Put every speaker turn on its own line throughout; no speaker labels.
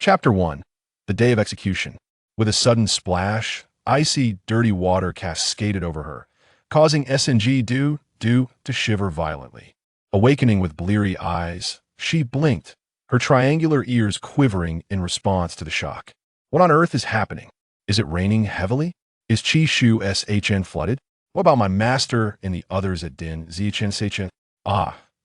Chapter 1. The Day of Execution. With a sudden splash, icy, dirty water cascaded over her, causing Doudou to shiver violently. Awakening with bleary eyes, she blinked, her triangular ears quivering in response to the shock. What on earth is happening? Is it raining heavily? Is Chi Shu Shn flooded? What about my master and the others at Din Zichen Seichen?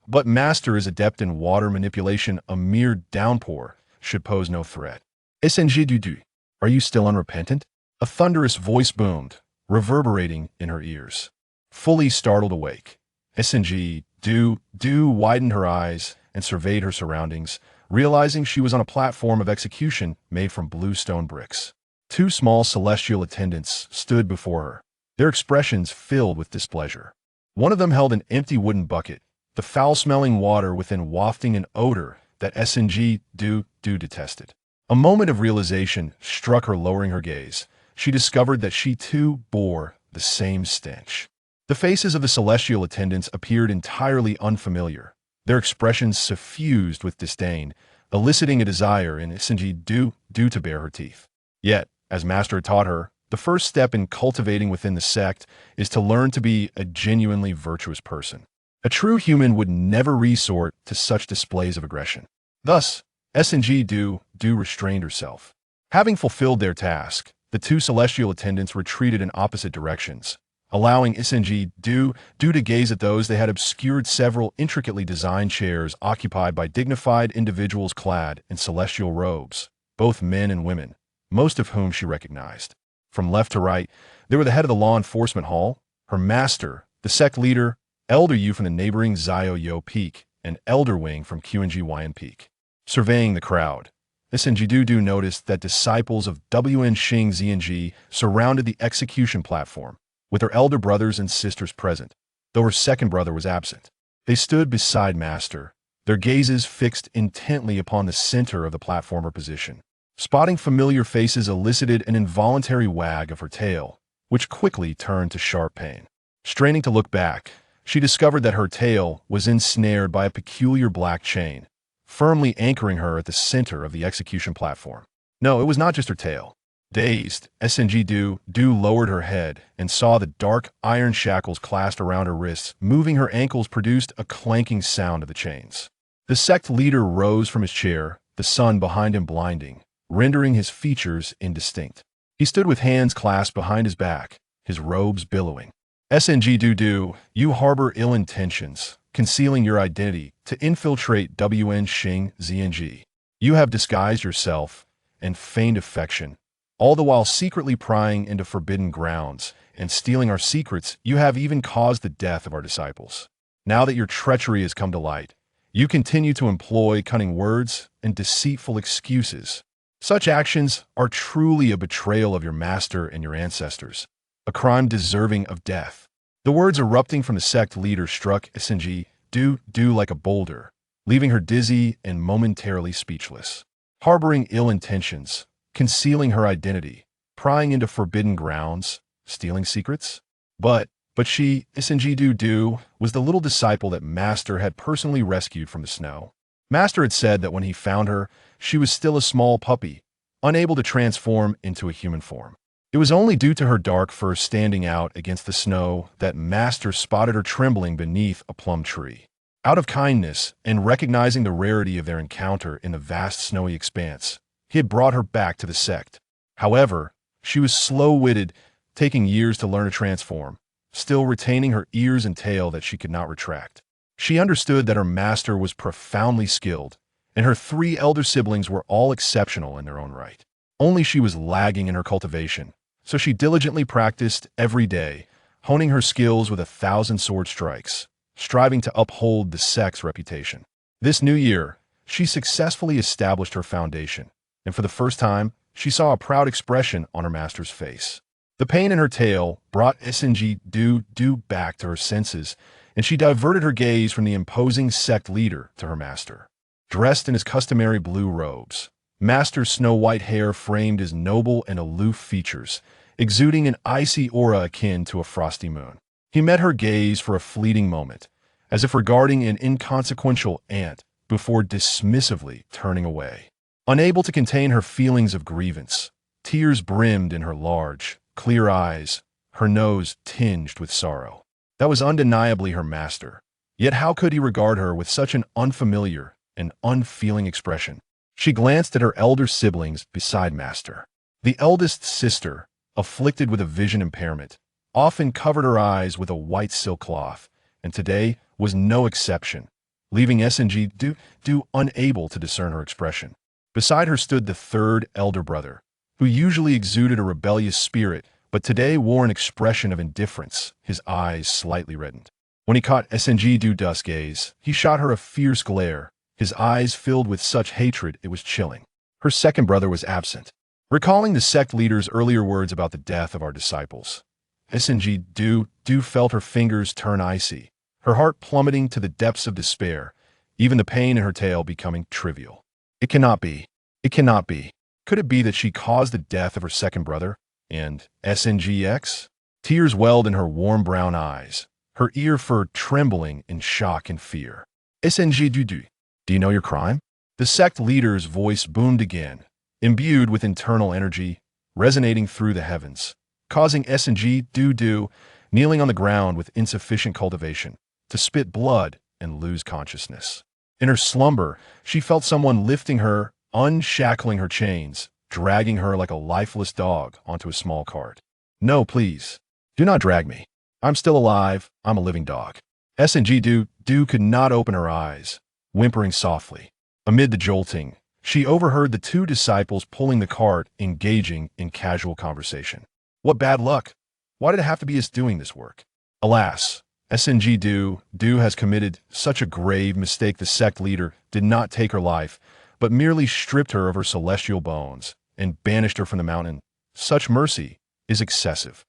But master is adept in water manipulation. A mere downpour should pose no threat. Doudou, are you still unrepentant? A thunderous voice boomed, reverberating in her ears. Fully startled awake, Doudou widened her eyes and surveyed her surroundings, realizing she was on a platform of execution made from blue stone bricks. Two small celestial attendants stood before her, their expressions filled with displeasure. One of them held an empty wooden bucket, the foul-smelling water within wafting an odor that Doudou detested. A moment of realization struck her, lowering her gaze. She discovered that she too bore the same stench. The faces of the celestial attendants appeared entirely unfamiliar, their expressions suffused with disdain, eliciting a desire in Doudou to bare her teeth. Yet, as Master had taught her, the first step in cultivating within the sect is to learn to be a genuinely virtuous person. A true human would never resort to such displays of aggression. Thus, Doudou restrained herself. Having fulfilled their task, the two celestial attendants retreated in opposite directions, allowing Doudou to gaze at those they had obscured. Several intricately designed chairs occupied by dignified individuals clad in celestial robes, both men and women, most of whom she recognized. From left to right, there were the head of the law enforcement hall, her master, the sect leader, Elder Yu from the neighboring Zio Yo Peak, and Elder Wing from QNGYN Peak. Surveying the crowd, Doudou noticed that disciples of WN Xing ZNG surrounded the execution platform, with her elder brothers and sisters present, though her second brother was absent. They stood beside Master, their gazes fixed intently upon the center of the platform or position. Spotting familiar faces elicited an involuntary wag of her tail, which quickly turned to sharp pain. Straining to look back, she discovered that her tail was ensnared by a peculiar black chain, firmly anchoring her at the center of the execution platform. No, it was not just her tail. Dazed, Doudou lowered her head and saw the dark iron shackles clasped around her wrists. Moving her ankles produced a clanking sound of the chains. The sect leader rose from his chair, the sun behind him blinding, rendering his features indistinct. He stood with hands clasped behind his back, his robes billowing. Doudou, you harbor ill intentions, concealing your identity to infiltrate WN Xing ZNG. You have disguised yourself and feigned affection, all the while secretly prying into forbidden grounds and stealing our secrets. You have even caused the death of our disciples. Now that your treachery has come to light, you continue to employ cunning words and deceitful excuses. Such actions are truly a betrayal of your master and your ancestors, a crime deserving of death. The words erupting from the sect leader struck Doudou like a boulder, leaving her dizzy and momentarily speechless. Harboring ill intentions, concealing her identity, prying into forbidden grounds, stealing secrets? But she, Doudou, was the little disciple that Master had personally rescued from the snow. Master had said that when he found her, she was still a small puppy, unable to transform into a human form. It was only due to her dark fur standing out against the snow that Master spotted her trembling beneath a plum tree. Out of kindness and recognizing the rarity of their encounter in the vast snowy expanse, he had brought her back to the sect. However, she was slow-witted, taking years to learn to transform, still retaining her ears and tail that she could not retract. She understood that her master was profoundly skilled, and her three elder siblings were all exceptional in their own right. Only she was lagging in her cultivation, so she diligently practiced every day, honing her skills with 1,000 sword strikes, striving to uphold the sect's reputation. This new year, she successfully established her foundation, and for the first time, she saw a proud expression on her master's face. The pain in her tail brought Doudou back to her senses, and she diverted her gaze from the imposing sect leader to her master. Dressed in his customary blue robes, Master's snow-white hair framed his noble and aloof features, exuding an icy aura akin to a frosty moon. He met her gaze for a fleeting moment, as if regarding an inconsequential ant, before dismissively turning away. Unable to contain her feelings of grievance, tears brimmed in her large, clear eyes, her nose tinged with sorrow. That was undeniably her master. Yet how could he regard her with such an unfamiliar and unfeeling expression? She glanced at her elder siblings beside Master. The eldest sister, afflicted with a vision impairment, often covered her eyes with a white silk cloth, and today was no exception, leaving Doudou unable to discern her expression. Beside her stood the third elder brother, who usually exuded a rebellious spirit, but today wore an expression of indifference, his eyes slightly reddened. When he caught Doudou's gaze, he shot her a fierce glare, his eyes filled with such hatred it was chilling. Her second brother was absent. Recalling the sect leader's earlier words about the death of our disciples, Doudou felt her fingers turn icy, her heart plummeting to the depths of despair, even the pain in her tail becoming trivial. It cannot be. It cannot be. Could it be that she caused the death of her second brother? And SNGX? Tears welled in her warm brown eyes, her ear fur trembling in shock and fear. Doudou, do you know your crime? The sect leader's voice boomed again, imbued with internal energy, resonating through the heavens, causing Doudou, kneeling on the ground with insufficient cultivation, to spit blood and lose consciousness. In her slumber, she felt someone lifting her, unshackling her chains, dragging her like a lifeless dog onto a small cart. No, please. Do not drag me. I'm still alive. I'm a living dog. Doudou could not open her eyes, whimpering softly. Amid the jolting, she overheard the two disciples pulling the cart, engaging in casual conversation. What bad luck! Why did it have to be us doing this work? Alas, Doudou has committed such a grave mistake. The sect leader did not take her life, but merely stripped her of her celestial bones and banished her from the mountain. Such mercy is excessive.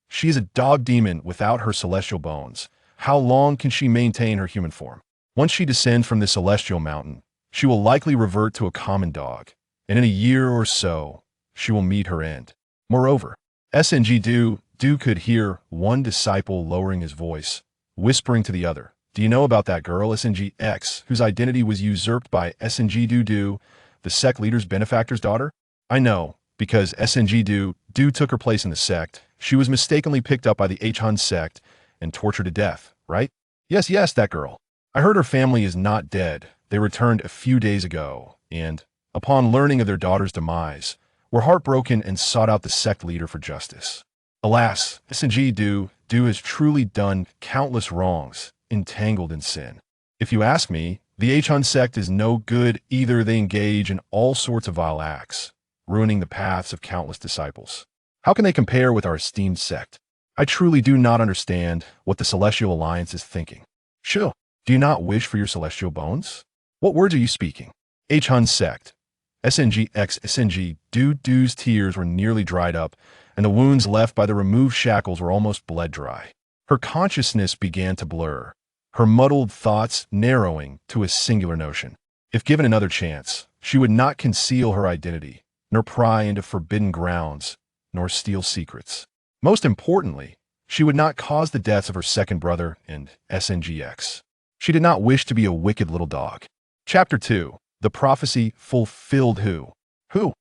She is a dog demon without her celestial bones. How long can she maintain her human form? Once she descends from the celestial mountain, she will likely revert to a common dog, and in a year or so, she will meet her end. Moreover, Doudou could hear one disciple lowering his voice, whispering to the other, "Do you know about that girl, SNGX, whose identity was usurped by Doudou, the sect leader's benefactor's daughter? I know, because Doudou took her place in the sect. She was mistakenly picked up by the Hehuan Sect and tortured to death, right? Yes, that girl. I heard her family is not dead. They returned a few days ago, and, upon learning of their daughter's demise, were heartbroken and sought out the sect leader for justice. Alas, Doudou has truly done countless wrongs, entangled in sin. If you ask me, the Hehuan Sect is no good either. They engage in all sorts of vile acts, ruining the paths of countless disciples. How can they compare with our esteemed sect? I truly do not understand what the Celestial Alliance is thinking. Sure, do you not wish for your celestial bones? What words are you speaking? Hehuan Sect. Doudou's tears were nearly dried up, and the wounds left by the removed shackles were almost bled dry. Her consciousness began to blur, her muddled thoughts narrowing to a singular notion. If given another chance, she would not conceal her identity, nor pry into forbidden grounds, nor steal secrets. Most importantly, she would not cause the deaths of her second brother and SNGX. She did not wish to be a wicked little dog. Chapter 2. The prophecy fulfilled. Who?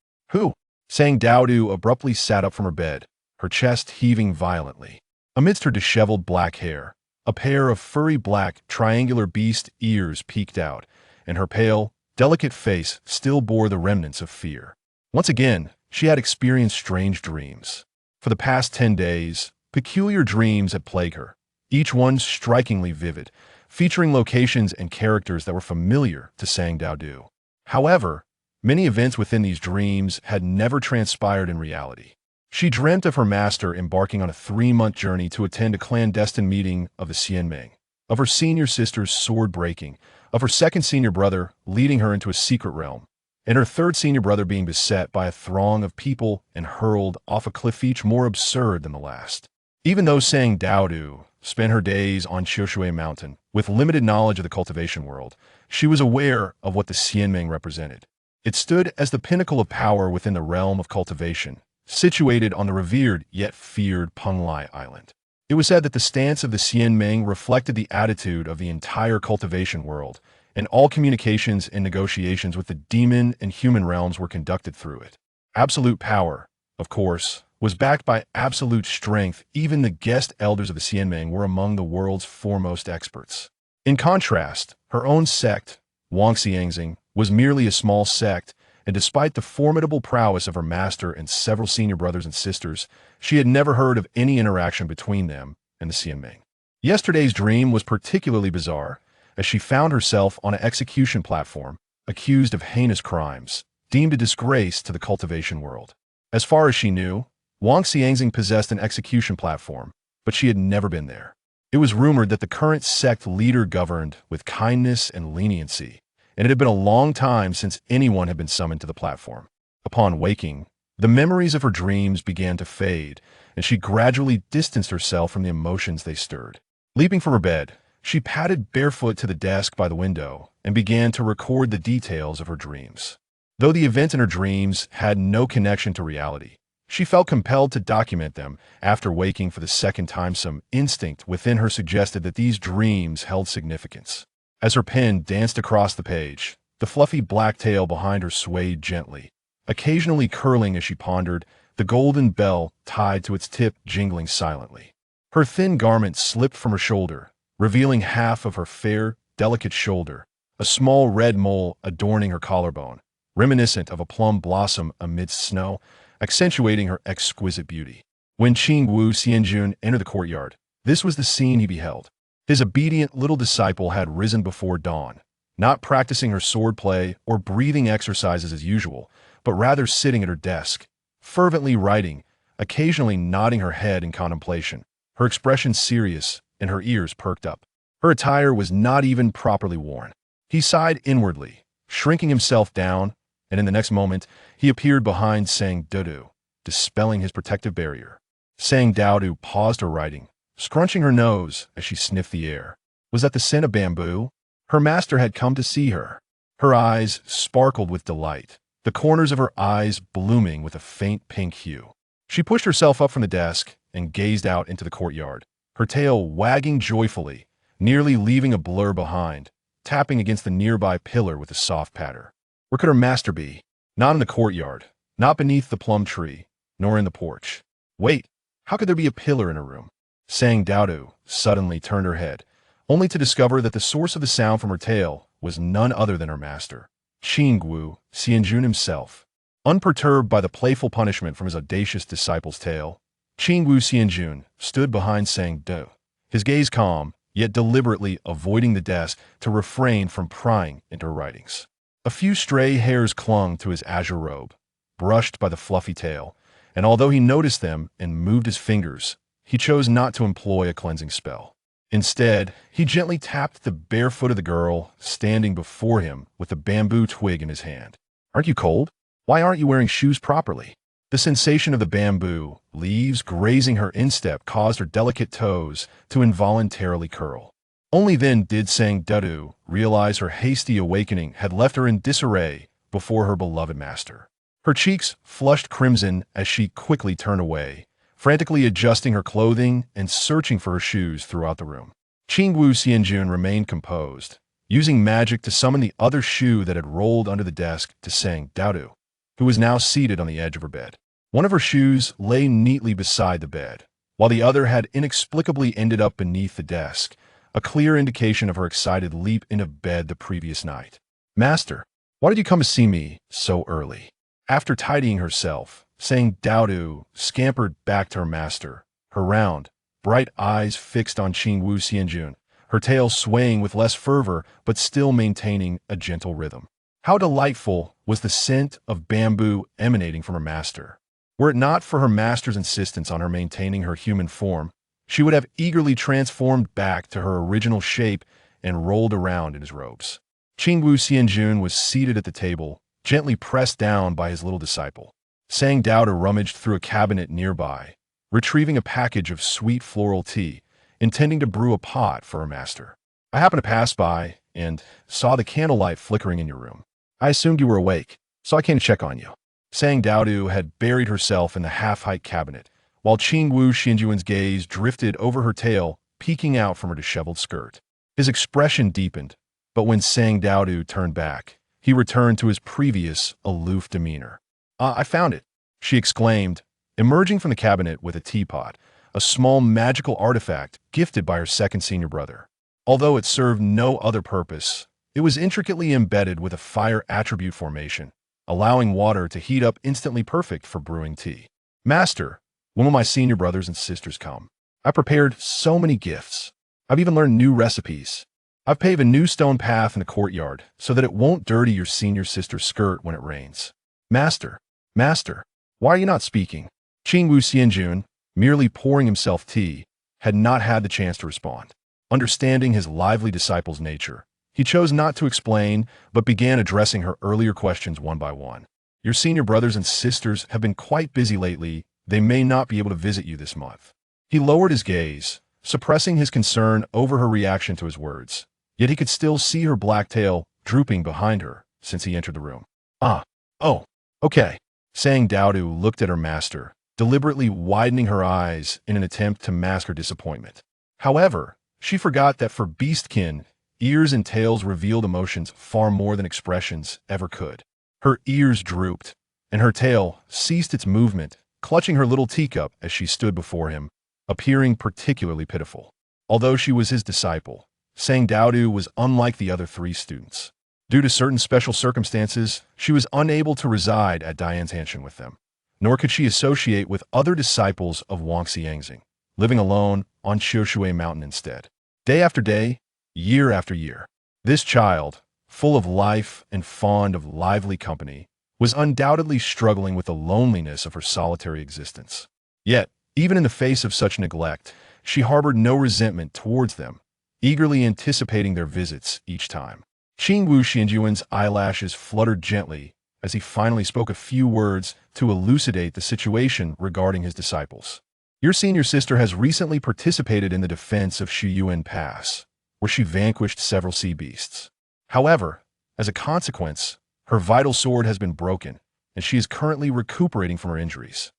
Saying Doudou abruptly sat up from her bed, her chest heaving violently. Amidst her disheveled black hair, a pair of furry black triangular beast ears peeked out, and her pale, delicate face still bore the remnants of fear. Once again, she had experienced strange dreams. For the past 10 days, peculiar dreams had plagued her, each one strikingly vivid, featuring locations and characters that were familiar to Sang Doudou. However, many events within these dreams had never transpired in reality. She dreamt of her master embarking on a 3-month journey to attend a clandestine meeting of the Xianmeng, of her senior sister's sword breaking, of her second senior brother leading her into a secret realm, and her third senior brother being beset by a throng of people and hurled off a cliff, each more absurd than the last. Even though Sang Doudou spent her days on Xiushui Mountain with limited knowledge of the cultivation world, she was aware of what the Xianmeng represented. It stood as the pinnacle of power within the realm of cultivation, situated on the revered yet feared Penglai Island. It was said that the stance of the Xianmeng reflected the attitude of the entire cultivation world, and all communications and negotiations with the demon and human realms were conducted through it. Absolute power, of course, was backed by absolute strength. Even the guest elders of the Xianmeng were among the world's foremost experts. In contrast, her own sect, Wangxiangxing, was merely a small sect, and despite the formidable prowess of her master and several senior brothers and sisters, she had never heard of any interaction between them and the Xianmeng. Yesterday's dream was particularly bizarre, as she found herself on an execution platform, accused of heinous crimes, deemed a disgrace to the cultivation world. As far as she knew, Wangxiangxing possessed an execution platform, but she had never been there. It was rumored that the current sect leader governed with kindness and leniency, and it had been a long time since anyone had been summoned to the platform. Upon waking, the memories of her dreams began to fade, and she gradually distanced herself from the emotions they stirred. Leaping from her bed, she padded barefoot to the desk by the window and began to record the details of her dreams. Though the events in her dreams had no connection to reality, she felt compelled to document them. After waking for the second time, some instinct within her suggested that these dreams held significance. As her pen danced across the page, the fluffy black tail behind her swayed gently, occasionally curling as she pondered, the golden bell tied to its tip jingling silently. Her thin garment slipped from her shoulder, revealing half of her fair, delicate shoulder, a small red mole adorning her collarbone, reminiscent of a plum blossom amidst snow, accentuating her exquisite beauty. When Qingwu Xianjun entered the courtyard, this was the scene he beheld. His obedient little disciple had risen before dawn, not practicing her swordplay or breathing exercises as usual, but rather sitting at her desk, fervently writing, occasionally nodding her head in contemplation, her expression serious and her ears perked up. Her attire was not even properly worn. He sighed inwardly, shrinking himself down, and in the next moment, he appeared behind Sang Doudou, dispelling his protective barrier. Sang Doudou paused her writing, scrunching her nose as she sniffed the air. Was that the scent of bamboo? Her master had come to see her. Her eyes sparkled with delight, the corners of her eyes blooming with a faint pink hue. She pushed herself up from the desk and gazed out into the courtyard, her tail wagging joyfully, nearly leaving a blur behind, tapping against the nearby pillar with a soft patter. Where could her master be? Not in the courtyard, not beneath the plum tree, nor in the porch. Wait, how could there be a pillar in her room? Sang Doudou suddenly turned her head, only to discover that the source of the sound from her tail was none other than her master, Qingwu Xianjun himself. Unperturbed by the playful punishment from his audacious disciple's tail, Qingwu Xianjun stood behind Sang Doudou, his gaze calm, yet deliberately avoiding the desk to refrain from prying into her writings. A few stray hairs clung to his azure robe, brushed by the fluffy tail, and although he noticed them and moved his fingers, he chose not to employ a cleansing spell. Instead, he gently tapped the bare foot of the girl standing before him with a bamboo twig in his hand. Aren't you cold? Why aren't you wearing shoes properly? The sensation of the bamboo leaves grazing her instep caused her delicate toes to involuntarily curl. Only then did Sang Doudou realize her hasty awakening had left her in disarray before her beloved master. Her cheeks flushed crimson as she quickly turned away, frantically adjusting her clothing and searching for her shoes throughout the room. Qingwu Xianjun remained composed, using magic to summon the other shoe that had rolled under the desk to Sang Doudou, who was now seated on the edge of her bed. One of her shoes lay neatly beside the bed, while the other had inexplicably ended up beneath the desk, a clear indication of her excited leap into bed the previous night. Master, why did you come to see me so early? After tidying herself, Sang Doudou scampered back to her master, her round, bright eyes fixed on Qingwu Xianjun, her tail swaying with less fervor but still maintaining a gentle rhythm. How delightful was the scent of bamboo emanating from her master. Were it not for her master's insistence on her maintaining her human form, she would have eagerly transformed back to her original shape and rolled around in his robes. Qingwu Xianjun was seated at the table, gently pressed down by his little disciple. Sang Doudou rummaged through a cabinet nearby, retrieving a package of sweet floral tea, intending to brew a pot for her master. I happened to pass by and saw the candlelight flickering in your room. I assumed you were awake, so I came to check on you. Sang Doudou had buried herself in the half-height cabinet, while Qingwu Xianjun's gaze drifted over her tail, peeking out from her disheveled skirt. His expression deepened, But when Sang Doudou turned back, he returned to his previous aloof demeanor. "Ah, I found it," she exclaimed, emerging from the cabinet with a teapot, a small magical artifact gifted by her second senior brother. Although it served no other purpose, it was intricately embedded with a fire attribute formation, allowing water to heat up instantly, perfect for brewing tea. "Master, when will my senior brothers and sisters come? I prepared so many gifts. I've even learned new recipes. I've paved a new stone path in the courtyard so that it won't dirty your senior sister's skirt when it rains." "Master, Master, why are you not speaking?" Qingwu Xianjun, merely pouring himself tea, had not had the chance to respond. Understanding his lively disciple's nature, he chose not to explain, but began addressing her earlier questions one by one. "Your senior brothers and sisters have been quite busy lately. They may not be able to visit you this month." He lowered his gaze, suppressing his concern over her reaction to his words. Yet he could still see her black tail drooping behind her since he entered the room. "Oh, okay." Sang Doudou looked at her master, deliberately widening her eyes in an attempt to mask her disappointment. However, she forgot that for beastkin, ears and tails revealed emotions far more than expressions ever could. Her ears drooped, and her tail ceased its movement, clutching her little teacup as she stood before him, appearing particularly pitiful. Although she was his disciple, Sang Doudou was unlike the other three students. Due to certain special circumstances, she was unable to reside at Diane's mansion with them, nor could she associate with other disciples of Wangxiangxing, living alone on Qiushui Mountain instead. Day after day, year after year, this child, full of life and fond of lively company, was undoubtedly struggling with the loneliness of her solitary existence. Yet, even in the face of such neglect, she harbored no resentment towards them, eagerly anticipating their visits each time. Qingwu Xianjuan's eyelashes fluttered gently as he finally spoke a few words to elucidate the situation regarding his disciples. "Your senior sister has recently participated in the defense of Shiyuan Pass, where she vanquished several sea beasts. However, as a consequence, her vital sword has been broken, and she is currently recuperating from her injuries."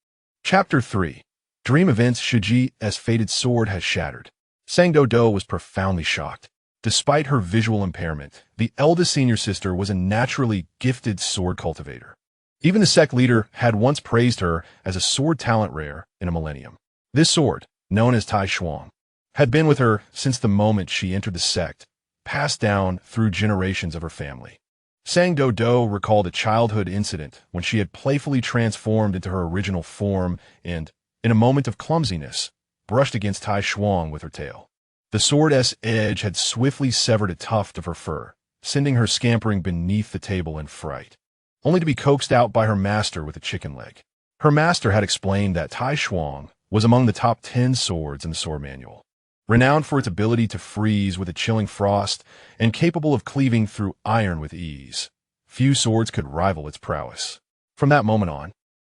Chapter 3. Dream Events. Shiji's fated sword has shattered. Sang Doudou was profoundly shocked. Despite her visual impairment, the eldest senior sister was a naturally gifted sword cultivator. Even the sect leader had once praised her as a sword talent rare in a millennium. This sword, known as Tai Shuang, had been with her since the moment she entered the sect, passed down through generations of her family. Sang Doudou recalled a childhood incident when she had playfully transformed into her original form and, in a moment of clumsiness, brushed against Tai Shuang with her tail. The sword's edge had swiftly severed a tuft of her fur, sending her scampering beneath the table in fright, only to be coaxed out by her master with a chicken leg. Her master had explained that Tai Shuang was among the top 10 swords in the sword manual, renowned for its ability to freeze with a chilling frost and capable of cleaving through iron with ease. Few swords could rival its prowess. From that moment on,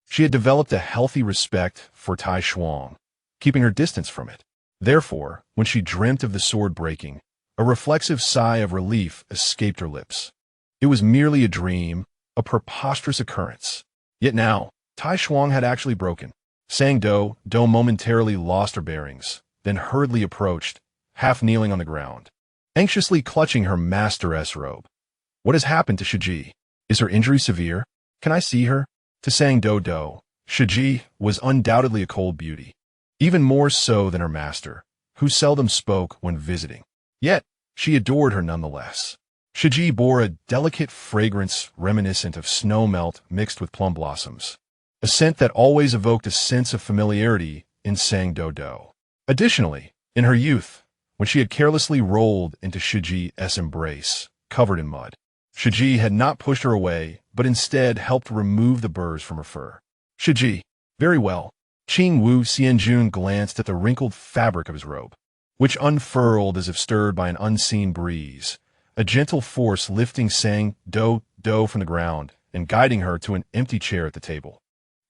she had developed a healthy respect for Tai Shuang, keeping her distance from it. Therefore, when she dreamt of the sword breaking, a reflexive sigh of relief escaped her lips. It was merely a dream, a preposterous occurrence. Yet now, Tai Shuang had actually broken. Sang Doudou momentarily lost her bearings, then hurriedly approached, half kneeling on the ground, anxiously clutching her master's robe. "What has happened to Shiji? Is her injury severe? Can I see her?" To Sang Doudou, Shiji was undoubtedly a cold beauty, even more so than her master, who seldom spoke when visiting. Yet, she adored her nonetheless. Shiji bore a delicate fragrance reminiscent of snow melt mixed with plum blossoms, a scent that always evoked a sense of familiarity in Sang Doudou. Additionally, in her youth, when she had carelessly rolled into Shiji's embrace, covered in mud, Shiji had not pushed her away, but instead helped remove the burrs from her fur. "Shiji, very well." Qingwu Xianjun glanced at the wrinkled fabric of his robe, which unfurled as if stirred by an unseen breeze, a gentle force lifting Sang Doudou from the ground and guiding her to an empty chair at the table.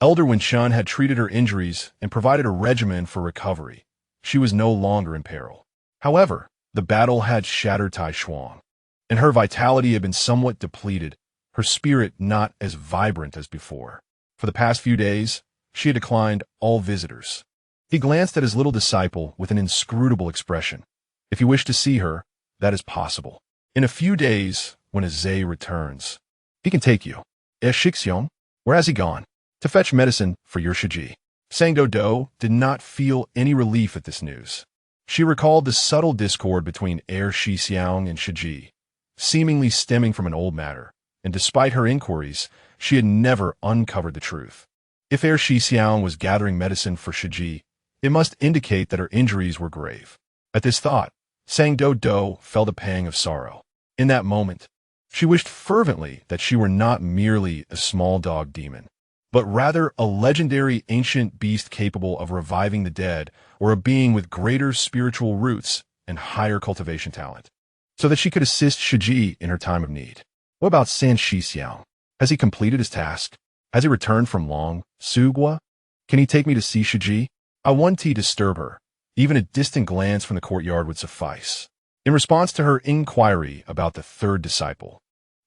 Elder Wenshun had treated her injuries and provided a regimen for recovery. She was no longer in peril. However, the battle had shattered Tai Shuang, and her vitality had been somewhat depleted, her spirit not as vibrant as before. For the past few days, she had declined all visitors. He glanced at his little disciple with an inscrutable expression. "If you wish to see her, that is possible. In a few days, when Azay returns, he can take you. Shixiong, where has he gone? To fetch medicine for your Shiji. Sang Doudou did not feel any relief at this news. She recalled the subtle discord between Shixiong and Shiji, seemingly stemming from an old matter, and despite her inquiries, she had never uncovered the truth. If Shixiong was gathering medicine for Shiji, it must indicate that her injuries were grave. At this thought, Sang Doudou felt a pang of sorrow. In that moment, she wished fervently that she were not merely a small dog demon, but rather a legendary ancient beast capable of reviving the dead, or a being with greater spiritual roots and higher cultivation talent, so that she could assist Shiji in her time of need. What about San Shixiang? Has he completed his task? Has he returned from Long Sugwa? Can he take me to see Shiji? I want to disturb her. Even a distant glance from the courtyard would suffice. In response to her inquiry about the third disciple,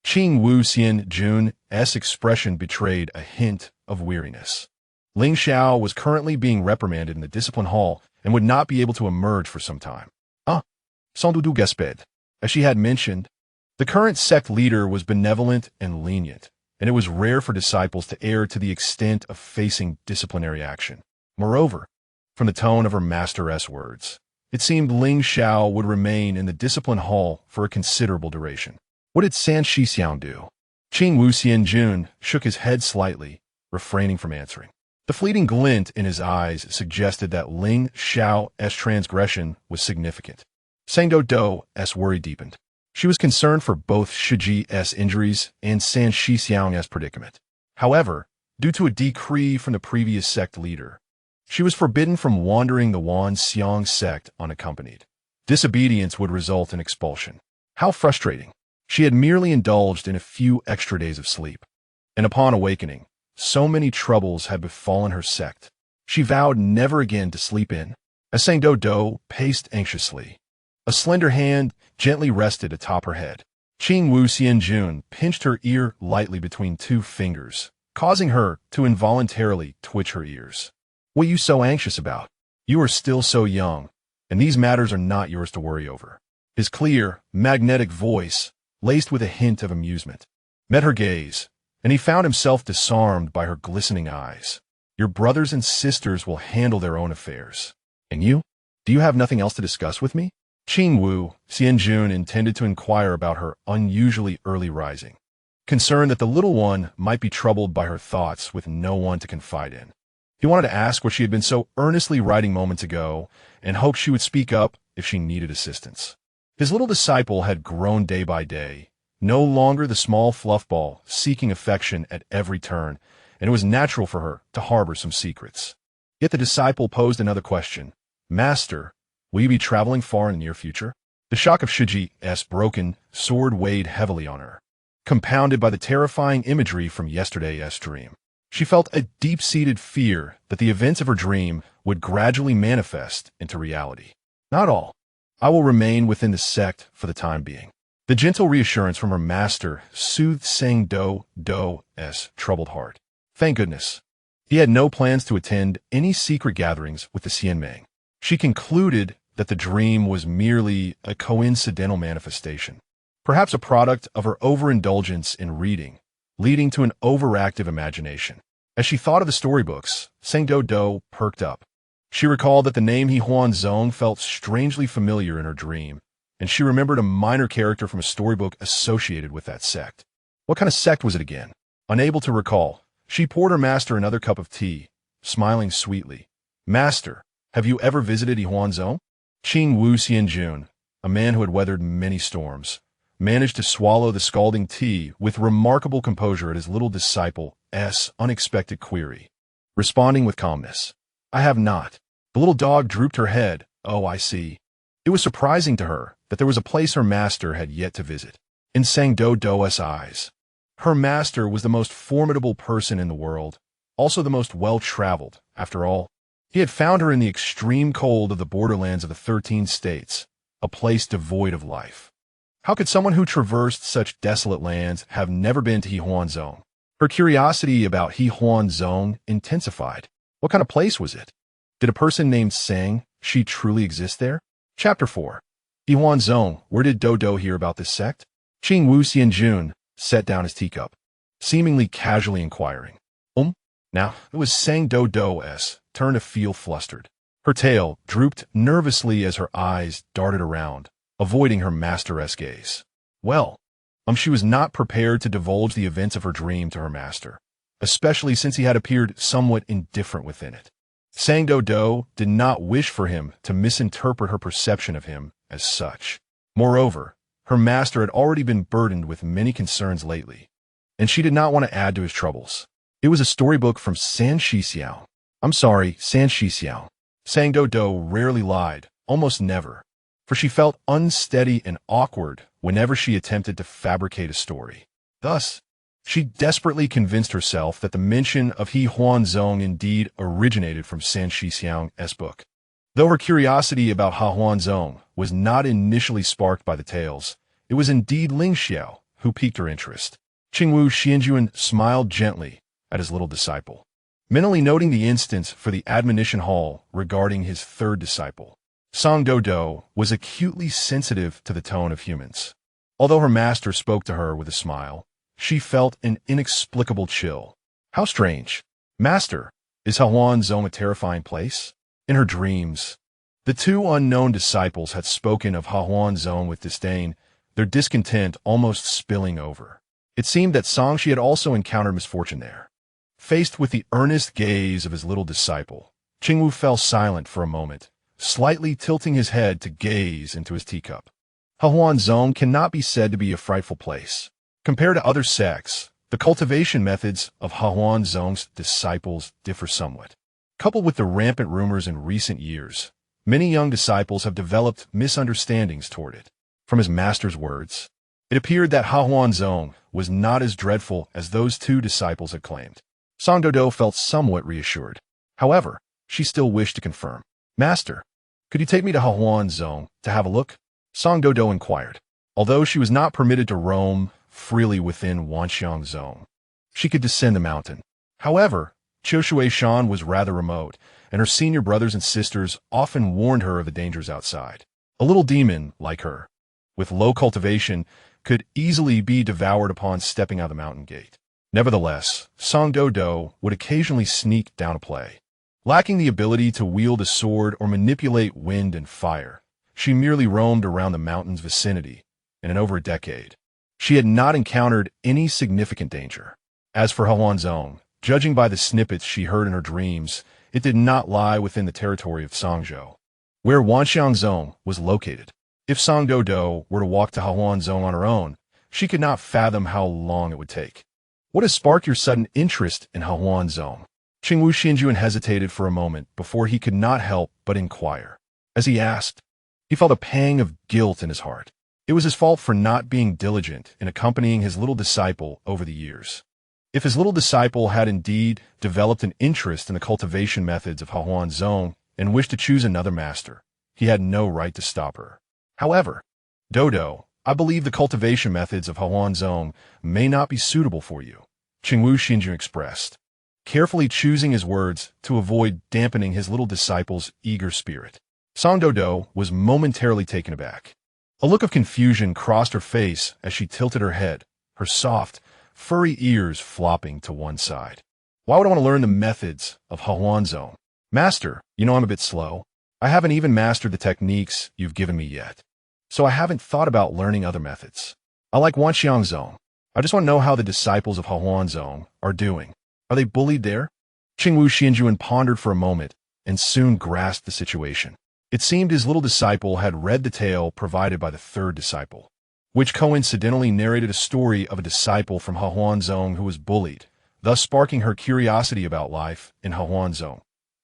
Qing Wu Xian Jun's expression betrayed a hint of weariness. Ling Xiao was currently being reprimanded in the discipline hall and would not be able to emerge for some time. Sans Doudou Gasped. As she had mentioned, the current sect leader was benevolent and lenient, and it was rare for disciples to err to the extent of facing disciplinary action. Moreover, from the tone of her master's words, it seemed Ling Xiao would remain in the discipline hall for a considerable duration. What did San Shixiang do? Qing Wu Xianjun shook his head slightly, refraining from answering. The fleeting glint in his eyes suggested that Ling Xiao's transgression was significant. Sang Doudou's worry deepened. She was concerned for both Shiji's injuries and San Shixiang's predicament. However, due to a decree from the previous sect leader, she was forbidden from wandering the Hehuan Sect unaccompanied. Disobedience would result in expulsion. How frustrating. She had merely indulged in a few extra days of sleep. And upon awakening, so many troubles had befallen her sect. She vowed never again to sleep in. As Sang Doudou paced anxiously, a slender hand gently rested atop her head. Qing Wu Xianjun pinched her ear lightly between two fingers, causing her to involuntarily twitch her ears. What are you so anxious about? You are still so young, and these matters are not yours to worry over. His clear, magnetic voice, laced with a hint of amusement, met her gaze, and he found himself disarmed by her glistening eyes. Your brothers and sisters will handle their own affairs. And you? Do you have nothing else to discuss with me? Qing Wu Xianjun intended to inquire about her unusually early rising, concerned that the little one might be troubled by her thoughts with no one to confide in. He wanted to ask what she had been so earnestly writing moments ago and hoped she would speak up if she needed assistance. His little disciple had grown day by day, no longer the small fluffball seeking affection at every turn, and it was natural for her to harbor some secrets. Yet the disciple posed another question. Master, will you be traveling far in the near future? The shock of Shiji's broken sword weighed heavily on her, compounded by the terrifying imagery from yesterday's dream. She felt a deep-seated fear that the events of her dream would gradually manifest into reality. Not all. I will remain within the sect for the time being. The gentle reassurance from her master soothed Sang Doudou's troubled heart. Thank goodness. He had no plans to attend any secret gatherings with the Xianmeng. She concluded that the dream was merely a coincidental manifestation, perhaps a product of her overindulgence in reading, leading to an overactive imagination. As she thought of the storybooks, Sang Doudou perked up. She recalled that the name Hehuan Sect felt strangely familiar in her dream, and she remembered a minor character from a storybook associated with that sect. What kind of sect was it again? Unable to recall, she poured her master another cup of tea, smiling sweetly. Master, have you ever visited Hehuan Sect? Qing Wu Xianjun, a man who had weathered many storms, managed to swallow the scalding tea with remarkable composure at his little disciple's unexpected query, responding with calmness. I have not. The little dog drooped her head. Oh, I see. It was surprising to her that there was a place her master had yet to visit. In Sang Doudou's eyes, her master was the most formidable person in the world, also the most well-traveled. After all, he had found her in the extreme cold of the borderlands of the 13 states, a place devoid of life. How could someone who traversed such desolate lands have never been to Hehuan Sect? Her curiosity about Hehuan Sect intensified. What kind of place was it? Did a person named Sang Shi truly exist there? Chapter 4. Hehuan Sect, where did Doudou hear about this sect? Qingwu Xianjun set down his teacup, seemingly casually inquiring. Now, it was Sang Doudou's turn to feel flustered. Her tail drooped nervously as her eyes darted around, avoiding her master's gaze. Well, she was not prepared to divulge the events of her dream to her master, especially since he had appeared somewhat indifferent within it. Sang Doudou did not wish for him to misinterpret her perception of him as such. Moreover, her master had already been burdened with many concerns lately, and she did not want to add to his troubles. It was a storybook from San Shixiao. I'm sorry, San Shixiao. Sang Doudou rarely lied, almost never, for she felt unsteady and awkward whenever she attempted to fabricate a story. Thus, she desperately convinced herself that the mention of Hehuan Sect indeed originated from San Shixiao's book. Though her curiosity about Hehuan Sect was not initially sparked by the tales, it was indeed Ling Xiao who piqued her interest. Qingwu Xianjun smiled gently at his little disciple, mentally noting the instance for the admonition hall regarding his third disciple. Sang Doudou was acutely sensitive to the tone of humans. Although her master spoke to her with a smile, she felt an inexplicable chill. How strange. Master, is Hehuan Sect a terrifying place? In her dreams, the two unknown disciples had spoken of Hehuan Sect with disdain, their discontent almost spilling over. It seemed that Sangshi had also encountered misfortune there. Faced with the earnest gaze of his little disciple, Qingwu fell silent for a moment, slightly tilting his head to gaze into his teacup. Hehuan Sect cannot be said to be a frightful place. Compared to other sects, the cultivation methods of Hehuan Sect's disciples differ somewhat. Coupled with the rampant rumors in recent years, many young disciples have developed misunderstandings toward it. From his master's words, it appeared that Hehuan Sect was not as dreadful as those two disciples had claimed. Sang Doudou felt somewhat reassured. However, she still wished to confirm. Master, could you take me to Hehuan Sect to have a look? Sang Doudou inquired. Although she was not permitted to roam freely within Wanxiang Zone, she could descend the mountain. However, Qiushui Shan was rather remote, and her senior brothers and sisters often warned her of the dangers outside. A little demon, like her, with low cultivation, could easily be devoured upon stepping out of the mountain gate. Nevertheless, Sang Doudou would occasionally sneak down to play. Lacking the ability to wield a sword or manipulate wind and fire, she merely roamed around the mountain's vicinity, and in over a decade, she had not encountered any significant danger. As for Hehuan Sect, judging by the snippets she heard in her dreams, it did not lie within the territory of Sangzhou, where Wanxiang Zone was located. If Sang Doudou were to walk to Hehuan Sect on her own, she could not fathom how long it would take. What has sparked your sudden interest in Hehuan Sect? Qingwu Xianjun hesitated for a moment before he could not help but inquire. As he asked, he felt a pang of guilt in his heart. It was his fault for not being diligent in accompanying his little disciple over the years. If his little disciple had indeed developed an interest in the cultivation methods of Hehuan Sect and wished to choose another master, he had no right to stop her. However, Doudou, I believe the cultivation methods of Hehuan Sect may not be suitable for you, Qingwu Xianjun expressed, carefully choosing his words to avoid dampening his little disciple's eager spirit. Sang Doudou was momentarily taken aback. A look of confusion crossed her face as she tilted her head, her soft, furry ears flopping to one side. Why would I want to learn the methods of Hehuan Sect? Master, you know I'm a bit slow. I haven't even mastered the techniques you've given me yet, so I haven't thought about learning other methods. I like Wanxiang Sect. I just want to know how the disciples of Hehuan Sect are doing. Are they bullied there? Qingwu Xianjun pondered for a moment and soon grasped the situation. It seemed his little disciple had read the tale provided by the third disciple, which coincidentally narrated a story of a disciple from Hehuan Sect who was bullied, thus sparking her curiosity about life in Hehuan Sect.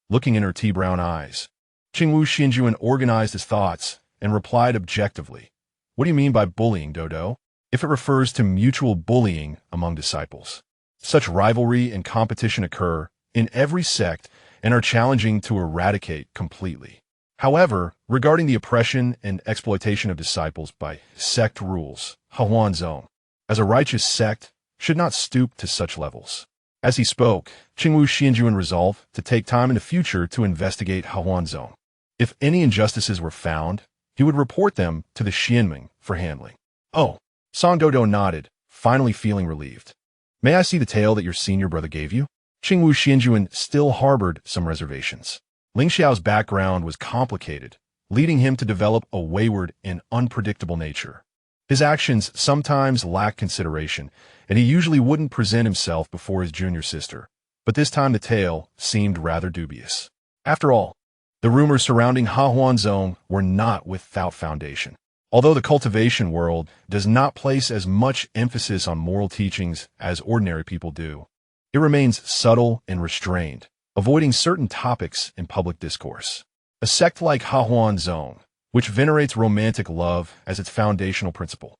Looking in her tea-brown eyes, Qingwu Xianjun organized his thoughts and replied objectively. What do you mean by bullying, Doudou? If it refers to mutual bullying among disciples. Such rivalry and competition occur in every sect and are challenging to eradicate completely. However, regarding the oppression and exploitation of disciples by sect rules, Hehuan Sect, as a righteous sect, should not stoop to such levels. As he spoke, Qingwu Xianjun resolved to take time in the future to investigate Hehuan Sect. If any injustices were found, He would report them to the Xianming for handling. Oh, Song Doudou nodded, finally feeling relieved. May I see the tale that your senior brother gave you? Qingwu Xianjuan still harbored some reservations. Ling Xiao's background was complicated, leading him to develop a wayward and unpredictable nature. His actions sometimes lacked consideration, and he usually wouldn't present himself before his junior sister. But this time the tale seemed rather dubious. After all, the rumors surrounding Hehuan Sect were not without foundation. Although the cultivation world does not place as much emphasis on moral teachings as ordinary people do, it remains subtle and restrained, avoiding certain topics in public discourse. A sect like Hehuan Sect, which venerates romantic love as its foundational principle,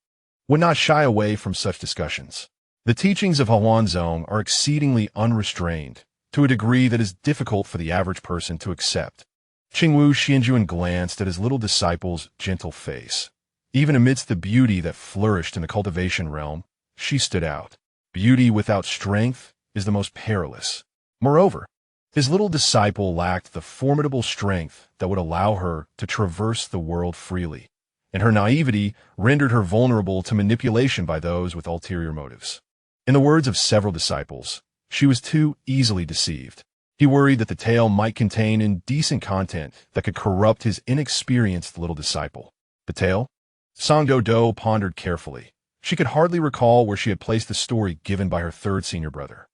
would not shy away from such discussions. The teachings of Hehuan Sect are exceedingly unrestrained, to a degree that is difficult for the average person to accept. Qingwu Xianjuan glanced at his little disciple's gentle face. Even amidst the beauty that flourished in the cultivation realm, she stood out. Beauty without strength is the most perilous. Moreover, his little disciple lacked the formidable strength that would allow her to traverse the world freely, and her naivety rendered her vulnerable to manipulation by those with ulterior motives. In the words of several disciples, she was too easily deceived. He worried that the tale might contain indecent content that could corrupt his inexperienced little disciple. The tale? Song Doudou pondered carefully. She could hardly recall where she had placed the story given by her third senior brother.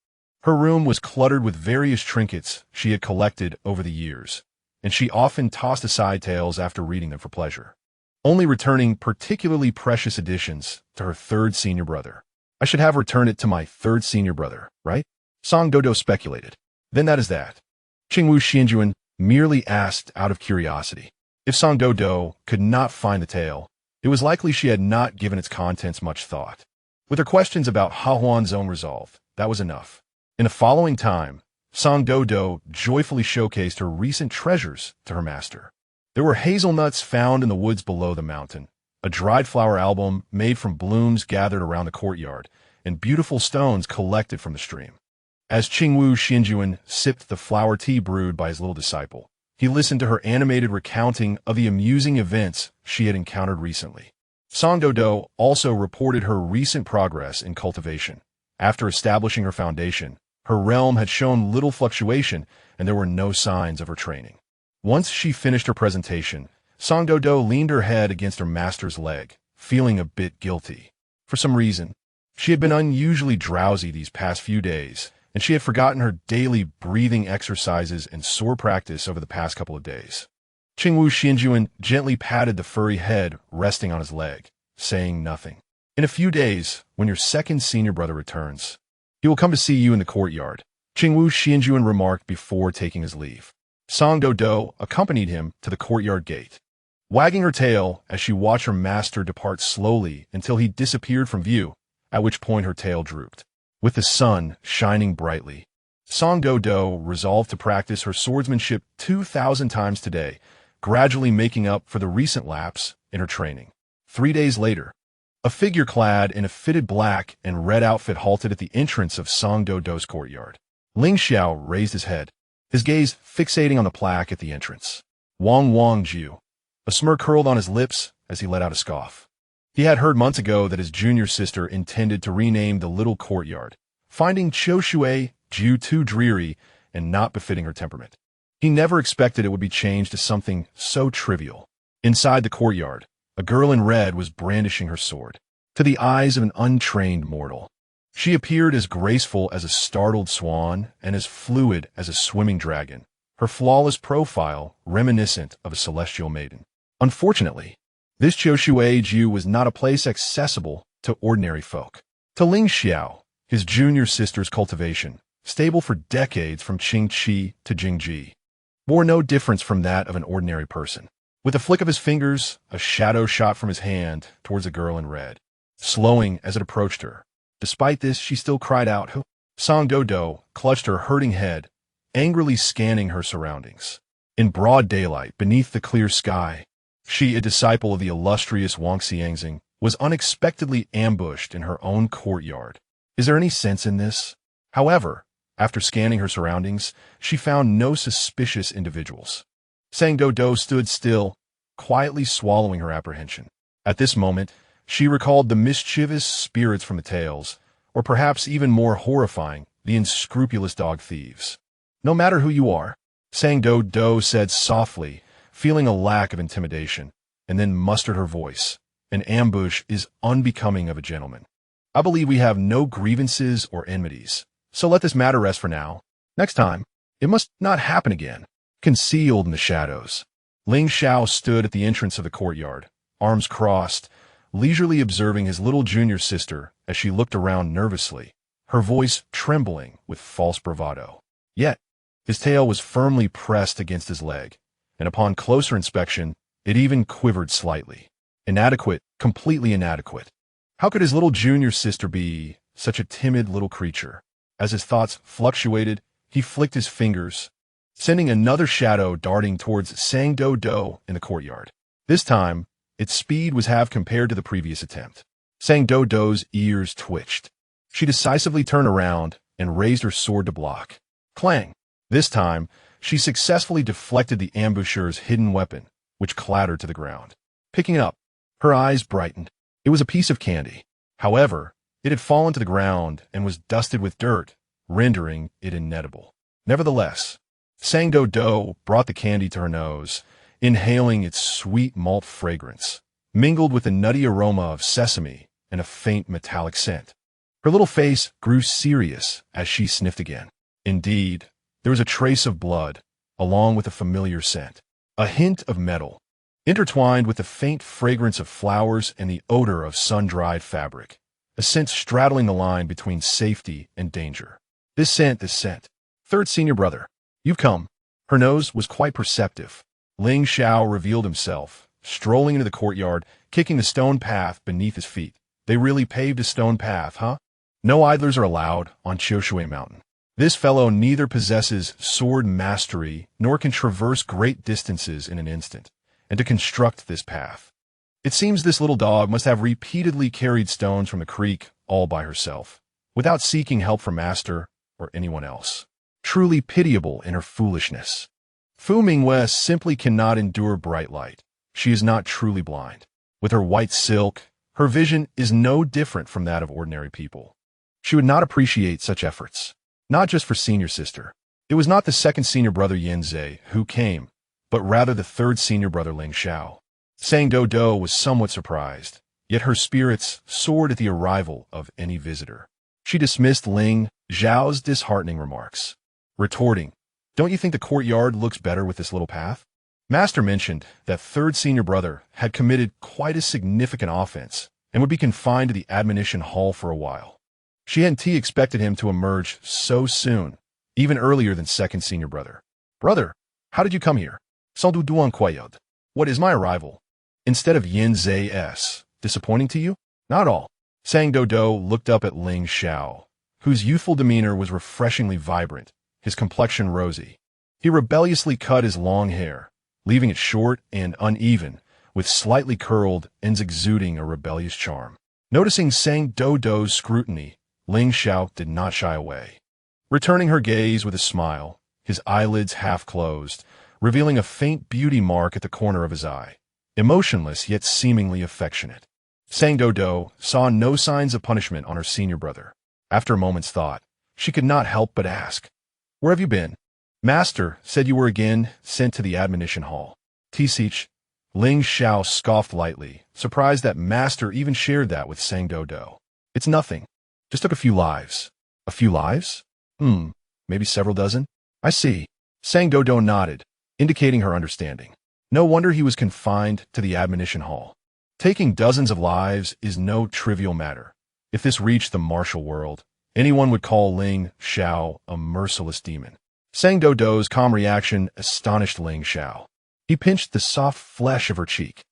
Her room was cluttered with various trinkets she had collected over the years, and she often tossed aside tales after reading them for pleasure, only returning particularly precious additions to her third senior brother. I should have returned it to my third senior brother, right? Song Doudou speculated. Then that is that. Qingwu Xianjuan merely asked out of curiosity. If Song Doudou could not find the tale, it was likely she had not given its contents much thought. With her questions about Hehuan Sect resolved, that was enough. In the following time, Song Doudou joyfully showcased her recent treasures to her master. There were hazelnuts found in the woods below the mountain, a dried flower album made from blooms gathered around the courtyard, and beautiful stones collected from the stream. As Qingwu Xianjuan sipped the flower tea brewed by his little disciple, he listened to her animated recounting of the amusing events she had encountered recently. Song Doudou also reported her recent progress in cultivation. After establishing her foundation, her realm had shown little fluctuation, and there were no signs of her training. Once she finished her presentation, Song Doudou leaned her head against her master's leg, feeling a bit guilty. For some reason, she had been unusually drowsy these past few days, and she had forgotten her daily breathing exercises and sore practice over the past couple of days. Qingwu Xianjuan gently patted the furry head resting on his leg, saying nothing. In a few days, when your second senior brother returns, he will come to see you in the courtyard, Qingwu Xianjuan remarked before taking his leave. Song Doudou accompanied him to the courtyard gate, wagging her tail as she watched her master depart slowly until he disappeared from view, at which point her tail drooped. With the sun shining brightly, Song Doudou resolved to practice her swordsmanship 2,000 times today, gradually making up for the recent lapse in her training. 3 days later, a figure clad in a fitted black and red outfit halted at the entrance of Song Doudou's courtyard. Ling Xiao raised his head, his gaze fixating on the plaque at the entrance. Wang Jiu. A smirk curled on his lips as he let out a scoff. He had heard months ago that his junior sister intended to rename the little courtyard, finding Qiu Shui Jiu too dreary and not befitting her temperament. He never expected it would be changed to something so trivial. Inside the courtyard, a girl in red was brandishing her sword. To the eyes of an untrained mortal, she appeared as graceful as a startled swan and as fluid as a swimming dragon, her flawless profile reminiscent of a celestial maiden. Unfortunately, this Qiu Jiu was not a place accessible to ordinary folk. To Ling Xiao, his junior sister's cultivation, stable for decades from Qingqi to Jingji, bore no difference from that of an ordinary person. With a flick of his fingers, a shadow shot from his hand towards the girl in red, slowing as it approached her. Despite this, she still cried out. Song Doudou clutched her hurting head, angrily scanning her surroundings. In broad daylight, beneath the clear sky, she, a disciple of the illustrious Wang Xiangxing, was unexpectedly ambushed in her own courtyard. Is there any sense in this? However, after scanning her surroundings, she found no suspicious individuals. Song Doudou stood still, quietly swallowing her apprehension. At this moment, she recalled the mischievous spirits from the tales, or perhaps even more horrifying, the unscrupulous dog thieves. No matter who you are, Sang Doudou said softly, feeling a lack of intimidation, and then mustered her voice. An ambush is unbecoming of a gentleman. I believe we have no grievances or enmities, so let this matter rest for now. Next time, it must not happen again. Concealed in the shadows, Ling Xiao stood at the entrance of the courtyard, arms crossed, leisurely observing his little junior sister as she looked around nervously, her voice trembling with false bravado. Yet, his tail was firmly pressed against his leg, and upon closer inspection, it even quivered slightly. Inadequate, completely inadequate. How could his little junior sister be such a timid little creature? As his thoughts fluctuated, he flicked his fingers, sending another shadow darting towards Sang Doudou in the courtyard. This time, its speed was half compared to the previous attempt. Sang Doudou's ears twitched. She decisively turned around and raised her sword to block. Clang! This time, she successfully deflected the ambusher's hidden weapon, which clattered to the ground. Picking it up, her eyes brightened. It was a piece of candy. However, it had fallen to the ground and was dusted with dirt, rendering it inedible. Nevertheless, Sang Doudou brought the candy to her nose, inhaling its sweet malt fragrance, mingled with the nutty aroma of sesame and a faint metallic scent. Her little face grew serious as she sniffed again. Indeed, there was a trace of blood, along with a familiar scent, a hint of metal, intertwined with the faint fragrance of flowers and the odor of sun-dried fabric, a scent straddling the line between safety and danger. This scent. Third senior brother, you've come. Her nose was quite perceptive. Ling Xiao revealed himself, strolling into the courtyard, kicking the stone path beneath his feet. They really paved a stone path, huh? No idlers are allowed on Qiushui Mountain. This fellow neither possesses sword mastery nor can traverse great distances in an instant. And to construct this path, it seems this little dog must have repeatedly carried stones from the creek all by herself, without seeking help from master or anyone else. Truly pitiable in her foolishness. Fu Mingwei simply cannot endure bright light. She is not truly blind. With her white silk, her vision is no different from that of ordinary people. She would not appreciate such efforts. Not just for senior sister. It was not the second senior brother Yanzhe who came, but rather the third senior brother Ling Xiao. Sang Doudou was somewhat surprised, yet her spirits soared at the arrival of any visitor. She dismissed Ling Xiao's disheartening remarks, retorting, "Don't you think the courtyard looks better with this little path?" Master mentioned that third senior brother had committed quite a significant offense and would be confined to the admonition hall for a while. She hadn't expected him to emerge so soon, even earlier than second senior brother. "Brother, how did you come here?" Sans Doudou inquired. "What is my arrival? Instead of Yanzhe disappointing to you?" "Not all." Sang Doudou looked up at Ling Xiao, whose youthful demeanor was refreshingly vibrant, his complexion rosy. He rebelliously cut his long hair, leaving it short and uneven, with slightly curled ends exuding a rebellious charm. Noticing Sang Doudou's scrutiny, Ling Xiao did not shy away. Returning her gaze with a smile, his eyelids half closed, revealing a faint beauty mark at the corner of his eye, emotionless yet seemingly affectionate. Sang Doudou saw no signs of punishment on her senior brother. After a moment's thought, she could not help but ask, "Where have you been?" "Master said you were again sent to the admonition hall." "Tisich." Ling Xiao scoffed lightly, surprised that Master even shared that with Sang Doudou. "It's nothing. Just took a few lives." "A few lives? Maybe several dozen?" "I see." Sang Doudou nodded, indicating her understanding. No wonder he was confined to the admonition hall. Taking dozens of lives is no trivial matter. If this reached the martial world, anyone would call Ling Xiao a merciless demon. Sang Doudou's calm reaction astonished Ling Xiao. He pinched the soft flesh of her cheek.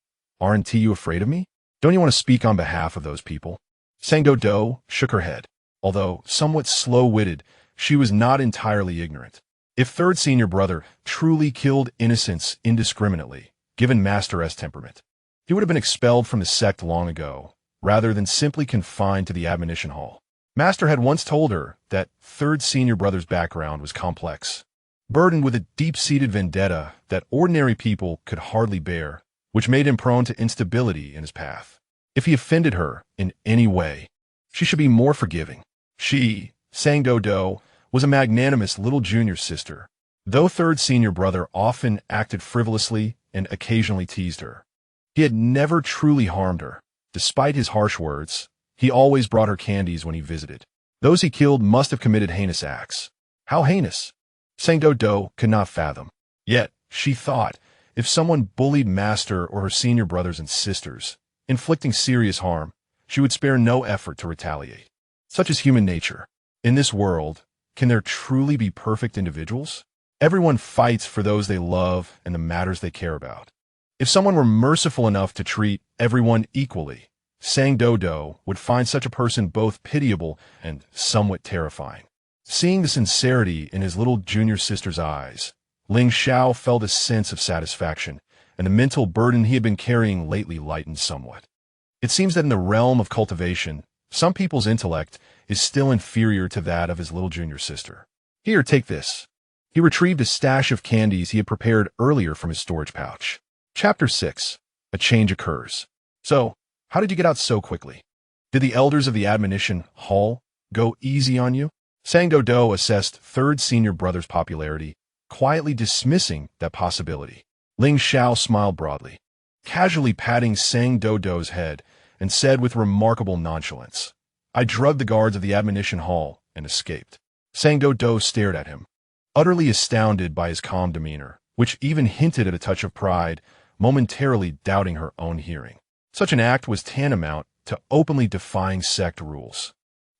"Aren't you afraid of me? Don't you want to speak on behalf of those people?" Sang Doudou shook her head. Although somewhat slow-witted, she was not entirely ignorant. If third senior brother truly killed innocents indiscriminately, given Master S temperament, he would have been expelled from the sect long ago, rather than simply confined to the admonition hall. Master had once told her that third senior brother's background was complex, burdened with a deep-seated vendetta that ordinary people could hardly bear, which made him prone to instability in his path. If he offended her in any way, she should be more forgiving. She, Sang Doudou, was a magnanimous little junior sister, though third senior brother often acted frivolously and occasionally teased her. He had never truly harmed her. Despite his harsh words, he always brought her candies when he visited. Those he killed must have committed heinous acts. How heinous? Sang Doudou could not fathom. Yet, she thought, if someone bullied Master or her senior brothers and sisters, inflicting serious harm, she would spare no effort to retaliate. Such is human nature. In this world, can there truly be perfect individuals? Everyone fights for those they love and the matters they care about. If someone were merciful enough to treat everyone equally, Sang Doudou would find such a person both pitiable and somewhat terrifying. Seeing the sincerity in his little junior sister's eyes, Ling Xiao felt a sense of satisfaction, and the mental burden he had been carrying lately lightened somewhat. It seems that in the realm of cultivation, some people's intellect is still inferior to that of his little junior sister. Here, take this. He retrieved a stash of candies he had prepared earlier from his storage pouch. Chapter 6. A change occurs. So, how did you get out so quickly? Did the elders of the admonition hall go easy on you? Sang Doudou assessed third senior brother's popularity, quietly dismissing that possibility. Ling Xiao smiled broadly, casually patting Sang Doudou's head, and said with remarkable nonchalance, I drugged the guards of the admonition hall and escaped. Sang Doudou stared at him, utterly astounded by his calm demeanor, which even hinted at a touch of pride, momentarily doubting her own hearing. Such an act was tantamount to openly defying sect rules.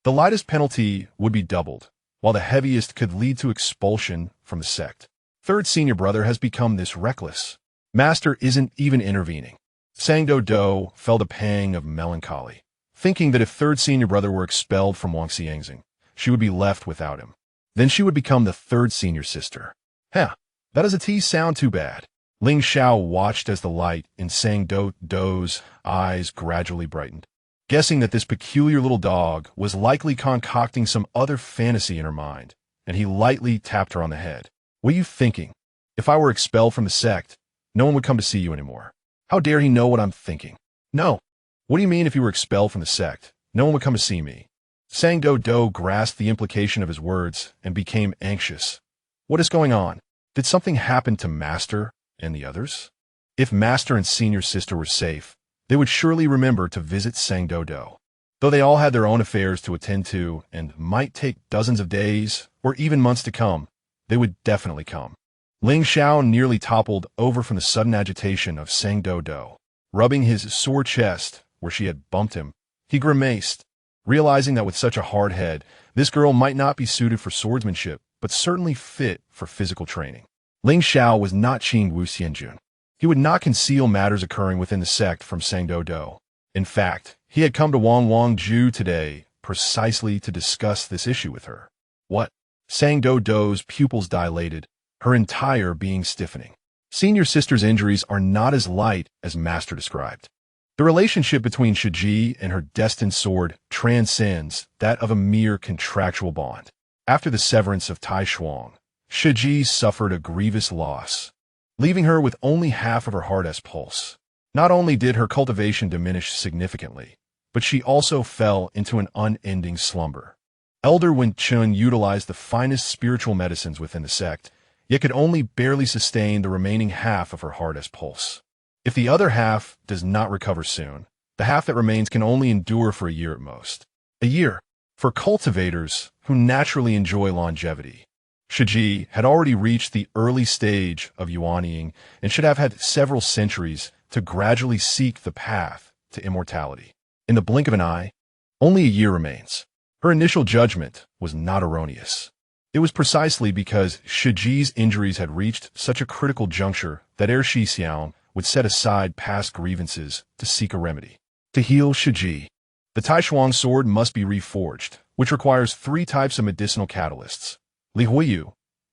The lightest penalty would be doubled, while the heaviest could lead to expulsion from the sect. Third senior brother has become this reckless. Master isn't even intervening. Sang Doudou felt a pang of melancholy, thinking that if third senior brother were expelled from Wangxiangzing, she would be left without him. Then she would become the third senior sister. That doesn't sound too bad. Ling Xiao watched as the light in Sang Doudou's eyes gradually brightened, guessing that this peculiar little dog was likely concocting some other fantasy in her mind, and he lightly tapped her on the head. What are you thinking? If I were expelled from the sect, no one would come to see you anymore. How dare he know what I'm thinking? No. What do you mean if you were expelled from the sect, no one would come to see me? Sang Doudou grasped the implication of his words and became anxious. What is going on? Did something happen to Master and the others? If Master and senior sister were safe, they would surely remember to visit Sang Doudou. Though they all had their own affairs to attend to and might take dozens of days or even months to come, they would definitely come. Ling Xiao nearly toppled over from the sudden agitation of Sang Doudou. Rubbing his sore chest where she had bumped him, he grimaced, realizing that with such a hard head, this girl might not be suited for swordsmanship, but certainly fit for physical training. Ling Xiao was not Qing Wu Xianjun. He would not conceal matters occurring within the sect from Sang Doudou. In fact, he had come to Wangju today precisely to discuss this issue with her. What? Sang Doudou's pupils dilated, her entire being stiffening. Senior sister's injuries are not as light as Master described. The relationship between Shiji and her destined sword transcends that of a mere contractual bond. After the severance of Tai Shuang, Shiji suffered a grievous loss, leaving her with only half of her heart as pulse. Not only did her cultivation diminish significantly, but she also fell into an unending slumber. Elder Wen Chun utilized the finest spiritual medicines within the sect, yet could only barely sustain the remaining half of her heart as pulse. If the other half does not recover soon, the half that remains can only endure for a year at most. A year, for cultivators who naturally enjoy longevity. Shiji had already reached the early stage of yuanying and should have had several centuries to gradually seek the path to immortality. In the blink of an eye, only a year remains. Her initial judgment was not erroneous. It was precisely because Shiji's injuries had reached such a critical juncture that Shi Xiao would set aside past grievances to seek a remedy. To heal Shiji, the Taishuang sword must be reforged, which requires 3 types of medicinal catalysts: Li Huiyu,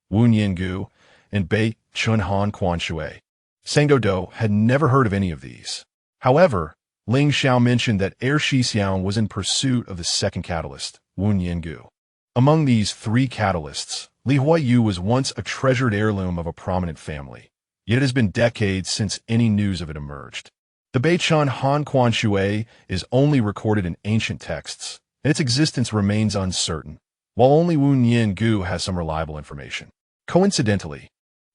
Wu Niangu, and Bei Chun Han Quan Shui. Sang Doudou had never heard of any of these. However, Ling Xiao mentioned that Shi Xiao was in pursuit of the second catalyst, Wu Niangu. Among these 3 catalysts, Li Huiyu was once a treasured heirloom of a prominent family, yet it has been decades since any news of it emerged. The Beichan Han Quan Shui is only recorded in ancient texts, and its existence remains uncertain, while only Wu Nian Gu has some reliable information. Coincidentally,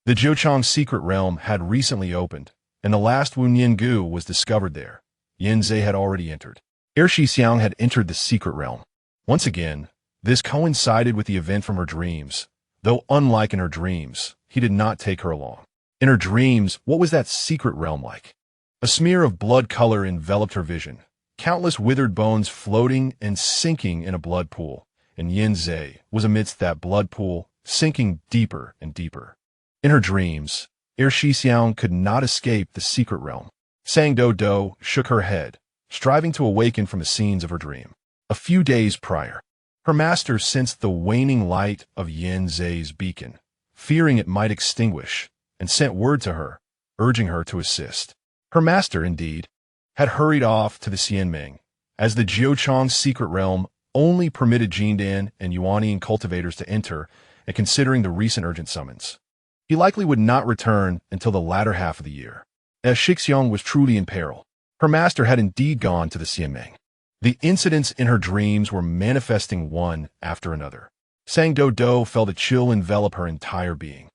the Zhouchang secret realm had recently opened, and the last Wu Nian Gu was discovered there. Yin Zhe had already entered. Ere Shi Xiang had entered the secret realm. Once again, this coincided with the event from her dreams, though unlike in her dreams, he did not take her along. In her dreams, what was that secret realm like? A smear of blood color enveloped her vision, countless withered bones floating and sinking in a blood pool, and Yin Zhe was amidst that blood pool, sinking deeper and deeper. In her dreams, ere Shi Xiang could not escape the secret realm. Sang Doudou shook her head, striving to awaken from the scenes of her dream. A few days prior, her master sensed the waning light of Yin Zhe's beacon, fearing it might extinguish, and sent word to her, urging her to assist. Her master, indeed, had hurried off to the Xianming, as the Zhouchang secret realm only permitted Jindan and Yuanian cultivators to enter, and considering the recent urgent summons, he likely would not return until the latter half of the year. As Shixiang was truly in peril, her master had indeed gone to the Xianming. The incidents in her dreams were manifesting one after another. Sang Doudou felt a chill envelop her entire being.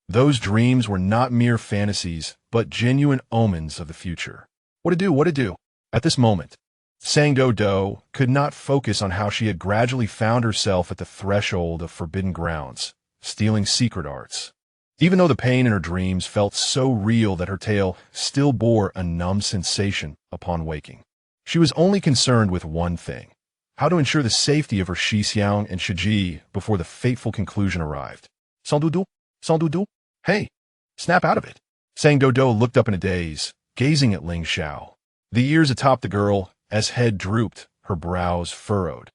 Those dreams were not mere fantasies, but genuine omens of the future. What to do, what to do? At this moment, Sang Doudou could not focus on how she had gradually found herself at the threshold of forbidden grounds, stealing secret arts. Even though the pain in her dreams felt so real that her tale still bore a numb sensation upon waking. She was only concerned with one thing: how to ensure the safety of her Shi Xiang and Shiji before the fateful conclusion arrived. Sans Doudou? Sans Doudou? Hey, snap out of it. Sang Doudou looked up in a daze, gazing at Ling Xiao. The ears atop the girl, as head drooped, her brows furrowed,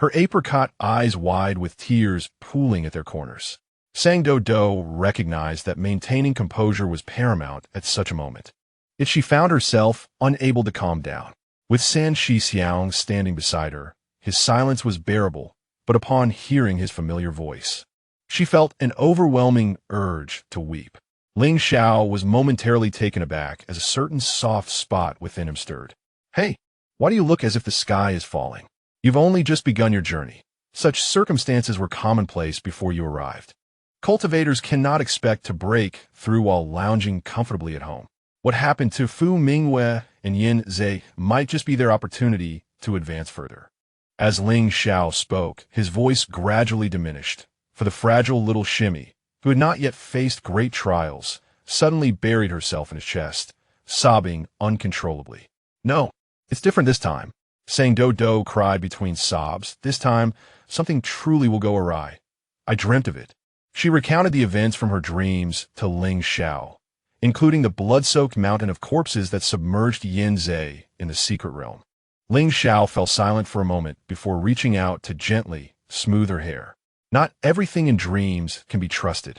her apricot eyes wide with tears pooling at their corners. Sang Doudou recognized that maintaining composure was paramount at such a moment. Yet she found herself unable to calm down. With San Shi Xiang standing beside her, his silence was bearable, but upon hearing his familiar voice, she felt an overwhelming urge to weep. Ling Xiao was momentarily taken aback as a certain soft spot within him stirred. Hey, why do you look as if the sky is falling? You've only just begun your journey. Such circumstances were commonplace before you arrived. Cultivators cannot expect to break through while lounging comfortably at home. What happened to Fu Mingwei and Yin Zhe might just be their opportunity to advance further. As Ling Xiao spoke, his voice gradually diminished, for the fragile little Shimmy, who had not yet faced great trials, suddenly buried herself in his chest, sobbing uncontrollably. No, it's different this time. Sang Doudou cried between sobs. This time, something truly will go awry. I dreamt of it. She recounted the events from her dreams to Ling Xiao, including the blood-soaked mountain of corpses that submerged Yin Zhe in the secret realm. Ling Xiao fell silent for a moment before reaching out to gently smooth her hair. Not everything in dreams can be trusted.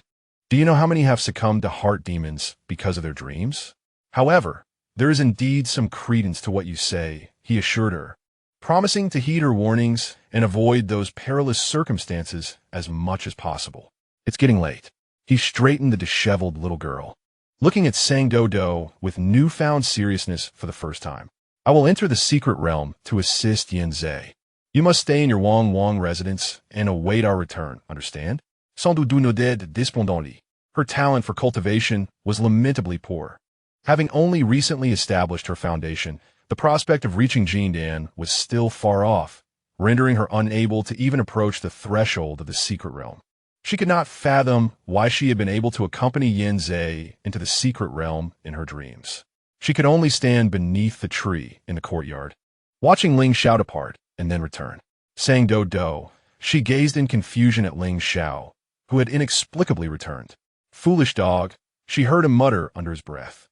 Do you know how many have succumbed to heart demons because of their dreams? However, there is indeed some credence to what you say, he assured her, promising to heed her warnings and avoid those perilous circumstances as much as possible. It's getting late. He straightened the disheveled little girl, looking at Sang Doudou with newfound seriousness for the first time. I will enter the secret realm to assist Yin Zhe. You must stay in your Wang Wang residence and await our return, understand? Sans Doudou nodded despondently. Her talent for cultivation was lamentably poor. Having only recently established her foundation, the prospect of reaching Jindan was still far off, rendering her unable to even approach the threshold of the secret realm. She could not fathom why she had been able to accompany Yin Zhe into the secret realm in her dreams. She could only stand beneath the tree in the courtyard, watching Ling Xiao depart and then return. Sang Doudou, she gazed in confusion at Ling Xiao, who had inexplicably returned. Foolish dog, she heard him mutter under his breath.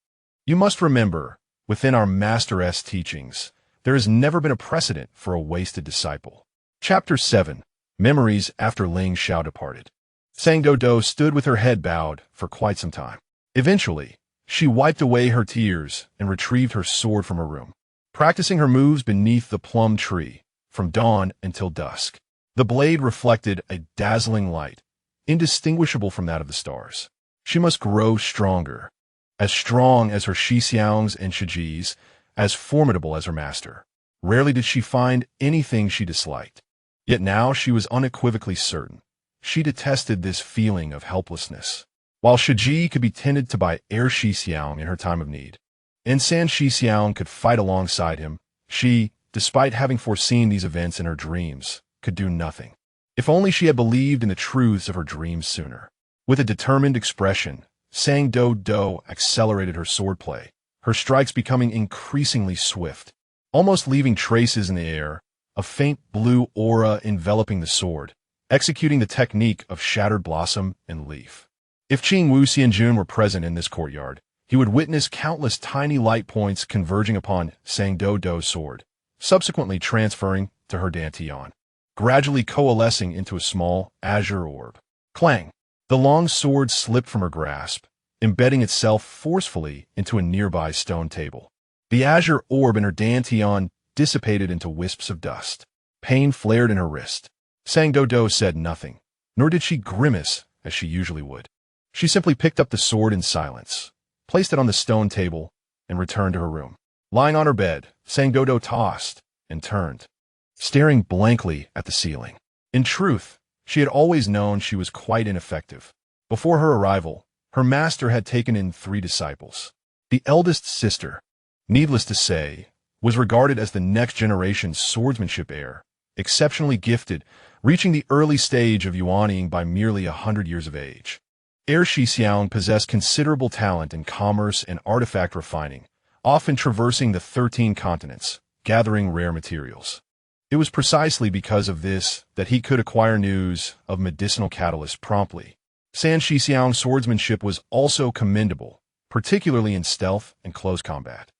You must remember, within our Master's teachings, there has never been a precedent for a wasted disciple. Chapter 7. Memories after Ling Xiao departed. Sang Doudou stood with her head bowed for quite some time. Eventually, she wiped away her tears and retrieved her sword from her room, practicing her moves beneath the plum tree, from dawn until dusk. The blade reflected a dazzling light, indistinguishable from that of the stars. She must grow stronger. as strong as her Shixiangs and Shijis, as formidable as her master. Rarely did she find anything she disliked. Yet now she was unequivocally certain. She detested this feeling of helplessness. While Shiji could be tended to by Air Shixiang in her time of need, and San Shixiang could fight alongside him, she, despite having foreseen these events in her dreams, could do nothing. If only she had believed in the truths of her dreams sooner. With a determined expression, Sang Doudou accelerated her swordplay, her strikes becoming increasingly swift, almost leaving traces in the air, a faint blue aura enveloping the sword, executing the technique of shattered blossom and leaf. If Qingwu Xianjun were present in this courtyard, he would witness countless tiny light points converging upon Sang Doudou's sword, subsequently transferring to her dantian, gradually coalescing into a small azure orb. Clang! The long sword slipped from her grasp, embedding itself forcefully into a nearby stone table. The azure orb in her dantian dissipated into wisps of dust. Pain flared in her wrist. Sang Doudou said nothing, nor did she grimace as she usually would. She simply picked up the sword in silence, placed it on the stone table, and returned to her room. Lying on her bed, Sang Doudou tossed and turned, staring blankly at the ceiling. In truth, she had always known she was quite ineffective. Before her arrival, her master had taken in 3 disciples. The eldest sister, needless to say, was regarded as the next generation's swordsmanship heir, exceptionally gifted, reaching the early stage of yuaning by merely 100 years of age. Heir Shixiang possessed considerable talent in commerce and artifact refining, often traversing the 13 continents, gathering rare materials. It was precisely because of this that he could acquire news of medicinal catalysts promptly. San Shixiang's swordsmanship was also commendable, particularly in stealth and close combat,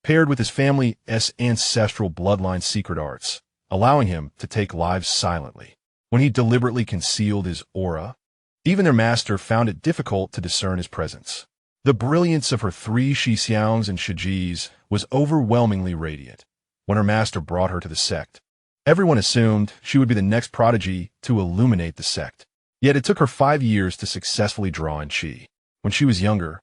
paired with his family's ancestral bloodline's secret arts, allowing him to take lives silently. When he deliberately concealed his aura, even their master found it difficult to discern his presence. The brilliance of her 3 Shixiangs and Shijis was overwhelmingly radiant. When her master brought her to the sect, everyone assumed she would be the next prodigy to illuminate the sect. Yet it took her 5 years to successfully draw in chi. When she was younger,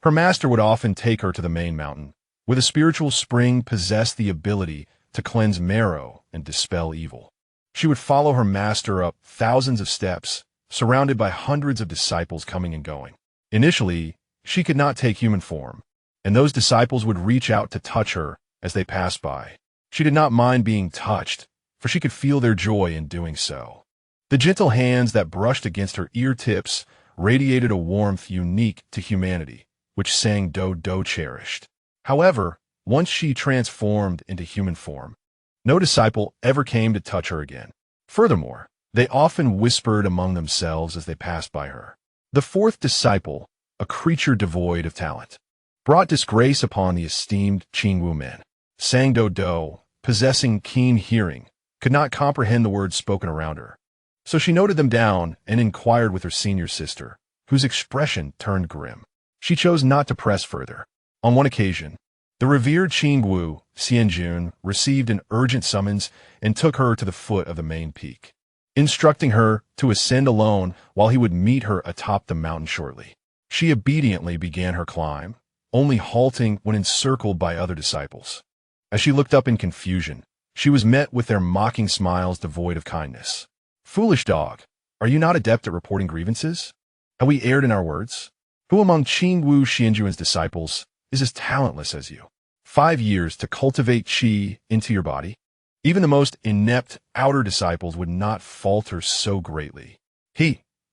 her master would often take her to the main mountain, where the spiritual spring possessed the ability to cleanse marrow and dispel evil. She would follow her master up thousands of steps, surrounded by hundreds of disciples coming and going. Initially, she could not take human form, and those disciples would reach out to touch her as they passed by. She did not mind being touched, for she could feel their joy in doing so. The gentle hands that brushed against her ear tips radiated a warmth unique to humanity, which Sang Doudou cherished. However, once she transformed into human form, no disciple ever came to touch her again. Furthermore, they often whispered among themselves as they passed by her. The 4th disciple, a creature devoid of talent, brought disgrace upon the esteemed Qingwu men. Sang Doudou, possessing keen hearing, could not comprehend the words spoken around her. So she noted them down and inquired with her senior sister, whose expression turned grim. She chose not to press further. On one occasion, the revered Qingwu Xianjun received an urgent summons and took her to the foot of the main peak, instructing her to ascend alone while he would meet her atop the mountain shortly. She obediently began her climb, only halting when encircled by other disciples. As she looked up in confusion, she was met with their mocking smiles devoid of kindness. "Foolish dog, are you not adept at reporting grievances? Have we erred in our words? Who among Qingwu Xianjun's disciples is as talentless as you? 5 years to cultivate qi into your body? Even the most inept outer disciples would not falter so greatly.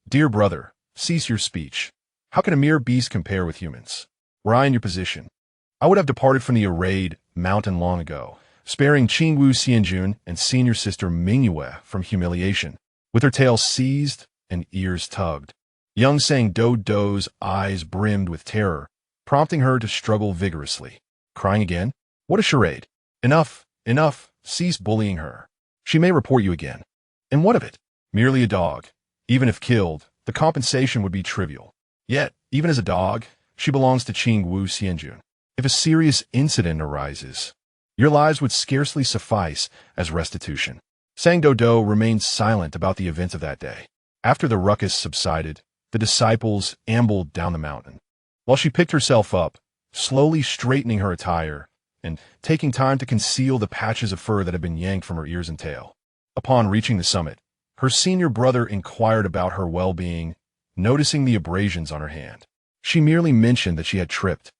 Dear brother, cease your speech. How can a mere beast compare with humans? Were I in your position, I would have departed from the arrayed mountain long ago, sparing Qingwu Xianjun and senior sister Mingyue from humiliation, with her tail seized and ears tugged." Young Sang Doudou's eyes brimmed with terror, prompting her to struggle vigorously. Crying again? What a charade! Enough, enough, cease bullying her. She may report you again. And what of it? Merely a dog. Even if killed, the compensation would be trivial. Yet, even as a dog, she belongs to Qingwu Xianjun. If a serious incident arises, your lives would scarcely suffice as restitution. Sang Doudou remained silent about the events of that day. After the ruckus subsided, the disciples ambled down the mountain. while she picked herself up, slowly straightening her attire, and taking time to conceal the patches of fur that had been yanked from her ears and tail. Upon reaching the summit, her senior brother inquired about her well-being, noticing the abrasions on her hand. She merely mentioned that she had tripped.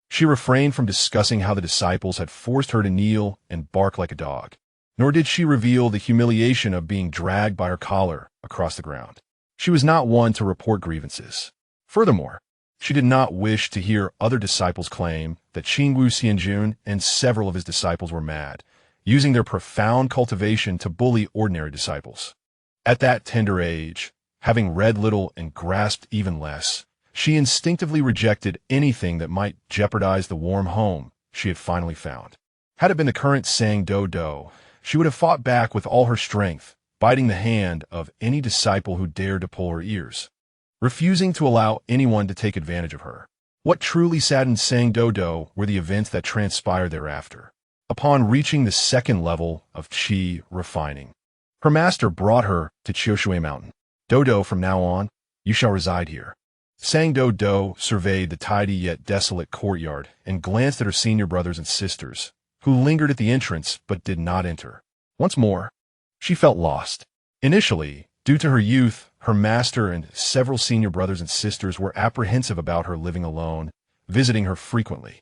She refrained from discussing how the disciples had forced her to kneel and bark like a dog, nor did she reveal the humiliation of being dragged by her collar across the ground. She was not one to report grievances. Furthermore, she did not wish to hear other disciples claim that Qingwu Xianjun and several of his disciples were mad, using their profound cultivation to bully ordinary disciples. At that tender age, having read little and grasped even less, she instinctively rejected anything that might jeopardize the warm home she had finally found. Had it been the current Sang Doudou, she would have fought back with all her strength, biting the hand of any disciple who dared to pull her ears, refusing to allow anyone to take advantage of her. What truly saddened Sang Doudou were the events that transpired thereafter. Upon reaching the second level of qi refining, her master brought her to Qiushui Mountain. Doudou, from now on, you shall reside here. Sang Doudou surveyed the tidy yet desolate courtyard and glanced at her senior brothers and sisters, who lingered at the entrance but did not enter. Once more, she felt lost. Initially, due to her youth, her master and several senior brothers and sisters were apprehensive about her living alone, visiting her frequently.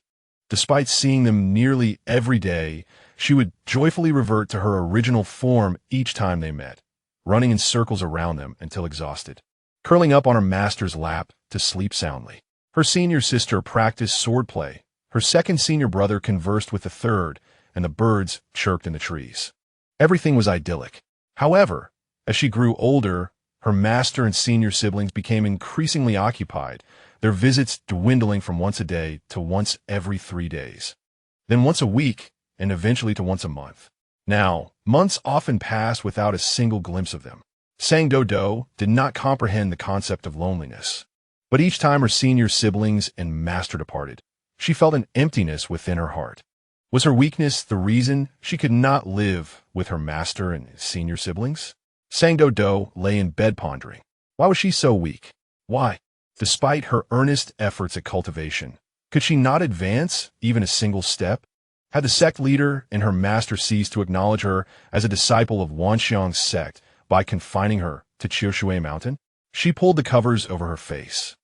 Despite seeing them nearly every day, she would joyfully revert to her original form each time they met, running in circles around them until exhausted, curling up on her master's lap to sleep soundly. Her senior sister practiced swordplay, her second senior brother conversed with the third, and the birds chirped in the trees. Everything was idyllic. However, as she grew older, her master and senior siblings became increasingly occupied, their visits dwindling from once a day to once every 3 days, then once a week, and eventually to once a month. Now, months often passed without a single glimpse of them. Sang Doudou did not comprehend the concept of loneliness. But each time her senior siblings and master departed, she felt an emptiness within her heart. Was her weakness the reason she could not live with her master and senior siblings? Sang Doudou lay in bed pondering. Why was she so weak? Why, despite her earnest efforts at cultivation, could she not advance even a single step? Had the sect leader and her master ceased to acknowledge her as a disciple of Hehuan Sect by confining her to Qiushui Mountain? She pulled the covers over her face,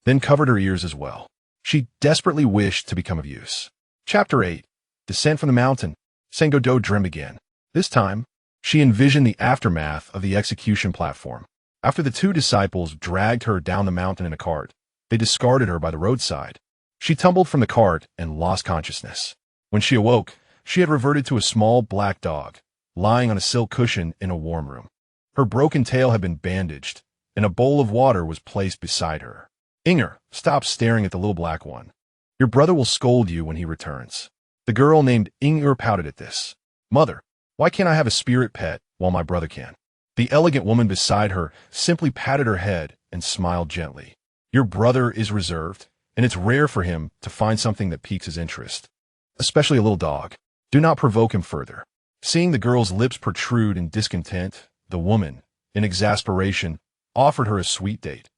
then covered her ears as well. She desperately wished to become of use. Chapter 8. Descent from the Mountain. Sang Doudou dreamed again. This time, she envisioned the aftermath of the execution platform. After the two disciples dragged her down the mountain in a cart, they discarded her by the roadside. She tumbled from the cart and lost consciousness. When she awoke, she had reverted to a small black dog, lying on a silk cushion in a warm room. Her broken tail had been bandaged, and a bowl of water was placed beside her. Inger, stop staring at the little black one. Your brother will scold you when he returns. The girl named Inger pouted at this. Mother, why can't I have a spirit pet while my brother can? The elegant woman beside her simply patted her head and smiled gently. Your brother is reserved, and it's rare for him to find something that piques his interest, especially a little dog. Do not provoke him further. Seeing the girl's lips protrude in discontent, the woman, in exasperation, offered her a sweet date.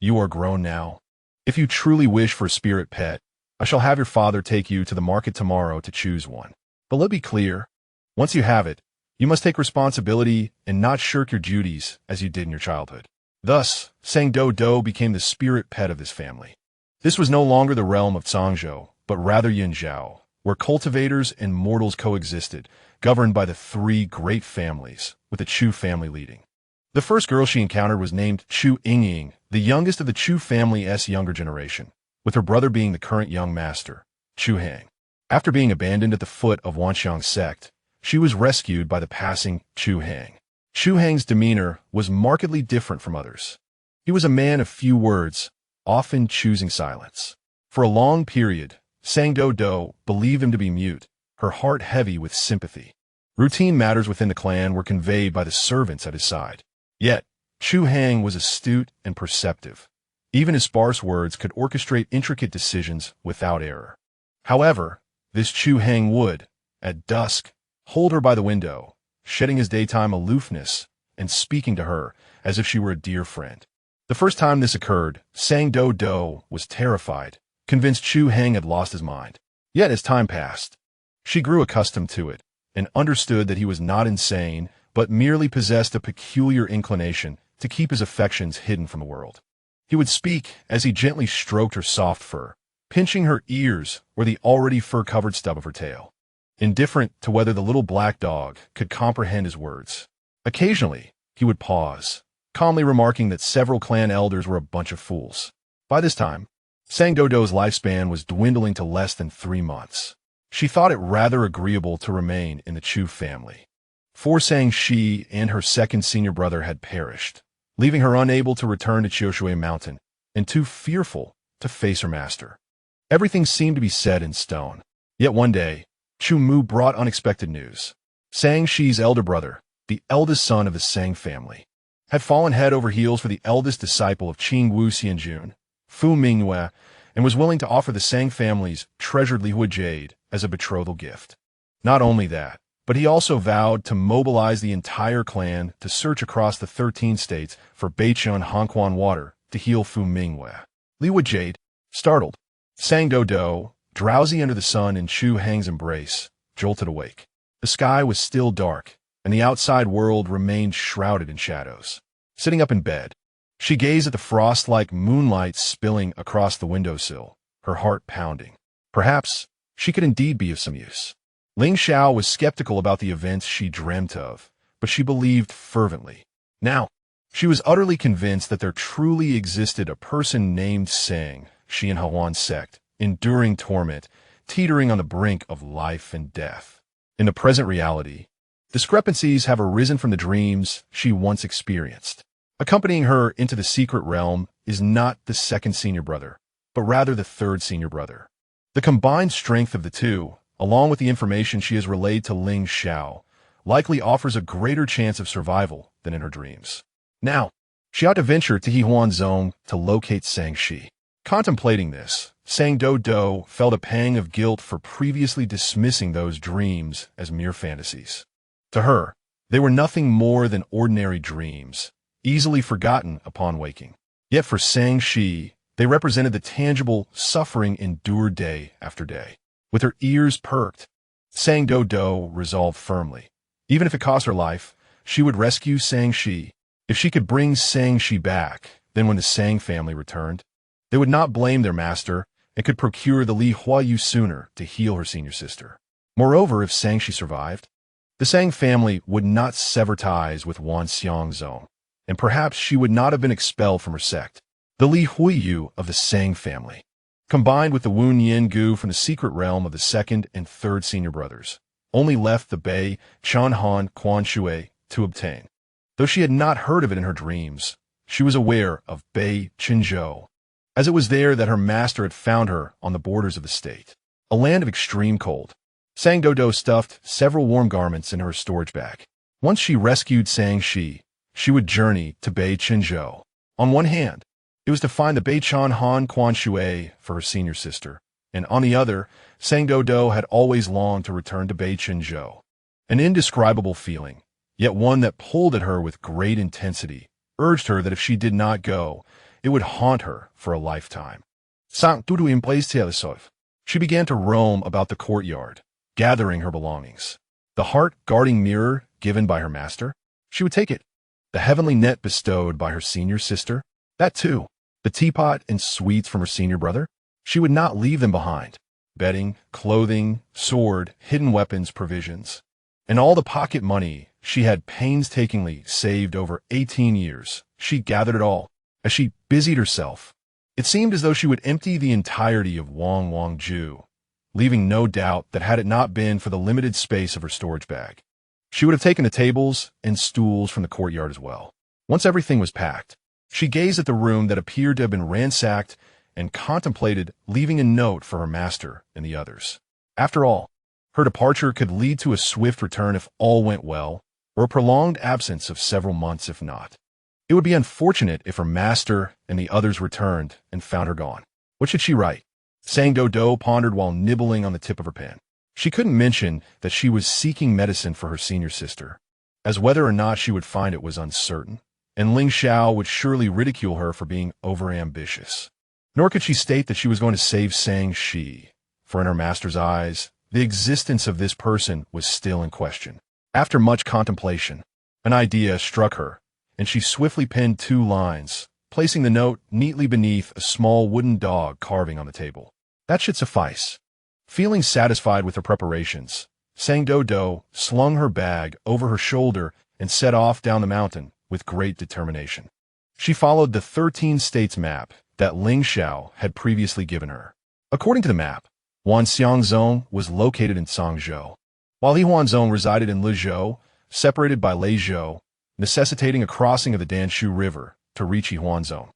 You are grown now. If you truly wish for a spirit pet, I shall have your father take you to the market tomorrow to choose one. But let me be clear, once you have it, you must take responsibility and not shirk your duties as you did in your childhood. Thus, Sang Doudou became the spirit pet of this family. This was no longer the realm of Zhangzhou, but rather Yinzhou, where cultivators and mortals coexisted, governed by the three great families, with the Chu family leading. The first girl she encountered was named Chu Yingying, the youngest of the Chu family's younger generation, with her brother being the current young master, Chu Hang. After being abandoned at the foot of Hehuan Sect, she was rescued by the passing Chu Hang. Chu Hang's demeanor was markedly different from others. He was a man of few words, often choosing silence. For a long period, Sang Doudou believed him to be mute, her heart heavy with sympathy. Routine matters within the clan were conveyed by the servants at his side. Yet, Chu Hang was astute and perceptive. Even his sparse words could orchestrate intricate decisions without error. However, this Chu Hang would, at dusk, hold her by the window, shedding his daytime aloofness and speaking to her as if she were a dear friend. The first time this occurred, Sang Doudou was terrified convinced Chu Heng had lost his mind. Yet as time passed, she grew accustomed to it and understood that he was not insane, but merely possessed a peculiar inclination to keep his affections hidden from the world. He would speak as he gently stroked her soft fur, pinching her ears or the already fur-covered stub of her tail, indifferent to whether the little black dog could comprehend his words. Occasionally, he would pause, calmly remarking that several clan elders were a bunch of fools. By this time, Sang Doudou's lifespan was dwindling to less than 3 months. She thought it rather agreeable to remain in the Chu family. For Sang Shi and her second senior brother had perished, leaving her unable to return to Qiushui Mountain and too fearful to face her master. Everything seemed to be set in stone. Yet one day, Chu Mu brought unexpected news. Sang Shi's elder brother, the eldest son of the Sang family, had fallen head over heels for the eldest disciple of Qing Wu Xianjun, Fu Mingyue, and was willing to offer the Sang family's treasured Lihua jade as a betrothal gift. Not only that, but he also vowed to mobilize the entire clan to search across the 13 states for Beichun Hongquan water to heal Fu Mingyue. Lihua jade, startled, Sang Doudou, drowsy under the sun in Chu Heng's embrace, jolted awake. The sky was still dark, and the outside world remained shrouded in shadows. Sitting up in bed, she gazed at the frost-like moonlight spilling across the windowsill, her heart pounding. Perhaps she could indeed be of some use. Ling Xiao was skeptical about the events she dreamt of, but she believed fervently. Now, she was utterly convinced that there truly existed a person named Sang, she and Hehuan Sect, enduring torment, teetering on the brink of life and death. In the present reality, discrepancies have arisen from the dreams she once experienced. Accompanying her into the secret realm is not the second senior brother, but rather the third senior brother. The combined strength of the two, along with the information she has relayed to Ling Xiao, likely offers a greater chance of survival than in her dreams. Now, she ought to venture to Hehuan Zone to locate Sang Shi. Contemplating this, Sang Doudou felt a pang of guilt for previously dismissing those dreams as mere fantasies. To her, they were nothing more than ordinary dreams, easily forgotten upon waking. Yet for Sang Shi, they represented the tangible suffering endured day after day. With her ears perked, Sang Doudou resolved firmly. Even if it cost her life, she would rescue Sang Shi. If she could bring Sang Shi back, then when the Sang family returned, they would not blame their master and could procure the Li Huayu sooner to heal her senior sister. Moreover, if Sang Shi survived, the Sang family would not sever ties with Wanxiang Zone, and perhaps she would not have been expelled from her sect. The Li Huiyu of the Sang family, combined with the Wu Yin Gu from the secret realm of the second and third senior brothers, only left the Bei Chanhan Quan Shui to obtain. Though she had not heard of it in her dreams, she was aware of Bei Qinzhou, as it was there that her master had found her on the borders of the state, a land of extreme cold. Sang Doudou stuffed several warm garments in her storage bag. Once she rescued Sang Shi, she would journey to Bei Qinzhou. On one hand, it was to find the Beichan Han Quan Shui for her senior sister, and on the other, Sang Doudou had always longed to return to Bei Qinzhou. An indescribable feeling, yet one that pulled at her with great intensity, urged her that if she did not go, it would haunt her for a lifetime. She began to roam about the courtyard, gathering her belongings. The heart-guarding mirror given by her master, she would take it. The heavenly net bestowed by her senior sister, that too. The teapot and sweets from her senior brother, she would not leave them behind. Bedding, clothing, sword, hidden weapons, provisions, and all the pocket money she had painstakingly saved over 18 years, she gathered it all. As she busied herself, it seemed as though she would empty the entirety of Wangju, leaving no doubt that had it not been for the limited space of her storage bag, she would have taken the tables and stools from the courtyard as well. Once everything was packed, she gazed at the room that appeared to have been ransacked and contemplated leaving a note for her master and the others. After all, her departure could lead to a swift return if all went well, or a prolonged absence of several months if not. It would be unfortunate if her master and the others returned and found her gone. What should she write? Sang Doudou pondered while nibbling on the tip of her pen. She couldn't mention that she was seeking medicine for her senior sister, as whether or not she would find it was uncertain, and Ling Xiao would surely ridicule her for being overambitious. Nor could she state that she was going to save Sang-Shi, for in her master's eyes, the existence of this person was still in question. After much contemplation, an idea struck her, and she swiftly penned 2 lines, placing the note neatly beneath a small wooden dog carving on the table. That should suffice. Feeling satisfied with her preparations, Sang Doudou slung her bag over her shoulder and set off down the mountain with great determination. She followed the 13 states map that Ling Xiao had previously given her. According to the map, Wanxiang Zone was located in Sangzhou, while Hehuan Zone resided in Lezhou, separated by Lezhou, necessitating a crossing of the Danshu River to reach Hehuan Zone.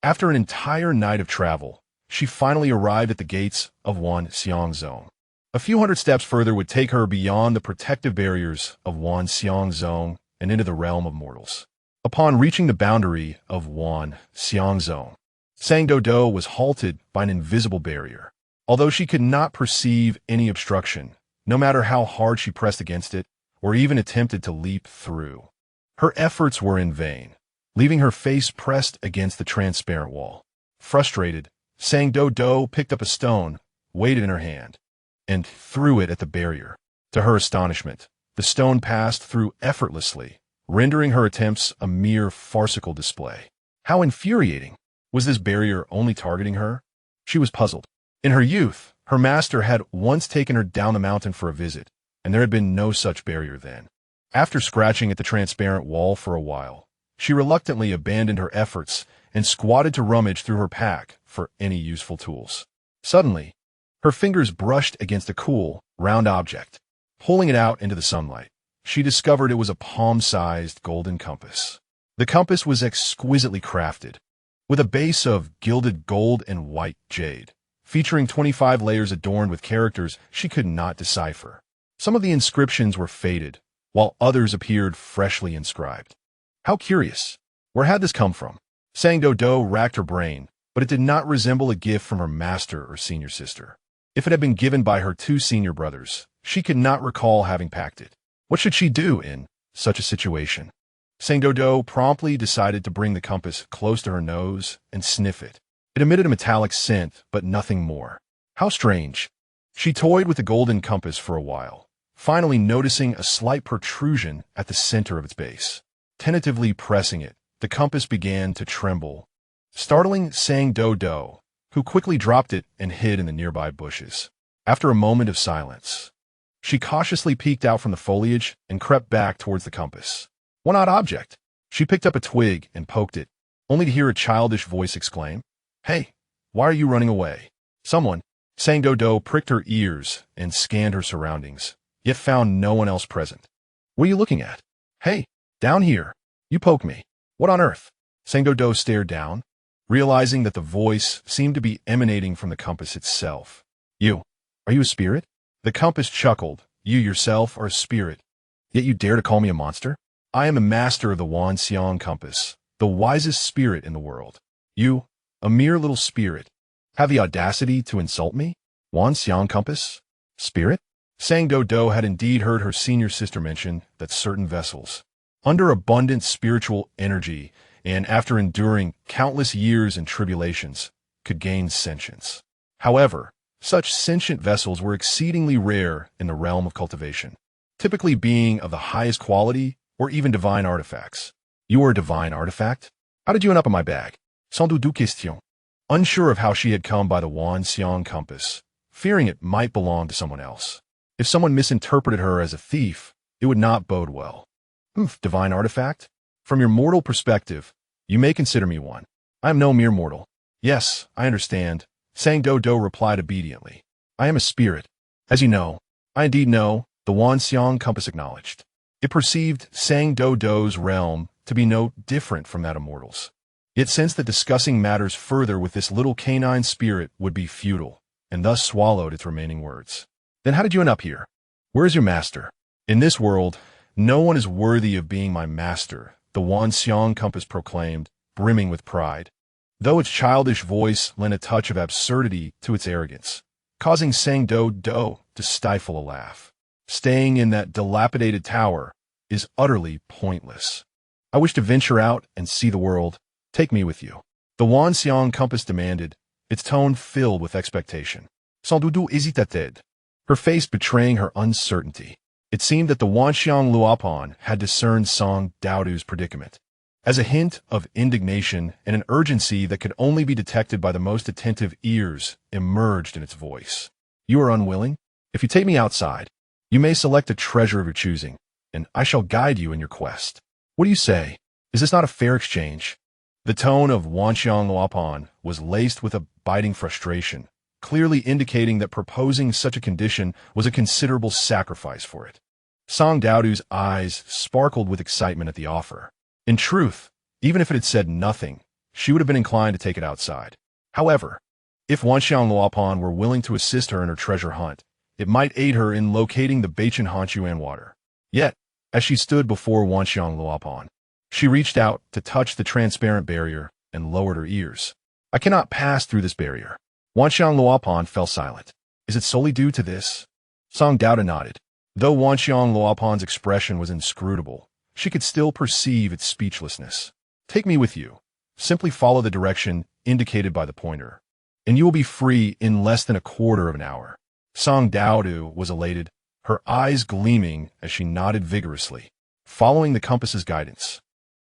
After an entire night of travel, she finally arrived at the gates of Wanxiang Zone. A few hundred steps further would take her beyond the protective barriers of Wanxiang Zone and into the realm of mortals. Upon reaching the boundary of Wanxiang Zone, Sang Doudou was halted by an invisible barrier. Although she could not perceive any obstruction, no matter how hard she pressed against it, or even attempted to leap through, her efforts were in vain, leaving her face pressed against the transparent wall. Frustrated, Sang Doudou picked up a stone, weighed it in her hand, and threw it at the barrier. To her astonishment, the stone passed through effortlessly, rendering her attempts a mere farcical display. How infuriating! Was this barrier only targeting her? She was puzzled. In her youth, her master had once taken her down the mountain for a visit, and there had been no such barrier then. After scratching at the transparent wall for a while, she reluctantly abandoned her efforts and squatted to rummage through her pack for any useful tools. Suddenly, her fingers brushed against a cool, round object. Pulling it out into the sunlight, she discovered it was a palm-sized golden compass. The compass was exquisitely crafted, with a base of gilded gold and white jade, featuring 25 layers adorned with characters she could not decipher. Some of the inscriptions were faded, while others appeared freshly inscribed. How curious! Where had this come from? Sang Doudou racked her brain, but it did not resemble a gift from her master or senior sister. If it had been given by her 2 senior brothers, she could not recall having packed it. What should she do in such a situation? Sang Doudou promptly decided to bring the compass close to her nose and sniff it. It emitted a metallic scent, but nothing more. How strange. She toyed with the golden compass for a while, finally noticing a slight protrusion at the center of its base. Tentatively pressing it, the compass began to tremble, startling Sang Doudou, who quickly dropped it and hid in the nearby bushes. After a moment of silence, she cautiously peeked out from the foliage and crept back towards the compass. One odd object. She picked up a twig and poked it, only to hear a childish voice exclaim, "Hey, why are you running away?" Someone. Sang Doudou pricked her ears and scanned her surroundings, yet found no one else present. "What are you looking at?" "Hey, down here. You poked me. What on earth?" Sang Doudou stared down, realizing that the voice seemed to be emanating from the compass itself. Are you a spirit?" The compass chuckled. "You yourself are a spirit, yet you dare to call me a monster? I am a master of the Wanxiang compass, the wisest spirit in the world. You, a mere little spirit, have the audacity to insult me? Wanxiang compass? Spirit?" Sang Doudou had indeed heard her senior sister mention that certain vessels, under abundant spiritual energy and after enduring countless years and tribulations, could gain sentience. However, such sentient vessels were exceedingly rare in the realm of cultivation, typically being of the highest quality or even divine artifacts. "You are a divine artifact? How did you end up in my bag?" Sans doute question. Unsure of how she had come by the Wanxiang compass, fearing it might belong to someone else. If someone misinterpreted her as a thief, it would not bode well. Divine artifact? From your mortal perspective, you may consider me one. I am no mere mortal. "Yes, I understand," Sang Doudou replied obediently. "I am a spirit. As you know, I indeed know," the Wanxiang compass acknowledged. It perceived Sang Doudou's realm to be no different from that of mortals. It sensed that discussing matters further with this little canine spirit would be futile, and thus swallowed its remaining words. "Then how did you end up here? Where is your master?" "In this world, no one is worthy of being my master," the Wanxiang compass proclaimed, brimming with pride, though its childish voice lent a touch of absurdity to its arrogance, causing Sang Doudou to stifle a laugh. "Staying in that dilapidated tower is utterly pointless. I wish to venture out and see the world. Take me with you." The Wanxiang compass demanded, its tone filled with expectation. Sans Doudou hésitated, her face betraying her uncertainty. It seemed that the Wanxiang Luopan had discerned Song Doudou's predicament. As a hint of indignation and an urgency that could only be detected by the most attentive ears emerged in its voice. You are unwilling? If you take me outside, you may select a treasure of your choosing, and I shall guide you in your quest. What do you say? Is this not a fair exchange? The tone of Wanxiang Luopan was laced with a biting frustration, clearly indicating that proposing such a condition was a considerable sacrifice for it. Song Doudou's eyes sparkled with excitement at the offer. In truth, even if it had said nothing, she would have been inclined to take it outside. However, if Wanxiang Luopan were willing to assist her in her treasure hunt, it might aid her in locating the Beichen Hanchuan water. Yet, as she stood before Wanxiang Luopan, she reached out to touch the transparent barrier and lowered her ears. I cannot pass through this barrier. Wanxiang Luopan fell silent. Is it solely due to this? Song Doudou nodded. Though Wanxiang Luopan's expression was inscrutable, she could still perceive its speechlessness. Take me with you. Simply follow the direction indicated by the pointer, and you will be free in less than a quarter of an hour. Song Doudou was elated, her eyes gleaming as she nodded vigorously, following the compass's guidance.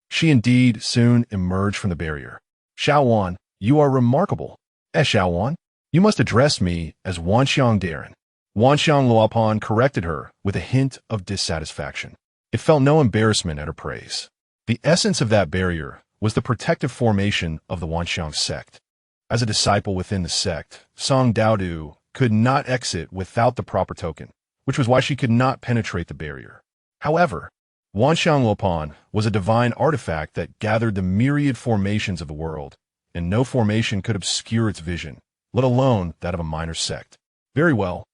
She indeed soon emerged from the barrier. Xiaowan, you are remarkable. Xiaowan, you must address me as Wanxiang Darren. Wanxiang Luopan corrected her with a hint of dissatisfaction. It felt no embarrassment at her praise. The essence of that barrier was the protective formation of the Hehuan Sect. As a disciple within the sect, Song Doudou could not exit without the proper token, which was why she could not penetrate the barrier. However, Wanxiang Luopan was a divine artifact that gathered the myriad formations of the world, and no formation could obscure its vision, let alone that of a minor sect. Very well.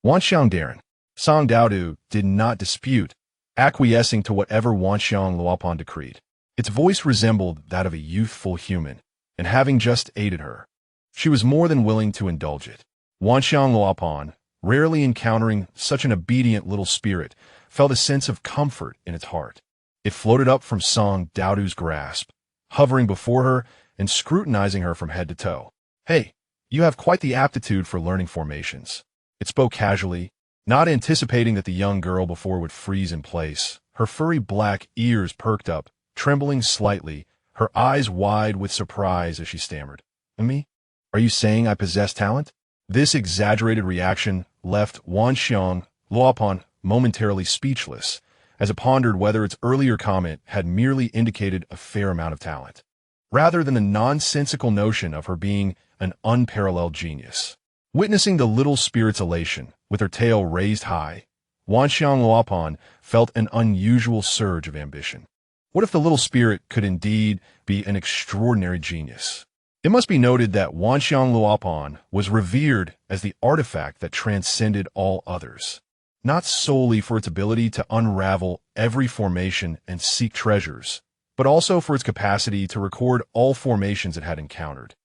Wanxiang Darren. Song Doudou did not dispute, acquiescing to whatever Wanxiang Luopan decreed. Its voice resembled that of a youthful human, and having just aided her, she was more than willing to indulge it. Wanxiang Luopan, rarely encountering such an obedient little spirit, felt a sense of comfort in its heart. It floated up from Song Doudou's grasp, hovering before her and scrutinizing her from head to toe. Hey, you have quite the aptitude for learning formations. It spoke casually, not anticipating that the young girl before would freeze in place. Her furry black ears perked up, trembling slightly, her eyes wide with surprise as she stammered. Me? Are you saying I possess talent? This exaggerated reaction left Wanxiang Luopan momentarily speechless, as it pondered whether its earlier comment had merely indicated a fair amount of talent, rather than the nonsensical notion of her being an unparalleled genius. Witnessing the little spirit's elation, with her tail raised high, Wanxiang Luopan felt an unusual surge of ambition. What if the little spirit could indeed be an extraordinary genius? It must be noted that Wanxiang Luopan was revered as the artifact that transcended all others, not solely for its ability to unravel every formation and seek treasures, but also for its capacity to record all formations it had encountered,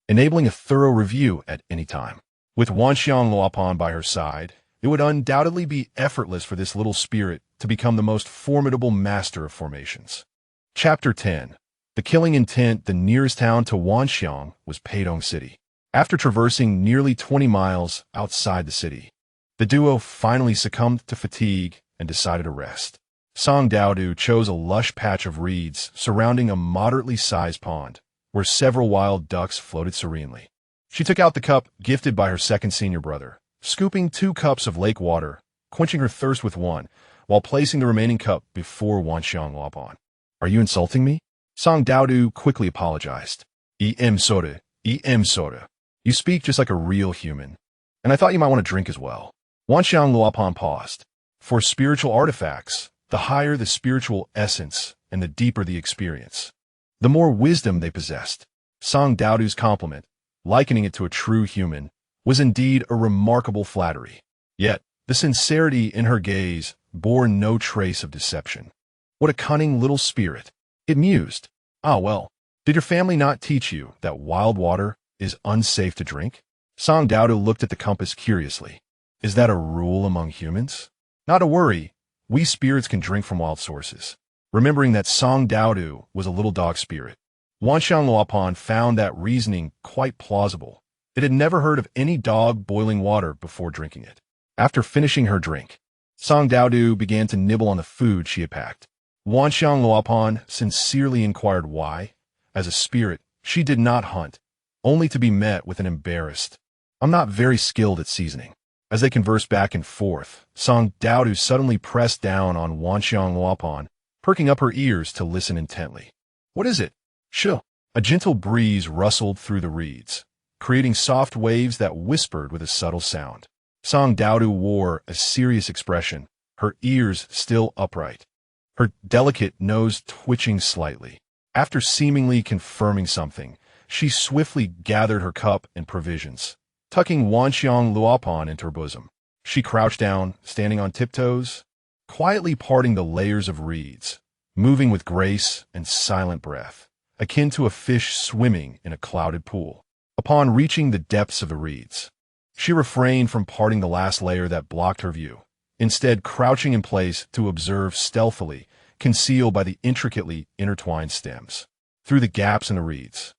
enabling a thorough review at any time. With Wanxiang Luopan by her side, it would undoubtedly be effortless for this little spirit to become the most formidable master of formations. Chapter 10. The killing intent. The nearest town to Wanxiang was Peidong City. After traversing nearly 20 miles outside the city, the duo finally succumbed to fatigue and decided to rest. Song Doudou chose a lush patch of reeds surrounding a moderately sized pond, where several wild ducks floated serenely. She took out the cup gifted by her second senior brother, scooping 2 cups of lake water, quenching her thirst with one, while placing the remaining cup before Wanxiang Luopan. Are you insulting me? Song Doudou quickly apologized. Soda. Soda. You speak just like a real human, and I thought you might want to drink as well. Wanxiang Luopan paused. For spiritual artifacts, the higher the spiritual essence and the deeper the experience, the more wisdom they possessed. Song Doudou's compliment, likening it to a true human, was indeed a remarkable flattery. Yet, the sincerity in her gaze bore no trace of deception. What a cunning little spirit, it mused. Ah well, did your family not teach you that wild water is unsafe to drink? Song Doudou looked at the compass curiously. Is that a rule among humans? Not to worry, we spirits can drink from wild sources. Remembering that Song Doudou was a little dog spirit, Wanxiang Luopan found that reasoning quite plausible, It had never heard of any dog boiling water before drinking it. After finishing her drink, Song Doudou began to nibble on the food she had packed. Wanxiang Luopan sincerely inquired why, as a spirit, she did not hunt, only to be met with an embarrassed, "I'm not very skilled at seasoning." As they conversed back and forth, Song Doudou suddenly pressed down on Wanxiang Luopan, perking up her ears to listen intently. "What is it?" "Shoo." A gentle breeze rustled through the reeds, creating soft waves that whispered with a subtle sound. Song Doudou wore a serious expression, her ears still upright, her delicate nose twitching slightly. After seemingly confirming something, she swiftly gathered her cup and provisions, tucking Wanxiang Luopan into her bosom. She crouched down, standing on tiptoes, quietly parting the layers of reeds, moving with grace and silent breath, akin to a fish swimming in a clouded pool. Upon reaching the depths of the reeds, she refrained from parting the last layer that blocked her view, instead crouching in place to observe stealthily, concealed by the intricately intertwined stems. Through the gaps in the reeds,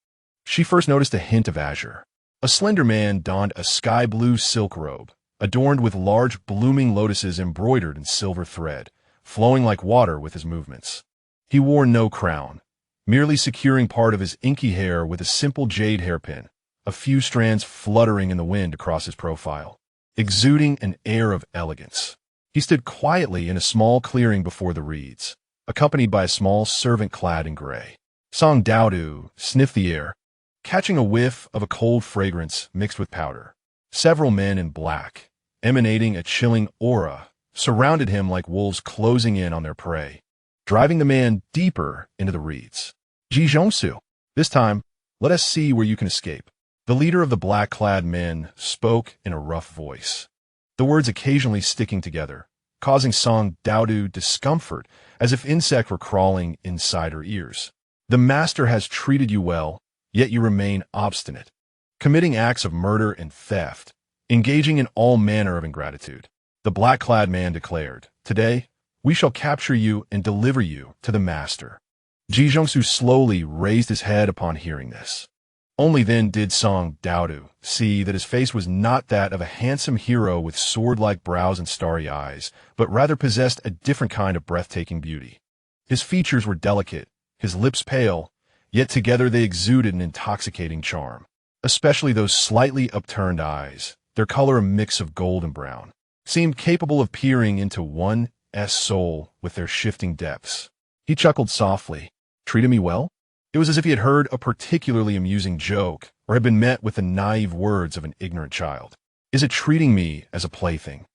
she first noticed a hint of azure. A slender man donned a sky-blue silk robe, adorned with large blooming lotuses embroidered in silver thread, flowing like water with his movements. He wore no crown, merely securing part of his inky hair with a simple jade hairpin, a few strands fluttering in the wind across his profile, exuding an air of elegance. He stood quietly in a small clearing before the reeds, accompanied by a small servant clad in gray. Song Doudou sniffed the air, catching a whiff of a cold fragrance mixed with powder. Several men in black, emanating a chilling aura, surrounded him like wolves closing in on their prey, driving the man deeper into the reeds. "Ji Zhongsu, this time, let us see where you can escape." The leader of the black-clad men spoke in a rough voice, the words occasionally sticking together, causing Song Doudou discomfort as if insects were crawling inside her ears. "The master has treated you well, yet you remain obstinate, committing acts of murder and theft, engaging in all manner of ingratitude," the black-clad man declared. "Today, we shall capture you and deliver you to the master." Ji Zhongsu slowly raised his head upon hearing this. Only then did Song Doudou see that his face was not that of a handsome hero with sword-like brows and starry eyes, but rather possessed a different kind of breathtaking beauty. His features were delicate, his lips pale, yet together they exuded an intoxicating charm. Especially those slightly upturned eyes, their color a mix of gold and brown, seemed capable of peering into one's soul with their shifting depths. He chuckled softly. "Treated me well?" It was as if he had heard a particularly amusing joke or had been met with the naive words of an ignorant child. "Is it treating me as a plaything,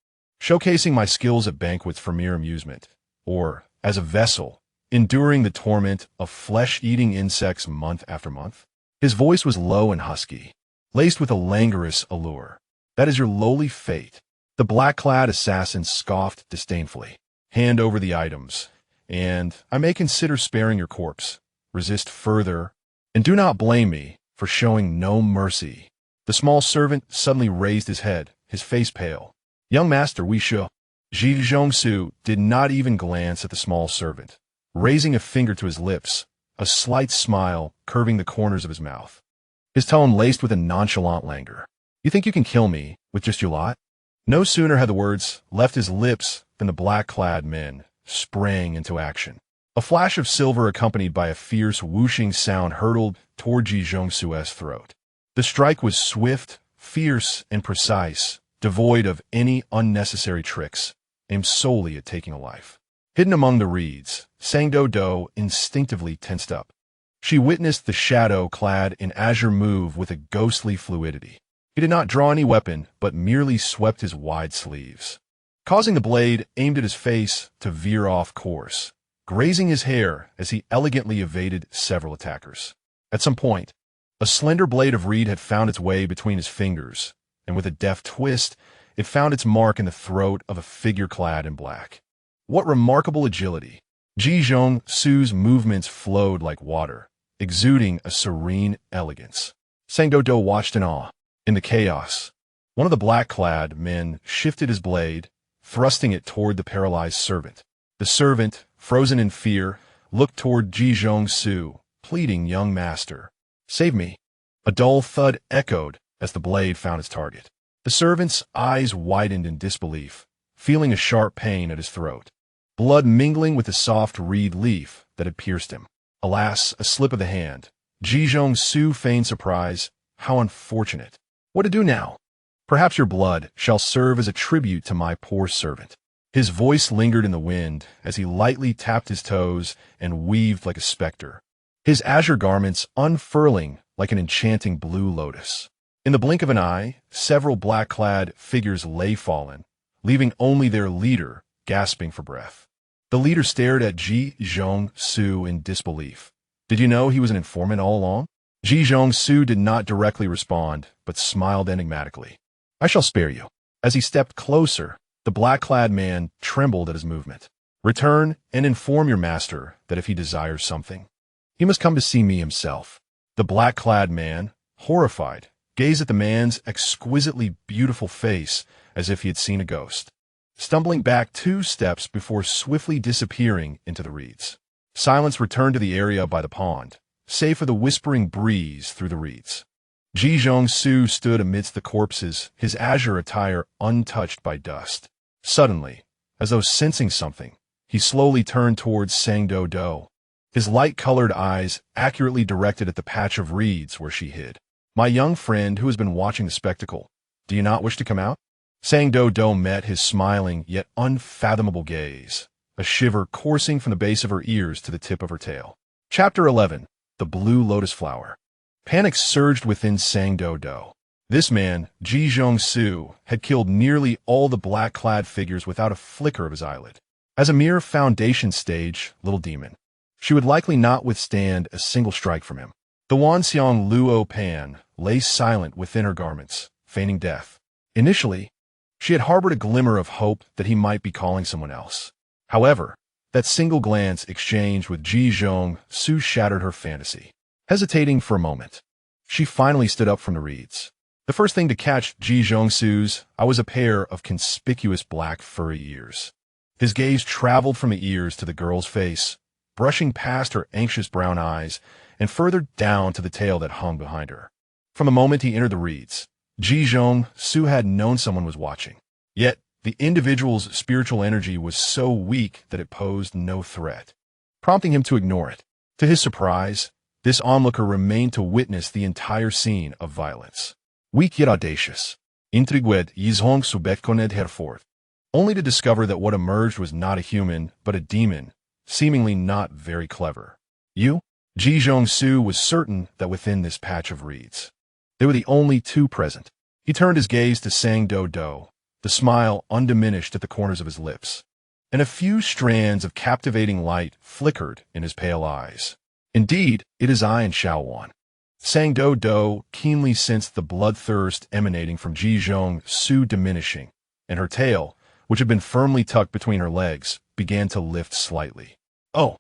showcasing my skills at banquets for mere amusement, or as a vessel, enduring the torment of flesh-eating insects month after month?" His voice was low and husky, laced with a languorous allure. "That is your lowly fate." The black-clad assassin scoffed disdainfully. "Hand over the items, and I may consider sparing your corpse. Resist further, and do not blame me for showing no mercy." The small servant suddenly raised his head, his face pale. "Young master, we shall." Ji Zhongsu did not even glance at the small servant, raising a finger to his lips, a slight smile curving the corners of his mouth. His tone laced with a nonchalant languor. "You think you can kill me with just your lot?" No sooner had the words left his lips than the black-clad men sprang into action. A flash of silver accompanied by a fierce whooshing sound hurtled toward Ji Zhongsu's throat. The strike was swift, fierce, and precise, devoid of any unnecessary tricks, aimed solely at taking a life. Hidden among the reeds, Sang Doudou instinctively tensed up. She witnessed the shadow clad in azure move with a ghostly fluidity. He did not draw any weapon, but merely swept his wide sleeves, causing the blade aimed at his face to veer off course, grazing his hair as he elegantly evaded several attackers. At some point, a slender blade of reed had found its way between his fingers, and with a deft twist, it found its mark in the throat of a figure clad in black. What remarkable agility! Ji Zhongsu's movements flowed like water, exuding a serene elegance. Sang Doudou watched in awe. In the chaos, one of the black-clad men shifted his blade, thrusting it toward the paralyzed servant. The servant, frozen in fear, looked toward Ji Zhongsu, pleading, "Young master, save me." A dull thud echoed as the blade found its target. The servant's eyes widened in disbelief, feeling a sharp pain at his throat, blood mingling with the soft reed leaf that had pierced him. Alas, a slip of the hand. Jizhong-su feigned surprise. How unfortunate. What to do now? Perhaps your blood shall serve as a tribute to my poor servant. His voice lingered in the wind as he lightly tapped his toes and weaved like a specter, his azure garments unfurling like an enchanting blue lotus. In the blink of an eye, several black-clad figures lay fallen, leaving only their leader gasping for breath. The leader stared at Jizhong-su in disbelief. Did you know he was an informant all along? Jizhong-su did not directly respond, but smiled enigmatically. I shall spare you. As he stepped closer, the black-clad man trembled at his movement. Return and inform your master that if he desires something, he must come to see me himself. The black-clad man, horrified, gazed at the man's exquisitely beautiful face as if he had seen a ghost, stumbling back 2 steps before swiftly disappearing into the reeds. Silence returned to the area by the pond, save for the whispering breeze through the reeds. Jizhong-su stood amidst the corpses, his azure attire untouched by dust. Suddenly, as though sensing something, he slowly turned towards Sang Doudou, his light-colored eyes accurately directed at the patch of reeds where she hid. My young friend who has been watching the spectacle, do you not wish to come out? Sang Doudou met his smiling yet unfathomable gaze, a shiver coursing from the base of her ears to the tip of her tail. Chapter 11. The Blue Lotus Flower. Panic surged within Sang Doudou. This man, Jizhong-su, had killed nearly all the black-clad figures without a flicker of his eyelid. As a mere foundation stage little demon, she would likely not withstand a single strike from him. The Wanxiang Luo Pan lay silent within her garments, feigning death. Initially, she had harbored a glimmer of hope that he might be calling someone else. However, that single glance exchanged with Jizhong-su shattered her fantasy. Hesitating for a moment, she finally stood up from the reeds. The first thing to catch Jizhong-su's eye was a pair of conspicuous black furry ears. His gaze traveled from the ears to the girl's face, brushing past her anxious brown eyes and further down to the tail that hung behind her. From the moment he entered the reeds, Jizhong-su had known someone was watching. Yet, the individual's spiritual energy was so weak that it posed no threat, prompting him to ignore it. To his surprise, this onlooker remained to witness the entire scene of violence. Weak yet audacious, intrigued Jizhong-su beckoned herforth, only to discover that what emerged was not a human, but a demon, seemingly not very clever. You? Jizhong-su was certain that within this patch of reeds, they were the only 2 present. He turned his gaze to Sang Doudou, the smile undiminished at the corners of his lips, and a few strands of captivating light flickered in his pale eyes. Indeed, it is I and Hehuan. Sang Doudou keenly sensed the bloodthirst emanating from Jizhong-su diminishing, and her tail, which had been firmly tucked between her legs, began to lift slightly. Oh,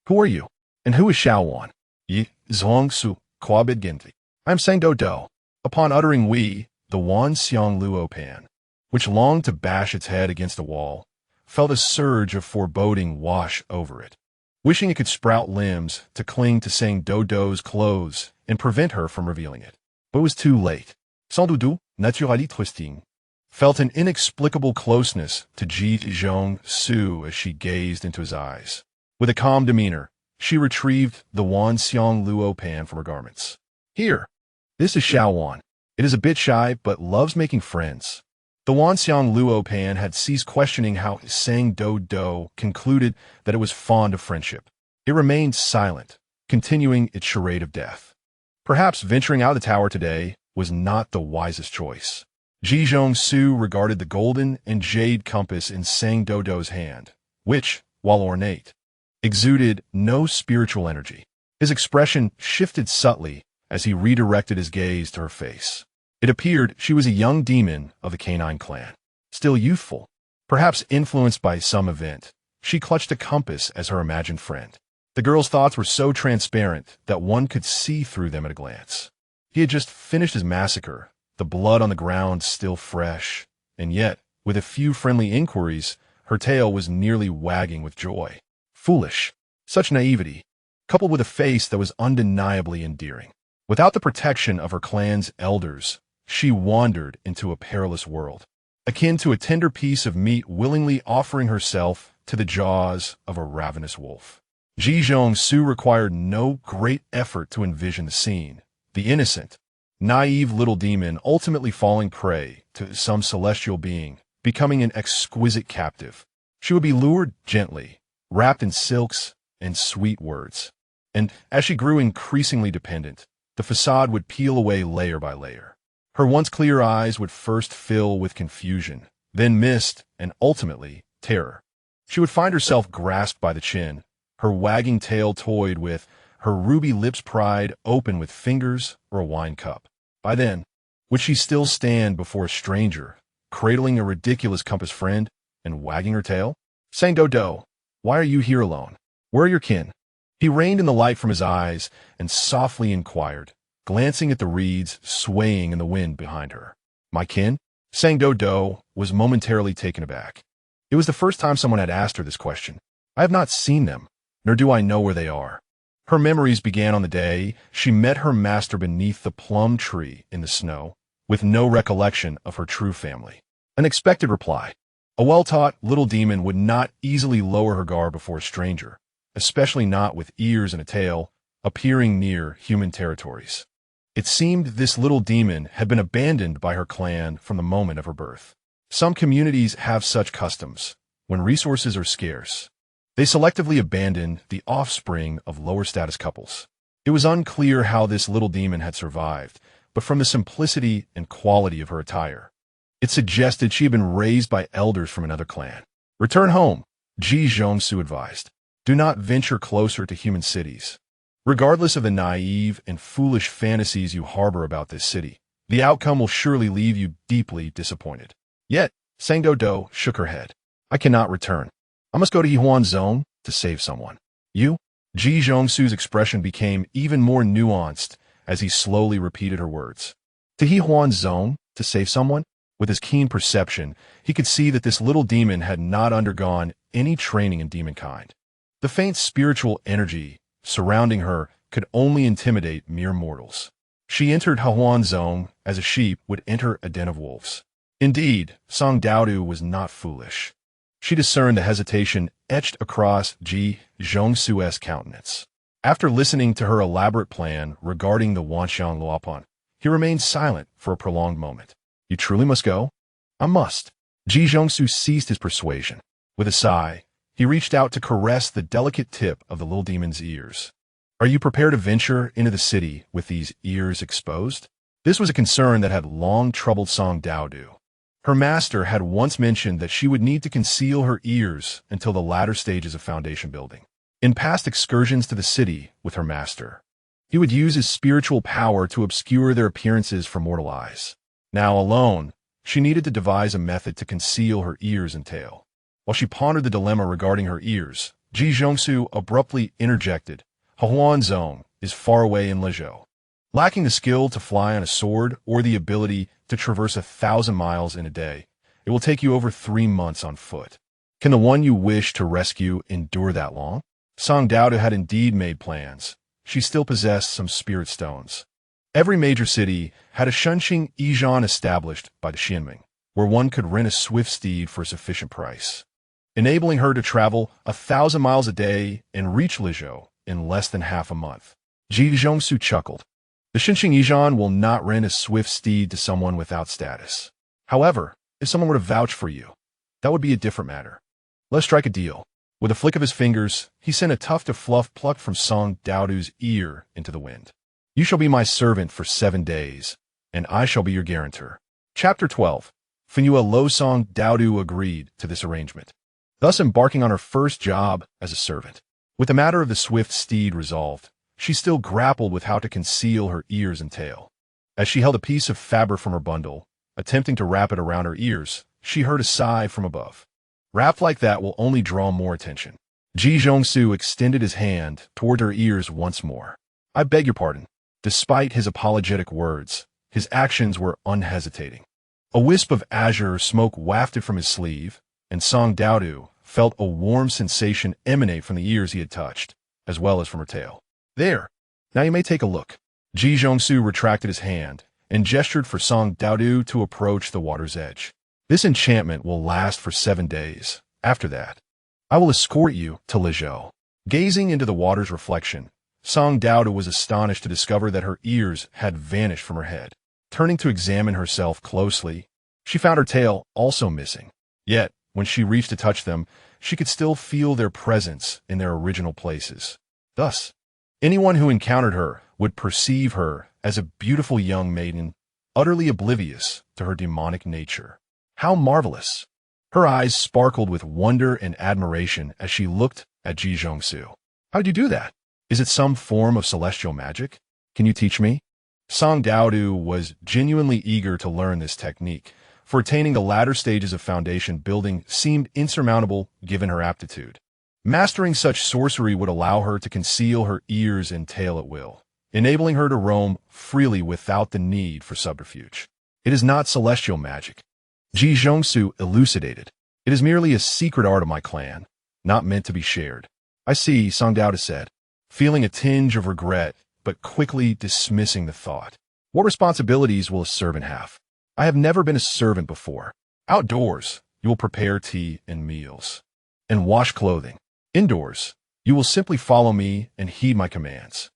who are you? And who is Hehuan? Jizhong-su, Quabid Ginti. I am Sang Doudou. Upon uttering we, the Wanxiang Luo Pan, which longed to bash its head against a wall, felt a surge of foreboding wash over it, wishing it could sprout limbs to cling to Sang Doudou's clothes and prevent her from revealing it. But it was too late. Sang Doudou, naturally trusting, felt an inexplicable closeness to Jizhong-su as she gazed into his eyes. With a calm demeanor, she retrieved the Wanxiang Luo Pan from her garments. Here, this is Hehuan. It is a bit shy, but loves making friends. The Wanxiang Luo Pan had ceased questioning how Sang Doudou concluded that it was fond of friendship. It remained silent, continuing its charade of death. Perhaps venturing out of the tower today was not the wisest choice. Jizhong-su regarded the golden and jade compass in Sang Doudou's hand, which, while ornate, exuded no spiritual energy. His expression shifted subtly as he redirected his gaze to her face. It appeared she was a young demon of the canine clan. Still youthful, perhaps influenced by some event, she clutched a compass as her imagined friend. The girl's thoughts were so transparent that one could see through them at a glance. He had just finished his massacre, the blood on the ground still fresh, and yet, with a few friendly inquiries, her tail was nearly wagging with joy. Foolish. Such naivety, coupled with a face that was undeniably endearing. Without the protection of her clan's elders, she wandered into a perilous world, akin to a tender piece of meat willingly offering herself to the jaws of a ravenous wolf. Su required no great effort to envision the scene. The innocent, naive little demon ultimately falling prey to some celestial being, becoming an exquisite captive. She would be lured gently, wrapped in silks and sweet words. And as she grew increasingly dependent, the facade would peel away layer by layer. Her once clear eyes would first fill with confusion, then mist, and ultimately terror. She would find herself grasped by the chin, her wagging tail toyed with, her ruby lips pried open with fingers or a wine cup. By then, would she still stand before a stranger, cradling a ridiculous compass friend and wagging her tail? Saying, Doudou, why are you here alone? Where are your kin? He reined in the light from his eyes and softly inquired, glancing at the reeds swaying in the wind behind her. My kin? Sang Doudou was momentarily taken aback. It was the first time someone had asked her this question. I have not seen them, nor do I know where they are. Her memories began on the day she met her master beneath the plum tree in the snow, with no recollection of her true family. An expected reply. A well-taught little demon would not easily lower her guard before a stranger, especially not with ears and a tail, appearing near human territories. It seemed this little demon had been abandoned by her clan from the moment of her birth. Some communities have such customs. When resources are scarce, they selectively abandon the offspring of lower-status couples. It was unclear how this little demon had survived, but from the simplicity and quality of her attire, it suggested she had been raised by elders from another clan. Return home, Su advised. Do not venture closer to human cities. Regardless of the naive and foolish fantasies you harbor about this city, the outcome will surely leave you deeply disappointed. Yet, Sang Doudou shook her head. I cannot return. I must go to Hehuan Zone to save someone. You? Su's expression became even more nuanced as he slowly repeated her words. To Hehuan Zone to save someone? With his keen perception, he could see that this little demon had not undergone any training in demonkind. The faint spiritual energy surrounding her could only intimidate mere mortals. She entered Hehuan Zone as a sheep would enter a den of wolves. Indeed, Song Doudou was not foolish. She discerned the hesitation etched across Su's countenance. After listening to her elaborate plan regarding the Wanxiang Luopan, he remained silent for a prolonged moment. You truly must go? I must. Su ceased his persuasion. With a sigh, he reached out to caress the delicate tip of the little demon's ears. Are you prepared to venture into the city with these ears exposed? This was a concern that had long troubled Song Doudou. Her master had once mentioned that she would need to conceal her ears until the latter stages of foundation building. In past excursions to the city with her master, he would use his spiritual power to obscure their appearances for mortal eyes. Now alone, she needed to devise a method to conceal her ears and tail. While she pondered the dilemma regarding her ears, Su abruptly interjected, Hehuan Zone is far away in Lezhou. Lacking the skill to fly on a sword or the ability to traverse 1,000 miles in a day, it will take you over 3 months on foot. Can the one you wish to rescue endure that long? Song Doudou had indeed made plans. She still possessed some spirit stones. Every major city had a Shunxing Yizhan established by the Xianming, where one could rent a swift steed for a sufficient price, enabling her to travel 1,000 miles a day and reach Lezhou in less than half a month. Su chuckled. The Shunxing Yizhan will not rent a swift steed to someone without status. However, if someone were to vouch for you, that would be a different matter. Let's strike a deal. With a flick of his fingers, he sent a tuft of fluff plucked from Song Doudou's ear into the wind. You shall be my servant for 7 days, and I shall be your guarantor. Chapter 12. Fanua Lo Song Doudou agreed to this arrangement, thus embarking on her first job as a servant. With the matter of the swift steed resolved, she still grappled with how to conceal her ears and tail. As she held a piece of fabric from her bundle, attempting to wrap it around her ears, she heard a sigh from above. Wrapped like that will only draw more attention. Su extended his hand toward her ears once more. I beg your pardon. Despite his apologetic words, his actions were unhesitating. A wisp of azure smoke wafted from his sleeve, and Song Doudou felt a warm sensation emanate from the ears he had touched, as well as from her tail. There. Now you may take a look. Su retracted his hand, and gestured for Song Doudou to approach the water's edge. This enchantment will last for 7 days. After that, I will escort you to Lizhou. Gazing into the water's reflection, Song Doudou was astonished to discover that her ears had vanished from her head. Turning to examine herself closely, she found her tail also missing. Yet, when she reached to touch them, she could still feel their presence in their original places. Thus, anyone who encountered her would perceive her as a beautiful young maiden, utterly oblivious to her demonic nature. How marvelous! Her eyes sparkled with wonder and admiration as she looked at Ji Zhongsu. How did you do that? Is it some form of celestial magic? Can you teach me? Song Doudou was genuinely eager to learn this technique, for attaining the latter stages of foundation building seemed insurmountable given her aptitude. Mastering such sorcery would allow her to conceal her ears and tail at will, enabling her to roam freely without the need for subterfuge. It is not celestial magic, Ji Zhongsu elucidated. It is merely a secret art of my clan, not meant to be shared. I see, Song Doudou said, feeling a tinge of regret, but quickly dismissing the thought. What responsibilities will a servant have? I have never been a servant before. Outdoors, you will prepare tea and meals, and wash clothing. Indoors, you will simply follow me and heed my commands.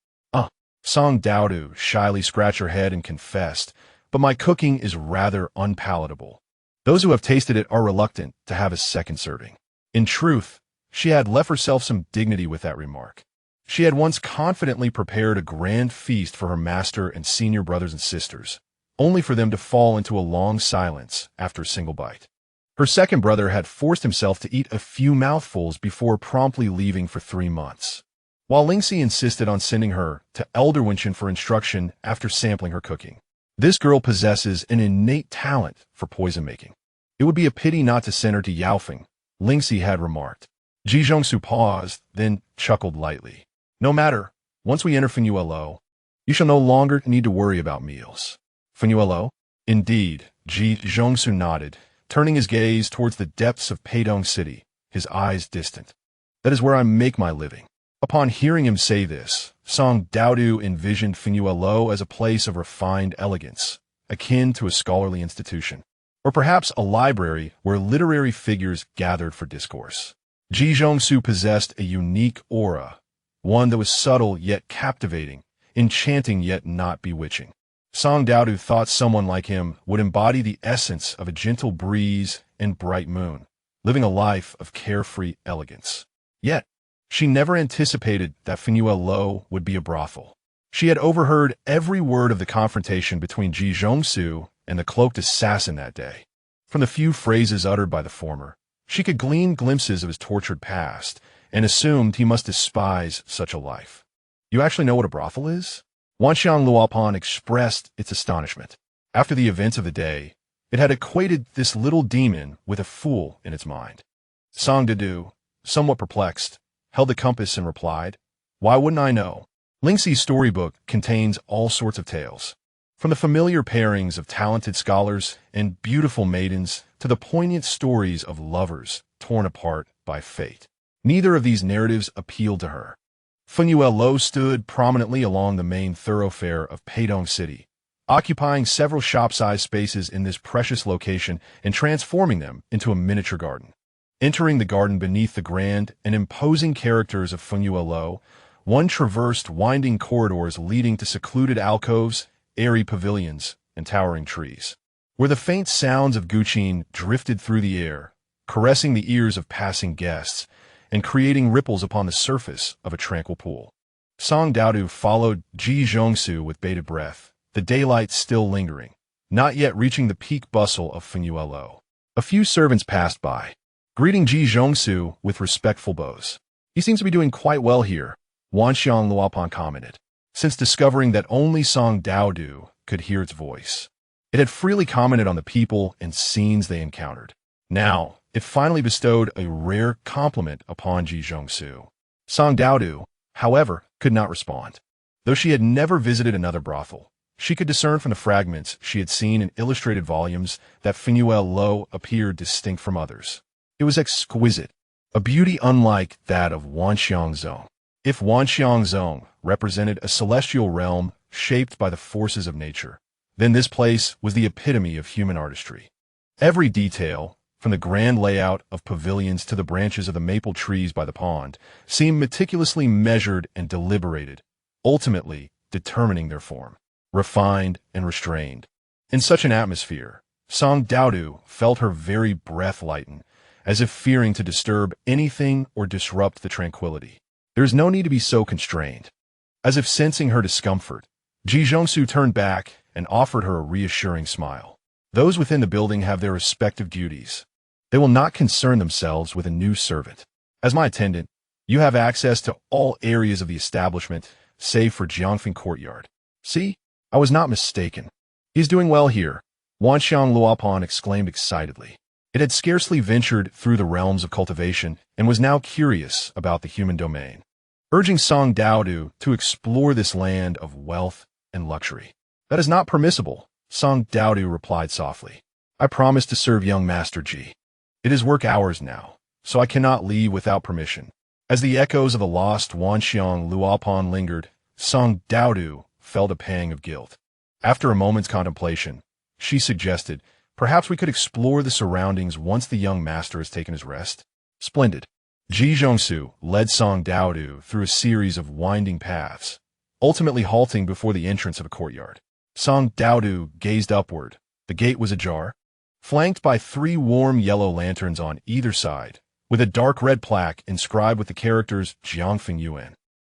Song Doudou shyly scratched her head and confessed, but my cooking is rather unpalatable. Those who have tasted it are reluctant to have a second serving. In truth, she had left herself some dignity with that remark. She had once confidently prepared a grand feast for her master and senior brothers and sisters, only for them to fall into a long silence after a single bite. Her second brother had forced himself to eat a few mouthfuls before promptly leaving for 3 months, while Lingxi insisted on sending her to Elder Wenchen for instruction after sampling her cooking. This girl possesses an innate talent for poison making. It would be a pity not to send her to Yaofeng, Lingxi had remarked. Ji Zhongsu paused, then chuckled lightly. No matter, once we enter Fenuelo, you shall no longer need to worry about meals. Fenuelo? Indeed, Ji Zhongsu nodded, turning his gaze towards the depths of Peidong City, his eyes distant. That is where I make my living. Upon hearing him say this, Song Doudou envisioned Fenuelo as a place of refined elegance, akin to a scholarly institution, or perhaps a library where literary figures gathered for discourse. Ji Zhongsu possessed a unique aura, one that was subtle yet captivating, enchanting yet not bewitching. Song Doudou thought someone like him would embody the essence of a gentle breeze and bright moon, living a life of carefree elegance. Yet, she never anticipated that Fenuelo would be a brothel. She had overheard every word of the confrontation between Ji Zhongsu and the cloaked assassin that day. From the few phrases uttered by the former, she could glean glimpses of his tortured past and assumed he must despise such a life. You actually know what a brothel is? Wanxiang Luopan expressed its astonishment. After the events of the day, it had equated this little demon with a fool in its mind. Song Doudou, somewhat perplexed, held the compass and replied, Why wouldn't I know? Lingxi's storybook contains all sorts of tales, from the familiar pairings of talented scholars and beautiful maidens to the poignant stories of lovers torn apart by fate. Neither of these narratives appealed to her. Fenuelo stood prominently along the main thoroughfare of Peidong City, occupying several shop-sized spaces in this precious location and transforming them into a miniature garden. Entering the garden beneath the grand and imposing characters of Fenuelo, one traversed winding corridors leading to secluded alcoves, airy pavilions, and towering trees, where the faint sounds of guqin drifted through the air, caressing the ears of passing guests and creating ripples upon the surface of a tranquil pool. Song Doudou followed Ji Zhongsu with bated breath, the daylight still lingering, not yet reaching the peak bustle of Fenuelo. A few servants passed by, greeting Ji Zhongsu with respectful bows. He seems to be doing quite well here, Wanxiang Luopan commented, since discovering that only Song Doudou could hear its voice. It had freely commented on the people and scenes they encountered. Now, it finally bestowed a rare compliment upon Ji Zhongsu. Song Doudou, however, could not respond. Though she had never visited another brothel, she could discern from the fragments she had seen in illustrated volumes that Fenuelo appeared distinct from others. It was exquisite, a beauty unlike that of Wanxiang Zong. If Wanxiang Zong represented a celestial realm shaped by the forces of nature, Then this place was the epitome of human artistry. Every detail, from the grand layout of pavilions to the branches of the maple trees by the pond, seemed meticulously measured and deliberated, ultimately determining their form, refined and restrained. In such an atmosphere, Doudou felt her very breath lighten, as if fearing to disturb anything or disrupt the tranquility. There is no need to be so constrained. As if sensing her discomfort, Jijongsu turned back and offered her a reassuring smile. Those within the building have their respective duties. They will not concern themselves with a new servant. As my attendant, you have access to all areas of the establishment, save for Jiangfeng Courtyard. See, I was not mistaken. He's doing well here, Wanxiang Luopan exclaimed excitedly. It had scarcely ventured through the realms of cultivation and was now curious about the human domain, urging Doudou to explore this land of wealth and luxury. That is not permissible, Doudou replied softly. I promised to serve young Master Ji. It is work hours now, so I cannot leave without permission. As the echoes of the lost Wanxiang Luopan lingered, Doudou felt a pang of guilt. After a moment's contemplation, she suggested, perhaps we could explore the surroundings once the young master has taken his rest. Splendid. Jijongsu led Doudou through a series of winding paths, ultimately halting before the entrance of a courtyard. Doudou gazed upward. The gate was ajar, flanked by 3 warm yellow lanterns on either side, with a dark red plaque inscribed with the characters Jiangfeng Yuan.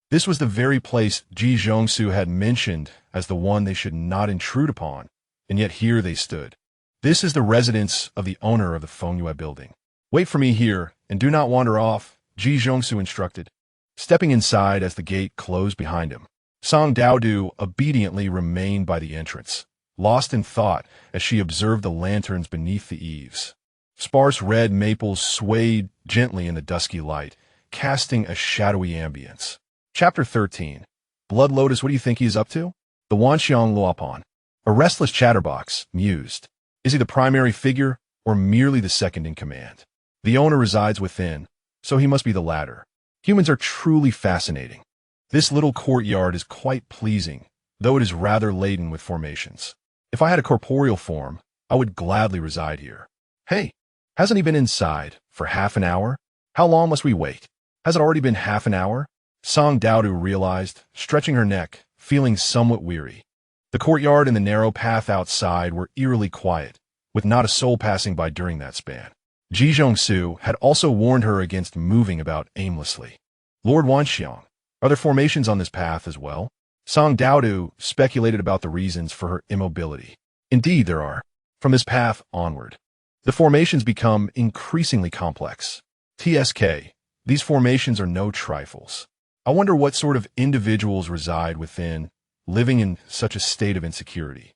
This was the very place Jijongsu had mentioned as the one they should not intrude upon, and yet here they stood. This is the residence of the owner of the Fengyue building. Wait for me here, and do not wander off, Jijongsu instructed, stepping inside as the gate closed behind him. Doudou obediently remained by the entrance, lost in thought as she observed the lanterns beneath the eaves. Sparse red maples swayed gently in the dusky light, casting a shadowy ambience. Chapter 13. Blood Lotus, what do you think he is up to? The Wanxiang Luopan. A restless chatterbox mused. Is he the primary figure, or merely the second in command? The owner resides within, so he must be the latter. Humans are truly fascinating. This little courtyard is quite pleasing, though it is rather laden with formations. If I had a corporeal form, I would gladly reside here. Hey, hasn't he been inside for half an hour? How long must we wait? Has it already been half an hour? Doudou realized, stretching her neck, feeling somewhat weary. The courtyard and the narrow path outside were eerily quiet, with not a soul passing by during that span. Jijongsu had also warned her against moving about aimlessly. Lord Wanxiang, are there formations on this path as well? Doudou speculated about the reasons for her immobility. Indeed there are. From this path onward, the formations become increasingly complex. TSK, these formations are no trifles. I wonder what sort of individuals reside within, living in such a state of insecurity.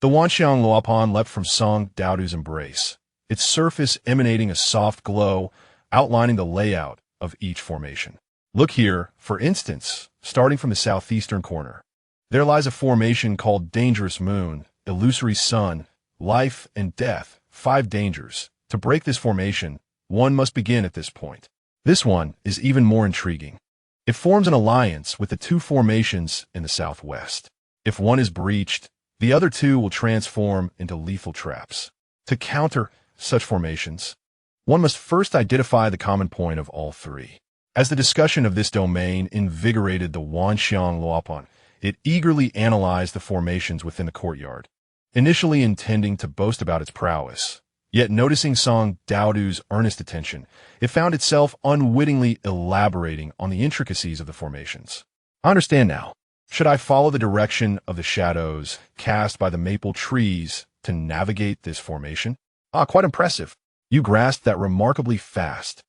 The Wanxiang Luopan leapt from Doudou's embrace, its surface emanating a soft glow, outlining the layout of each formation. Look here, for instance, starting from the southeastern corner. There lies a formation called Dangerous Moon, Illusory Sun, Life and Death, 5 dangers. To break this formation, one must begin at this point. This one is even more intriguing. It forms an alliance with the 2 formations in the southwest. If one is breached, the other 2 will transform into lethal traps. To counter such formations, one must first identify the common point of all 3. As the discussion of this domain invigorated the Wanxiang Luopan, it eagerly analyzed the formations within the courtyard, initially intending to boast about its prowess. Yet noticing Doudou's earnest attention, it found itself unwittingly elaborating on the intricacies of the formations. I understand now. Should I follow the direction of the shadows cast by the maple trees to navigate this formation? Quite impressive. You grasped that remarkably fast.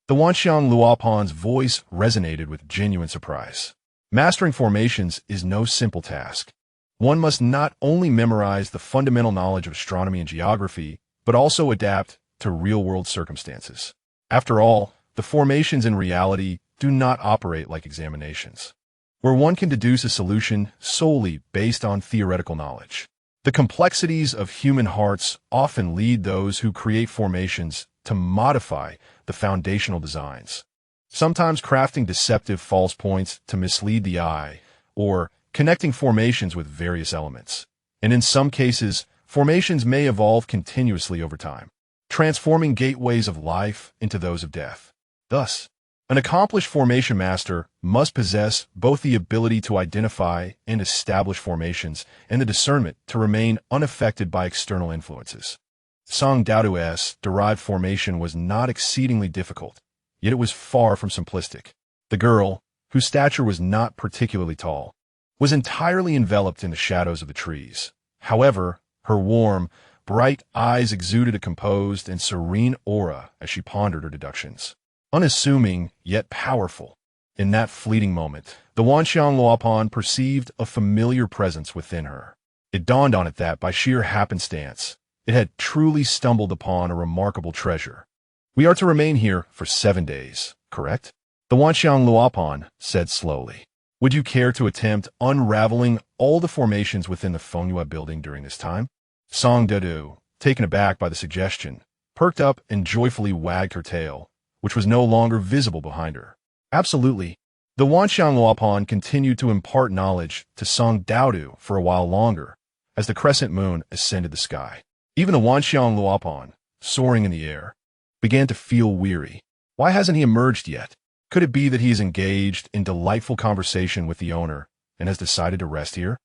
The Wanxiang Luopan's voice resonated with genuine surprise. Mastering formations is no simple task. One must not only memorize the fundamental knowledge of astronomy and geography, but also adapt to real-world circumstances. After all, the formations in reality do not operate like examinations, where one can deduce a solution solely based on theoretical knowledge. The complexities of human hearts often lead those who create formations to modify the foundational designs, sometimes crafting deceptive false points to mislead the eye, or connecting formations with various elements, and in some cases, formations may evolve continuously over time, transforming gateways of life into those of death. Thus, an accomplished formation master must possess both the ability to identify and establish formations and the discernment to remain unaffected by external influences. Song Doudou's derived formation was not exceedingly difficult, yet it was far from simplistic. The girl, whose stature was not particularly tall, was entirely enveloped in the shadows of the trees. However, her warm, bright eyes exuded a composed and serene aura as she pondered her deductions. Unassuming, yet powerful. In that fleeting moment, the Wanxiang Luopan perceived a familiar presence within her. It dawned on it that, by sheer happenstance, it had truly stumbled upon a remarkable treasure. "We are to remain here for 7 days, correct?" The Wanxiang Luopan said slowly. "Would you care to attempt unraveling all the formations within the Fengyue building during this time?" Song Doudou, taken aback by the suggestion, perked up and joyfully wagged her tail, which was no longer visible behind her. "Absolutely." The Wanxiang Luopan continued to impart knowledge to Song Doudou for a while longer, as the crescent moon ascended the sky. Even the Wanxiang Luopan, soaring in the air, began to feel weary. Why hasn't he emerged yet? Could it be that he is engaged in delightful conversation with the owner and has decided to rest here?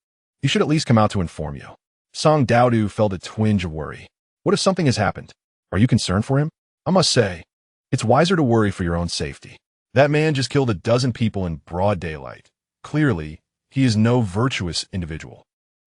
He should at least come out to inform you. Song Doudou felt a twinge of worry. What if something has happened? Are you concerned for him? I must say, it's wiser to worry for your own safety. That man just killed a dozen people in broad daylight. Clearly, he is no virtuous individual.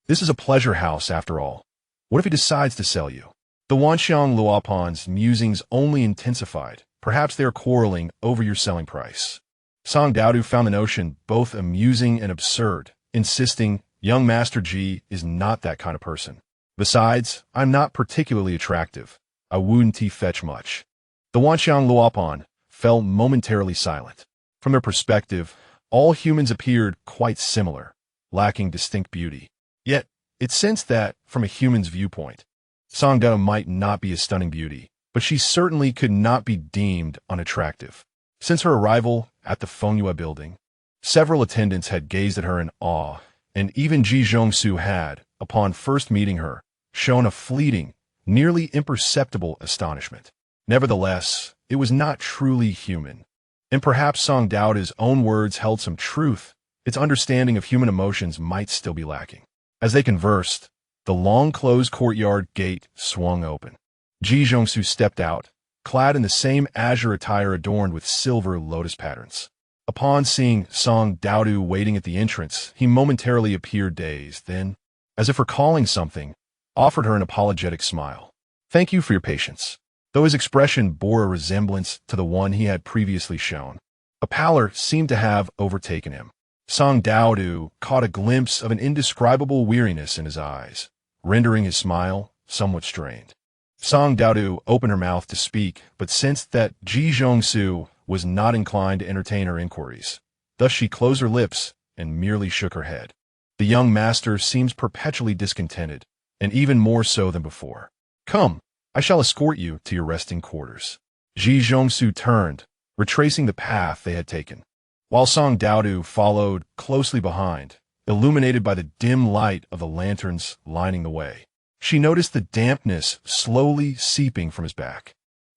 This is a pleasure house, after all. What if he decides to sell you? The Wanxiang Luopan's musings only intensified. Perhaps they are quarreling over your selling price. Song Doudou found the notion both amusing and absurd, insisting, "Young Master Ji is not that kind of person. Besides, I'm not particularly attractive. I wouldn't fetch much." The Wanxiang Luopan fell momentarily silent. From their perspective, all humans appeared quite similar, lacking distinct beauty. Yet, it sensed that, from a human's viewpoint, Song Doudou might not be a stunning beauty, but she certainly could not be deemed unattractive. Since her arrival at the Fengyue building, several attendants had gazed at her in awe, and even Ji Zhongsu had, upon first meeting her, shown a fleeting, nearly imperceptible astonishment. Nevertheless, it was not truly human. And perhaps Song Doudou's own words held some truth. Its understanding of human emotions might still be lacking. As they conversed, the long-closed courtyard gate swung open. Ji Zhongsu stepped out, clad in the same azure attire adorned with silver lotus patterns. Upon seeing Song Doudou waiting at the entrance, he momentarily appeared dazed, then, as if recalling something, offered her an apologetic smile. "Thank you for your patience." Though his expression bore a resemblance to the one he had previously shown, a pallor seemed to have overtaken him. Song Doudou caught a glimpse of an indescribable weariness in his eyes, rendering his smile somewhat strained. Song Doudou opened her mouth to speak, but sensed that Ji Zhongsu was not inclined to entertain her inquiries. Thus she closed her lips and merely shook her head. The young master seems perpetually discontented, and even more so than before. "Come, I shall escort you to your resting quarters." Ji Zhongsu turned, retracing the path they had taken, while Song Doudou followed closely behind, illuminated by the dim light of the lanterns lining the way. She noticed the dampness slowly seeping from his back.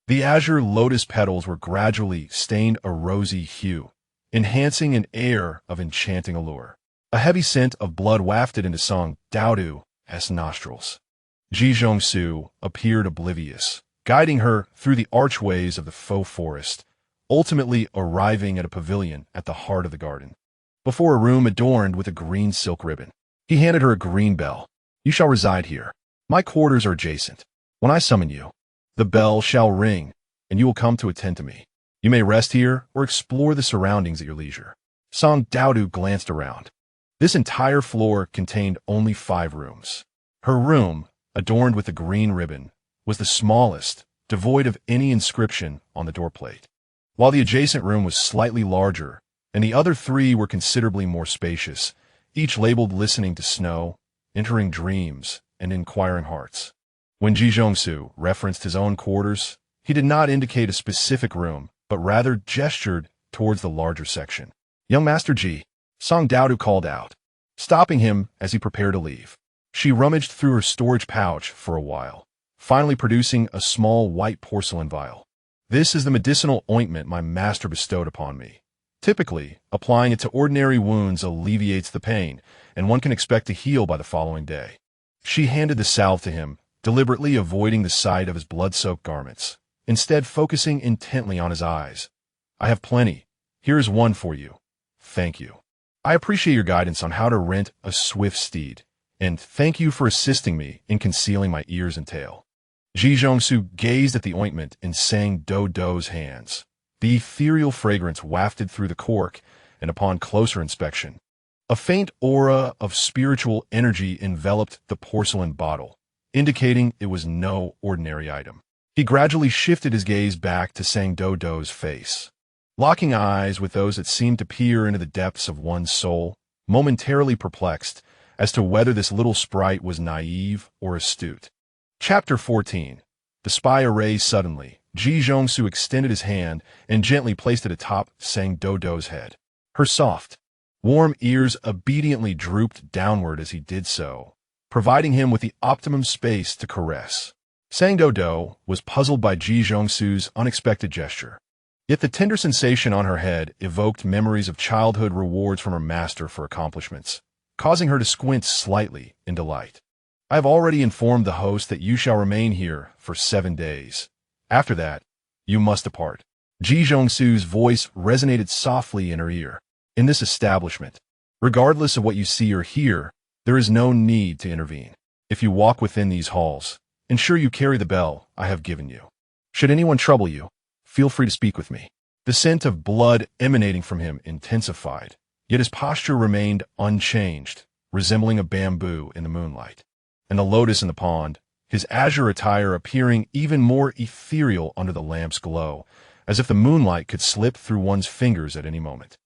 The azure lotus petals were gradually stained a rosy hue, enhancing an air of enchanting allure. A heavy scent of blood wafted into Song Doudou's nostrils. Ji Zhongsu appeared oblivious, guiding her through the archways of the faux forest, ultimately arriving at a pavilion at the heart of the garden. Before a room adorned with a green silk ribbon, he handed her a green bell. "You shall reside here. My quarters are adjacent. When I summon you, the bell shall ring, and you will come to attend to me. You may rest here or explore the surroundings at your leisure." Song Doudou glanced around. This entire floor contained only 5 rooms. Her room, adorned with a green ribbon, was the smallest, devoid of any inscription on the doorplate, while the adjacent room was slightly larger, and the other 3 were considerably more spacious, each labeled "Listening to Snow," "Entering Dreams," and "Inquiring Hearts." When Ji Zhongsu referenced his own quarters, he did not indicate a specific room, but rather gestured towards the larger section. "Young Master Ji," Song Doudou called out, stopping him as he prepared to leave. She rummaged through her storage pouch for a while, finally producing a small white porcelain vial. This is the medicinal ointment my master bestowed upon me. Typically, applying it to ordinary wounds alleviates the pain, and one can expect to heal by the following day. She handed the salve to him, deliberately avoiding the sight of his blood-soaked garments, instead focusing intently on his eyes. I have plenty. Here is one for you. Thank you. I appreciate your guidance on how to rent a swift steed, and thank you for assisting me in concealing my ears and tail. Ji Zhongsu gazed at the ointment in Sang Doudou's hands. The ethereal fragrance wafted through the cork, and upon closer inspection, a faint aura of spiritual energy enveloped the porcelain bottle, indicating it was no ordinary item. He gradually shifted his gaze back to Sang Doudou's face, locking eyes with those that seemed to peer into the depths of one's soul, momentarily perplexed as to whether this little sprite was naive or astute. Chapter 14. The spy arose suddenly. Ji Zhongsu extended his hand and gently placed it atop Sang Doudou's head. Her soft, warm ears obediently drooped downward as he did so, providing him with the optimum space to caress. Sang Doudou was puzzled by Ji Zhongsu's unexpected gesture. Yet the tender sensation on her head evoked memories of childhood rewards from her master for accomplishments, causing her to squint slightly in delight. I have already informed the host that you shall remain here for 7 days. After that, you must depart. Ji Zhongsu's voice resonated softly in her ear. In this establishment, regardless of what you see or hear, there is no need to intervene. If you walk within these halls, ensure you carry the bell I have given you. Should anyone trouble you, feel free to speak with me. The scent of blood emanating from him intensified, yet his posture remained unchanged, resembling a bamboo in the moonlight. And the lotus in the pond, his azure attire appearing even more ethereal under the lamp's glow, as if the moonlight could slip through one's fingers at any moment.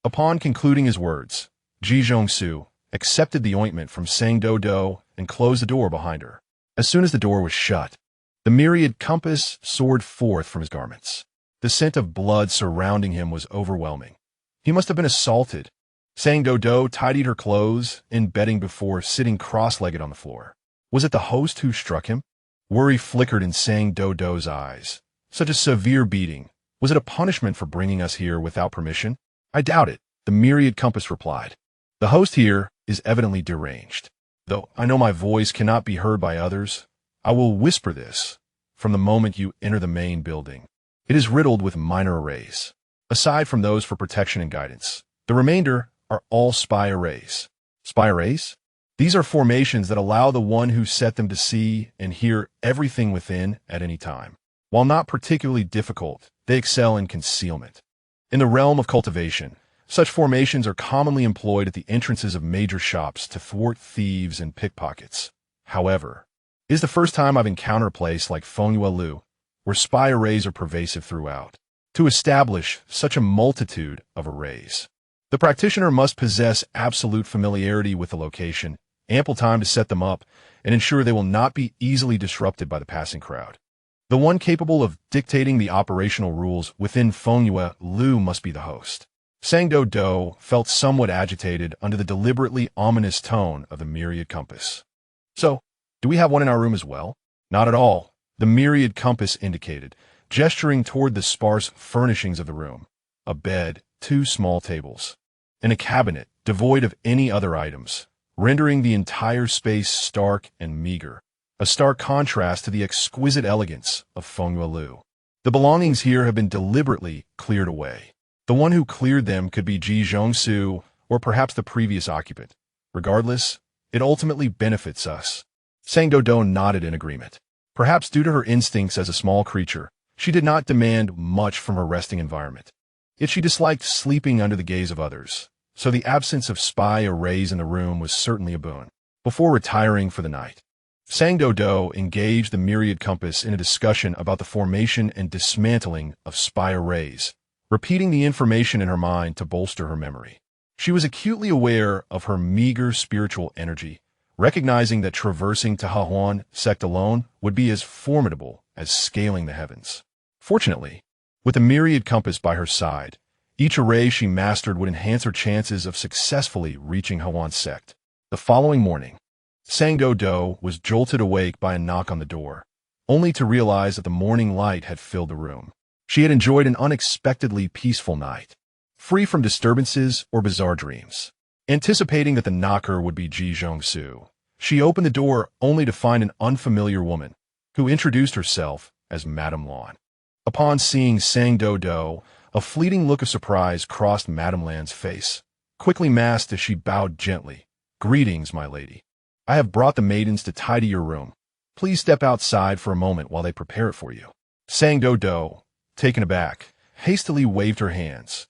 Upon concluding his words, Ji Zhongsu accepted the ointment from Sang Doudou and closed the door behind her. As soon as the door was shut, the myriad compass soared forth from his garments. The scent of blood surrounding him was overwhelming. He must have been assaulted. Sang Doudou tidied her clothes in bedding before sitting cross-legged on the floor. Was it the host who struck him? Worry flickered in Sang Doudou's eyes. Such a severe beating. Was it a punishment for bringing us here without permission? I doubt it, the myriad compass replied. The host here is evidently deranged. Though I know my voice cannot be heard by others, I will whisper this from the moment you enter the main building. It is riddled with minor arrays. Aside from those for protection and guidance, the remainder are all spy arrays. Spy arrays? These are formations that allow the one who set them to see and hear everything within at any time. While not particularly difficult, they excel in concealment. In the realm of cultivation, such formations are commonly employed at the entrances of major shops to thwart thieves and pickpockets. However, it is the first time I've encountered a place like Fengyue Lu, where spy arrays are pervasive throughout. To establish such a multitude of arrays, the practitioner must possess absolute familiarity with the location, ample time to set them up, and ensure they will not be easily disrupted by the passing crowd. The one capable of dictating the operational rules within Fengyue Lu must be the host. Sang Doudou felt somewhat agitated under the deliberately ominous tone of the myriad compass. So, do we have one in our room as well? Not at all, the myriad compass indicated, gesturing toward the sparse furnishings of the room. A bed, 2 small tables, and a cabinet devoid of any other items, rendering the entire space stark and meager, a stark contrast to the exquisite elegance of Fengyue Lu. The belongings here have been deliberately cleared away. The one who cleared them could be Ji Zhongsu or perhaps the previous occupant. Regardless, it ultimately benefits us. Sang Doudou nodded in agreement. Perhaps due to her instincts as a small creature, she did not demand much from her resting environment. Yet she disliked sleeping under the gaze of others, so the absence of spy arrays in the room was certainly a boon. Before retiring for the night, Sang Doudou engaged the myriad compass in a discussion about the formation and dismantling of spy arrays, repeating the information in her mind to bolster her memory. She was acutely aware of her meager spiritual energy, recognizing that traversing to Hehuan Sect alone would be as formidable as scaling the heavens. Fortunately, with the myriad compass by her side, each array she mastered would enhance her chances of successfully reaching Hehuan Sect. The following morning, Sang Doudou was jolted awake by a knock on the door, only to realize that the morning light had filled the room. She had enjoyed an unexpectedly peaceful night, free from disturbances or bizarre dreams. Anticipating that the knocker would be Ji Zhongsu, she opened the door only to find an unfamiliar woman, who introduced herself as Madame Lan. Upon seeing Sang Doudou, a fleeting look of surprise crossed Madame Lan's face, quickly masked as she bowed gently. "Greetings, my lady. I have brought the maidens to tidy your room. Please step outside for a moment while they prepare it for you." Sang Doudou, taken aback, hastily waved her hands.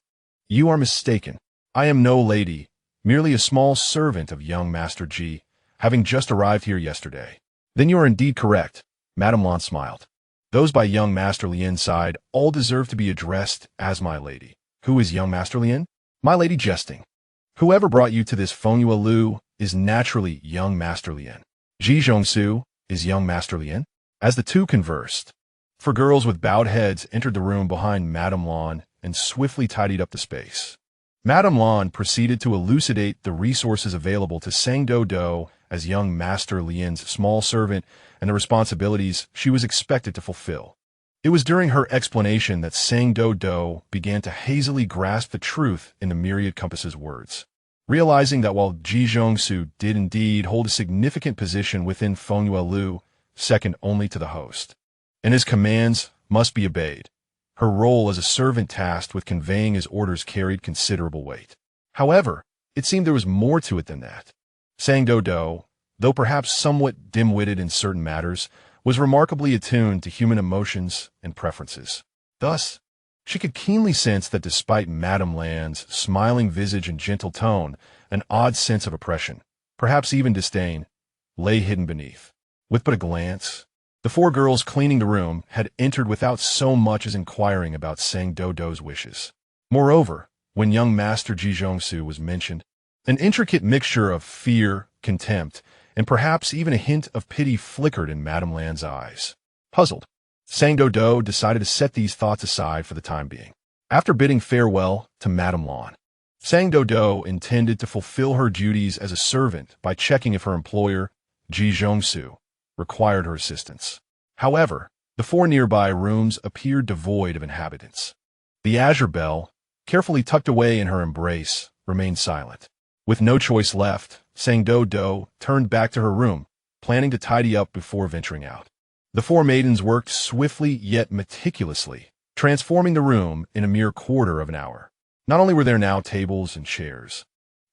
"You are mistaken. I am no lady, merely a small servant of young Master Ji, having just arrived here yesterday." "Then you are indeed correct," Madame Lan smiled. "Those by young Master Lien's side all deserve to be addressed as my lady." "Who is young Master Lien?" "My lady jesting. Whoever brought you to this Fengyue Lu is naturally young Master Lien. Ji Zhongsu is young Master Lien." As the two conversed, four girls with bowed heads entered the room behind Madame Lan and swiftly tidied up the space. Madame Lan proceeded to elucidate the resources available to Sang Doudou as young Master Lien's small servant and the responsibilities she was expected to fulfill. It was during her explanation that Sang Doudou began to hazily grasp the truth in the myriad compass's words. Realizing that while Ji Zhongsu did indeed hold a significant position within Fengyue Lu, second only to the host, and his commands must be obeyed, her role as a servant tasked with conveying his orders carried considerable weight. However, it seemed there was more to it than that. Sang Doudou, though perhaps somewhat dim-witted in certain matters, was remarkably attuned to human emotions and preferences. Thus, she could keenly sense that despite Madame Lan's smiling visage and gentle tone, an odd sense of oppression, perhaps even disdain, lay hidden beneath. With but a glance, the four girls cleaning the room had entered without so much as inquiring about Sang Doudou's wishes. Moreover, when young Master Ji Zhongsu was mentioned, an intricate mixture of fear, contempt, and perhaps even a hint of pity flickered in Madame Lan's eyes. Puzzled, Sang Doudou decided to set these thoughts aside for the time being. After bidding farewell to Madame Lan, Sang Doudou intended to fulfill her duties as a servant by checking if her employer, Ji Zhongsu, required her assistance. However, the four nearby rooms appeared devoid of inhabitants. The azure belle, carefully tucked away in her embrace, remained silent. With no choice left, Sang Doudou turned back to her room, planning to tidy up before venturing out. The four maidens worked swiftly yet meticulously, transforming the room in a mere quarter of an hour. Not only were there now tables and chairs,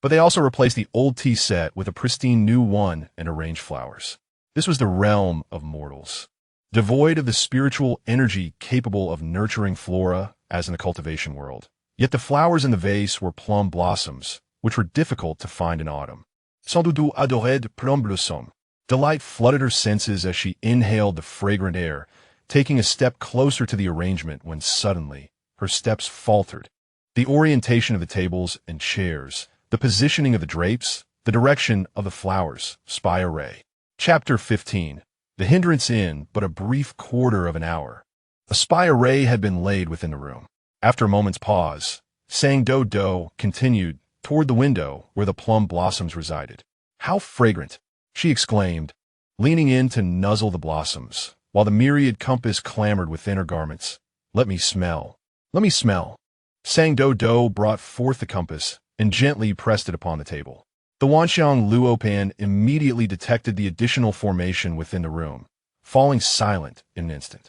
but they also replaced the old tea set with a pristine new one and arranged flowers. This was the realm of mortals, devoid of the spiritual energy capable of nurturing flora as in the cultivation world. Yet the flowers in the vase were plum blossoms, which were difficult to find in autumn. Sans Doudou adorait de plum blossom. Delight flooded her senses as she inhaled the fragrant air, taking a step closer to the arrangement when suddenly her steps faltered. The orientation of the tables and chairs, the positioning of the drapes, the direction of the flowers, spy array. Chapter 15. The hindrance in but a brief quarter of an hour. A spy array had been laid within the room. After a moment's pause, Sang Doudou continued toward the window where the plum blossoms resided. "How fragrant!" she exclaimed, leaning in to nuzzle the blossoms, while the myriad compass clamored within her garments. "Let me smell. Let me smell." Sang Doudou brought forth the compass and gently pressed it upon the table. The Wanxiang Luopan immediately detected the additional formation within the room, falling silent in an instant.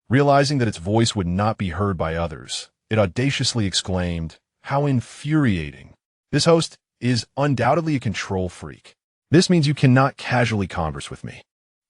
Realizing that its voice would not be heard by others, it audaciously exclaimed, "How infuriating! This host is undoubtedly a control freak. This means you cannot casually converse with me.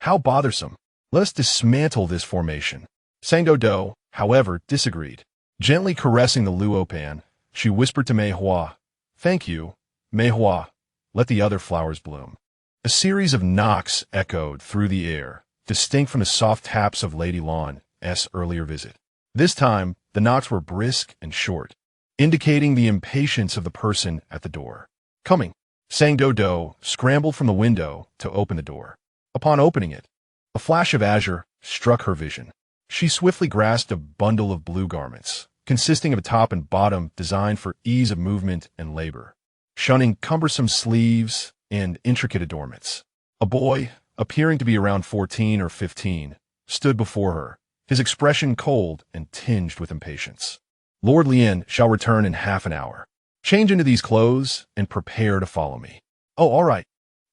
How bothersome! Let us dismantle this formation." Sang Doudou, however, disagreed. Gently caressing the Luopan, she whispered to Mei Hua, "Thank you, Mei Hua. Let the other flowers bloom." A series of knocks echoed through the air, distinct from the soft taps of Lady Lan's earlier visit. This time, the knocks were brisk and short, indicating the impatience of the person at the door. "Coming." Sang Doudou scrambled from the window to open the door. Upon opening it, a flash of azure struck her vision. She swiftly grasped a bundle of blue garments, consisting of a top and bottom designed for ease of movement and labor, shunning cumbersome sleeves and intricate adornments. A boy, appearing to be around 14 or 15, stood before her, his expression cold and tinged with impatience. Lord Lien shall return in half an hour. Change into these clothes and prepare to follow me. Oh, all right.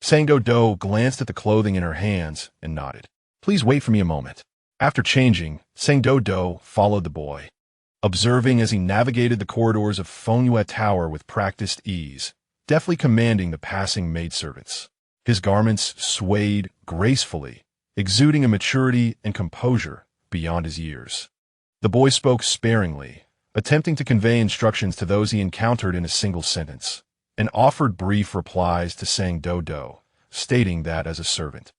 Sang Doudou glanced at the clothing in her hands and nodded. Please wait for me a moment. After changing, Sang Doudou followed the boy, observing as he navigated the corridors of Hehuan Tower with practiced ease, deftly commanding the passing maidservants. His garments swayed gracefully, exuding a maturity and composure beyond his years. The boy spoke sparingly, attempting to convey instructions to those he encountered in a single sentence, and offered brief replies to Sang Doudou, stating that as a servant,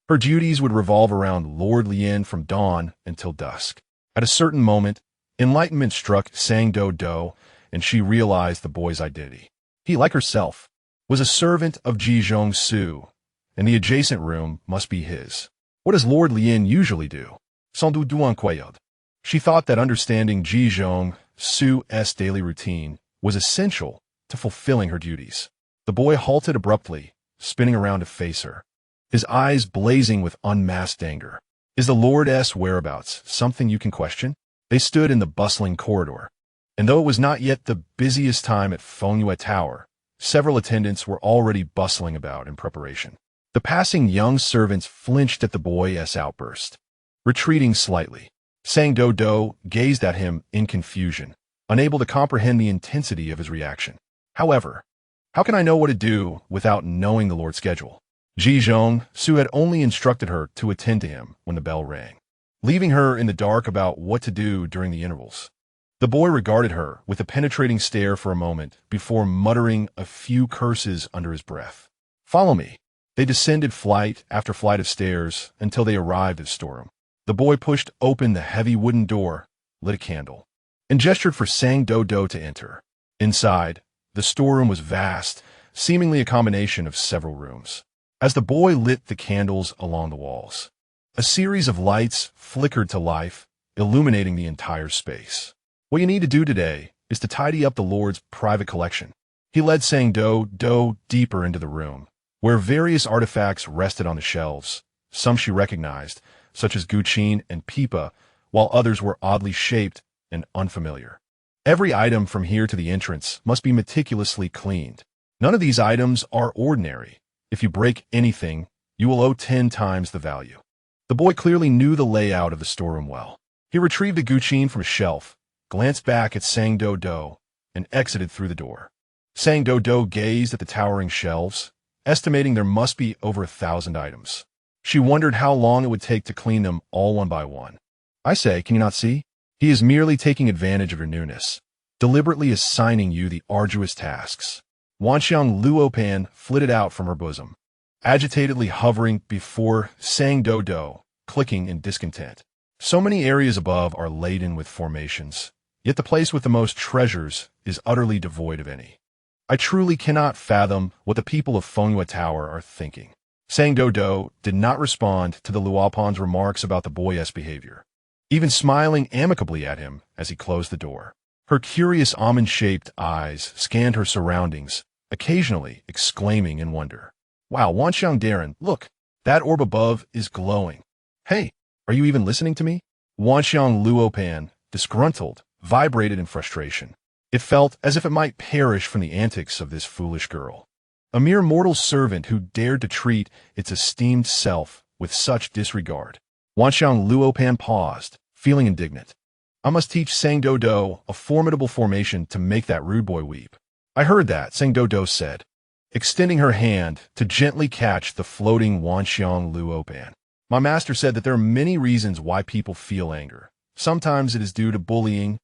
her duties would revolve around Lord Lien from dawn until dusk. At a certain moment, enlightenment struck Sang Doudou, and she realized the boy's identity. He, like herself, was a servant of Jizhong Su, and the adjacent room must be his. What does Lord Lien usually do? Sans Doudou inquired. She thought that understanding Jizhong Su's daily routine was essential to fulfilling her duties. The boy halted abruptly, spinning around to face her, his eyes blazing with unmasked anger. Is the Lord's whereabouts something you can question? They stood in the bustling corridor, and though it was not yet the busiest time at Hehuan Tower, several attendants were already bustling about in preparation. The passing young servants flinched at the boy's outburst, retreating slightly. Sang Doudou gazed at him in confusion, unable to comprehend the intensity of his reaction. However, how can I know what to do without knowing the Lord's schedule? Jizhong Su had only instructed her to attend to him when the bell rang, leaving her in the dark about what to do during the intervals. The boy regarded her with a penetrating stare for a moment before muttering a few curses under his breath. Follow me. They descended flight after flight of stairs until they arrived at the storeroom. The boy pushed open the heavy wooden door, lit a candle, and gestured for Sang Doudou to enter. Inside, the storeroom was vast, seemingly a combination of several rooms. As the boy lit the candles along the walls, a series of lights flickered to life, illuminating the entire space. What you need to do today is to tidy up the Lord's private collection. He led Sang Doudou deeper into the room, where various artifacts rested on the shelves. Some she recognized, such as guqin and pipa, while others were oddly shaped and unfamiliar. Every item from here to the entrance must be meticulously cleaned. None of these items are ordinary. If you break anything, you will owe 10 times the value. The boy clearly knew the layout of the storeroom well. He retrieved a guqin from a shelf, glanced back at Sang Doudou, and exited through the door. Sang Doudou gazed at the towering shelves, estimating there must be over 1,000 items. She wondered how long it would take to clean them all one by one. I say, can you not see? He is merely taking advantage of your newness, deliberately assigning you the arduous tasks. Wanxiang Luopan flitted out from her bosom, agitatedly hovering before Sang Doudou, clicking in discontent. So many areas above are laden with formations, yet the place with the most treasures is utterly devoid of any. I truly cannot fathom what the people of Hehuan Tower are thinking. Sang Doudou did not respond to the Luopan's remarks about the boy's behavior, even smiling amicably at him as he closed the door. Her curious almond-shaped eyes scanned her surroundings, occasionally exclaiming in wonder. Wow, Wanxiang Darren, look, that orb above is glowing. Hey, are you even listening to me? Wanxiang Luopan, disgruntled, vibrated in frustration. It felt as if it might perish from the antics of this foolish girl. A mere mortal servant who dared to treat its esteemed self with such disregard. Wanxiang Luopan paused, feeling indignant. I must teach Sang Doudou a formidable formation to make that rude boy weep. I heard that, Sang Doudou said, extending her hand to gently catch the floating Wanxiang Luopan. My master said that there are many reasons why people feel anger. Sometimes it is due to bullying,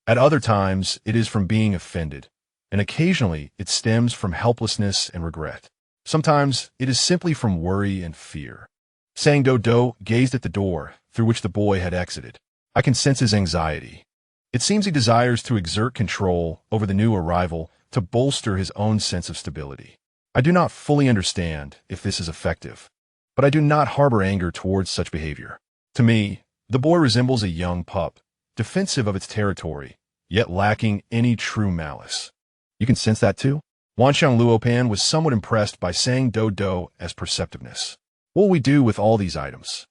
at other times it is from being offended, and occasionally it stems from helplessness and regret. Sometimes it is simply from worry and fear. Sang Doudou gazed at the door through which the boy had exited. I can sense his anxiety. It seems he desires to exert control over the new arrival to bolster his own sense of stability. I do not fully understand if this is effective, but I do not harbor anger towards such behavior. To me, the boy resembles a young pup, defensive of its territory, yet lacking any true malice. You can sense that too? Wanxiang Luopan was somewhat impressed by Sang Doudou's perceptiveness. What will we do with all these items?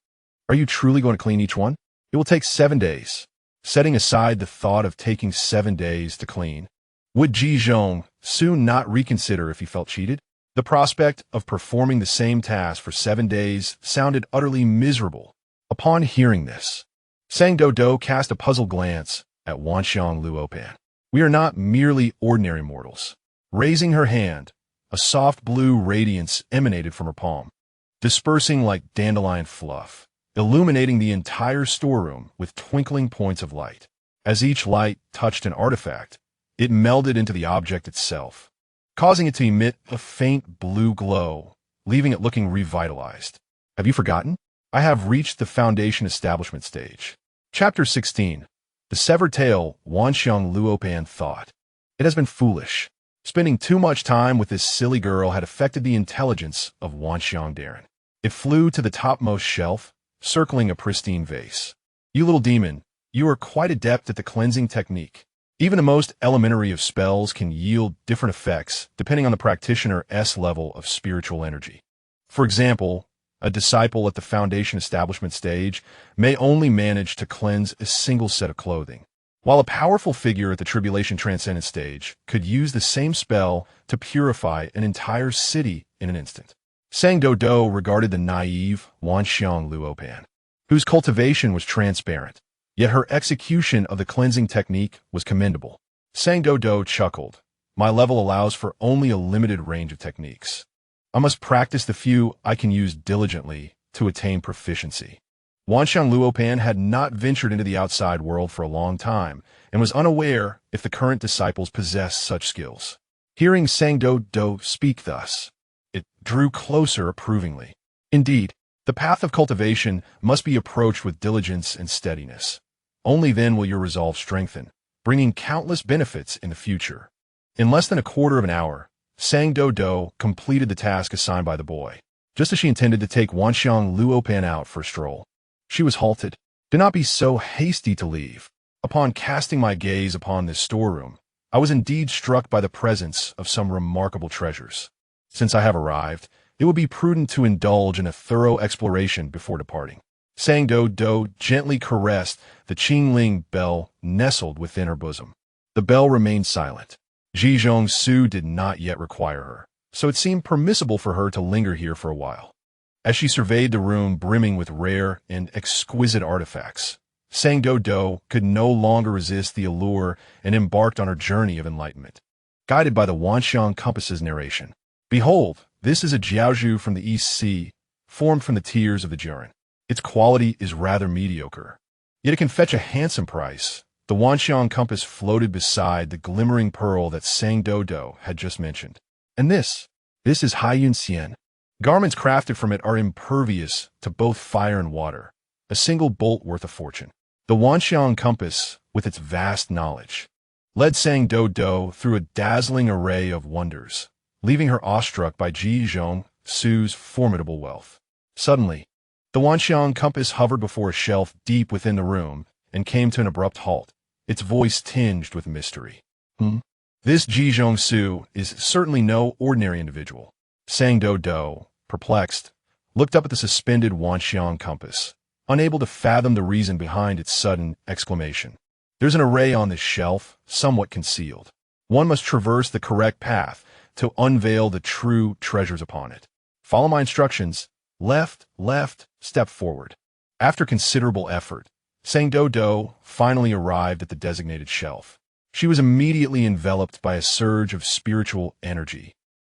Are you truly going to clean each one? It will take 7 days. Setting aside the thought of taking 7 days to clean, would Ji Zhong soon not reconsider if he felt cheated? The prospect of performing the same task for 7 days sounded utterly miserable. Upon hearing this, Sang Doudou cast a puzzled glance at Wanxiang Luopan. We are not merely ordinary mortals. Raising her hand, a soft blue radiance emanated from her palm, dispersing like dandelion fluff, illuminating the entire storeroom with twinkling points of light. As each light touched an artifact, it melded into the object itself, causing it to emit a faint blue glow, leaving it looking revitalized. Have you forgotten? I have reached the foundation establishment stage. Chapter 16. The Severed Tail. Wanxiang Luopan thought. It has been foolish. Spending too much time with this silly girl had affected the intelligence of Wanxiang Darren. It flew to the topmost shelf, circling a pristine vase. You little demon, you are quite adept at the cleansing technique. Even the most elementary of spells can yield different effects depending on the practitioner's level of spiritual energy. For example, a disciple at the foundation establishment stage may only manage to cleanse a single set of clothing, while a powerful figure at the tribulation transcendent stage could use the same spell to purify an entire city in an instant. Sang Doudou regarded the naive Wanxiang Luopan, whose cultivation was transparent, yet her execution of the cleansing technique was commendable. Sang Doudou chuckled. My level allows for only a limited range of techniques. I must practice the few I can use diligently to attain proficiency. Wanxiang Luopan had not ventured into the outside world for a long time and was unaware if the current disciples possessed such skills. Hearing Sang Doudou speak thus, it drew closer approvingly. Indeed, the path of cultivation must be approached with diligence and steadiness. Only then will your resolve strengthen, bringing countless benefits in the future. In less than a quarter of an hour, Sang Doudou completed the task assigned by the boy, just as she intended to take Wanxiang Luopan out for a stroll. She was halted. Do not be so hasty to leave. Upon casting my gaze upon this storeroom, I was indeed struck by the presence of some remarkable treasures. Since I have arrived, it would be prudent to indulge in a thorough exploration before departing. Sang Doudou gently caressed the Qingling bell nestled within her bosom. The bell remained silent. Ji Zhongsu did not yet require her, so it seemed permissible for her to linger here for a while. As she surveyed the room brimming with rare and exquisite artifacts, Sang Doudou could no longer resist the allure and embarked on her journey of enlightenment. Guided by the Wanxiang Compass's narration, behold, this is a jiaozhu from the East Sea, formed from the tears of the Jiren. Its quality is rather mediocre, yet it can fetch a handsome price. The Wanxiang Compass floated beside the glimmering pearl that Sang Doudou had just mentioned. And this is Hehuan Sect. Garments crafted from it are impervious to both fire and water, a single bolt worth a fortune. The Wanxiang Compass, with its vast knowledge, led Sang Doudou through a dazzling array of wonders, leaving her awestruck by Ji Zhongsu's formidable wealth. Suddenly, the Wanxiang Compass hovered before a shelf deep within the room and came to an abrupt halt, its voice tinged with mystery. This Ji Zhongsu is certainly no ordinary individual. Sang Doudou, perplexed, looked up at the suspended Wanxiang Compass, unable to fathom the reason behind its sudden exclamation. There's an array on this shelf, somewhat concealed. One must traverse the correct path to unveil the true treasures upon it. Follow my instructions. Left, step forward. After considerable effort, Sang Doudou finally arrived at the designated shelf. She was immediately enveloped by a surge of spiritual energy,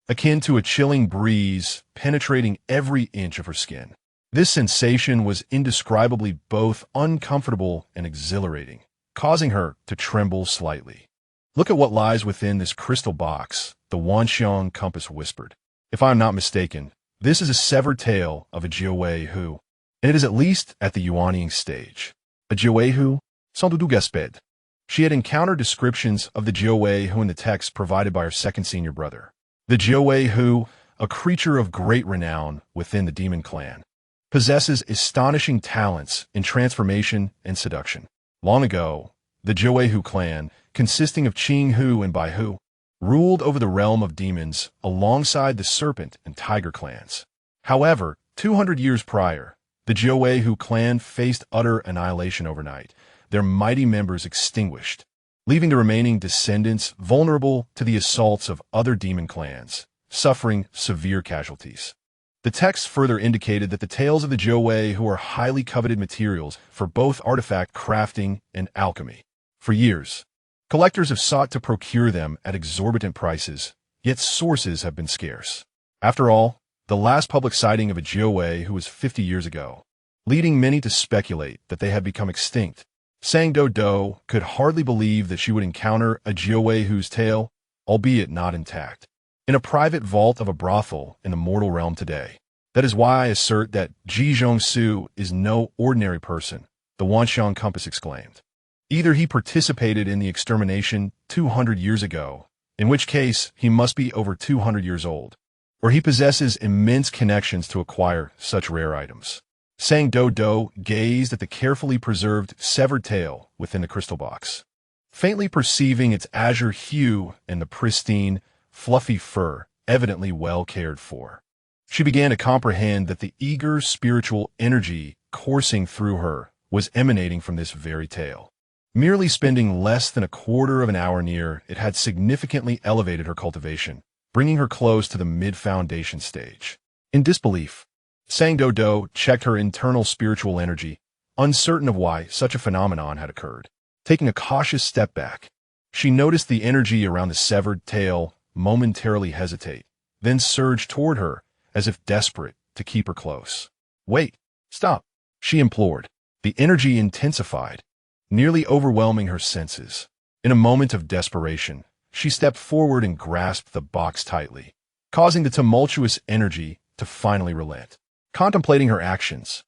akin to a chilling breeze penetrating every inch of her skin. This sensation was indescribably both uncomfortable and exhilarating, causing her to tremble slightly. Look at what lies within this crystal box, the Wanxiang Compass whispered. If I am not mistaken, this is a severed tail of a Hehuan, and it is at least at the Heartwarming stage. A Hehuan? Sans Doudou gasped. She had encountered descriptions of the Hehuan in the text provided by her second senior brother. The Hehuan, a creature of great renown within the demon clan, possesses astonishing talents in transformation and seduction. Long ago, the Hehuan clan, consisting of Qinghu and Baihu, ruled over the realm of demons alongside the serpent and tiger clans. However, 200 years prior, the Hehuan clan faced utter annihilation overnight, their mighty members extinguished, leaving the remaining descendants vulnerable to the assaults of other demon clans, suffering severe casualties. The text further indicated that the tales of the Hehuan were highly coveted materials for both artifact crafting and alchemy. For years, collectors have sought to procure them at exorbitant prices, yet sources have been scarce. After all, the last public sighting of a Hehuan was 50 years ago, leading many to speculate that they had become extinct. Doudou could hardly believe that she would encounter a Hehuan whose tale, albeit not intact, in a private vault of a brothel in the mortal realm today. That is why I assert that Su is no ordinary person, the Wanxiang Compass exclaimed. Either he participated in the extermination 200 years ago, in which case he must be over 200 years old, or he possesses immense connections to acquire such rare items. Doudou gazed at the carefully preserved severed tail within the crystal box, faintly perceiving its azure hue and the pristine, fluffy fur, evidently well cared for. She began to comprehend that the eager spiritual energy coursing through her was emanating from this very tail. Merely spending less than a quarter of an hour near it had significantly elevated her cultivation, bringing her close to the mid-foundation stage. In disbelief, Doudou checked her internal spiritual energy, uncertain of why such a phenomenon had occurred. Taking a cautious step back, she noticed the energy around the severed tail momentarily hesitate, then surge toward her as if desperate to keep her close. "Wait, stop," she implored. The energy intensified, nearly overwhelming her senses. In a moment of desperation, she stepped forward and grasped the box tightly, causing the tumultuous energy to finally relent. Contemplating her actions,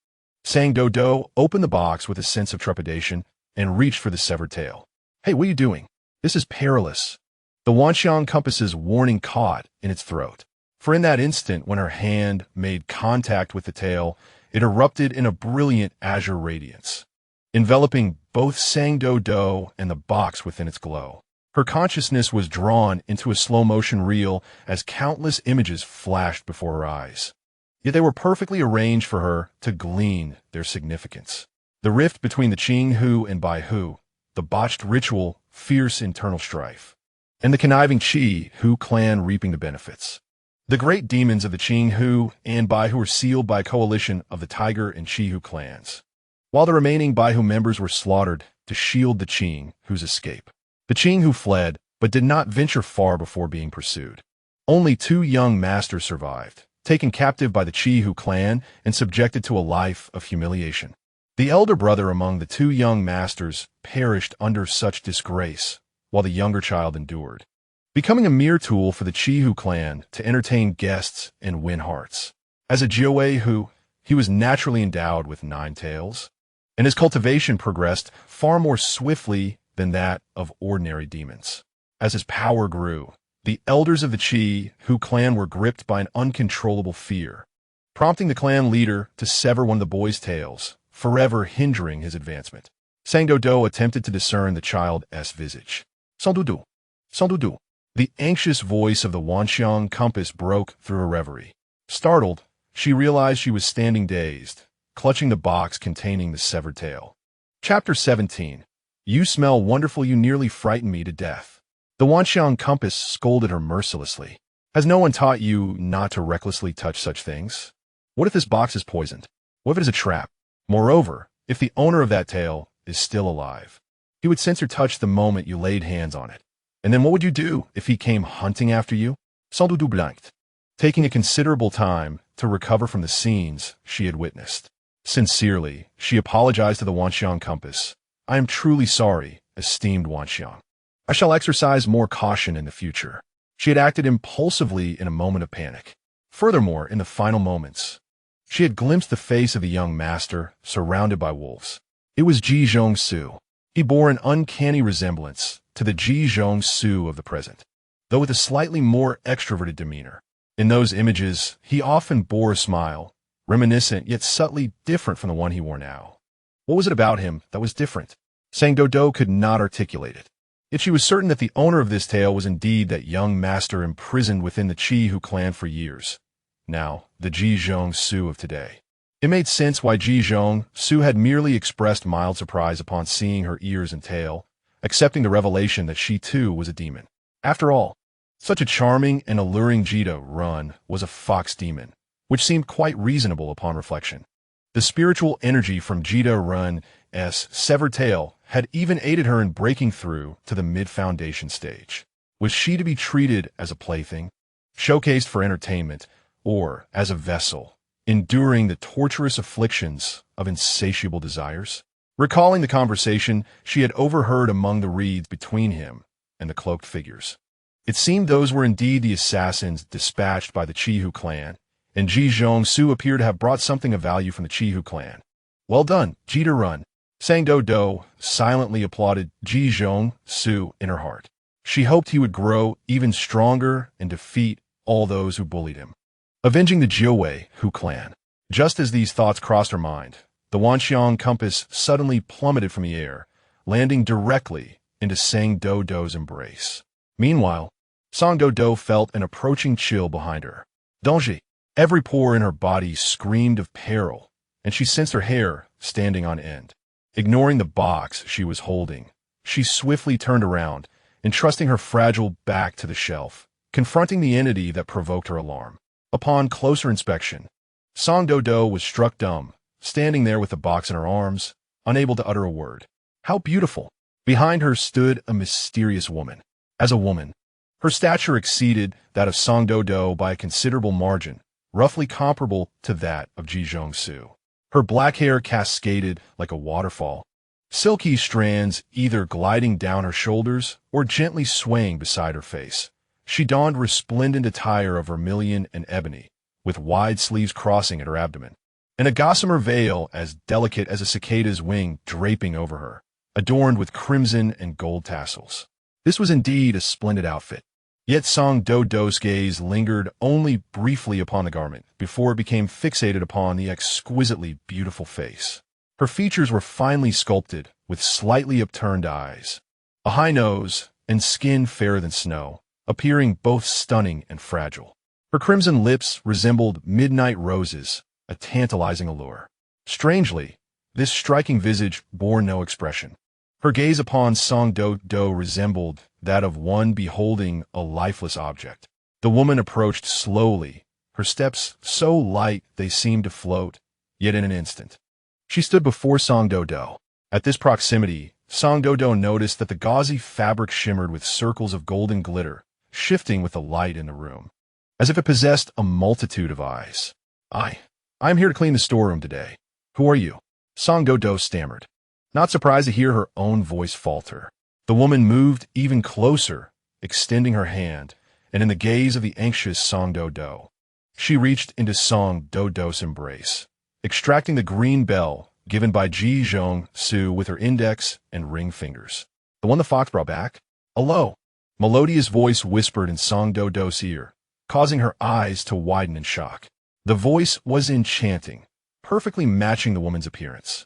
Doudou opened the box with a sense of trepidation and reached for the severed tail. "Hey, what are you doing? This is perilous." The Wanxiang Compass's warning caught in its throat, for in that instant when her hand made contact with the tail, it erupted in a brilliant azure radiance, enveloping both Doudou and the box within its glow. Her consciousness was drawn into a slow-motion reel as countless images flashed before her eyes. Yet they were perfectly arranged for her to glean their significance. The rift between the Qinghu and Baihu, the botched ritual, fierce internal strife, and the conniving Qi-Hu clan reaping the benefits. The great demons of the Qinghu and Baihu were sealed by a coalition of the Tiger and Qi-Hu clans, while the remaining Baihu members were slaughtered to shield the Qinghu's escape. The Qinghu fled, but did not venture far before being pursued. Only 2 young masters survived, taken captive by the Qi-Hu clan and subjected to a life of humiliation. The elder brother among the 2 young masters perished under such disgrace, while the younger child endured, becoming a mere tool for the Qi-Hu clan to entertain guests and win hearts. As a Hehuan, he was naturally endowed with 9 tails, and his cultivation progressed far more swiftly than that of ordinary demons. As his power grew, the elders of the Qi-Hu clan were gripped by an uncontrollable fear, prompting the clan leader to sever one of the boy's tails, forever hindering his advancement. Doudou attempted to discern the child's visage. Doudou. Doudou. The anxious voice of the Wanxiang Compass broke through her reverie. Startled, she realized she was standing dazed, clutching the box containing the severed tail. Chapter 17. "You smell wonderful. You nearly frightened me to death." The Wanxiang Compass scolded her mercilessly. "Has no one taught you not to recklessly touch such things? What if this box is poisoned? What if it is a trap? Moreover, if the owner of that tail is still alive, he would sense your touch the moment you laid hands on it. And then what would you do if he came hunting after you?" Doudou blinked, taking a considerable time to recover from the scenes she had witnessed. Sincerely, she apologized to the Wanxiang Compass. "I am truly sorry, esteemed Wanxiang. I shall exercise more caution in the future." She had acted impulsively in a moment of panic. Furthermore, in the final moments, she had glimpsed the face of the young master surrounded by wolves. It was Su. He bore an uncanny resemblance to the Su of the present, though with a slightly more extroverted demeanor. In those images, he often bore a smile, reminiscent yet subtly different from the one he wore now. What was it about him that was different? Doudou could not articulate it. Yet she was certain that the owner of this tale was indeed that young master imprisoned within the Qi-Hu clan for years, now the Ji Zhong-su of today. It made sense why Ji Zhong-su had merely expressed mild surprise upon seeing her ears and tail, accepting the revelation that she too was a demon. After all, such a charming and alluring Jita Run was a fox demon, which seemed quite reasonable upon reflection. The spiritual energy from Jita Run's severed tail had even aided her in breaking through to the mid-foundation stage. Was she to be treated as a plaything, showcased for entertainment, or as a vessel, enduring the torturous afflictions of insatiable desires? Recalling the conversation she had overheard among the reeds between him and the cloaked figures, it seemed those were indeed the assassins dispatched by the Chihu clan, and Ji Zhong-su appeared to have brought something of value from the Chihu clan. Well done, Jita Run. Sang Doudou silently applauded Ji Zhong-su in her heart. She hoped he would grow even stronger and defeat all those who bullied him. Avenging the Hehuan clan. Just as these thoughts crossed her mind, the Wanxiang compass suddenly plummeted from the air, landing directly into Sang Doudou's embrace. Meanwhile, Sang Doudou felt an approaching chill behind her. Danger! Every pore in her body screamed of peril, and she sensed her hair standing on end. Ignoring the box she was holding, she swiftly turned around, entrusting her fragile back to the shelf, confronting the entity that provoked her alarm. Upon closer inspection, Sang Doudou was struck dumb, standing there with the box in her arms, unable to utter a word. How beautiful! Behind her stood a mysterious woman. As a woman, her stature exceeded that of Sang Doudou by a considerable margin, roughly comparable to that of Ji Zhong-su. Her black hair cascaded like a waterfall, silky strands either gliding down her shoulders or gently swaying beside her face. She donned resplendent attire of vermilion and ebony, with wide sleeves crossing at her abdomen, and a gossamer veil as delicate as a cicada's wing draping over her, adorned with crimson and gold tassels. This was indeed a splendid outfit. Yet Sang Doudou's gaze lingered only briefly upon the garment before it became fixated upon the exquisitely beautiful face. Her features were finely sculpted, with slightly upturned eyes, a high nose, and skin fairer than snow, appearing both stunning and fragile. Her crimson lips resembled midnight roses, a tantalizing allure. Strangely, this striking visage bore no expression. Her gaze upon Sang Doudou resembled that of one beholding a lifeless object. The woman approached slowly, her steps so light they seemed to float, yet in an instant she stood before Sang Doudou. At this proximity, Sang Doudou noticed that the gauzy fabric shimmered with circles of golden glitter, shifting with the light in the room, as if it possessed a multitude of eyes. I am here to clean the storeroom today. Who are you? Sang Doudou stammered, not surprised to hear her own voice falter. The woman moved even closer, extending her hand, and in the gaze of the anxious Sang Doudou, she reached into Sang Doudou's embrace, extracting the green bell given by Ji Zhong-su with her index and ring fingers. The one the fox brought back? A low, melodious voice whispered in Sang Doudou's ear, causing her eyes to widen in shock. The voice was enchanting, perfectly matching the woman's appearance.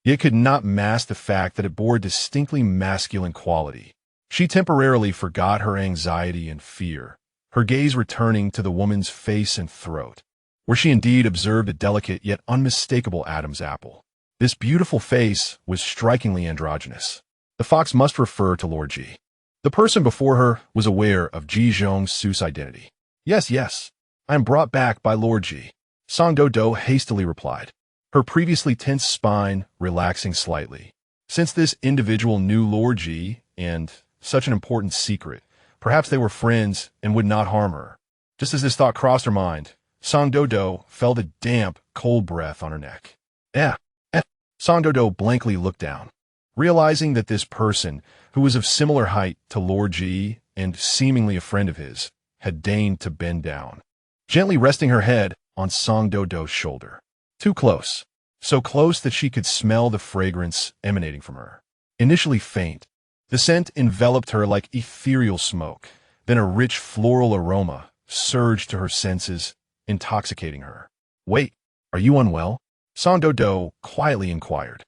Yet could not mask the fact that it bore a distinctly masculine quality. She temporarily forgot her anxiety and fear, her gaze returning to the woman's face and throat, where she indeed observed a delicate yet unmistakable Adam's apple. This beautiful face was strikingly androgynous. The fox must refer to Lord Ji. The person before her was aware of Ji Zhong-su's identity. Yes, I am brought back by Lord Ji, Sang Doudou hastily replied, her previously tense spine relaxing slightly. Since this individual knew Lord Ji and such an important secret, perhaps they were friends and would not harm her. Just as this thought crossed her mind, Sang Doudou felt a damp, cold breath on her neck. Sang Doudou blankly looked down, realizing that this person, who was of similar height to Lord Ji and seemingly a friend of his, had deigned to bend down, gently resting her head on Sang Doudou's shoulder. Too close, so close that she could smell the fragrance emanating from her. Initially faint, the scent enveloped her like ethereal smoke, then a rich floral aroma surged to her senses, intoxicating her. Wait, are you unwell? Sang Doudou quietly inquired,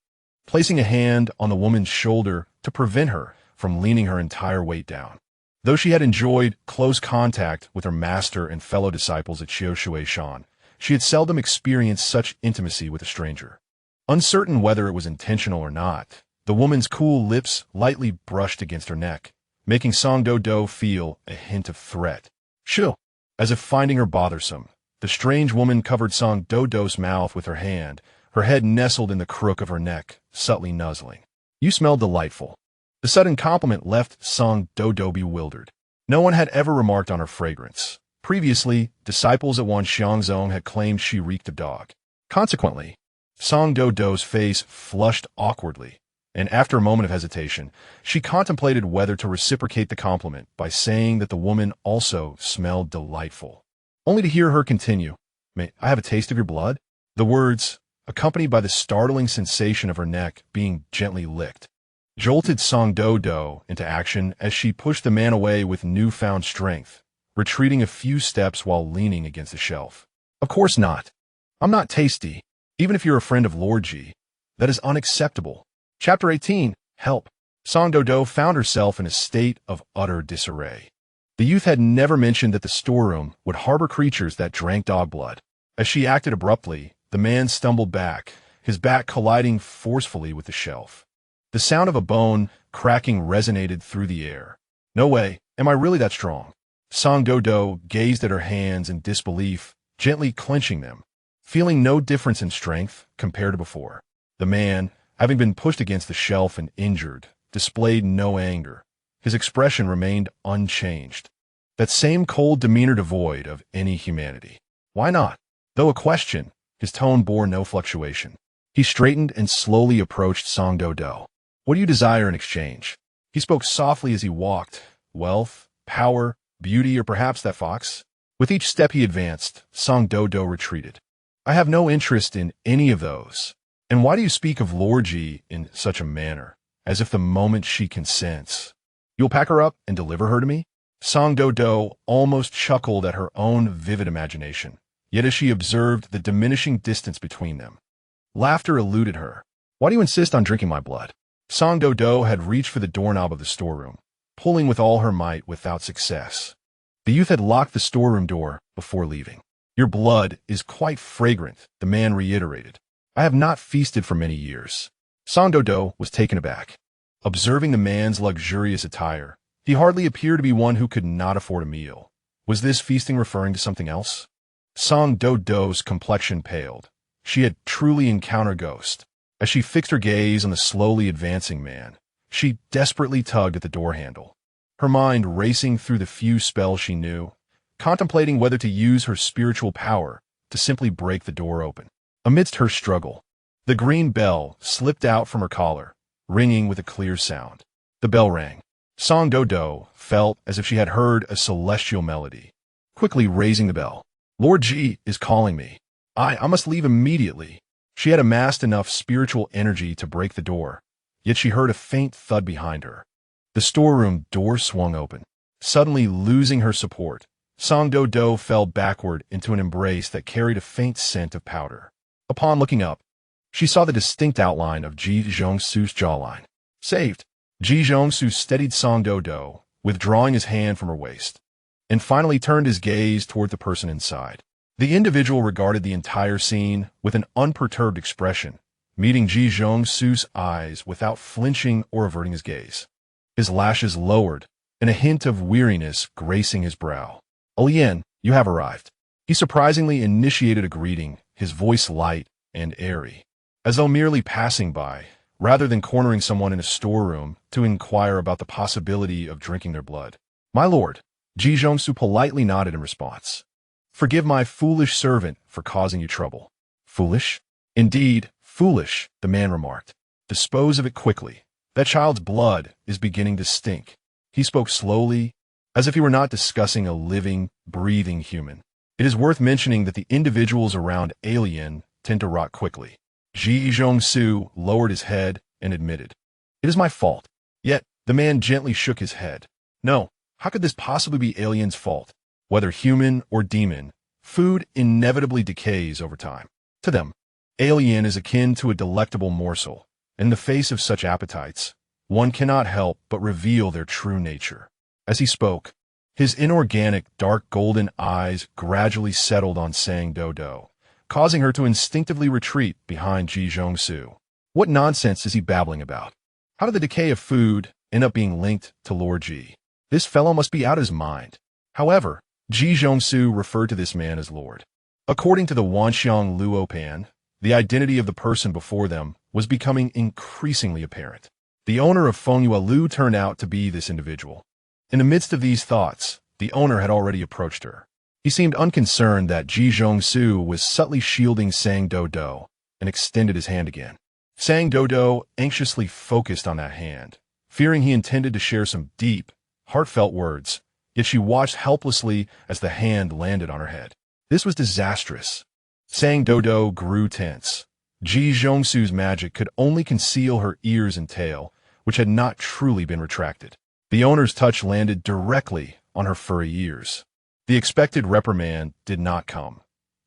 placing a hand on the woman's shoulder to prevent her from leaning her entire weight down. Though she had enjoyed close contact with her master and fellow disciples at Xiaoshui Shan, she had seldom experienced such intimacy with a stranger. Uncertain whether it was intentional or not, the woman's cool lips lightly brushed against her neck, making Song Doudou feel a hint of threat. Shoo! As if finding her bothersome, the strange woman covered Song Doudou's mouth with her hand, her head nestled in the crook of her neck, subtly nuzzling. You smell delightful. The sudden compliment left Song Doudou bewildered. No one had ever remarked on her fragrance. Previously, disciples at Wan Xiangzong had claimed she reeked of dog. Consequently, Song Doudou's face flushed awkwardly, and after a moment of hesitation, she contemplated whether to reciprocate the compliment by saying that the woman also smelled delightful. Only to hear her continue, "May I have a taste of your blood?" The words, accompanied by the startling sensation of her neck being gently licked, jolted Song Doudou into action as she pushed the man away with newfound strength, retreating a few steps while leaning against the shelf. Of course not. I'm not tasty, even if you're a friend of Lord Ji. That is unacceptable. Chapter 18, Help. Song Doudou found herself in a state of utter disarray. The youth had never mentioned that the storeroom would harbor creatures that drank dog blood. As she acted abruptly, the man stumbled back, his back colliding forcefully with the shelf. The sound of a bone cracking resonated through the air. No way, am I really that strong? Song Doudou gazed at her hands in disbelief, gently clenching them, feeling no difference in strength compared to before. The man, having been pushed against the shelf and injured, displayed no anger. His expression remained unchanged. That same cold demeanor devoid of any humanity. Why not? Though a question, his tone bore no fluctuation. He straightened and slowly approached Song Doudou. What do you desire in exchange? He spoke softly as he walked. Wealth, power, beauty, or perhaps that fox? With each step he advanced, Song Doudou retreated. I have no interest in any of those. And why do you speak of Lord Ji in such a manner, as if the moment she consents? You'll pack her up and deliver her to me? Song Doudou almost chuckled at her own vivid imagination, yet as she observed the diminishing distance between them, laughter eluded her. Why do you insist on drinking my blood? Song Doudou had reached for the doorknob of the storeroom, pulling with all her might without success. The youth had locked the storeroom door before leaving. Your blood is quite fragrant, the man reiterated. I have not feasted for many years. Song Doudou was taken aback. Observing the man's luxurious attire, he hardly appeared to be one who could not afford a meal. Was this feasting referring to something else? Song Doudou's complexion paled. She had truly encountered ghost. As she fixed her gaze on the slowly advancing man, she desperately tugged at the door handle, her mind racing through the few spells she knew, contemplating whether to use her spiritual power to simply break the door open. Amidst her struggle, the green bell slipped out from her collar, ringing with a clear sound. The bell rang. Song Doudou felt as if she had heard a celestial melody. Quickly raising the bell. Lord Ji is calling me. I must leave immediately. She had amassed enough spiritual energy to break the door, yet she heard a faint thud behind her. The storeroom door swung open. Suddenly losing her support, Song Doudou fell backward into an embrace that carried a faint scent of powder. Upon looking up, she saw the distinct outline of Ji Zhongsu's jawline. Saved! Ji Zhongsu steadied Song Doudou, withdrawing his hand from her waist, and finally turned his gaze toward the person inside. The individual regarded the entire scene with an unperturbed expression, meeting Ji Zhongsu's eyes without flinching or averting his gaze. His lashes lowered, and a hint of weariness gracing his brow. Lian, you have arrived. He surprisingly initiated a greeting, his voice light and airy, as though merely passing by, rather than cornering someone in a storeroom to inquire about the possibility of drinking their blood. My lord, Ji Zhongsu politely nodded in response. Forgive my foolish servant for causing you trouble. Foolish? Indeed, foolish, the man remarked. Dispose of it quickly. That child's blood is beginning to stink. He spoke slowly, as if he were not discussing a living, breathing human. It is worth mentioning that the individuals around Alien tend to rot quickly. Ji Zhongsu lowered his head and admitted, It is my fault. Yet, the man gently shook his head. No, how could this possibly be Alien's fault? Whether human or demon, food inevitably decays over time. To them, Alien is akin to a delectable morsel. In the face of such appetites, one cannot help but reveal their true nature. As he spoke, his inorganic, dark golden eyes gradually settled on Sang Doudou, causing her to instinctively retreat behind Ji Zhongsu. What nonsense is he babbling about? How did the decay of food end up being linked to Lord Ji? This fellow must be out of his mind. However, Ji Zhongsu referred to this man as Lord. According to the Wanxiang Luopan, the identity of the person before them was becoming increasingly apparent. The owner of Fengyue Lu turned out to be this individual. In the midst of these thoughts, the owner had already approached her. He seemed unconcerned that Ji Zhongsu was subtly shielding Sang Doudou and extended his hand again. Sang Doudou anxiously focused on that hand, fearing he intended to share some deep, heartfelt words, yet she watched helplessly as the hand landed on her head. This was disastrous. Sang Doudou grew tense. Ji Zhongsu's magic could only conceal her ears and tail, which had not truly been retracted. The owner's touch landed directly on her furry ears. The expected reprimand did not come.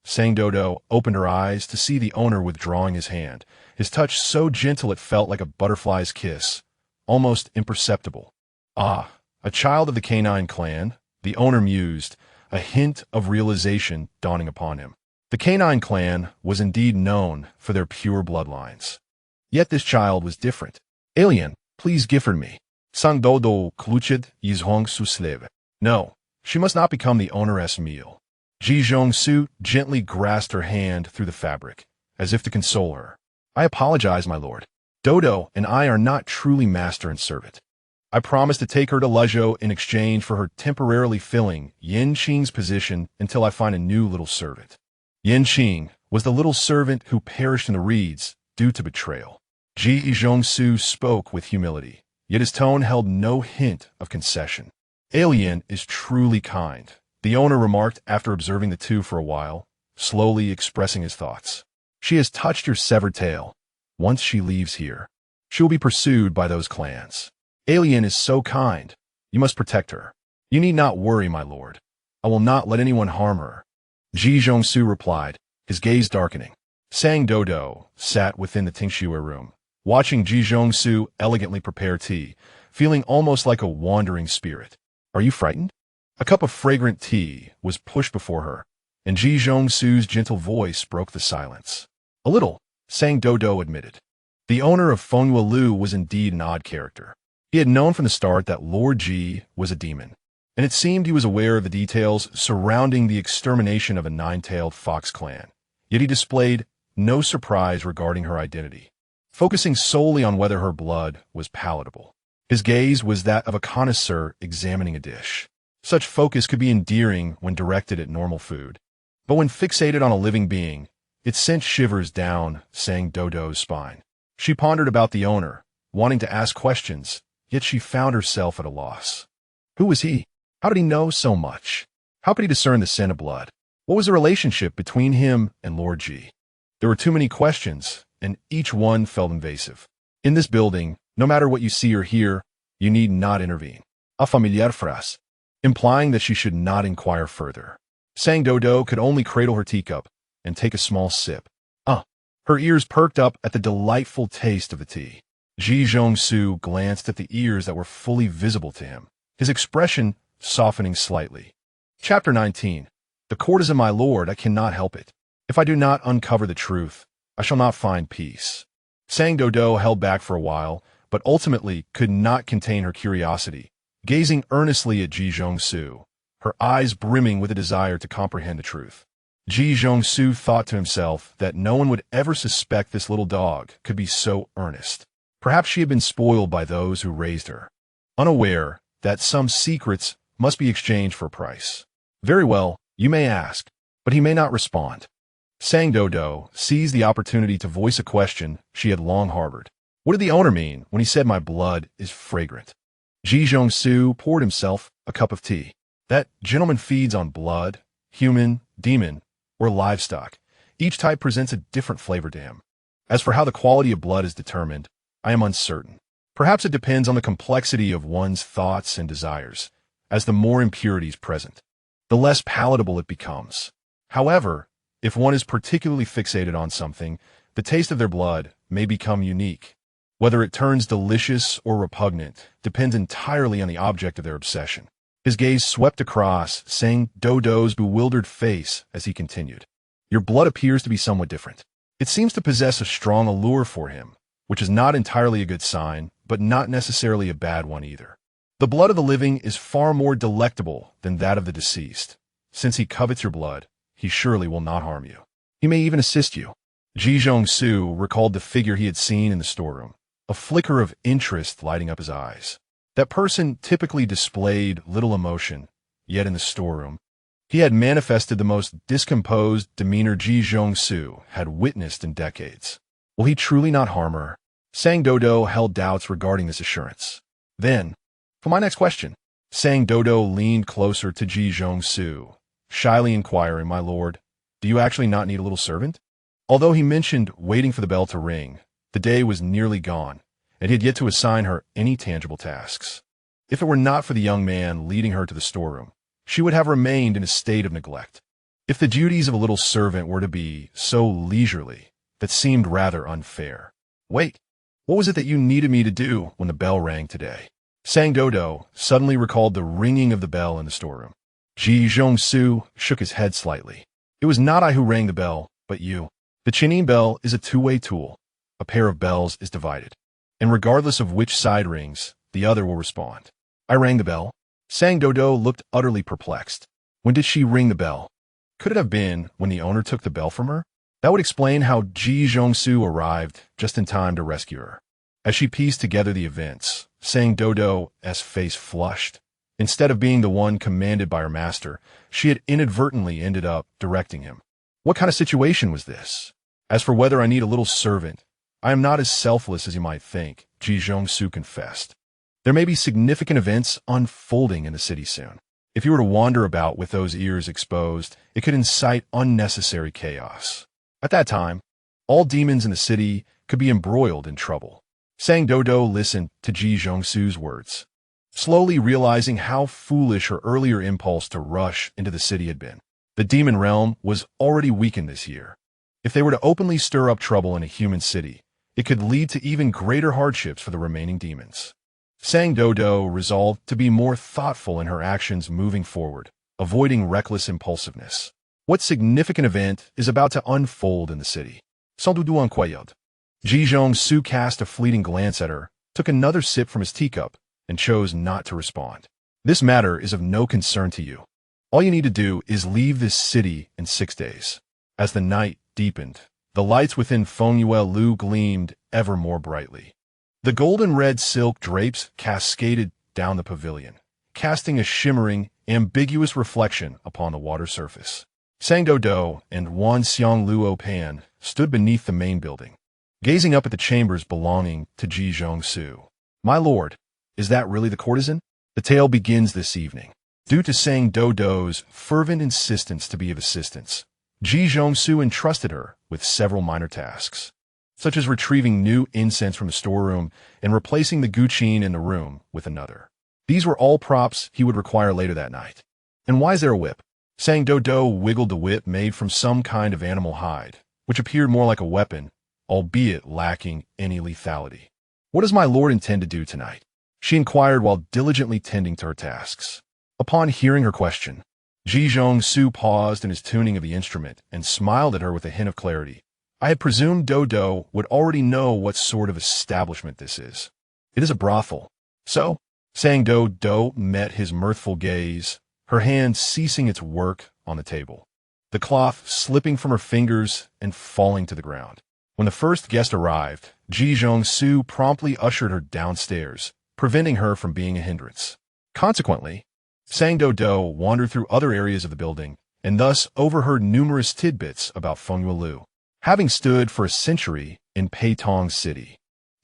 Sang Doudou opened her eyes to see the owner withdrawing his hand, his touch so gentle it felt like a butterfly's kiss, almost imperceptible. Ah, a child of the canine clan, the owner mused, a hint of realization dawning upon him. The canine clan was indeed known for their pure bloodlines. Yet this child was different. Alien, please gifford me. Sang Doudou kluchid yizhong susleve. No, she must not become the owneress meal. Ji Zhongsu gently grasped her hand through the fabric, as if to console her. I apologize, my lord. Doudou and I are not truly master and servant. I promise to take her to Lezhou in exchange for her temporarily filling Yin Qing's position until I find a new little servant. Yin Qing was the little servant who perished in the reeds due to betrayal. Ji Zhongsu spoke with humility, yet his tone held no hint of concession. Alien is truly kind, the owner remarked after observing the two for a while, slowly expressing his thoughts. She has touched your severed tail. Once she leaves here, she will be pursued by those clans. Alien is so kind. You must protect her. You need not worry, my lord. I will not let anyone harm her. Ji Zhongsu replied, his gaze darkening. Sang Doudou sat within the tingshui room, watching Ji Zhongsu elegantly prepare tea, feeling almost like a wandering spirit. Are you frightened? A cup of fragrant tea was pushed before her, and Ji Zhongsu's gentle voice broke the silence. A little, Sang Doudou admitted. The owner of Fengyue Lu was indeed an odd character. He had known from the start that Lord Ji was a demon, and it seemed he was aware of the details surrounding the extermination of a nine-tailed fox clan. Yet he displayed no surprise regarding her identity, focusing solely on whether her blood was palatable. His gaze was that of a connoisseur examining a dish. Such focus could be endearing when directed at normal food, but when fixated on a living being, it sent shivers down Sang Doudou's spine. She pondered about the owner, wanting to ask questions, yet she found herself at a loss. Who was he? How did he know so much? How could he discern the scent of blood? What was the relationship between him and Lord Ji? There were too many questions, and each one felt invasive. In this building, no matter what you see or hear, you need not intervene. A familiar phrase, implying that she should not inquire further. Sang Doudou could only cradle her teacup and take a small sip. Her ears perked up at the delightful taste of the tea. Ji Zhongsu glanced at the ears that were fully visible to him, his expression softening slightly. Chapter 19. The court is of my lord, I cannot help it. If I do not uncover the truth, I shall not find peace. Sang Doudou held back for a while, but ultimately could not contain her curiosity, gazing earnestly at Ji Zhongsu, her eyes brimming with a desire to comprehend the truth. Ji Zhongsu thought to himself that no one would ever suspect this little dog could be so earnest. Perhaps she had been spoiled by those who raised her, unaware that some secrets must be exchanged for a price. Very well, you may ask, but he may not respond. Sang Doudou seized the opportunity to voice a question she had long harbored. What did the owner mean when he said my blood is fragrant? Ji Zhongsu poured himself a cup of tea. That gentleman feeds on blood, human, demon, or livestock. Each type presents a different flavor to him. As for how the quality of blood is determined, I am uncertain. Perhaps it depends on the complexity of one's thoughts and desires, as the more impurities present, the less palatable it becomes. However, if one is particularly fixated on something, the taste of their blood may become unique. Whether it turns delicious or repugnant depends entirely on the object of their obsession. His gaze swept across, seeing Doudou's bewildered face as he continued. Your blood appears to be somewhat different. It seems to possess a strong allure for him, which is not entirely a good sign, but not necessarily a bad one either. The blood of the living is far more delectable than that of the deceased. Since he covets your blood, he surely will not harm you. He may even assist you. Ji Zhongsu recalled the figure he had seen in the storeroom, a flicker of interest lighting up his eyes. That person typically displayed little emotion, yet in the storeroom, he had manifested the most discomposed demeanor Ji Zhongsu had witnessed in decades. Will he truly not harm her? Sang Doudou held doubts regarding this assurance. Then, for my next question, Sang Doudou leaned closer to Ji Zhongsu, shyly inquiring, My lord, do you actually not need a little servant? Although he mentioned waiting for the bell to ring, the day was nearly gone, and he had yet to assign her any tangible tasks. If it were not for the young man leading her to the storeroom, she would have remained in a state of neglect. If the duties of a little servant were to be so leisurely, that seemed rather unfair. Wait, what was it that you needed me to do when the bell rang today? Sang Doudou suddenly recalled the ringing of the bell in the storeroom. Ji Zhongsu shook his head slightly. It was not I who rang the bell, but you. The chinning bell is a two-way tool. A pair of bells is divided, and regardless of which side rings, the other will respond. I rang the bell. Sang Doudou looked utterly perplexed. When did she ring the bell? Could it have been when the owner took the bell from her? That would explain how Ji Zhongsu arrived just in time to rescue her. As she pieced together the events, Sang Doudou's face flushed. Instead of being the one commanded by her master, she had inadvertently ended up directing him. What kind of situation was this? As for whether I need a little servant, I am not as selfless as you might think, Ji Zhongsu confessed. There may be significant events unfolding in the city soon. If you were to wander about with those ears exposed, it could incite unnecessary chaos. At that time, all demons in the city could be embroiled in trouble. Sang Doudou listened to Ji Zhongsu's words, slowly realizing how foolish her earlier impulse to rush into the city had been. The demon realm was already weakened this year. If they were to openly stir up trouble in a human city, it could lead to even greater hardships for the remaining demons. Sang Doudou resolved to be more thoughtful in her actions moving forward, avoiding reckless impulsiveness. What significant event is about to unfold in the city? Sans Doudou incroyable. Ji Zhongsu cast a fleeting glance at her, took another sip from his teacup, and chose not to respond. This matter is of no concern to you. All you need to do is leave this city in 6 days. As the night deepened, the lights within Fengyue Lu gleamed ever more brightly. The golden-red silk drapes cascaded down the pavilion, casting a shimmering, ambiguous reflection upon the water surface. Sang Doudou and Wan Xiang Luo Pan stood beneath the main building, gazing up at the chambers belonging to Ji Zhongsu. My lord, is that really the courtesan? The tale begins this evening. Due to Sang Doudou's fervent insistence to be of assistance, Ji Zhongsu entrusted her with several minor tasks, such as retrieving new incense from the storeroom and replacing the guqin in the room with another. These were all props he would require later that night. And why is there a whip? Sang Doudou wiggled the whip made from some kind of animal hide, which appeared more like a weapon, albeit lacking any lethality. What does my lord intend to do tonight? She inquired while diligently tending to her tasks. Upon hearing her question, Ji Zhongsu paused in his tuning of the instrument and smiled at her with a hint of clarity. I had presumed Doudou would already know what sort of establishment this is. It is a brothel. So, Sang Doudou met his mirthful gaze, her hand ceasing its work on the table, the cloth slipping from her fingers and falling to the ground. When the first guest arrived, Ji Zhongsu promptly ushered her downstairs, preventing her from being a hindrance. Consequently, Sang Doudou wandered through other areas of the building and thus overheard numerous tidbits about Fengyue Lu. Having stood for a century in Peitong City,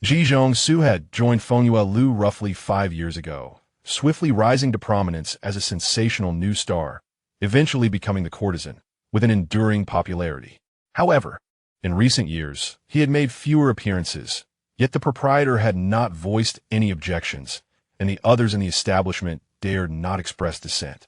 Ji Zhongsu had joined Fengyue Lu roughly 5 years ago, swiftly rising to prominence as a sensational new star, eventually becoming the courtesan, with an enduring popularity. However, in recent years, he had made fewer appearances, yet the proprietor had not voiced any objections, and the others in the establishment dared not express dissent.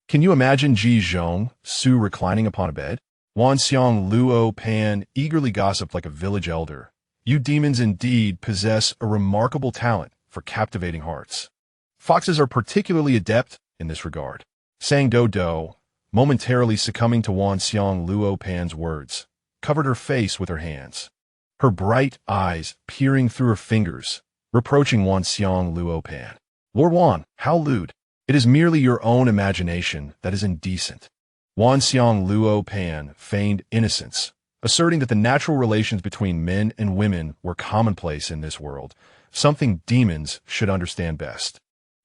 Can you imagine Ji Zhongsu reclining upon a bed? Wan Xiang Luo Pan eagerly gossiped like a village elder, You demons indeed possess a remarkable talent for captivating hearts. Foxes are particularly adept in this regard. Sang Doudou, momentarily succumbing to Wan Xiang Luo Pan's words, covered her face with her hands, her bright eyes peering through her fingers, reproaching Wan Xiang Luo Pan. Lord Wan, how lewd! It is merely your own imagination that is indecent. Wan Xiang Luo Pan feigned innocence, asserting that the natural relations between men and women were commonplace in this world, something demons should understand best.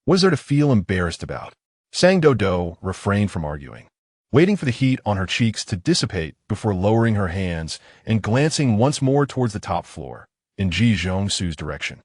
What is there to feel embarrassed about? Sang Doudou refrained from arguing, waiting for the heat on her cheeks to dissipate before lowering her hands and glancing once more towards the top floor, in Ji Zhongsu's direction.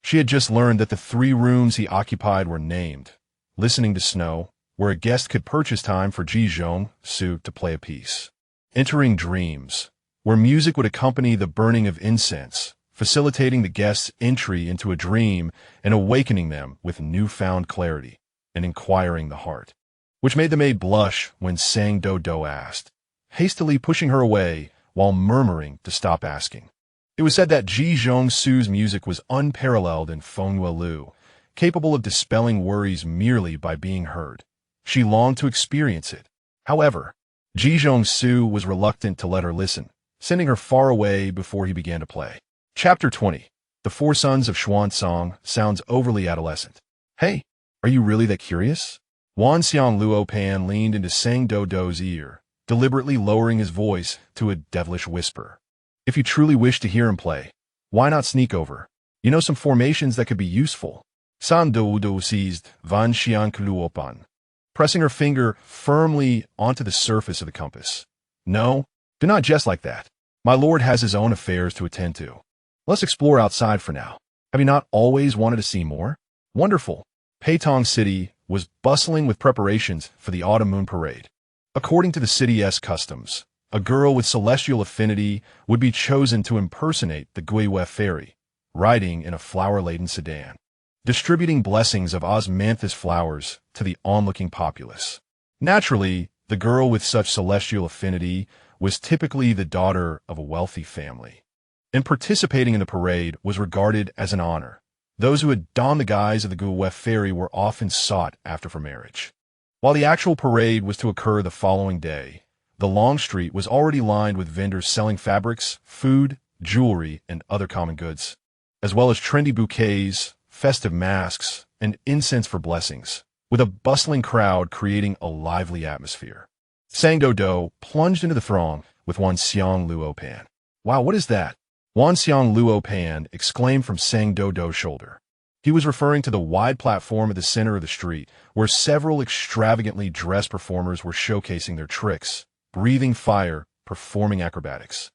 She had just learned that the 3 rooms he occupied were named, Listening to Snow, where a guest could purchase time for Ji Zhongsu to play a piece. Entering Dreams, where music would accompany the burning of incense, facilitating the guest's entry into a dream and awakening them with newfound clarity and inquiring the heart, which made the maid blush when Sang Doudou asked, hastily pushing her away while murmuring to stop asking. It was said that Ji Zhongsu's music was unparalleled in Fengyue Lu, capable of dispelling worries merely by being heard. She longed to experience it. However, Ji Zhongsu was reluctant to let her listen, sending her far away before he began to play. Chapter 20. The 4 Sons of Xuanzang sounds overly adolescent. Hey, are you really that curious? Wan Xiang Luo Pan leaned into Sang Doudou's ear, deliberately lowering his voice to a devilish whisper. If you truly wish to hear him play, why not sneak over? You know some formations that could be useful. Sang Doudou seized Van Xiang Luo Pan, pressing her finger firmly onto the surface of the compass. No, do not jest like that. My lord has his own affairs to attend to. Let's explore outside for now. Have you not always wanted to see more? Wonderful. Peitong City was bustling with preparations for the autumn moon parade. According to the city's customs, a girl with celestial affinity would be chosen to impersonate the Guiwei fairy, riding in a flower-laden sedan, distributing blessings of osmanthus flowers to the onlooking populace. Naturally, the girl with such celestial affinity was typically the daughter of a wealthy family, and participating in the parade was regarded as an honor. Those who had donned the guise of the Guiwei fairy were often sought after for marriage. While the actual parade was to occur the following day, the long street was already lined with vendors selling fabrics, food, jewelry, and other common goods, as well as trendy bouquets, festive masks, and incense for blessings, with a bustling crowd creating a lively atmosphere. Sang Doudou plunged into the throng with Wan Xiang Luo Pan. Wow, what is that? Wan Xiang Luo Pan exclaimed from Sang Doudou's shoulder. He was referring to the wide platform at the center of the street, where several extravagantly dressed performers were showcasing their tricks, breathing fire, performing acrobatics,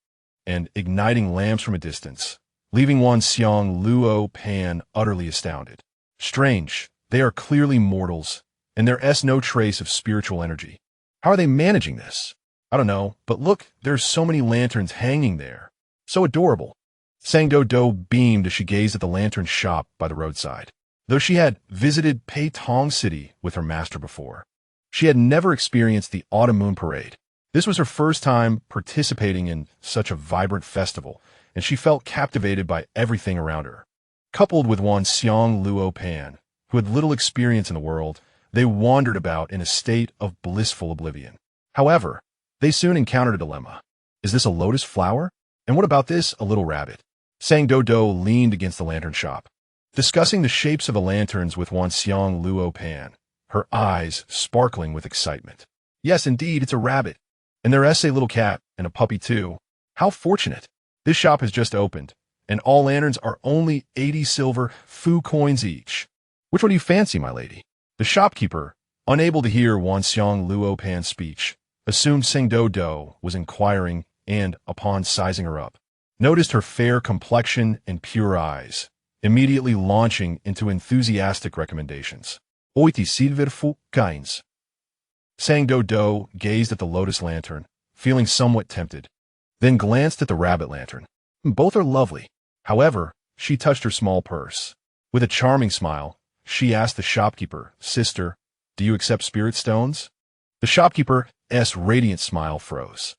and igniting lamps from a distance, leaving Wan Xiang Luo Pan utterly astounded. Strange, they are clearly mortals, and there is no trace of spiritual energy. How are they managing this? I don't know, but look, there's so many lanterns hanging there. So adorable. Sang Doudou beamed as she gazed at the lantern shop by the roadside. Though she had visited Peitong City with her master before, she had never experienced the autumn moon parade. This was her first time participating in such a vibrant festival, and she felt captivated by everything around her. Coupled with Wan Xiang Luo Pan, who had little experience in the world, they wandered about in a state of blissful oblivion. However, they soon encountered a dilemma. Is this a lotus flower? And what about this, a little rabbit? Sang Doudou leaned against the lantern shop, discussing the shapes of the lanterns with Wan Xiang Luo Pan, her eyes sparkling with excitement. Yes, indeed, it's a rabbit. And there is a little cat and a puppy too. How fortunate. This shop has just opened, and all lanterns are only 80 silver fu coins each. Which one do you fancy, my lady? The shopkeeper, unable to hear Wan Xiang Luo Pan's speech, assumed Sang Doudou was inquiring and, upon sizing her up, noticed her fair complexion and pure eyes, immediately launching into enthusiastic recommendations. Oiti silver fu coins. Sang Doudou gazed at the lotus lantern, feeling somewhat tempted, then glanced at the rabbit lantern. Both are lovely. However, she touched her small purse. With a charming smile, she asked the shopkeeper, Sister, do you accept spirit stones? The shopkeeper's radiant smile froze.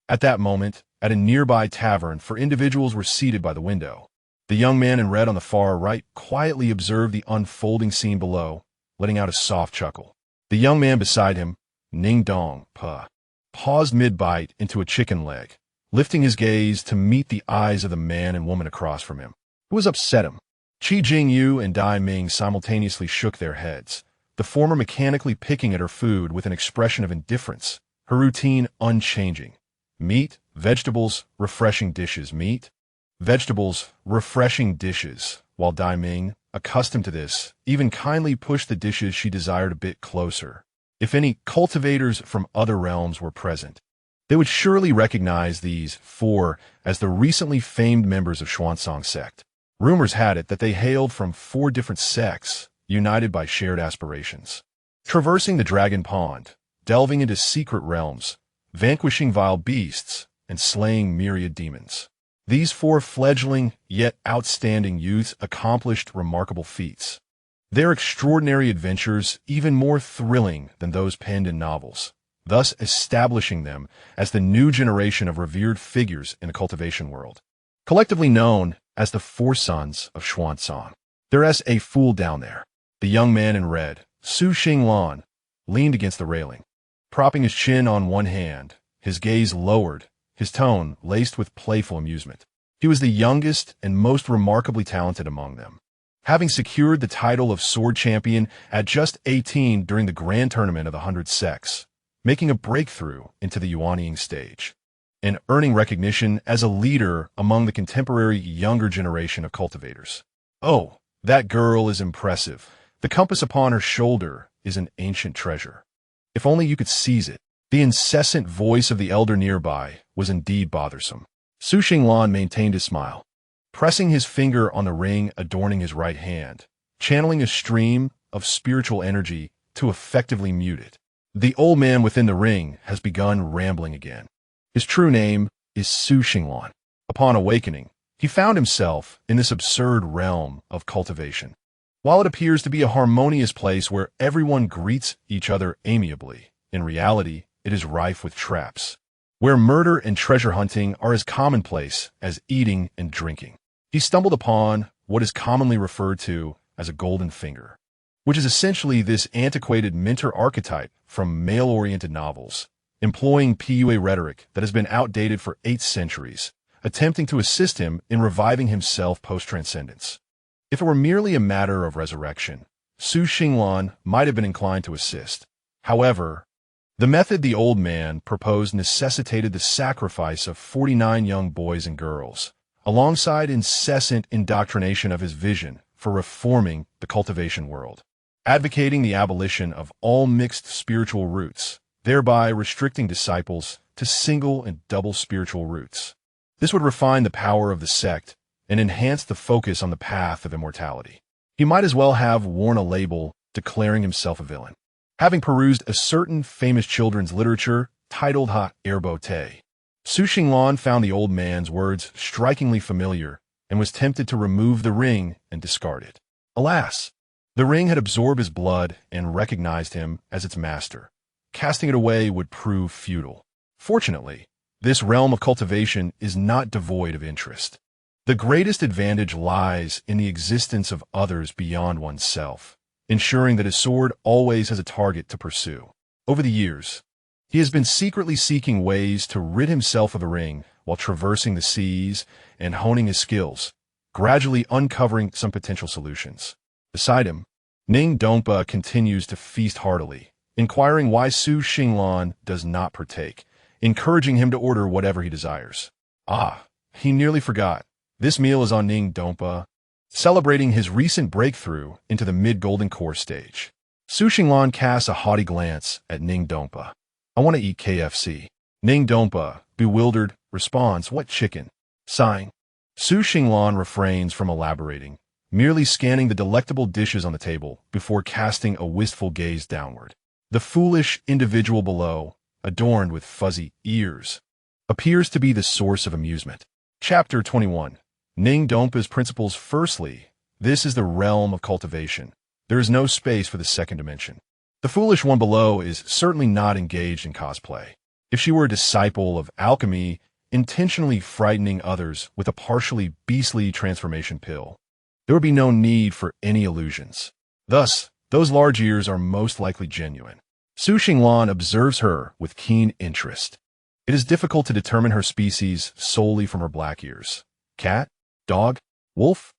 At that moment, at a nearby tavern for individuals were seated by the window. The young man in red on the far right quietly observed the unfolding scene below, letting out a soft chuckle. The young man beside him, Ning Dong Pa, paused mid-bite into a chicken leg, lifting his gaze to meet the eyes of the man and woman across from him. It was upset him. Qi Jingyu and Dai Ming simultaneously shook their heads, the former mechanically picking at her food with an expression of indifference, her routine unchanging. Meat, vegetables, refreshing dishes. Meat, vegetables, refreshing dishes, while Dai Ming, accustomed to this, even kindly pushed the dishes she desired a bit closer. If any cultivators from other realms were present, they would surely recognize these four as the recently famed members of Hehuan Sect. Rumors had it that they hailed from 4 different sects, united by shared aspirations. Traversing the Dragon Pond, delving into secret realms, vanquishing vile beasts, and slaying myriad demons. These 4 fledgling, yet outstanding youths accomplished remarkable feats. Their extraordinary adventures even more thrilling than those penned in novels, thus establishing them as the new generation of revered figures in the cultivation world. Collectively known as the 4 Sons of Hehuan. There's a fool down there. The young man in red, Su Xinglan, leaned against the railing, propping his chin on one hand, his gaze lowered, his tone laced with playful amusement. He was the youngest and most remarkably talented among them, having secured the title of sword champion at just 18 during the grand tournament of the 100 sects, making a breakthrough into the Yuanying stage, and earning recognition as a leader among the contemporary younger generation of cultivators. Oh, that girl is impressive. The compass upon her shoulder is an ancient treasure. If only you could seize it. The incessant voice of the elder nearby was indeed bothersome. Su Xinglan maintained his smile, pressing his finger on the ring adorning his right hand, channeling a stream of spiritual energy to effectively mute it. The old man within the ring has begun rambling again. His true name is Su Xinglan. Upon awakening, he found himself in this absurd realm of cultivation. While it appears to be a harmonious place where everyone greets each other amiably, in reality, it is rife with traps, where murder and treasure hunting are as commonplace as eating and drinking. He stumbled upon what is commonly referred to as a golden finger, which is essentially this antiquated mentor archetype from male-oriented novels, employing PUA rhetoric that has been outdated for 8 centuries, attempting to assist him in reviving himself post-transcendence. If it were merely a matter of resurrection, Su Xinglan might have been inclined to assist. However, the method the old man proposed necessitated the sacrifice of 49 young boys and girls, alongside incessant indoctrination of his vision for reforming the cultivation world, advocating the abolition of all mixed spiritual roots, thereby restricting disciples to single and double spiritual roots. This would refine the power of the sect and enhance the focus on the path of immortality. He might as well have worn a label declaring himself a villain, having perused a certain famous children's literature titled Ha Erbo Te. Su Xinglan found the old man's words strikingly familiar and was tempted to remove the ring and discard it. Alas, the ring had absorbed his blood and recognized him as its master. Casting it away would prove futile. Fortunately, this realm of cultivation is not devoid of interest. The greatest advantage lies in the existence of others beyond oneself, ensuring that his sword always has a target to pursue. Over the years, he has been secretly seeking ways to rid himself of the ring while traversing the seas and honing his skills, gradually uncovering some potential solutions. Beside him, Ning Dongpa continues to feast heartily, inquiring why Su Xinglan does not partake, encouraging him to order whatever he desires. Ah, he nearly forgot. This meal is on Ning Dongpa, celebrating his recent breakthrough into the mid-golden core stage. Su Xinglan casts a haughty glance at Ning Dongpa. I want to eat KFC. Ning Dongpa, bewildered, responds, what chicken? Sighing. Su Xinglan refrains from elaborating, merely scanning the delectable dishes on the table before casting a wistful gaze downward. The foolish individual below, adorned with fuzzy ears, appears to be the source of amusement. Chapter 21. Ning Dongpa's principles. Firstly, this is the realm of cultivation. There is no space for the second dimension. The foolish one below is certainly not engaged in cosplay. If she were a disciple of alchemy, intentionally frightening others with a partially beastly transformation pill. There would be no need for any illusions. Thus, those large ears are most likely genuine. Su Xinglan observes her with keen interest. It is difficult to determine her species solely from her black ears. Cat? Dog? Wolf?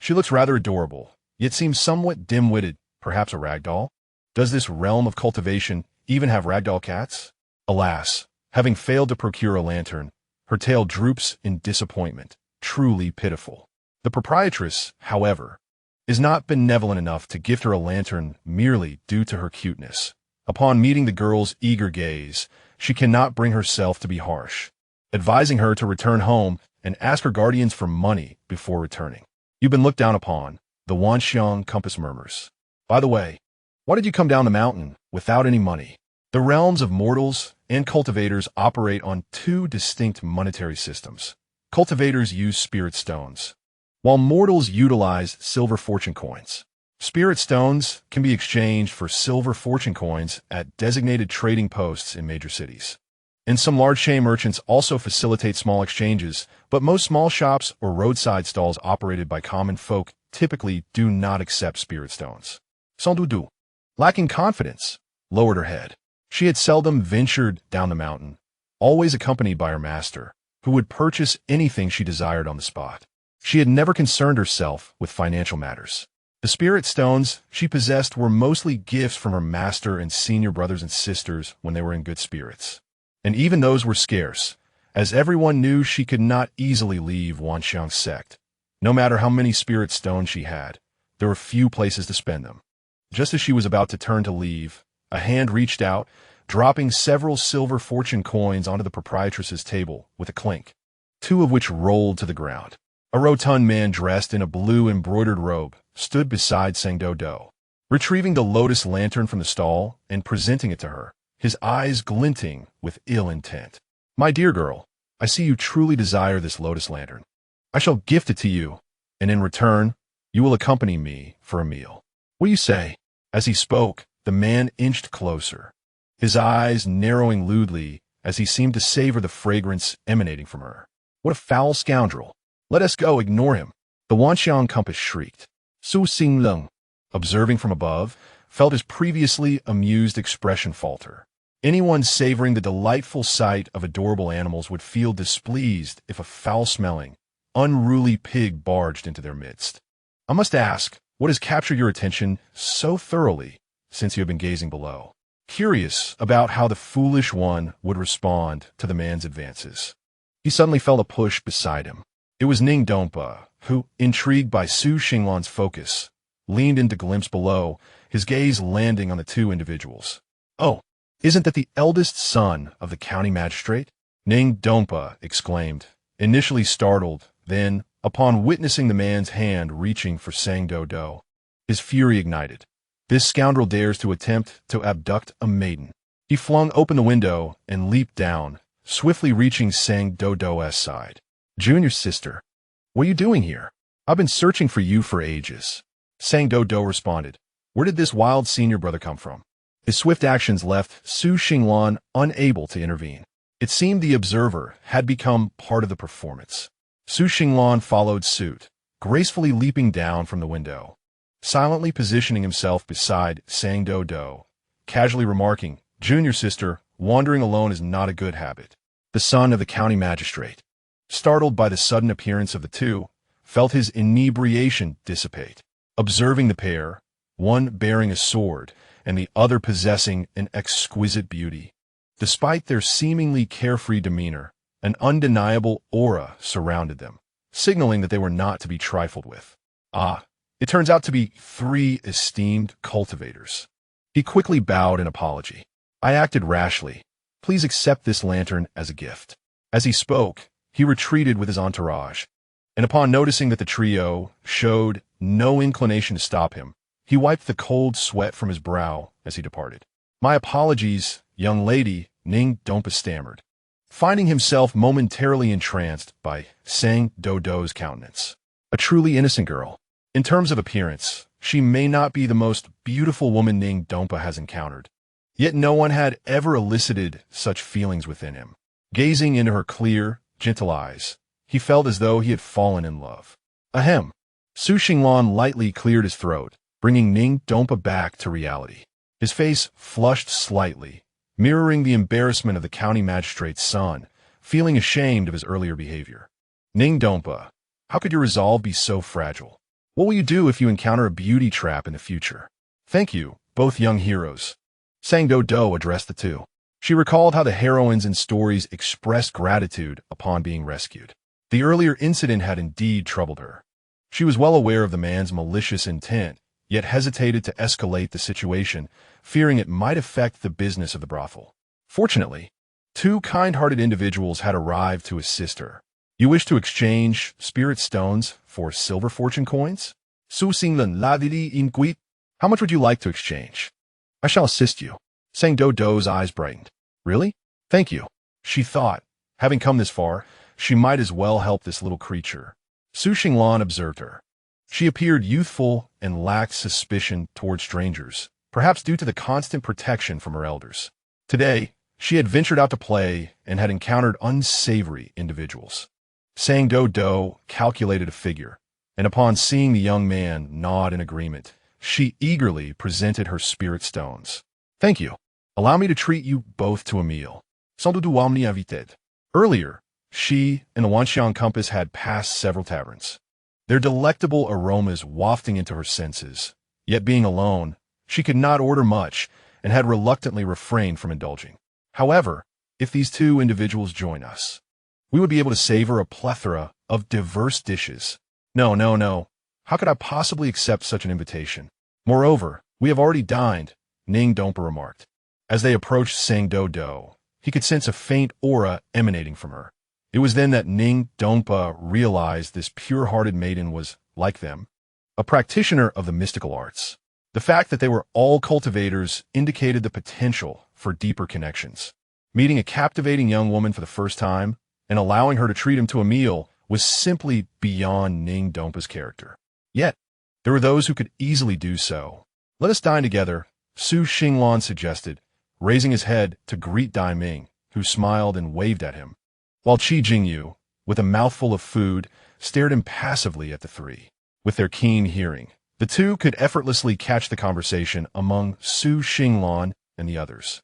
She looks rather adorable, yet seems somewhat dim-witted, perhaps a ragdoll? Does this realm of cultivation even have ragdoll cats? Alas, having failed to procure a lantern, her tail droops in disappointment, truly pitiful. The proprietress, however, is not benevolent enough to gift her a lantern merely due to her cuteness. Upon meeting the girl's eager gaze, she cannot bring herself to be harsh, advising her to return home and ask her guardians for money before returning. You've been looked down upon, the Wanxiang compass murmurs. By the way, why did you come down the mountain without any money? The realms of mortals and cultivators operate on two distinct monetary systems. Cultivators use spirit stones, while mortals utilize silver fortune coins. Spirit stones can be exchanged for silver fortune coins at designated trading posts in major cities. And some large chain merchants also facilitate small exchanges, but most small shops or roadside stalls operated by common folk typically do not accept spirit stones. Doudou, lacking confidence, lowered her head. She had seldom ventured down the mountain, always accompanied by her master, who would purchase anything she desired on the spot. She had never concerned herself with financial matters. The spirit stones she possessed were mostly gifts from her master and senior brothers and sisters when they were in good spirits. And even those were scarce, as everyone knew she could not easily leave Hehuan Sect. No matter how many spirit stones she had, there were few places to spend them. Just as she was about to turn to leave, a hand reached out, dropping several silver fortune coins onto the proprietress's table with a clink, two of which rolled to the ground. A rotund man dressed in a blue embroidered robe stood beside Doudou, retrieving the lotus lantern from the stall and presenting it to her, his eyes glinting with ill intent. My dear girl, I see you truly desire this lotus lantern. I shall gift it to you, and in return, you will accompany me for a meal. What do you say? As he spoke, the man inched closer, his eyes narrowing lewdly as he seemed to savor the fragrance emanating from her. What a foul scoundrel! Let us go, ignore him. The Wanxiang compass shrieked. Su Xinglan, observing from above, felt his previously amused expression falter. Anyone savoring the delightful sight of adorable animals would feel displeased if a foul-smelling, unruly pig barged into their midst. I must ask, what has captured your attention so thoroughly since you have been gazing below? Curious about how the foolish one would respond to the man's advances. He suddenly felt a push beside him. It was Ning Donpa, who, intrigued by Su Xinglan's focus, leaned in to glimpse below, his gaze landing on the two individuals. Oh, isn't that the eldest son of the county magistrate? Ning Donpa exclaimed, initially startled, then, upon witnessing the man's hand reaching for Doudou, his fury ignited. This scoundrel dares to attempt to abduct a maiden. He flung open the window and leaped down, swiftly reaching Doudou's side. Junior sister, what are you doing here? I've been searching for you for ages. Doudou responded. Where did this wild senior brother come from? His swift actions left Su Xinglan unable to intervene. It seemed the observer had become part of the performance. Su Xinglan followed suit, gracefully leaping down from the window, silently positioning himself beside Doudou, casually remarking, Junior sister, wandering alone is not a good habit. The son of the county magistrate, startled by the sudden appearance of the two, felt his inebriation dissipate. Observing the pair, one bearing a sword and the other possessing an exquisite beauty, despite their seemingly carefree demeanor, an undeniable aura surrounded them, signaling that they were not to be trifled with. Ah, it turns out to be three esteemed cultivators. He quickly bowed in apology. I acted rashly. Please accept this lantern as a gift. As he spoke, he retreated with his entourage, and upon noticing that the trio showed no inclination to stop him, he wiped the cold sweat from his brow as he departed. My apologies, young lady, Ning Donpa stammered, finding himself momentarily entranced by Doudou's countenance. A truly innocent girl. In terms of appearance, she may not be the most beautiful woman Ning Donpa has encountered, yet no one had ever elicited such feelings within him. Gazing into her clear, gentle eyes, he felt as though he had fallen in love. Ahem. Su Xinglan lightly cleared his throat, bringing Ning Dompa back to reality. His face flushed slightly, mirroring the embarrassment of the county magistrate's son, feeling ashamed of his earlier behavior. Ning Dompa, how could your resolve be so fragile? What will you do if you encounter a beauty trap in the future? Thank you, both young heroes. Sang Doudou addressed the two. She recalled how the heroines in stories expressed gratitude upon being rescued. The earlier incident had indeed troubled her. She was well aware of the man's malicious intent, yet hesitated to escalate the situation, fearing it might affect the business of the brothel. Fortunately, two kind-hearted individuals had arrived to assist her. You wish to exchange spirit stones for silver fortune coins? Su Xinglan lavili inquit. How much would you like to exchange? I shall assist you. Sang Doudou's eyes brightened. Really? Thank you. She thought, having come this far, she might as well help this little creature. Su Xinglan observed her. She appeared youthful and lacked suspicion toward strangers, perhaps due to the constant protection from her elders. Today, she had ventured out to play and had encountered unsavory individuals. Sang Doudou calculated a figure, and upon seeing the young man nod in agreement, she eagerly presented her spirit stones. Thank you. Allow me to treat you both to a meal. Sans doute m'y invited. Earlier, she and the Wanxiang Compass had passed several taverns, their delectable aromas wafting into her senses. Yet being alone, she could not order much and had reluctantly refrained from indulging. However, if these two individuals join us, we would be able to savor a plethora of diverse dishes. No. How could I possibly accept such an invitation? Moreover, we have already dined, Ning Dompa remarked. As they approached Sang Doudou, he could sense a faint aura emanating from her. It was then that Ning Dompa realized this pure-hearted maiden was, like them, a practitioner of the mystical arts. The fact that they were all cultivators indicated the potential for deeper connections. Meeting a captivating young woman for the first time and allowing her to treat him to a meal was simply beyond Ning Dompa's character. Yet, there were those who could easily do so. Let us dine together, Su Xinglan suggested, raising his head to greet Dai Ming, who smiled and waved at him, while Qi Jingyu, with a mouthful of food, stared impassively at the three. With their keen hearing, the two could effortlessly catch the conversation among Su Xinglan and the others.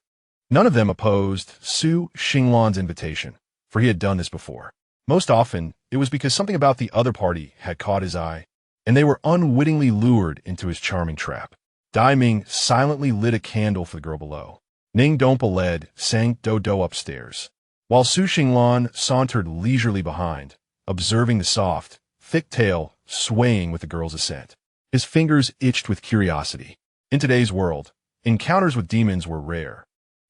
None of them opposed Su Xinglan's invitation, for he had done this before. Most often, it was because something about the other party had caught his eye, and they were unwittingly lured into his charming trap. Dai Ming silently lit a candle for the girl below. Ning Dompa led Sang Doudou upstairs, while Su Xinglan sauntered leisurely behind, observing the soft, thick tail swaying with the girl's ascent. His fingers itched with curiosity. In today's world, encounters with demons were rare,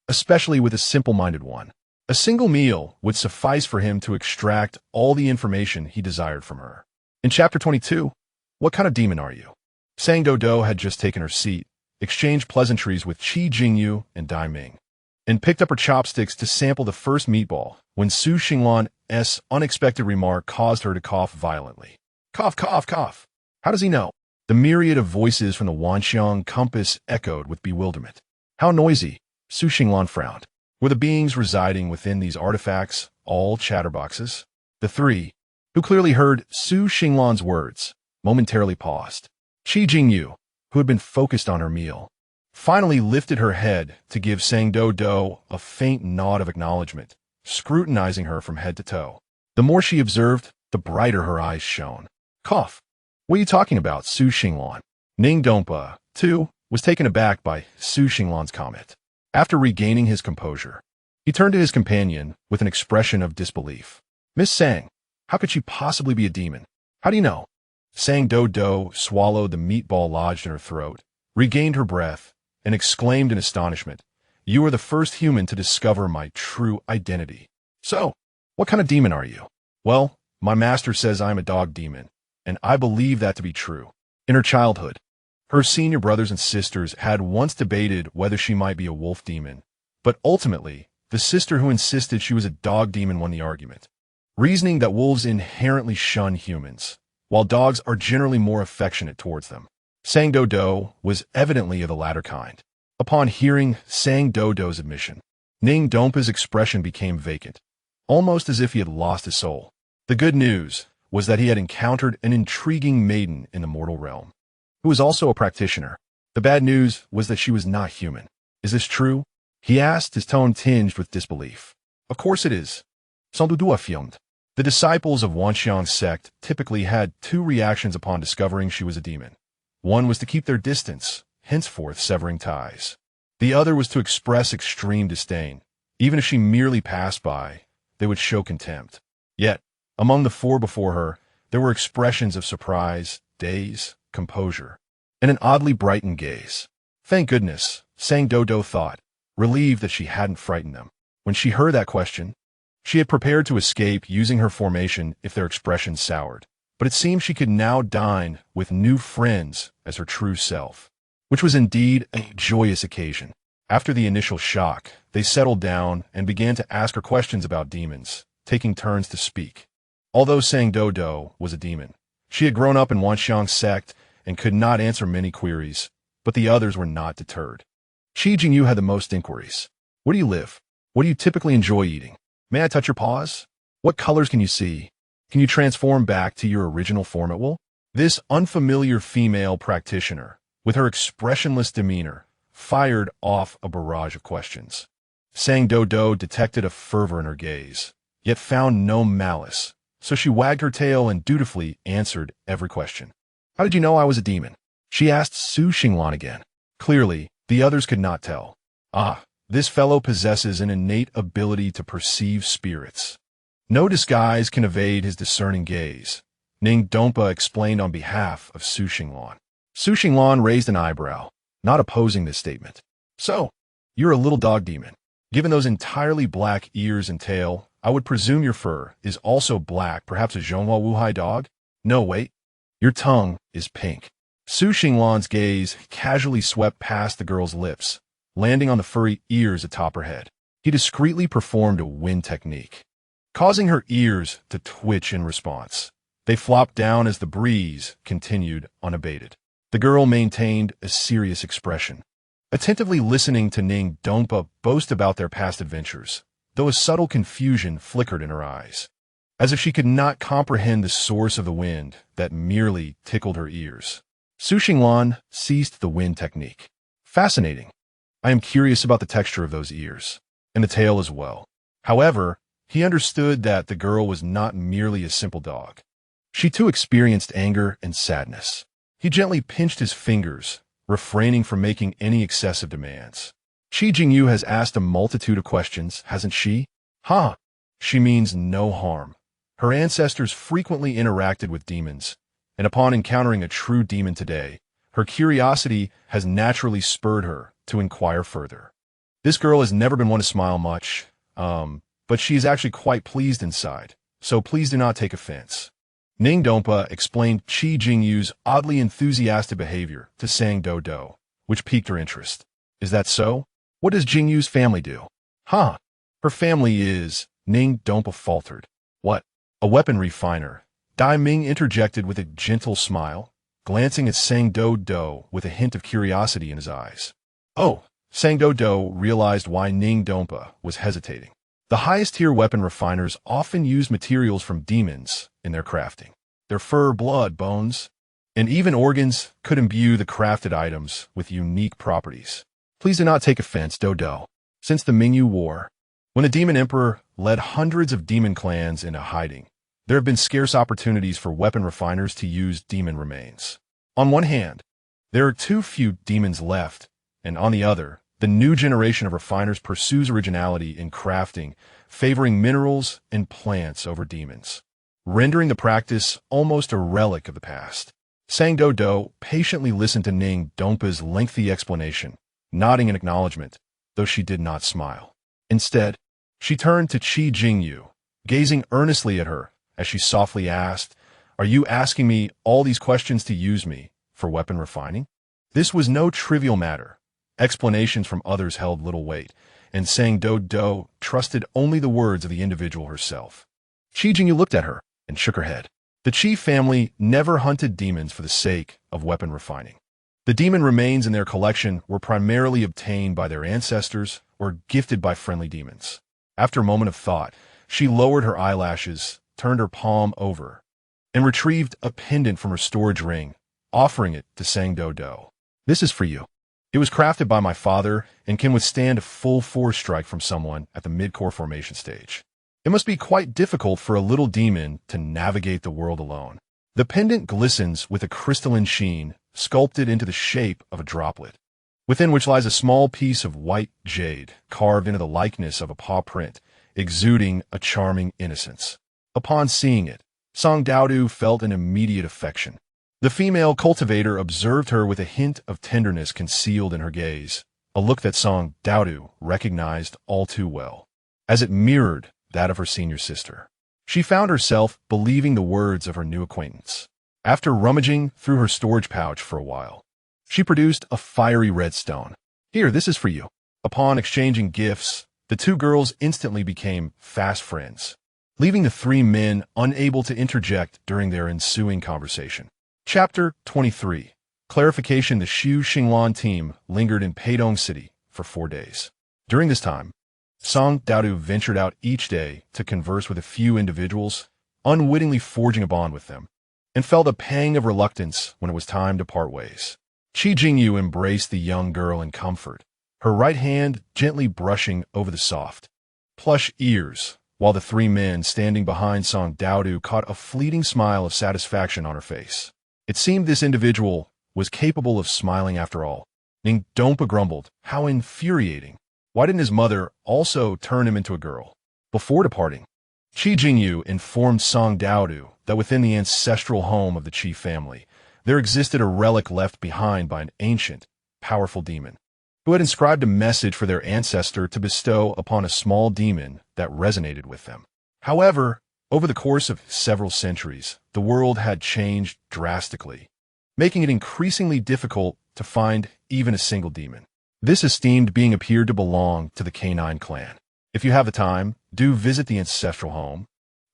especially with a simple-minded one. A single meal would suffice for him to extract all the information he desired from her. In Chapter 22, what kind of demon are you? Sang Doudou had just taken her seat, exchanged pleasantries with Qi Jingyu and Dai Ming, and picked up her chopsticks to sample the first meatball when Su Xinglan's unexpected remark caused her to cough violently. Cough, cough, cough. How does he know? The myriad of voices from the Wanxiang Compass echoed with bewilderment. How noisy, Su Xinglan frowned. Were the beings residing within these artifacts all chatterboxes? The three, who clearly heard Su Xinglan's words, momentarily paused. Qi Jingyu, who had been focused on her meal, finally lifted her head to give Sang Doudou a faint nod of acknowledgement, scrutinizing her from head to toe. The more she observed, the brighter her eyes shone. Cough. What are you talking about, Su Xinglan? Ning Dompa, too, was taken aback by Su Xinglan's comment. After regaining his composure, he turned to his companion with an expression of disbelief. Miss Sang, how could she possibly be a demon? How do you know? Sang Doudou swallowed the meatball lodged in her throat, regained her breath, and exclaimed in astonishment, You are the first human to discover my true identity. So, what kind of demon are you? Well, my master says I am a dog demon, and I believe that to be true. In her childhood, her senior brothers and sisters had once debated whether she might be a wolf demon, but ultimately, the sister who insisted she was a dog demon won the argument, reasoning that wolves inherently shun humans, while dogs are generally more affectionate towards them. Sang Doudou was evidently of the latter kind. Upon hearing Sang Doudou's admission, Ning Dompa's expression became vacant. almost as if he had lost his soul. The good news was that he had encountered an intriguing maiden in the mortal realm, who was also a practitioner. The bad news was that she was not human. Is this true? He asked, his tone tinged with disbelief. Of course it is. Sans Doudou affirmed. The disciples of Hehuan Sect typically had two reactions upon discovering she was a demon. One was to keep their distance, henceforth severing ties. The other was to express extreme disdain. Even if she merely passed by, they would show contempt. Yet, among the four before her, there were expressions of surprise, daze, composure, and an oddly brightened gaze. Thank goodness, sang Doudou thought, relieved that she hadn't frightened them. When she heard that question, she had prepared to escape using her formation if their expressions soured. But it seemed she could now dine with new friends as her true self, which was indeed a joyous occasion. After the initial shock, they settled down and began to ask her questions about demons, taking turns to speak. Although Sang Doudou was a demon, she had grown up in Hehuan Sect and could not answer many queries, but the others were not deterred. Qi Jingyu had the most inquiries. Where do you live? What do you typically enjoy eating? May I touch your paws? What colors can you see? Can you transform back to your original form at will? This unfamiliar female practitioner, with her expressionless demeanor, fired off a barrage of questions. Sang Doudou detected a fervor in her gaze, yet found no malice, so she wagged her tail and dutifully answered every question. How did you know I was a demon? She asked Su Xinglan again. Clearly, the others could not tell. Ah, this fellow possesses an innate ability to perceive spirits. No disguise can evade his discerning gaze, Ning Dompa explained on behalf of Su Xinglan. Su Xinglan raised an eyebrow, not opposing this statement. So, you're a little dog demon. Given those entirely black ears and tail, I would presume your fur is also black, perhaps a Zhonghua Wuhai dog? No, wait. Your tongue is pink. Su Xinglan's gaze casually swept past the girl's lips, landing on the furry ears atop her head. He discreetly performed a wind technique, causing her ears to twitch in response. They flopped down as the breeze continued unabated. The girl maintained a serious expression, attentively listening to Ning Dompa boast about their past adventures, though a subtle confusion flickered in her eyes, as if she could not comprehend the source of the wind that merely tickled her ears. Su Xinglan ceased the wind technique. Fascinating. I am curious about the texture of those ears, and the tail as well. However, he understood that the girl was not merely a simple dog. She too experienced anger and sadness. He gently pinched his fingers, refraining from making any excessive demands. Qi Jingyu has asked a multitude of questions, hasn't she? Ha! She means no harm. Her ancestors frequently interacted with demons, and upon encountering a true demon today, her curiosity has naturally spurred her to inquire further. This girl has never been one to smile much, but she is actually quite pleased inside, so please do not take offense. Ning Dompa explained Qi Jingyu's oddly enthusiastic behavior to Sang Doudou, which piqued her interest. Is that so? What does Jingyu's family do? Huh. Her family is, Ning Dompa faltered. What? A weapon refiner. Dai Ming interjected with a gentle smile, glancing at Sang Doudou with a hint of curiosity in his eyes. Oh, Sang Doudou realized why Ning Dompa was hesitating. The highest-tier weapon refiners often use materials from demons in their crafting. Their fur, blood, bones, and even organs could imbue the crafted items with unique properties. Please do not take offense, Doudou. Since the Mingyu War, when the Demon Emperor led hundreds of demon clans into hiding, there have been scarce opportunities for weapon refiners to use demon remains. On one hand, there are too few demons left, and on the other, the new generation of refiners pursues originality in crafting, favoring minerals and plants over demons, rendering the practice almost a relic of the past. Sang Doudou patiently listened to Ning Dompa's lengthy explanation, nodding in acknowledgement, though she did not smile. Instead, she turned to Qi Jingyu, gazing earnestly at her as she softly asked, "Are you asking me all these questions to use me for weapon refining?" This was no trivial matter. Explanations from others held little weight, and Sang Doudou trusted only the words of the individual herself. Qi Jingyu looked at her and shook her head. The Qi family never hunted demons for the sake of weapon refining. The demon remains in their collection were primarily obtained by their ancestors or gifted by friendly demons. After a moment of thought, She lowered her eyelashes, turned her palm over, and retrieved a pendant from her storage ring, offering it to Sang Doudou. This is for you. It was crafted by my father and can withstand a full force strike from someone at the mid-core formation stage. It must be quite difficult for a little demon to navigate the world alone. The pendant glistens with a crystalline sheen, sculpted into the shape of a droplet, within which lies a small piece of white jade, carved into the likeness of a paw print, exuding a charming innocence. Upon seeing it, Sang Doudou felt an immediate affection. The female cultivator observed her with a hint of tenderness concealed in her gaze, a look that Sang Doudou recognized all too well, as it mirrored that of her senior sister. She found herself believing the words of her new acquaintance. After rummaging through her storage pouch for a while, she produced a fiery red stone. Here, this is for you. Upon exchanging gifts, the two girls instantly became fast friends, leaving the three men unable to interject during their ensuing conversation. Chapter 23. Clarification. The Shu Xinglan team lingered in Peidong City for 4 days. During this time, Sang Doudou ventured out each day to converse with a few individuals, unwittingly forging a bond with them, and felt a pang of reluctance when it was time to part ways. Qi Jingyu embraced the young girl in comfort, her right hand gently brushing over the soft, plush ears, while the three men standing behind Sang Doudou caught a fleeting smile of satisfaction on her face. It seemed this individual was capable of smiling after all. Ning Dompa grumbled, how infuriating. Why didn't his mother also turn him into a girl? Before departing, Qi Jingyu informed Sang Doudou that within the ancestral home of the Qi family, there existed a relic left behind by an ancient, powerful demon, who had inscribed a message for their ancestor to bestow upon a small demon that resonated with them. However, over the course of several centuries, the world had changed drastically, making it increasingly difficult to find even a single demon. This esteemed being appeared to belong to the Canine clan. If you have the time, do visit the ancestral home,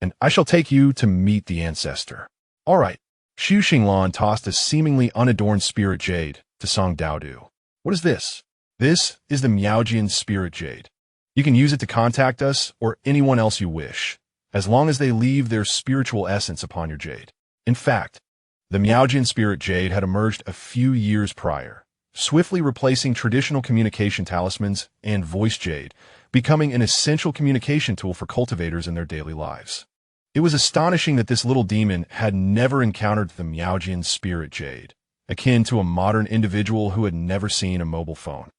and I shall take you to meet the ancestor. All right. Shu Xinglan tossed a seemingly unadorned spirit jade to Sang Doudou. What is this? This is the Miaojian spirit jade. You can use it to contact us or anyone else you wish, as long as they leave their spiritual essence upon your jade. In fact, the Miaojian spirit jade had emerged a few years prior, swiftly replacing traditional communication talismans and voice jade, becoming an essential communication tool for cultivators in their daily lives. It was astonishing that this little demon had never encountered the Miaojian spirit jade, akin to a modern individual who had never seen a mobile phone.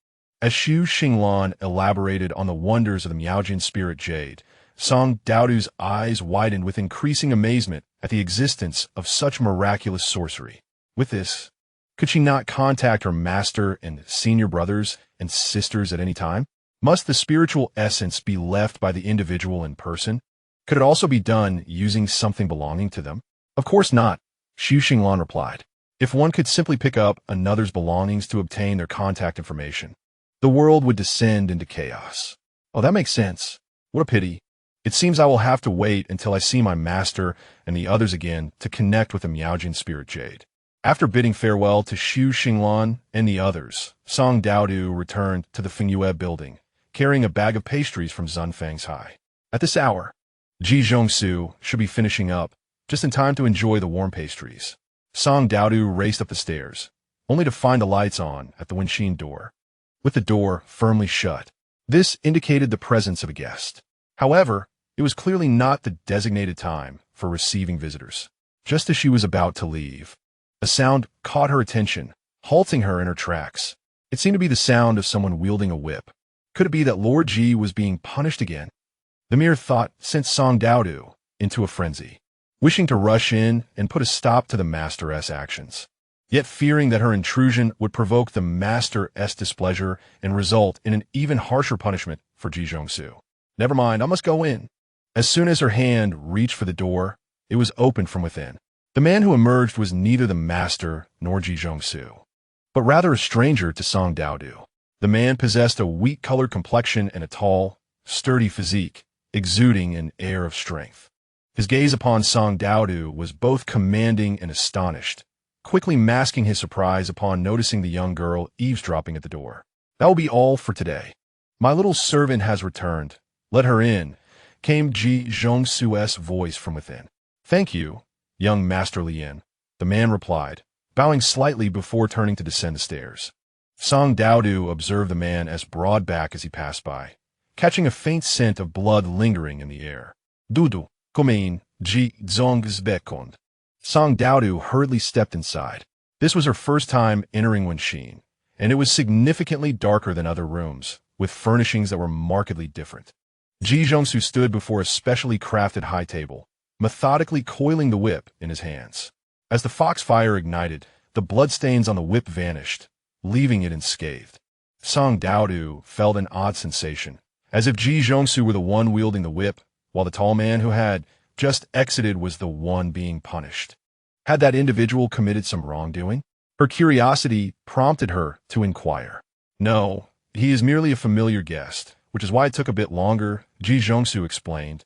As Shu Xinglan elaborated on the wonders of the Miaojian spirit jade, Sang Doudou's eyes widened with increasing amazement at the existence of such miraculous sorcery. With this, could she not contact her master and senior brothers and sisters at any time? Must the spiritual essence be left by the individual in person? Could it also be done using something belonging to them? Of course not, Shu Xinglan replied. If one could simply pick up another's belongings to obtain their contact information, the world would descend into chaos. Oh, that makes sense. What a pity. It seems I will have to wait until I see my master and the others again to connect with the Miaojian spirit jade. After bidding farewell to Shu Xinglan and the others, Sang Doudou returned to the Fingyue building, carrying a bag of pastries from Zunfang's High. At this hour, Ji Zhongsu should be finishing up, just in time to enjoy the warm pastries. Sang Doudou raced up the stairs, only to find the lights on at the Wenxin door, with the door firmly shut. This indicated the presence of a guest. However, it was clearly not the designated time for receiving visitors. Just as she was about to leave, a sound caught her attention, halting her in her tracks. It seemed to be the sound of someone wielding a whip. Could it be that Lord Ji was being punished again? The mere thought sent Sang Doudou into a frenzy, wishing to rush in and put a stop to the Master's actions, yet fearing that her intrusion would provoke the Master's displeasure and result in an even harsher punishment for Ji Zhongsu. Never mind, I must go in. As soon as her hand reached for the door, it was opened from within. The man who emerged was neither the Master nor Ji Zhongsu, but rather a stranger to Sang Doudou. The man possessed a wheat-colored complexion and a tall, sturdy physique, exuding an air of strength. His gaze upon Sang Doudou was both commanding and astonished, quickly masking his surprise upon noticing the young girl eavesdropping at the door. That will be all for today. My little servant has returned. Let her in, came Ji Zhongsu's voice from within. Thank you, young Master Lien, the man replied, bowing slightly before turning to descend the stairs. Song Doudou observed the man as broad back as he passed by, catching a faint scent of blood lingering in the air. Doudou, Komein, Ji Zongzbekond. Song Doudou hurriedly stepped inside. This was her first time entering Wenxin, and it was significantly darker than other rooms, with furnishings that were markedly different. Ji Zhongsu stood before a specially crafted high table, methodically coiling the whip in his hands. As the foxfire ignited, the bloodstains on the whip vanished, leaving it unscathed. Song Doudou felt an odd sensation, as if Ji Zhongsu were the one wielding the whip, while the tall man who had just exited was the one being punished. Had that individual committed some wrongdoing? Her curiosity prompted her to inquire. No, he is merely a familiar guest, which is why it took a bit longer, Ji Zhongsu explained,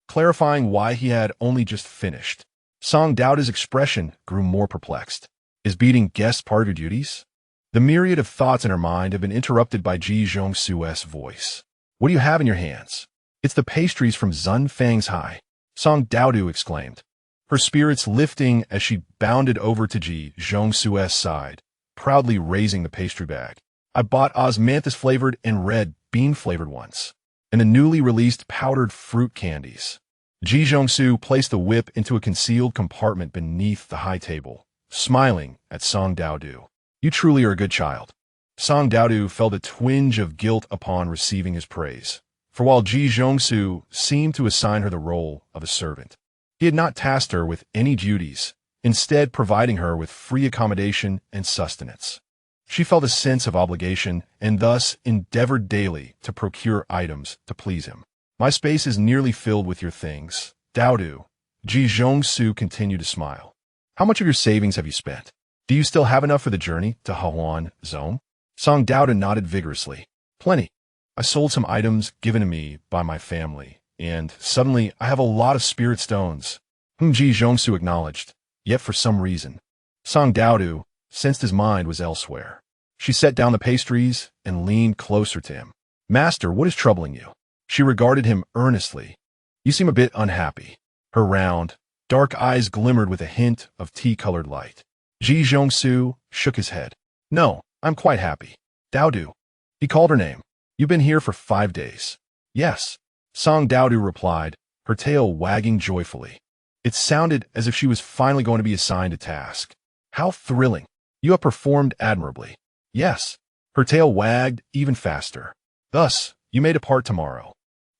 clarifying why he had only just finished. Song Doudou's expression grew more perplexed. Is beating guests part of your duties? The myriad of thoughts in her mind had been interrupted by Ji Zhongsu's voice. What do you have in your hands? It's the pastries from Zun Fang's High, Song Doudou exclaimed, her spirits lifting as she bounded over to Ji Zhongsu's side, proudly raising the pastry bag. I bought osmanthus-flavored and red bean-flavored ones, and the newly released powdered fruit candies. Ji Zhongsu placed the whip into a concealed compartment beneath the high table, smiling at Song Doudou. You truly are a good child. Song Doudou felt a twinge of guilt upon receiving his praise, for while Ji Zhongsu seemed to assign her the role of a servant, he had not tasked her with any duties, instead providing her with free accommodation and sustenance. She felt a sense of obligation and thus endeavored daily to procure items to please him. My space is nearly filled with your things, Doudou. Ji Zhongsu continued to smile. How much of your savings have you spent? Do you still have enough for the journey to Hehuan Sect? Song Doudou nodded vigorously. Plenty. I sold some items given to me by my family, and suddenly I have a lot of spirit stones. Ji Zhongsu acknowledged, yet for some reason, Song Doudou sensed his mind was elsewhere. She set down the pastries and leaned closer to him. Master, what is troubling you? She regarded him earnestly. You seem a bit unhappy. Her round, dark eyes glimmered with a hint of tea-colored light. Ji Zhongsu shook his head. No, I'm quite happy. Doudou. He called her name. You've been here for 5 days. Yes. Song Doudou replied, her tail wagging joyfully. It sounded as if she was finally going to be assigned a task. How thrilling. You have performed admirably. Yes. Her tail wagged even faster. Thus, you may depart tomorrow.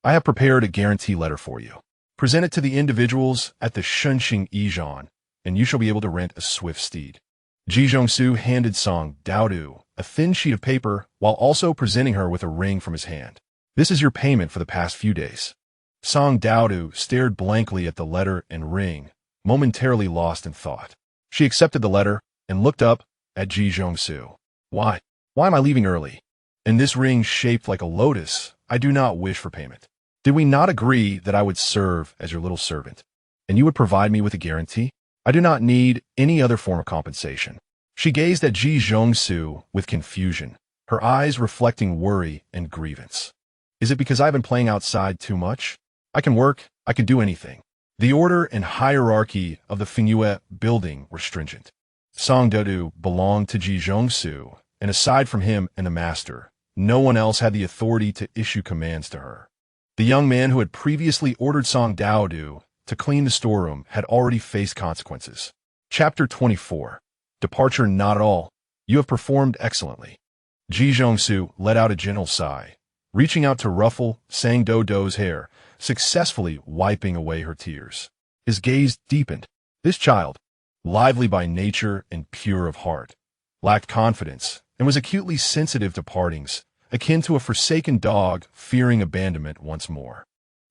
I have prepared a guarantee letter for you. Present it to the individuals at the Shunxing Yijan, and you shall be able to rent a swift steed. Ji Zhongsu handed Song Doudou a thin sheet of paper while also presenting her with a ring from his hand. This is your payment for the past few days. Song Doudou stared blankly at the letter and ring, momentarily lost in thought. She accepted the letter and looked up at Ji Zhongsu. Why? Why am I leaving early? And this ring shaped like a lotus, I do not wish for payment. Did we not agree that I would serve as your little servant, and you would provide me with a guarantee? I do not need any other form of compensation. She gazed at Ji Zhongsu with confusion, her eyes reflecting worry and grievance. Is it because I've been playing outside too much? I can work, I can do anything. The order and hierarchy of the Fengyue building were stringent. Song Doudou belonged to Ji Zhongsu, and aside from him and the master, no one else had the authority to issue commands to her. The young man who had previously ordered Song Doudou to clean the storeroom had already faced consequences. Chapter 24. Departure not at all. You have performed excellently. Ji Zhongsu let out a gentle sigh, reaching out to ruffle Sang Doudou's hair, successfully wiping away her tears. His gaze deepened. This child, lively by nature and pure of heart, lacked confidence and was acutely sensitive to partings, akin to a forsaken dog fearing abandonment once more.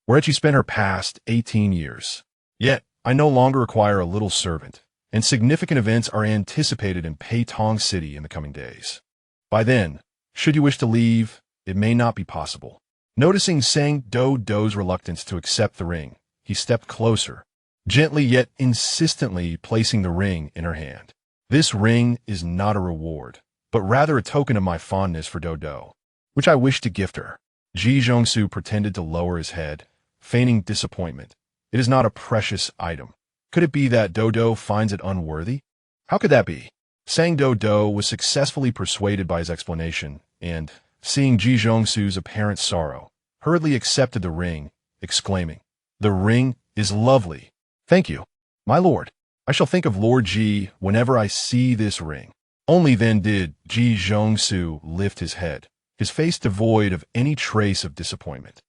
Where had she spent her past 18 years? Yet, I no longer require a little servant, and significant events are anticipated in Peitong City in the coming days. By then, should you wish to leave, it may not be possible. Noticing Sang Doudou's reluctance to accept the ring, he stepped closer, gently yet insistently placing the ring in her hand. This ring is not a reward, but rather a token of my fondness for Doudou, which I wish to gift her. Ji Zhongsu pretended to lower his head, feigning disappointment. It is not a precious item. Could it be that Doudou finds it unworthy? How could that be? Sang Doudou was successfully persuaded by his explanation, and, seeing Ji Zhongsu's apparent sorrow, hurriedly accepted the ring, exclaiming, "The ring is lovely. Thank you, my lord. I shall think of Lord Ji whenever I see this ring." Only then did Ji Zhongsu lift his head, his face devoid of any trace of disappointment.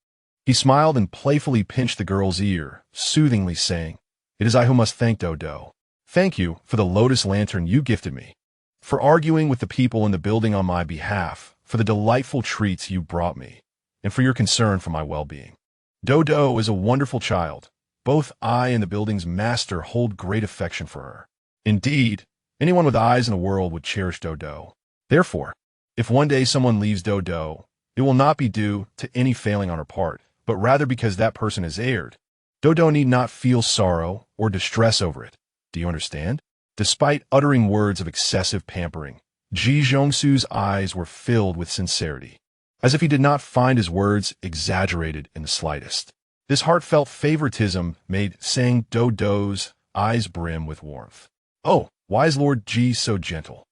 He smiled and playfully pinched the girl's ear, soothingly saying, "It is I who must thank Doudou. Thank you for the lotus lantern you gifted me, for arguing with the people in the building on my behalf, for the delightful treats you brought me, and for your concern for my well-being. Doudou is a wonderful child. Both I and the building's master hold great affection for her. Indeed, anyone with eyes in the world would cherish Doudou. Therefore, if one day someone leaves Doudou, it will not be due to any failing on her part, but rather because that person has erred. Doudou need not feel sorrow or distress over it. Do you understand?" Despite uttering words of excessive pampering, Ji Zhongsu's eyes were filled with sincerity, as if he did not find his words exaggerated in the slightest. This heartfelt favoritism made Sang Doudou's eyes brim with warmth. "Oh, why is Lord Ji so gentle?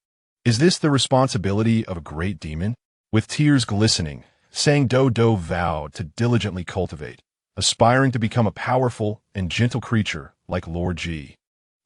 Is this the responsibility of a great demon?" With tears glistening, Sang Doudou vowed to diligently cultivate, aspiring to become a powerful and gentle creature like Lord Ji.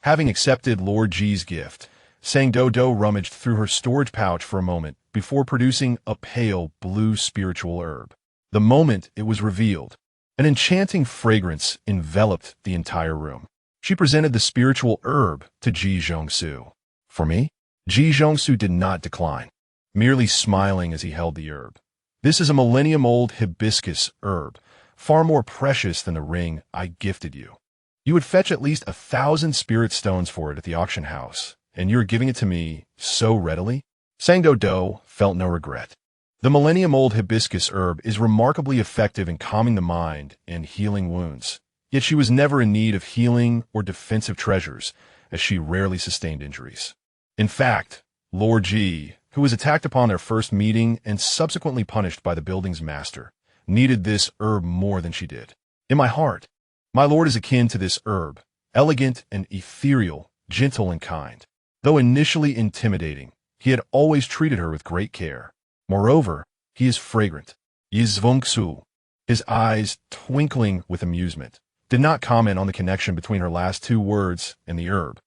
Having accepted Lord Ji's gift, Sang Doudou rummaged through her storage pouch for a moment before producing a pale blue spiritual herb. The moment it was revealed, an enchanting fragrance enveloped the entire room. She presented the spiritual herb to Ji Zhongsu. "For me?" Ji Zhongsu did not decline, merely smiling as he held the herb. "This is a millennium-old hibiscus herb, far more precious than the ring I gifted you. You would fetch at least 1,000 spirit stones for it at the auction house, and you are giving it to me so readily?" Sang Doudou felt no regret. The millennium-old hibiscus herb is remarkably effective in calming the mind and healing wounds, yet she was never in need of healing or defensive treasures, as she rarely sustained injuries. In fact, Lord Ji, who was attacked upon their first meeting and subsequently punished by the building's master, needed this herb more than she did. "In my heart, my lord is akin to this herb, elegant and ethereal, gentle and kind. Though initially intimidating, he had always treated her with great care. Moreover, he is fragrant." Yizvongsu, his eyes twinkling with amusement, did not comment on the connection between her last two words and the herb,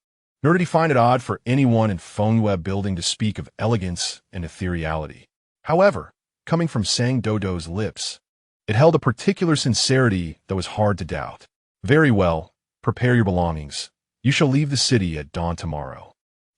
nor did he find it odd for anyone in Fengyue building to speak of elegance and ethereality. However, coming from Sang Doudou's lips, it held a particular sincerity that was hard to doubt. "Very well, prepare your belongings. You shall leave the city at dawn tomorrow."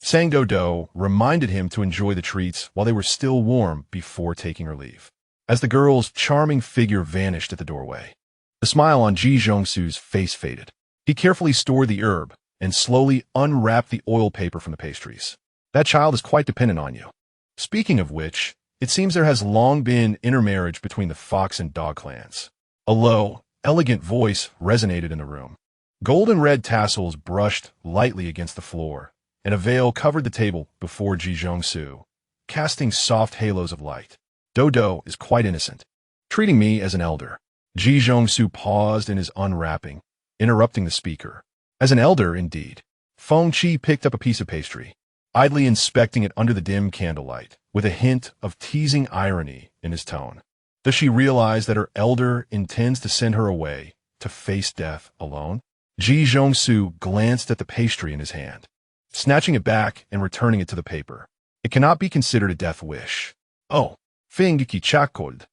Sang Doudou reminded him to enjoy the treats while they were still warm before taking her leave. As the girl's charming figure vanished at the doorway, the smile on Ji Zhongsu's face faded. He carefully stored the herb and slowly unwrapped the oil paper from the pastries. "That child is quite dependent on you. Speaking of which, it seems there has long been intermarriage between the fox and dog clans." A low, elegant voice resonated in the room. Golden red tassels brushed lightly against the floor, and a veil covered the table before Ji Zhongsu, casting soft halos of light. "Doudou is quite innocent, treating me as an elder." Ji Zhongsu paused in his unwrapping, interrupting the speaker. "As an elder, indeed." Feng Qi picked up a piece of pastry, idly inspecting it under the dim candlelight, with a hint of teasing irony in his tone. Does she realize that her elder intends to send her away to face death alone? Ji Zhongsu glanced at the pastry in his hand, snatching it back and returning it to the paper. "It cannot be considered a death wish." "Oh, Fengki Chakod."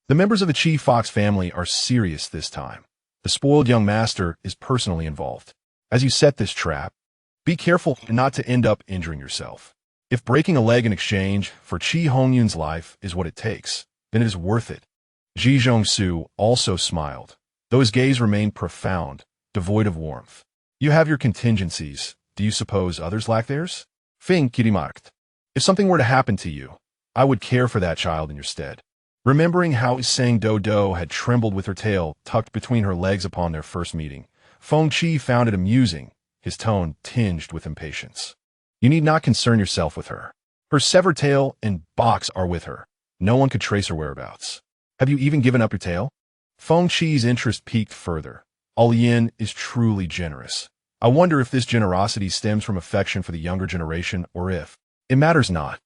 The members of the Chi Fox family are serious this time. The spoiled young master is personally involved. As you set this trap, be careful not to end up injuring yourself. If breaking a leg in exchange for Chi Hongyun's life is what it takes, then it is worth it. Ji Zhongsu also smiled, though his gaze remained profound, devoid of warmth. "You have your contingencies. Do you suppose others lack theirs?" Fing Kirimarkt. "If something were to happen to you, I would care for that child in your stead." Remembering how Sang Doudou had trembled with her tail tucked between her legs upon their first meeting, Feng Qi found it amusing, his tone tinged with impatience. "You need not concern yourself with her. Her severed tail and box are with her. No one could trace her whereabouts." "Have you even given up your tail?" Feng Qi's interest peaked further. All Yin is truly generous. I wonder if this generosity stems from affection for the younger generation or if it matters not.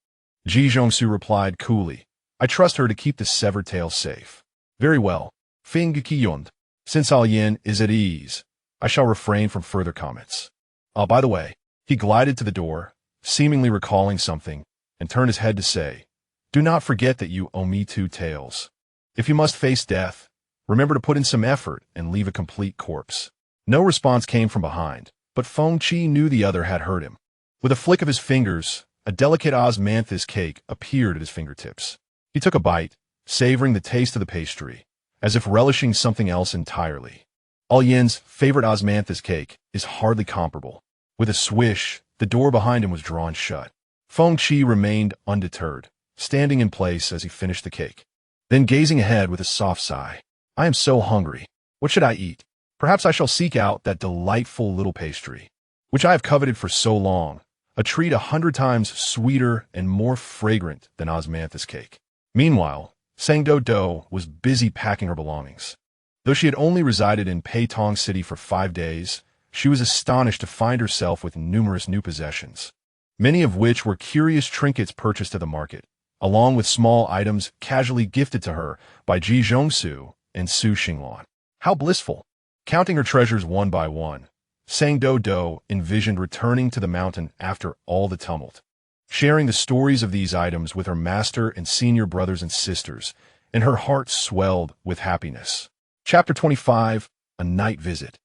Ji Zhongsu replied coolly. I trust her to keep the severed tail safe. Very well. Feng Qiyond. Since All Yin is at ease, I shall refrain from further comments. By the way, he glided to the door, seemingly recalling something, and turned his head to say, do not forget that you owe me 2 tails. If you must face death, remember to put in some effort and leave a complete corpse. No response came from behind, but Feng Qi knew the other had heard him. With a flick of his fingers, a delicate osmanthus cake appeared at his fingertips. He took a bite, savoring the taste of the pastry, as if relishing something else entirely. All Yin's favorite osmanthus cake is hardly comparable. With a swish, the door behind him was drawn shut. Feng Qi remained undeterred, standing in place as he finished the cake. Then gazing ahead with a soft sigh. I am so hungry. What should I eat? Perhaps I shall seek out that delightful little pastry, which I have coveted for so long, a treat 100 times sweeter and more fragrant than osmanthus cake. Meanwhile, Sang Doudou was busy packing her belongings. Though she had only resided in Peitong City for 5 days, she was astonished to find herself with numerous new possessions, many of which were curious trinkets purchased at the market, along with small items casually gifted to her by Ji Zhongsu and Su Xinglan. How blissful! Counting her treasures one by one, Sang Doudou envisioned returning to the mountain after all the tumult, sharing the stories of these items with her master and senior brothers and sisters, and her heart swelled with happiness. Chapter 25, A Night Visit.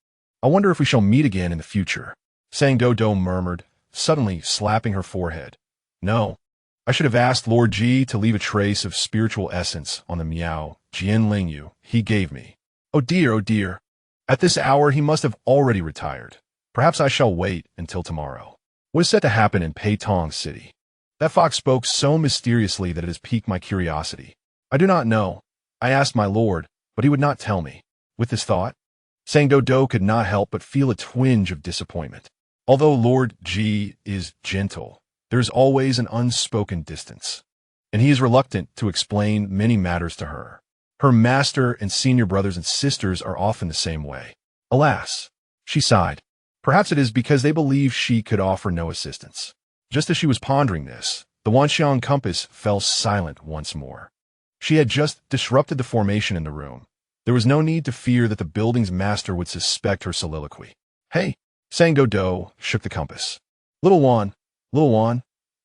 I wonder if we shall meet again in the future, Sang Doudou murmured, suddenly slapping her forehead. No, I should have asked Lord Ji to leave a trace of spiritual essence on the Miao Jian Lingyu he gave me. Oh dear, oh dear. At this hour he must have already retired. Perhaps I shall wait until tomorrow. What is set to happen in Peitong City? That fox spoke so mysteriously that it has piqued my curiosity. I do not know. I asked my lord, but he would not tell me. With this thought, Sang Doudou could not help but feel a twinge of disappointment. Although Lord Ji is gentle, there is always an unspoken distance, and he is reluctant to explain many matters to her. Her master and senior brothers and sisters are often the same way. Alas, she sighed. Perhaps it is because they believe she could offer no assistance. Just as she was pondering this, the Wanxiang compass fell silent once more. She had just disrupted the formation in the room. There was no need to fear that the building's master would suspect her soliloquy. Hey, Sang Doudou shook the compass. Little Wan,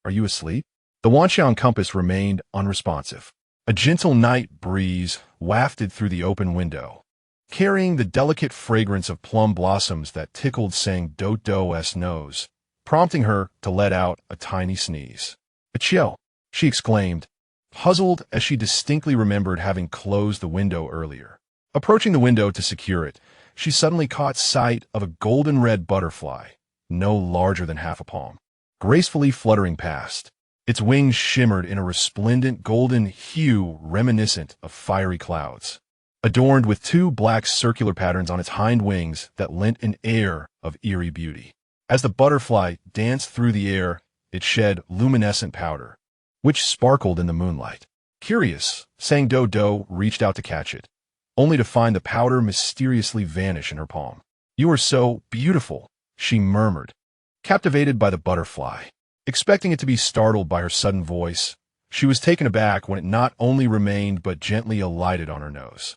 are you asleep? The Wanxiang compass remained unresponsive. A gentle night breeze wafted through the open window, carrying the delicate fragrance of plum blossoms that tickled Sang Doudou's nose, prompting her to let out a tiny sneeze. Achoo! She exclaimed, puzzled as she distinctly remembered having closed the window earlier. Approaching the window to secure it, she suddenly caught sight of a golden-red butterfly, no larger than half a palm, gracefully fluttering past. Its wings shimmered in a resplendent golden hue reminiscent of fiery clouds, adorned with 2 black circular patterns on its hind wings that lent an air of eerie beauty. As the butterfly danced through the air, it shed luminescent powder, which sparkled in the moonlight. Curious, Sang Doudou reached out to catch it, only to find the powder mysteriously vanish in her palm. You are so beautiful, she murmured, captivated by the butterfly. Expecting it to be startled by her sudden voice, she was taken aback when it not only remained but gently alighted on her nose.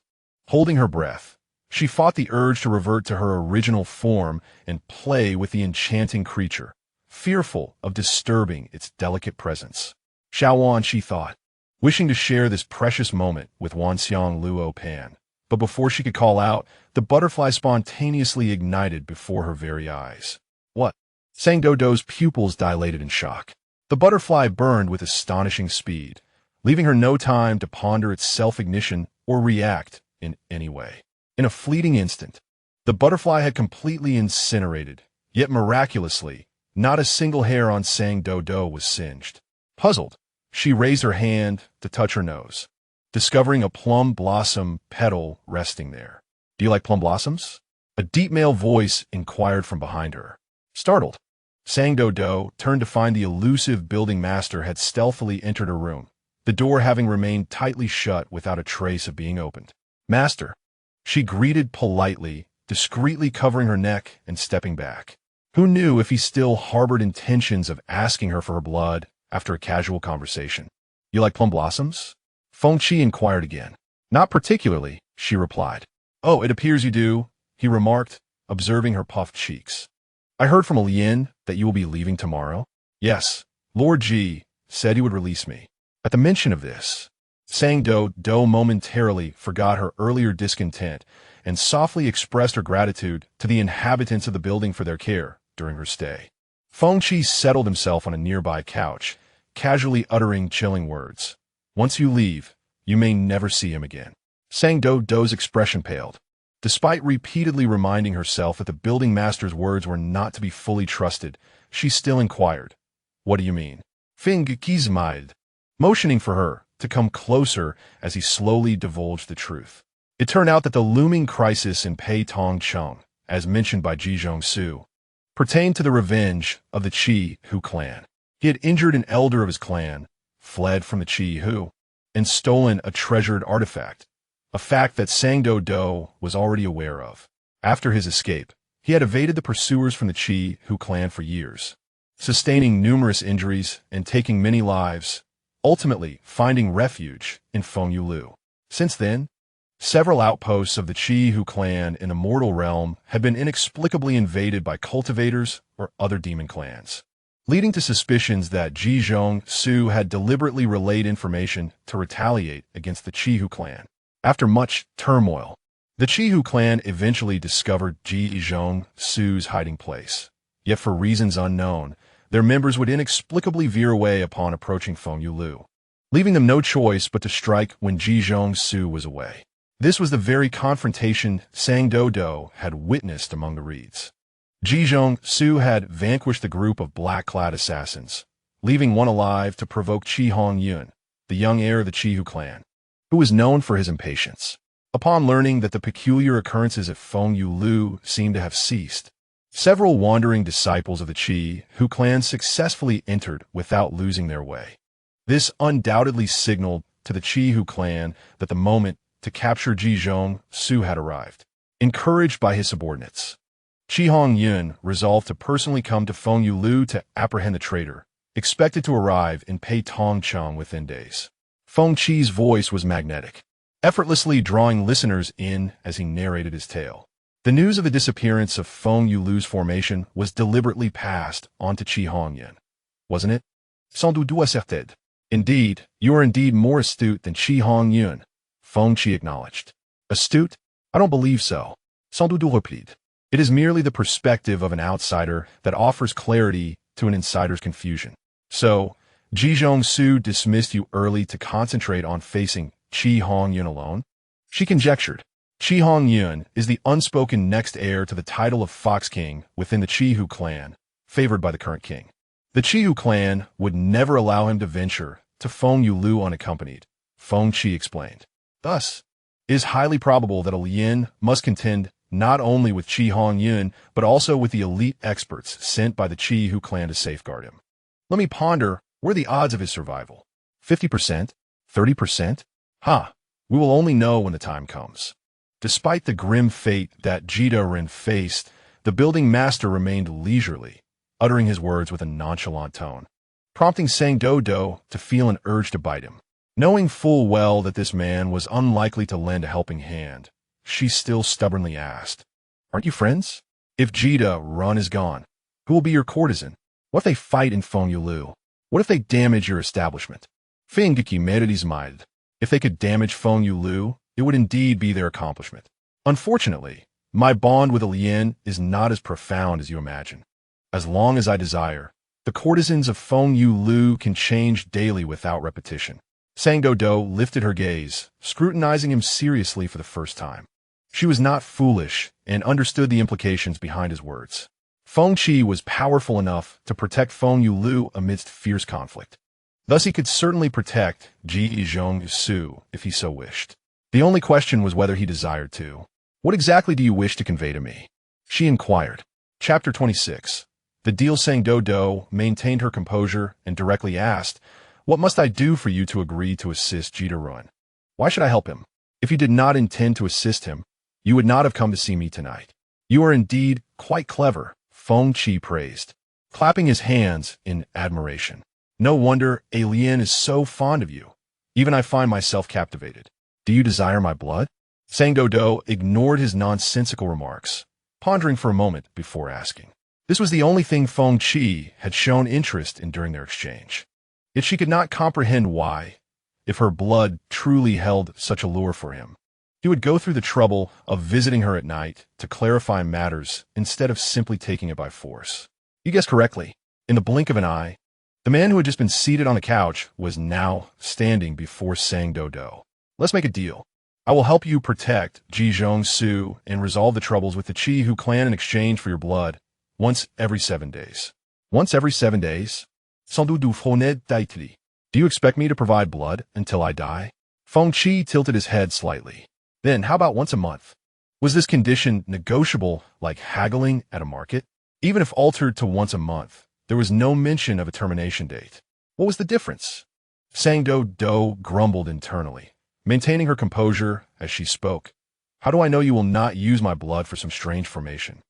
Holding her breath, she fought the urge to revert to her original form and play with the enchanting creature, fearful of disturbing its delicate presence. Xiaowan, she thought, wishing to share this precious moment with Wanxiang Luo Pan. But before she could call out, the butterfly spontaneously ignited before her very eyes. What? Sang Doudou's pupils dilated in shock. The butterfly burned with astonishing speed, leaving her no time to ponder its self-ignition or react in any way. In a fleeting instant, the butterfly had completely incinerated, yet miraculously, not a single hair on Sang Doudou was singed. Puzzled, she raised her hand to touch her nose, discovering a plum blossom petal resting there. Do you like plum blossoms? A deep male voice inquired from behind her. Startled, Sang Doudou turned to find the elusive building master had stealthily entered her room, the door having remained tightly shut without a trace of being opened. Master, She greeted politely, discreetly covering her neck and stepping back. Who knew if he still harbored intentions of asking her for her blood after a casual conversation? You like plum blossoms? Feng Qi inquired again. Not particularly, she replied. Oh, it appears you do, he remarked, observing her puffed cheeks. I heard from a Lien that you will be leaving tomorrow. Yes, Lord Ji said he would release me. At the mention of this, Sang Doudou momentarily forgot her earlier discontent and softly expressed her gratitude to the inhabitants of the building for their care during her stay. Feng Qi settled himself on a nearby couch, casually uttering chilling words. Once you leave, you may never see him again. Sang Doudou's expression paled. Despite repeatedly reminding herself that the building master's words were not to be fully trusted, she still inquired, What do you mean? Feng Qi smiled, motioning for her to come closer as he slowly divulged the truth. It turned out that the looming crisis in Pei Tongcheng, as mentioned by Ji Zhongsu, pertained to the revenge of the Hehuan clan. He had injured an elder of his clan, fled from the Hehuan, and stolen a treasured artifact, a fact that Sang Doudou was already aware of. After his escape, he had evaded the pursuers from the Hehuan clan for years, sustaining numerous injuries and taking many lives, ultimately finding refuge in Fengyulu. Since then, several outposts of the Hehuan clan in the mortal realm had been inexplicably invaded by cultivators or other demon clans, leading to suspicions that Ji Zhongsu had deliberately relayed information to retaliate against the Hehuan clan. After much turmoil, the Hehuan clan eventually discovered Ji Zhongsu's hiding place. Yet for reasons unknown, their members would inexplicably veer away upon approaching Fengyulu, leaving them no choice but to strike when Ji Zhongsu was away. This was the very confrontation Sang Doudou had witnessed among the reeds. Ji Zhongsu had vanquished the group of black-clad assassins, leaving one alive to provoke Hehuan, the young heir of the Hehuan clan, who was known for his impatience. Upon learning that the peculiar occurrences at Fengyulu seemed to have ceased, several wandering disciples of the Hehuan clan successfully entered without losing their way. This undoubtedly signaled to the Hehuan clan that the moment to capture Ji Zhongsu had arrived. Encouraged by his subordinates, Hehuan resolved to personally come to Fengyulu to apprehend the traitor, expected to arrive in Pei Tongcheng within days. Feng Qi's voice was magnetic, effortlessly drawing listeners in as he narrated his tale. The news of the disappearance of Fengyulu's formation was deliberately passed on to Hehuan, wasn't it? Sans Doudou asserted. Indeed, you are indeed more astute than Hehuan, Feng Qi acknowledged. Astute? I don't believe so. Sans Doudou replied. It is merely the perspective of an outsider that offers clarity to an insider's confusion. So, Ji Zhongsu dismissed you early to concentrate on facing Hehuan alone? She conjectured. Hehuan is the unspoken next heir to the title of Fox King within the Hehuan clan, favored by the current king. The Hehuan clan would never allow him to venture to Fengyulu unaccompanied, Feng Qi explained. Thus, it is highly probable that a Lien must contend not only with Hehuan, but also with the elite experts sent by the Hehuan clan to safeguard him. Let me ponder, what are the odds of his survival? 50%? 30%? We will only know when the time comes. Despite the grim fate that Doudou faced, the building master remained leisurely, uttering his words with a nonchalant tone, prompting Sang Doudou to feel an urge to bite him. Knowing full well that this man was unlikely to lend a helping hand, she still stubbornly asked, Aren't you friends? If Doudou is gone, who will be your courtesan? What if they fight in Fengyulu? What if they damage your establishment? Feng Qi made his mind. If they could damage Fengyulu, it would indeed be their accomplishment. Unfortunately, my bond with a Lien is not as profound as you imagine. As long as I desire, the courtesans of Fengyulu can change daily without repetition. Sang Doudou lifted her gaze, scrutinizing him seriously for the first time. She was not foolish and understood the implications behind his words. Feng Qi was powerful enough to protect Fengyulu amidst fierce conflict. Thus he could certainly protect Ji Zhongsu if he so wished. The only question was whether he desired to. What exactly do you wish to convey to me? She inquired. Chapter 26. The deal. Sang Doudou maintained her composure and directly asked, What must I do for you to agree to assist Doudou? Why should I help him? If you did not intend to assist him, you would not have come to see me tonight. You are indeed quite clever, Feng Qi praised, clapping his hands in admiration. No wonder Alien is so fond of you. Even I find myself captivated. Do you desire my blood? Sang Doudou ignored his nonsensical remarks, pondering for a moment before asking. This was the only thing Feng Qi had shown interest in during their exchange. Yet she could not comprehend why, if her blood truly held such allure for him, he would go through the trouble of visiting her at night to clarify matters instead of simply taking it by force. You guessed correctly. In the blink of an eye, the man who had just been seated on the couch was now standing before Sang Doudou. Let's make a deal. I will help you protect Ji Zhongsu and resolve the troubles with the Qi Hu clan in exchange for your blood once every 7 days. Once every 7 days? Sans Doudou froned daitri. Do you expect me to provide blood until I die? Feng Qi tilted his head slightly. Then, how about once a month? Was this condition negotiable like haggling at a market? Even if altered to once a month, there was no mention of a termination date. What was the difference? Sang Doudou grumbled internally, maintaining her composure as she spoke. How do I know you will not use my blood for some strange formation?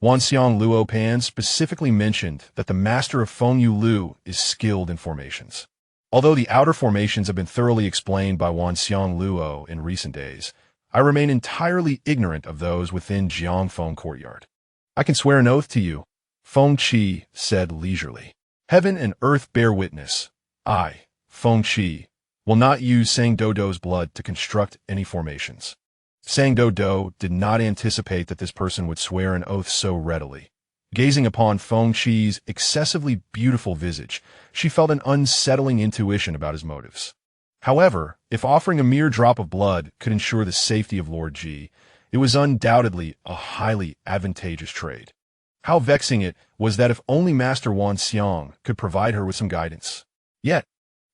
Wanxiang Luo Pan specifically mentioned that the master of Feng Yu Lu is skilled in formations. Although the outer formations have been thoroughly explained by Wanxiang Luo in recent days, I remain entirely ignorant of those within Jiangfeng Courtyard. I can swear an oath to you, Feng Qi said leisurely. Heaven and earth bear witness. I, Feng Qi, will not use Sang Doudou's blood to construct any formations. Sang Doudou did not anticipate that this person would swear an oath so readily. Gazing upon Feng Qi's excessively beautiful visage, she felt an unsettling intuition about his motives. However, if offering a mere drop of blood could ensure the safety of Lord Ji, it was undoubtedly a highly advantageous trade. How vexing it was that if only Master Wanxiang could provide her with some guidance. Yet,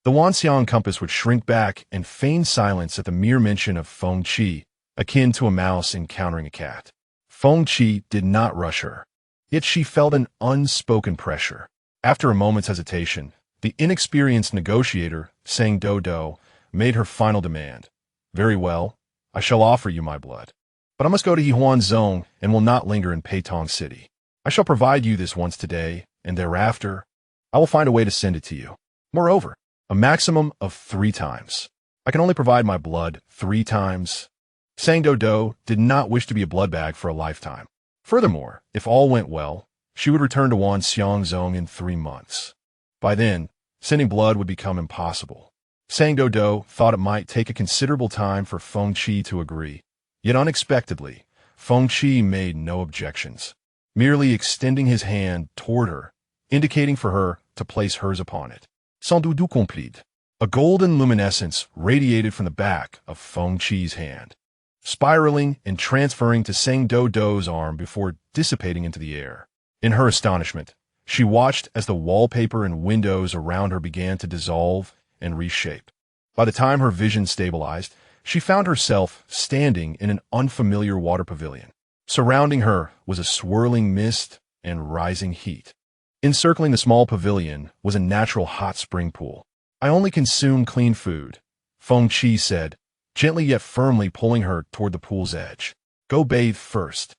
the Wanxiang compass would shrink back and feign silence at the mere mention of Feng Qi, akin to a mouse encountering a cat. Feng Qi did not rush her, yet she felt an unspoken pressure. After a moment's hesitation, the inexperienced negotiator, Sang Doudou, made her final demand. Very well, I shall offer you my blood. But I must go to Hehuan Zone and will not linger in Peitong City. I shall provide you this once today, and thereafter, I will find a way to send it to you. Moreover, a maximum of 3 times. I can only provide my blood 3 times. Sang Doudou did not wish to be a blood bag for a lifetime. Furthermore, if all went well, she would return to Wanxiang Zone in 3 months. By then, sending blood would become impossible. Sang Doudou thought it might take a considerable time for Feng Qi to agree. Yet unexpectedly, Feng Qi made no objections, merely extending his hand toward her, indicating for her to place hers upon it. Sans Doudou complete. A golden luminescence radiated from the back of Feng Qi's hand, spiraling and transferring to Sang Doudou's arm before dissipating into the air. In her astonishment, she watched as the wallpaper and windows around her began to dissolve and reshape. By the time her vision stabilized, she found herself standing in an unfamiliar water pavilion. Surrounding her was a swirling mist and rising heat. Encircling the small pavilion was a natural hot spring pool. I only consume clean food, Feng Qi said, gently yet firmly pulling her toward the pool's edge. Go bathe first.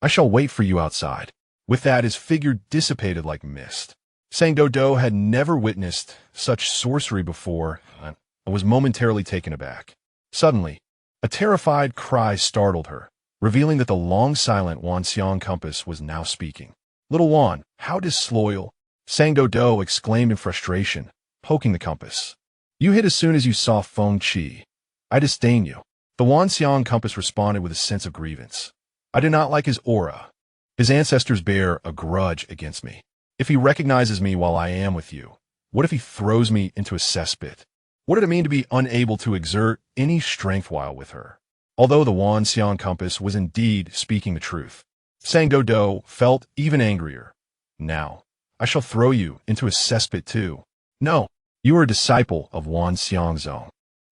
I shall wait for you outside. With that, his figure dissipated like mist. Sang Doudou had never witnessed such sorcery before and was momentarily taken aback. Suddenly, a terrified cry startled her, revealing that the long-silent Wanxiang compass was now speaking. Little Wan, how disloyal! Sang Doudou exclaimed in frustration, poking the compass. You hit as soon as you saw Feng Qi. I disdain you. The Wanxiang compass responded with a sense of grievance. I do not like his aura. His ancestors bear a grudge against me. If he recognizes me while I am with you, what if he throws me into a cesspit? What did it mean to be unable to exert any strength while with her? Although the Wanxiang compass was indeed speaking the truth, Sang Doudou felt even angrier. Now, I shall throw you into a cesspit too. No, you are a disciple of Wanxiang Zone.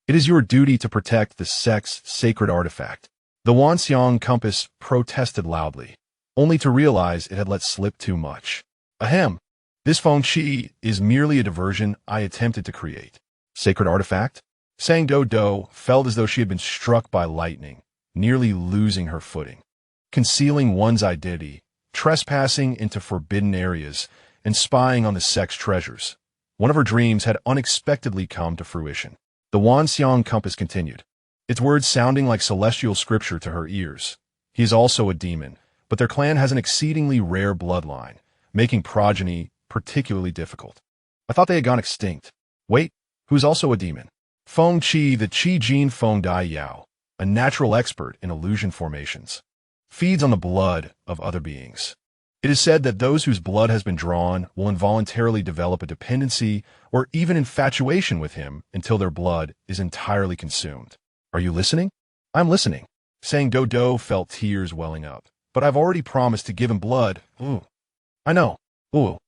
It is your duty to protect the sect's sacred artifact. The Wanxiang compass protested loudly, only to realize it had let slip too much. Ahem, this Feng Qi is merely a diversion I attempted to create. Sacred artifact? Sang Doudou felt as though she had been struck by lightning, nearly losing her footing. Concealing one's identity, trespassing into forbidden areas, and spying on the sect's treasures. One of her dreams had unexpectedly come to fruition. The Wanxiang compass continued, its words sounding like celestial scripture to her ears. He is also a demon, but their clan has an exceedingly rare bloodline, making progeny particularly difficult. I thought they had gone extinct. Wait, who's also a demon? Feng Qi, the Qi Jin Feng Dai Yao, a natural expert in illusion formations, feeds on the blood of other beings. It is said that those whose blood has been drawn will involuntarily develop a dependency or even infatuation with him until their blood is entirely consumed. Are you listening? I'm listening. Saying Doudou felt tears welling up. But I've already promised to give him blood. Ooh. I know. Ooh.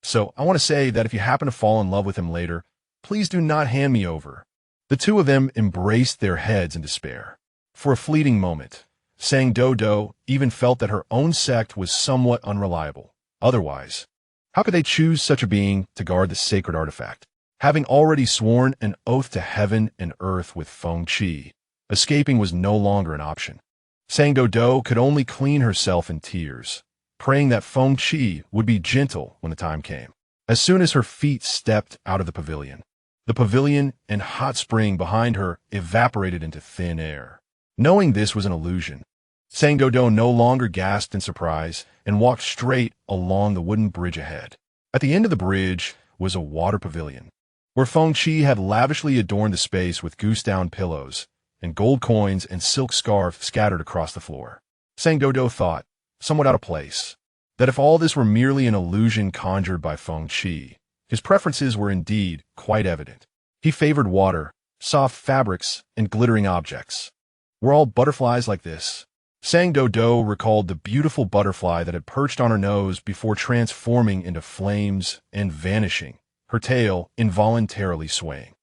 So I want to say that if you happen to fall in love with him later, please do not hand me over. The two of them embraced their heads in despair. For a fleeting moment, Saying Doudou even felt that her own sect was somewhat unreliable. Otherwise, how could they choose such a being to guard the sacred artifact? Having already sworn an oath to heaven and earth with Feng Qi, escaping was no longer an option. Saying Doudou could only clean herself in tears, praying that Feng Qi would be gentle when the time came. As soon as her feet stepped out of the pavilion and hot spring behind her evaporated into thin air. Knowing this was an illusion, Saying Doudou no longer gasped in surprise and walked straight along the wooden bridge ahead. At the end of the bridge was a water pavilion, where Feng Qi had lavishly adorned the space with goose-down pillows and gold coins and silk scarf scattered across the floor. Saying Doudou thought, somewhat out of place, that if all this were merely an illusion conjured by Feng Qi, his preferences were indeed quite evident. He favored water, soft fabrics, and glittering objects. Were all butterflies like this? Saying Doudou recalled the beautiful butterfly that had perched on her nose before transforming into flames and vanishing, her tail involuntarily swaying.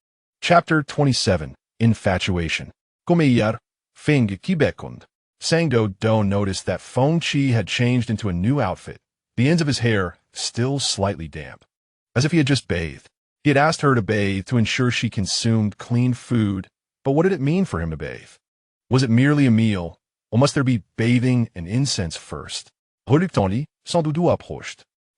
Chapter 27. Infatuation. Komeyar, Fing Kibekund. Saying Doudou noticed that Feng Qi had changed into a new outfit, the ends of his hair still slightly damp, as if he had just bathed. He had asked her to bathe to ensure she consumed clean food, but what did it mean for him to bathe? Was it merely a meal, or must there be bathing and incense first? A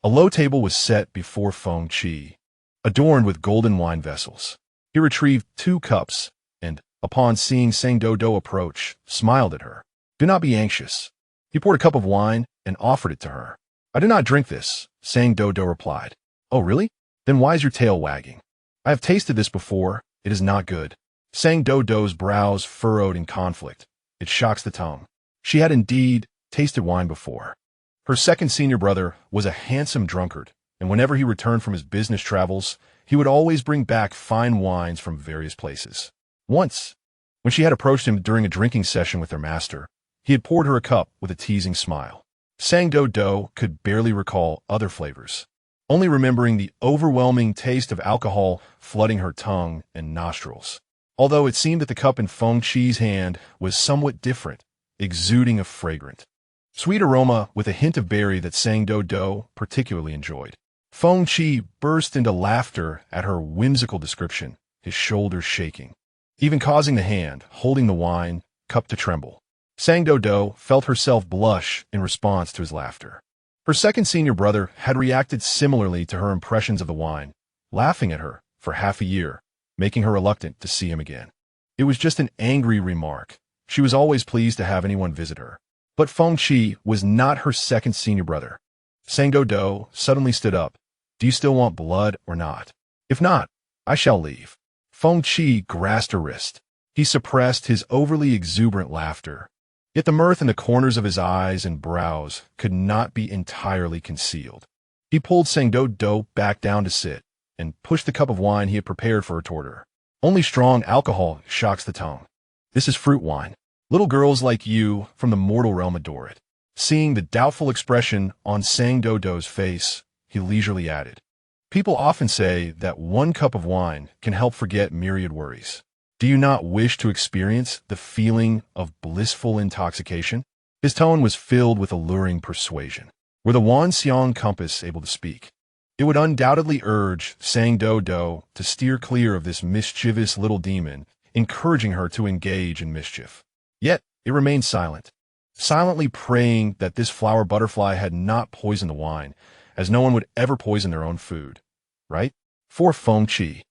low table was set before Feng Qi, adorned with golden wine vessels. He retrieved 2 cups and, upon seeing Saying Doudou approach, smiled at her. Do not be anxious. He poured a cup of wine and offered it to her. I do not drink this, Saying Doudou replied. Oh, really? Then why is your tail wagging? I have tasted this before. It is not good. Saying Doudou's brows furrowed in conflict. It shocks the tongue. She had indeed tasted wine before. Her second senior brother was a handsome drunkard, and whenever he returned from his business travels, he would always bring back fine wines from various places. Once, when she had approached him during a drinking session with their master, he had poured her a cup with a teasing smile. Saying Doudou could barely recall other flavors, only remembering the overwhelming taste of alcohol flooding her tongue and nostrils. Although it seemed that the cup in Feng Qi's hand was somewhat different, exuding a fragrant, sweet aroma with a hint of berry that Saying Doudou particularly enjoyed. Feng Qi burst into laughter at her whimsical description, his shoulders shaking, even causing the hand holding the wine cup to tremble. Saying Doudou felt herself blush in response to his laughter. Her second senior brother had reacted similarly to her impressions of the wine, laughing at her for half a year, making her reluctant to see him again. It was just an angry remark. She was always pleased to have anyone visit her. But Feng Qi was not her second senior brother. Saying Doudou suddenly stood up. Do you still want blood or not? If not, I shall leave. Feng Qi grasped her wrist. He suppressed his overly exuberant laughter. Yet the mirth in the corners of his eyes and brows could not be entirely concealed. He pulled Saying Doudou back down to sit and pushed the cup of wine he had prepared for her toward her. Only strong alcohol shocks the tongue. This is fruit wine. Little girls like you from the mortal realm adore it. Seeing the doubtful expression on Saying Doudou's face, he leisurely added, people often say that 1 cup of wine can help forget myriad worries. Do you not wish to experience the feeling of blissful intoxication? His tone was filled with alluring persuasion. Were the Wanxiang compass able to speak, it would undoubtedly urge Saying Doudou to steer clear of this mischievous little demon, encouraging her to engage in mischief. Yet, It remained silent, silently praying that this flower butterfly had not poisoned the wine, as no one would ever poison their own food. Right? For Feng Qi,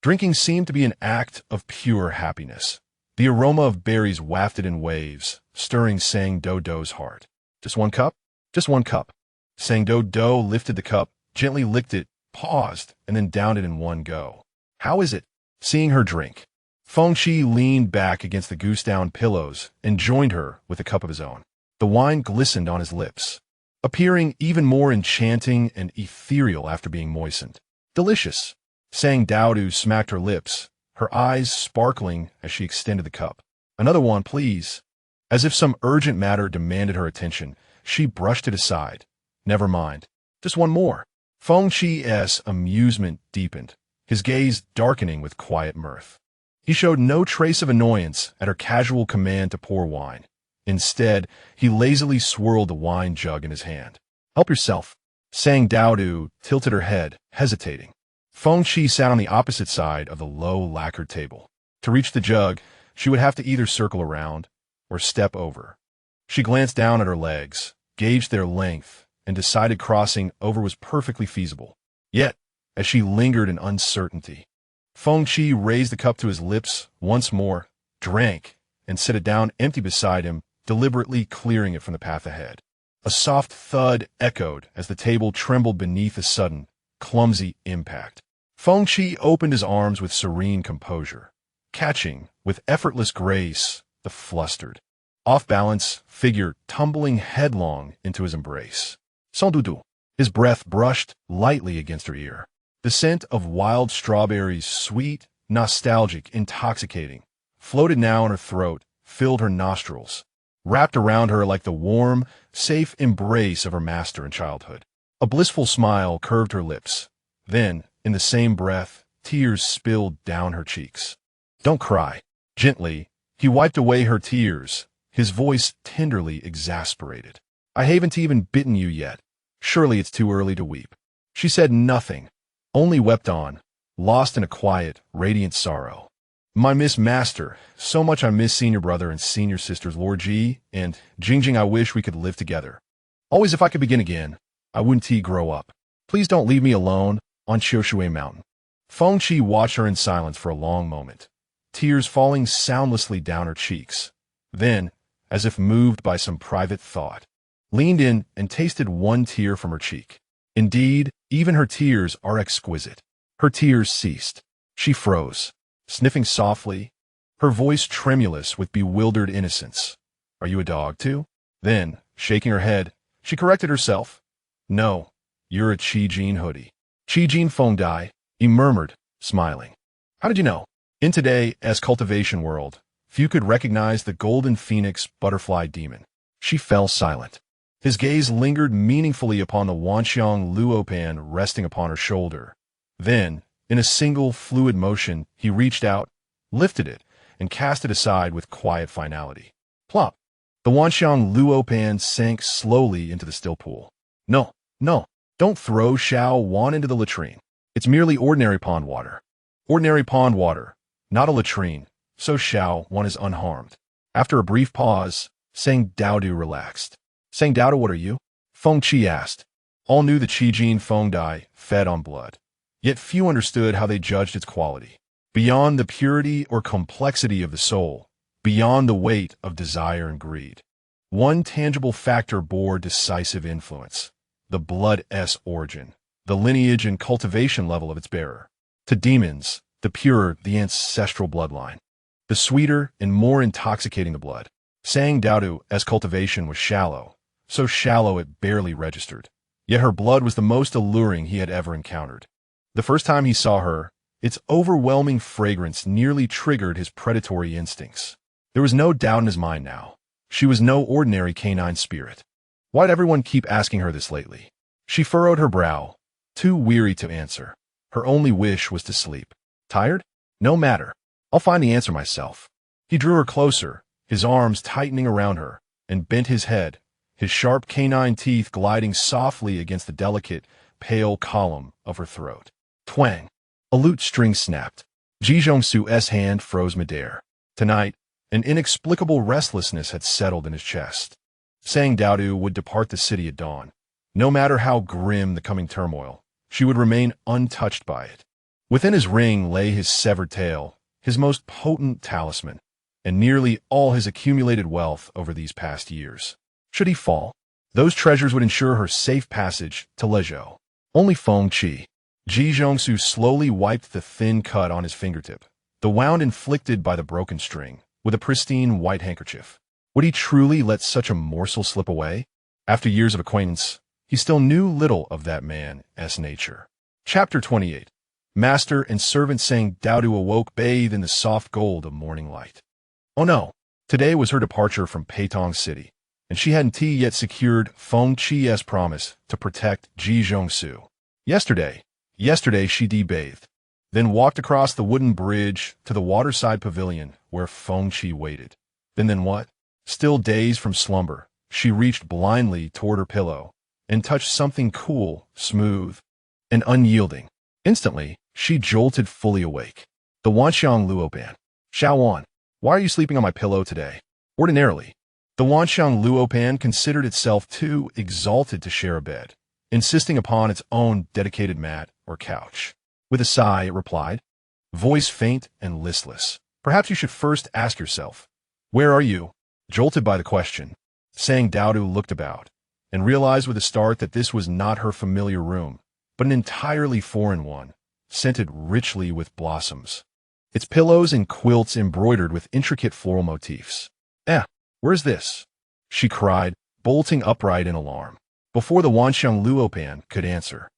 drinking seemed to be an act of pure happiness. The aroma of berries wafted in waves, stirring Sang Doudou's heart. Just one cup? Just one cup. Sang Doudou lifted the cup, gently licked it, paused, and then downed it in one go. How is it? Seeing her drink, Feng Qi leaned back against the goose-down pillows and joined her with a cup of his own. The wine glistened on his lips, appearing even more enchanting and ethereal after being moistened. Delicious. Sang Doudou smacked her lips, her eyes sparkling as she extended the cup. Another one, please. As if some urgent matter demanded her attention, she brushed it aside. Never mind. Just one more. Feng Qi's amusement deepened, his gaze darkening with quiet mirth. He showed no trace of annoyance at her casual command to pour wine. Instead, he lazily swirled the wine jug in his hand. Help yourself. Sang Doudou tilted her head, hesitating. Feng Qi sat on the opposite side of the low lacquered table. To reach the jug, she would have to either circle around or step over. She glanced down at her legs, gauged their length, and decided crossing over was perfectly feasible. Yet, as she lingered in uncertainty, Feng Qi raised the cup to his lips once more, drank, and set it down empty beside him, deliberately clearing it from the path ahead. A soft thud echoed as the table trembled beneath a sudden, clumsy impact. Feng Qi opened his arms with serene composure, catching, with effortless grace, the flustered, off-balance figure tumbling headlong into his embrace. Sans Doudou. His breath brushed lightly against her ear. The scent of wild strawberries, sweet, nostalgic, intoxicating, floated now in her throat, filled her nostrils, wrapped around her like the warm, safe embrace of her master in childhood. A blissful smile curved her lips. Then, in the same breath, tears spilled down her cheeks. Don't cry. Gently, he wiped away her tears, his voice tenderly exasperated. I haven't even bitten you yet. Surely it's too early to weep. She said nothing, only wept on, lost in a quiet, radiant sorrow. My Miss Master, so much I miss senior brother and senior sisters Lord Ji and Jingjing. I wish we could live together. Always if I could begin again, I wouldn't grow up. Please don't leave me alone on Qiushui Mountain. Feng Qi watched her in silence for a long moment, tears falling soundlessly down her cheeks. Then, as if moved by some private thought, leaned in and tasted one tear from her cheek. Indeed, even her tears are exquisite. Her tears ceased. She froze, sniffing softly, her voice tremulous with bewildered innocence. Are you a dog too? Then, shaking her head, she corrected herself. No, you're a Qijin hoodie. Qijin Feng Dai, he murmured, smiling. How did you know? In today's cultivation world, few could recognize the golden phoenix butterfly demon. She fell silent. His gaze lingered meaningfully upon the Wanxiang Luopan resting upon her shoulder. Then, in a single fluid motion, he reached out, lifted it, and cast it aside with quiet finality. Plop! The Wanxiang Luopan sank slowly into the still pool. No, don't throw Xiao Wan into the latrine. It's merely ordinary pond water. Ordinary pond water, not a latrine, so Xiao Wan is unharmed. After a brief pause, Sang Doudou relaxed. Sang Doudou, what are you? Feng Qi asked. All knew the Qijin Feng Dai fed on blood, yet few understood how they judged its quality. Beyond the purity or complexity of the soul, beyond the weight of desire and greed, one tangible factor bore decisive influence: the blood's origin, the lineage and cultivation level of its bearer. To demons, the purer the ancestral bloodline, the sweeter and more intoxicating the blood. Sang Doudou's cultivation was shallow, so shallow it barely registered. Yet her blood was the most alluring he had ever encountered. The first time he saw her, its overwhelming fragrance nearly triggered his predatory instincts. There was no doubt in his mind now. She was no ordinary canine spirit. Why'd everyone keep asking her this lately? She furrowed her brow, too weary to answer. Her only wish was to sleep. Tired? No matter. I'll find the answer myself. He drew her closer, his arms tightening around her, and bent his head, his sharp canine teeth gliding softly against the delicate, pale column of her throat. Twang! A lute string snapped. Ji Zhongsu's hand froze midair. Tonight, An inexplicable restlessness had settled in his chest. Saying Doudou would depart the city at dawn. No matter how grim the coming turmoil, she would remain untouched by it. Within his ring lay his severed tail, his most potent talisman, and nearly all his accumulated wealth over these past years. Should he fall, those treasures would ensure her safe passage to Lezhou. Only Feng Qi. Ji Zhongsu slowly wiped the thin cut on his fingertip, the wound inflicted by the broken string, with a pristine white handkerchief. Would he truly let such a morsel slip away? After years of acquaintance, he still knew little of that man's nature. Chapter 28. Master and servant Saying Doudou awoke bathed in the soft gold of morning light. Oh no! Today was her departure from Peitong City, and she hadn't yet secured Feng Qi's promise to protect Ji Zhongsu. Yesterday she de-bathed, then walked across the wooden bridge to the waterside pavilion where Feng Qi waited. Then what? Still dazed from slumber, she reached blindly toward her pillow and touched something cool, smooth, and unyielding. Instantly, she jolted fully awake. The Wanxiang Luopan. Xiaowan, why are you sleeping on my pillow today? Ordinarily, the Wanxiang Luopan considered itself too exalted to share a bed, insisting upon its own dedicated mat or couch. With a sigh, it replied, voice faint and listless. Perhaps you should first ask yourself, where are you? Jolted by the question, Saying Doudou looked about, and realized with a start that this was not her familiar room, but an entirely foreign one, scented richly with blossoms. Its pillows and quilts embroidered with intricate floral motifs. Where's this? She cried, bolting upright in alarm. Before the Wanxiang Luopan could answer,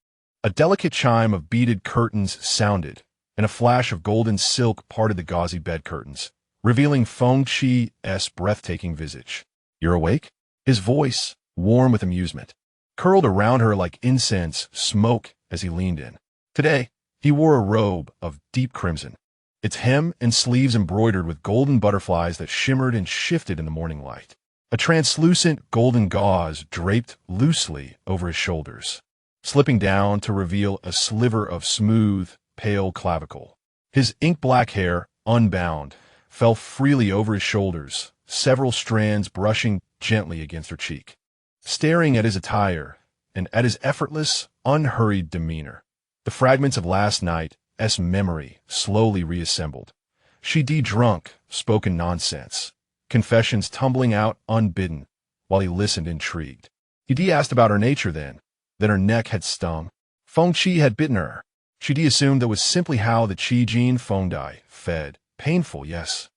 a delicate chime of beaded curtains sounded, and a flash of golden silk parted the gauzy bed curtains, revealing Feng Qi's breathtaking visage. You're awake? His voice, warm with amusement, curled around her like incense smoke as he leaned in. Today, he wore a robe of deep crimson, its hem and sleeves embroidered with golden butterflies that shimmered and shifted in the morning light. A translucent golden gauze draped loosely over his shoulders, slipping down to reveal a sliver of smooth, pale clavicle. His ink-black hair, unbound, fell freely over his shoulders, several strands brushing gently against her cheek. Staring at his attire and at his effortless, unhurried demeanor, the fragments of last night's memory slowly reassembled. She drunk, spoken nonsense, confessions tumbling out unbidden, while he listened intrigued. He asked about her nature then, that her neck had stung. Feng Qi had bitten her. She assumed that was simply how the Qi Jin Feng Dai fed. Painful, yes,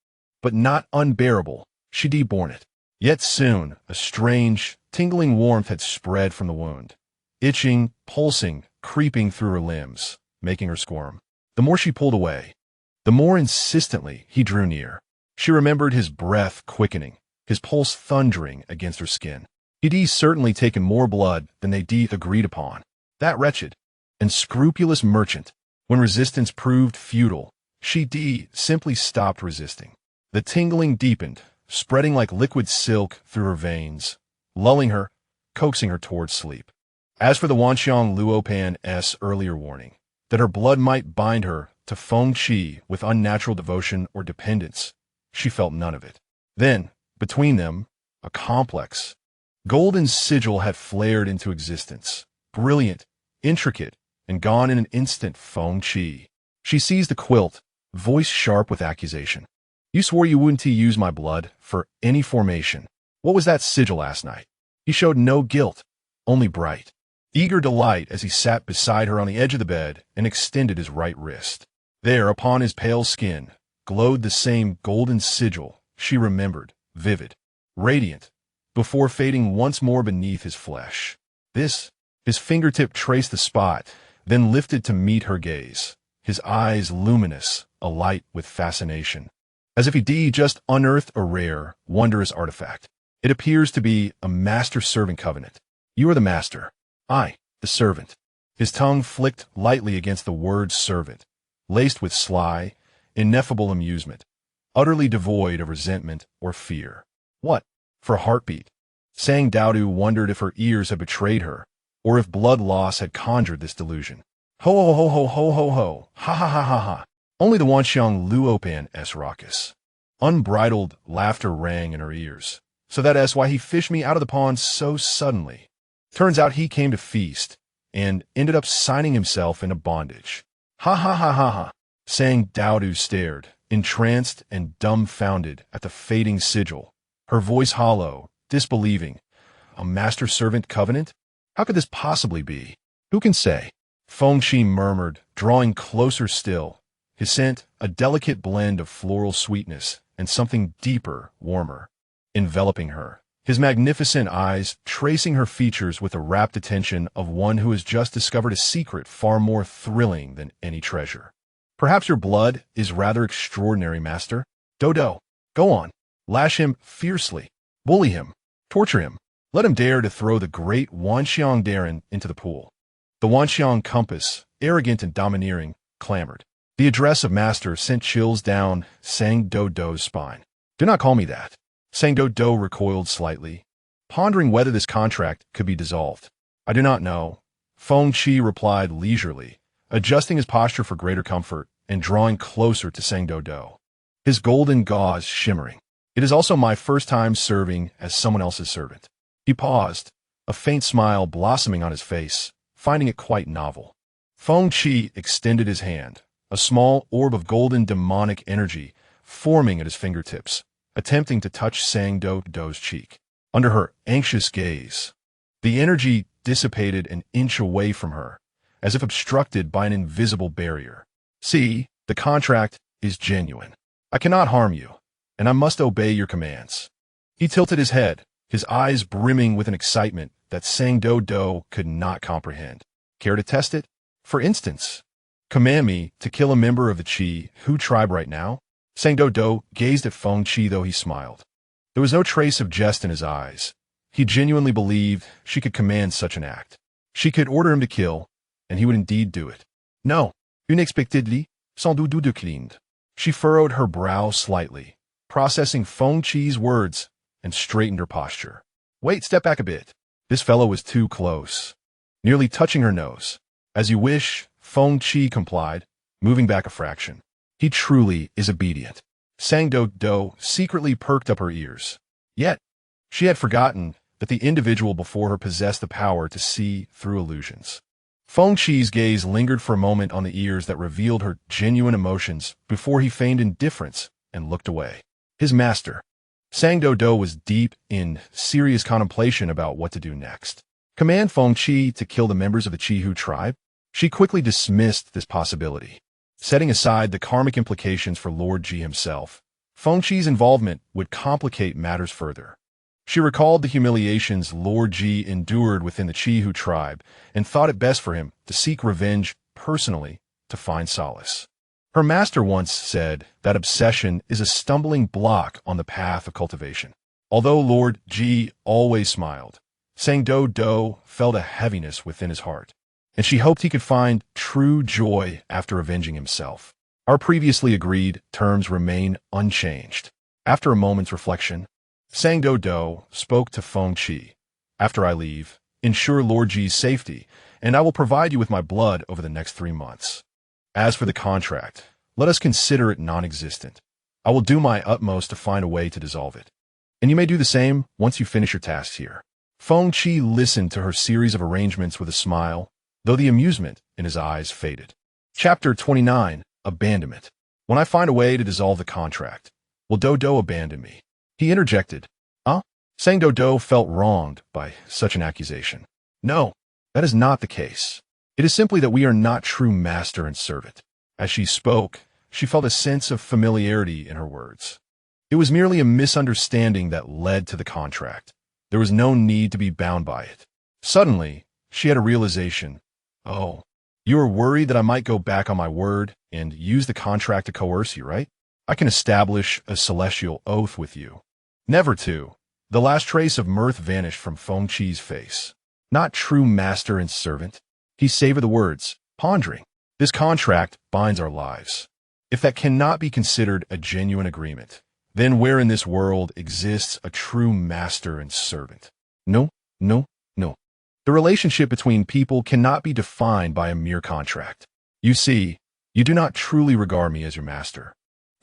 but not unbearable. She borne it. Yet soon, a strange, tingling warmth had spread from the wound, itching, pulsing, creeping through her limbs, making her squirm. The more she pulled away, the more insistently he drew near. She remembered his breath quickening, his pulse thundering against her skin. He'd certainly taken more blood than they agreed upon. That wretched and scrupulous merchant. When resistance proved futile, she simply stopped resisting. The tingling deepened, spreading like liquid silk through her veins, lulling her, coaxing her towards sleep. As for the Wanxiang Luopan's earlier warning, that her blood might bind her to Feng Qi with unnatural devotion or dependence, she felt none of it. Then, between them, a complex, golden sigil had flared into existence, brilliant, intricate, and gone in an instant. Feng Qi. She seized the quilt, voice sharp with accusation. You swore you wouldn't use my blood for any formation. What was that sigil last night? He showed no guilt, only bright, eager delight as he sat beside her on the edge of the bed and extended his right wrist. There, upon his pale skin, glowed the same golden sigil she remembered, vivid, radiant, before fading once more beneath his flesh. His fingertip traced the spot, then lifted to meet her gaze, his eyes luminous, alight with fascination, as if he'd just unearthed a rare, wondrous artifact. It appears to be a master-servant covenant. You are the master, I, the servant. His tongue flicked lightly against the word servant, laced with sly, ineffable amusement, utterly devoid of resentment or fear. What, for a heartbeat? Saying Doudou wondered if her ears had betrayed her, or if blood loss had conjured this delusion. Ho ho ho ho ho ho ho, ha ha ha ha ha. Only the Wanxiang Luopan's raucous, Unbridled laughter rang in her ears. So that's why he fished me out of the pond so suddenly. Turns out he came to feast, and ended up signing himself into bondage. Ha ha ha ha ha, sang Doudou stared, entranced and dumbfounded at the fading sigil, her voice hollow, disbelieving. A master-servant covenant? How could this possibly be? Who can say? Fengqi murmured, drawing closer still, his scent a delicate blend of floral sweetness and something deeper, warmer, enveloping her, his magnificent eyes tracing her features with the rapt attention of one who has just discovered a secret far more thrilling than any treasure. Perhaps your blood is rather extraordinary, master. Doudou, go on. Lash him fiercely. Bully him. Torture him. Let him dare to throw the great Wanxiang Darren into the pool. The Wanxiang compass, arrogant and domineering, clamored. The address of master sent chills down Sang Doudou's spine. Do not call me that. Sang Doudou recoiled slightly, pondering whether this contract could be dissolved. I do not know. Fengqi replied leisurely, adjusting his posture for greater comfort and drawing closer to Sang Doudou, his golden gauze shimmering. It is also my first time serving as someone else's servant. He paused, a faint smile blossoming on his face, finding it quite novel. Fengqi extended his hand, a small orb of golden demonic energy forming at his fingertips, attempting to touch Sang Doudou's cheek. Under her anxious gaze, the energy dissipated an inch away from her, as if obstructed by an invisible barrier. See, the contract is genuine. I cannot harm you, and I must obey your commands. He tilted his head, his eyes brimming with an excitement that Sang Doudou could not comprehend. Care to test it? For instance, command me to kill a member of the Hehuan tribe right now? Sang Doudou gazed at Fengqi, though he smiled. There was no trace of jest in his eyes. He genuinely believed she could command such an act. She could order him to kill, and he would indeed do it. No, unexpectedly, sans Doudou declined. She furrowed her brow slightly, processing Fengqi's words, and straightened her posture. Wait, step back a bit. This fellow was too close, nearly touching her nose. As you wish, Fengqi complied, moving back a fraction. He truly is obedient. Sang Doudou secretly perked up her ears. Yet, she had forgotten that the individual before her possessed the power to see through illusions. Fengqi's gaze lingered for a moment on the ears that revealed her genuine emotions before he feigned indifference and looked away. His master. Sang Doudou was deep in serious contemplation about what to do next. Command Fengqi to kill the members of the Hehuan tribe? She quickly dismissed this possibility. Setting aside the karmic implications for Lord Ji himself, Fengqi's involvement would complicate matters further. She recalled the humiliations Lord Ji endured within the Hehuan tribe and thought it best for him to seek revenge personally to find solace. Her master once said that obsession is a stumbling block on the path of cultivation. Although Lord Ji always smiled, Sang Doudou felt a heaviness within his heart, and she hoped he could find true joy after avenging himself. Our previously agreed terms remain unchanged. After a moment's reflection, Sang Doudou spoke to Fengqi. After I leave, ensure Lord Ji's safety, and I will provide you with my blood over the next 3 months. As for the contract, let us consider it non-existent. I will do my utmost to find a way to dissolve it. And you may do the same once you finish your tasks here. Fengqi listened to her series of arrangements with a smile, though the amusement in his eyes faded. Chapter 29, Abandonment. When I find a way to dissolve the contract, will Doudou abandon me? He interjected. Sang Doudou felt wronged by such an accusation. No, that is not the case. It is simply that we are not true master and servant. As she spoke, she felt a sense of familiarity in her words. It was merely a misunderstanding that led to the contract. There was no need to be bound by it. Suddenly, she had a realization. Oh, you are worried that I might go back on my word and use the contract to coerce you, right? I can establish a celestial oath with you. Never to. The last trace of mirth vanished from Fengqi's face. Not true master and servant. He savored the words, pondering. This contract binds our lives. If that cannot be considered a genuine agreement, then where in this world exists a true master and servant? No, no, no. The relationship between people cannot be defined by a mere contract. You see, you do not truly regard me as your master.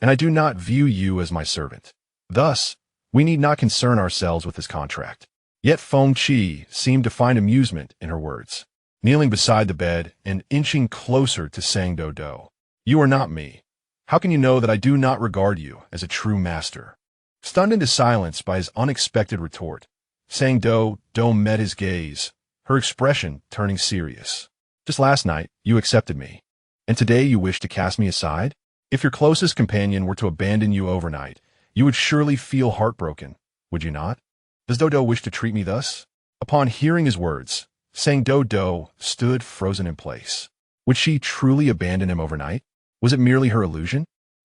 and I do not view you as my servant. Thus, we need not concern ourselves with this contract. Yet Feng Qi seemed to find amusement in her words. Kneeling beside the bed and inching closer to Sang Doudou. You are not me. How can you know that I do not regard you as a true master? Stunned into silence by his unexpected retort, Sang Doudou met his gaze, her expression turning serious. Just last night, you accepted me, and today you wish to cast me aside? If your closest companion were to abandon you overnight, you would surely feel heartbroken, would you not? Does Doudou wish to treat me thus? Upon hearing his words, Sang Doudou stood frozen in place. Would she truly abandon him overnight? Was it merely her illusion?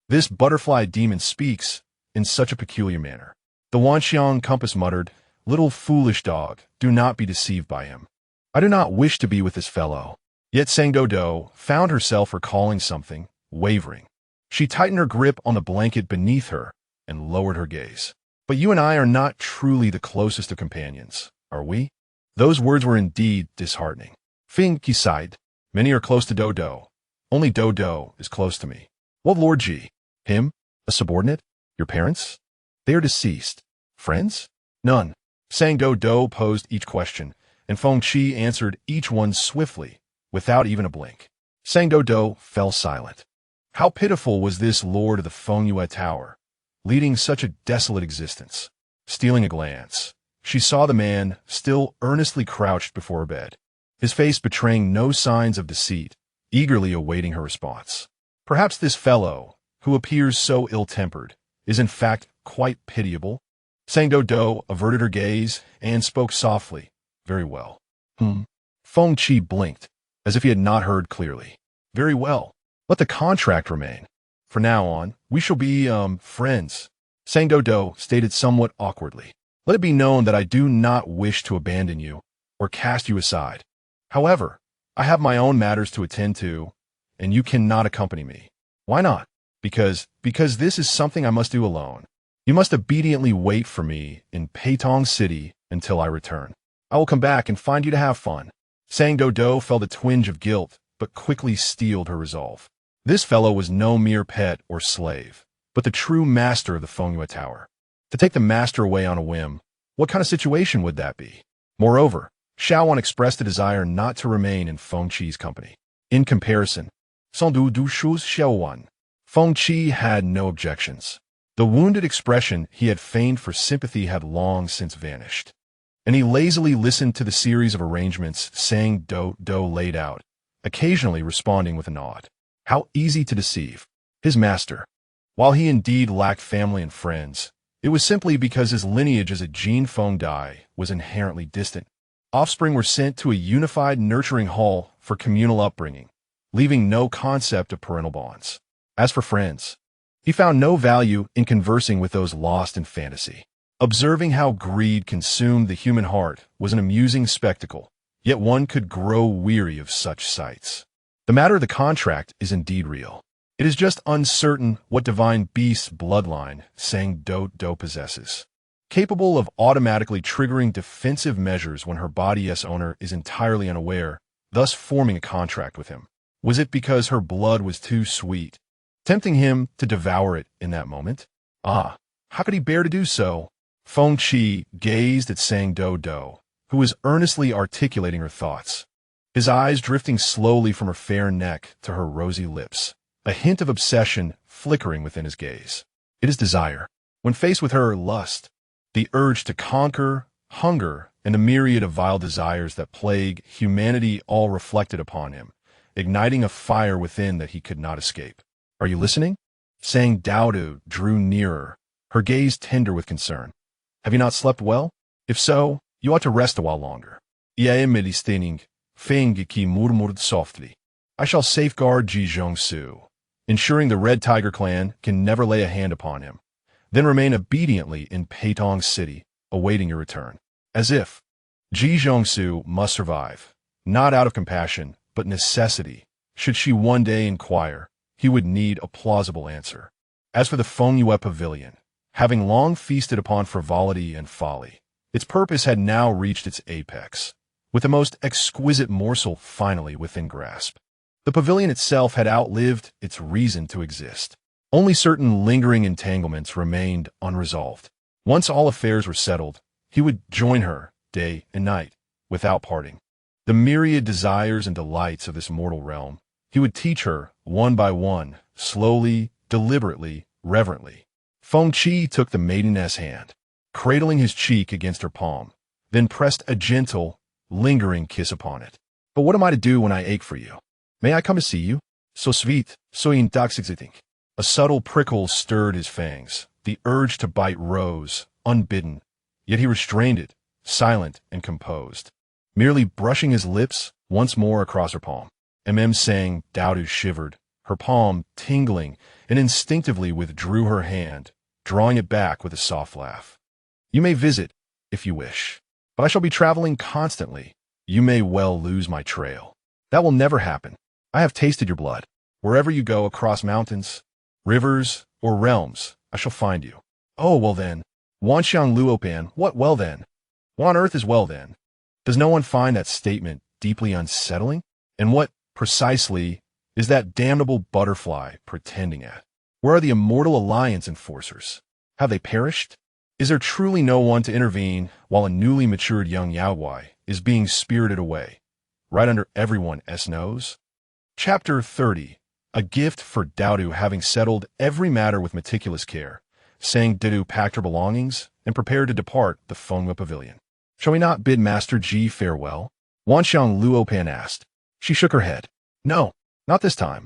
This butterfly demon speaks in such a peculiar manner. The Wanxiang compass muttered, "Little foolish dog, do not be deceived by him. I do not wish to be with this fellow." Yet Sang Doudou found herself recalling something, wavering. She tightened her grip on the blanket beneath her and lowered her gaze. But you and I are not truly the closest of companions, are we? Those words were indeed disheartening. Feng Qi sighed. Many are close to Doudou. Only Doudou is close to me. What Lord Ji? Him? A subordinate? Your parents? They are deceased. Friends? None. Sang Doudou posed each question, and Feng Qi answered each one swiftly, without even a blink. Sang Doudou fell silent. How pitiful was this lord of the Fengyue Tower, leading such a desolate existence. Stealing a glance, she saw the man still earnestly crouched before her bed, his face betraying no signs of deceit, eagerly awaiting her response. Perhaps this fellow, who appears so ill-tempered, is in fact quite pitiable. Sang Doudou averted her gaze and spoke softly. Very well. Feng Qi blinked, as if he had not heard clearly. Very well. Let the contract remain. From now on, we shall be, friends. Sang Doudou stated somewhat awkwardly. Let it be known that I do not wish to abandon you or cast you aside. However, I have my own matters to attend to, and you cannot accompany me. Why not? Because this is something I must do alone. You must obediently wait for me in Peitong City until I return. I will come back and find you to have fun. Sang Doudou felt a twinge of guilt, but quickly steeled her resolve. This fellow was no mere pet or slave, but the true master of the Fengyue Tower. To take the master away on a whim, what kind of situation would that be? Moreover, Hehuan expressed a desire not to remain in Feng Qi's company. In comparison, sans Doudou chose Hehuan. Feng Qi had no objections. The wounded expression he had feigned for sympathy had long since vanished, and he lazily listened to the series of arrangements Sang Doudou laid out, occasionally responding with a nod. How easy to deceive. His master. While he indeed lacked family and friends, it was simply because his lineage as a Jin Feng Dai was inherently distant. Offspring were sent to a unified nurturing hall for communal upbringing, leaving no concept of parental bonds. As for friends, he found no value in conversing with those lost in fantasy. Observing how greed consumed the human heart was an amusing spectacle, yet one could grow weary of such sights. The matter of the contract is indeed real. It is just uncertain what divine beast bloodline Sang Doudou possesses, capable of automatically triggering defensive measures when her body's owner is entirely unaware, thus forming a contract with him. Was it because her blood was too sweet, tempting him to devour it in that moment? Ah, how could he bear to do so? Feng Qi gazed at Sang Doudou, who was earnestly articulating her thoughts, his eyes drifting slowly from her fair neck to her rosy lips, a hint of obsession flickering within his gaze. It is desire. When faced with her lust, the urge to conquer, hunger, and a myriad of vile desires that plague humanity all reflected upon him, igniting a fire within that he could not escape. Are you listening? Sang Doudou drew nearer, her gaze tender with concern. Have you not slept well? If so, you ought to rest a while longer. Feng Qi murmured softly. I shall safeguard Ji Zhongsu, ensuring the Red Tiger clan can never lay a hand upon him, then remain obediently in Peitong City, awaiting your return. As if Ji Zhongsu must survive, not out of compassion, but necessity. Should she one day inquire, he would need a plausible answer. As for the Fengyue Pavilion, having long feasted upon frivolity and folly, its purpose had now reached its apex, with the most exquisite morsel finally within grasp. The pavilion itself had outlived its reason to exist. Only certain lingering entanglements remained unresolved. Once all affairs were settled, he would join her day and night, without parting. The myriad desires and delights of this mortal realm, he would teach her, one by one, slowly, deliberately, reverently. Feng Qi took the maideness hand, cradling his cheek against her palm, then pressed a gentle, lingering kiss upon it. But what am I to do when I ache for you? May I come to see you? So sweet, so intoxicating. A subtle prickle stirred his fangs. The urge to bite rose, unbidden, yet he restrained it, silent and composed, merely brushing his lips once more across her palm. Sang Doudou shivered, her palm tingling, and instinctively withdrew her hand, drawing it back with a soft laugh. You may visit, if you wish, but I shall be traveling constantly. You may well lose my trail. That will never happen. I have tasted your blood. Wherever you go across mountains, rivers, or realms, I shall find you. Oh, well then. Wanxiang Luopan, what well then? What on earth is well then? Does no one find that statement deeply unsettling? And what, precisely, is that damnable butterfly pretending at? Where are the immortal alliance enforcers? Have they perished? Is there truly no one to intervene while a newly matured young Yaowai is being spirited away, right under everyone's nose? Chapter 30. A gift for Doudou. Having settled every matter with meticulous care, Doudou packed her belongings and prepared to depart the Fenghua Pavilion. Shall we not bid Master Ji farewell? Wanxiang Luopan asked. She shook her head. No, not this time.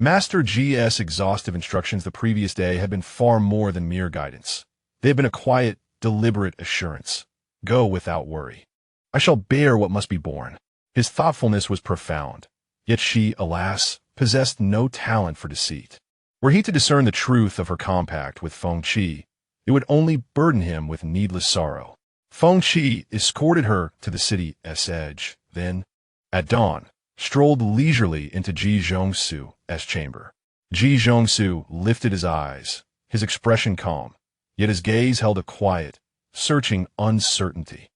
Master G's exhaustive instructions the previous day had been far more than mere guidance. They had been a quiet, deliberate assurance. Go without worry. I shall bear what must be borne. His thoughtfulness was profound, yet she, alas, possessed no talent for deceit. Were he to discern the truth of her compact with Feng Qi, it would only burden him with needless sorrow. Feng Qi escorted her to the city's edge, then, at dawn, strolled leisurely into Ji Zhongsu's chamber. Ji Zhongsu lifted his eyes, his expression calm, yet his gaze held a quiet, searching uncertainty.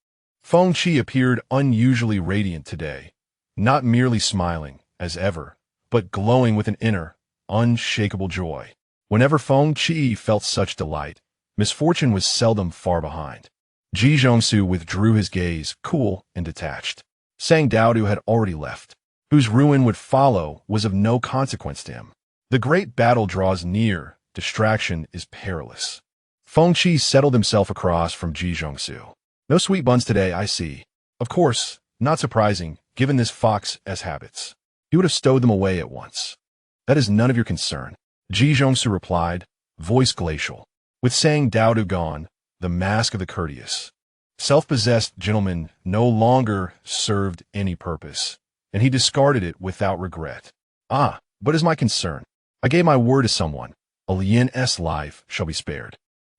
Feng Qi appeared unusually radiant today, not merely smiling, as ever, but glowing with an inner, unshakable joy. Whenever Feng Qi felt such delight, misfortune was seldom far behind. Ji Zhongsu withdrew his gaze, cool and detached. Doudou had already left. Whose ruin would follow was of no consequence to him. The great battle draws near, distraction is perilous. Feng Qi settled himself across from Ji Zhongsu. No sweet buns today, I see. Of course, not surprising, given this fox's habits. He would have stowed them away at once. That is none of your concern, Ji Zhongsu replied, voice glacial. With Doudou gone, the mask of the courteous, self-possessed gentleman no longer served any purpose, and he discarded it without regret. Ah, what is my concern? I gave my word to someone. A lien's life shall be spared.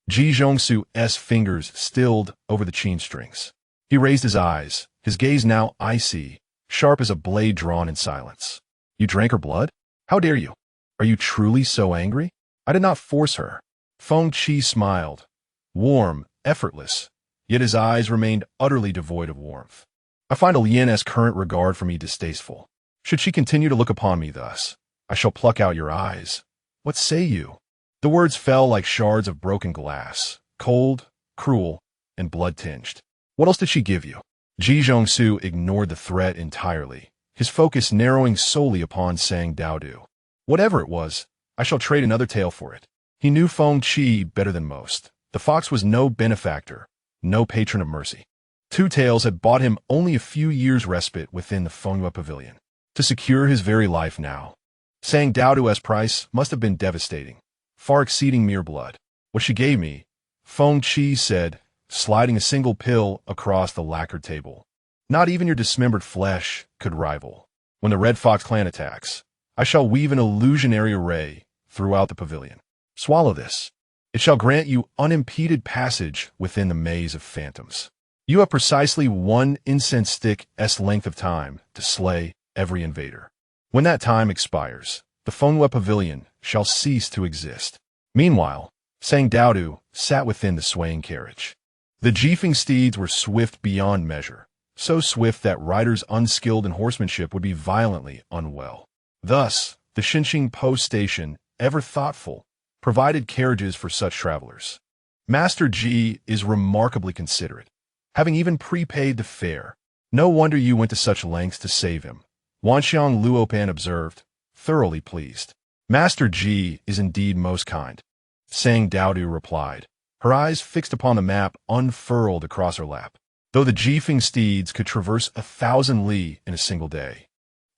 Ji Zhongsu's fingers stilled over the chain strings. He raised his eyes, his gaze now icy, sharp as a blade drawn in silence. You drank her blood? How dare you? Are you truly so angry? I did not force her. Feng Qi smiled, warm, effortless, yet his eyes remained utterly devoid of warmth. I find a lien's current regard for me distasteful. Should she continue to look upon me thus, I shall pluck out your eyes. What say you? The words fell like shards of broken glass, cold, cruel, and blood-tinged. What else did she give you? Ji Zhongsu ignored the threat entirely, his focus narrowing solely upon Doudou. Whatever it was, I shall trade another tale for it. He knew Feng Qi better than most. The fox was no benefactor, no patron of mercy. Two tales had bought him only a few years' respite within the Fenghua Pavilion. To secure his very life now, Doudou's price must have been devastating, far exceeding mere blood. What she gave me, Feng Qi said, sliding a single pill across the lacquered table. Not even your dismembered flesh could rival. When the Red Fox clan attacks, I shall weave an illusionary array throughout the pavilion. Swallow this. It shall grant you unimpeded passage within the maze of phantoms. You have precisely 1 incense stick's length of time to slay every invader. When that time expires, the Fenghua Pavilion shall cease to exist. Meanwhile, Doudou sat within the swaying carriage. The jeefing steeds were swift beyond measure, so swift that riders unskilled in horsemanship would be violently unwell. Thus, the Xinxing post station, ever thoughtful, provided carriages for such travelers. Master Ji is remarkably considerate, having even prepaid the fare. No wonder you went to such lengths to save him, Wanxiang Luopan observed, thoroughly pleased. Master Ji is indeed most kind, Sang Doudou replied. Her eyes fixed upon the map unfurled across her lap. Though the Jifeng steeds could traverse 1,000 li in a single day,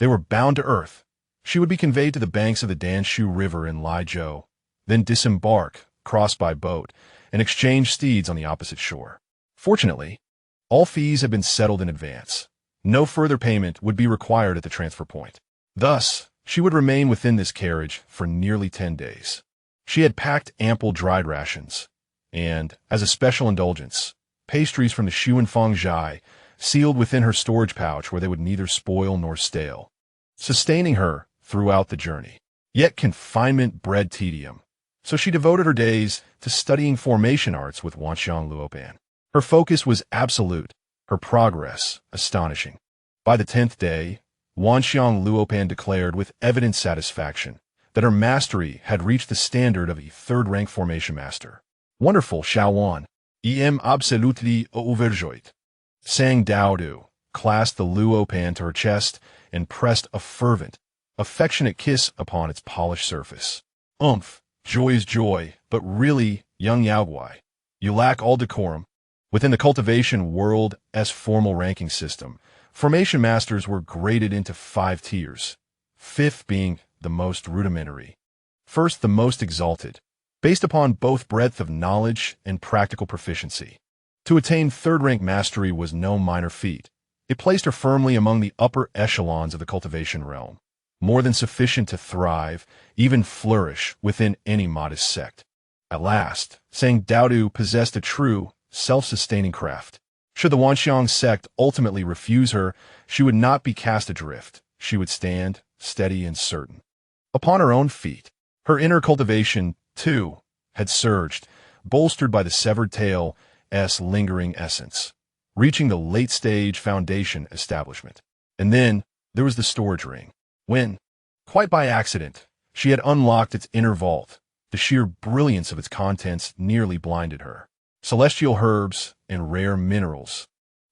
they were bound to earth. She would be conveyed to the banks of the Danshu River in Laizhou, then disembark, cross by boat, and exchange steeds on the opposite shore. Fortunately, all fees had been settled in advance. No further payment would be required at the transfer point. Thus, she would remain within this carriage for nearly 10 days. She had packed ample dried rations, and, as a special indulgence, pastries from the Xuanfang Zhai, sealed within her storage pouch where they would neither spoil nor stale, sustaining her throughout the journey. Yet confinement bred tedium, so she devoted her days to studying formation arts with Wanxiang Luopan. Her focus was absolute, her progress astonishing. By the 10th day, Wanxiang Luopan declared with evident satisfaction that her mastery had reached the standard of a third-rank formation master. Wonderful, Shaowan. Em absolutely overjoyed. Sang Doudou clasped the Luopan to her chest and pressed a fervent, affectionate kiss upon its polished surface. Joy is joy, but really, young Yaoguai, you lack all decorum. Within the cultivation world's formal ranking system, formation masters were graded into 5 tiers, 5th being the most rudimentary, 1st the most exalted, based upon both breadth of knowledge and practical proficiency. To attain 3rd-rank mastery was no minor feat. It placed her firmly among the upper echelons of the cultivation realm, more than sufficient to thrive, even flourish, within any modest sect. At last, Sang Doudou possessed a true, self-sustaining craft. Should the Hehuan Sect ultimately refuse her, she would not be cast adrift. She would stand, steady and certain, upon her own feet. Her inner cultivation, too, had surged, bolstered by the severed tail's lingering essence, reaching the late-stage foundation establishment. And then, there was the storage ring. When, quite by accident, she had unlocked its inner vault, the sheer brilliance of its contents nearly blinded her. Celestial herbs and rare minerals,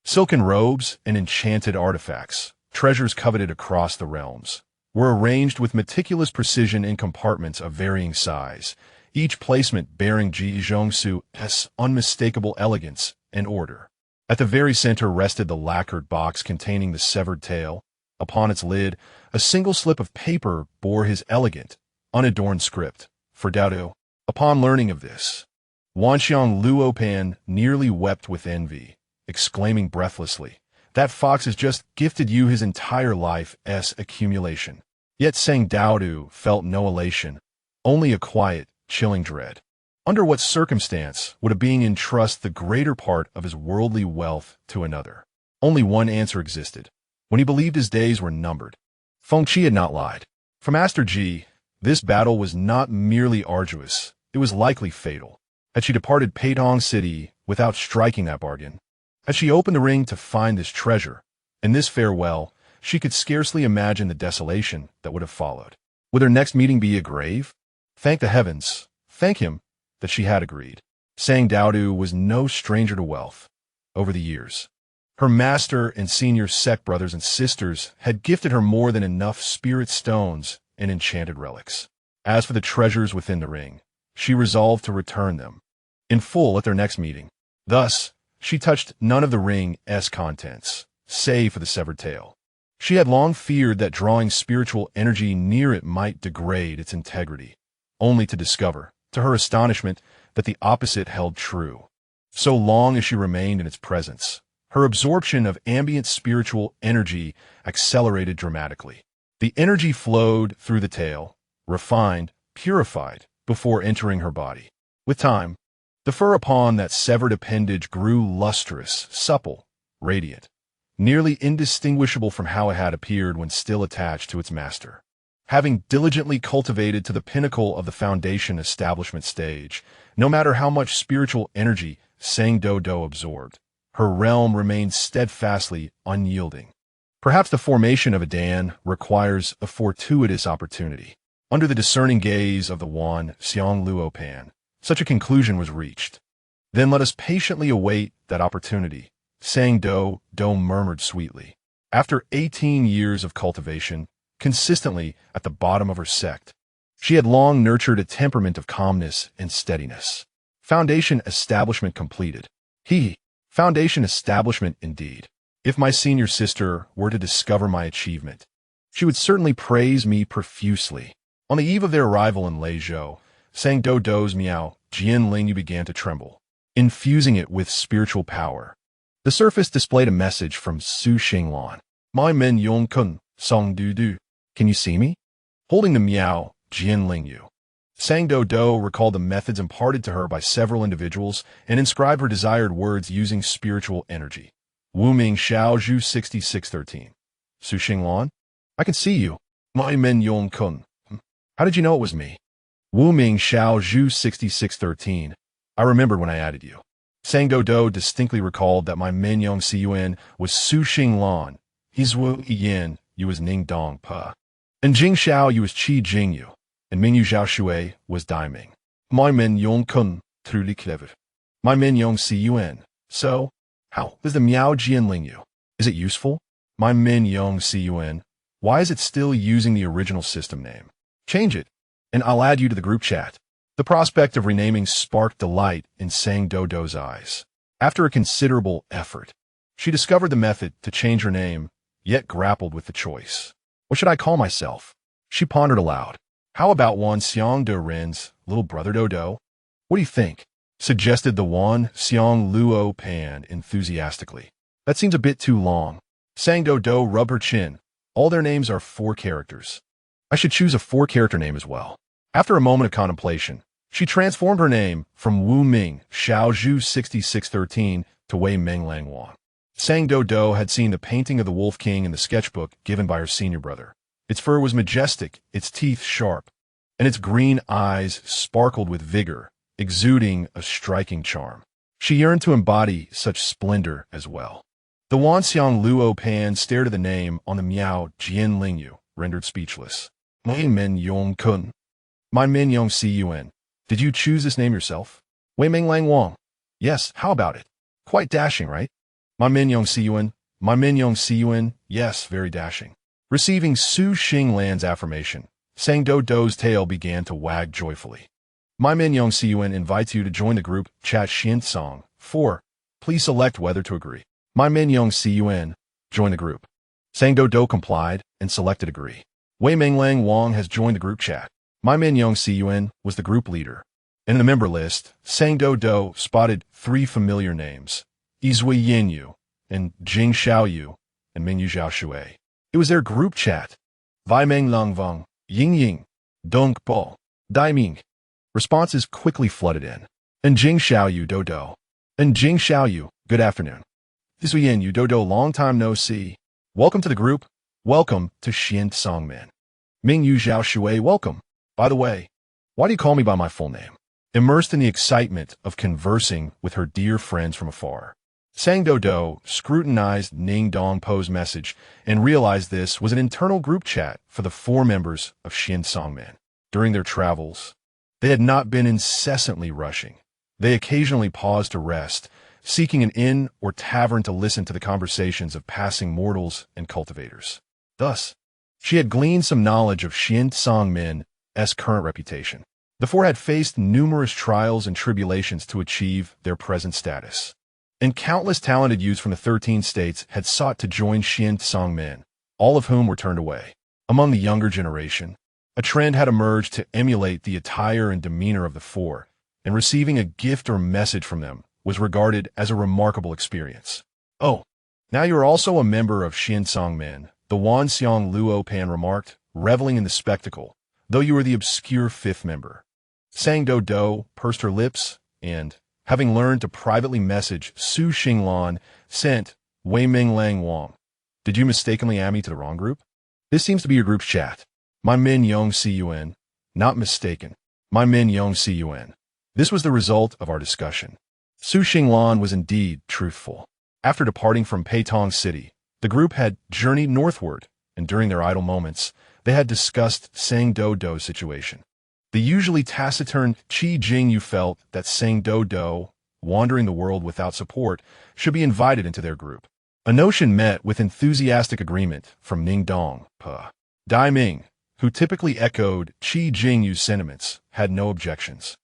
silken robes and enchanted artifacts, treasures coveted across the realms, were arranged with meticulous precision in compartments of varying size, each placement bearing Ji Zhongsu's unmistakable elegance and order. At the very center rested the lacquered box containing the severed tail. Upon its lid, a single slip of paper bore his elegant, unadorned script. For Doudou, upon learning of this, Wanxiang Luopan nearly wept with envy, exclaiming breathlessly, "That fox has just gifted you his entire life's accumulation." Yet Sang Doudou felt no elation, only a quiet, chilling dread. Under what circumstance would a being entrust the greater part of his worldly wealth to another? Only one answer existed. When he believed his days were numbered, Feng Qi had not lied. For Master Ji, this battle was not merely arduous, it was likely fatal. Had she departed Peitong City without striking that bargain, had she opened the ring to find this treasure, and this farewell, she could scarcely imagine the desolation that would have followed. Would her next meeting be a grave? Thank the heavens, thank him, that she had agreed. Sang Doudou was no stranger to wealth. Over the years, her master and senior sect brothers and sisters had gifted her more than enough spirit stones and enchanted relics. As for the treasures within the ring, she resolved to return them in full at their next meeting. Thus, she touched none of the ring's contents, save for the severed tail. She had long feared that drawing spiritual energy near it might degrade its integrity, only to discover, to her astonishment, that the opposite held true. So long as she remained in its presence, her absorption of ambient spiritual energy accelerated dramatically. The energy flowed through the tail, refined, purified, before entering her body. With time, the fur upon that severed appendage grew lustrous, supple, radiant, nearly indistinguishable from how it had appeared when still attached to its master. Having diligently cultivated to the pinnacle of the foundation establishment stage, no matter how much spiritual energy Sang Doudou absorbed, her realm remained steadfastly unyielding. Perhaps the formation of a Dan requires a fortuitous opportunity. Under the discerning gaze of the Wan Xiang Luo Pan, such a conclusion was reached. Then let us patiently await that opportunity, Sang Doudou murmured sweetly. After 18 years of cultivation, consistently at the bottom of her sect, she had long nurtured a temperament of calmness and steadiness. Foundation establishment completed. Foundation establishment indeed. If my senior sister were to discover my achievement, she would certainly praise me profusely. On the eve of their arrival in Leizhou, Sang Doudou's miao Jian Lingyu began to tremble, infusing it with spiritual power. The surface displayed a message from Su Xinglan. My men Yong Kun, Song Doudou. Can you see me? Holding the miao Jian Lingyu, Sang Doudou recalled the methods imparted to her by several individuals and inscribed her desired words using spiritual energy. Wu Ming Xiao Zhu 6613. Su Xinglan? I can see you. My men Yong Kun. How did you know it was me? Wu Ming Xiao Zhu 6613. I remembered when I added you. Sang Doudou distinctly recalled that my men Yong Siyuan was Su Xinglan. He's Wu Yin, you was Ning Dong Pa. And Jing Xiao you was Qi Jingyu. And Mingyu Zhao Shui was Daiming. My men Yong Kun, truly clever. My men Yong Siyuan. So, how is the Miao Jian Lingyu? Is it useful? My men Yong Siyuan. Why is it still using the original system name? Change it, and I'll add you to the group chat. The prospect of renaming sparked delight in Sang Doudou's eyes. After a considerable effort, she discovered the method to change her name, yet grappled with the choice. What should I call myself? She pondered aloud. How about Wan Xiang De Ren's little brother Doudou? What do you think? Suggested the Wan Xiang Luo Pan enthusiastically. That seems a bit too long. Sang Doudou rubbed her chin. All their names are 4 characters. I should choose a 4-character name as well. After a moment of contemplation, she transformed her name from Wu Ming Xiao Zhu 6613 to Wei Meng Lang Wang. Sang Doudou had seen the painting of the Wolf King in the sketchbook given by her senior brother. Its fur was majestic, its teeth sharp, and its green eyes sparkled with vigor, exuding a striking charm. She yearned to embody such splendor as well. The Wanxiang Luo Pan stared at the name on the Miao Jian Lingyu, rendered speechless. My men Yong Kun. My men Yong Siyuan. Did you choose this name yourself? Wei Meng Lang Wang. Yes, how about it? Quite dashing, right? My men Yong Siyuan. My men Yong Siyuan. Yes, very dashing. Receiving Su Xinglan's affirmation, Sang Doudou's tail began to wag joyfully. My men Yong Siyuan invites you to join the group Chat Xin Song 4. Please select whether to agree. My men Yong Siyuan, join the group. Sang Doudou complied and selected agree. Wei Meng Lang Wang has joined the group chat. My men Yong Siyuan was the group leader. In the member list, Sang Doudou spotted 3 familiar names, Izui Yinyu and Jing Xiaoyu and Mingyu Zhao Shui. It was their group chat. Vai Meng Lang Vang, Ying Ying, Dong Po, Dai Ming. Responses quickly flooded in. And Jing Xiaoyu Doudou. And Jing Xiaoyu, good afternoon. Izui Yinyu Doudou, long time no see. Welcome to the group. Welcome to Xian Songman. Mingyu Zhao Shui, welcome. By the way, why do you call me by my full name? Immersed in the excitement of conversing with her dear friends from afar, Sang Doudou scrutinized Ning Dong Po's message and realized this was an internal group chat for the 4 members of Xian Songman. During their travels, they had not been incessantly rushing. They occasionally paused to rest, seeking an inn or tavern to listen to the conversations of passing mortals and cultivators. Thus, she had gleaned some knowledge of Xian Songmen's current reputation. The 4 had faced numerous trials and tribulations to achieve their present status. And countless talented youths from the 13 states had sought to join Xian Songmen, all of whom were turned away. Among the younger generation, a trend had emerged to emulate the attire and demeanor of the 4, and receiving a gift or message from them was regarded as a remarkable experience. Oh, now you are also a member of Xian Songmen, the Wan Xiang Luo Pan remarked, reveling in the spectacle, though you are the obscure 5th member. Sang Doudou pursed her lips and, having learned to privately message Su Xinglan, sent Wei Meng Lang Wang. Did you mistakenly add me to the wrong group? This seems to be your group's chat. My men Yong Siyuan. Not mistaken. My men Yong Siyuan. This was the result of our discussion. Su Xinglan was indeed truthful. After departing from Peitong City, the group had journeyed northward, and during their idle moments, They had discussed Sang Doudou's situation. The usually taciturn Qi Jingyu felt that Sang Doudou, wandering the world without support, should be invited into their group. A notion met with enthusiastic agreement from Ning Dong, Dai Ming, who typically echoed Qi Jingyu's sentiments, had no objections.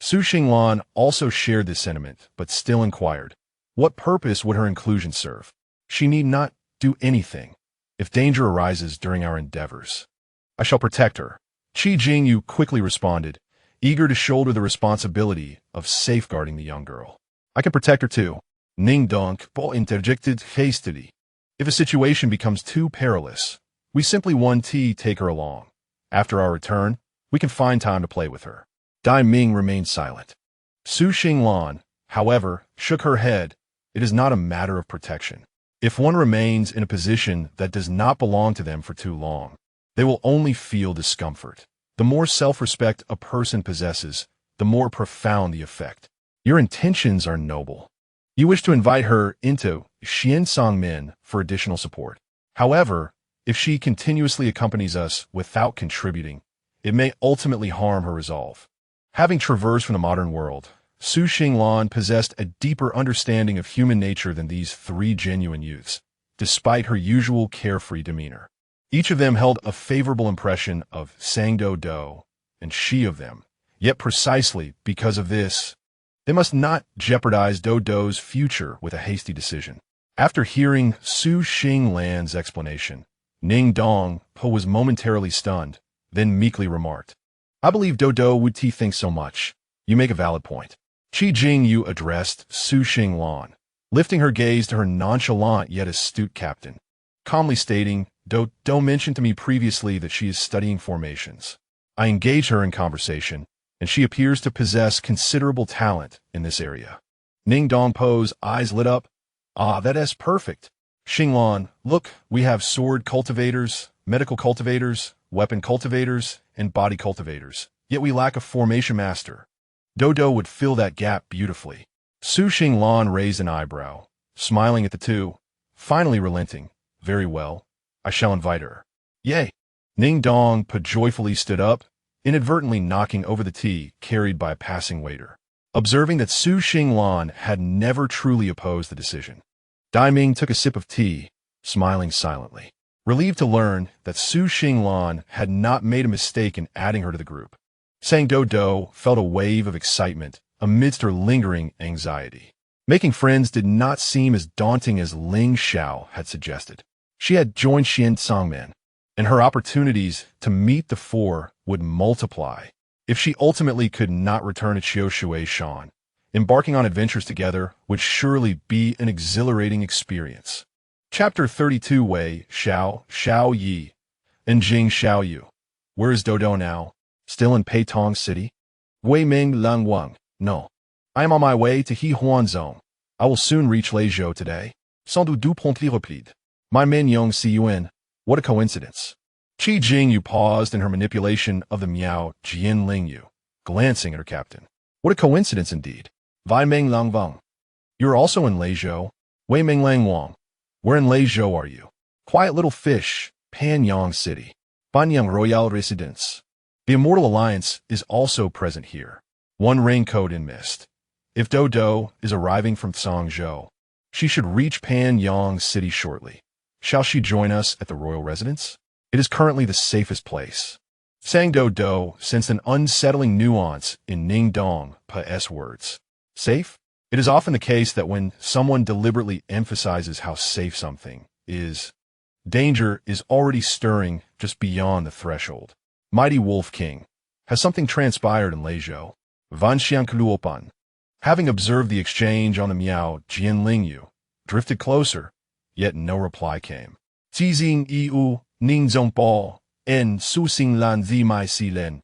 Su Xinglan also shared this sentiment, but still inquired, what purpose would her inclusion serve? She need not do anything. If danger arises during our endeavors, I shall protect her. Qi Jingyu quickly responded, eager to shoulder the responsibility of safeguarding the young girl. I can protect her too. Ning Dong interjected hastily. If a situation becomes too perilous, we simply take her along. After our return, we can find time to play with her. Dai Ming remained silent. Su Xinglan, however, shook her head. It is not a matter of protection. If one remains in a position that does not belong to them for too long, they will only feel discomfort. The more self-respect a person possesses, the more profound the effect. Your intentions are noble. You wish to invite her into Xiansongmen for additional support. However, if she continuously accompanies us without contributing, it may ultimately harm her resolve. Having traversed from the modern world, Su Xinglan possessed a deeper understanding of human nature than these three genuine youths, despite her usual carefree demeanor. Each of them held a favorable impression of Sang Doudou, and she of them. Yet precisely because of this, they must not jeopardize Doudou's future with a hasty decision. After hearing Su Xinglan's explanation, Ning Dong was momentarily stunned, then meekly remarked, I believe Doudou would think so much. You make a valid point. Qi Jingyu addressed Su Xinglan, lifting her gaze to her nonchalant yet astute captain, calmly stating, Doudou mentioned to me previously that she is studying formations. I engage her in conversation, and she appears to possess considerable talent in this area. Ning Dongpo's eyes lit up. Ah, that is perfect. Xinglan, look, we have sword cultivators, medical cultivators, weapon cultivators, and body cultivators. Yet we lack a formation master. Doudou would fill that gap beautifully. Su Xinglan raised an eyebrow, smiling at the two, finally relenting. Very well, I shall invite her. Yay! Ning Dong joyfully stood up, inadvertently knocking over the tea carried by a passing waiter. Observing that Su Xinglan had never truly opposed the decision, Dai Ming took a sip of tea, smiling silently, relieved to learn that Su Xinglan had not made a mistake in adding her to the group. Sang Doudou felt a wave of excitement amidst her lingering anxiety. Making friends did not seem as daunting as Ling Xiao had suggested. She had joined Xiansongmen, and her opportunities to meet the four would multiply. If she ultimately could not return to Qiushui Shan, embarking on adventures together would surely be an exhilarating experience. Chapter 32 Wei Xiao, Xiao Yi, and Jing Xiao Yu. Where is Doudou now? Still in Peitong City? Wei Ming Lang Wang. No. I am on my way to Hehuan Zone. I will soon reach Leizhou today. Sans doute promptly rapide. My Minyong Siyuan. What a coincidence. Qi Jingyu paused in her manipulation of the Miao Jian Lingyu, glancing at her captain. What a coincidence indeed. Wei Ming Lang Wang. You're also in Leizhou. Wei Ming Lang Wang. Where in Leizhou are you? Quiet little fish, Panyang City. Banyang Royal Residence. The Immortal Alliance is also present here. One raincoat in mist. If Doudou is arriving from Songzhou, she should reach Panyang City shortly. Shall she join us at the royal residence? It is currently the safest place. Sang Doudou sensed an unsettling nuance in Ning Dong's words. Safe? It is often the case that when someone deliberately emphasizes how safe something is, danger is already stirring just beyond the threshold. Mighty Wolf King. Has something transpired in Leizhou? Van Xiankluopan, having observed the exchange on the Miao Jianlingyu, drifted closer, yet no reply came. Zizing Yiu, Ning Zongbo, En Su Xinglan Zi Mai Silen.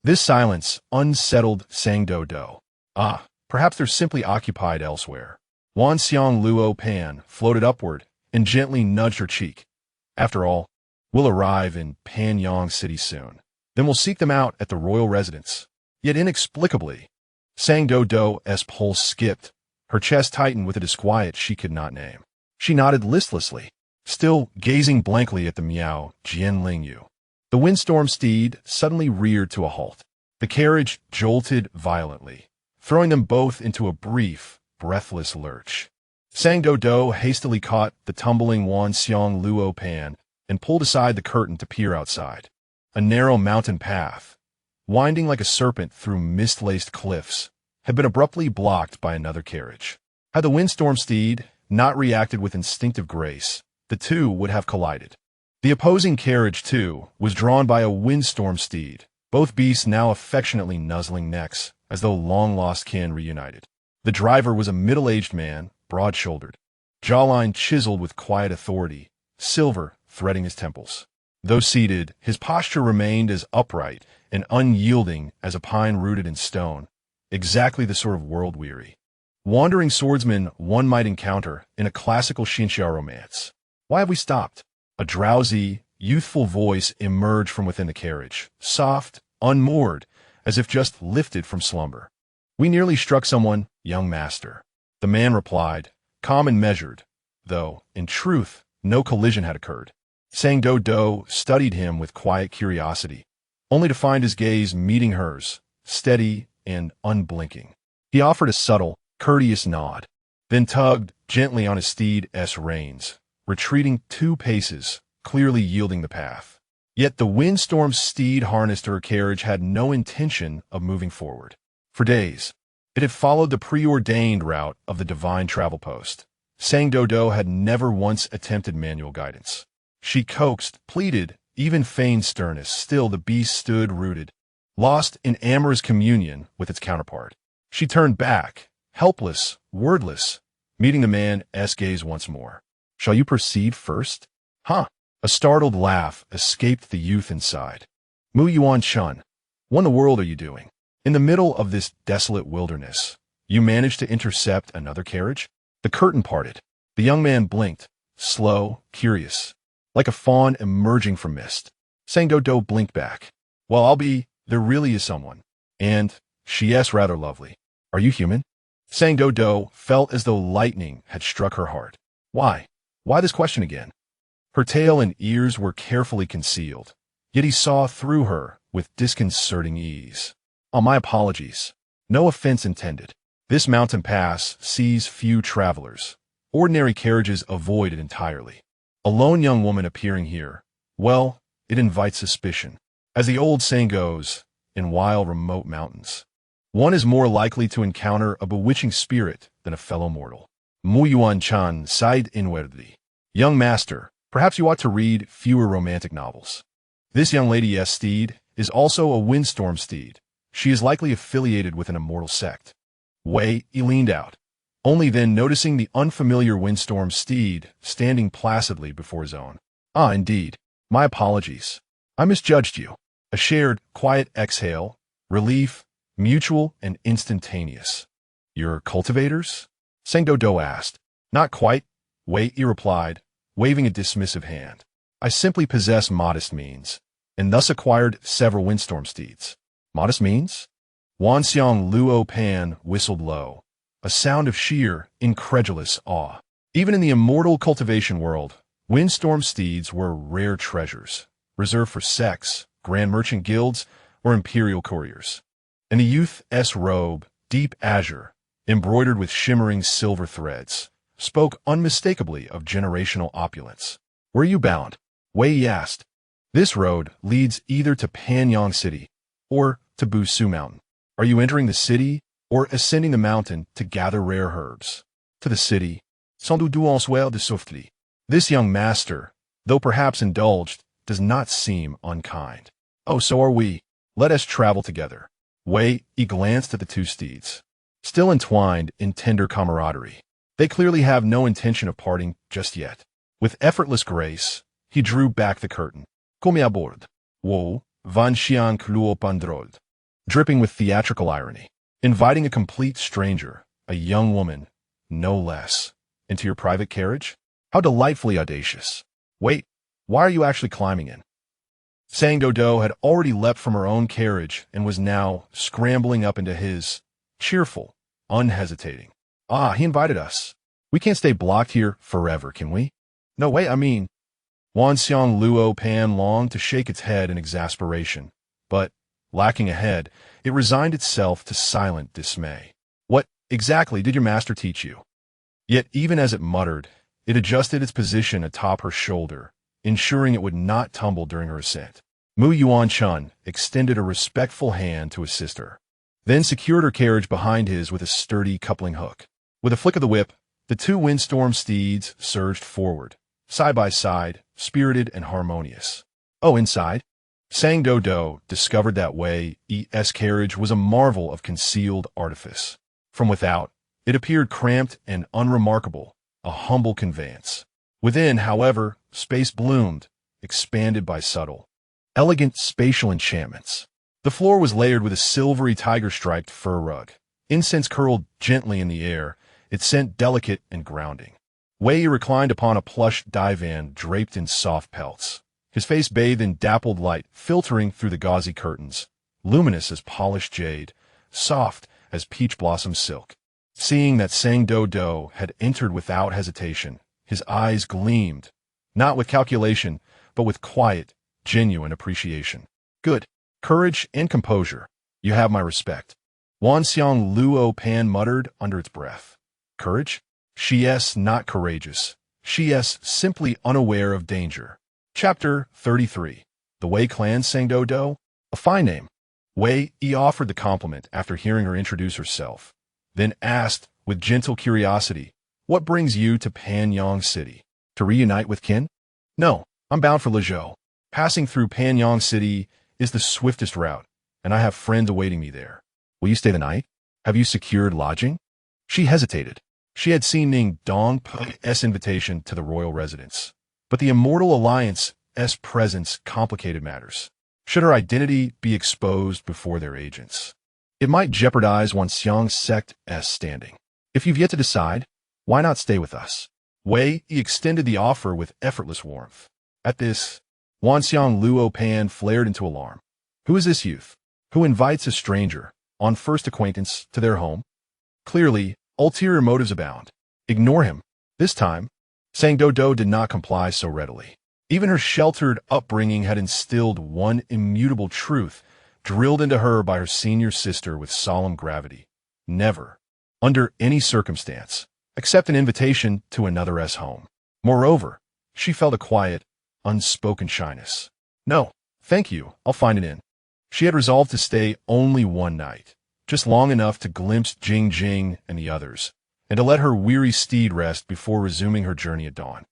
This silence unsettled Sang Doudou. Ah, perhaps they're simply occupied elsewhere. Wan Xiang Luo Pan floated upward and gently nudged her cheek. After all, we'll arrive in Panyang City soon. Then we'll seek them out at the royal residence. Yet inexplicably, Sang Doudou's pulse skipped, her chest tightened with a disquiet she could not name. She nodded listlessly, still gazing blankly at the Miao Jianlingyu. The windstorm steed suddenly reared to a halt. The carriage jolted violently, throwing them both into a brief, breathless lurch. Sang Doudou hastily caught the tumbling Hehuan Sect and pulled aside the curtain to peer outside. A narrow mountain path, winding like a serpent through mist-laced cliffs, had been abruptly blocked by another carriage. Had the windstorm steed not reacted with instinctive grace, the two would have collided. The opposing carriage, too, was drawn by a windstorm steed, both beasts now affectionately nuzzling necks, as though long-lost kin reunited. The driver was a middle-aged man, broad-shouldered, jawline chiseled with quiet authority, silver threading his temples. Though seated, his posture remained as upright and unyielding as a pine rooted in stone, exactly the sort of world-weary, wandering swordsman one might encounter in a classical Xinxia romance. Why have we stopped? A drowsy, youthful voice emerged from within the carriage, soft, unmoored, as if just lifted from slumber. We nearly struck someone, young master. The man replied, calm and measured, though, in truth, no collision had occurred. Sang Doudou studied him with quiet curiosity, only to find his gaze meeting hers, steady and unblinking. He offered a subtle, courteous nod, then tugged gently on his steed's reins, retreating 2 paces, clearly yielding the path. Yet the windstorm steed harnessed to her carriage had no intention of moving forward. For days, it had followed the preordained route of the divine travel post. Sang Doudou had never once attempted manual guidance. She coaxed, pleaded, even feigned sternness. Still the beast stood rooted, lost in amorous communion with its counterpart. She turned back, helpless, wordless, meeting the man's gaze once more. Shall you proceed first? Huh? A startled laugh escaped the youth inside. Mu Yuan Chun, what in the world are you doing? In the middle of this desolate wilderness, you managed to intercept another carriage? The curtain parted. The young man blinked, slow, curious, like a fawn emerging from mist. Sang Doudou blinked back. Well, there really is someone. And she's rather lovely. Are you human? Sang Doudou felt as though lightning had struck her heart. Why? Why this question again? Her tail and ears were carefully concealed, yet he saw through her with disconcerting ease. Oh, my apologies. No offense intended. This mountain pass sees few travelers. Ordinary carriages avoid it entirely. A lone young woman appearing here, well, it invites suspicion. As the old saying goes, in wild, remote mountains, one is more likely to encounter a bewitching spirit than a fellow mortal. Mu Yuan Chan sighed inwardly. Young master, perhaps you ought to read fewer romantic novels. This young lady's steed is also a windstorm steed. She is likely affiliated with an immortal sect. Wei leaned out, only then noticing the unfamiliar windstorm steed standing placidly before his own. Ah, indeed. My apologies. I misjudged you. A shared, quiet exhale, relief, mutual and instantaneous. You're cultivators? Sang Doudou asked. Not quite, Wei replied, waving a dismissive hand. I simply possess modest means, and thus acquired several windstorm steeds. Modest means? Wan Xiang Luo Pan whistled low, a sound of sheer, incredulous awe. Even in the immortal cultivation world, windstorm steeds were rare treasures, reserved for sects, grand merchant guilds, or imperial couriers. And the youth's robe, deep azure, embroidered with shimmering silver threads, spoke unmistakably of generational opulence. Where are you bound? Wei asked. This road leads either to Panyang City or to Busu Mountain. Are you entering the city or ascending the mountain to gather rare herbs? To the city. Sans doute en soit de softly. This young master, though perhaps indulged, does not seem unkind. Oh, so are we. Let us travel together. Wei glanced at the 2 steeds, still entwined in tender camaraderie. They clearly have no intention of parting just yet. With effortless grace, he drew back the curtain. Comme à bord. Wo, van xiang luo pandrod. Dripping with theatrical irony, inviting a complete stranger, a young woman, no less, into your private carriage? How delightfully audacious. Wait, why are you actually climbing in? Sang Doudou had already leapt from her own carriage and was now scrambling up into his, cheerful, unhesitating. Ah, he invited us. We can't stay blocked here forever, can we? No, wait, I mean, Wanxiang Luo Pan longed to shake its head in exasperation, but, lacking a head, it resigned itself to silent dismay. What exactly did your master teach you? Yet even as it muttered, it adjusted its position atop her shoulder, ensuring it would not tumble during her ascent. Mu Yuan-chun extended a respectful hand to assist her, then secured her carriage behind his with a sturdy coupling hook. With a flick of the whip, the two windstorm steeds surged forward, side by side, spirited and harmonious. Oh, inside? Sang Doudou discovered that Wei Yi's carriage was a marvel of concealed artifice. From without, it appeared cramped and unremarkable, a humble conveyance. Within, however, space bloomed, expanded by subtle, elegant spatial enchantments. The floor was layered with a silvery tiger-striped fur rug. Incense curled gently in the air, its scent delicate and grounding. Wei reclined upon a plush divan draped in soft pelts, his face bathed in dappled light filtering through the gauzy curtains, luminous as polished jade, soft as peach blossom silk. Seeing that Sang Doudou had entered without hesitation, his eyes gleamed, not with calculation, but with quiet, genuine appreciation. Good. Courage and composure. You have my respect. Wanxiang Luo Pan muttered under its breath. Courage? She is not courageous. She is simply unaware of danger. Chapter 33. The Wei Clan Sang Doudou? A fine name. Wei Yi offered the compliment after hearing her introduce herself, then asked with gentle curiosity, what brings you to Panyang City? To reunite with kin? No, I'm bound for Lezhou. Passing through Panyang City is the swiftest route, and I have friends awaiting me there. Will you stay the night? Have you secured lodging? She hesitated. She had seen Ning Dong's invitation to the royal residence, but the Immortal Alliance's presence complicated matters. Should her identity be exposed before their agents, it might jeopardize Wanxiang Sect's standing. If you've yet to decide, why not stay with us? Wei extended the offer with effortless warmth. At this, Wanxiang Luo Pan flared into alarm. Who is this youth, who invites a stranger, on first acquaintance, to their home? Clearly, ulterior motives abound. Ignore him. This time, Sang Doudou did not comply so readily. Even her sheltered upbringing had instilled one immutable truth, drilled into her by her senior sister with solemn gravity. Never, under any circumstance, accept an invitation to another's home. Moreover, she felt a quiet, unspoken shyness. No, thank you, I'll find an inn. She had resolved to stay only one night, just long enough to glimpse Jing Jing and the others, and to let her weary steed rest before resuming her journey at dawn.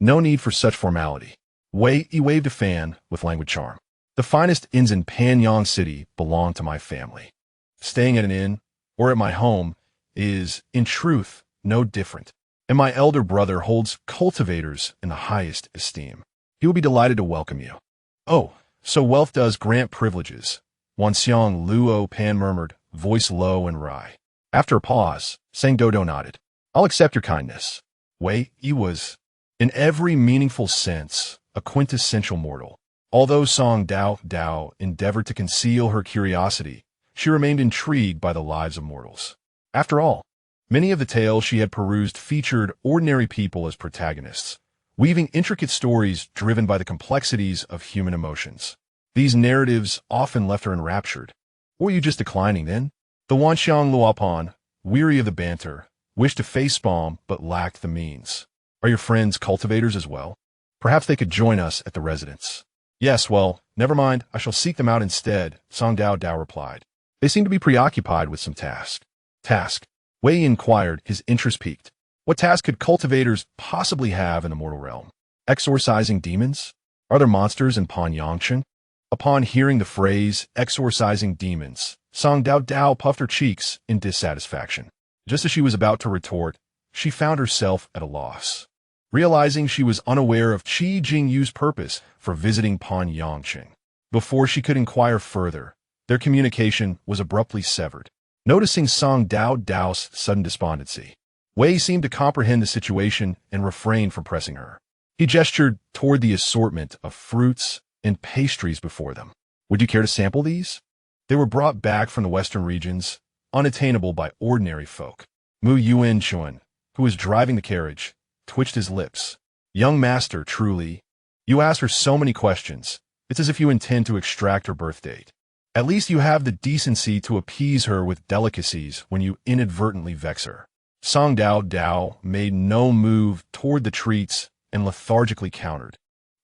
No need for such formality. Wei waved a fan with languid charm. The finest inns in Panyang City belong to my family. Staying at an inn, or at my home, is, in truth, no different, and my elder brother holds cultivators in the highest esteem. He will be delighted to welcome you. Oh, so wealth does grant privileges, Wanxiang Luo Pan murmured, voice low and wry. After a pause, Sang Doudou nodded. I'll accept your kindness. Wei Yi was, in every meaningful sense, a quintessential mortal. Although Song Doudou endeavored to conceal her curiosity, she remained intrigued by the lives of mortals. After all, many of the tales she had perused featured ordinary people as protagonists, weaving intricate stories driven by the complexities of human emotions. These narratives often left her enraptured. Were you just declining then? The Wanxiang Luopan, weary of the banter, wished to facepalm but lacked the means. Are your friends cultivators as well? Perhaps they could join us at the residence. Yes, well, never mind, I shall seek them out instead, Song Doudou replied. They seem to be preoccupied with some task. Task? Wei inquired, his interest piqued. What task could cultivators possibly have in the mortal realm? Exorcising demons? Are there monsters in Panyangchen? Upon hearing the phrase, exorcising demons, Song Doudou puffed her cheeks in dissatisfaction. Just as she was about to retort, she found herself at a loss, realizing she was unaware of Qi Jingyu's purpose for visiting Panyangchen. Before she could inquire further, their communication was abruptly severed. Noticing Song Doudou's sudden despondency, Wei seemed to comprehend the situation and refrained from pressing her. He gestured toward the assortment of fruits and pastries before them. Would you care to sample these? They were brought back from the western regions, unattainable by ordinary folk. Mu Yuan-chun, who was driving the carriage, twitched his lips. Young master, truly. You ask her so many questions. It's as if you intend to extract her birth date. At least you have the decency to appease her with delicacies when you inadvertently vex her. Song Doudou made no move toward the treats and lethargically countered.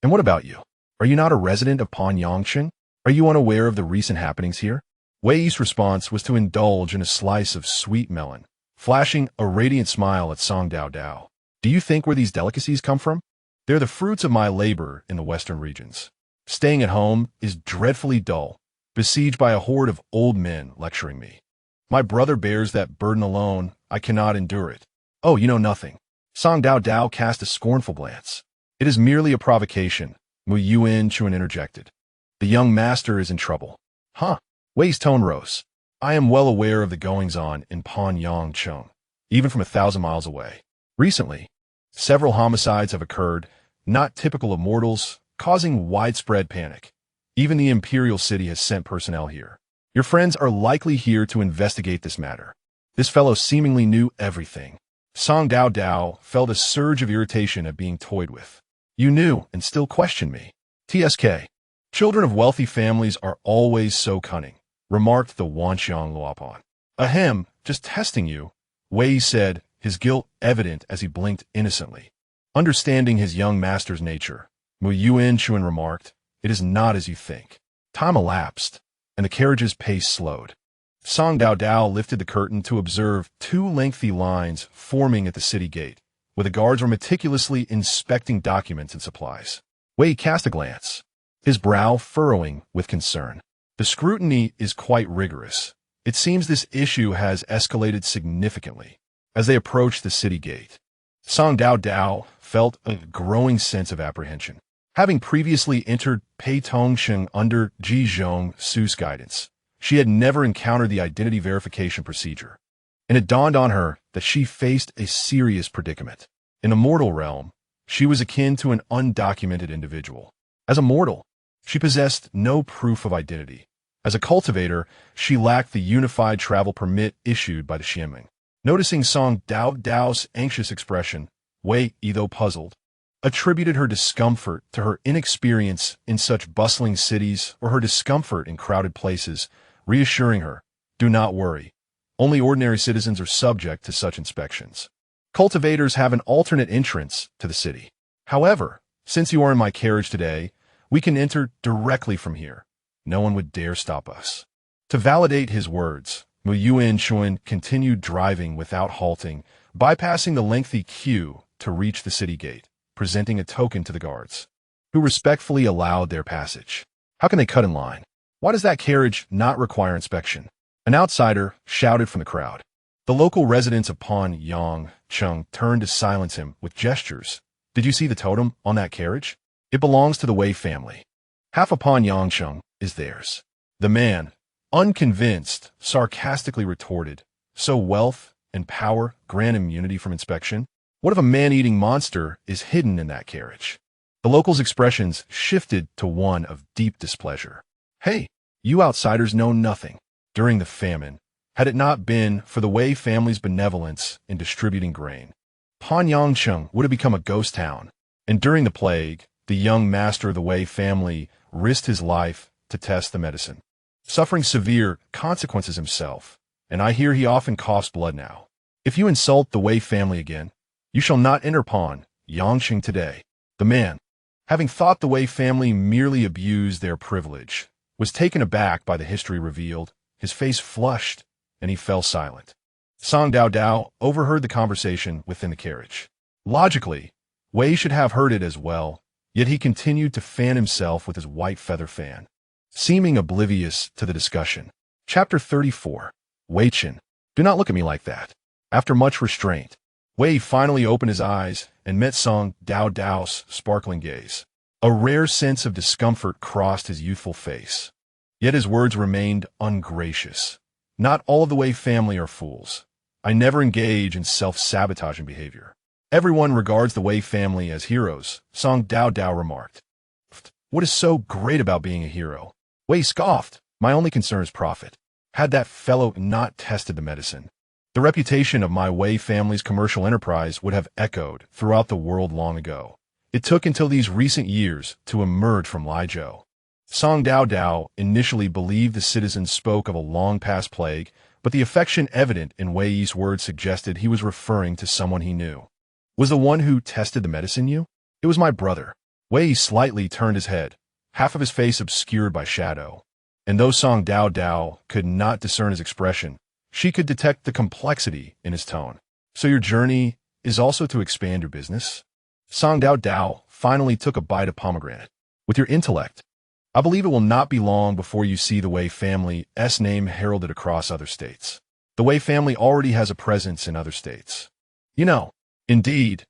And what about you? Are you not a resident of Panyangsheng? Are you unaware of the recent happenings here? Wei Yi's response was to indulge in a slice of sweet melon, flashing a radiant smile at Song Doudou. Do you think where these delicacies come from? They're the fruits of my labor in the western regions. Staying at home is dreadfully dull, besieged by a horde of old men lecturing me. My brother bears that burden alone. I cannot endure it. Oh, you know nothing. Song Doudou cast a scornful glance. It is merely a provocation, Hehuan Sect interjected. The young master is in trouble. Huh? Wei's tone rose. I am well aware of the goings-on in Panyangsheng, even from 1,000 miles away. Recently, several homicides have occurred, not typical of mortals, causing widespread panic. Even the imperial city has sent personnel here. Your friends are likely here to investigate this matter. This fellow seemingly knew everything. Song Doudou felt a surge of irritation at being toyed with. You knew and still questioned me. TSK. Children of wealthy families are always so cunning, remarked the Wanxiang Luopan. Ahem, just testing you, Wei said, his guilt evident as he blinked innocently. Understanding his young master's nature, Hehuan Sect remarked, it is not as you think. Time elapsed, and the carriage's pace slowed. Song Doudou lifted the curtain to observe two lengthy lines forming at the city gate, where the guards were meticulously inspecting documents and supplies. Wei cast a glance, his brow furrowing with concern. The scrutiny is quite rigorous. It seems this issue has escalated significantly. As they approached the city gate, Song Doudou felt a growing sense of apprehension. Having previously entered Peitongsheng under Ji Zhongsu's guidance, she had never encountered the identity verification procedure, and it dawned on her that she faced a serious predicament. In a mortal realm, she was akin to an undocumented individual. As a mortal, she possessed no proof of identity. As a cultivator, she lacked the unified travel permit issued by the Xianming. Noticing Song Doudou's anxious expression, Wei Yi, though puzzled, attributed her discomfort to her inexperience in such bustling cities or her discomfort in crowded places, reassuring her, do not worry. Only ordinary citizens are subject to such inspections. Cultivators have an alternate entrance to the city. However, since you are in my carriage today, we can enter directly from here. No one would dare stop us. To validate his words, Hehuan Sect continued driving without halting, bypassing the lengthy queue to reach the city gate, presenting a token to the guards, who respectfully allowed their passage. How can they cut in line? Why does that carriage not require inspection? An outsider shouted from the crowd. The local residents of Panyangsheng turned to silence him with gestures. Did you see the totem on that carriage? It belongs to the Wei family. Half of Panyangsheng is theirs. The man, unconvinced, sarcastically retorted, so wealth and power grant immunity from inspection? What if a man-eating monster is hidden in that carriage? The locals' expressions shifted to one of deep displeasure. Hey, you outsiders know nothing. During the famine, had it not been for the Wei family's benevolence in distributing grain, Panyangsheng would have become a ghost town. And during the plague, the young master of the Wei family risked his life to test the medicine, suffering severe consequences himself, and I hear he often coughs blood now. If you insult the Wei family again, you shall not enter Panyangsheng today. The man, having thought the Wei family merely abused their privilege, was taken aback by the history revealed. His face flushed, and he fell silent. Song Doudou overheard the conversation within the carriage. Logically, Wei should have heard it as well, yet he continued to fan himself with his white feather fan, seeming oblivious to the discussion. Chapter 34. Wei Chen. Do not look at me like that. After much restraint, Wei finally opened his eyes and met Song Doudou's sparkling gaze. A rare sense of discomfort crossed his youthful face. Yet his words remained ungracious. Not all of the Wei family are fools. I never engage in self-sabotaging behavior. Everyone regards the Wei family as heroes, Song Doudou remarked. What is so great about being a hero? Wei scoffed. My only concern is profit. Had that fellow not tested the medicine, the reputation of my Wei family's commercial enterprise would have echoed throughout the world long ago. It took until these recent years to emerge from Lijiao. Song Doudou initially believed the citizens spoke of a long-past plague, but the affection evident in Wei Yi's words suggested he was referring to someone he knew. Was the one who tested the medicine you? It was my brother. Wei Yi slightly turned his head, half of his face obscured by shadow. And though Song Doudou could not discern his expression, she could detect the complexity in his tone. So your journey is also to expand your business? Song Doudou finally took a bite of pomegranate. With your intellect, I believe it will not be long before you see the Wei family's name heralded across other states. The Wei family already has a presence in other states. You know, indeed.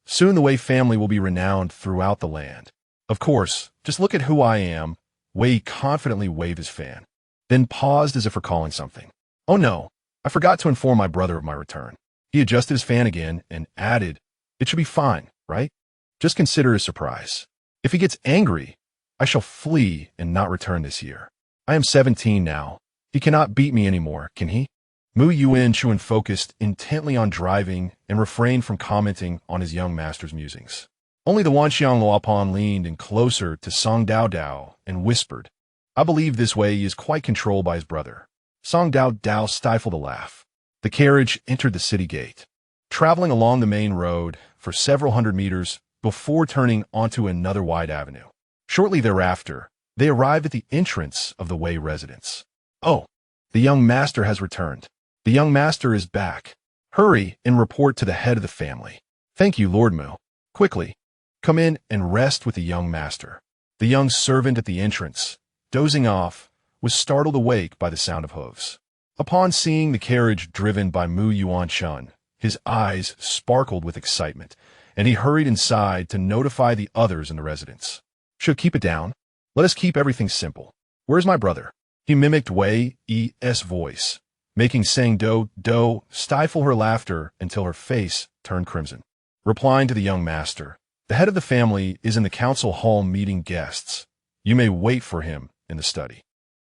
Soon the Wei family will be renowned throughout the land. Of course, just look at who I am. Wei confidently waved his fan, then paused as if recalling something. Oh no, I forgot to inform my brother of my return. He adjusted his fan again and added, it should be fine, right? Just consider a surprise. If he gets angry, I shall flee and not return this year. I am 17 now. He cannot beat me anymore, can he? Mu Yuan focused intently on driving and refrained from commenting on his young master's musings. Only the Wanxiang Luopan leaned in closer to Song Doudou and whispered, I believe this way he is quite controlled by his brother. Song Doudou stifled a laugh. The carriage entered the city gate, traveling along the main road for several hundred meters before turning onto another wide avenue. Shortly thereafter, they arrived at the entrance of the Wei residence. Oh, the young master has returned. The young master is back. Hurry and report to the head of the family. Thank you, Lord Mu. Quickly, come in and rest with the young master. The young servant at the entrance, dozing off, was startled awake by the sound of hooves. Upon seeing the carriage driven by Mu Yuan, his eyes sparkled with excitement, and he hurried inside to notify the others in the residence. Should keep it down. Let us keep everything simple. Where's my brother? He mimicked Wei Yi's voice, making Sang Doudou stifle her laughter until her face turned crimson. Replying to the young master, the head of the family is in the council hall meeting guests. You may wait for him in the study.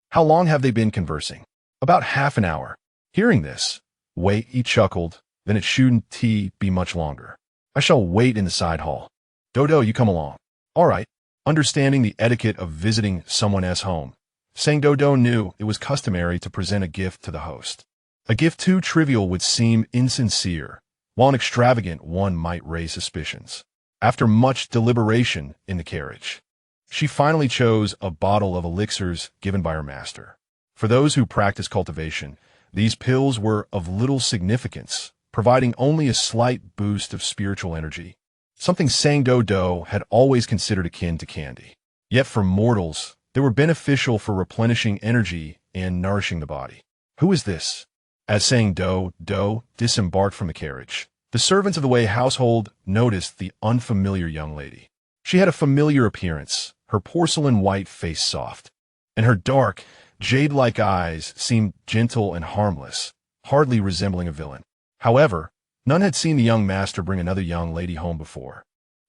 How long have they been conversing? About half an hour. Hearing this, Wei Yi chuckled, then it shouldn't be much longer. I shall wait in the side hall. Doudou, you come along. All right. Understanding the etiquette of visiting someone's home, Sang Doudou knew it was customary to present a gift to the host. A gift too trivial would seem insincere, while an extravagant one might raise suspicions. After much deliberation in the carriage, she finally chose a bottle of elixirs given by her master. For those who practice cultivation, these pills were of little significance, providing only a slight boost of spiritual energy, something Sang Doudou had always considered akin to candy. Yet for mortals, they were beneficial for replenishing energy and nourishing the body. Who is this? As Sang Doudou disembarked from the carriage, the servants of the Wei household noticed the unfamiliar young lady. She had a familiar appearance, her porcelain white face soft, and her dark, jade-like eyes seemed gentle and harmless, hardly resembling a villain. However, none had seen the young master bring another young lady home before.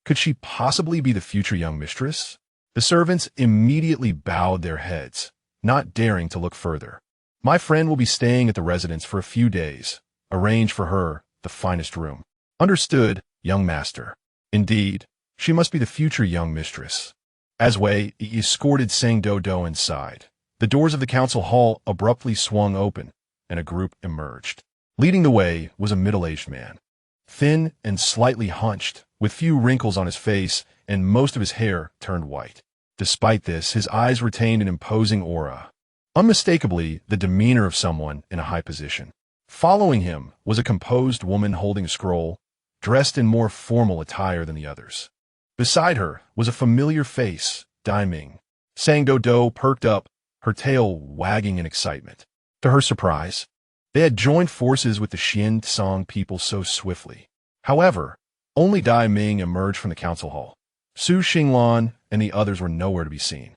Could she possibly be the future young mistress? The servants immediately bowed their heads, not daring to look further. My friend will be staying at the residence for a few days. Arrange for her the finest room. Understood, young master. Indeed, she must be the future young mistress. As Wei escorted Sang Doudou inside, the doors of the council hall abruptly swung open, and a group emerged. Leading the way was a middle-aged man, thin and slightly hunched, with few wrinkles on his face and most of his hair turned white. Despite this, his eyes retained an imposing aura, unmistakably the demeanor of someone in a high position. Following him was a composed woman holding a scroll, dressed in more formal attire than the others. Beside her was a familiar face, Dai Ming. Sang Doudou perked up, her tail wagging in excitement. To her surprise, they had joined forces with the Xian Song people so swiftly. However, only Dai Ming emerged from the council hall. Su Xinglan and the others were nowhere to be seen.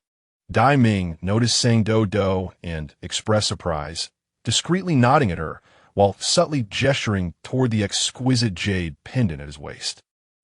Dai Ming noticed Sang Doudou and expressed surprise, discreetly nodding at her, while subtly gesturing toward the exquisite jade pendant at his waist.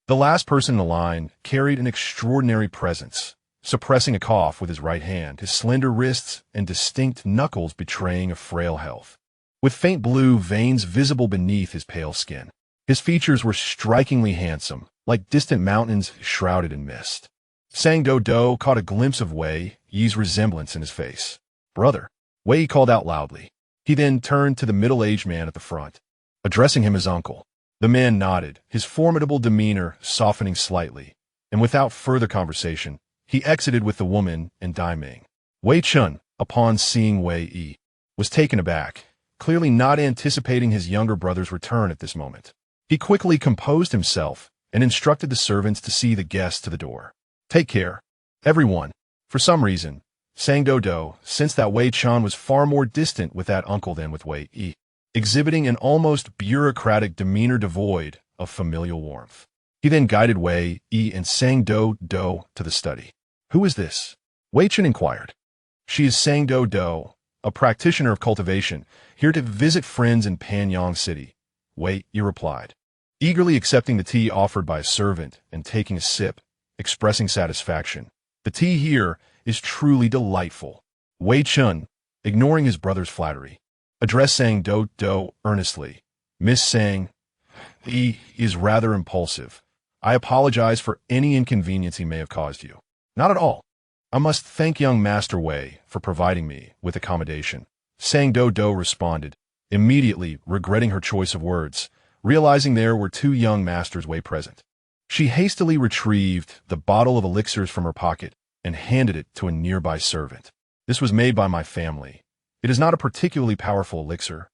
The last person in the line carried an extraordinary presence, suppressing a cough with his right hand, his slender wrists and distinct knuckles betraying a frail health. With faint blue veins visible beneath his pale skin, his features were strikingly handsome, like distant mountains shrouded in mist. Sang Doudou caught a glimpse of Wei Yi's resemblance in his face. "Brother," Wei Yi called out loudly. He then turned to the middle-aged man at the front, addressing him as uncle. The man nodded, his formidable demeanor softening slightly, and without further conversation, he exited with the woman and Dai Ming. Wei Chun, upon seeing Wei Yi, was taken aback, clearly not anticipating his younger brother's return at this moment. He quickly composed himself and instructed the servants to see the guests to the door. "Take care, everyone." For some reason, Sang Doudou sensed that Wei Chun was far more distant with that uncle than with Wei Yi, exhibiting an almost bureaucratic demeanor devoid of familial warmth. He then guided Wei Yi and Sang Doudou to the study. "Who is this?" Wei Chun inquired. "She is Sang Doudou, a practitioner of cultivation, here to visit friends in Panyang City," Wei Yi replied, eagerly accepting the tea offered by a servant and taking a sip, expressing satisfaction. "The tea here is truly delightful." Wei Chun, ignoring his brother's flattery, addressed Sang Doudou earnestly. "Miss Sang, he is rather impulsive. I apologize for any inconvenience he may have caused you." "Not at all. I must thank young Master Wei for providing me with accommodation," Sang Doudou responded, immediately regretting her choice of words, realizing there were two young Masters Wei present. She hastily retrieved the bottle of elixirs from her pocket and handed it to a nearby servant. "This was made by my family. It is not a particularly powerful elixir,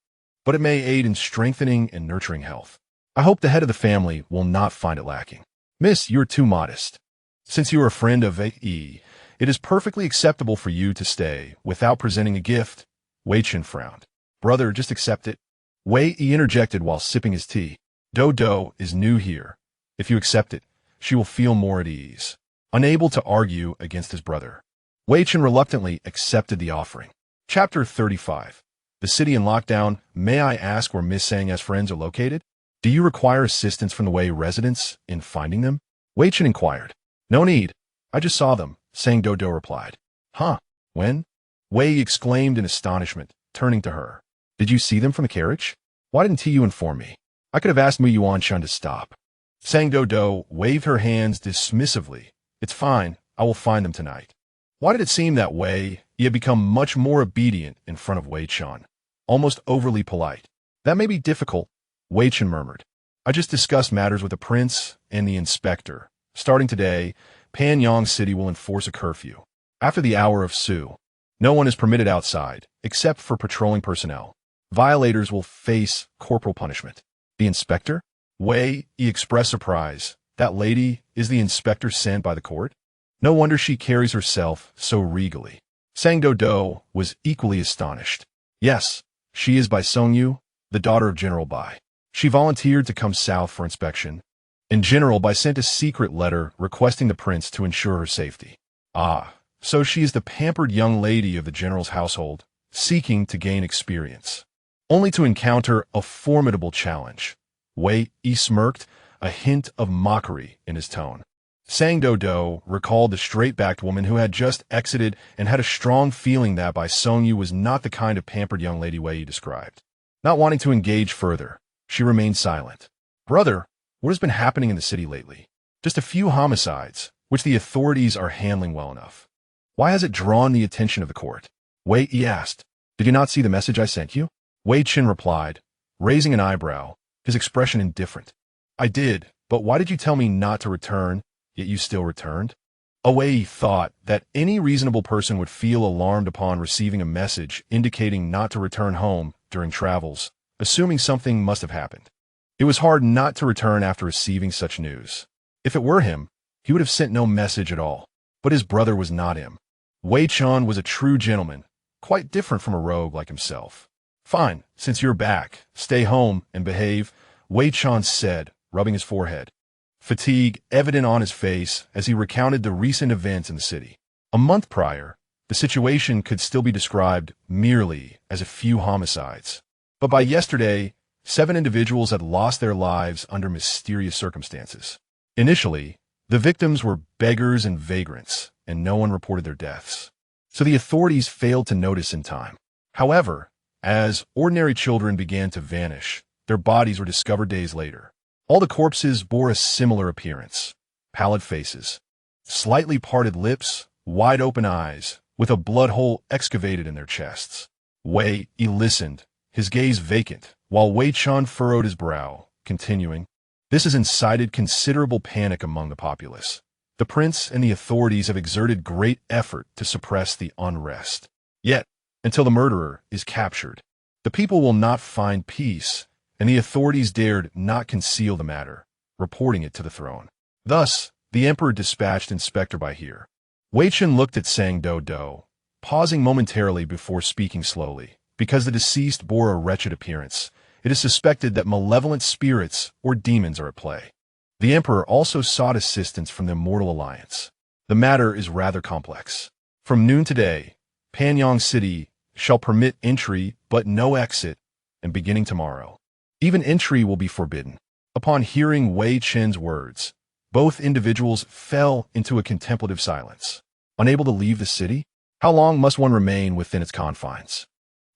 but it may aid in strengthening and nurturing health. I hope the head of the family will not find it lacking." "Miss, you are too modest. Since you are a friend of Wei Yi, it is perfectly acceptable for you to stay without presenting a gift." Wei Chun frowned. "Brother, just accept it," Wei Yi interjected while sipping his tea. "Doudou is new here. If you accept it, she will feel more at ease." Unable to argue against his brother, Wei Chun reluctantly accepted the offering. Chapter 35. The city in lockdown. "May I ask where Miss Sang's friends are located? Do you require assistance from the Wei residents in finding them?" Wei Chun inquired. "No need. I just saw them," Sang Doudou replied. "Huh? When?" Wei exclaimed in astonishment, turning to her. "Did you see them from the carriage? Why didn't you inform me? I could have asked Hehuan Sect to stop." Sang Doudou waved her hands dismissively. "It's fine. I will find them tonight." Why did it seem that Wei Yi had become much more obedient in front of Wei Chun, almost overly polite? "That may be difficult," Wei Chun murmured. "I just discussed matters with the prince and the inspector. Starting today, Panyang City will enforce a curfew. After the hour of Su, no one is permitted outside, except for patrolling personnel. Violators will face corporal punishment." "The inspector?" Wei Yi expressed surprise. "That lady is the inspector sent by the court? No wonder she carries herself so regally." Sang Doudou was equally astonished. "Yes, she is by Songyu, the daughter of General Bai. She volunteered to come south for inspection, and General Bai sent a secret letter requesting the prince to ensure her safety." "Ah, so she is the pampered young lady of the general's household, seeking to gain experience, only to encounter a formidable challenge." Wei Yi smirked, a hint of mockery in his tone. Sang Doudou recalled the straight-backed woman who had just exited and had a strong feeling that Bai Songyu was not the kind of pampered young lady Wei Yi described. Not wanting to engage further, she remained silent. "Brother, what has been happening in the city lately? Just a few homicides, which the authorities are handling well enough. Why has it drawn the attention of the court?" Wei Yi asked. "Did you not see the message I sent you?" Wei Chun replied, raising an eyebrow, his expression indifferent. "I did, but why did you tell me not to return, yet you still returned?" Wei Yi thought that any reasonable person would feel alarmed upon receiving a message indicating not to return home during travels, assuming something must have happened. It was hard not to return after receiving such news. If it were him, he would have sent no message at all. But his brother was not him. Wei Chun was a true gentleman, quite different from a rogue like himself. "Fine, since you're back, stay home and behave," Wei Chun said, rubbing his forehead, fatigue evident on his face as he recounted the recent events in the city. A month prior, the situation could still be described merely as a few homicides. But by yesterday, 7 individuals had lost their lives under mysterious circumstances. Initially, the victims were beggars and vagrants, and no one reported their deaths. So the authorities failed to notice in time. However, as ordinary children began to vanish, their bodies were discovered days later. All the corpses bore a similar appearance: pallid faces, slightly parted lips, wide-open eyes, with a blood hole excavated in their chests. Wei Yi listened, his gaze vacant, while Wei Chun furrowed his brow, continuing, "This has incited considerable panic among the populace. The prince and the authorities have exerted great effort to suppress the unrest. Yet, until the murderer is captured, the people will not find peace, and the authorities dared not conceal the matter, reporting it to the throne. Thus, the emperor dispatched Inspector by here." Wei Chen looked at Sang Doudou, pausing momentarily before speaking slowly. Because the deceased bore a wretched appearance, it is suspected that malevolent spirits or demons are at play. The emperor also sought assistance from the Immortal Alliance. The matter is rather complex. From noon today, Panyang City shall permit entry but no exit, and beginning tomorrow, even entry will be forbidden. Upon hearing Wei Chen's words, both individuals fell into a contemplative silence. Unable to leave the city? How long must one remain within its confines?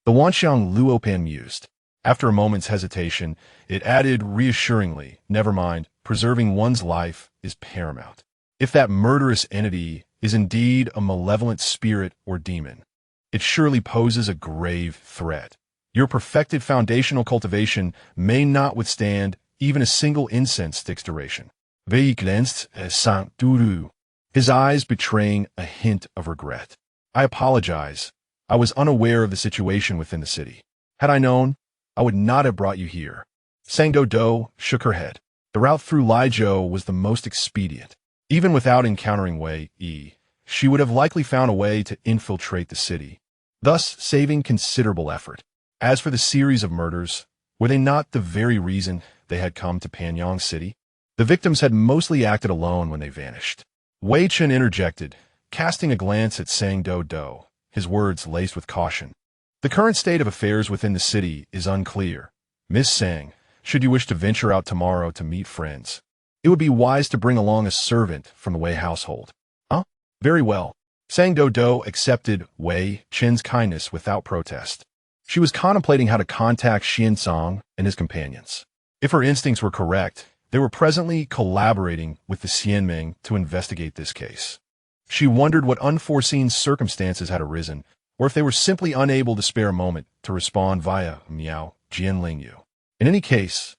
The Wanxiang Luopan mused. After a moment's hesitation, it added reassuringly, "Never mind, preserving one's life is paramount. If that murderous entity is indeed a malevolent spirit or demon, it surely poses a grave threat. Your perfected foundational cultivation may not withstand even a single incense stick's duration." Wei glanced at Saint Doudou, his eyes betraying a hint of regret. "I apologize. I was unaware of the situation within the city. Had I known, I would not have brought you here." Sang Doudou shook her head. The route through Lizhou was the most expedient. Even without encountering Wei Yi, she would have likely found a way to infiltrate the city, thus saving considerable effort. As for the series of murders, were they not the very reason they had come to Panyang City? The victims had mostly acted alone when they vanished. Wei Chen interjected, casting a glance at Sang Doudou, his words laced with caution. "The current state of affairs within the city is unclear. Miss Sang, should you wish to venture out tomorrow to meet friends, it would be wise to bring along a servant from the Wei household." "Huh? Very well." Sang Doudou accepted Wei Chen's kindness without protest. She was contemplating how to contact Xian Song and his companions. If her instincts were correct, they were presently collaborating with the Xianming to investigate this case. She wondered what unforeseen circumstances had arisen, or if they were simply unable to spare a moment to respond via Miao Jianlingyu. In any case,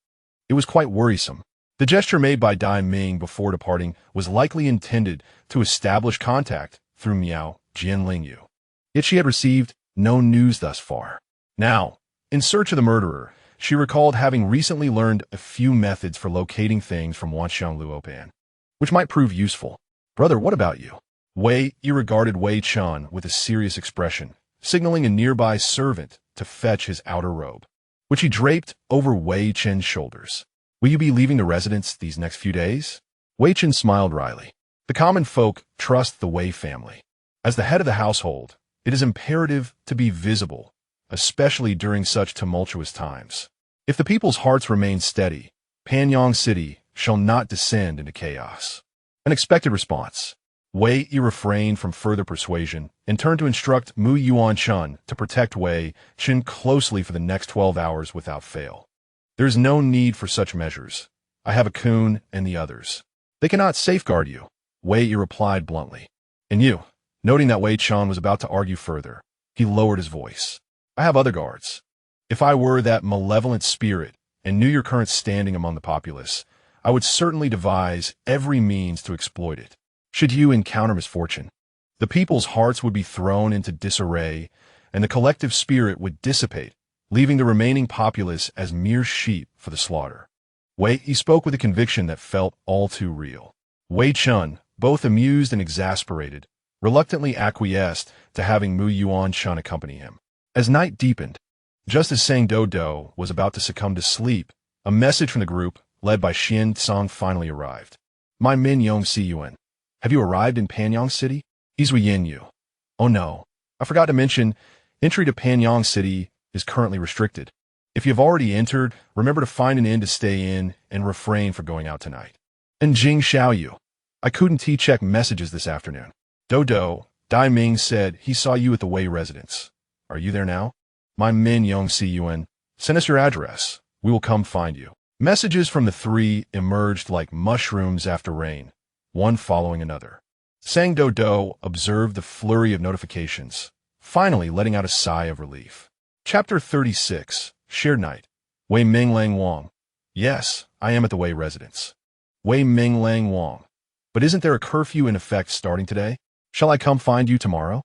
it was quite worrisome. The gesture made by Dai Ming before departing was likely intended to establish contact through Miao Jianlingyu. Yet she had received no news thus far. Now, in search of the murderer, she recalled having recently learned a few methods for locating things from Wanxiang Luopan, which might prove useful. "Brother, what about you?" Wei Yi regarded Wei Chun with a serious expression, signaling a nearby servant to fetch his outer robe, which he draped over Wei Chen's shoulders. "Will you be leaving the residence these next few days?" Wei Chen smiled wryly. The common folk trust the Wei family. As the head of the household, it is imperative to be visible, especially during such tumultuous times. If the people's hearts remain steady, Panyang City shall not descend into chaos. An expected response. Wei Yi refrained from further persuasion and turned to instruct Mu Yuan Chun to protect Wei Chen closely for the next 12 hours without fail. "There is no need for such measures. I have a Kun and the others. They cannot safeguard you," Wei Yi replied bluntly. "And you?" Noting that Wei Chun was about to argue further, he lowered his voice. "I have other guards. If I were that malevolent spirit and knew your current standing among the populace, I would certainly devise every means to exploit it. Should you encounter misfortune, the people's hearts would be thrown into disarray, and the collective spirit would dissipate, leaving the remaining populace as mere sheep for the slaughter." Wei Yi spoke with a conviction that felt all too real. Wei Chun, both amused and exasperated, reluctantly acquiesced to having Mu Yuan Chun accompany him. As night deepened, just as Sang Doudou was about to succumb to sleep, a message from the group, led by Xian Song, finally arrived. "My Min Yong Si Yuan. Have you arrived in Panyang City?" "Izui Yin Yu." "Oh no, I forgot to mention, entry to Panyang City is currently restricted. If you've already entered, remember to find an inn to stay in and refrain from going out tonight." "And Jing Xiaoyu. I couldn't check messages this afternoon." "Doudou, Dai Ming said he saw you at the Wei residence. Are you there now?" "My Min Yong Si Yuan. Send us your address. We will come find you." Messages from the three emerged like mushrooms after rain, one following another. Doudou observed the flurry of notifications, finally letting out a sigh of relief. Chapter 36, Shared Night. Wei Ming Lang Wang. Yes, I am at the Wei residence. Wei Ming Lang Wang. But isn't there a curfew in effect starting today? Shall I come find you tomorrow?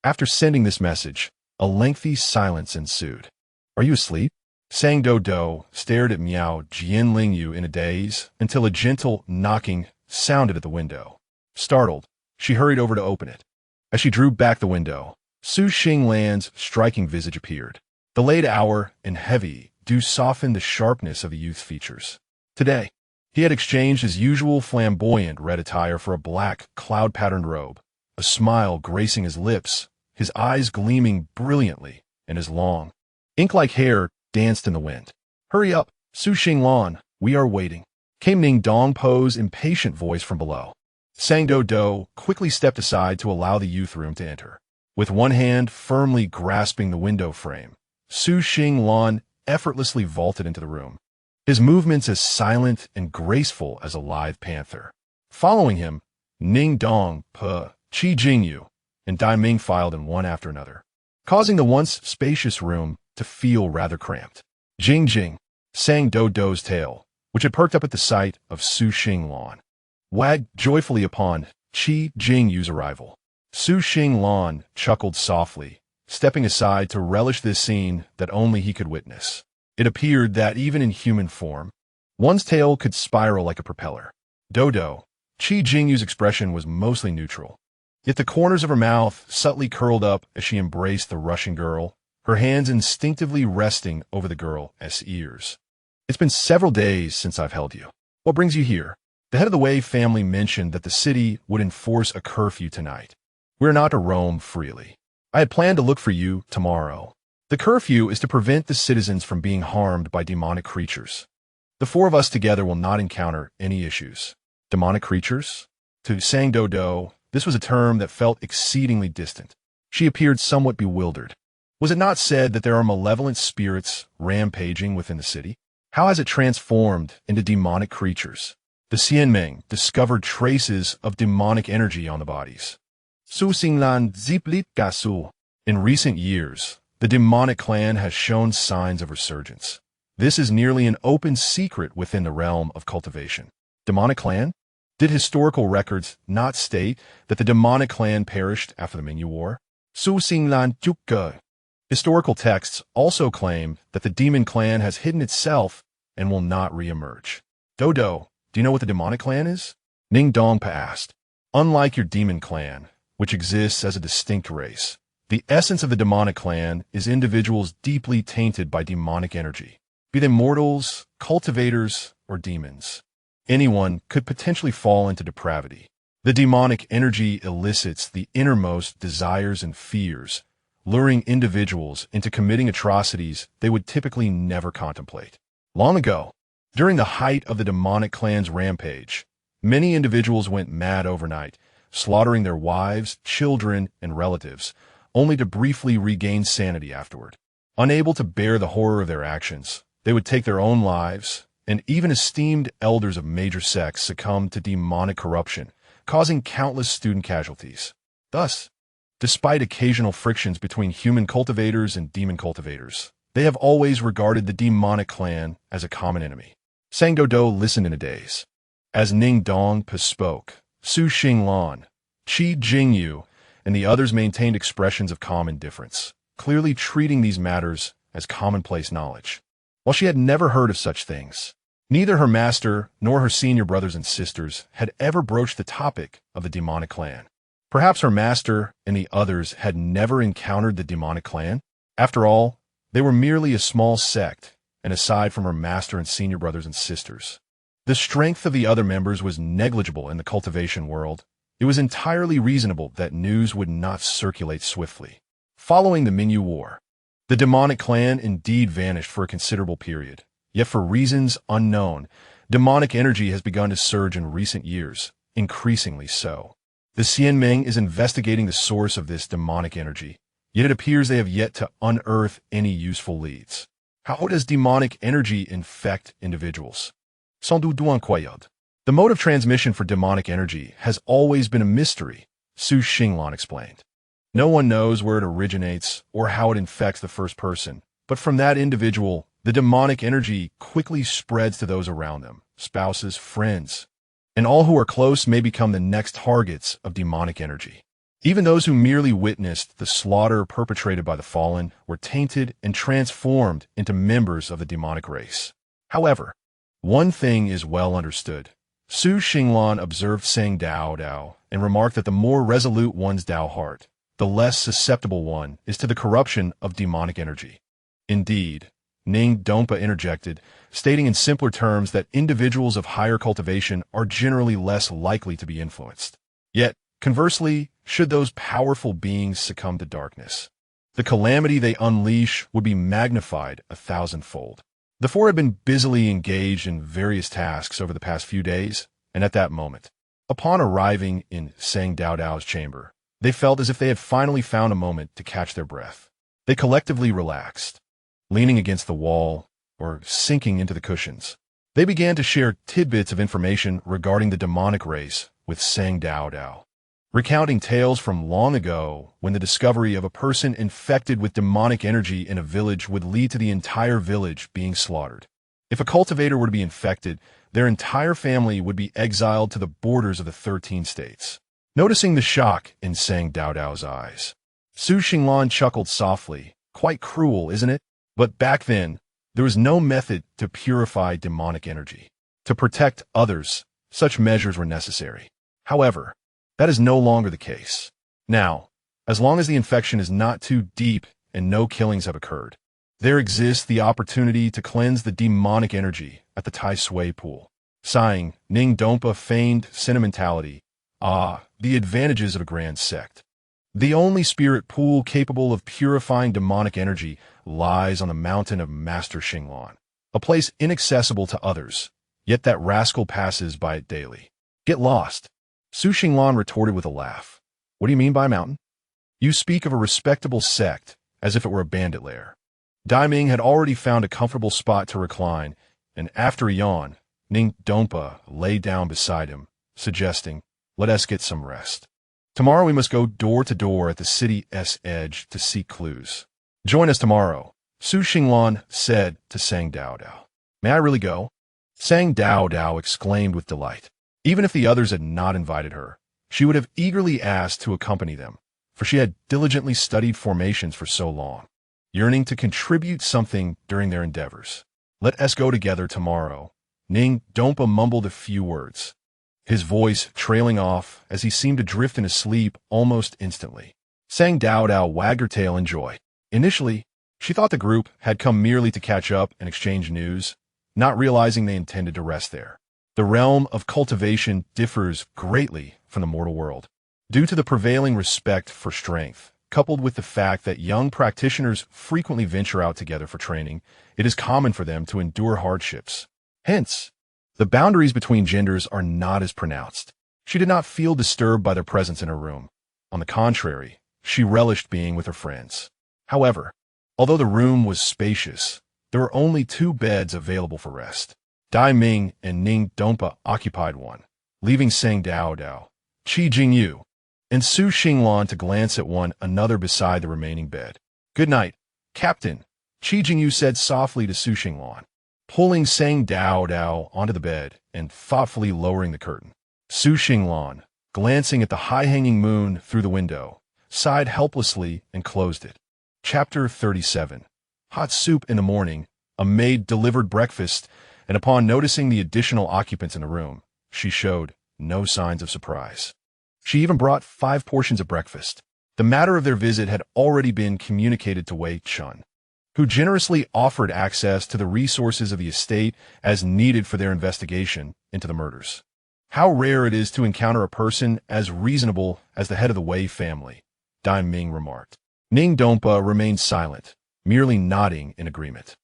After sending this message, a lengthy silence ensued. Are you asleep? Doudou stared at Miao Jianlingyu in a daze until a gentle knocking sounded at the window. Startled, she hurried over to open it. As she drew back the window, Su Xinglan's striking visage appeared. The late hour and heavy dew softened the sharpness of the youth's features. Today, he had exchanged his usual flamboyant red attire for a black, cloud-patterned robe, a smile gracing his lips, his eyes gleaming brilliantly, and his long, ink-like hair danced in the wind. Hurry up, Su Xinglan, we are waiting, came Ning Dongpo's impatient voice from below. Doudou quickly stepped aside to allow the youth room to enter. With one hand firmly grasping the window frame, Su Xinglan effortlessly vaulted into the room, his movements as silent and graceful as a lithe panther. Following him, Ning Dongpo, Qi Jingyu, and Dai Ming filed in one after another, causing the once spacious room to feel rather cramped. Jing Jing sang Doudou's tail, which had perked up at the sight of Su Xinglan, wagged joyfully upon Qi Jingyu's arrival. Su Xinglan chuckled softly, stepping aside to relish this scene that only he could witness. It appeared that even in human form, one's tail could spiral like a propeller. Doudou, Qi Jingyu's expression was mostly neutral, yet the corners of her mouth subtly curled up as she embraced the Russian girl, her hands instinctively resting over the girl's ears. It's been several days since I've held you. What brings you here? The head of the Wei family mentioned that the city would enforce a curfew tonight. We're not to roam freely. I had planned to look for you tomorrow. The curfew is to prevent the citizens from being harmed by demonic creatures. The four of us together will not encounter any issues. Demonic creatures? To Doudou, this was a term that felt exceedingly distant. She appeared somewhat bewildered. Was it not said that there are malevolent spirits rampaging within the city? How has it transformed into demonic creatures? The Xianmeng discovered traces of demonic energy on the bodies. Su Xinglan Ziplit Gasu. In recent years, the demonic clan has shown signs of resurgence. This is nearly an open secret within the realm of cultivation. Demonic clan? Did historical records not state that the demonic clan perished after the Mingyu War? Su Xinglan Jukge. Historical texts also claim that the demon clan has hidden itself and will not re-emerge. Doudou, do you know what the demonic clan is? Ning Dongpa asked. Unlike your demon clan, which exists as a distinct race, the essence of the demonic clan is individuals deeply tainted by demonic energy. Be they mortals, cultivators, or demons, anyone could potentially fall into depravity. The demonic energy elicits the innermost desires and fears, luring individuals into committing atrocities they would typically never contemplate. Long ago, during the height of the demonic clan's rampage, many individuals went mad overnight, slaughtering their wives, children, and relatives, only to briefly regain sanity afterward. Unable to bear the horror of their actions, they would take their own lives, and even esteemed elders of major sects succumbed to demonic corruption, causing countless student casualties. Thus, despite occasional frictions between human cultivators and demon cultivators, they have always regarded the demonic clan as a common enemy. Doudou listened in a daze. As Ning Dongpa spoke, Su Xinglan, Qi Jingyu, and the others maintained expressions of calm indifference, clearly treating these matters as commonplace knowledge. While she had never heard of such things, neither her master nor her senior brothers and sisters had ever broached the topic of the demonic clan. Perhaps her master and the others had never encountered the demonic clan. After all, they were merely a small sect, and aside from her master and senior brothers and sisters, the strength of the other members was negligible in the cultivation world. It was entirely reasonable that news would not circulate swiftly. Following the Mingyu War, the demonic clan indeed vanished for a considerable period, yet for reasons unknown, demonic energy has begun to surge in recent years, increasingly so. The Xianmeng is investigating the source of this demonic energy, yet it appears they have yet to unearth any useful leads. How does demonic energy infect individuals? Sans doute incroyable. The mode of transmission for demonic energy has always been a mystery, Su Xinglan explained. No one knows where it originates or how it infects the first person, but from that individual, the demonic energy quickly spreads to those around them, spouses, friends, and all who are close may become the next targets of demonic energy. Even those who merely witnessed the slaughter perpetrated by the fallen were tainted and transformed into members of the demonic race. However, one thing is well understood. Su Xinglan observed Sang Doudou and remarked that the more resolute one's Dao heart, the less susceptible one is to the corruption of demonic energy. Indeed, Ning Dompa interjected, stating in simpler terms that individuals of higher cultivation are generally less likely to be influenced. Yet, conversely, should those powerful beings succumb to darkness, the calamity they unleash would be magnified 1,000-fold. The four had been busily engaged in various tasks over the past few days, and at that moment, upon arriving in Sang Doudou's chamber, they felt as if they had finally found a moment to catch their breath. They collectively relaxed, leaning against the wall or sinking into the cushions. They began to share tidbits of information regarding the demonic race with Sang Doudou, recounting tales from long ago when the discovery of a person infected with demonic energy in a village would lead to the entire village being slaughtered. If a cultivator were to be infected, their entire family would be exiled to the borders of the 13 states. Noticing the shock in Sang Doudou's eyes, Su Xinglan chuckled softly. Quite cruel, isn't it? But back then, there was no method to purify demonic energy. To protect others, such measures were necessary. However, that is no longer the case. Now, as long as the infection is not too deep and no killings have occurred, there exists the opportunity to cleanse the demonic energy at the Tai Sui pool. Sighing, Ning Dompa feigned sentimentality. Ah, the advantages of a grand sect. The only spirit pool capable of purifying demonic energy lies on the mountain of Master Xinglan, a place inaccessible to others, yet that rascal passes by it daily. Get lost. Su Xinglan retorted with a laugh. What do you mean by mountain? You speak of a respectable sect, as if it were a bandit lair. Dai Ming had already found a comfortable spot to recline, and after a yawn, Ning Dompa lay down beside him, suggesting, let us get some rest. Tomorrow we must go door to door at the city's edge to seek clues. Join us tomorrow, Su Xinglan said to Sang Doudou. May I really go? Sang Doudou exclaimed with delight. Even if the others had not invited her, she would have eagerly asked to accompany them, for she had diligently studied formations for so long, yearning to contribute something during their endeavors. Let us go together tomorrow. Ning Dompa mumbled a few words, his voice trailing off as he seemed to drift into sleep almost instantly. Sang Doudou wagged her tail in joy. Initially, she thought the group had come merely to catch up and exchange news, not realizing they intended to rest there. The realm of cultivation differs greatly from the mortal world. Due to the prevailing respect for strength, coupled with the fact that young practitioners frequently venture out together for training, it is common for them to endure hardships. Hence, the boundaries between genders are not as pronounced. She did not feel disturbed by their presence in her room. On the contrary, she relished being with her friends. However, although the room was spacious, there were only 2 beds available for rest. Dai Ming and Ning Dompa occupied one, leaving Sang Doudou, Qi Jingyu, and Su Xinglan to glance at one another beside the remaining bed. Good night, Captain, Qi Jingyu said softly to Su Xinglan, pulling Sang Doudou onto the bed and thoughtfully lowering the curtain. Su Xinglan, glancing at the high-hanging moon through the window, sighed helplessly and closed it. Chapter 37. Hot soup in the morning. A maid delivered breakfast, and upon noticing the additional occupants in the room, she showed no signs of surprise. She even brought 5 portions of breakfast. The matter of their visit had already been communicated to Wei Chun, who generously offered access to the resources of the estate as needed for their investigation into the murders. How rare it is to encounter a person as reasonable as the head of the Wei family, Dai Ming remarked. Ning Dompa remained silent, merely nodding in agreement.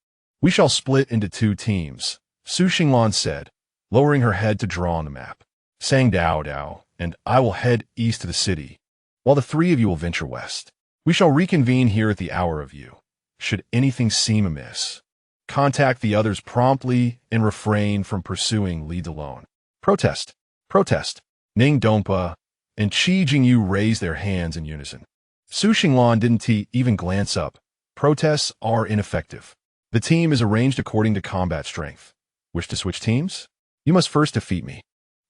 We shall split into 2 teams, Su Xinglan said, lowering her head to draw on the map. Sang Doudou and I will head east to the city, while the 3 of you will venture west. We shall reconvene here at the hour of you, should anything seem amiss. contact the others promptly and refrain from pursuing leads alone. Protest. Protest. Ning Donpa and Qi Jingyu raised their hands in unison. Su Xinglan didn't even glance up. Protests are ineffective. The team is arranged according to combat strength. Wish to switch teams? You must first defeat me.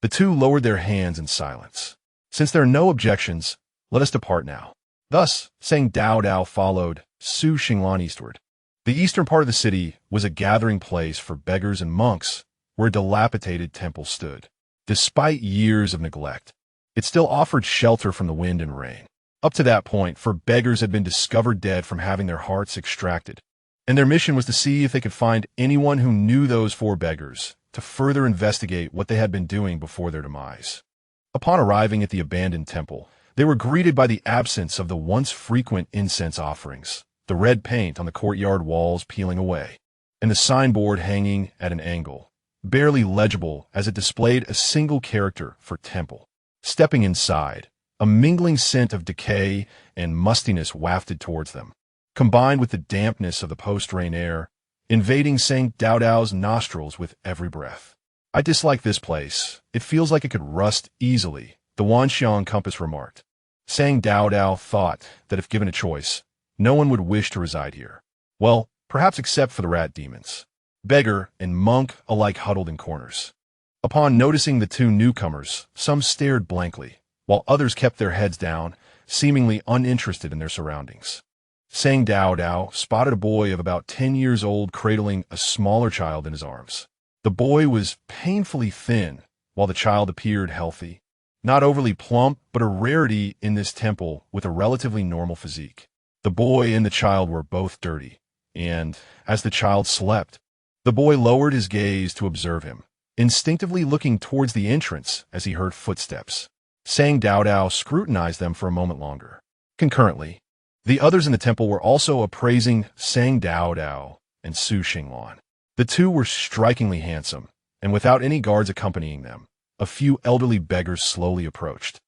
The two lowered their hands in silence. Since there are no objections, let us depart now. Thus, saying Doudou followed Su Xinglan eastward. The eastern part of the city was a gathering place for beggars and monks, where a dilapidated temple stood. Despite years of neglect, it still offered shelter from the wind and rain. Up to that point, 4 beggars had been discovered dead from having their hearts extracted, and their mission was to see if they could find anyone who knew those 4 beggars to further investigate what they had been doing before their demise. Upon arriving at the abandoned temple, they were greeted by the absence of the once frequent incense offerings, the red paint on the courtyard walls peeling away, and the signboard hanging at an angle, barely legible as it displayed a single character for temple. Stepping inside, a mingling scent of decay and mustiness wafted towards them, combined with the dampness of the post-rain air, invading Sect Doudou's nostrils with every breath. I dislike this place. It feels like it could rust easily, the Wanxiang compass remarked. Sect Doudou thought that if given a choice, no one would wish to reside here. Well, perhaps except for the rat demons. Beggar and monk alike huddled in corners. Upon noticing the 2 newcomers, some stared blankly, while others kept their heads down, seemingly uninterested in their surroundings. Sect Doudou spotted a boy of about 10 years old cradling a smaller child in his arms. The boy was painfully thin, while the child appeared healthy. Not overly plump, but a rarity in this temple with a relatively normal physique. The boy and the child were both dirty, and, as the child slept, the boy lowered his gaze to observe him, instinctively looking towards the entrance as he heard footsteps. Sect Doudou scrutinized them for a moment longer. Concurrently, the others in the temple were also appraising Sect Doudou and Su Xinglan. The 2 were strikingly handsome, and without any guards accompanying them, a few elderly beggars slowly approached,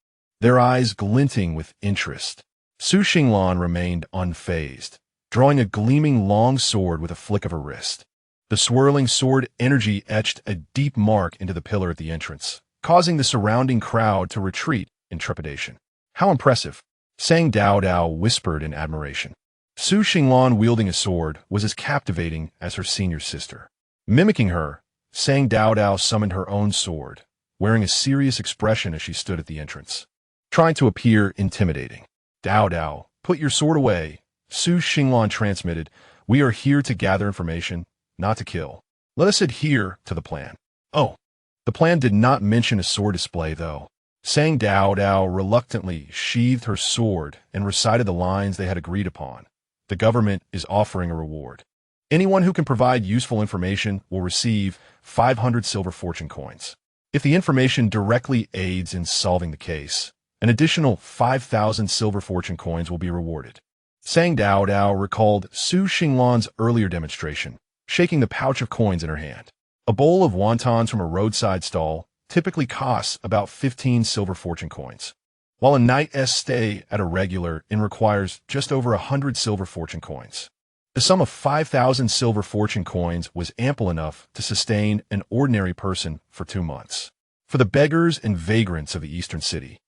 their eyes glinting with interest. Su Xinglan remained unfazed, drawing a gleaming long sword with a flick of her wrist. The swirling sword energy etched a deep mark into the pillar at the entrance, causing the surrounding crowd to retreat in trepidation. How impressive! Sect Doudou whispered in admiration. Su Xinglan wielding a sword was as captivating as her senior sister. Mimicking her, Sect Doudou summoned her own sword, wearing a serious expression as she stood at the entrance, trying to appear intimidating. Doudou, put your sword away, Su Xinglan transmitted. We are here to gather information, not to kill. Let us adhere to the plan. Oh, the plan did not mention a sword display, though. Sect Doudou reluctantly sheathed her sword and recited the lines they had agreed upon. The government is offering a reward. Anyone who can provide useful information will receive 500 silver fortune coins. If the information directly aids in solving the case, an additional 5,000 silver fortune coins will be rewarded. Sect Doudou recalled Su Xinglan's earlier demonstration, shaking the pouch of coins in her hand. A bowl of wontons from a roadside stall typically costs about 15 silver fortune coins, while a night's stay at a regular inn requires just over 100 silver fortune coins. The sum of 5,000 silver fortune coins was ample enough to sustain an ordinary person for 2 months. For the beggars and vagrants of the eastern city,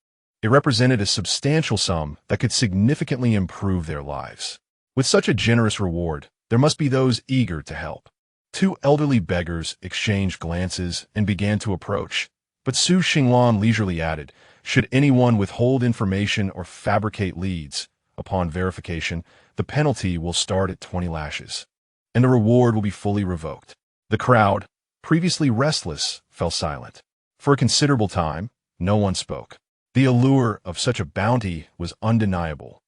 it represented a substantial sum that could significantly improve their lives. With such a generous reward, there must be those eager to help. 2 elderly beggars exchanged glances and began to approach, but Su Xinglan leisurely added, should anyone withhold information or fabricate leads, upon verification, the penalty will start at 20 lashes, and the reward will be fully revoked. The crowd, previously restless, fell silent. For a considerable time, no one spoke. The allure of such a bounty was undeniable,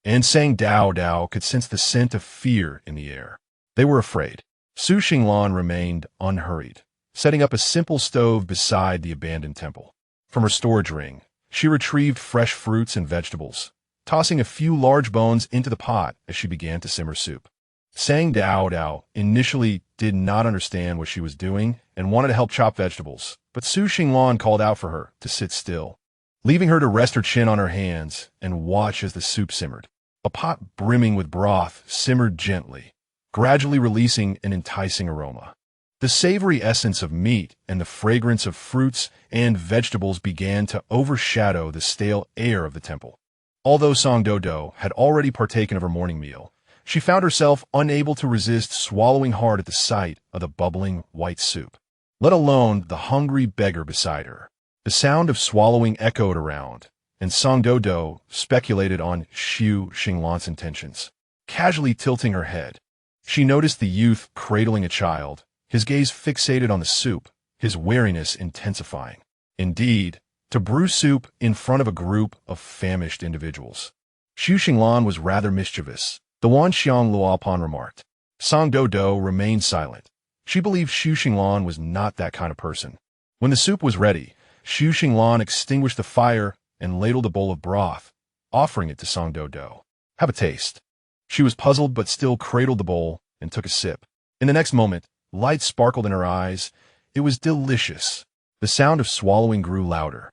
and Sect Doudou could sense the scent of fear in the air. They were afraid. Su Xinglan remained unhurried, setting up a simple stove beside the abandoned temple. From her storage ring, she retrieved fresh fruits and vegetables, tossing a few large bones into the pot as she began to simmer soup. Sect Doudou initially did not understand what she was doing and wanted to help chop vegetables, but Su Xinglan called out for her to sit still, leaving her to rest her chin on her hands and watch as the soup simmered. A pot brimming with broth simmered gently, gradually releasing an enticing aroma. The savory essence of meat and the fragrance of fruits and vegetables began to overshadow the stale air of the temple. Although Song Doudou had already partaken of her morning meal, she found herself unable to resist swallowing hard at the sight of the bubbling white soup, let alone the hungry beggar beside her. The sound of swallowing echoed around, and Song Doudou speculated on Xu Xinglan's intentions. Casually tilting her head, she noticed the youth cradling a child, his gaze fixated on the soup, his wariness intensifying. Indeed, to brew soup in front of a group of famished individuals. Xu Xinglan was rather mischievous, the Wan Xiang Luopan remarked. Song Doudou remained silent. She believed Xu Xinglan was not that kind of person. When the soup was ready, Xu Xinglan extinguished the fire and ladled a bowl of broth, offering it to Song Doudou. Have a taste. She was puzzled but still cradled the bowl and took a sip. In the next moment, light sparkled in her eyes. It was delicious. The sound of swallowing grew louder.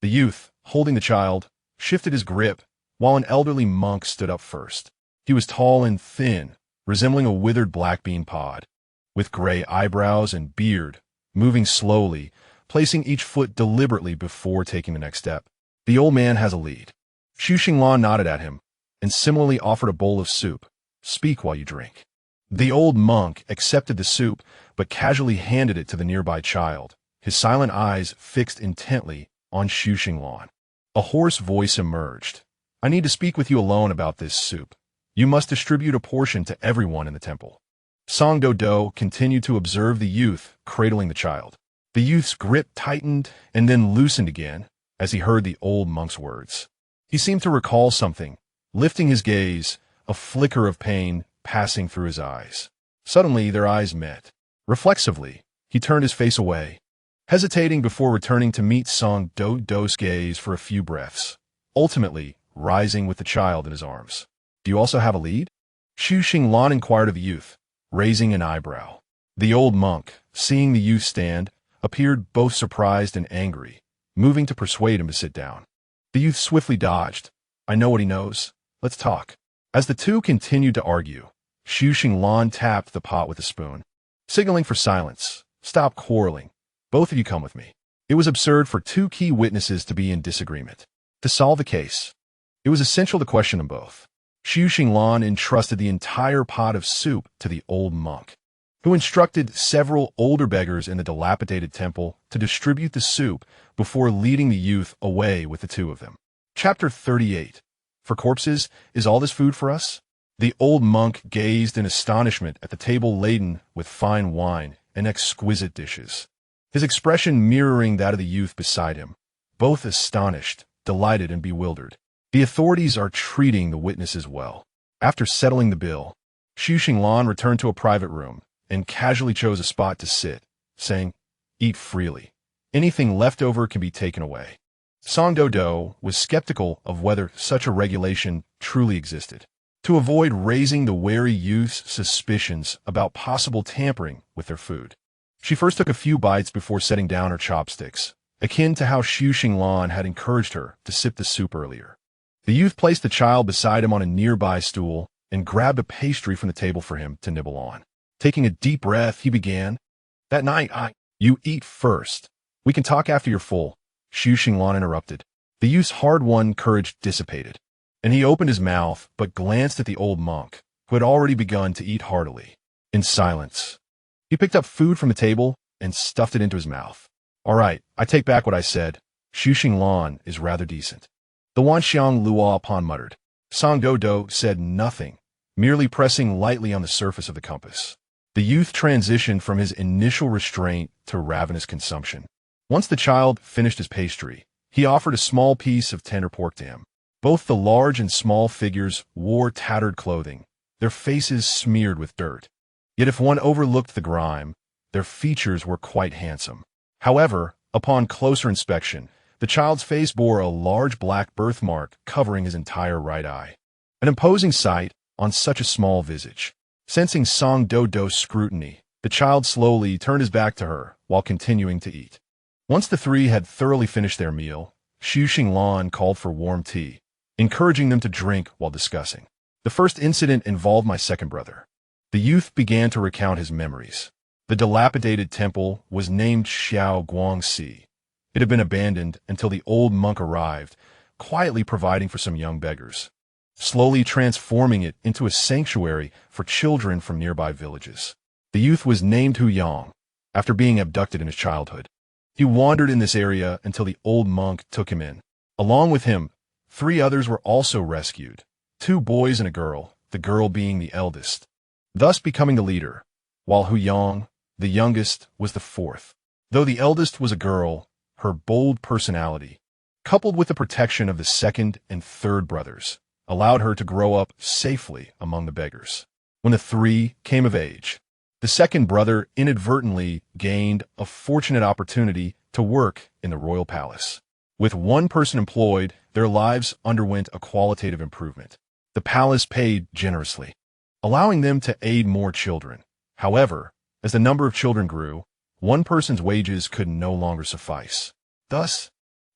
The youth, holding the child, shifted his grip, while an elderly monk stood up first. He was tall and thin, resembling a withered black bean pod, with gray eyebrows and beard, moving slowly, placing each foot deliberately before taking the next step. The old man has a lead. Xu Xinglan nodded at him, and similarly offered a bowl of soup. Speak while you drink. The old monk accepted the soup, but casually handed it to the nearby child, his silent eyes fixed intently on Xu Xinglan. A hoarse voice emerged. I need to speak with you alone about this soup. You must distribute a portion to everyone in the temple. Song Doudou continued to observe the youth cradling the child. The youth's grip tightened and then loosened again as he heard the old monk's words. He seemed to recall something, lifting his gaze, a flicker of pain passing through his eyes. Suddenly, their eyes met. Reflexively, he turned his face away, hesitating before returning to meet Song Doudou's gaze for a few breaths, ultimately rising with the child in his arms. Do you also have a lead? Xu Xinglan inquired of the youth, raising an eyebrow. The old monk, seeing the youth stand, appeared both surprised and angry, moving to persuade him to sit down. The youth swiftly dodged. I know what he knows. Let's talk. As the two continued to argue, Xu Xinglan tapped the pot with a spoon, signaling for silence. Stop quarreling. Both of you come with me. It was absurd for two key witnesses to be in disagreement. To solve the case, it was essential to question them both. Xu Xinglan entrusted the entire pot of soup to the old monk, who instructed several older beggars in the dilapidated temple to distribute the soup before leading the youth away with the two of them. Chapter 38. For corpses, is all this food for us? The old monk gazed in astonishment at the table laden with fine wine and exquisite dishes, his expression mirroring that of the youth beside him, both astonished, delighted, and bewildered. The authorities are treating the witnesses well. After settling the bill, Xu Xinglan returned to a private room and casually chose a spot to sit, saying, Eat freely. Anything left over can be taken away. Song Doudou was skeptical of whether such a regulation truly existed. To avoid raising the wary youth's suspicions about possible tampering with their food, she first took a few bites before setting down her chopsticks, akin to how Xu Xinglan had encouraged her to sip the soup earlier. The youth placed the child beside him on a nearby stool and grabbed a pastry from the table for him to nibble on. Taking a deep breath, he began, That night, You eat first. We can talk after you're full. Xu Xinglan interrupted. The youth's hard-won courage dissipated, and he opened his mouth but glanced at the old monk, who had already begun to eat heartily. In silence, he picked up food from the table and stuffed it into his mouth. All right, I take back what I said. Xu Xinglan is rather decent. The Wanxiang Luopan muttered. Song Doudou said nothing, merely pressing lightly on the surface of the compass. The youth transitioned from his initial restraint to ravenous consumption. Once the child finished his pastry, he offered a small piece of tender pork to him. Both the large and small figures wore tattered clothing, their faces smeared with dirt. Yet if one overlooked the grime, their features were quite handsome. However, upon closer inspection, the child's face bore a large black birthmark covering his entire right eye. An imposing sight on such a small visage. Sensing Song Doudou's scrutiny, the child slowly turned his back to her while continuing to eat. Once the three had thoroughly finished their meal, Xu Xinglan called for warm tea, encouraging them to drink while discussing. The first incident involved my second brother. The youth began to recount his memories. The dilapidated temple was named Xiao Guangxi. It had been abandoned until the old monk arrived, quietly providing for some young beggars, slowly transforming it into a sanctuary for children from nearby villages. The youth was named Hehuan, after being abducted in his childhood. He wandered in this area until the old monk took him in. Along with him, 3 others were also rescued, 2 boys and a girl, the girl being the eldest, thus becoming the leader, while Hehuan, the youngest, was the 4th. Though the eldest was a girl, her bold personality, coupled with the protection of the 2nd and 3rd brothers, allowed her to grow up safely among the beggars. When the 3 came of age, the 2nd brother inadvertently gained a fortunate opportunity to work in the royal palace. With 1 person employed, their lives underwent a qualitative improvement. The palace paid generously, allowing them to aid more children. However, as the number of children grew, 1 person's wages could no longer suffice. Thus,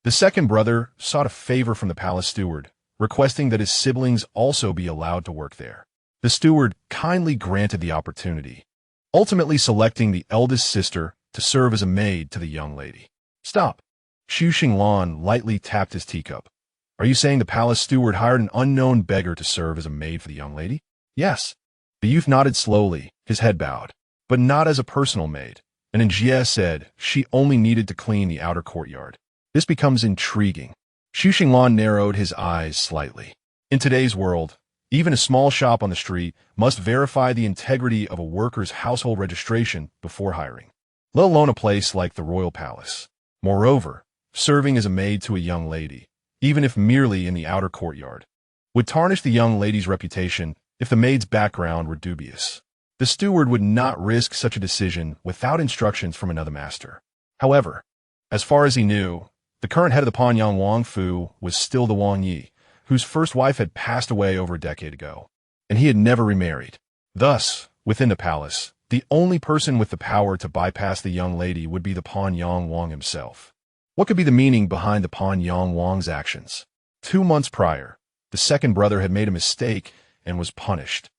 the 2nd brother sought a favor from the palace steward, requesting that his siblings also be allowed to work there. The steward kindly granted the opportunity, ultimately selecting the eldest sister to serve as a maid to the young lady. Stop. Xu Xinglan lightly tapped his teacup. Are you saying the palace steward hired an unknown beggar to serve as a maid for the young lady? Yes. The youth nodded slowly, his head bowed, but not as a personal maid. And Jie said she only needed to clean the outer courtyard. This becomes intriguing. Xu Xinglan narrowed his eyes slightly. In today's world, even a small shop on the street must verify the integrity of a worker's household registration before hiring, let alone a place like the royal palace. Moreover, serving as a maid to a young lady, even if merely in the outer courtyard, would tarnish the young lady's reputation if the maid's background were dubious. The steward would not risk such a decision without instructions from another master. However, as far as he knew, the current head of the Panyang Wang Fu was still the Wang Yi, whose first wife had passed away over a decade ago, and he had never remarried. Thus, within the palace, the only person with the power to bypass the young lady would be the Panyang Wang himself. What could be the meaning behind the Panyang Wang's actions? 2 months prior, the 2nd brother had made a mistake and was punished,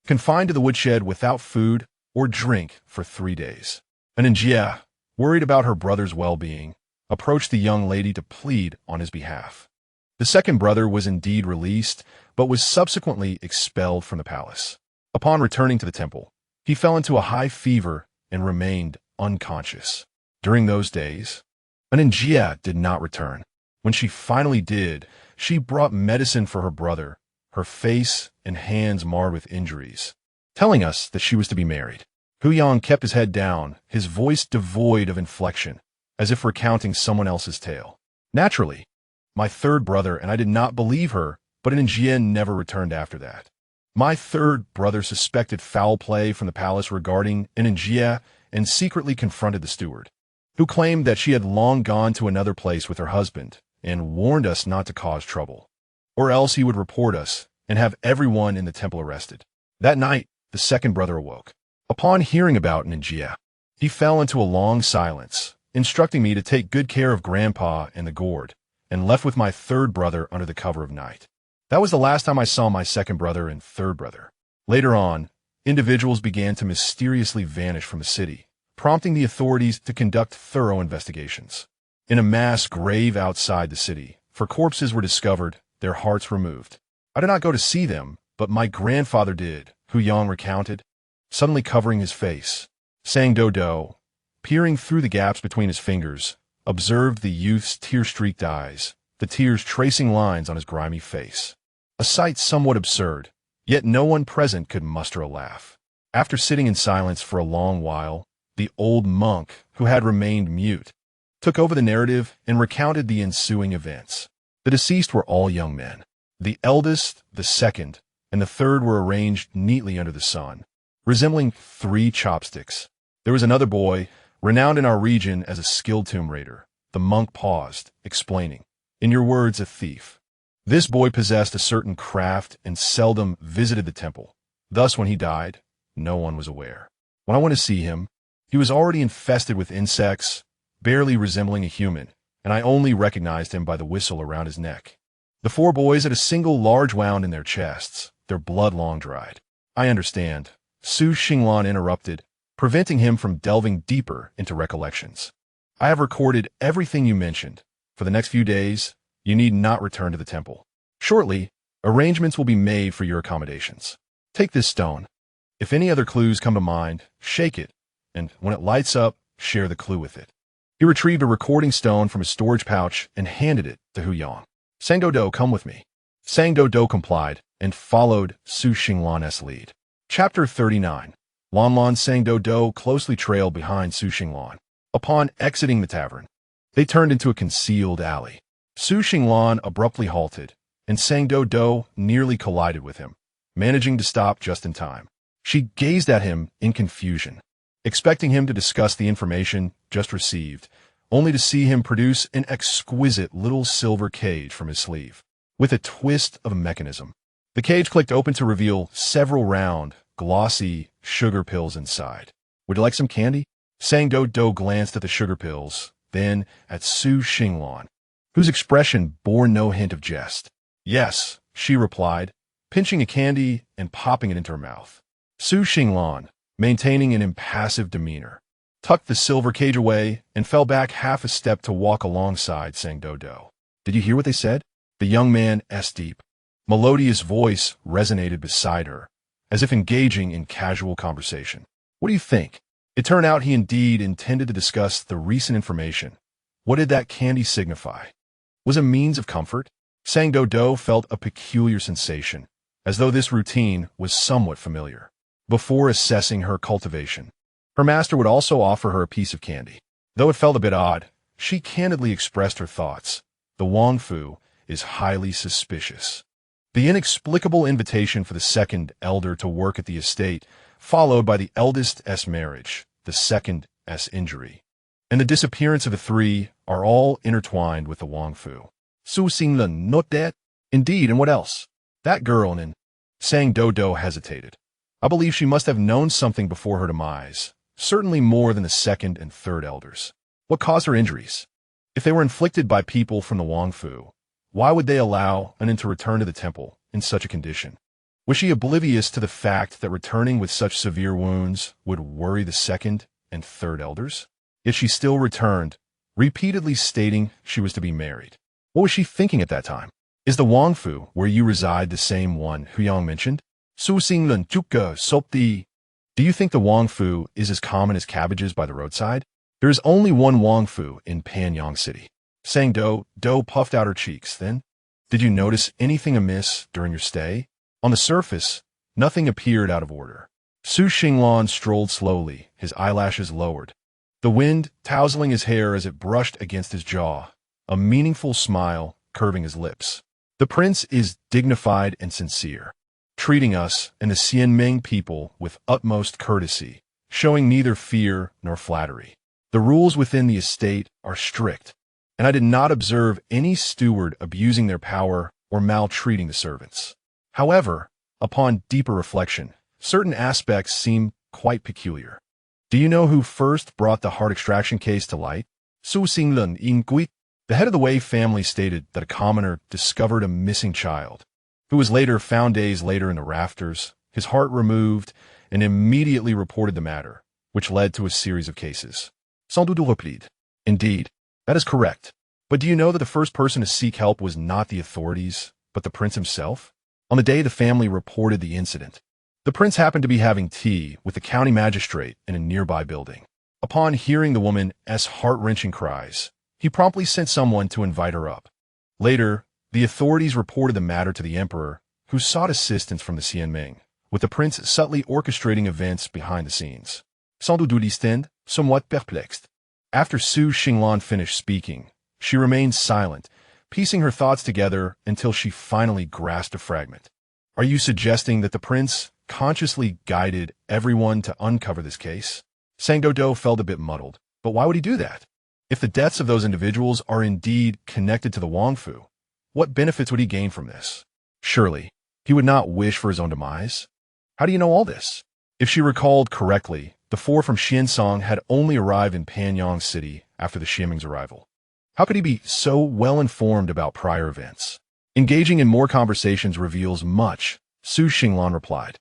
confined to the woodshed without food or drink for 3 days. And Jie, worried about her brother's well-being, approached the young lady to plead on his behalf. The 2nd brother was indeed released, but was subsequently expelled from the palace. Upon returning to the temple, he fell into a high fever and remained unconscious. During those days, Jie did not return. When she finally did, she brought medicine for her brother, her face and hands marred with injuries, telling us that she was to be married. Hehuan kept his head down, his voice devoid of inflection, as if recounting someone else's tale. Naturally, my 3rd brother and I did not believe her, but Jie never returned after that. My 3rd brother suspected foul play from the palace regarding Jie and secretly confronted the steward, who claimed that she had long gone to another place with her husband and warned us not to cause trouble, or else he would report us and have everyone in the temple arrested. That night, the 2nd brother awoke. Upon hearing about Jie, he fell into a long silence, instructing me to take good care of Grandpa and the gourd, and left with my 3rd brother under the cover of night. That was the last time I saw my 2nd brother and 3rd brother. Later on, individuals began to mysteriously vanish from the city, prompting the authorities to conduct thorough investigations. In a mass grave outside the city, 4 corpses were discovered, their hearts removed. I did not go to see them, but my grandfather did, Hehuan recounted, suddenly covering his face. Saying Doudou, peering through the gaps between his fingers, observed the youth's tear-streaked eyes, the tears tracing lines on his grimy face. A sight somewhat absurd, yet no one present could muster a laugh. After sitting in silence for a long while, the old monk, who had remained mute, took over the narrative and recounted the ensuing events. The deceased were all young men. The eldest, the 2nd, and the 3rd were arranged neatly under the sun, resembling 3 chopsticks. There was another boy, renowned in our region as a skilled tomb raider. The monk paused, explaining, "In your words, a thief. This boy possessed a certain craft and seldom visited the temple. Thus, when he died, no one was aware. When I went to see him, he was already infested with insects, barely resembling a human, and I only recognized him by the whistle around his neck. The 4 boys had a single large wound in their chests, their blood long dried. I understand," Su Xinglan interrupted, preventing him from delving deeper into recollections. I have recorded everything you mentioned. For the next few days, you need not return to the temple. Shortly, arrangements will be made for your accommodations. Take this stone. If any other clues come to mind, shake it, and when it lights up, share the clue with it. He retrieved a recording stone from his storage pouch and handed it to Hehuan. Sang Doudou, come with me. Sang Doudou complied and followed Su Xinglan's lead. Chapter 39. Lanlan Sang Doudou closely trailed behind Su Xinglan. Upon exiting the tavern, they turned into a concealed alley. Su Xinglan abruptly halted, and Sang Doudou nearly collided with him, managing to stop just in time. She gazed at him in confusion, expecting him to discuss the information just received, only to see him produce an exquisite little silver cage from his sleeve, with a twist of a mechanism. The cage clicked open to reveal several round, glossy sugar pills inside. Would you like some candy? Sang Doudou glanced at the sugar pills, then at Su Xinglan, whose expression bore no hint of jest. Yes, she replied, pinching a candy and popping it into her mouth. Su Xinglan, maintaining an impassive demeanor, tucked the silver cage away and fell back half a step to walk alongside Sang Doudou. Did you hear what they said? The young man's deep, melodious voice resonated beside her, as if engaging in casual conversation. What do you think? It turned out he indeed intended to discuss the recent information. What did that candy signify? Was a means of comfort? Sang Doudou felt a peculiar sensation, as though this routine was somewhat familiar. Before assessing her cultivation, her master would also offer her a piece of candy. Though it felt a bit odd, she candidly expressed her thoughts. The Wang Fu is highly suspicious. The inexplicable invitation for the second elder to work at the estate, followed by the eldest's marriage, the second's injury, and the disappearance of the three are all intertwined with the Wang Fu. Su Xinglan not dead? Indeed, and what else? That girl and Sang Doudou hesitated. I believe she must have known something before her demise, certainly more than the second and third elders. What caused her injuries? If they were inflicted by people from the Wang Fu, why would they allow an to return to the temple in such a condition? Was she oblivious to the fact that returning with such severe wounds would worry the second and third elders? Yet she still returned, repeatedly stating she was to be married. What was she thinking at that time? Is the Wang Fu where you reside the same one Hehuan mentioned? Su Xinglan Juka Sopti. Do you think the Wang Fu is as common as cabbages by the roadside? There is only one Wang Fu in Panyang City. Sang Doudou puffed out her cheeks. Then, did you notice anything amiss during your stay? On the surface, nothing appeared out of order. Su Xinglan strolled slowly, his eyelashes lowered, the wind tousling his hair as it brushed against his jaw, a meaningful smile curving his lips. The prince is dignified and sincere, treating us and the Xianmeng people with utmost courtesy, showing neither fear nor flattery. The rules within the estate are strict, and I did not observe any steward abusing their power or maltreating the servants. However, upon deeper reflection, certain aspects seem quite peculiar. Do you know who first brought the heart extraction case to light? Su Xinglan Ingui. The head of the Wei family stated that a commoner discovered a missing child, who was later found days later in the rafters, his heart removed, and immediately reported the matter, which led to a series of cases. Sans Doudou replied. Indeed, that is correct. But do you know that the first person to seek help was not the authorities, but the prince himself? On the day the family reported the incident, the prince happened to be having tea with the county magistrate in a nearby building. Upon hearing the woman's heart-wrenching cries, he promptly sent someone to invite her up. Later, the authorities reported the matter to the emperor, who sought assistance from the Xianmeng, with the prince subtly orchestrating events behind the scenes. Sans Doudou distingued, somewhat perplexed. After Su Xinglan finished speaking, she remained silent, piecing her thoughts together until she finally grasped a fragment. Are you suggesting that the prince consciously guided everyone to uncover this case? Sang Doudou felt a bit muddled, but why would he do that? If the deaths of those individuals are indeed connected to the Wang Fu, what benefits would he gain from this? Surely, he would not wish for his own demise. How do you know all this? If she recalled correctly, the four from Xiansong had only arrived in Panyang City after the Xianmeng's arrival. How could he be so well informed about prior events? Engaging in more conversations reveals much, Su Xinglan replied.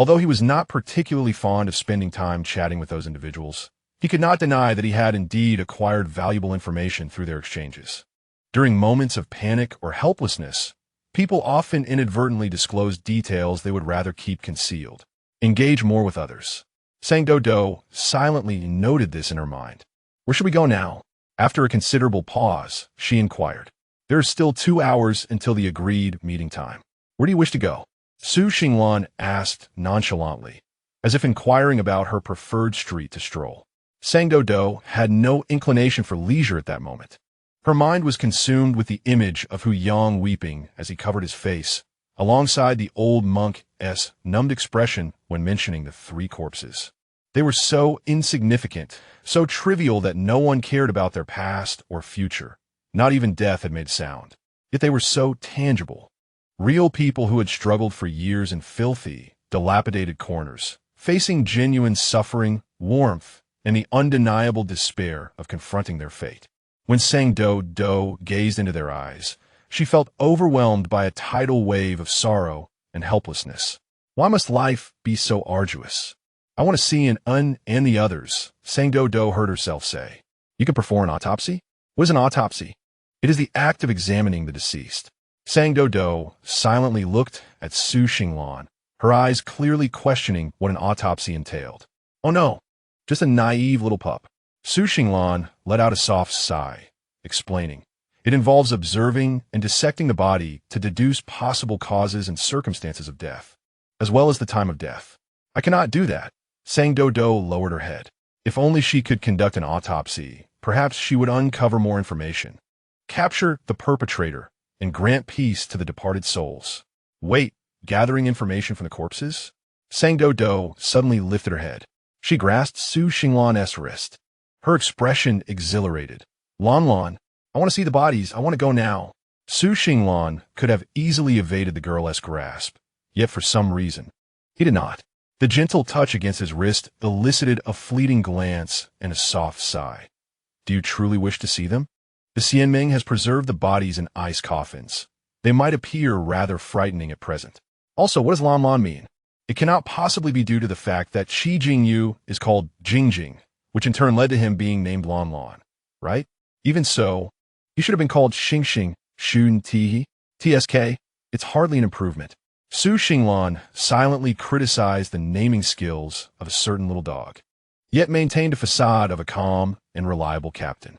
Although he was not particularly fond of spending time chatting with those individuals, he could not deny that he had indeed acquired valuable information through their exchanges. During moments of panic or helplessness, people often inadvertently disclose details they would rather keep concealed. Engage more with others. Sang Doudou silently noted this in her mind. Where should we go now? After a considerable pause, she inquired. There are still 2 hours until the agreed meeting time. Where do you wish to go? Su Xinglan asked nonchalantly, as if inquiring about her preferred street to stroll. Sang Doudou had no inclination for leisure at that moment. Her mind was consumed with the image of Hehuan weeping as he covered his face, alongside the old monk's numbed expression when mentioning the 3 corpses. They were so insignificant, so trivial that no one cared about their past or future. Not even death had made sound. Yet they were so tangible. Real people who had struggled for years in filthy, dilapidated corners, facing genuine suffering, warmth, and the undeniable despair of confronting their fate. When Sang Doudou gazed into their eyes, she felt overwhelmed by a tidal wave of sorrow and helplessness. Why must life be so arduous? I want to see and the others, Sang Doudou heard herself say. You can perform an autopsy? What is an autopsy? It is the act of examining the deceased. Sang Doudou silently looked at Su Xinglan, her eyes clearly questioning what an autopsy entailed. Oh no, just a naive little pup. Su Xinglan let out a soft sigh, explaining. It involves observing and dissecting the body to deduce possible causes and circumstances of death, as well as the time of death. I cannot do that. Sang Doudou lowered her head. If only she could conduct an autopsy, perhaps she would uncover more information. Capture the perpetrator and grant peace to the departed souls. Wait, gathering information from the corpses? Sang Doudou suddenly lifted her head. She grasped Su Xinglan's wrist. Her expression exhilarated. Lan, I want to see the bodies. I want to go now. Su Xinglan could have easily evaded the girl's grasp, yet for some reason, he did not. The gentle touch against his wrist elicited a fleeting glance and a soft sigh. Do you truly wish to see them? The Xianming has preserved the bodies in ice coffins. They might appear rather frightening at present. Also, what does Lan mean? It cannot possibly be due to the fact that Shi Jingyu is called Jingjing, which in turn led to him being named Lan, right? Even so, he should have been called Xingxing, Shun Tihi, TSK. It's hardly an improvement. Su Xinglan silently criticized the naming skills of a certain little dog, yet maintained a facade of a calm and reliable captain.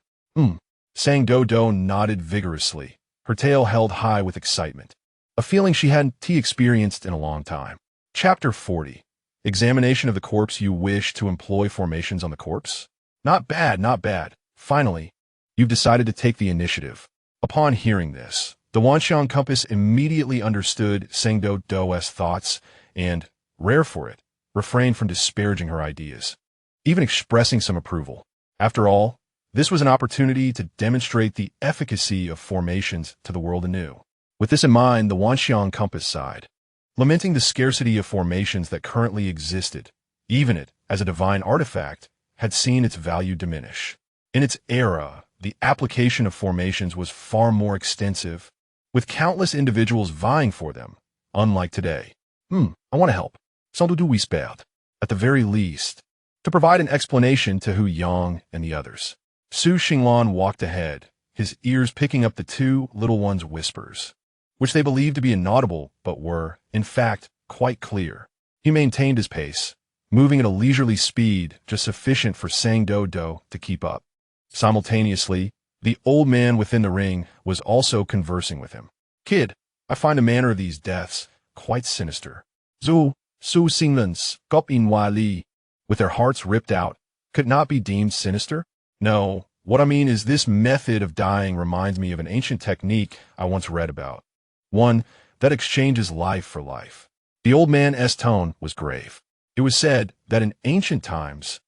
Sang Doudou nodded vigorously, her tail held high with excitement, a feeling she hadn't experienced in a long time. Chapter 40. Examination of the corpse. You wish to employ formations on the corpse? Not bad, not bad. Finally, you've decided to take the initiative. Upon hearing this, the Wanxiang Compass immediately understood Sang Doudou's thoughts and, rare for it, refrained from disparaging her ideas, even expressing some approval. After all, this was an opportunity to demonstrate the efficacy of formations to the world anew. With this in mind, the Wanxiang Compass sighed, lamenting the scarcity of formations that currently existed. Even it, as a divine artifact, had seen its value diminish. In its era, the application of formations was far more extensive, with countless individuals vying for them, unlike today. I want to help. Sans doute whispered. At the very least, to provide an explanation to Hehuan and the others. Su Xinglan walked ahead, his ears picking up the 2 little ones' whispers, which they believed to be inaudible but were, in fact, quite clear. He maintained his pace, moving at a leisurely speed just sufficient for Sang Doudou to keep up. Simultaneously, the old man within the ring was also conversing with him. Kid, I find the manner of these deaths quite sinister. Su Xinglan's Gop in Wali, with their hearts ripped out, could not be deemed sinister? No, what I mean is this method of dying reminds me of an ancient technique I once read about. One that exchanges life for life. The old man's tone was grave. It was said that in ancient times,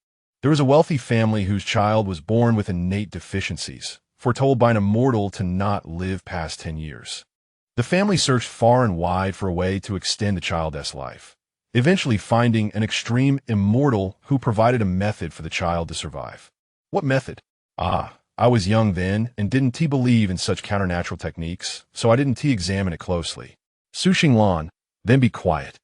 there was a wealthy family whose child was born with innate deficiencies, foretold by an immortal to not live past 10 years. The family searched far and wide for a way to extend the child's life, eventually finding an extreme immortal who provided a method for the child to survive. What method? I was young then and didn't believe in such counternatural techniques, so I didn't examine it closely. Su Xinglan, then be quiet.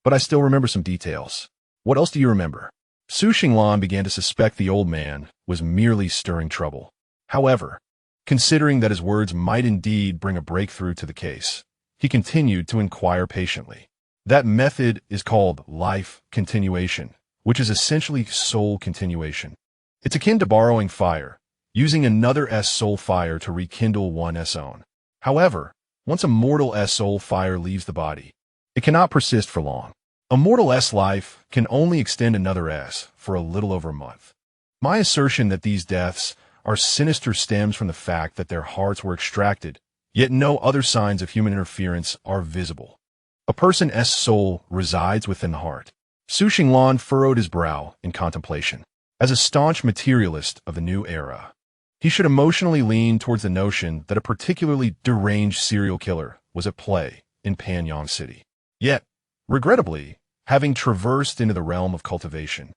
but I still remember some details. What else do you remember? Su Xinglan began to suspect the old man was merely stirring trouble. However, considering that his words might indeed bring a breakthrough to the case, he continued to inquire patiently. That method is called life continuation, which is essentially soul continuation. It's akin to borrowing fire, using another soul fire to rekindle one's own. However, once a mortal soul fire leaves the body, it cannot persist for long. A mortal's life can only extend another for a little over a month. My assertion that these deaths are sinister stems from the fact that their hearts were extracted, yet no other signs of human interference are visible. A person's soul resides within the heart. Su Xinglan furrowed his brow in contemplation. As a staunch materialist of the new era, he should emotionally lean towards the notion that a particularly deranged serial killer was at play in Panyang City. Yet, regrettably, having traversed into the realm of cultivation,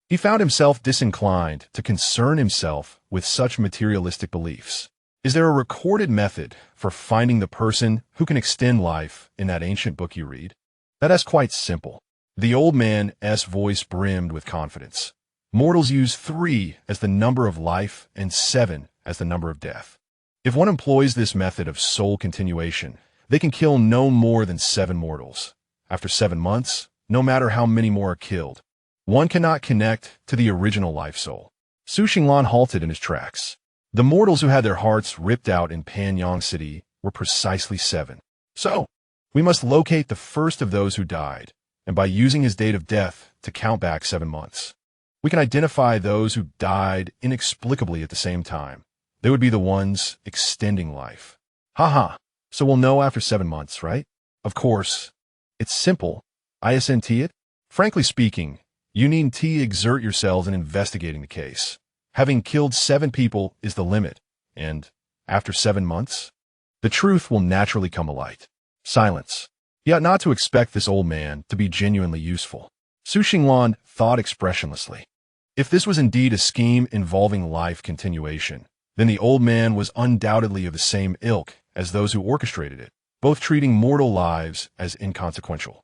he found himself disinclined to concern himself with such materialistic beliefs. Is there a recorded method for finding the person who can extend life in that ancient book you read? That's quite simple. The old man's voice brimmed with confidence. Mortals use 3 as the number of life and 7 as the number of death. If one employs this method of soul continuation, they can kill no more than 7 mortals. After 7 months, no matter how many more are killed, one cannot connect to the original life soul. Su Xinglan halted in his tracks. The mortals who had their hearts ripped out in Panyang City were precisely 7. So, we must locate the first of those who died, and by using his date of death to count back 7 months, we can identify those who died inexplicably at the same time. They would be the ones extending life. Haha, so we'll know after 7 months, right? Of course. It's simple. Isn't it? Frankly speaking, you needn't exert yourselves in investigating the case. Having killed 7 people is the limit, and after 7 months, the truth will naturally come alight. Silence. He ought not to expect this old man to be genuinely useful. Su Xinglan thought expressionlessly. If this was indeed a scheme involving life continuation, then the old man was undoubtedly of the same ilk as those who orchestrated it, both treating mortal lives as inconsequential.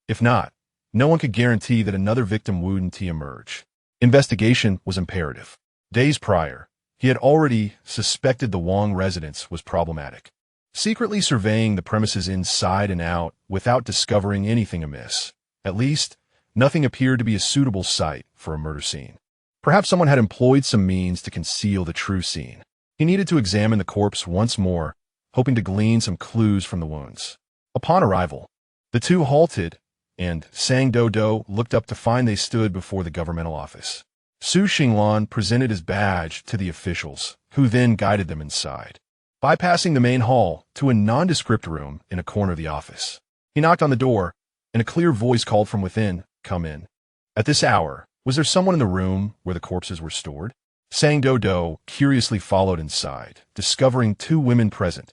If not, no one could guarantee that another victim wouldn't emerge. Investigation was imperative. Days prior, he had already suspected the Wang residence was problematic. Secretly surveying the premises inside and out without discovering anything amiss. At least, nothing appeared to be a suitable site for a murder scene. Perhaps someone had employed some means to conceal the true scene. He needed to examine the corpse once more, hoping to glean some clues from the wounds. Upon arrival, the two halted, and Doudou looked up to find they stood before the governmental office. Su Xinglan presented his badge to the officials, who then guided them inside, bypassing the main hall to a nondescript room in a corner of the office. He knocked on the door, and a clear voice called from within, "Come in." At this hour, was there someone in the room where the corpses were stored? Doudou curiously followed inside, discovering 2 women present.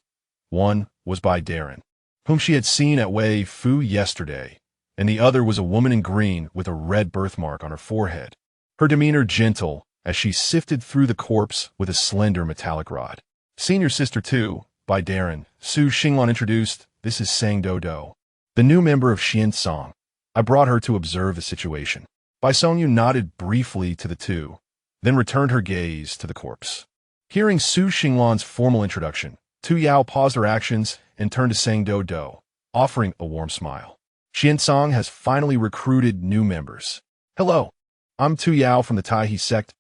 One was Bai Darren, whom she had seen at Wei Fu yesterday, and the other was a woman in green with a red birthmark on her forehead, her demeanor gentle as she sifted through the corpse with a slender metallic rod. Senior sister too, Bai Darren, Su Xinglan introduced. This is Doudou, the new member of Xiansong. I brought her to observe the situation. Bai Songyu nodded briefly to the two, then returned her gaze to the corpse. Hearing Su Xinglan's formal introduction, Tu Yao paused her actions and turned to Doudou, offering a warm smile. Xiansong has finally recruited new members. Hello, I'm Tu Yao from the Taihe Sect's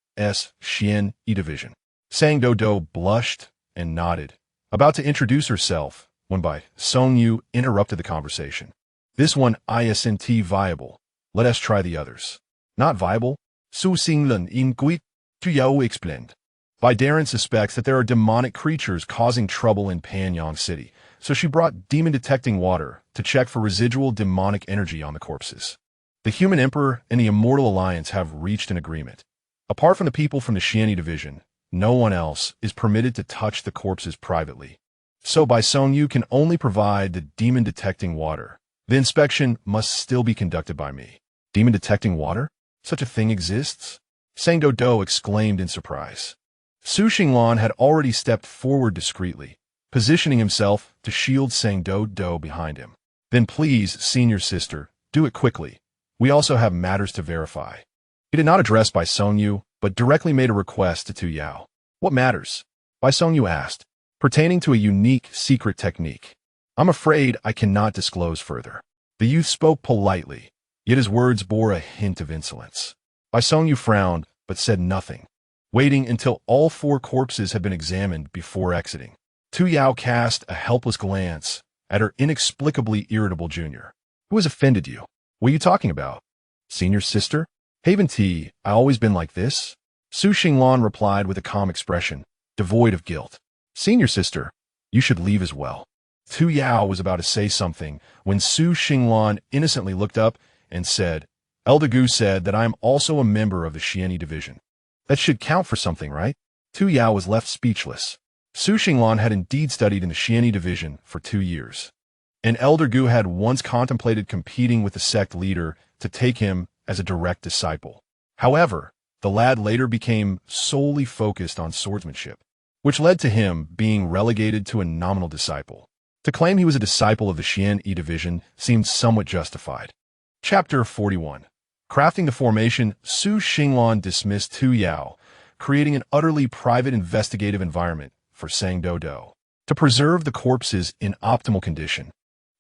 Xian E Division. Doudou blushed and nodded, about to introduce herself, when Bai Songyu interrupted the conversation. This one isn't viable. Let us try the others. Not viable? Su Xinglan in Guit, Tu Yao explained. Bai Darren suspects that there are demonic creatures causing trouble in Panyang City, so she brought demon-detecting water to check for residual demonic energy on the corpses. The Human Emperor and the Immortal Alliance have reached an agreement. Apart from the people from the Xian Division, no one else is permitted to touch the corpses privately. So Bai Songyu can only provide the demon-detecting water. The inspection must still be conducted by me. Demon-detecting water? Such a thing exists? Doudou exclaimed in surprise. Su Xinglan had already stepped forward discreetly, positioning himself to shield Doudou behind him. Then please, senior sister, Do it quickly. We also have matters to verify. He did not address Bai Songyu, but directly made a request to Tu Yao. What matters? Bai Songyu asked, pertaining to a unique, secret technique. I'm afraid I cannot disclose further. The youth spoke politely, yet his words bore a hint of insolence. Bai Songyu frowned, but said nothing, waiting until all 4 corpses had been examined before exiting. Tu Yao cast a helpless glance at her inexplicably irritable junior. Who has offended you? What are you talking about? Senior sister? Haven T, I always been like this? Su Xinglan replied with a calm expression, devoid of guilt. Senior sister, you should leave as well. Tu Yao was about to say something when Su Xinglan innocently looked up and said, Elder Gu said that I am also a member of the Xianyi division. That should count for something, right? Tu Yao was left speechless. Su Xinglan had indeed studied in the Xianyi division for 2 years. And Elder Gu had once contemplated competing with the sect leader to take him as a direct disciple. However, the lad later became solely focused on swordsmanship, which led to him being relegated to a nominal disciple. To claim he was a disciple of the Xianyi division seemed somewhat justified. Chapter 41. Crafting the formation, Su Xinglan dismissed Tu Yao, creating an utterly private investigative environment for Sang Doudou to preserve the corpses in optimal condition.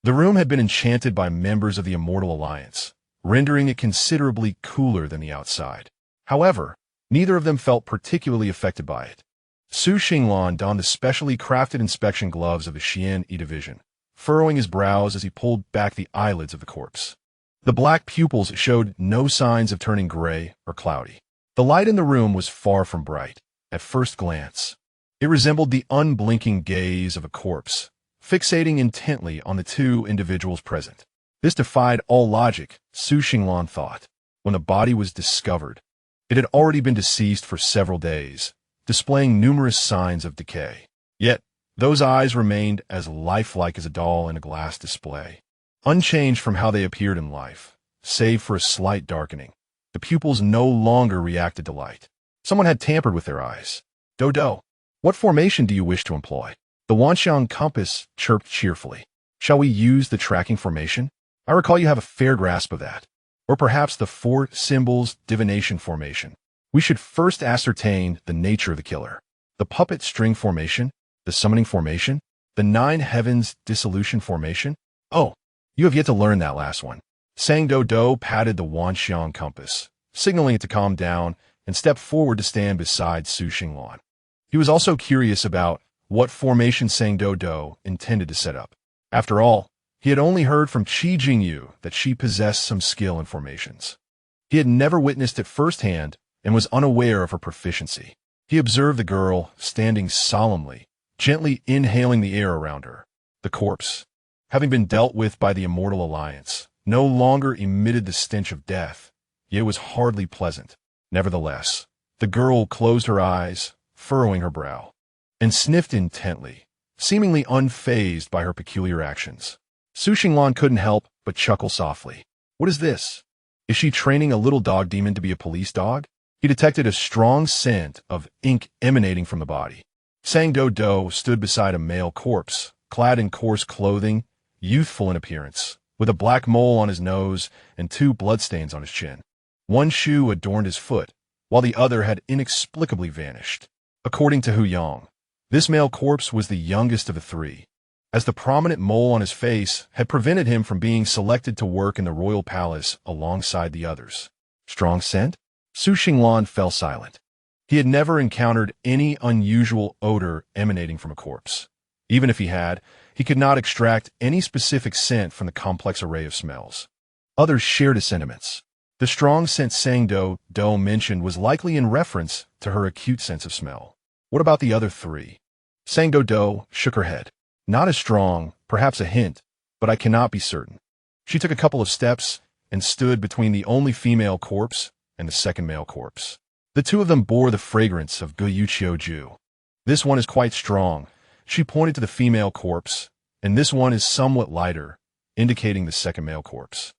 The room had been enchanted by members of the Immortal Alliance, rendering it considerably cooler than the outside. However, neither of them felt particularly affected by it. Su Xinglan donned the specially crafted inspection gloves of the Xianyi division, furrowing his brows as he pulled back the eyelids of the corpse. The black pupils showed no signs of turning gray or cloudy. The light in the room was far from bright. At first glance, it resembled the unblinking gaze of a corpse, fixating intently on the 2 individuals present. This defied all logic, Su Xinglan thought. When the body was discovered, it had already been deceased for several days, displaying numerous signs of decay. Yet, those eyes remained as lifelike as a doll in a glass display, unchanged from how they appeared in life, save for a slight darkening. The pupils no longer reacted to light. Someone had tampered with their eyes. Doudou, what formation do you wish to employ? The Wanxiang compass chirped cheerfully. Shall we use the tracking formation? I recall you have a fair grasp of that. Or perhaps the 4 symbols divination formation. We should first ascertain the nature of the killer. The puppet string formation, the summoning formation, the 9 heavens dissolution formation. Oh, you have yet to learn that last one. Sang Doudou patted the Wanxiang compass, signaling it to calm down, and stepped forward to stand beside Su Xinglan. He was also curious about what formation Sang Doudou intended to set up. After all, he had only heard from Qi Jingyu that she possessed some skill in formations. He had never witnessed it firsthand and was unaware of her proficiency. He observed the girl standing solemnly, gently inhaling the air around her. The corpse, having been dealt with by the Immortal Alliance, no longer emitted the stench of death, yet it was hardly pleasant. Nevertheless, the girl closed her eyes, furrowing her brow, and sniffed intently, seemingly unfazed by her peculiar actions. Su Xinglan couldn't help but chuckle softly. What is this? Is she training a little dog demon to be a police dog? He detected a strong scent of ink emanating from the body. Sang Doudou stood beside a male corpse, clad in coarse clothing, youthful in appearance, with a black mole on his nose and 2 bloodstains on his chin. One shoe adorned his foot, while the other had inexplicably vanished. According to Hu Yang, this male corpse was the youngest of the 3, as the prominent mole on his face had prevented him from being selected to work in the royal palace alongside the others. Strong scent? Su Xinglan fell silent. He had never encountered any unusual odor emanating from a corpse. Even if he had, he could not extract any specific scent from the complex array of smells. Others shared his sentiments. The strong scent Sang Doudou mentioned was likely in reference to her acute sense of smell. What about the other 3? Sang Doudou shook her head. Not as strong, perhaps a hint, but I cannot be certain. She took a couple of steps and stood between the only female corpse and the second male corpse. The 2 of them bore the fragrance of Guyu Qiuju. This one is quite strong. She pointed to the female corpse, and this one is somewhat lighter, indicating the second male corpse.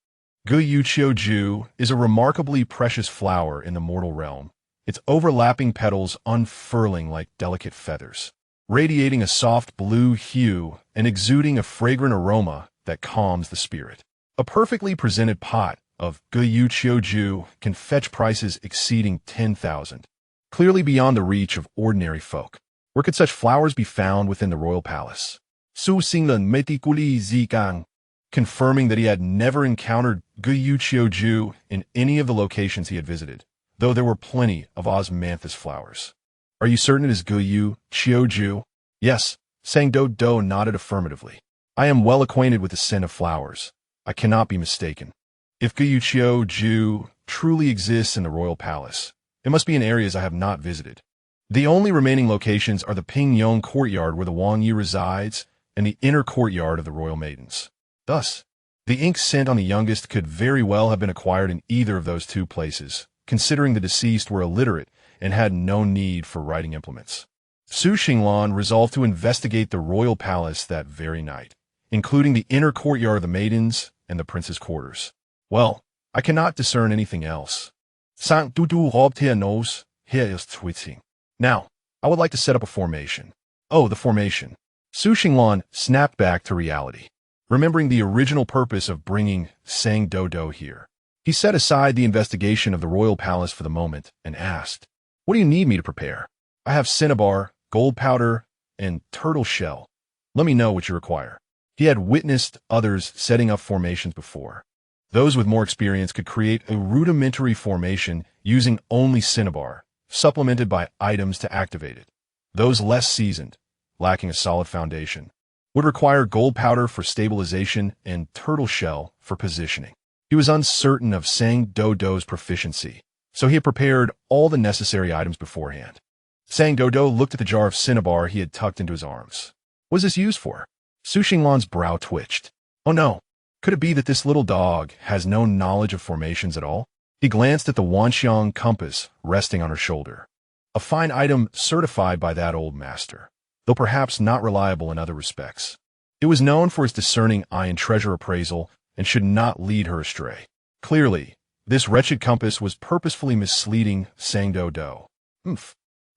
Guyu Qiuju is a remarkably precious flower in the mortal realm, its overlapping petals unfurling like delicate feathers, radiating a soft blue hue and exuding a fragrant aroma that calms the spirit. A perfectly presented pot of Guyu Qiuju can fetch prices exceeding 10,000, clearly beyond the reach of ordinary folk. Where could such flowers be found within the royal palace? Su Xinglen meticuli zigang, confirming that he had never encountered Guyu Qiuju in any of the locations he had visited, though there were plenty of osmanthus flowers. Are you certain it is Guyu Qiuju? Yes, Sang Doudou nodded affirmatively. I am well acquainted with the scent of flowers. I cannot be mistaken. If Guyu Qiuju truly exists in the royal palace, it must be in areas I have not visited. The only remaining locations are the Pingyong courtyard where the Wang Yi resides and the inner courtyard of the royal maidens. Thus, the ink scent on the youngest could very well have been acquired in either of those two places, considering the deceased were illiterate and had no need for writing implements. Su Xinglan resolved to investigate the royal palace that very night, including the inner courtyard of the maidens and the prince's quarters. Well, I cannot discern anything else. Saint Doudou robbed here knows, here is twitching. Now, I would like to set up a formation. Oh, the formation. Su Xinglan snapped back to reality, remembering the original purpose of bringing Sang Doudou here. He set aside the investigation of the royal palace for the moment and asked, "What do you need me to prepare? I have cinnabar, gold powder, and turtle shell. Let me know what you require." He had witnessed others setting up formations before. Those with more experience could create a rudimentary formation using only cinnabar, supplemented by items to activate it. Those less seasoned, lacking a solid foundation, would require gold powder for stabilization and turtle shell for positioning. He was uncertain of Sang Doudou's proficiency, so he had prepared all the necessary items beforehand. Sang Doudou looked at the jar of cinnabar he had tucked into his arms. What is this used for? Su Xinglan's brow twitched. Oh no, could it be that this little dog has no knowledge of formations at all? He glanced at the Wanxiang compass resting on her shoulder. A fine item certified by that old master, though perhaps not reliable in other respects. It was known for its discerning eye and treasure appraisal and should not lead her astray. Clearly, this wretched compass was purposefully misleading Sang Doudou.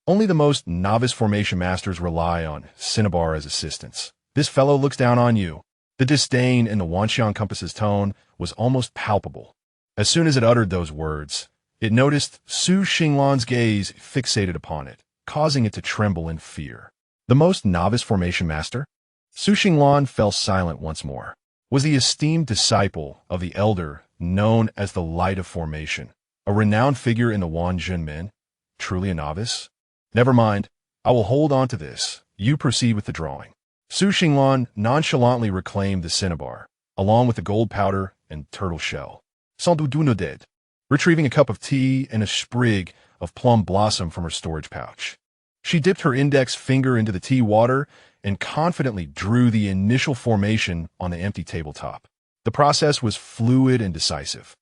Only the most novice formation masters rely on cinnabar as assistance. This fellow looks down on you. The disdain in the Wanxiang compass's tone was almost palpable. As soon as it uttered those words, it noticed Su Xinglan's gaze fixated upon it, causing it to tremble in fear. The most novice formation master? Su Xinglan fell silent once more. Was the esteemed disciple of the elder known as the Light of Formation, a renowned figure in the Wan Zhenmin, truly a novice? Never mind, I will hold on to this. You proceed with the drawing. Su Xinglan nonchalantly reclaimed the cinnabar, along with the gold powder and turtle shell. Sans Doudou nodded, retrieving a cup of tea and a sprig of plum blossom from her storage pouch. She dipped her index finger into the tea water and confidently drew the initial formation on the empty tabletop. The process was fluid and decisive,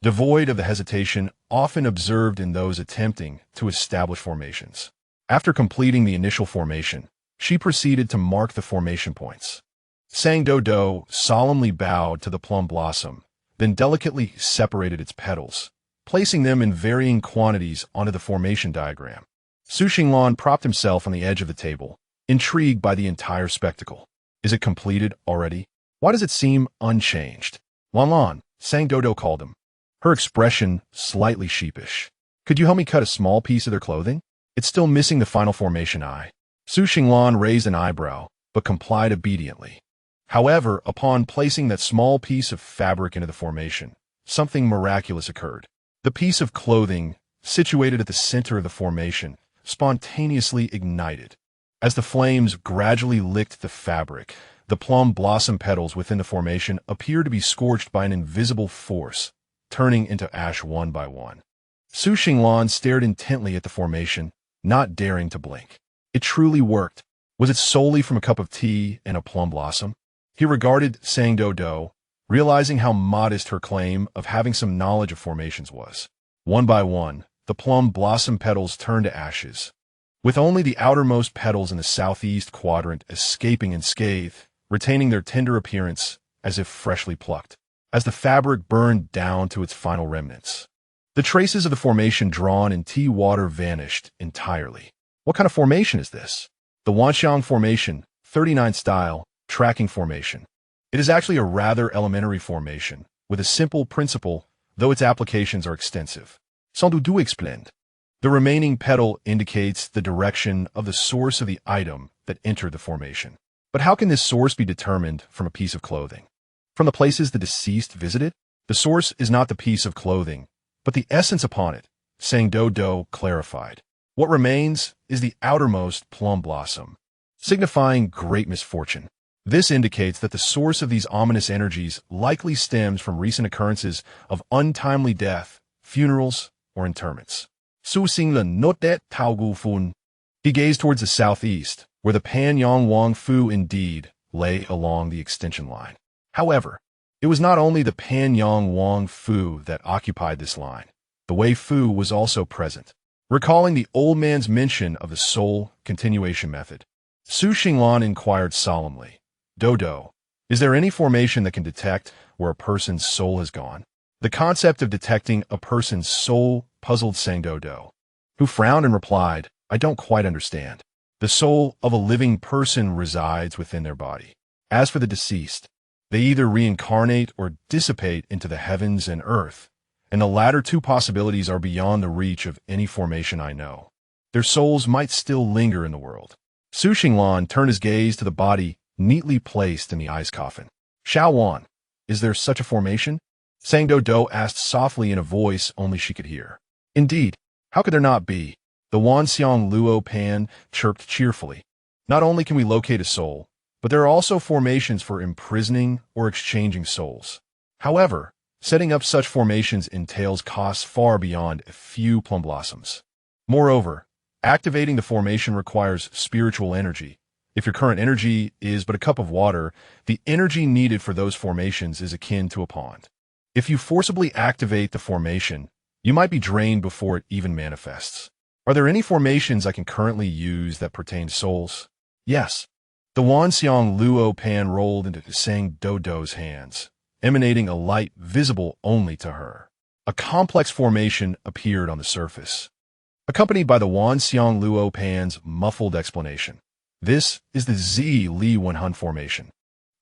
devoid of the hesitation often observed in those attempting to establish formations. After completing the initial formation, she proceeded to mark the formation points. Sang Doudou solemnly bowed to the plum blossom, then delicately separated its petals, placing them in varying quantities onto the formation diagram. Su Xinglan propped himself on the edge of the table, intrigued by the entire spectacle. Is it completed already? Why does it seem unchanged? Lan, Sang Doudou called him, her expression slightly sheepish. Could you help me cut a small piece of their clothing? It's still missing the final formation eye. Su Xinglan raised an eyebrow, but complied obediently. However, upon placing that small piece of fabric into the formation, something miraculous occurred. The piece of clothing, situated at the center of the formation, spontaneously ignited. As the flames gradually licked the fabric, the plum blossom petals within the formation appeared to be scorched by an invisible force, turning into ash one by one. Su Xinglan stared intently at the formation, not daring to blink. It truly worked. Was it solely from a cup of tea and a plum blossom? He regarded Sang Doudou, realizing how modest her claim of having some knowledge of formations was. One by one, the plum blossom petals turned to ashes, with only the outermost petals in the southeast quadrant escaping unscathed, retaining their tender appearance as if freshly plucked, as the fabric burned down to its final remnants. The traces of the formation drawn in tea water vanished entirely. What kind of formation is this? The Wanxiang formation, 39 style, tracking formation. It is actually a rather elementary formation, with a simple principle, though its applications are extensive. Sans Doudou explained. The remaining petal indicates the direction of the source of the item that entered the formation. But how can this source be determined from a piece of clothing? From the places the deceased visited? The source is not the piece of clothing, but the essence upon it, saying Doudou clarified. What remains is the outermost plum blossom, signifying great misfortune. This indicates that the source of these ominous energies likely stems from recent occurrences of untimely death, funerals, or interments. Su Xinglen notet Tao Gu Fun. He gazed towards the southeast, where the Pan Yang Wang Fu indeed lay along the extension line. However, it was not only the Pan Yang Wang Fu that occupied this line. The Wei Fu was also present. Recalling the old man's mention of the soul continuation method, Su Xinglan inquired solemnly, Doudou, is there any formation that can detect where a person's soul has gone? The concept of detecting a person's soul puzzled Sang Doudou, who frowned and replied, I don't quite understand. The soul of a living person resides within their body. As for the deceased, they either reincarnate or dissipate into the heavens and earth, and the latter two possibilities are beyond the reach of any formation I know. Their souls might still linger in the world. Su Xinglan turned his gaze to the body neatly placed in the ice coffin. Xiao Wan, is there such a formation? Sang Doudou asked softly in a voice only she could hear. Indeed, how could there not be? The Wanxiang Luo Pan chirped cheerfully. Not only can we locate a soul, but there are also formations for imprisoning or exchanging souls. However, setting up such formations entails costs far beyond a few plum blossoms. Moreover, activating the formation requires spiritual energy. If your current energy is but a cup of water, the energy needed for those formations is akin to a pond. If you forcibly activate the formation, you might be drained before it even manifests. Are there any formations I can currently use that pertain to souls? Yes. The Wanxiang Luo Pan rolled into Sang Doudou's hands, emanating a light visible only to her. A complex formation appeared on the surface, accompanied by the Wanxiang Luo Pan's muffled explanation. This is the Zi Li Wenhun formation,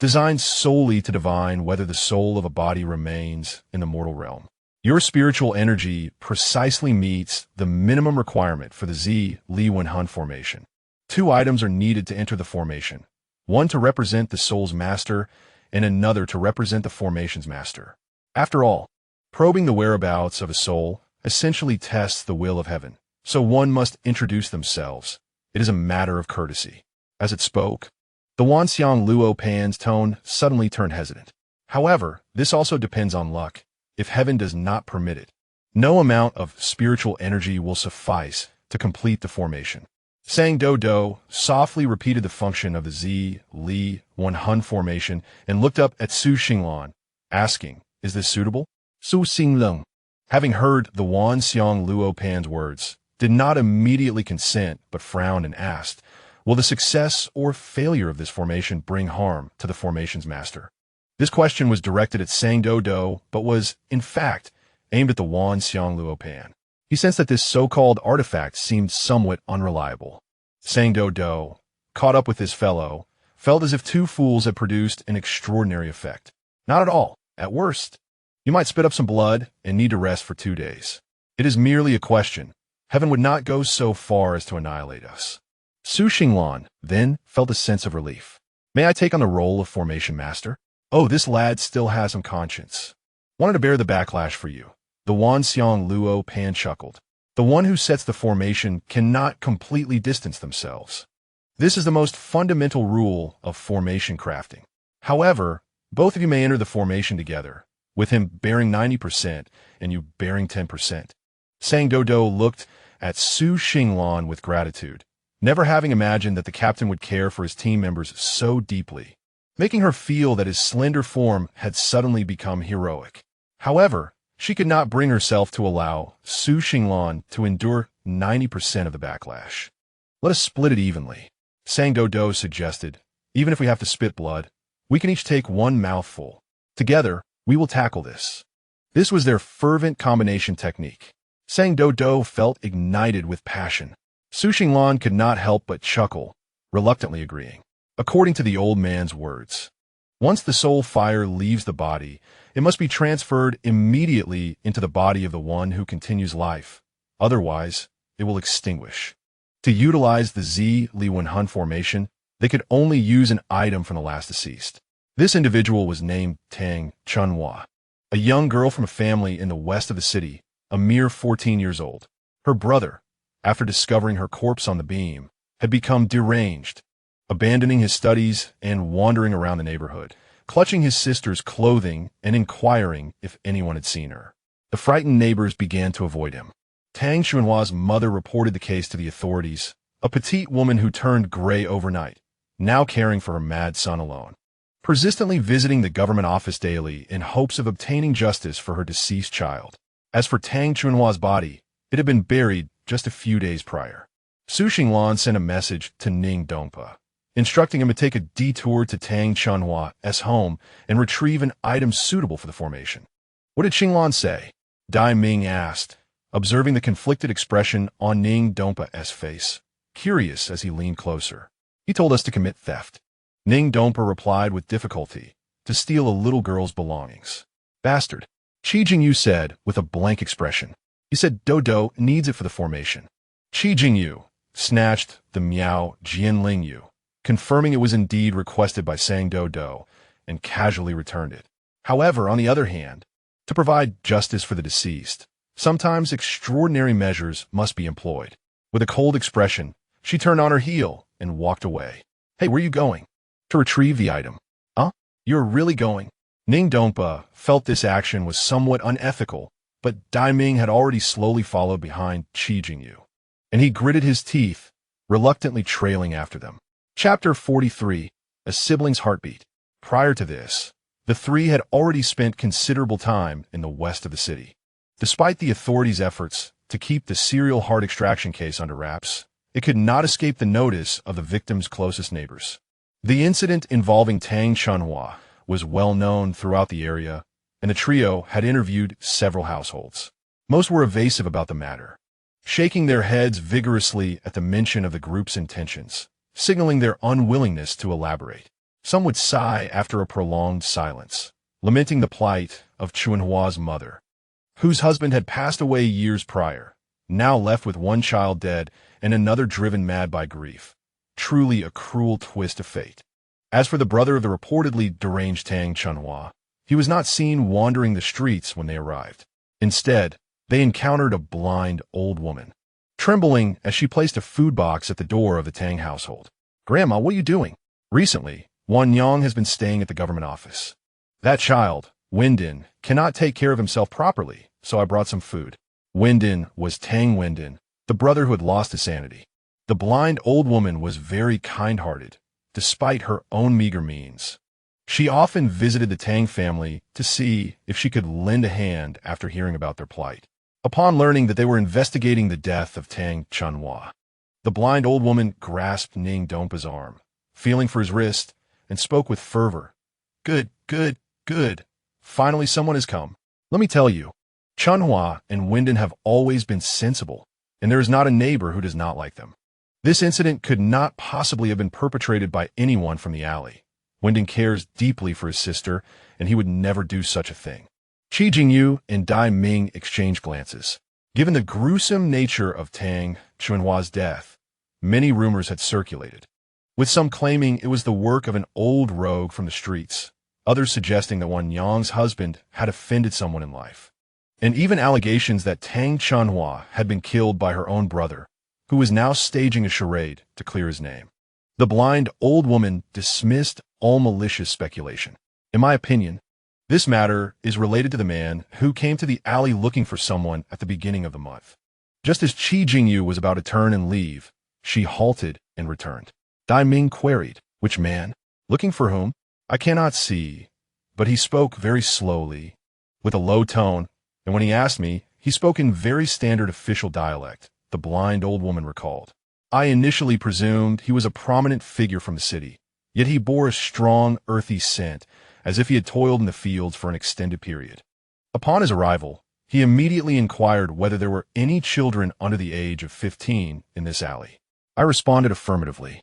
designed solely to divine whether the soul of a body remains in the mortal realm. Your spiritual energy precisely meets the minimum requirement for the Zi Li Wenhun formation. 2 items are needed to enter the formation, one to represent the soul's master and another to represent the formation's master. After all, probing the whereabouts of a soul essentially tests the will of heaven, so one must introduce themselves. It is a matter of courtesy. As it spoke, the Wanxiang Luo Pan's tone suddenly turned hesitant. However, this also depends on luck. If heaven does not permit it, no amount of spiritual energy will suffice to complete the formation. Sang Doudou softly repeated the function of the Zi Li Wenhun formation and looked up at Su Xinglan, asking, is this suitable? Su Xinglan, having heard the Wanxiang Luo Pan's words, did not immediately consent but frowned and asked, will the success or failure of this formation bring harm to the formation's master? This question was directed at Sang Doudou, but was, in fact, aimed at the Wanxiang Luo Pan. He sensed that this so-called artifact seemed somewhat unreliable. Sang Doudou, caught up with his fellow, felt as if 2 fools had produced an extraordinary effect. Not at all. At worst, you might spit up some blood and need to rest for 2 days. It is merely a question. Heaven would not go so far as to annihilate us. Su Xinglan then felt a sense of relief. May I take on the role of formation master? Oh, this lad still has some conscience. Wanted to bear the backlash for you. The Wanxiang Luo Pan chuckled. The one who sets the formation cannot completely distance themselves. This is the most fundamental rule of formation crafting. However, both of you may enter the formation together, with him bearing 90% and you bearing 10%. Sang Doudou looked at Su Xinglan with gratitude, never having imagined that the captain would care for his team members so deeply, making her feel that his slender form had suddenly become heroic. However, she could not bring herself to allow Su Xinglan to endure 90% of the backlash. Let us split it evenly, Sang Doudou suggested. Even if we have to spit blood, we can each take 1 mouthful. Together, we will tackle this. This was their fervent combination technique. Sang Doudou felt ignited with passion. Su Xinglan could not help but chuckle, reluctantly agreeing. According to the old man's words, Once the soul fire leaves the body, it must be transferred immediately into the body of the one who continues life. Otherwise, it will extinguish. To utilize the Li Wenhun formation, they could only use an item from the last deceased. This individual was named Tang Chunhua, a young girl from a family in the west of the city, a mere 14 years old. Her brother, after discovering her corpse on the beam, had become deranged, abandoning his studies and wandering around the neighborhood, clutching his sister's clothing and inquiring if anyone had seen her. The frightened neighbors began to avoid him. Tang Chunhua's mother reported the case to the authorities, a petite woman who turned gray overnight, now caring for her mad son alone, persistently visiting the government office daily in hopes of obtaining justice for her deceased child. As for Tang Chunhua's body, it had been buried just a few days prior. Su Xinglan sent a message to Ning Dongpa, instructing him to take a detour to Tang Chunhua's home and retrieve an item suitable for the formation. What did Xinglan say? Dai Ming asked, observing the conflicted expression on Ning Dongpa's face, curious as he leaned closer. He told us to commit theft. Ning Dongpa replied with difficulty, to steal a little girl's belongings. Bastard, Qi Jingyu said with a blank expression. He said Doudou needs it for the formation. Qi Jingyu snatched the Miao Jianlingyu, confirming it was indeed requested by Sang Doudou, and casually returned it. However, on the other hand, to provide justice for the deceased, sometimes extraordinary measures must be employed. With a cold expression, she turned on her heel and walked away. Hey, where are you going? To retrieve the item. Huh? You're really going? Ning Dongpa felt this action was somewhat unethical, but Dai Ming had already slowly followed behind Qi Jingyu, and he gritted his teeth, reluctantly trailing after them. Chapter 43, A Sibling's Heartbeat. Prior to this, the three had already spent considerable time in the west of the city. Despite the authorities' efforts to keep the serial heart extraction case under wraps, it could not escape the notice of the victim's closest neighbors. The incident involving Tang Chunhua was well known throughout the area, and the trio had interviewed several households. Most were evasive about the matter, shaking their heads vigorously at the mention of the group's intentions, signaling their unwillingness to elaborate. Some would sigh after a prolonged silence, lamenting the plight of Chunhua's mother, whose husband had passed away years prior, now left with one child dead and another driven mad by grief. Truly a cruel twist of fate. As for the brother of the reportedly deranged Tang Chunhua, he was not seen wandering the streets when they arrived. Instead, they encountered a blind old woman, trembling as she placed a food box at the door of the Tang household. Grandma, what are you doing? Recently, Wan Yang has been staying at the government office. That child, Wendin, cannot take care of himself properly, so I brought some food. Wendin was Tang Wendin, the brother who had lost his sanity. The blind old woman was very kind-hearted, despite her own meager means. She often visited the Tang family to see if she could lend a hand after hearing about their plight. Upon learning that they were investigating the death of Tang Chunhua, the blind old woman grasped Ning Dongpa's arm, feeling for his wrist, and spoke with fervor. Good, good, good. Finally someone has come. Let me tell you, Chunhua and Wendin have always been sensible, and there is not a neighbor who does not like them. This incident could not possibly have been perpetrated by anyone from the alley. Wendin cares deeply for his sister, and he would never do such a thing. Qi Jingyu and Dai Ming exchanged glances. Given the gruesome nature of Tang Chunhua's death, many rumors had circulated, with some claiming it was the work of an old rogue from the streets, others suggesting that Wan Yang's husband had offended someone in life, and even allegations that Tang Chunhua had been killed by her own brother, who was now staging a charade to clear his name. The blind old woman dismissed all malicious speculation. In my opinion, this matter is related to the man who came to the alley looking for someone at the beginning of the month. Just as Qi Jingyu was about to turn and leave, she halted and returned. Dai Ming queried, which man? Looking for whom? I cannot see, but he spoke very slowly, with a low tone, and when he asked me, he spoke in very standard official dialect, the blind old woman recalled. I initially presumed he was a prominent figure from the city, yet he bore a strong, earthy scent, as if he had toiled in the fields for an extended period. Upon his arrival, he immediately inquired whether there were any children under the age of 15 in this alley. I responded affirmatively.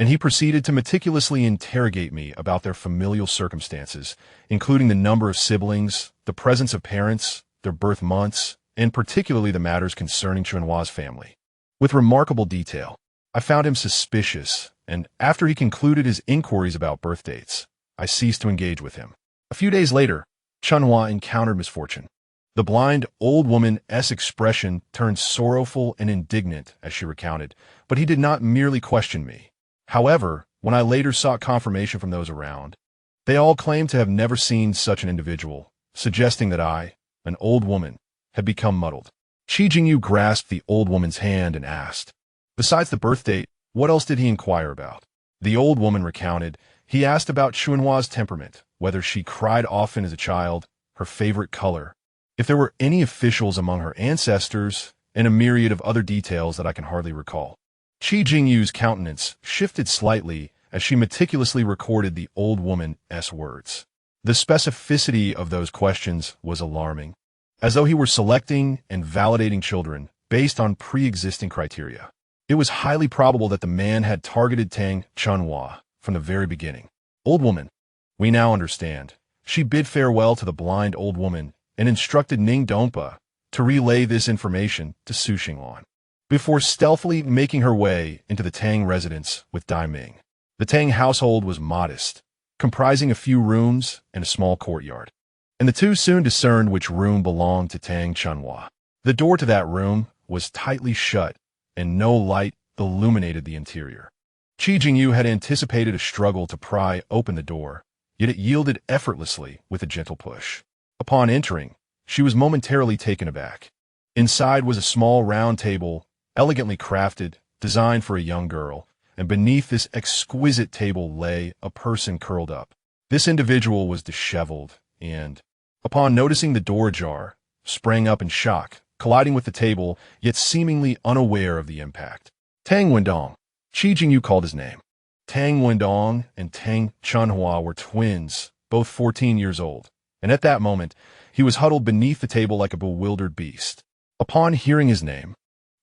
and he proceeded to meticulously interrogate me about their familial circumstances, including the number of siblings, the presence of parents, their birth months, and particularly the matters concerning Chunhua's family. With remarkable detail, I found him suspicious, and after he concluded his inquiries about birth dates, I ceased to engage with him. A few days later, Chunhua encountered misfortune. The blind old woman's expression turned sorrowful and indignant as she recounted, but he did not merely question me. However, when I later sought confirmation from those around, they all claimed to have never seen such an individual, suggesting that I, an old woman, had become muddled. Qi Jingyu grasped the old woman's hand and asked, "Besides the birth date, what else did he inquire about?" The old woman recounted, he asked about Chunhua's temperament, whether she cried often as a child, her favorite color, if there were any officials among her ancestors, and a myriad of other details that I can hardly recall. Qi Jingyu's countenance shifted slightly as she meticulously recorded the old woman's words. The specificity of those questions was alarming, as though he were selecting and validating children based on pre-existing criteria. It was highly probable that the man had targeted Tang Chunhua from the very beginning. Old woman, we now understand. She bid farewell to the blind old woman and instructed Ning Donpa to relay this information to Su Xinglan before stealthily making her way into the Tang residence with Dai Ming. The Tang household was modest, comprising a few rooms and a small courtyard, and the two soon discerned which room belonged to Tang Chunhua. The door to that room was tightly shut, and no light illuminated the interior. Qi Jingyu had anticipated a struggle to pry open the door, yet it yielded effortlessly with a gentle push. Upon entering, she was momentarily taken aback. Inside was a small round table, elegantly crafted, designed for a young girl, and beneath this exquisite table lay a person curled up. This individual was disheveled, and, upon noticing the door ajar, sprang up in shock, colliding with the table, yet seemingly unaware of the impact. Tang Wendong. Qi Jingyu called his name. Tang Wendong and Tang Chunhua were twins, both 14 years old, and at that moment, he was huddled beneath the table like a bewildered beast. Upon hearing his name,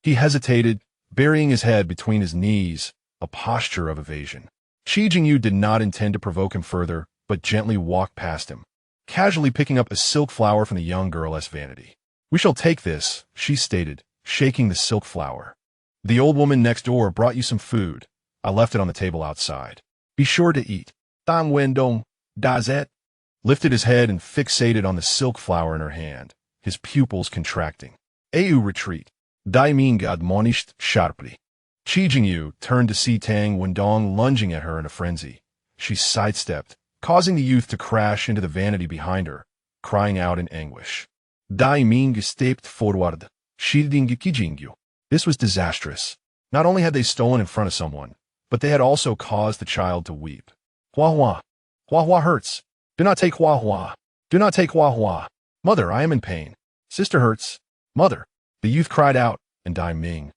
he hesitated, burying his head between his knees, a posture of evasion. Qi Jingyu did not intend to provoke him further, but gently walked past him, casually picking up a silk flower from the young girl's vanity. "We shall take this," she stated, shaking the silk flower. "The old woman next door brought you some food. I left it on the table outside. Be sure to eat." Tang Wendong, Dazet, lifted his head and fixated on the silk flower in her hand, his pupils contracting. "Au retreat." Dai Ming admonished sharply. Qi Jingyu turned to see Tang Wendong lunging at her in a frenzy. She sidestepped, causing the youth to crash into the vanity behind her, crying out in anguish. Dai Ming stepped forward, shielding Qi Jingyu. This was disastrous. Not only had they stolen in front of someone, but they had also caused the child to weep. "Hua Hua. Hua Hua hurts. Do not take Hua Hua. Do not take Hua Hua. Mother, I am in pain. Sister hurts. Mother." The youth cried out, and Dai Ming,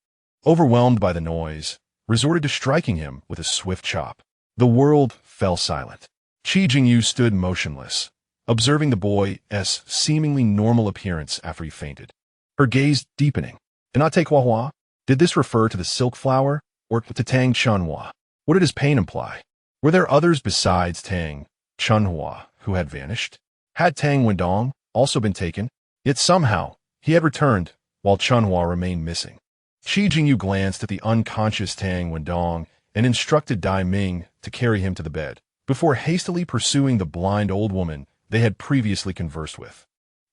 overwhelmed by the noise, resorted to striking him with a swift chop. The world fell silent. Qi Jingyu stood motionless, observing the boy's seemingly normal appearance after he fainted, her gaze deepening. "Do not take Hua Hua?" Did this refer to the silk flower, or to Tang Chunhua? What did his pain imply? Were there others besides Tang Chunhua who had vanished? Had Tang Wendong also been taken? Yet somehow, he had returned, while Chunhua remained missing. Qi Jingyu glanced at the unconscious Tang Wendong and instructed Dai Ming to carry him to the bed, before hastily pursuing the blind old woman they had previously conversed with.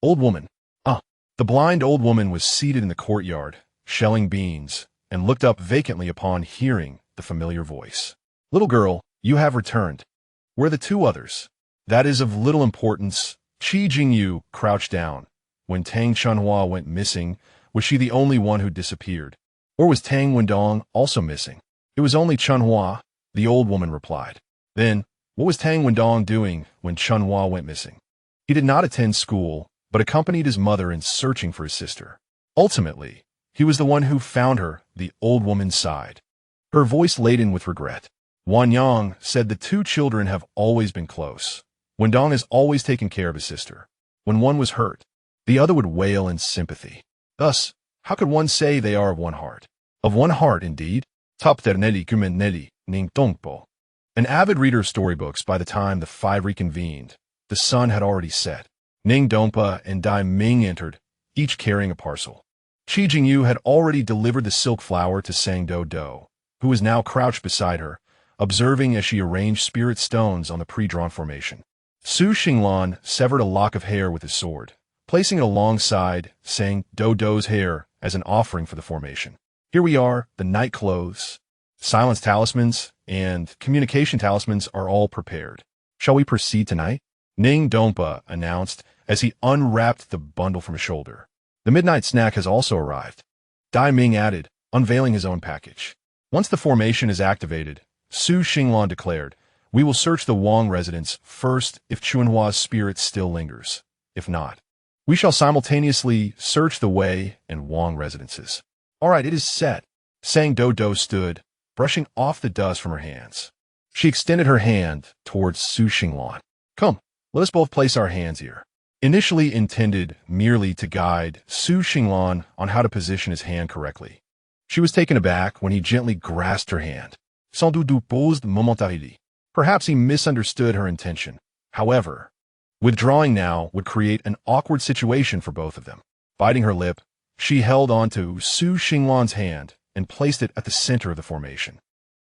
"Old woman." The blind old woman was seated in the courtyard, shelling beans, and looked up vacantly upon hearing the familiar voice. "Little girl, you have returned. Where are the two others?" "That is of little importance." Qi Jingyu crouched down. When Tang Chunhua went missing, was she the only one who disappeared? Or was Tang Wendong also missing? "It was only Chunhua," the old woman replied. "Then, what was Tang Wendong doing when Chunhua went missing?" "He did not attend school, but accompanied his mother in searching for his sister. Ultimately, he was the one who found her," the old woman sighed, her voice laden with regret. "Wan Yang said the two children have always been close. Wendong has always taken care of his sister. When one was hurt, the other would wail in sympathy. Thus, how could one say they are of one heart? Of one heart, indeed. Top Ternelli Kumenelli, Ning Dongpo. An avid reader of storybooks, by the time the five reconvened, the sun had already set. Ning Dongpa and Dai Ming entered, each carrying a parcel. Qi Jingyu had already delivered the silk flower to Sang Doudou, who was now crouched beside her, observing as she arranged spirit stones on the pre-drawn formation. Su Xinglan severed a lock of hair with his sword, placing it alongside Sang Doudou's hair as an offering for the formation. Here we are, the night clothes, silence talismans, and communication talismans are all prepared. Shall we proceed tonight? Ning Dongpa announced as he unwrapped the bundle from his shoulder. The midnight snack has also arrived. Dai Ming added, unveiling his own package. Once the formation is activated, Su Xinglan declared, we will search the Wang residence first if Chuanhua's spirit still lingers. If not, we shall simultaneously search the Wei and Wang residences. All right, it is set. Sang Doudou stood, brushing off the dust from her hands. She extended her hand towards Su Xinglan. Come, let us both place our hands here. Initially intended merely to guide Su Xinglan on how to position his hand correctly, she was taken aback when he gently grasped her hand. Sans Doudou posed momentarily. Perhaps he misunderstood her intention. However, withdrawing now would create an awkward situation for both of them. Biting her lip, she held on to Su Xinglan's hand and placed it at the center of the formation.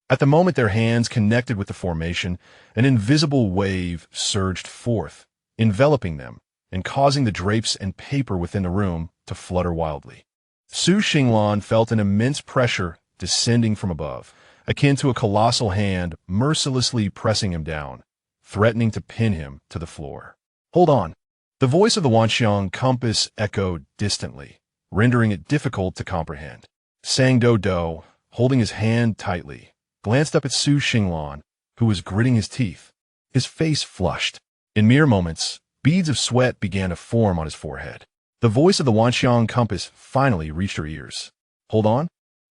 At the moment their hands connected with the formation, an invisible wave surged forth, enveloping them and causing the drapes and paper within the room to flutter wildly. Su Xinglan felt an immense pressure descending from above, akin to a colossal hand mercilessly pressing him down, threatening to pin him to the floor. Hold on. The voice of the Wanxiang compass echoed distantly, rendering it difficult to comprehend. Sang Doudou, holding his hand tightly, glanced up at Su Xinglan, who was gritting his teeth, his face flushed. In mere moments, beads of sweat began to form on his forehead. The voice of the Wanxiang compass finally reached her ears. Hold on?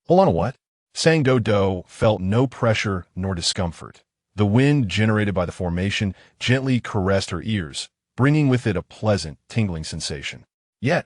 Hold on to what? Sang Doudou felt no pressure nor discomfort. The wind generated by the formation gently caressed her ears, bringing with it a pleasant, tingling sensation. Yet,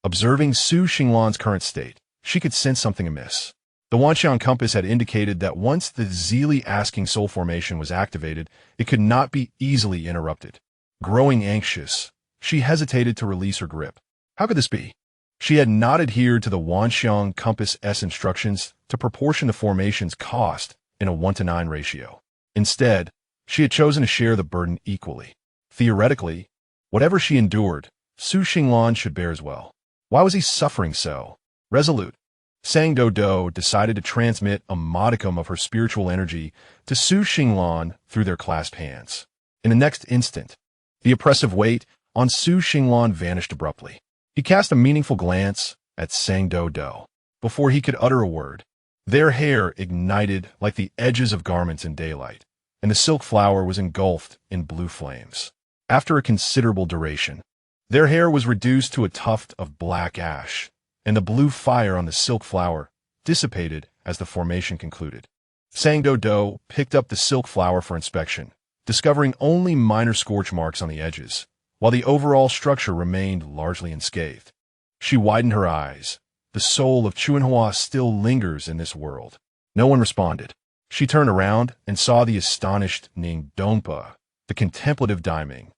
observing Su Xinglan's current state, she could sense something amiss. The Wanxiang compass had indicated that once the Zili asking soul formation was activated, it could not be easily interrupted. Growing anxious, she hesitated to release her grip. How could this be? She had not adhered to the Wanxiang compass S instructions to proportion the formation's cost in a 1-to-9 ratio. Instead, she had chosen to share the burden equally. Theoretically, whatever she endured, Su Xinglan should bear as well. Why was he suffering so? Resolute, Sang Doudou decided to transmit a modicum of her spiritual energy to Su Xinglan through their clasped hands. In the next instant, the oppressive weight on Su Xinglan vanished abruptly. He cast a meaningful glance at Sang Doudou before he could utter a word. Their hair ignited like the edges of garments in daylight, and the silk flower was engulfed in blue flames. After a considerable duration, their hair was reduced to a tuft of black ash, and the blue fire on the silk flower dissipated as the formation concluded. Sang Doudou picked up the silk flower for inspection, discovering only minor scorch marks on the edges, while the overall structure remained largely unscathed. She widened her eyes. The soul of Chuanhua still lingers in this world. No one responded. She turned around and saw the astonished Ning Dongpa, the contemplative Dai Ming,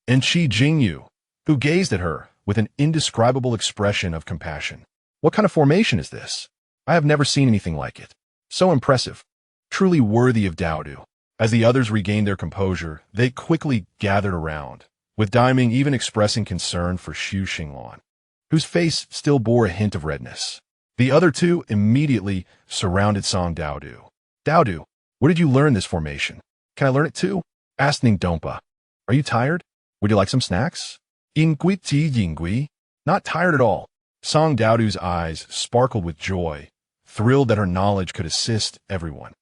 and Qi Jingyu, who gazed at her with an indescribable expression of compassion. What kind of formation is this? I have never seen anything like it. So impressive. Truly worthy of Doudou. As the others regained their composure, they quickly gathered around, with Dai Ming even expressing concern for Su Xinglan, whose face still bore a hint of redness. The other two immediately surrounded Sang Doudou. Doudou, where did you learn this formation? Can I learn it too? Asked Ning Dongpa. Are you tired? Would you like some snacks? Ingui ti yingui. Not tired at all. Sang Doudou's eyes sparkled with joy, thrilled that her knowledge could assist everyone.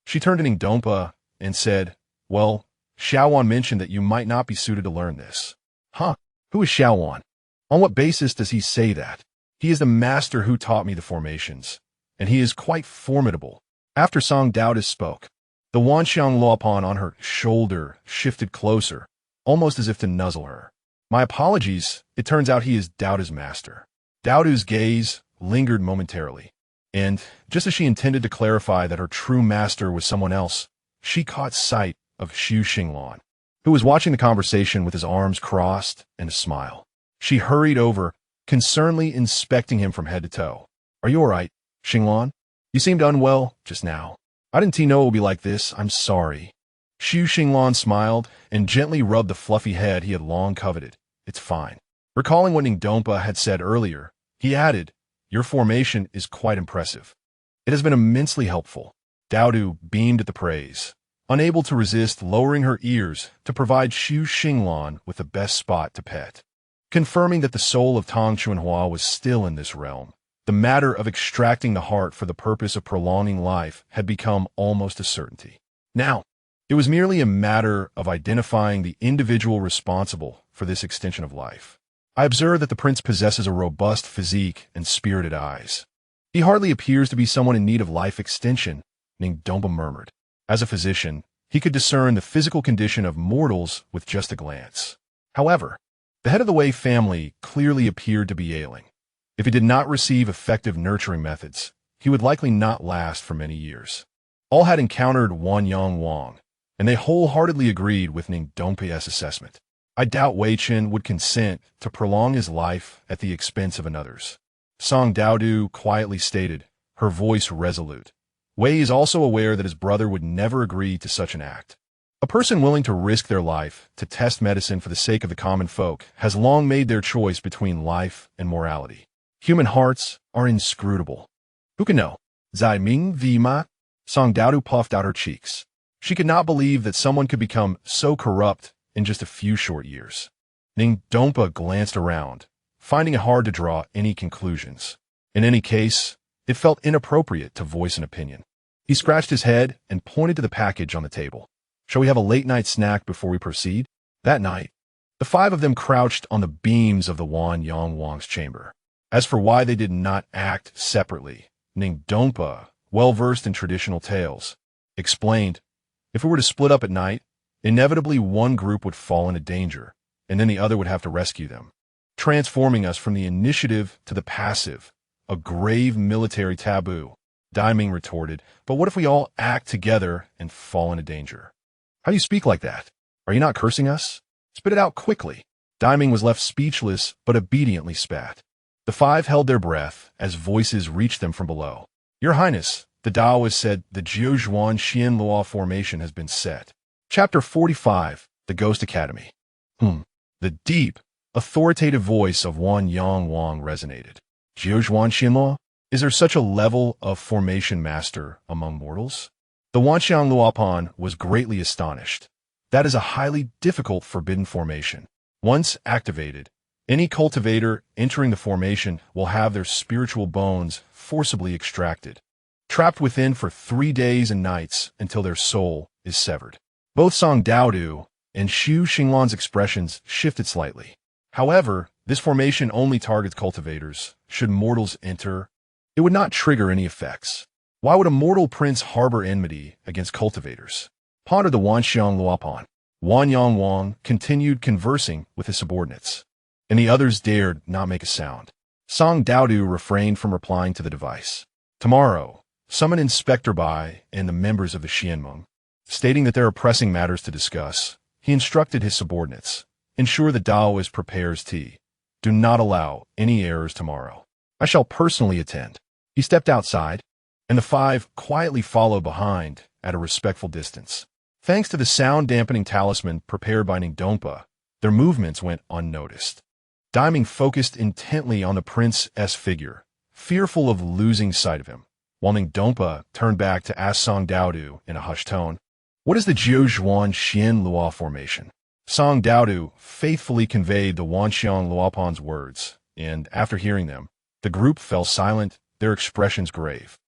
She turned to Ning Dongpa and said, well, Xiaowan mentioned that you might not be suited to learn this. Huh? Who is Xiaowan? On what basis does he say that? He is the master who taught me the formations, and he is quite formidable. After Sang Doudou spoke, the Wanxiang Luopan on her shoulder shifted closer, almost as if to nuzzle her. My apologies, it turns out he is Doudou's master. Doudou's gaze lingered momentarily. And just as she intended to clarify that her true master was someone else, she caught sight of Xu Xinglan, who was watching the conversation with his arms crossed and a smile. She hurried over, concernedly inspecting him from head to toe. "Are you all right, Xinglan? You seemed unwell just now. I didn't know it would be like this. I'm sorry." Xu Xinglan smiled and gently rubbed the fluffy head he had long coveted. "It's fine." Recalling what Ningdompa had said earlier, he added, "Your formation is quite impressive. It has been immensely helpful." Doudou beamed at the praise, unable to resist lowering her ears to provide Xu Xinglan with the best spot to pet. Confirming that the soul of Tang Chuanhua was still in this realm, the matter of extracting the heart for the purpose of prolonging life had become almost a certainty. Now, it was merely a matter of identifying the individual responsible for this extension of life. "I observe that the prince possesses a robust physique and spirited eyes. He hardly appears to be someone in need of life extension," Ningdompa murmured. As a physician, he could discern the physical condition of mortals with just a glance. However, the head of the Wei family clearly appeared to be ailing. If he did not receive effective nurturing methods, he would likely not last for many years. All had encountered Wanyang Wang, and they wholeheartedly agreed with Ningdompa's assessment. "I doubt Wei Chen would consent to prolong his life at the expense of another's," Song Doudou quietly stated, her voice resolute. Wei is also aware that his brother would never agree to such an act. A person willing to risk their life to test medicine for the sake of the common folk has long made their choice between life and morality. Human hearts are inscrutable. Who can know? Zai Ming Vima? Song Doudou puffed out her cheeks. She could not believe that someone could become so corrupt in just a few short years. Ningdompa glanced around, finding it hard to draw any conclusions. In any case, it felt inappropriate to voice an opinion. He scratched his head and pointed to the package on the table. "Shall we have a late-night snack before we proceed?" That night, the five of them crouched on the beams of the Wanyang Wang's chamber. As for why they did not act separately, Ningdompa, well-versed in traditional tales, explained, if it were to split up at night, inevitably one group would fall into danger, and then the other would have to rescue them, transforming us from the initiative to the passive, a grave military taboo. Daiming retorted, "But what if we all act together and fall into danger?" "How do you speak like that? Are you not cursing us? Spit it out quickly." Daiming was left speechless, but obediently spat. The five held their breath as voices reached them from below. "Your Highness," the Taoist said, "the Jiuzhuan Xianlua formation has been set." Chapter 45, The Ghost Academy. The deep, authoritative voice of Wanyang Wang resonated. "Jiuzhuan Xianlua? Is there such a level of formation master among mortals?" The Wanxiang Luopan was greatly astonished. That is a highly difficult forbidden formation. Once activated, any cultivator entering the formation will have their spiritual bones forcibly extracted, trapped within for 3 days and nights until their soul is severed. Both Song Doudou and Xu Xinglan's expressions shifted slightly. However, this formation only targets cultivators. Should mortals enter, it would not trigger any effects. Why would a mortal prince harbor enmity against cultivators? Pondered the Wanxiang Luopan. Wanyang Wang continued conversing with his subordinates, and the others dared not make a sound. Song Doudou refrained from replying to the device. "Tomorrow, summon Inspector Bai and the members of the Xianmeng." Stating that there are pressing matters to discuss, he instructed his subordinates, "Ensure the Taoist prepares tea. Do not allow any errors tomorrow. I shall personally attend." He stepped outside, and the five quietly followed behind at a respectful distance. Thanks to the sound-dampening talisman prepared by Ningdompa, their movements went unnoticed. Daiming focused intently on the prince's figure, fearful of losing sight of him, while Ningdompa turned back to ask Song Doudou in a hushed tone, "What is the Jiuzhuan Xianlua formation?" Song Doudou faithfully conveyed the Wanxiang Luopan's words, and after hearing them, the group fell silent, their expressions grave.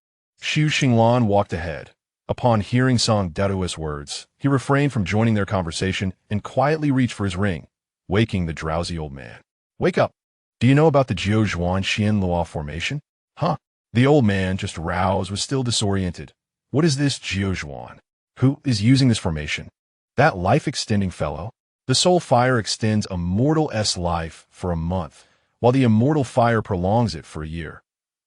Xu Xinglan walked ahead. Upon hearing Song Doudou's words, he refrained from joining their conversation and quietly reached for his ring, waking the drowsy old man. "Wake up! Do you know about the Jiuzhuan Xianlua formation?" "Huh?" The old man, just roused, was still disoriented. "What is this Jiuzhuan? Who is using this formation?" "That life-extending fellow. The soul fire extends a mortal's life for a month, while the immortal fire prolongs it for a year.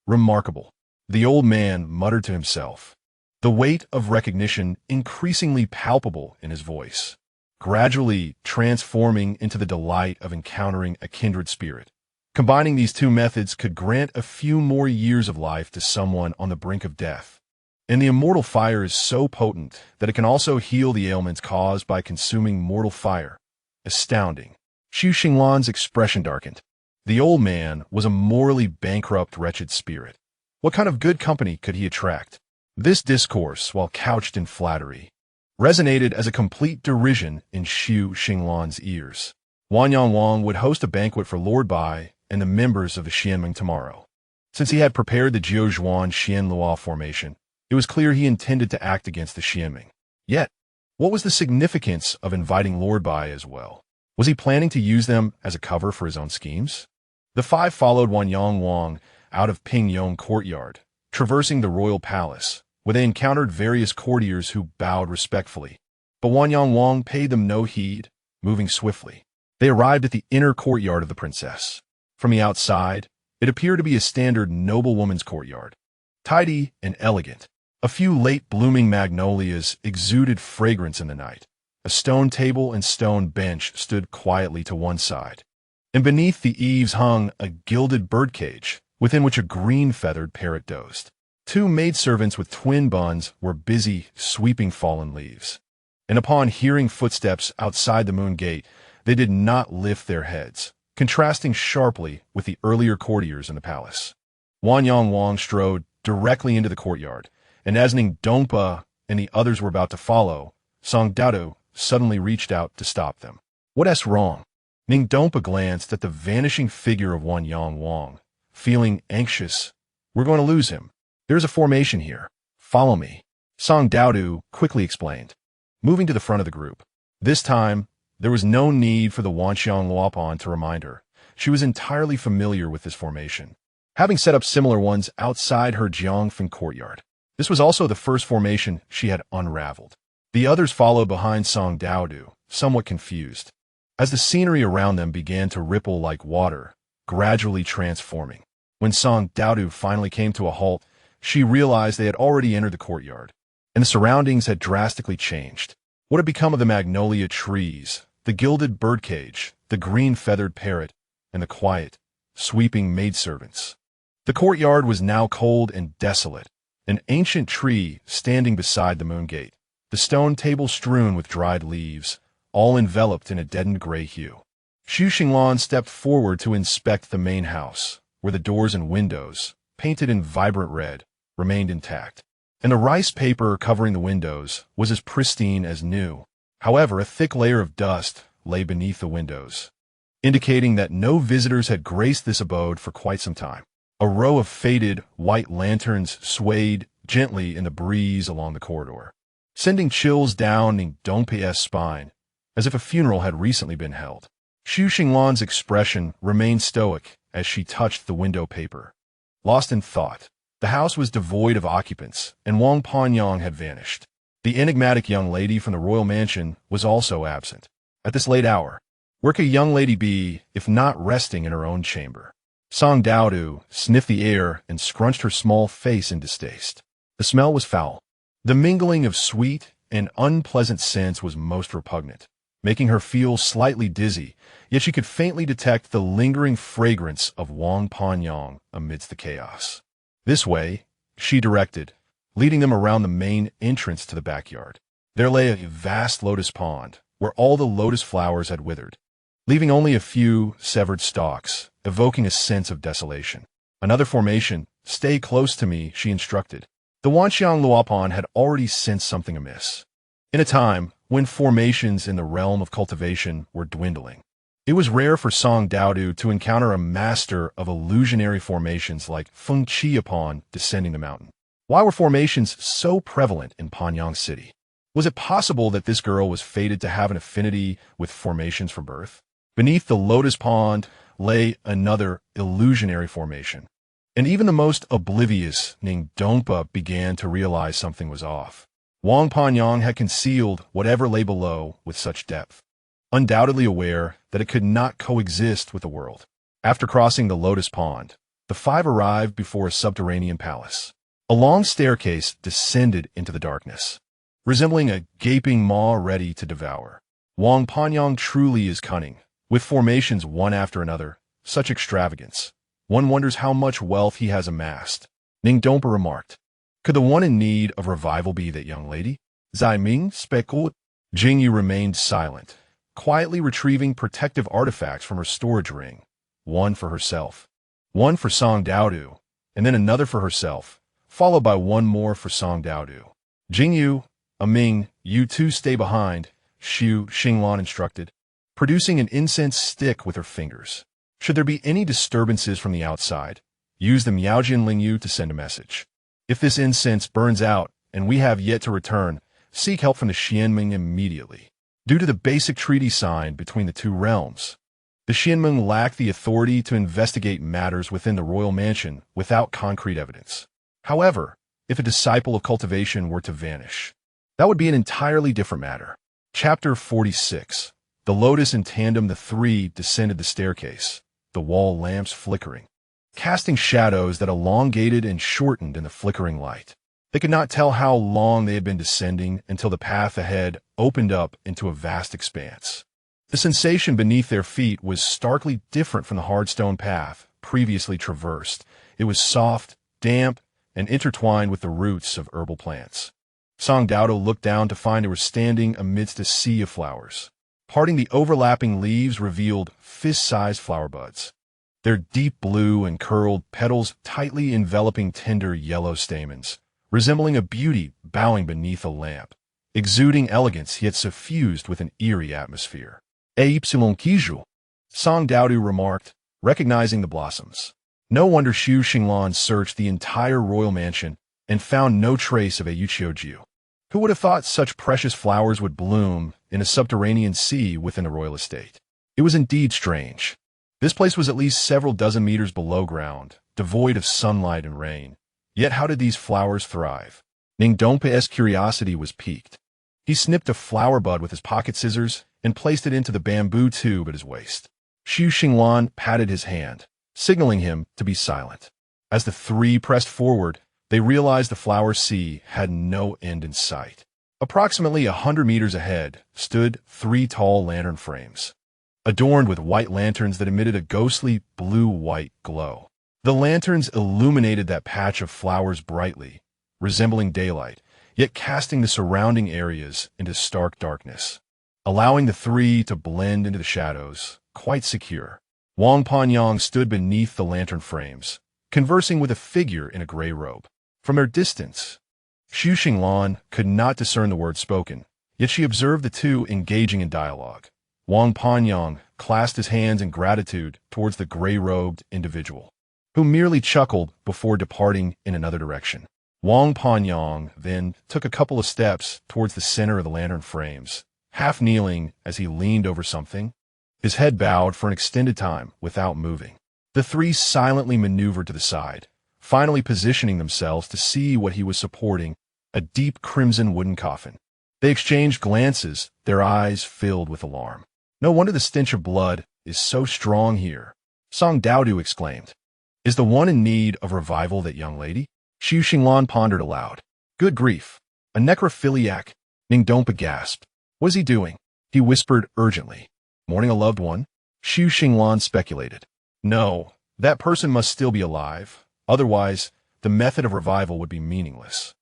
Remarkable. The old man muttered to himself, the weight of recognition increasingly palpable in his voice, gradually transforming into the delight of encountering a kindred spirit. Combining these two methods could grant a few more years of life to someone on the brink of death. And the immortal fire is so potent that it can also heal the ailments caused by consuming mortal fire. Astounding. Xu Xinglan's expression darkened. The old man was a morally bankrupt, wretched spirit. What kind of good company could he attract? This discourse, while couched in flattery, resonated as a complete derision in Xu Xinglan's ears. Wanyang Wang would host a banquet for Lord Bai and the members of the Xianming tomorrow. Since he had prepared the Jiuzhuan Xianlua formation, it was clear he intended to act against the Xianming. Yet, what was the significance of inviting Lord Bai as well? Was he planning to use them as a cover for his own schemes? The five followed Wanyang Wang out of Pingyong courtyard, traversing the royal palace, where they encountered various courtiers who bowed respectfully. But Wanyang Wang paid them no heed, moving swiftly. They arrived at the inner courtyard of the princess. From the outside, it appeared to be a standard noblewoman's courtyard. Tidy and elegant. A few late-blooming magnolias exuded fragrance in the night. A stone table and stone bench stood quietly to one side. And beneath the eaves hung a gilded birdcage, within which a green-feathered parrot dozed. Two maidservants with twin buns were busy sweeping fallen leaves. And upon hearing footsteps outside the moon gate, they did not lift their heads, contrasting sharply with the earlier courtiers in the palace. Wanyang Wang strode directly into the courtyard, and as Ning Dongpa and the others were about to follow, Song Doudou suddenly reached out to stop them. What's wrong? Ning Dongpa glanced at the vanishing figure of Wanyang Wang, feeling anxious. We're going to lose him. There's a formation here. Follow me. Song Doudou quickly explained, moving to the front of the group. This time, there was no need for the Wanxiang Luopan to remind her. She was entirely familiar with this formation, having set up similar ones outside her Jiangfen courtyard. This was also the first formation she had unraveled. The others followed behind Song Doudou, somewhat confused, as the scenery around them began to ripple like water, gradually transforming. When Song Doudou finally came to a halt, she realized they had already entered the courtyard, and the surroundings had drastically changed. What had become of the magnolia trees, the gilded birdcage, the green-feathered parrot, and the quiet, sweeping maidservants? The courtyard was now cold and desolate, an ancient tree standing beside the moon gate, the stone table strewn with dried leaves, all enveloped in a deadened gray hue. Xu Xinglan stepped forward to inspect the main house, where the doors and windows, painted in vibrant red, remained intact, and the rice paper covering the windows was as pristine as new. However, a thick layer of dust lay beneath the windows, indicating that no visitors had graced this abode for quite some time. A row of faded, white lanterns swayed gently in the breeze along the corridor, sending chills down Ning Dongpa's spine, as if a funeral had recently been held. Xu Xinglan's expression remained stoic as she touched the window paper. Lost in thought, the house was devoid of occupants, and Wang Panyang had vanished. The enigmatic young lady from the royal mansion was also absent. At this late hour, where could a young lady be if not resting in her own chamber? Song Doudou sniffed the air and scrunched her small face in distaste. The smell was foul. The mingling of sweet and unpleasant scents was most repugnant, making her feel slightly dizzy, yet she could faintly detect the lingering fragrance of Wang Panyang amidst the chaos. This way, she directed, leading them around the main entrance to the backyard. There lay a vast lotus pond, where all the lotus flowers had withered, leaving only a few severed stalks, evoking a sense of desolation. Another formation, stay close to me, she instructed. The Wanxiang Luopan had already sensed something amiss. In a time when formations in the realm of cultivation were dwindling, it was rare for Song Doudou to encounter a master of illusionary formations like Feng Qi upon descending the mountain. Why were formations so prevalent in Panyang City? Was it possible that this girl was fated to have an affinity with formations from birth? Beneath the lotus pond lay another illusionary formation, and even the most oblivious Ning Dongpa began to realize something was off. Wang Panyang had concealed whatever lay below with such depth, undoubtedly aware that it could not coexist with the world. After crossing the lotus pond, The five arrived before a subterranean palace. A long staircase descended into the darkness, resembling a gaping maw ready to devour. Wang Panyang truly is cunning, with formations one after another, such extravagance. One wonders how much wealth he has amassed. Ning Dompa remarked. Could the one in need of revival be that young lady? Zai Ming speculated. Jingyu remained silent, quietly retrieving protective artifacts from her storage ring. One for herself, one for Song Doudou, and then another for herself, followed by one more for Song Doudou. Jingyu, Ming, you two stay behind, Xu Xinglan instructed, producing an incense stick with her fingers. Should there be any disturbances from the outside, use the Miaojian Lingyu to send a message. If this incense burns out and we have yet to return, seek help from the Xianming immediately. Due to the basic treaty signed between the two realms, the Xianming lack the authority to investigate matters within the royal mansion without concrete evidence. However, if a disciple of cultivation were to vanish, that would be an entirely different matter. Chapter 46. The lotus in tandem, the three descended the staircase, the wall lamps flickering, casting shadows that elongated and shortened in the flickering light. They could not tell how long they had been descending until the path ahead opened up into a vast expanse. The sensation beneath their feet was starkly different from the hard stone path previously traversed. It was soft, damp, and intertwined with the roots of herbal plants. Song Doudou looked down to find they were standing amidst a sea of flowers. Parting the overlapping leaves revealed fist-sized flower buds, their deep blue and curled petals tightly enveloping tender yellow stamens, resembling a beauty bowing beneath a lamp, exuding elegance yet suffused with an eerie atmosphere. Kiju, Song Doudou remarked, recognizing the blossoms. No wonder Xu Xinglan searched the entire royal mansion and found no trace of a Yuchiojiu. Who would have thought such precious flowers would bloom in a subterranean sea within the royal estate? It was indeed strange. This place was at least several dozen meters below ground, devoid of sunlight and rain. Yet how did these flowers thrive? Ning Dompe's curiosity was piqued. He snipped a flower bud with his pocket scissors and placed it into the bamboo tube at his waist. Xu Xinglan patted his hand, signaling him to be silent. As the three pressed forward, they realized the flower sea had no end in sight. Approximately 100 meters ahead stood three tall lantern frames, adorned with white lanterns that emitted a ghostly blue-white glow. The lanterns illuminated that patch of flowers brightly, resembling daylight, yet casting the surrounding areas into stark darkness, allowing the three to blend into the shadows, quite secure. Wang Panyang stood beneath the lantern frames, conversing with a figure in a gray robe. From her distance, Xu Xinglan could not discern the words spoken, yet she observed the two engaging in dialogue. Wang Panyang clasped his hands in gratitude towards the gray-robed individual, who merely chuckled before departing in another direction. Wang Panyang then took a couple of steps towards the center of the lantern frames, half kneeling as he leaned over something, his head bowed for an extended time without moving. The three silently maneuvered to the side, finally positioning themselves to see what he was supporting, a deep crimson wooden coffin. They exchanged glances, their eyes filled with alarm. No wonder the stench of blood is so strong here, Song Doudou exclaimed. Is the one in need of revival that young lady? Xu Xinglan pondered aloud. Good grief. A necrophiliac, Ning Dompa gasped. What is he doing? He whispered urgently. Mourning a loved one? Xu Xinglan speculated. No, that person must still be alive. Otherwise, the method of revival would be meaningless.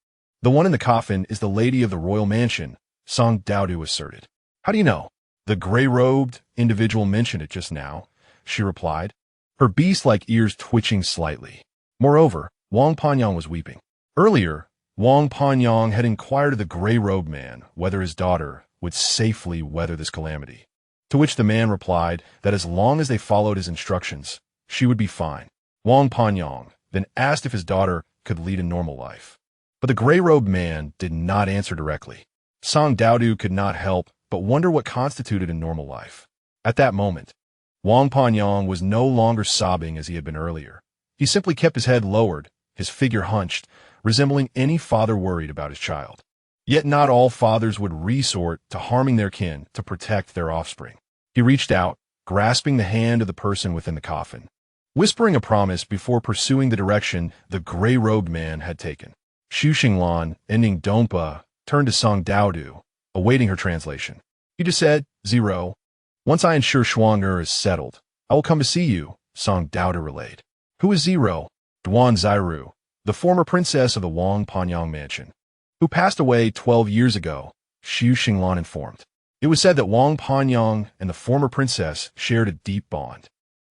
The one in the coffin is the lady of the royal mansion, Song Doudou asserted. How do you know? The gray-robed individual mentioned it just now, she replied, her beast-like ears twitching slightly. Moreover, Wang Panyang was weeping. Earlier, Wang Panyang had inquired of the gray-robed man whether his daughter would safely weather this calamity, to which the man replied that as long as they followed his instructions, she would be fine. Wang Panyang then asked if his daughter could lead a normal life. But the gray-robed man did not answer directly. Song Doudou could not help but wonder what constituted a normal life. At that moment, Wang Panyang was no longer sobbing as he had been earlier. He simply kept his head lowered, his figure hunched, resembling any father worried about his child. Yet not all fathers would resort to harming their kin to protect their offspring. He reached out, grasping the hand of the person within the coffin. whispering a promise before pursuing the direction the gray-robed man had taken. Xu Xinglan, ending Dompa, turned to Song Doudou, awaiting her translation. "You just said, 0. Once I ensure Shuang is settled, I will come to see you," Song Doudou relayed. "Who is 0? Duan Zairu, the former princess of the Wang Panyang mansion, who passed away 12 years ago," Xu Xinglan informed. It was said that Wang Panyang and the former princess shared a deep bond,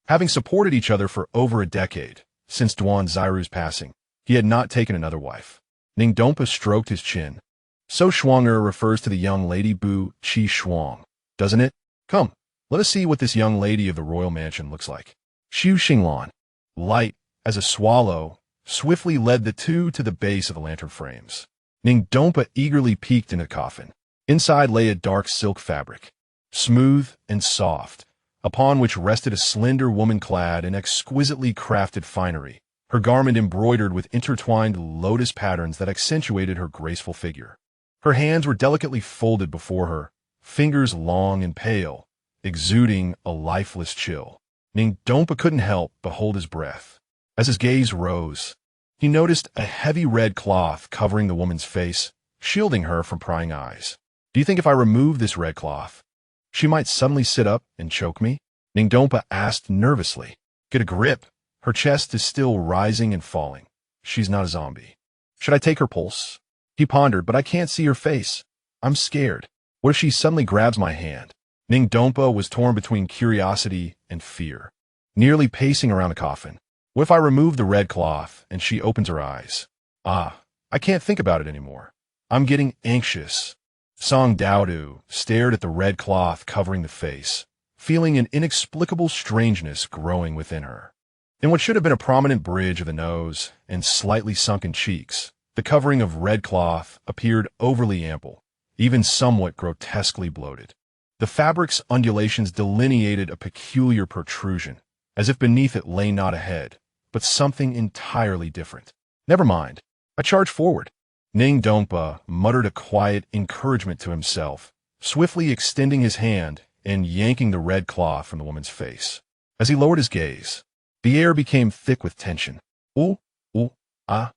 having supported each other for over a decade. Since Duan Zairu's passing, he had not taken another wife. Ning Dompa stroked his chin. "So Shuang refers to the young lady Bu Qi Shuang, doesn't it? Come, let us see what this young lady of the royal mansion looks like." Xu Xinglan, light as a swallow, swiftly led the two to the base of the lantern frames. Ning Dompa eagerly peeked into the coffin. Inside lay a dark silk fabric, smooth and soft, upon which rested a slender woman clad in exquisitely crafted finery, her garment embroidered with intertwined lotus patterns that accentuated her graceful figure. Her hands were delicately folded before her, fingers long and pale, exuding a lifeless chill. Ning Dompa couldn't help but hold his breath. As his gaze rose, he noticed a heavy red cloth covering the woman's face, shielding her from prying eyes. "Do you think if I remove this red cloth, she might suddenly sit up and choke me?" Ning Dompa asked nervously. "Get a grip. Her chest is still rising and falling. She's not a zombie." "Should I take her pulse?" He pondered, "But I can't see her face. I'm scared. What if she suddenly grabs my hand?" Ning Dompa was torn between curiosity and fear, nearly pacing around the coffin. "What if I remove the red cloth and she opens her eyes? I can't think about it anymore. I'm getting anxious." Song Doudou stared at the red cloth covering the face, feeling an inexplicable strangeness growing within her. In what should have been a prominent bridge of the nose and slightly sunken cheeks, the covering of red cloth appeared overly ample, even somewhat grotesquely bloated. The fabric's undulations delineated a peculiar protrusion, as if beneath it lay not a head, but something entirely different. "Never mind. I charged forward." Ning Dompa muttered a quiet encouragement to himself, swiftly extending his hand and yanking the red cloth from the woman's face. As he lowered his gaze, the air became thick with tension. "Ooh, ooh, ah,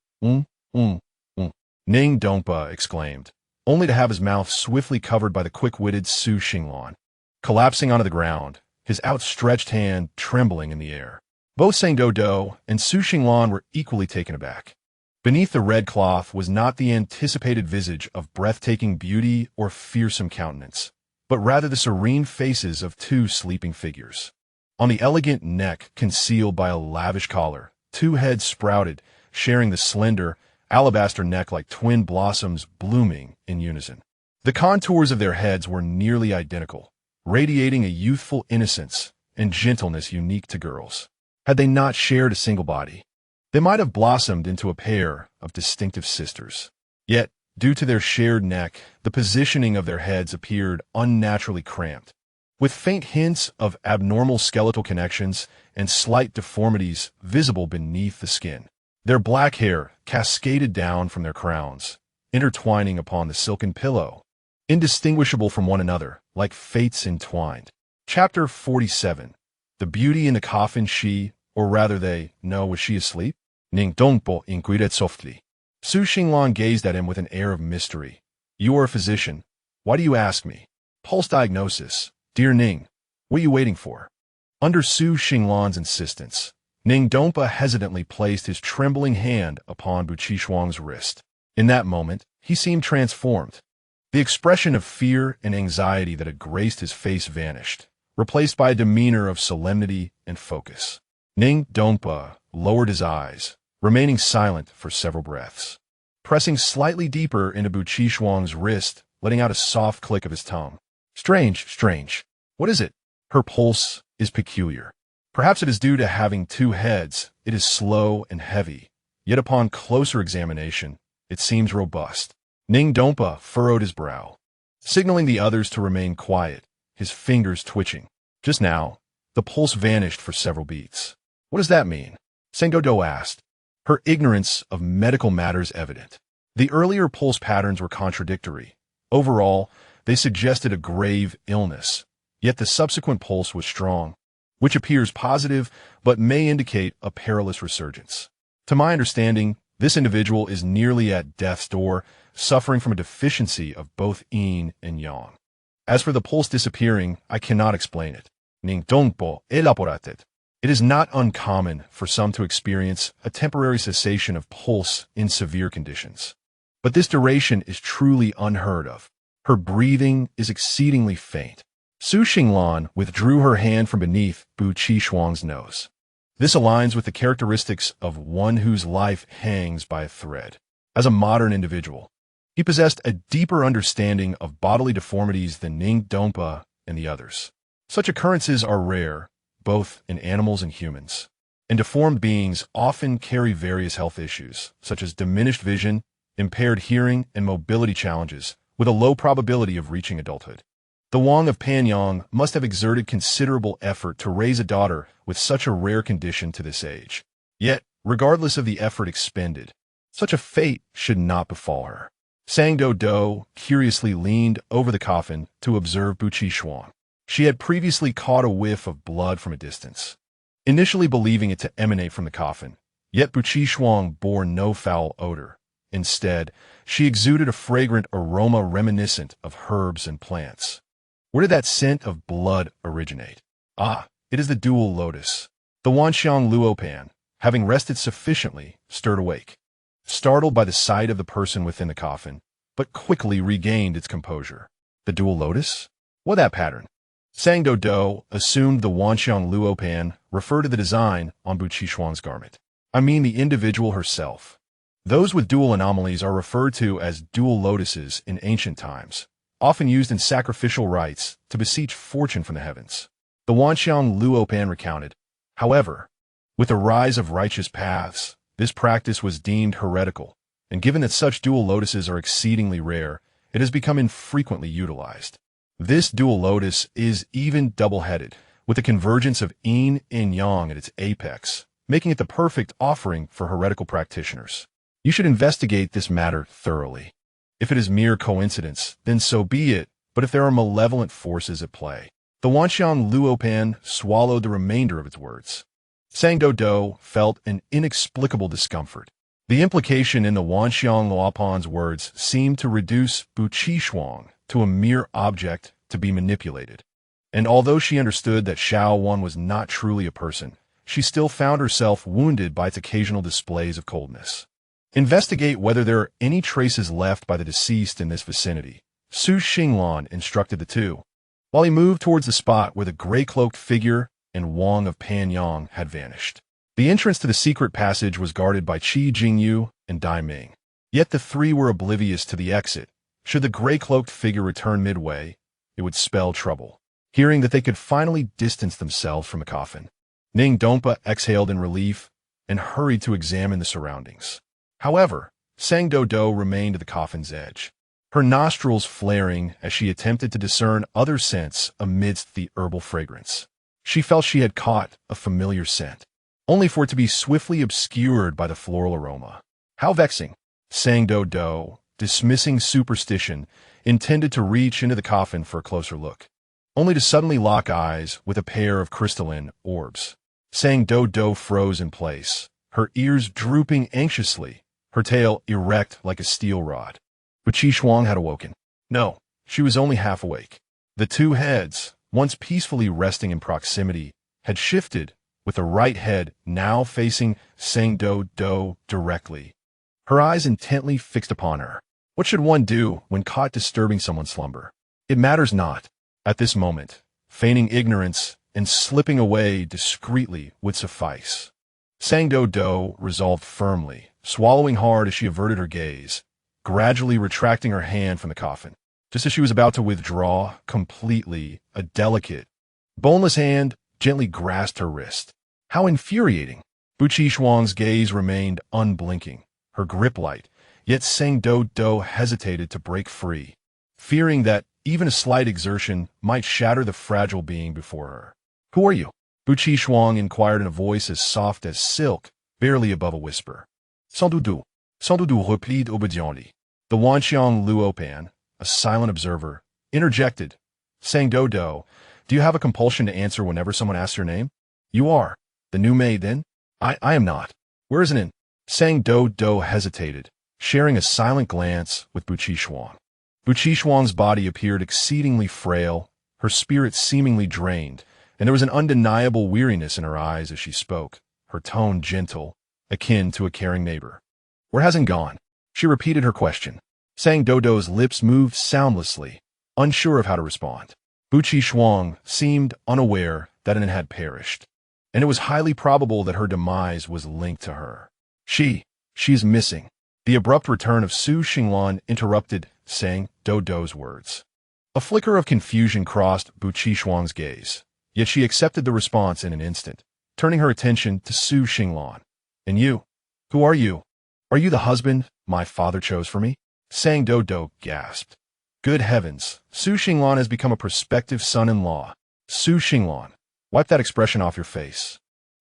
Ning Dompa exclaimed, only to have his mouth swiftly covered by the quick-witted Xu Xinglan, collapsing onto the ground, his outstretched hand trembling in the air. Both Sang Doudou and Xu Xinglan were equally taken aback. Beneath the red cloth was not the anticipated visage of breathtaking beauty or fearsome countenance, but rather the serene faces of two sleeping figures. On the elegant neck, concealed by a lavish collar, two heads sprouted, sharing the slender, alabaster neck like twin blossoms blooming in unison. The contours of their heads were nearly identical, radiating a youthful innocence and gentleness unique to girls. Had they not shared a single body, they might have blossomed into a pair of distinctive sisters. Yet, due to their shared neck, the positioning of their heads appeared unnaturally cramped, with faint hints of abnormal skeletal connections and slight deformities visible beneath the skin. Their black hair cascaded down from their crowns, intertwining upon the silken pillow, indistinguishable from one another, like fates entwined. Chapter 47. The beauty in the coffin. She, or rather they, know was she asleep? Ning Dompa inquired softly. Xu Xinglan gazed at him with an air of mystery. "You are a physician. Why do you ask me?" "Pulse diagnosis. Dear Ning, what are you waiting for?" Under Xu Xinglan's insistence, Ning Dompa hesitantly placed his trembling hand upon Bu Qishuang's wrist. In that moment, he seemed transformed. The expression of fear and anxiety that had graced his face vanished, replaced by a demeanor of solemnity and focus. Ning Dompa lowered his eyes, remaining silent for several breaths, pressing slightly deeper into Bu Qishuang's wrist, letting out a soft click of his tongue. Strange. What is it?" "Her pulse is peculiar. Perhaps it is due to having two heads. It is slow and heavy, yet upon closer examination, it seems robust." Ning Dompa furrowed his brow, signaling the others to remain quiet, his fingers twitching. Just now, the pulse vanished for several beats. "What does that mean?" Sang Doudou asked, her ignorance of medical matters evident. The earlier pulse patterns were contradictory. Overall, they suggested a grave illness, yet the subsequent pulse was strong. which appears positive but may indicate a perilous resurgence. To my understanding, this individual is nearly at death's door, suffering from a deficiency of both yin and yang. As for the pulse disappearing, I cannot explain it. Ning dongpo elaborated. It is not uncommon for some to experience a temporary cessation of pulse in severe conditions. But this duration is truly unheard of. Her breathing is exceedingly faint. Su Xinglan withdrew her hand from beneath Bu Qishuang's nose. This aligns with the characteristics of one whose life hangs by a thread. As a modern individual, he possessed a deeper understanding of bodily deformities than Ning Dongpa and the others. Such occurrences are rare, both in animals and humans, and deformed beings often carry various health issues, such as diminished vision, impaired hearing, and mobility challenges, with a low probability of reaching adulthood. The Wang of Panyang must have exerted considerable effort to raise a daughter with such a rare condition to this age. Yet, regardless of the effort expended, such a fate should not befall her. Sang Doudou curiously leaned over the coffin to observe Bu Qishuang. She had previously caught a whiff of blood from a distance, initially believing it to emanate from the coffin. Yet Bu Qishuang bore no foul odor. Instead, she exuded a fragrant aroma reminiscent of herbs and plants. Where did that scent of blood originate? Ah, it is the dual lotus. The Wanxiang Luopan, having rested sufficiently, stirred awake, startled by the sight of the person within the coffin, but quickly regained its composure. The dual lotus? What that pattern? Sang Doudou assumed the Wanxiang Luopan referred to the design on Bu Qishuang's garment. I mean the individual herself. Those with dual anomalies are referred to as dual lotuses in ancient times, often used in sacrificial rites to beseech fortune from the heavens. The Wanxiang Luopan recounted, however, with the rise of righteous paths, this practice was deemed heretical, and given that such dual lotuses are exceedingly rare, it has become infrequently utilized. This dual lotus is even double-headed, with the convergence of yin and yang at its apex, making it the perfect offering for heretical practitioners. You should investigate this matter thoroughly. If it is mere coincidence, then so be it, but if there are malevolent forces at play. The Wanxiang Luopan swallowed the remainder of its words. Sang Doudou felt an inexplicable discomfort. The implication in the Wanxiang Luopan's words seemed to reduce Bu Qishuang to a mere object to be manipulated. And although she understood that Xiao Wan was not truly a person, she still found herself wounded by its occasional displays of coldness. Investigate whether there are any traces left by the deceased in this vicinity, Su Xinglan instructed the two, while he moved towards the spot where the gray-cloaked figure and Wang of Panyang had vanished. The entrance to the secret passage was guarded by Qi Jingyu and Dai Ming. Yet the three were oblivious to the exit. Should the gray-cloaked figure return midway, it would spell trouble. Hearing that they could finally distance themselves from the coffin, Ning Dongpa exhaled in relief and hurried to examine the surroundings. However, Sang Doudou remained at the coffin's edge, her nostrils flaring as she attempted to discern other scents amidst the herbal fragrance. She felt she had caught a familiar scent, only for it to be swiftly obscured by the floral aroma. How vexing! Sang Doudou, dismissing superstition, intended to reach into the coffin for a closer look, only to suddenly lock eyes with a pair of crystalline orbs. Sang Doudou froze in place, her ears drooping anxiously, her tail erect like a steel rod. But Qishuang had awoken. No, she was only half awake. The two heads, once peacefully resting in proximity, had shifted, with the right head now facing Sang Doudou directly, her eyes intently fixed upon her. What should one do when caught disturbing someone's slumber? It matters not. At this moment, feigning ignorance and slipping away discreetly would suffice. Sang Doudou resolved firmly, swallowing hard as she averted her gaze, gradually retracting her hand from the coffin. Just as she was about to withdraw completely, a delicate, boneless hand gently grasped her wrist. How infuriating! Bu Qishuang's gaze remained unblinking, her grip light, yet Sang Doudou hesitated to break free, fearing that even a slight exertion might shatter the fragile being before her. Who are you? Bu Qishuang inquired in a voice as soft as silk, barely above a whisper. Sans Doudou. Sans Doudou replied obediently. The Wanxiang Luopan, a silent observer, interjected. Sang Doudou, Do you have a compulsion to answer whenever someone asks your name? You are. The new maid, then? I am not. Where is an inn? Sang Doudou hesitated, sharing a silent glance with Buqi. Buqi body appeared exceedingly frail, her spirit seemingly drained, and there was an undeniable weariness in her eyes as she spoke, her tone gentle, akin to a caring neighbor. Where hasn't gone? She repeated her question. Sang Doudou's lips moved soundlessly, unsure of how to respond. Buqi seemed unaware that it had perished, and it was highly probable that her demise was linked to her. She's missing. The abrupt return of Su Xinglan interrupted Sang Doudou's words. A flicker of confusion crossed Buqi gaze, yet she accepted the response in an instant, turning her attention to Su Xinglan. And you? Who are you? Are you the husband my father chose for me? Sang Doudou gasped. Good heavens, Su Xinglan has become a prospective son-in-law. Su Xinglan, wipe that expression off your face.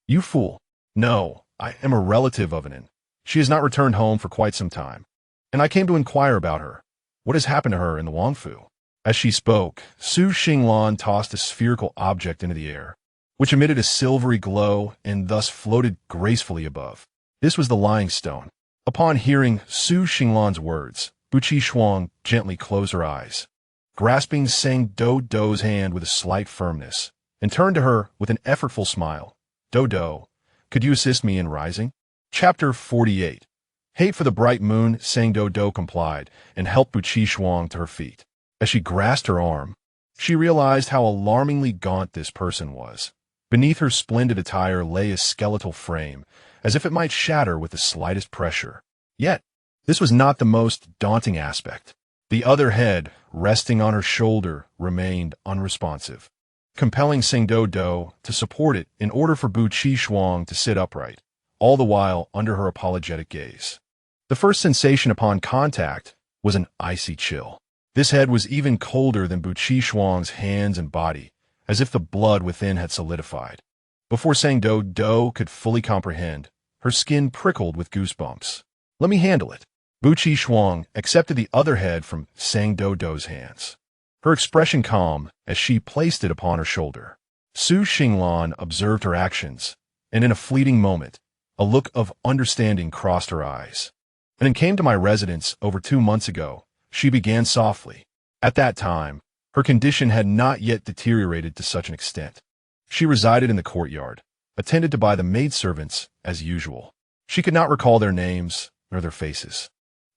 You fool. No, I am a relative of Anin. She has not returned home for quite some time, and I came to inquire about her. What has happened to her in the Wangfu? As she spoke, Su Xinglan tossed a spherical object into the air, which emitted a silvery glow and thus floated gracefully above. This was the lying stone. Upon hearing Su Xinglan's words, Buqi gently closed her eyes, grasping Sang Doudou's hand with a slight firmness, and turned to her with an effortful smile. Doudou, could you assist me in rising? Chapter 48. Hate for the bright moon, Sang Doudou complied and helped Buqi to her feet. As she grasped her arm, she realized how alarmingly gaunt this person was. Beneath her splendid attire lay a skeletal frame, as if it might shatter with the slightest pressure. Yet, this was not the most daunting aspect. The other head, resting on her shoulder, remained unresponsive, compelling Sang Doudou to support it in order for Buqi to sit upright, all the while under her apologetic gaze. The first sensation upon contact was an icy chill. This head was even colder than Buqi hands and body, as if the blood within had solidified. Before Sang Doudou could fully comprehend, her skin prickled with goosebumps. Let me handle it. Buqi accepted the other head from Sang Doudou's hands, her expression calm as she placed it upon her shoulder. Su Xinglan observed her actions, and in a fleeting moment, a look of understanding crossed her eyes. When it came to my residence over 2 months ago, she began softly. At that time, her condition had not yet deteriorated to such an extent. She resided in the courtyard, attended to by the maidservants as usual. She could not recall their names nor their faces.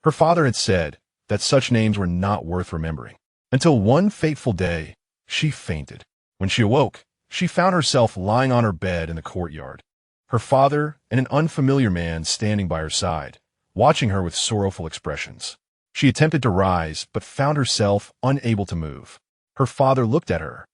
Her father had said that such names were not worth remembering. Until one fateful day, she fainted. When she awoke, she found herself lying on her bed in the courtyard, her father and an unfamiliar man standing by her side, watching her with sorrowful expressions. She attempted to rise, but found herself unable to move. Her father looked at her,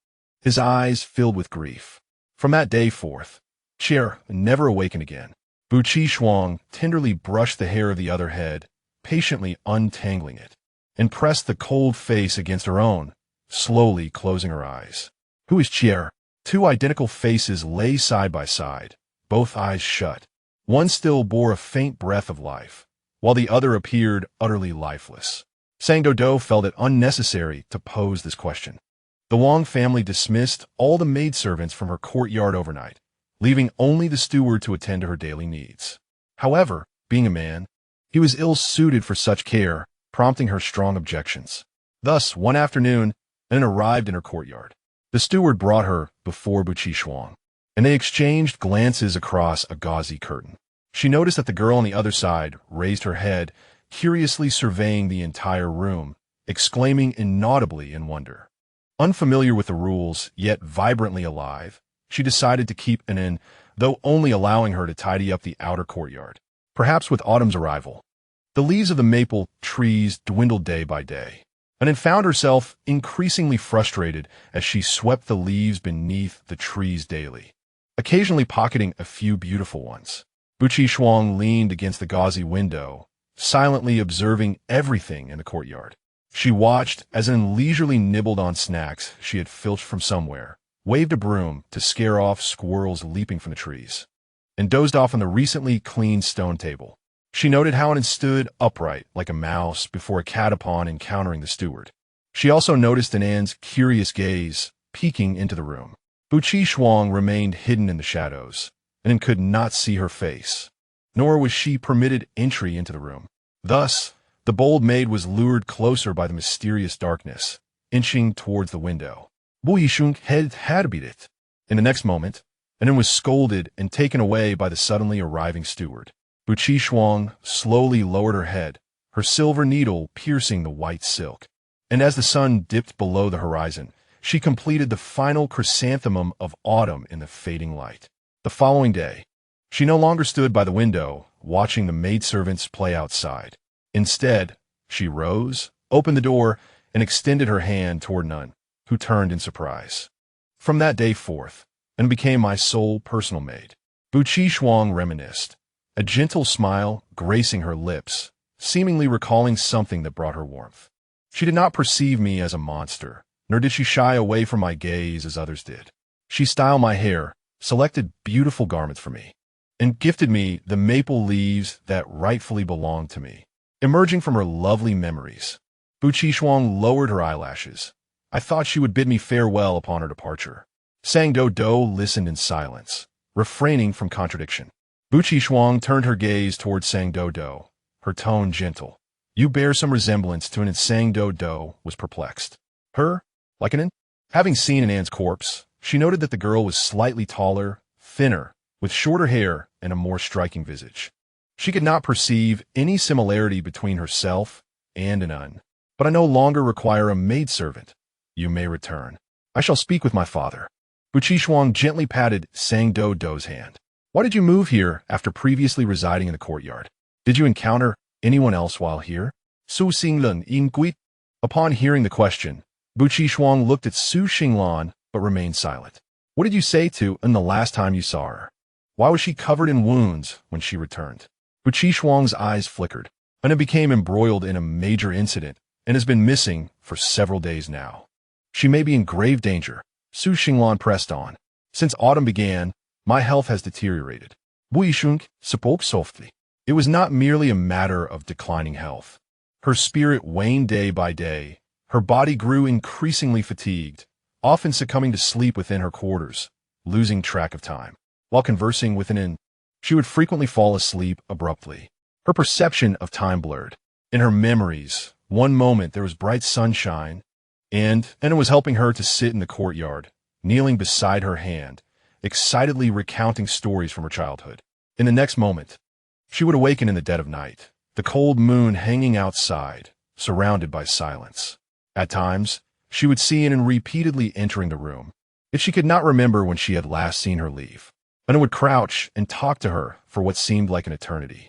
his eyes filled with grief. From that day forth, Chier never awakened again. Buqi tenderly brushed the hair of the other head, patiently untangling it, and pressed the cold face against her own, slowly closing her eyes. Who is Chier? 2 identical faces lay side by side, both eyes shut. One still bore a faint breath of life, while the other appeared utterly lifeless. Sang Doudou felt it unnecessary to pose this question. The Wang family dismissed all the maidservants from her courtyard overnight, leaving only the steward to attend to her daily needs. However, being a man, he was ill-suited for such care, prompting her strong objections. Thus, one afternoon, An arrived in her courtyard. The steward brought her before Buqi, and they exchanged glances across a gauzy curtain. She noticed that the girl on the other side raised her head, curiously surveying the entire room, exclaiming inaudibly in wonder. Unfamiliar with the rules, yet vibrantly alive, she decided to keep an inn, though only allowing her to tidy up the outer courtyard. Perhaps with autumn's arrival, the leaves of the maple trees dwindled day by day, and then found herself increasingly frustrated as she swept the leaves beneath the trees daily, occasionally pocketing a few beautiful ones. Buqi leaned against the gauzy window, silently observing everything in the courtyard. She watched as An leisurely nibbled on snacks she had filched from somewhere, waved a broom to scare off squirrels leaping from the trees, and dozed off on the recently cleaned stone table. She noted how An stood upright like a mouse before a cat upon encountering the steward. She also noticed An's curious gaze, peeking into the room. Buqi Shuang remained hidden in the shadows, and could not see her face, nor was she permitted entry into the room. Thus, the bold maid was lured closer by the mysterious darkness, inching towards the window. Bu Yishun had beat it. In the next moment, Anan was scolded and taken away by the suddenly arriving steward. Buqi Shuang slowly lowered her head, her silver needle piercing the white silk. And as the sun dipped below the horizon, she completed the final chrysanthemum of autumn in the fading light. The following day, she no longer stood by the window, watching the maidservants play outside. Instead, she rose, opened the door, and extended her hand toward Nun, who turned in surprise. From that day forth, and became my sole personal maid. Buqi Shuang reminisced, a gentle smile gracing her lips, seemingly recalling something that brought her warmth. She did not perceive me as a monster, nor did she shy away from my gaze as others did. She styled my hair, selected beautiful garments for me, and gifted me the maple leaves that rightfully belonged to me. Emerging from her lovely memories, Buqi Shuang lowered her eyelashes. I thought she would bid me farewell upon her departure. Sang Doudou listened in silence, refraining from contradiction. Buqi Shuang turned her gaze towards Sang Doudou, her tone gentle. You bear some resemblance to an Sang Doudou was perplexed. Her? Like an? Having seen Anan's corpse, she noted that the girl was slightly taller, thinner, with shorter hair and a more striking visage. She could not perceive any similarity between herself and Anan. But I no longer require a maidservant. You may return. I shall speak with my father. Buqi Shuang gently patted Sang Doudou's hand. Why did you move here after previously residing in the courtyard? Did you encounter anyone else while here? Su Xinglan in Guit. Upon hearing the question, Buqi Shuang looked at Su Xinglan but remained silent. What did you say to An the last time you saw her? Why was she covered in wounds when she returned? Buqi Shuang's eyes flickered. An became embroiled in a major incident and has been missing for several days now. She may be in grave danger. Su Xinglan pressed on. Since autumn began, my health has deteriorated. Bu Yishun spoke softly. It was not merely a matter of declining health. Her spirit waned day by day. Her body grew increasingly fatigued, often succumbing to sleep within her quarters, losing track of time. While conversing with Anan, she would frequently fall asleep abruptly. Her perception of time blurred. In her memories, one moment there was bright sunshine, and Anan was helping her to sit in the courtyard, kneeling beside her hand, excitedly recounting stories from her childhood. In the next moment, she would awaken in the dead of night, the cold moon hanging outside, surrounded by silence. At times, she would see Anan repeatedly entering the room, yet she could not remember when she had last seen her leave. Anan would crouch and talk to her for what seemed like an eternity.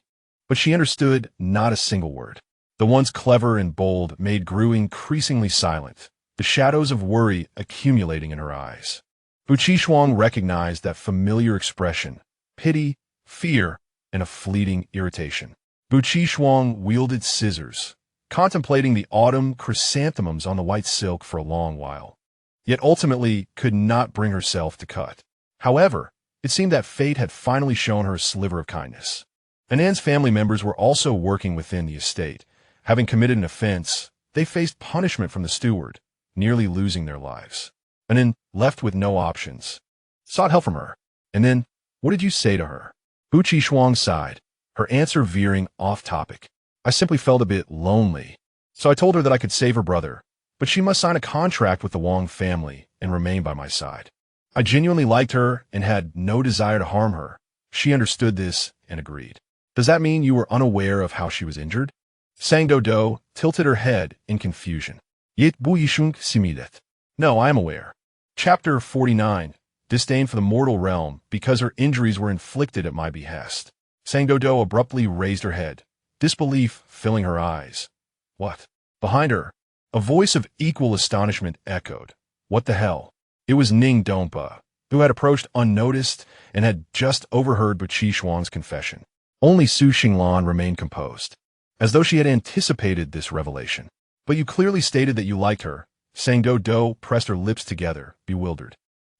But she understood not a single word. The once clever and bold maid grew increasingly silent, the shadows of worry accumulating in her eyes. Buqi Shuang recognized that familiar expression, pity, fear, and a fleeting irritation. Buqi Shuang wielded scissors, contemplating the autumn chrysanthemums on the white silk for a long while, yet ultimately could not bring herself to cut. However, it seemed that fate had finally shown her a sliver of kindness. Anan's family members were also working within the estate. Having committed an offense, they faced punishment from the steward, nearly losing their lives. Anan, left with no options, sought help from her. And then, what did you say to her? Buqi Shuang sighed, her answer veering off topic. I simply felt a bit lonely, so I told her that I could save her brother, but she must sign a contract with the Wang family and remain by my side. I genuinely liked her and had no desire to harm her. She understood this and agreed. Does that mean you were unaware of how she was injured? Sang Doudou tilted her head in confusion. Yet Bu Yishun simidet. No, I am aware. Chapter 49. Disdain for the mortal realm because her injuries were inflicted at my behest. Sang Doudou abruptly raised her head, disbelief filling her eyes. What? Behind her, a voice of equal astonishment echoed. What the hell? It was Ning Donpa, who had approached unnoticed and had just overheard Buqi Shuang's confession. Only Su Xinglan remained composed, as though she had anticipated this revelation. But you clearly stated that you liked her. Sang Doudou pressed her lips together, bewildered.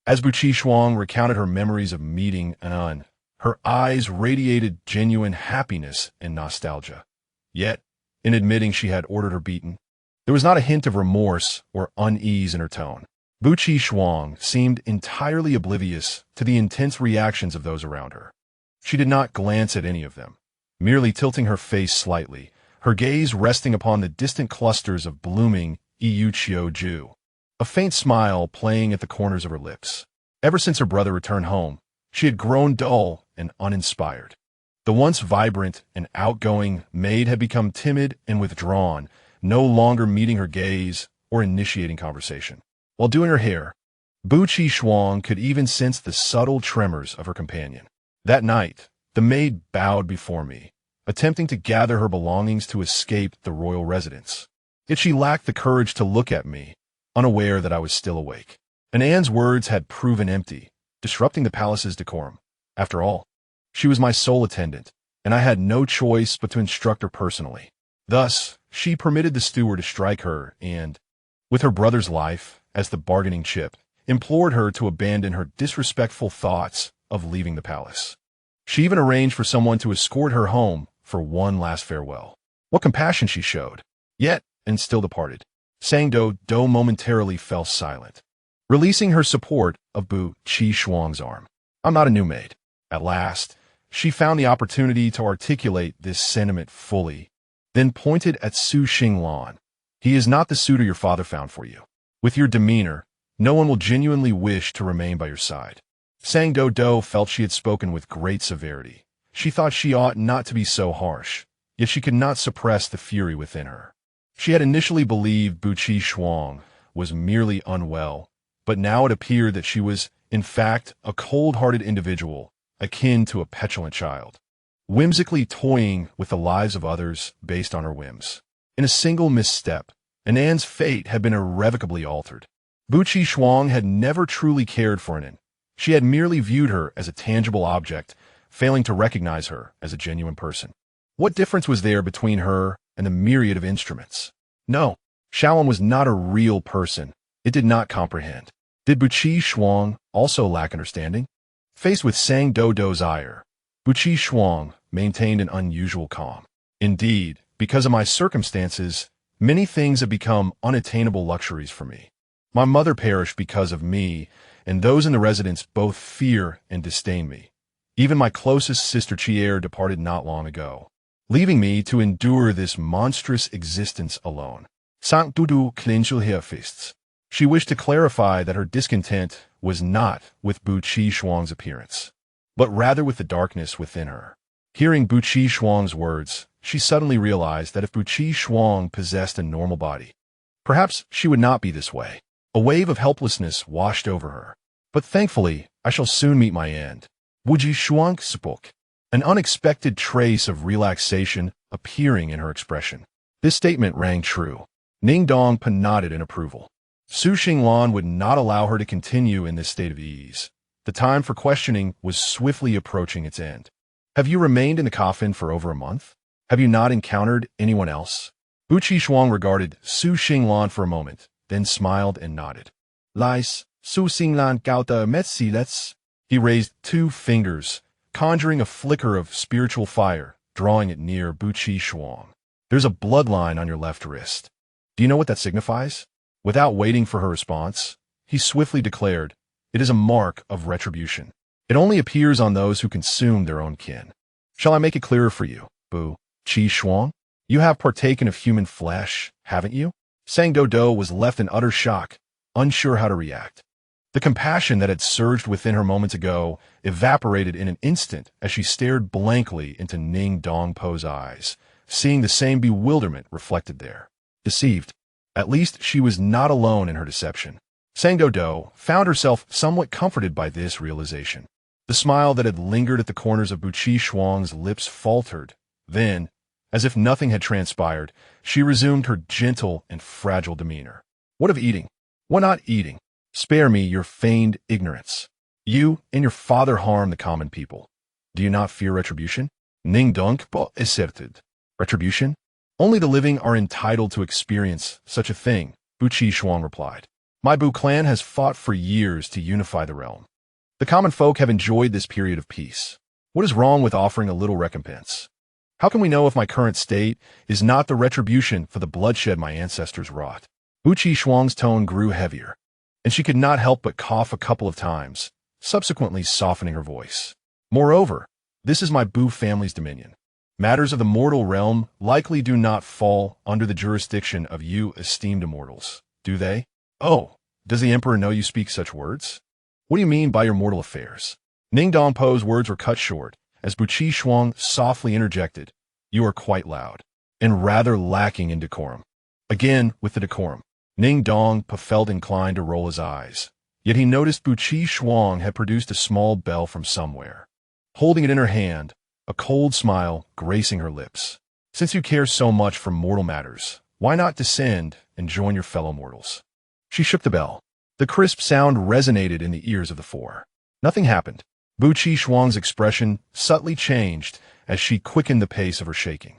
As Buqi Shuang recounted her memories of meeting Anan, her eyes radiated genuine happiness and nostalgia. Yet, in admitting she had ordered her beaten, there was not a hint of remorse or unease in her tone. Bu Qi Shuang seemed entirely oblivious to the intense reactions of those around her. She did not glance at any of them, merely tilting her face slightly, her gaze resting upon the distant clusters of blooming Ju, a faint smile playing at the corners of her lips. Ever since her brother returned home, she had grown dull and uninspired. The once vibrant and outgoing maid had become timid and withdrawn, no longer meeting her gaze or initiating conversation. While doing her hair, Bu Qi Shuang could even sense the subtle tremors of her companion. That night, the maid bowed before me, attempting to gather her belongings to escape the royal residence. Yet she lacked the courage to look at me, unaware that I was still awake. And Anne's words had proven empty, disrupting the palace's decorum. After all, she was my sole attendant, and I had no choice but to instruct her personally. Thus, she permitted the steward to strike her and, with her brother's life as the bargaining chip, implored her to abandon her disrespectful thoughts of leaving the palace. She even arranged for someone to escort her home for one last farewell. What compassion she showed! Yet, and still departed. Sang Doudou momentarily fell silent, releasing her support of Bu Qi Shuang's arm. I'm not a new maid. At last, she found the opportunity to articulate this sentiment fully, then pointed at Su Xinglan. He is not the suitor your father found for you. With your demeanor, no one will genuinely wish to remain by your side. Sang Doudou felt she had spoken with great severity. She thought she ought not to be so harsh, yet she could not suppress the fury within her. She had initially believed Bu Qi Shuang was merely unwell, but now it appeared that she was, in fact, a cold-hearted individual, akin to a petulant child, whimsically toying with the lives of others based on her whims. In a single misstep, Anne's fate had been irrevocably altered. Bu Qi Shuang had never truly cared for Anne. She had merely viewed her as a tangible object, failing to recognize her as a genuine person. What difference was there between her and the myriad of instruments? No, Shaolin was not a real person. It did not comprehend. Did Bu Qi Shuang also lack understanding? Faced with Sang Doudou's ire, Bu Qi Shuang maintained an unusual calm. Indeed, because of my circumstances, many things have become unattainable luxuries for me. My mother perished because of me, and those in the residence both fear and disdain me. Even my closest sister Chier departed not long ago, leaving me to endure this monstrous existence alone. Saint Doudou clenched her fists. She wished to clarify that her discontent was not with Bu Qi Shuang's appearance, but rather with the darkness within her. Hearing Bu Qi Shuang's words, she suddenly realized that if Bu Qi Shuang possessed a normal body, perhaps she would not be this way. A wave of helplessness washed over her. But thankfully, I shall soon meet my end. Bu Qi Shuang spoke, an unexpected trace of relaxation appearing in her expression. This statement rang true. Ning Dongpa nodded in approval. Su Xinglan would not allow her to continue in this state of ease. The time for questioning was swiftly approaching its end. Have you remained in the coffin for over a month? Have you not encountered anyone else? Bu Qi Shuang regarded Su Xinglan for a moment, then smiled and nodded. Lies, Su Xinglan gauta metsilets. He raised 2 fingers, conjuring a flicker of spiritual fire, drawing it near Bu Qi Shuang. There's a bloodline on your left wrist. Do you know what that signifies? Without waiting for her response, he swiftly declared, it is a mark of retribution. It only appears on those who consume their own kin. Shall I make it clearer for you, Bu Qi Shuang? You have partaken of human flesh, haven't you? Sang Doudou was left in utter shock, unsure how to react. The compassion that had surged within her moments ago evaporated in an instant as she stared blankly into Ning Dongpo's eyes, seeing the same bewilderment reflected there. Deceived. At least she was not alone in her deception. Sang Doudou found herself somewhat comforted by this realization. The smile that had lingered at the corners of Bu Qi Shuang's lips faltered. Then, as if nothing had transpired, she resumed her gentle and fragile demeanor. What of eating? Why not eating? Spare me your feigned ignorance. You and your father harm the common people. Do you not fear retribution? Ning Dongpo asserted. Retribution? Only the living are entitled to experience such a thing, Bu Qi Shuang replied. My Bu clan has fought for years to unify the realm. The common folk have enjoyed this period of peace. What is wrong with offering a little recompense? How can we know if my current state is not the retribution for the bloodshed my ancestors wrought? Bu Qi Shuang's tone grew heavier. and she could not help but cough a couple of times, subsequently softening her voice. Moreover, this is my Boo family's dominion. Matters of the mortal realm likely do not fall under the jurisdiction of you esteemed immortals, do they? Oh, does the Emperor know you speak such words? What do you mean by your mortal affairs? Ning Dongpo's words were cut short, as Buqi Shuang softly interjected, You are quite loud, and rather lacking in decorum. Again, with the decorum, Ning Dongpo felt inclined to roll his eyes, yet he noticed Buqi Shuang had produced a small bell from somewhere. Holding it in her hand, a cold smile gracing her lips. Since you care so much for mortal matters, why not descend and join your fellow mortals? She shook the bell. The crisp sound resonated in the ears of the four. Nothing happened. Buqi Shuang's expression subtly changed as she quickened the pace of her shaking.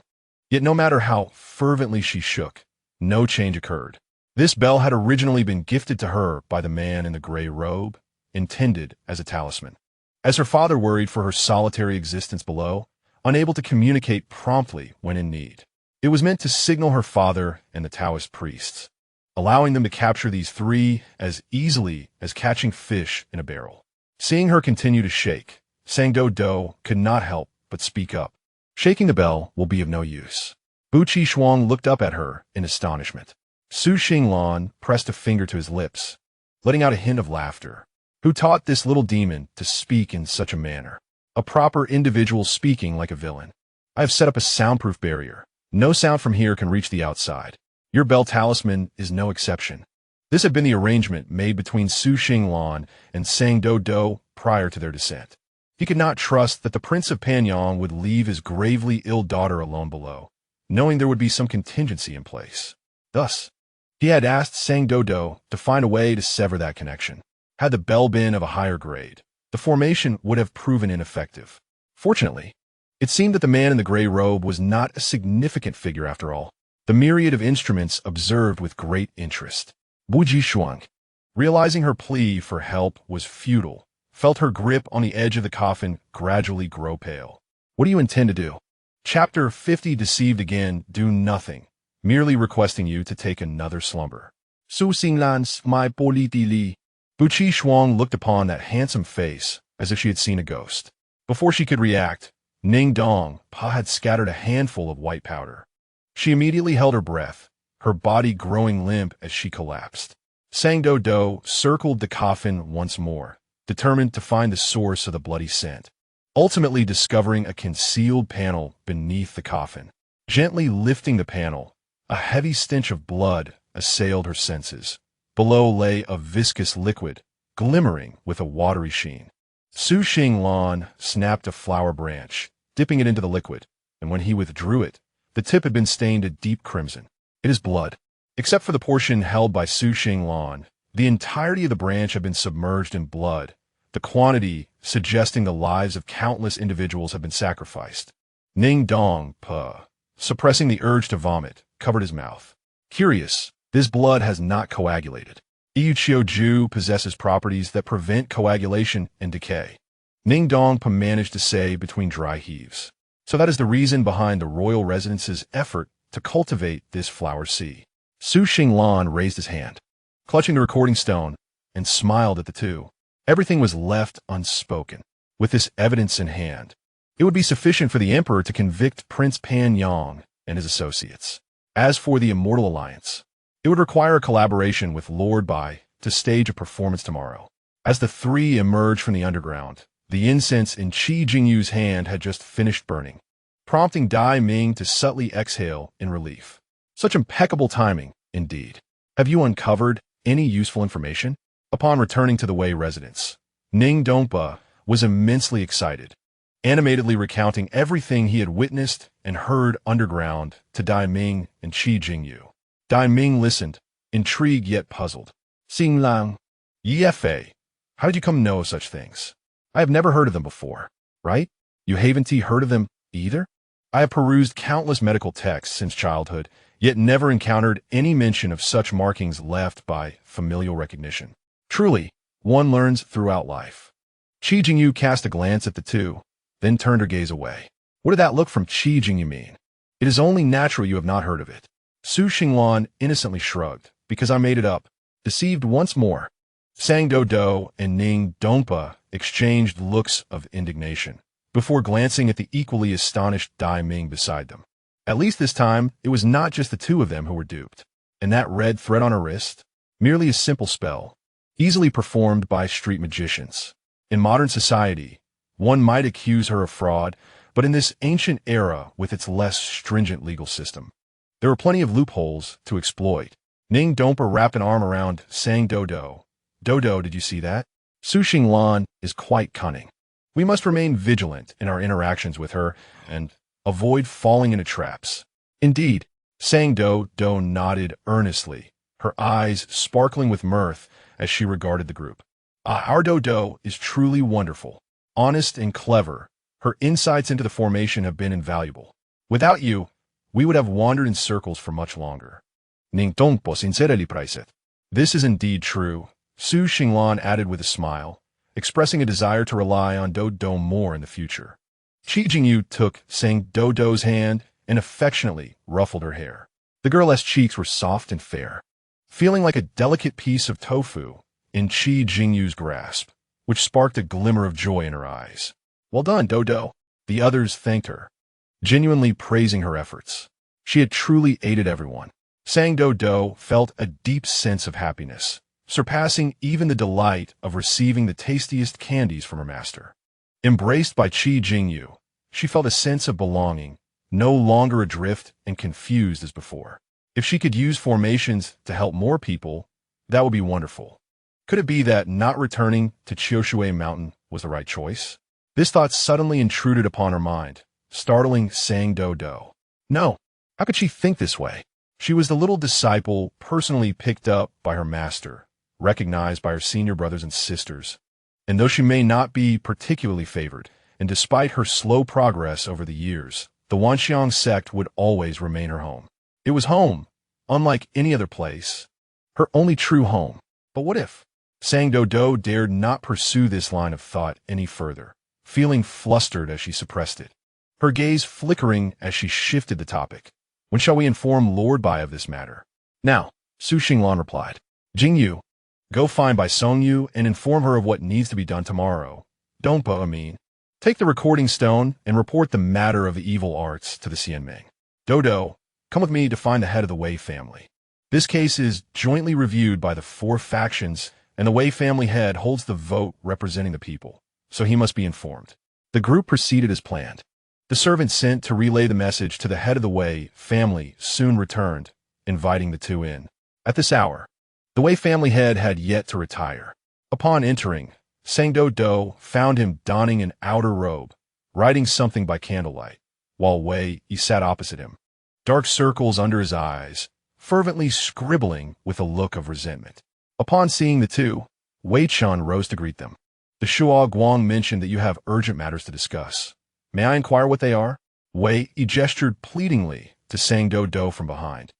Yet no matter how fervently she shook, no change occurred. This bell had originally been gifted to her by the man in the gray robe, intended as a talisman. As her father worried for her solitary existence below, unable to communicate promptly when in need, it was meant to signal her father and the Taoist priests, allowing them to capture these three as easily as catching fish in a barrel. Seeing her continue to shake, Sang Doudou could not help but speak up. Shaking the bell will be of no use. Buqi Shuang looked up at her in astonishment. Su Xinglan pressed a finger to his lips, letting out a hint of laughter. Who taught this little demon to speak in such a manner? A proper individual speaking like a villain. I have set up a soundproof barrier. No sound from here can reach the outside. Your bell talisman is no exception. This had been the arrangement made between Su Xinglan and Sang Doudou prior to their descent. He could not trust that the Prince of Panyang would leave his gravely ill daughter alone below, knowing there would be some contingency in place. Thus, he had asked Sang Doudou to find a way to sever that connection. Had the bell been of a higher grade, the formation would have proven ineffective. Fortunately, it seemed that the man in the gray robe was not a significant figure after all. The myriad of instruments observed with great interest. Buqi Shuang, realizing her plea for help was futile, felt her grip on the edge of the coffin gradually grow pale. What do you intend to do? Chapter 50 Deceived again, do nothing, merely requesting you to take another slumber. Su Xinglan's my politili. Buqi Shuang looked upon that handsome face as if she had seen a ghost. Before she could react, Ning Dongpo had scattered a handful of white powder. She immediately held her breath, her body growing limp as she collapsed. Sang Doudou circled the coffin once more, determined to find the source of the bloody scent, ultimately discovering a concealed panel beneath the coffin. Gently lifting the panel, a heavy stench of blood assailed her senses. Below lay a viscous liquid, glimmering with a watery sheen. Su Xinglan snapped a flower branch, dipping it into the liquid, and when he withdrew it, the tip had been stained a deep crimson. It is blood. Except for the portion held by Su Xinglan, the entirety of the branch had been submerged in blood, the quantity suggesting the lives of countless individuals had been sacrificed. Ning Dongpo, suppressing the urge to vomit, covered his mouth. Curious. This blood has not coagulated. Ju possesses properties that prevent coagulation and decay. Ning Dongpo managed to say between dry heaves. So that is the reason behind the royal residence's effort to cultivate this flower sea. Su Xinglan raised his hand, clutching the recording stone, and smiled at the two. Everything was left unspoken. With this evidence in hand, it would be sufficient for the Emperor to convict Prince Panyang and his associates. As for the Immortal Alliance, it would require a collaboration with Lord Bai to stage a performance tomorrow. As the three emerged from the underground, the incense in Qi Jingyu's hand had just finished burning, prompting Dai Ming to subtly exhale in relief. Such impeccable timing, indeed. Have you uncovered any useful information? Upon returning to the Wei residence, Ning Dongpo was immensely excited, animatedly recounting everything he had witnessed and heard underground to Dai Ming and Qi Jingyu. Dai Ming listened, intrigued yet puzzled. Xinglan, Yefe, how did you come to know of such things? I have never heard of them before, right? You haven't heard of them either? I have perused countless medical texts since childhood, yet never encountered any mention of such markings left by familial recognition. Truly, one learns throughout life. Qi Jingyu cast a glance at the two, then turned her gaze away. What did that look from Qi Jingyu mean? It is only natural you have not heard of it. Su Xinglan innocently shrugged, because I made it up. Deceived once more. Sang Doudou and Ning Dongpa exchanged looks of indignation before glancing at the equally astonished Dai Ming beside them. At least this time, it was not just the two of them who were duped. And that red thread on her wrist? Merely a simple spell, easily performed by street magicians. In modern society, one might accuse her of fraud, but in this ancient era with its less stringent legal system, there were plenty of loopholes to exploit. Ning Dongpa wrapped an arm around Sang Doudou. Doudou, did you see that? Su Xinglan is quite cunning. We must remain vigilant in our interactions with her and avoid falling into traps. Indeed, Sang Doudou nodded earnestly, her eyes sparkling with mirth as she regarded the group. Our Doudou is truly wonderful, honest and clever. Her insights into the formation have been invaluable. Without you, we would have wandered in circles for much longer. Ning Dongpo sincerely praised. This is indeed true, Su Xinglan added with a smile, expressing a desire to rely on Doudou more in the future. Qi Jingyu took Sang Doudou's hand and affectionately ruffled her hair. The girl's cheeks were soft and fair, feeling like a delicate piece of tofu in Qi Jingyu's grasp, which sparked a glimmer of joy in her eyes. Well done, Doudou. The others thanked her, genuinely praising her efforts. She had truly aided everyone. Sang Doudou felt a deep sense of happiness, surpassing even the delight of receiving the tastiest candies from her master. Embraced by Qi Jingyu, she felt a sense of belonging, no longer adrift and confused as before. If she could use formations to help more people, that would be wonderful. Could it be that not returning to Qiushui Mountain was the right choice? This thought suddenly intruded upon her mind, startling Sang Doudou. No, how could she think this way? She was the little disciple personally picked up by her master, recognized by her senior brothers and sisters. And though she may not be particularly favored, and despite her slow progress over the years, the Hehuan Sect would always remain her home. It was home, unlike any other place, her only true home. But what if? Sang Doudou dared not pursue this line of thought any further, feeling flustered as she suppressed it, her gaze flickering as she shifted the topic. When shall we inform Lord Bai of this matter? Now, Su Xinglan replied. Jingyu, go find Bai Songyu and inform her of what needs to be done tomorrow. Dongpo, take the recording stone and report the matter of the evil arts to the Xianming. Doudou, come with me to find the head of the Wei family. This case is jointly reviewed by the 4 factions, and the Wei family head holds the vote representing the people, so he must be informed. The group proceeded as planned. The servant sent to relay the message to the head of the Wei family soon returned, inviting the two in. At this hour, the Wei family head had yet to retire. Upon entering, Sang Doudou found him donning an outer robe, writing something by candlelight, while Wei sat opposite him, dark circles under his eyes, fervently scribbling with a look of resentment. Upon seeing the two, Wei Chun rose to greet them. The Shuo Guang mentioned that you have urgent matters to discuss. May I inquire what they are? Wei gestured pleadingly to Sang Doudou from behind,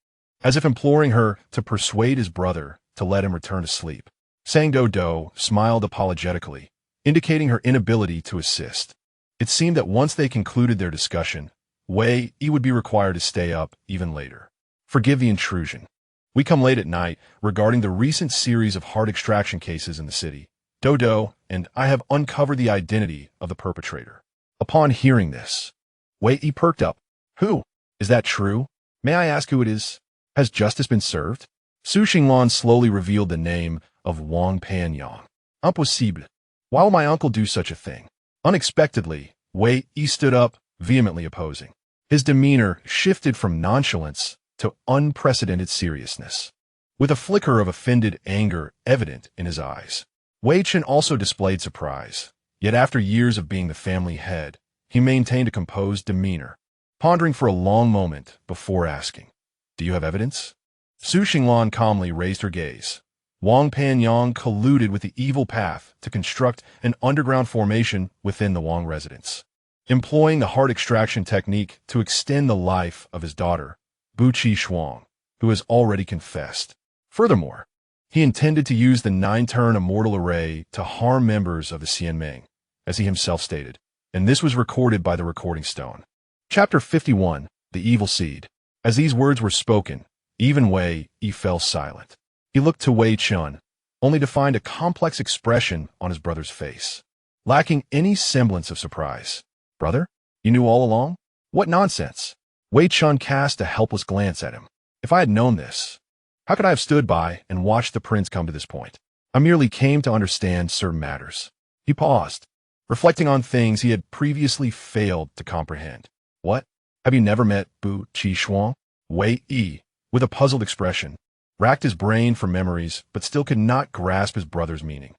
as if imploring her to persuade his brother to let him return to sleep. Sang Doudou smiled apologetically, indicating her inability to assist. It seemed that once they concluded their discussion, Wei would be required to stay up even later. Forgive the intrusion. We come late at night regarding the recent series of heart extraction cases in the city. Doudou and I have uncovered the identity of the perpetrator. Upon hearing this, Wei perked up. Who? Is that true? May I ask who it is? Has justice been served? Su Xinglan slowly revealed the name of Wang Panyang. Impossible. Why will my uncle do such a thing? Unexpectedly, Wei stood up, vehemently opposing. His demeanor shifted from nonchalance to unprecedented seriousness, with a flicker of offended anger evident in his eyes. Wei Chen also displayed surprise, yet after years of being the family head, he maintained a composed demeanor, pondering for a long moment before asking, Do you have evidence? Su Xinglan calmly raised her gaze. Wang Panyang colluded with the evil path to construct an underground formation within the Wang residence, employing the heart extraction technique to extend the life of his daughter, Buqi Shuang, who has already confessed. Furthermore, he intended to use the 9-turn immortal array to harm members of the Xianming, as he himself stated, and this was recorded by the recording stone. Chapter 51, The Evil Seed. As these words were spoken, even Wei fell silent. He looked to Wei Chun, only to find a complex expression on his brother's face, lacking any semblance of surprise. "Brother? You knew all along? What nonsense!" Wei Chun cast a helpless glance at him. "If I had known this, how could I have stood by and watched the prince come to this point? I merely came to understand certain matters." He paused, reflecting on things he had previously failed to comprehend. "What? Have you never met Bu Qi Shuang?" Wei Yi, with a puzzled expression, racked his brain for memories but still could not grasp his brother's meaning.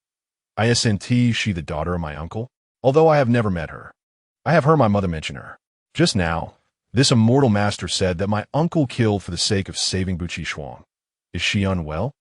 "Isn't she the daughter of my uncle? Although I have never met her. I have heard my mother mention her. Just now, this immortal master said that my uncle killed for the sake of saving Bu Qi Shuang. Is she unwell?"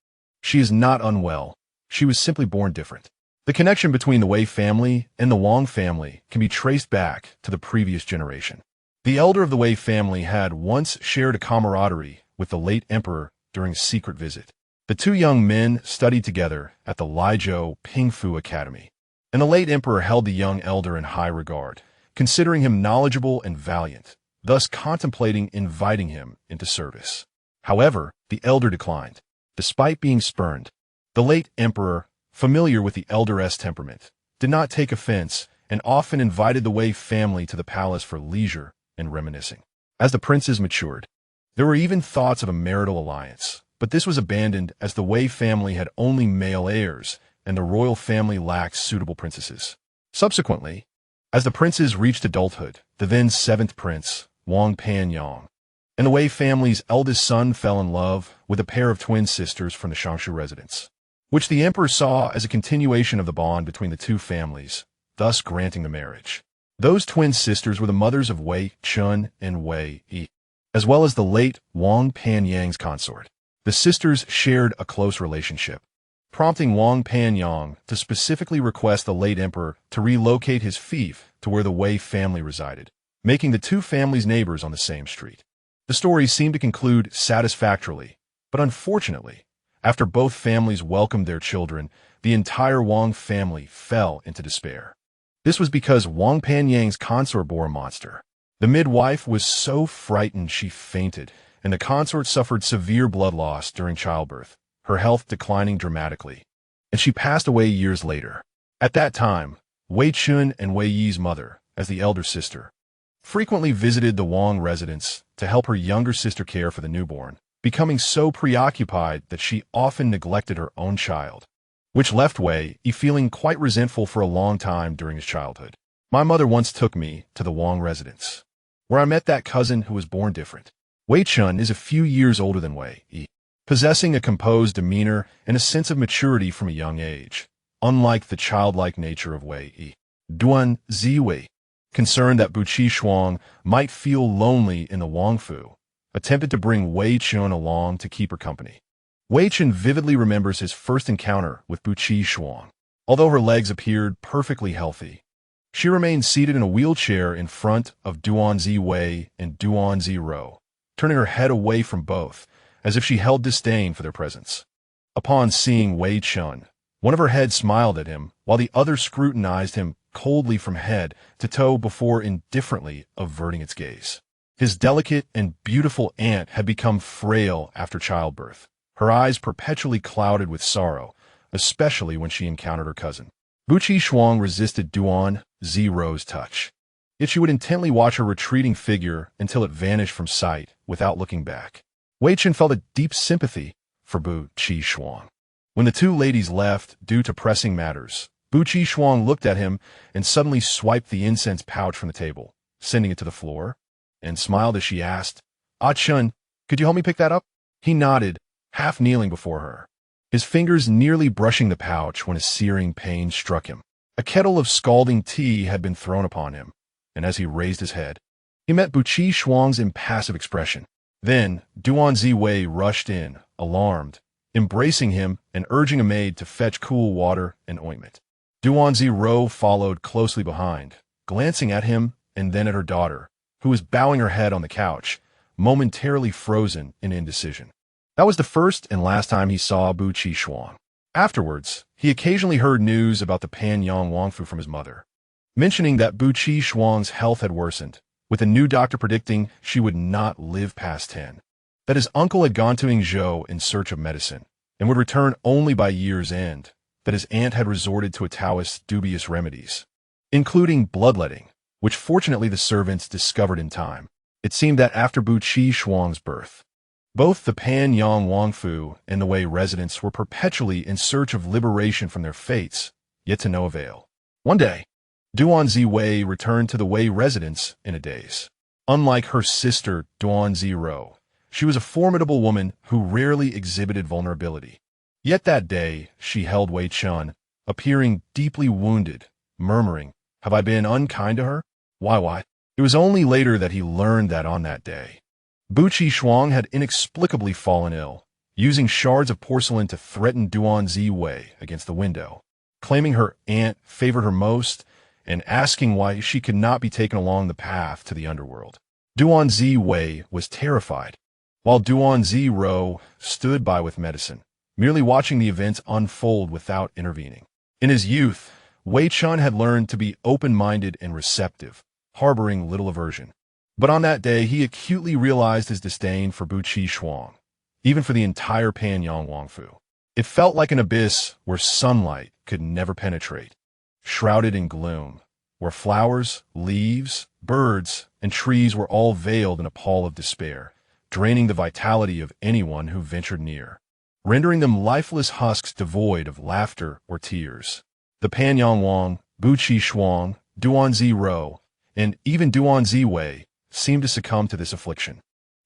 "She is not unwell. She was simply born different." The connection between the Wei family and the Wang family can be traced back to the previous generation. The elder of the Wei family had once shared a camaraderie with the late emperor during a secret visit. The two young men studied together at the Lijiao Pingfu Academy, and the late emperor held the young elder in high regard, considering him knowledgeable and valiant, thus contemplating inviting him into service. However, the elder declined. Despite being spurned, the late emperor, familiar with the elder's temperament, did not take offense and often invited the Wei family to the palace for leisure and reminiscing. As the princes matured, there were even thoughts of a marital alliance, but this was abandoned as the Wei family had only male heirs and the royal family lacked suitable princesses. Subsequently, as the princes reached adulthood, the then seventh prince, Wang Panyang, and the Wei family's eldest son fell in love with a pair of twin sisters from the Shangshu residence, which the emperor saw as a continuation of the bond between the two families, thus granting the marriage. Those twin sisters were the mothers of Wei Chun and Wei Yi, as well as the late Wang Panyang's consort. The sisters shared a close relationship, prompting Wang Panyang to specifically request the late emperor to relocate his fief to where the Wei family resided, making the two families neighbors on the same street. The story seemed to conclude satisfactorily, but unfortunately, after both families welcomed their children, the entire Wang family fell into despair. This was because Wang Panyang's consort bore a monster. The midwife was so frightened she fainted, and the consort suffered severe blood loss during childbirth, her health declining dramatically, and she passed away years later. At that time, Wei Chun and Wei Yi's mother, as the elder sister, frequently visited the Wang residence to help her younger sister care for the newborn, becoming so preoccupied that she often neglected her own child, which left Wei Yi feeling quite resentful for a long time during his childhood. "My mother once took me to the Wang residence, where I met that cousin who was born different. Wei Chun is a few years older than Wei Yi, possessing a composed demeanor and a sense of maturity from a young age, unlike the childlike nature of Wei Yi. Duan Ziwei, concerned that Bu Qi Shuang might feel lonely in the Wangfu, attempted to bring Wei Chun along to keep her company. Wei Chun vividly remembers his first encounter with Bu Qi Shuang. Although her legs appeared perfectly healthy, she remained seated in a wheelchair in front of Duan Ziwei and Duan Ziro, turning her head away from both, as if she held disdain for their presence. Upon seeing Wei Chun, one of her heads smiled at him, while the other scrutinized him coldly from head to toe before indifferently averting its gaze. His delicate and beautiful aunt had become frail after childbirth, her eyes perpetually clouded with sorrow, especially when she encountered her cousin. Bu Qi Shuang resisted Duan Ziro's touch, yet she would intently watch her retreating figure until it vanished from sight without looking back. Wei Chun felt a deep sympathy for Bu Qi Shuang. When the two ladies left due to pressing matters, Bu Qi Shuang looked at him and suddenly swiped the incense pouch from the table, sending it to the floor, and smiled as she asked, "Ah Chun, could you help me pick that up?" He nodded, half kneeling before her, his fingers nearly brushing the pouch when a searing pain struck him. A kettle of scalding tea had been thrown upon him, and as he raised his head, he met Bu Qi Shuang's impassive expression. Then Duan Ziwei rushed in, alarmed, embracing him and urging a maid to fetch cool water and ointment. Duan Ziro followed closely behind, glancing at him and then at her daughter, who was bowing her head on the couch, momentarily frozen in indecision. That was the first and last time he saw Bu Qi Shuang. Afterwards, he occasionally heard news about the Panyang Wangfu from his mother, mentioning that Bu Qi Shuang's health had worsened, with a new doctor predicting she would not live past 10, that his uncle had gone to Yingzhou in search of medicine, and would return only by year's end, that his aunt had resorted to a Taoist's dubious remedies, including bloodletting, which fortunately the servants discovered in time. It seemed that after Bu Qi Shuang's birth, both the Pan Yang Wangfu and the Wei residents were perpetually in search of liberation from their fates, yet to no avail. One day, Duanzi Wei returned to the Wei residence in a daze. Unlike her sister Duanzi Ro, she was a formidable woman who rarely exhibited vulnerability. Yet that day, she held Wei Chun, appearing deeply wounded, murmuring, "Have I been unkind to her? Why? It was only later that he learned that on that day, Bu Qi Shuang had inexplicably fallen ill, using shards of porcelain to threaten Duanzi Wei against the window, claiming her aunt favored her most, and asking why she could not be taken along the path to the underworld. Duanzi Wei was terrified, while Duanzi Ro stood by with medicine, merely watching the events unfold without intervening. In his youth, Wei Chun had learned to be open-minded and receptive, harboring little aversion. But on that day, he acutely realized his disdain for Bu Qi Shuang, even for the entire Pan Yang Wangfu. It felt like an abyss where sunlight could never penetrate, shrouded in gloom, where flowers, leaves, birds, and trees were all veiled in a pall of despair, draining the vitality of anyone who ventured near, rendering them lifeless husks devoid of laughter or tears. The Pan Yang Wang, Bu Qi Shuang, Duanzi Ro, and even Duanzi Wei seemed to succumb to this affliction.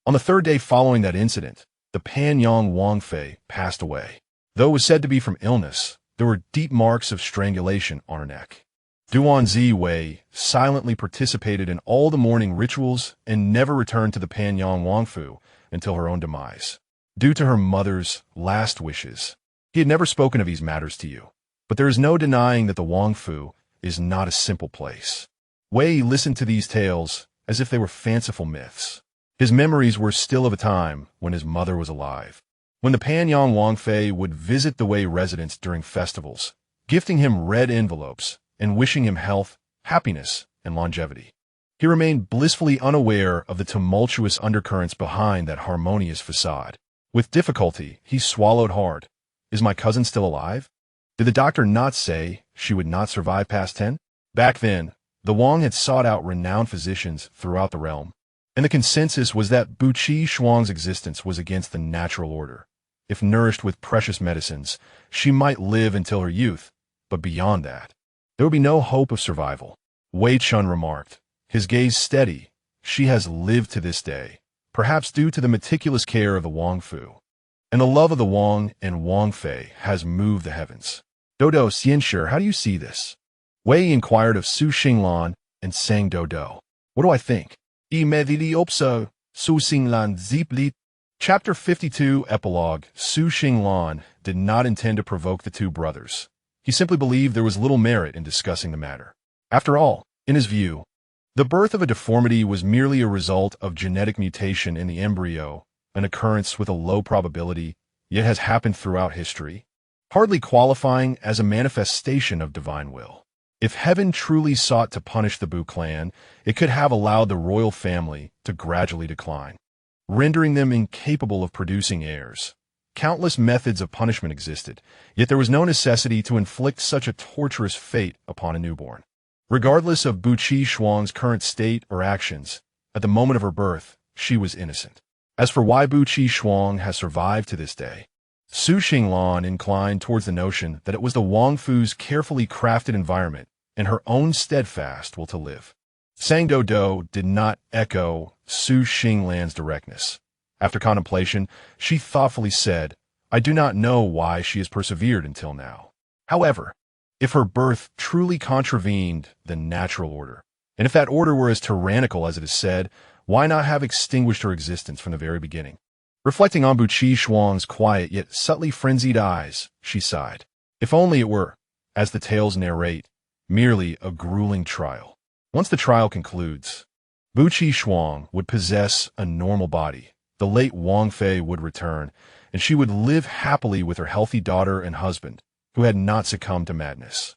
On the third day following that incident, the Pan Yang Wangfei passed away. Though it was said to be from illness, there were deep marks of strangulation on her neck. Duanzi Wei silently participated in all the mourning rituals and never returned to the Pan Yang Wangfu until her own demise. Due to her mother's last wishes, he had never spoken of these matters to you. But there is no denying that the Wangfu is not a simple place. Wei listened to these tales as if they were fanciful myths. His memories were still of a time when his mother was alive, when the Pan Yang Wangfei would visit the Wei residence during festivals, gifting him red envelopes and wishing him health, happiness, and longevity. He remained blissfully unaware of the tumultuous undercurrents behind that harmonious facade. With difficulty, he swallowed hard. Is my cousin still alive? Did the doctor not say she would not survive past 10? Back then, the Wang had sought out renowned physicians throughout the realm, and the consensus was that Bu Qi Shuang's existence was against the natural order. If nourished with precious medicines, she might live until her youth, but beyond that, there would be no hope of survival. Wei Chun remarked, his gaze steady. She has lived to this day, perhaps due to the meticulous care of the Wangfu. And the love of the Wang and Wangfei has moved the heavens. Doudou Xianshi, how do you see this? Wei inquired of Su Xinglan and sang Doudou. What do I think? Imediately Su Xinglan zipli. Chapter 52, Epilogue. Su Xinglan did not intend to provoke the two brothers. He simply believed there was little merit in discussing the matter. After all, in his view, the birth of a deformity was merely a result of genetic mutation in the embryo, an occurrence with a low probability, yet has happened throughout history, hardly qualifying as a manifestation of divine will. If heaven truly sought to punish the Bu clan, it could have allowed the royal family to gradually decline, rendering them incapable of producing heirs. Countless methods of punishment existed, yet there was no necessity to inflict such a torturous fate upon a newborn. Regardless of Bu Qi Shuang's current state or actions, at the moment of her birth, she was innocent. As for why Bu Qi Shuang has survived to this day, Su Xinglan inclined towards the notion that it was the Wangfu's carefully crafted environment and her own steadfast will to live. Sang Doudou did not echo Su Xinglan's directness. After contemplation, she thoughtfully said, I do not know why she has persevered until now. However, if her birth truly contravened the natural order, and if that order were as tyrannical as it is said, why not have extinguished her existence from the very beginning? Reflecting on Bu Qi Shuang's quiet yet subtly frenzied eyes, she sighed. If only it were, as the tales narrate, merely a grueling trial. Once the trial concludes, Bu Qi Shuang would possess a normal body, the late Wangfei would return, and she would live happily with her healthy daughter and husband, who had not succumbed to madness.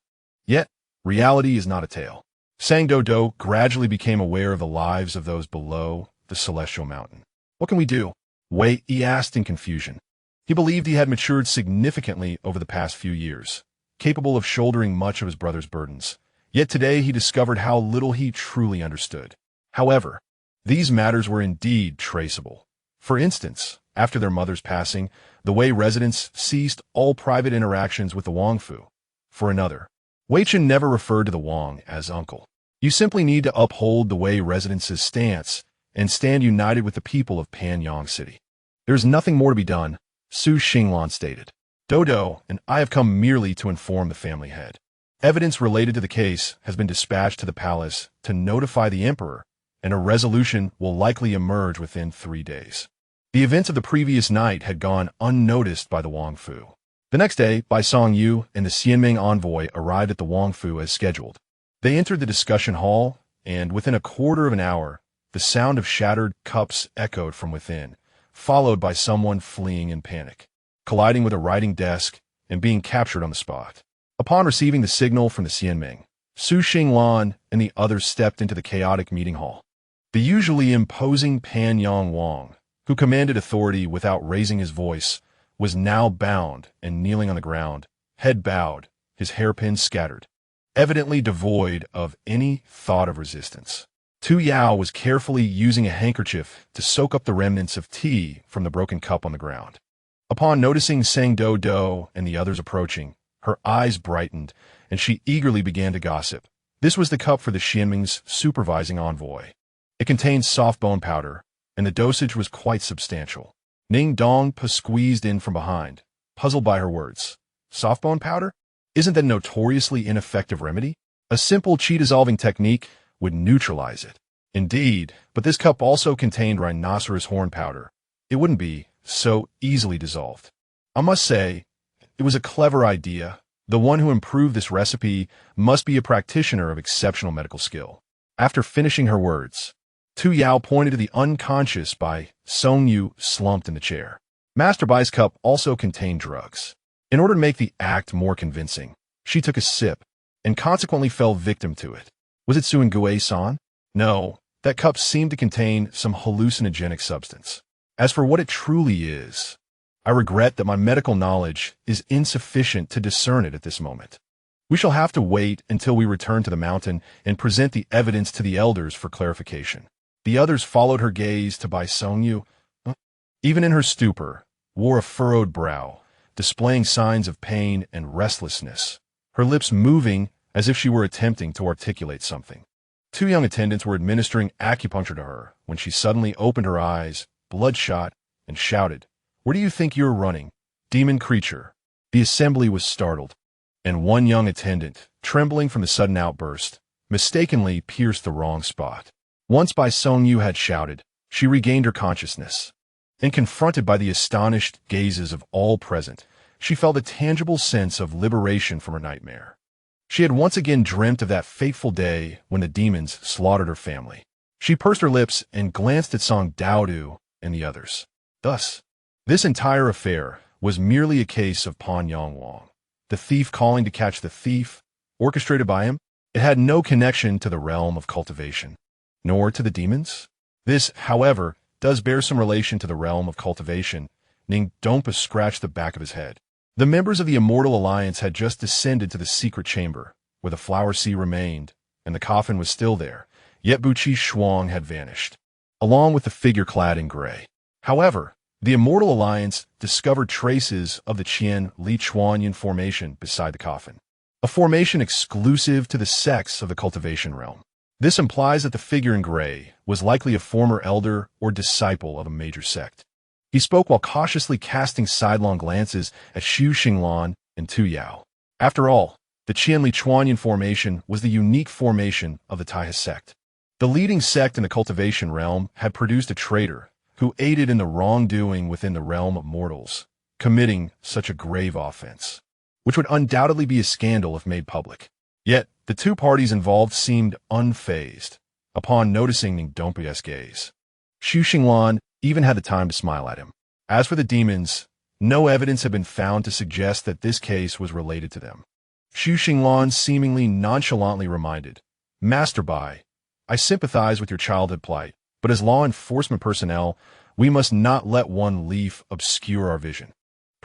Yet, reality is not a tale. Sang Doudou gradually became aware of the lives of those below the celestial mountain. What can we do? Wei asked in confusion. He believed he had matured significantly over the past few years, capable of shouldering much of his brother's burdens. Yet today he discovered how little he truly understood. However, these matters were indeed traceable. For instance, after their mother's passing, the Wei residents ceased all private interactions with the Wangfu. For another, Wei Chen never referred to the Wang as uncle. You simply need to uphold the Wei residents' stance and stand united with the people of Panyang City. There is nothing more to be done, Su Xinglan stated. Doudou and I have come merely to inform the family head. Evidence related to the case has been dispatched to the palace to notify the emperor, and a resolution will likely emerge within 3 days. The events of the previous night had gone unnoticed by the Wangfu. The next day, Bai Songyu and the Xianming envoy arrived at the Wangfu as scheduled. They entered the discussion hall, and within a quarter of an hour, the sound of shattered cups echoed from within, followed by someone fleeing in panic, colliding with a writing desk, and being captured on the spot. Upon receiving the signal from the Xianming, Su Xinglan and the others stepped into the chaotic meeting hall. The usually imposing Pan Yang Wang, who commanded authority without raising his voice, was now bound and kneeling on the ground, head bowed, his hairpins scattered, evidently devoid of any thought of resistance. Tu Yao was carefully using a handkerchief to soak up the remnants of tea from the broken cup on the ground. Upon noticing Sang Doudou and the others approaching, her eyes brightened, and she eagerly began to gossip. This was the cup for the Xianming's supervising envoy. It contained soft bone powder, and the dosage was quite substantial. Ning Dongpa squeezed in from behind, puzzled by her words. Soft bone powder? Isn't that a notoriously ineffective remedy? A simple qi-dissolving technique would neutralize it. Indeed, but this cup also contained rhinoceros horn powder. It wouldn't be so easily dissolved. I must say, it was a clever idea. The one who improved this recipe must be a practitioner of exceptional medical skill. After finishing her words, Tu Yao pointed to the unconscious Bai Songyu slumped in the chair. Master Bai's cup also contained drugs. In order to make the act more convincing, she took a sip and consequently fell victim to it. Was it Suingui-san? No, that cup seemed to contain some hallucinogenic substance. As for what it truly is, I regret that my medical knowledge is insufficient to discern it at this moment. We shall have to wait until we return to the mountain and present the evidence to the elders for clarification. The others followed her gaze to Bai Songyu. Even in her stupor, wore a furrowed brow, displaying signs of pain and restlessness, her lips moving as if she were attempting to articulate something. 2 young attendants were administering acupuncture to her when she suddenly opened her eyes, bloodshot, and shouted, "Where do you think you're running, demon creature?" The assembly was startled, and one young attendant, trembling from the sudden outburst, mistakenly pierced the wrong spot. Once Bai Songyu had shouted, she regained her consciousness, and confronted by the astonished gazes of all present, she felt a tangible sense of liberation from her nightmare. She had once again dreamt of that fateful day when the demons slaughtered her family. She pursed her lips and glanced at Song Doudou and the others. Thus, this entire affair was merely a case of Pan Yang Wang, the thief calling to catch the thief, orchestrated by him. It had no connection to the realm of cultivation, nor to the demons. This, however, does bear some relation to the realm of cultivation. Ning Dongpa scratched the back of his head. The members of the Immortal Alliance had just descended to the secret chamber, where the flower sea remained, and the coffin was still there, yet Buqi Shuang had vanished, along with the figure clad in gray. However, the Immortal Alliance discovered traces of the Qian Li Chuanyan formation beside the coffin, a formation exclusive to the sects of the cultivation realm. This implies that the figure in gray was likely a former elder or disciple of a major sect. He spoke while cautiously casting sidelong glances at Xu Xinglan and Tu Yao. After all, the Qian Li Chuanyan formation was the unique formation of the Taihe sect. The leading sect in the cultivation realm had produced a traitor who aided in the wrongdoing within the realm of mortals, committing such a grave offense, which would undoubtedly be a scandal if made public. Yet, the two parties involved seemed unfazed upon noticing Ning Dongpa's gaze. Xu Xinglan even had the time to smile at him. As for the demons, no evidence had been found to suggest that this case was related to them. Xu Xinglan seemingly nonchalantly reminded, "Master Bai, I sympathize with your childhood plight, but as law enforcement personnel, we must not let one leaf obscure our vision.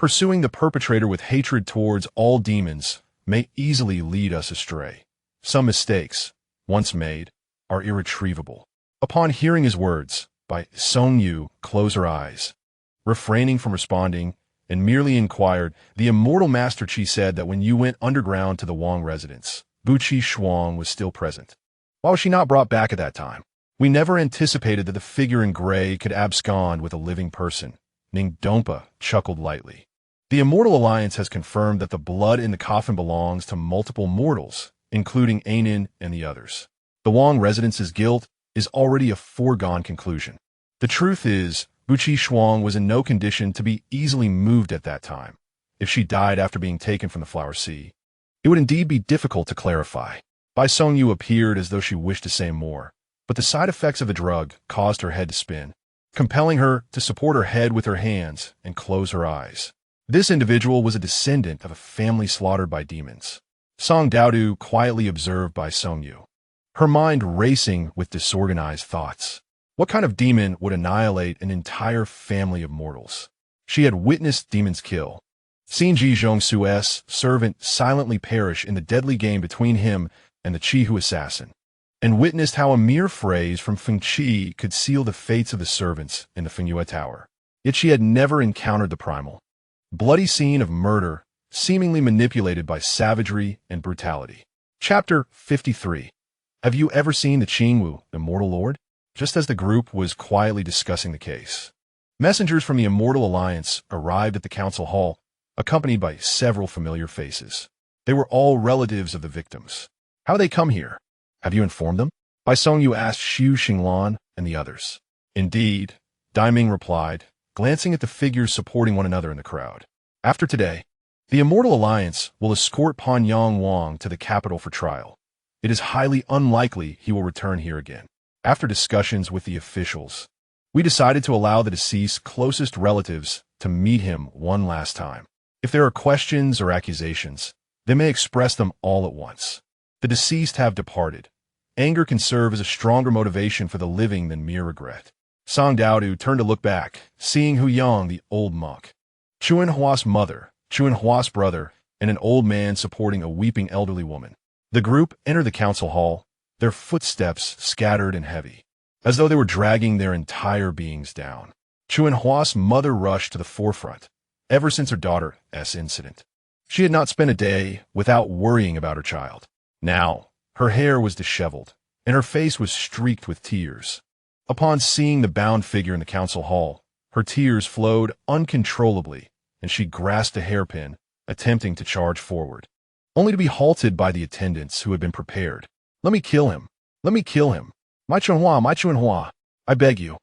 Pursuing the perpetrator with hatred towards all demons may easily lead us astray. Some mistakes, once made, are irretrievable. Upon hearing his words, Bai Song-yu closed her eyes, refraining from responding, and merely inquired. The immortal Master Qi said that when you went underground to the Wang residence, Buqi Shuang was still present. Why was she not brought back at that time? We never anticipated that the figure in gray could abscond with a living person. Ning Donpa chuckled lightly. The Immortal Alliance has confirmed that the blood in the coffin belongs to multiple mortals, including Anin and the others. The Wang residence's guilt is already a foregone conclusion. The truth is, Buqi Shuang was in no condition to be easily moved at that time. If she died after being taken from the Flower Sea, it would indeed be difficult to clarify. Bai Song-yu appeared as though she wished to say more, but the side effects of the drug caused her head to spin, compelling her to support her head with her hands and close her eyes. This individual was a descendant of a family slaughtered by demons. Song Doudou quietly observed Bai Song-yu, her mind racing with disorganized thoughts. What kind of demon would annihilate an entire family of mortals? She had witnessed demons kill, seen Ji Zhongsu's servant silently perish in the deadly game between him and the Qihu assassin, and witnessed how a mere phrase from Feng Qi could seal the fates of the servants in the Fengyue Tower. Yet she had never encountered the primal, bloody scene of murder, seemingly manipulated by savagery and brutality. Chapter 53. Have you ever seen the Qingwu, the Immortal Lord? Just as the group was quietly discussing the case, messengers from the Immortal Alliance arrived at the council hall, accompanied by several familiar faces. They were all relatives of the victims. How they come here? Have you informed them? Bai Song-yu asked Xu Xinglan and the others. Indeed, Daiming replied, glancing at the figures supporting one another in the crowd. After today, the Immortal Alliance will escort Pan Yang Wang to the capital for trial. It is highly unlikely he will return here again. After discussions with the officials, we decided to allow the deceased's closest relatives to meet him one last time. If there are questions or accusations, they may express them all at once. The deceased have departed. Anger can serve as a stronger motivation for the living than mere regret. Song Doudou turned to look back, seeing Hu Yang, the old monk, Chuan Hua's mother, Chuan Hua's brother, and an old man supporting a weeping elderly woman. The group entered the council hall, their footsteps scattered and heavy, as though they were dragging their entire beings down. Chuan Hua's mother rushed to the forefront, ever since her daughter's incident. She had not spent a day without worrying about her child. Now, her hair was disheveled, and her face was streaked with tears. Upon seeing the bound figure in the council hall, her tears flowed uncontrollably, and she grasped a hairpin, attempting to charge forward, only to be halted by the attendants who had been prepared. Let me kill him. Let me kill him. My Chunhua. I beg you.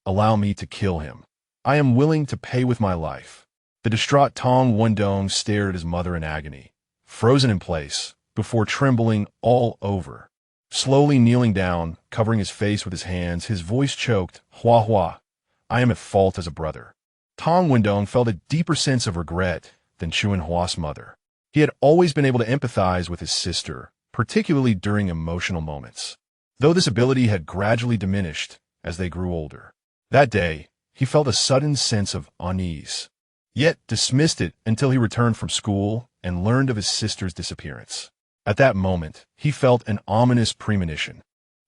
Allow me to kill him. I am willing to pay with my life. The distraught Tong Wendong stared at his mother in agony, frozen in place, before trembling all over. Slowly kneeling down, covering his face with his hands, his voice choked, Hua, I am at fault as a brother. Tong Wendong felt a deeper sense of regret than Chuan Hua's mother. He had always been able to empathize with his sister, particularly during emotional moments, though this ability had gradually diminished as they grew older. That day, he felt a sudden sense of unease, yet dismissed it until he returned from school and learned of his sister's disappearance. At that moment, he felt an ominous premonition.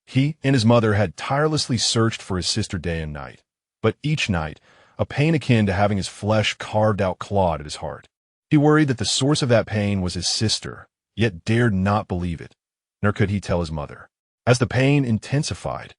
He and his mother had tirelessly searched for his sister day and night, but each night, a pain akin to having his flesh carved out clawed at his heart. He worried that the source of that pain was his sister, yet dared not believe it, nor could he tell his mother. As the pain intensified,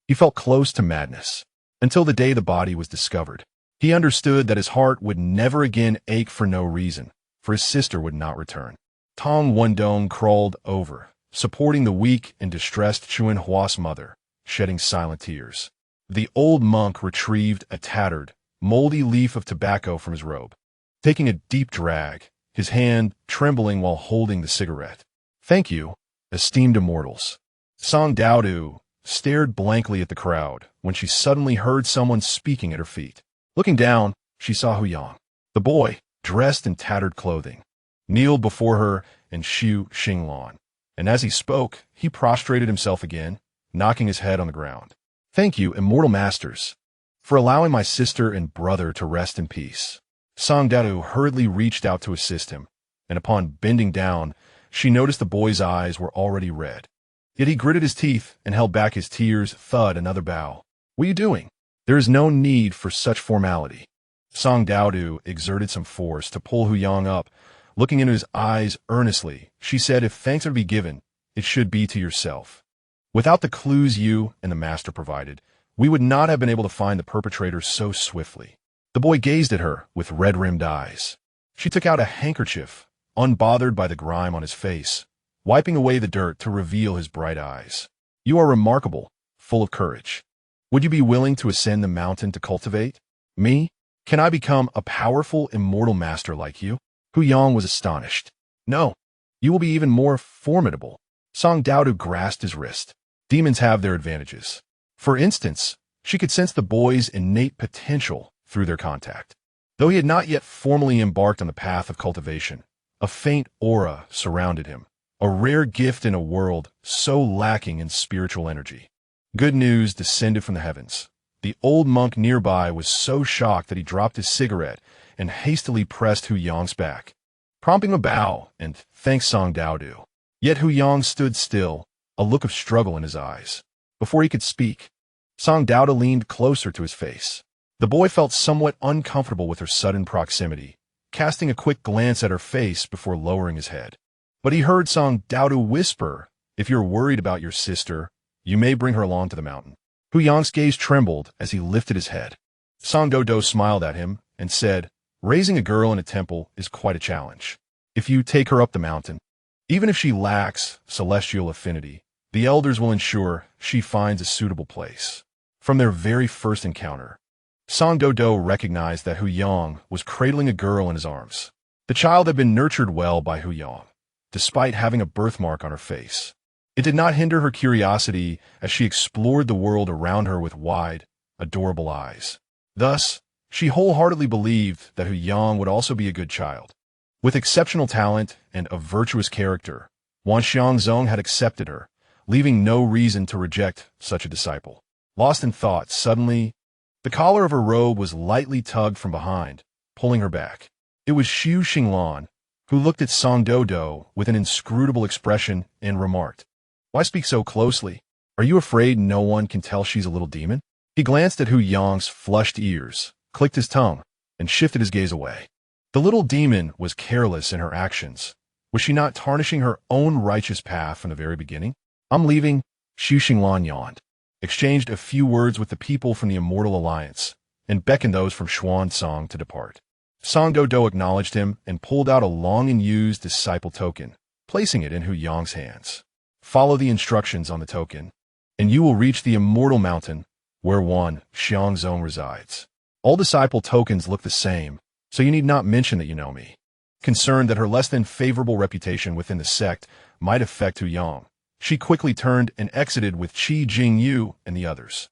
he felt close to madness, until the day the body was discovered. He understood that his heart would never again ache for no reason, for his sister would not return. Tong Wendong crawled over, supporting the weak and distressed Chuan Hua's mother, shedding silent tears. The old monk retrieved a tattered, moldy leaf of tobacco from his robe, taking a deep drag, his hand trembling while holding the cigarette. Thank you, esteemed immortals. Song Doudou stared blankly at the crowd when she suddenly heard someone speaking at her feet. Looking down, she saw Hu Yang. The boy, dressed in tattered clothing, kneeled before her and Xu Xinglan, and as he spoke, he prostrated himself again, knocking his head on the ground. Thank you, immortal masters, for allowing my sister and brother to rest in peace. Song Doudou hurriedly reached out to assist him, and upon bending down, she noticed the boy's eyes were already red. Yet he gritted his teeth and held back his tears. Thud, another bow. What are you doing? There is no need for such formality. Song Doudou exerted some force to pull Hehuan up. Looking into his eyes earnestly, she said, if thanks are to be given, it should be to yourself. Without the clues you and the master provided, we would not have been able to find the perpetrator so swiftly. The boy gazed at her with red-rimmed eyes. She took out a handkerchief, unbothered by the grime on his face, wiping away the dirt to reveal his bright eyes. You are remarkable, full of courage. Would you be willing to ascend the mountain to cultivate? Me? Can I become a powerful, immortal master like you? Hehuan was astonished. No, you will be even more formidable. Song Doudou grasped his wrist. Demons have their advantages. For instance, she could sense the boy's innate potential through their contact. Though he had not yet formally embarked on the path of cultivation, a faint aura surrounded him, a rare gift in a world so lacking in spiritual energy. Good news descended from the heavens. The old monk nearby was so shocked that he dropped his cigarette and hastily pressed Hehuan's back, prompting a bow and thanks Song Doudou. Yet Hehuan stood still, a look of struggle in his eyes. Before he could speak, Song Doudou leaned closer to his face. The boy felt somewhat uncomfortable with her sudden proximity, casting a quick glance at her face before lowering his head. But he heard Song Doudou whisper, if you're worried about your sister, you may bring her along to the mountain. Hehuan's gaze trembled as he lifted his head. Song Doudou smiled at him and said, raising a girl in a temple is quite a challenge. If you take her up the mountain, even if she lacks celestial affinity, the elders will ensure she finds a suitable place. From their very first encounter, Song Doudou recognized that Hehuan was cradling a girl in his arms. The child had been nurtured well by Hehuan, despite having a birthmark on her face. It did not hinder her curiosity as she explored the world around her with wide, adorable eyes. Thus, she wholeheartedly believed that Hehuan would also be a good child. With exceptional talent and a virtuous character, Wan Xiangzong had accepted her, leaving no reason to reject such a disciple. Lost in thought, suddenly, the collar of her robe was lightly tugged from behind, pulling her back. It was Xu Xinglan, who looked at Song Doudou with an inscrutable expression and remarked, why speak so closely? Are you afraid no one can tell she's a little demon? He glanced at Hehuan's flushed ears, clicked his tongue, and shifted his gaze away. The little demon was careless in her actions. Was she not tarnishing her own righteous path from the very beginning? I'm leaving, Xu Xinglan yawned, exchanged a few words with the people from the Immortal Alliance, and beckoned those from Xuansong to depart. Song Doudou acknowledged him and pulled out a long-in-use disciple token, placing it in Hehuan's hands. Follow the instructions on the token, and you will reach the Immortal Mountain, where Wan Xiangzong resides. All disciple tokens look the same, so you need not mention that you know me. Concerned that her less than favorable reputation within the sect might affect Hehuan, she quickly turned and exited with Qi Jingyu and the others.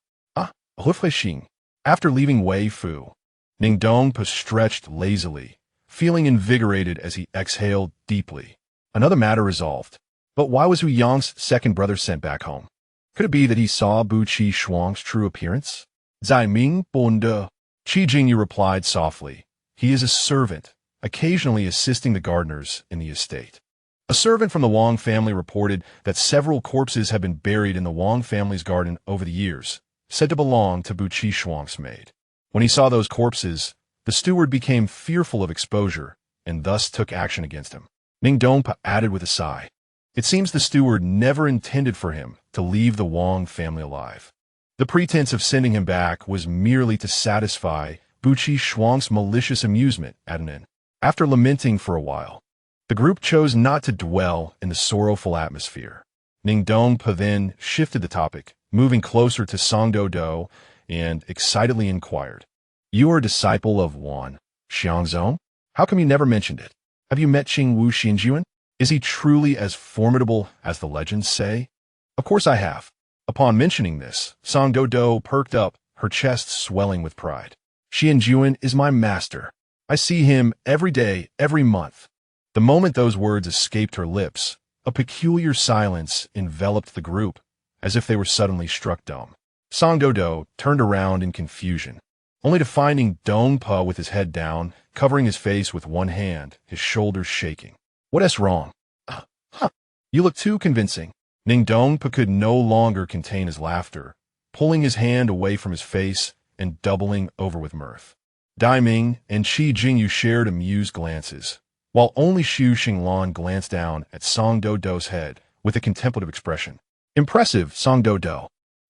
Refreshing. After leaving Wei Fu, Ningdongpa stretched lazily, feeling invigorated as he exhaled deeply. Another matter resolved. But why was Hehuan's second brother sent back home? Could it be that he saw Bu Qi Shuang's true appearance? Zai Ming Bonde. Qi Jingyu replied softly. He is a servant, occasionally assisting the gardeners in the estate. A servant from the Wang family reported that several corpses had been buried in the Wang family's garden over the years, said to belong to Bu Qi Shuang's maid. When he saw those corpses, the steward became fearful of exposure and thus took action against him. Ningdongpa added with a sigh. It seems the steward never intended for him to leave the Wang family alive. The pretense of sending him back was merely to satisfy Bu Qi Shuang's malicious amusement at an inn. After lamenting for a while, the group chose not to dwell in the sorrowful atmosphere. Ningdongpa then shifted the topic, moving closer to Song Doudou, and excitedly inquired, you are a disciple of Wan Xiangzong? How come you never mentioned it? Have you met Qingwu Xinjuan? Is he truly as formidable as the legends say? Of course I have. Upon mentioning this, Song Doudou perked up, her chest swelling with pride. Xinjuan is my master. I see him every day, every month. The moment those words escaped her lips, a peculiar silence enveloped the group, as if they were suddenly struck dumb. Song Doudou turned around in confusion. only to finding Dongpa with his head down, covering his face with one hand, his shoulders shaking. What's wrong? Huh. You look too convincing. Ning Dongpa could no longer contain his laughter, pulling his hand away from his face and doubling over with mirth. Dai Ming and Qi Jingyu shared amused glances, while only Xu Xinglan glanced down at Song Doudou's head with a contemplative expression. Impressive, Song Doudou.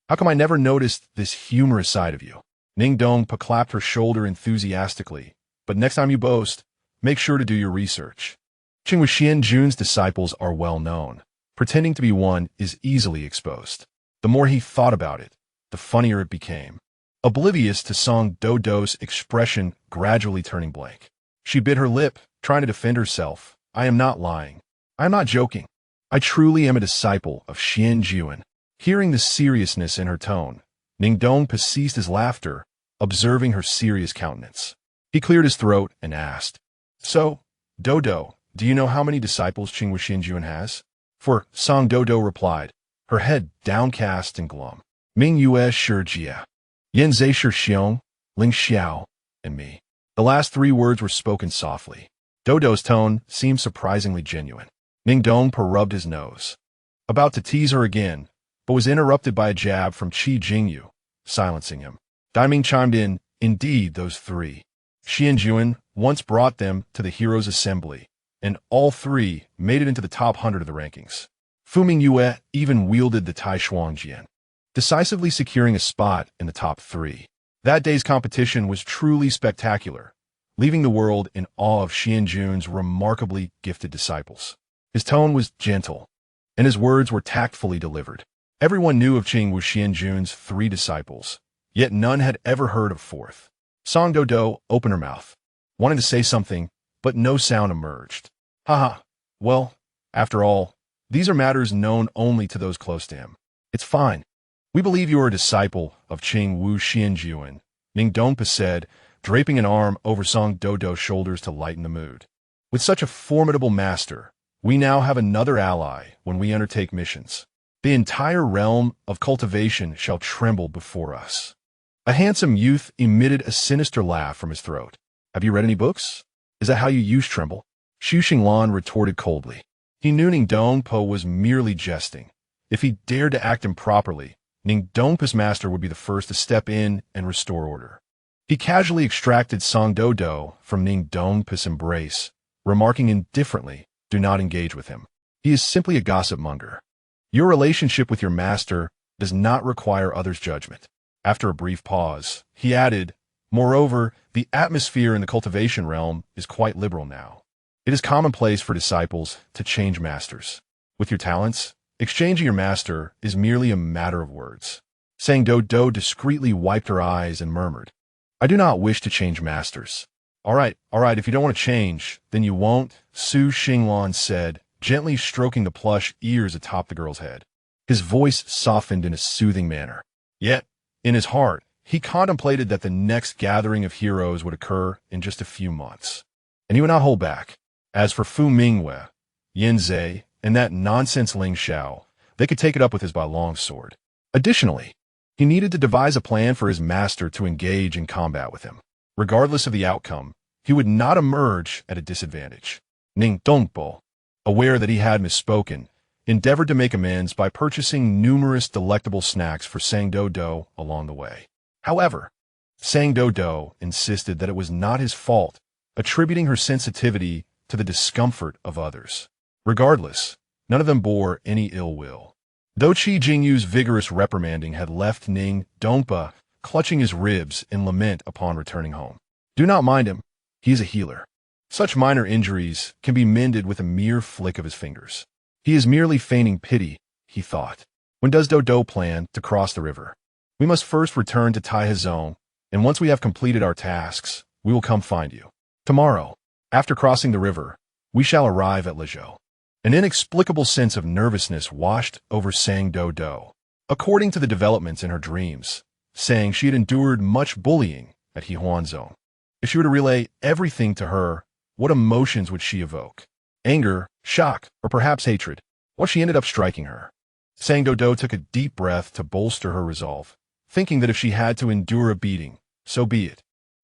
How come I never noticed this humorous side of you? Ning Dongpa clapped her shoulder enthusiastically. But next time you boast, make sure to do your research. Qingwu Xianjun's disciples are well known. Pretending to be one is easily exposed. The more he thought about it, the funnier it became. Oblivious to Song Doudou's expression gradually turning blank. She bit her lip, trying to defend herself. I am not lying. I am not joking. I truly am a disciple of Xianjuan. Hearing the seriousness in her tone, Ning Dongpa ceased his laughter, observing her serious countenance. He cleared his throat and asked, So, Doudou, do you know how many disciples Qingwu Xianjuan has? For Song Doudou replied, her head downcast and glum. Ming Yue Shi Jia, Yan Zai Shi Xiong, Ling Xiao, and me. The last three words were spoken softly. Doudou's tone seemed surprisingly genuine. Ning Dongpa rubbed his nose, about to tease her again, but was interrupted by a jab from Qi Jingyu, silencing him. Dai Ming chimed in, indeed, those three. Xianjuan once brought them to the Heroes' Assembly, and all three made it into the top 100 of the rankings. Fu Mingyue even wielded the Tai Shuangjian, decisively securing a spot in the top 3. That day's competition was truly spectacular, leaving the world in awe of Xianjun's remarkably gifted disciples. His tone was gentle, and his words were tactfully delivered. Everyone knew of Qingwu Xianjun's 3 disciples, yet none had ever heard of 4th. Song Doudou opened her mouth, wanting to say something, but no sound emerged. Haha, well, after all, these are matters known only to those close to him. It's fine. We believe you are a disciple of Qingwu Xianjuan, Ning Dongpa said, draping an arm over Song Doudou's shoulders to lighten the mood. With such a formidable master, we now have another ally when we undertake missions. The entire realm of cultivation shall tremble before us. A handsome youth emitted a sinister laugh from his throat. Have you read any books? Is that how you use tremble? Xu Xinglan retorted coldly. He knew Ning Dongpa was merely jesting. If he dared to act improperly, Ning Dongpa's master would be the first to step in and restore order. He casually extracted Song Doudou from Ning Dongpa's embrace, remarking indifferently, do not engage with him. He is simply a gossip monger. Your relationship with your master does not require others' judgment. After a brief pause, he added, moreover, the atmosphere in the cultivation realm is quite liberal now. It is commonplace for disciples to change masters. With your talents, exchanging your master is merely a matter of words. Sang Doudou discreetly wiped her eyes and murmured, I do not wish to change masters. All right, if you don't want to change, then you won't, Su Xinglan said, gently stroking the plush ears atop the girl's head. His voice softened in a soothing manner. Yet, in his heart, he contemplated that the next gathering of heroes would occur in just a few months, and he would not hold back. As for Fu Mingyue, Yan Zai, and that nonsense Ling Xiao, they could take it up with his long sword. Additionally, he needed to devise a plan for his master to engage in combat with him. Regardless of the outcome, he would not emerge at a disadvantage. Ning Dongpo, aware that he had misspoken, endeavored to make amends by purchasing numerous delectable snacks for Sang Doudou along the way. However, Sang Doudou insisted that it was not his fault, attributing her sensitivity to the discomfort of others. Regardless, none of them bore any ill will. Though Qi Jingyu's vigorous reprimanding had left Ning Dongpa clutching his ribs in lament upon returning home. Do not mind him. He is a healer. Such minor injuries can be mended with a mere flick of his fingers. He is merely feigning pity, he thought. When does Doudou plan to cross the river? We must first return to Taihezong, and once we have completed our tasks, we will come find you. Tomorrow, after crossing the river, we shall arrive at Lezhou. An inexplicable sense of nervousness washed over Sang Doudou. According to the developments in her dreams, saying she had endured much bullying at Hehuan Sect. If she were to relay everything to her, what emotions would she evoke? Anger, shock, or perhaps hatred? Well, she ended up striking her. Sang Doudou took a deep breath to bolster her resolve, thinking that if she had to endure a beating, so be it.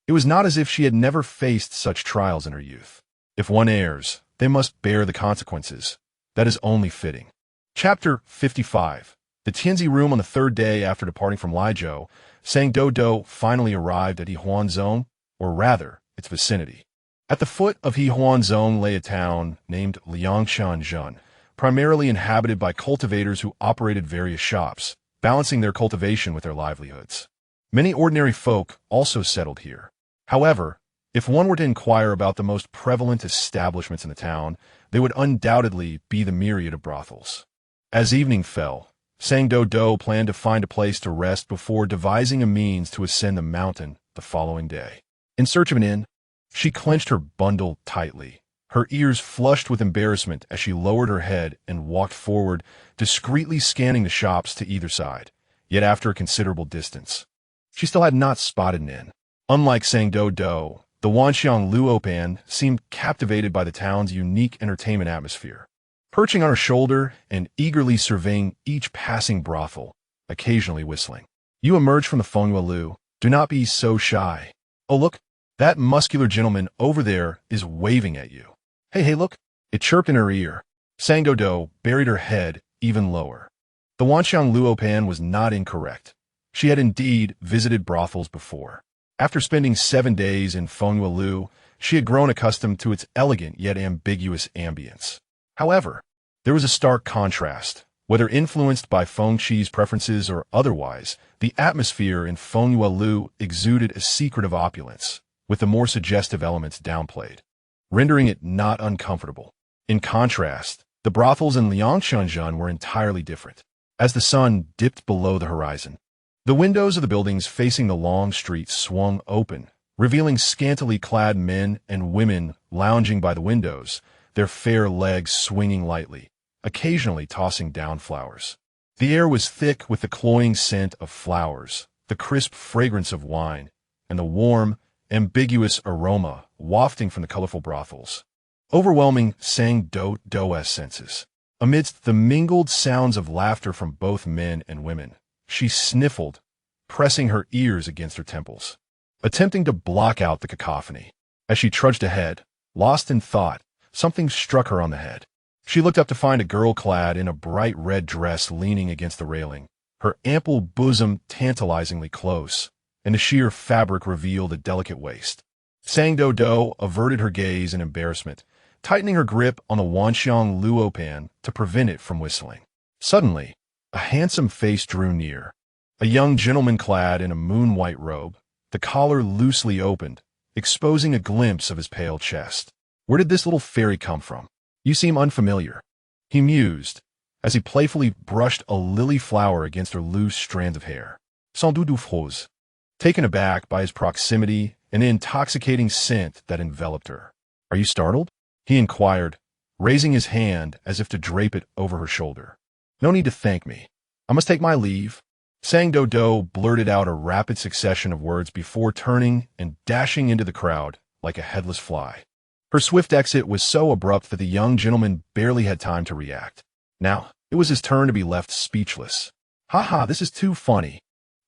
It was not as if she had never faced such trials in her youth. If one errs, they must bear the consequences. That is only fitting. Chapter 55. The Tianzi room on the third day after departing from Lizhou, Sang Doudou finally arrived at Hehuan Zone, or rather, its vicinity. At the foot of Hehuan Zone lay a town named Liangshanzhen, primarily inhabited by cultivators who operated various shops, balancing their cultivation with their livelihoods. Many ordinary folk also settled here. However, if one were to inquire about the most prevalent establishments in the town, they would undoubtedly be the myriad of brothels. As evening fell, Sang Doudou planned to find a place to rest before devising a means to ascend the mountain the following day. In search of an inn, she clenched her bundle tightly, her ears flushed with embarrassment as she lowered her head and walked forward, discreetly scanning the shops to either side. Yet after a considerable distance, she still had not spotted an inn. Unlike Sang Doudou, the Wanxiang Luopan seemed captivated by the town's unique entertainment atmosphere. Perching on her shoulder and eagerly surveying each passing brothel, occasionally whistling. You emerge from the Fengyue Lu. Do not be so shy. Oh look, that muscular gentleman over there is waving at you. Hey look, it chirped in her ear. Sang Doudou buried her head even lower. The Wanxiang Luopan was not incorrect. She had indeed visited brothels before. After spending 7 days in Fengyue Lu, she had grown accustomed to its elegant yet ambiguous ambience. However, there was a stark contrast. Whether influenced by Feng Qi's preferences or otherwise, the atmosphere in Fengyue Lu exuded a secret of opulence, with the more suggestive elements downplayed, rendering it not uncomfortable. In contrast, the brothels in Liangshanzhen were entirely different. As the sun dipped below the horizon, the windows of the buildings facing the long street swung open, revealing scantily clad men and women lounging by the windows, their fair legs swinging lightly, occasionally tossing down flowers. The air was thick with the cloying scent of flowers, the crisp fragrance of wine, and the warm, ambiguous aroma wafting from the colorful brothels, overwhelming Sang Doudou's senses. Amidst the mingled sounds of laughter from both men and women, she sniffled, pressing her ears against her temples, attempting to block out the cacophony. As she trudged ahead, lost in thought, something struck her on the head. She looked up to find a girl clad in a bright red dress leaning against the railing, her ample bosom tantalizingly close, and the sheer fabric revealed a delicate waist. Sang Doudou averted her gaze in embarrassment, tightening her grip on the Wanxiang Luopan to prevent it from whistling. Suddenly, a handsome face drew near. A young gentleman clad in a moon-white robe, the collar loosely opened, exposing a glimpse of his pale chest. Where did this little fairy come from? You seem unfamiliar, he mused, as he playfully brushed a lily flower against her loose strands of hair. Sans Doudou froze, taken aback by his proximity and the intoxicating scent that enveloped her. Are you startled? He inquired, raising his hand as if to drape it over her shoulder. No need to thank me. I must take my leave. Sang Doudou blurted out a rapid succession of words before turning and dashing into the crowd like a headless fly. Her swift exit was so abrupt that the young gentleman barely had time to react. Now, it was his turn to be left speechless. Ha, this is too funny.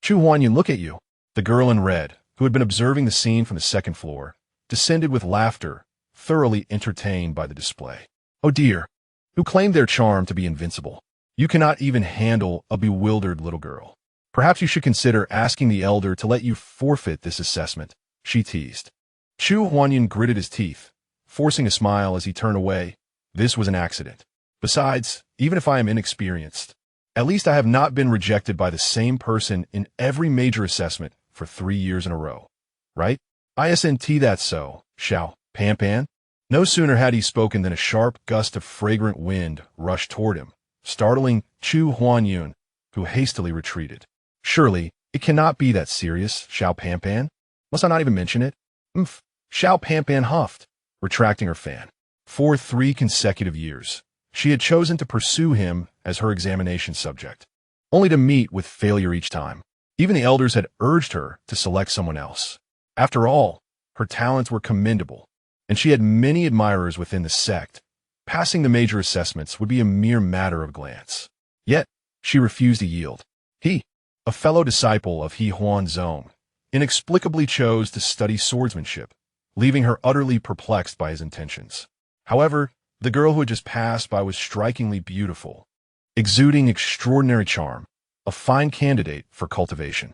Chu Huanyun, look at you. The girl in red, who had been observing the scene from the second floor, descended with laughter, thoroughly entertained by the display. Oh dear, who claimed their charm to be invincible? You cannot even handle a bewildered little girl. Perhaps you should consider asking the elder to let you forfeit this assessment, she teased. Chu Huanyun gritted his teeth, forcing a smile as he turned away. This was an accident. Besides, even if I am inexperienced, at least I have not been rejected by the same person in every major assessment for 3 years in a row. Right? ISNT that's so, Xiao Pan. No sooner had he spoken than a sharp gust of fragrant wind rushed toward him, startling Chu Huanyun, who hastily retreated. Surely, it cannot be that serious, Xiao Pan. Must I not even mention it? Xiao Pan huffed, retracting her fan. For 3 consecutive years, she had chosen to pursue him as her examination subject, only to meet with failure each time. Even the elders had urged her to select someone else. After all, her talents were commendable, and she had many admirers within the sect. Passing the major assessments would be a mere matter of glance. Yet, she refused to yield. He, a fellow disciple of Hehuan Sect, inexplicably chose to study swordsmanship, leaving her utterly perplexed by his intentions. However, the girl who had just passed by was strikingly beautiful, exuding extraordinary charm, a fine candidate for cultivation.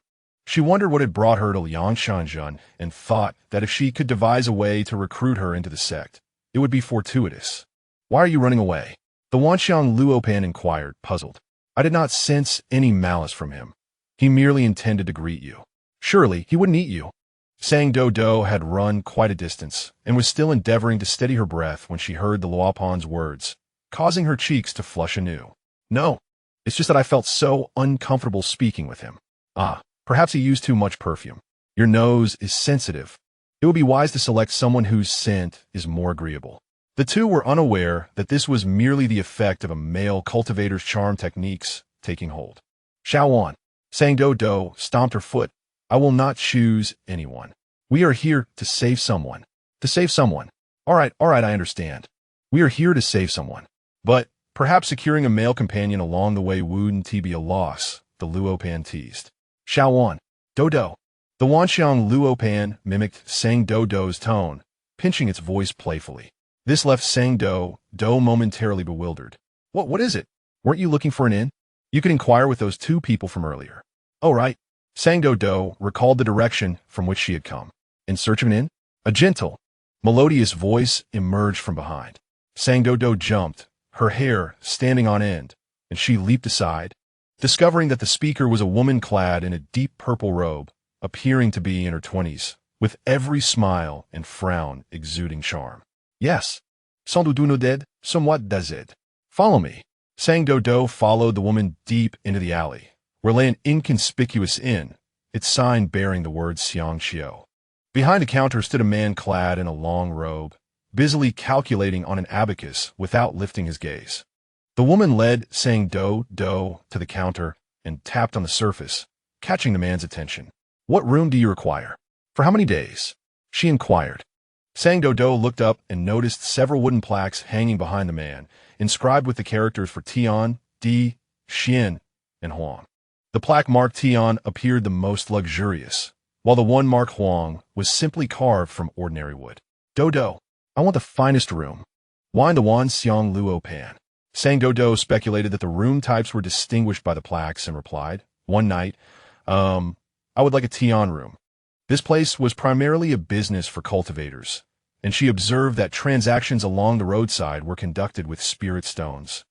She wondered what had brought her to Liangshanjun and thought that if she could devise a way to recruit her into the sect, it would be fortuitous. "Why are you running away?" the Wanxiang Luopan inquired, puzzled. "I did not sense any malice from him. He merely intended to greet you. Surely he wouldn't eat you." Sang Doudou had run quite a distance and was still endeavoring to steady her breath when she heard the Luopan's words, causing her cheeks to flush anew. "No, it's just that I felt so uncomfortable speaking with him. Perhaps he used too much perfume. Your nose is sensitive. It would be wise to select someone whose scent is more agreeable." The two were unaware that this was merely the effect of a male cultivator's charm techniques taking hold. "Shaoan," Sang Doudou stomped her foot. "I will not choose anyone. We are here to save someone." "To save someone. All right, I understand. We are here to save someone. But perhaps securing a male companion along the way wouldn't be a loss," the Luopan teased. "Shaoan, Doudou." The Wanxiang Luopan mimicked Sang Doudou's tone, pinching its voice playfully. This left Sang Doudou momentarily bewildered. What is it? Weren't you looking for an inn? You could inquire with those two people from earlier." "Oh, right." Sang Doudou recalled the direction from which she had come. "In search of an inn?" A gentle, melodious voice emerged from behind. Sang Doudou jumped, her hair standing on end, and she leaped aside, discovering that the speaker was a woman clad in a deep purple robe, appearing to be in her 20s, with every smile and frown exuding charm. "Yes, sans doute no dead, somewhat dazed. Follow me." Sang Doudou followed the woman deep into the alley, where lay an inconspicuous inn, its sign bearing the words Xiang Xiao. Behind a counter stood a man clad in a long robe, busily calculating on an abacus without lifting his gaze. The woman led Sang Doudou to the counter and tapped on the surface, catching the man's attention. "What room do you require? For how many days?" she inquired. Sang Doudou looked up and noticed several wooden plaques hanging behind the man, inscribed with the characters for Tian, Di, Xian, and Huang. The plaque marked Tian appeared the most luxurious, while the one marked Huang was simply carved from ordinary wood. "Doudou, I want the finest room," whined the Wanxiang Luopan. Sang Doudou speculated that the room types were distinguished by the plaques and replied, "One night, I would like a Tian room." This place was primarily a business for cultivators, and she observed that transactions along the roadside were conducted with spirit stones.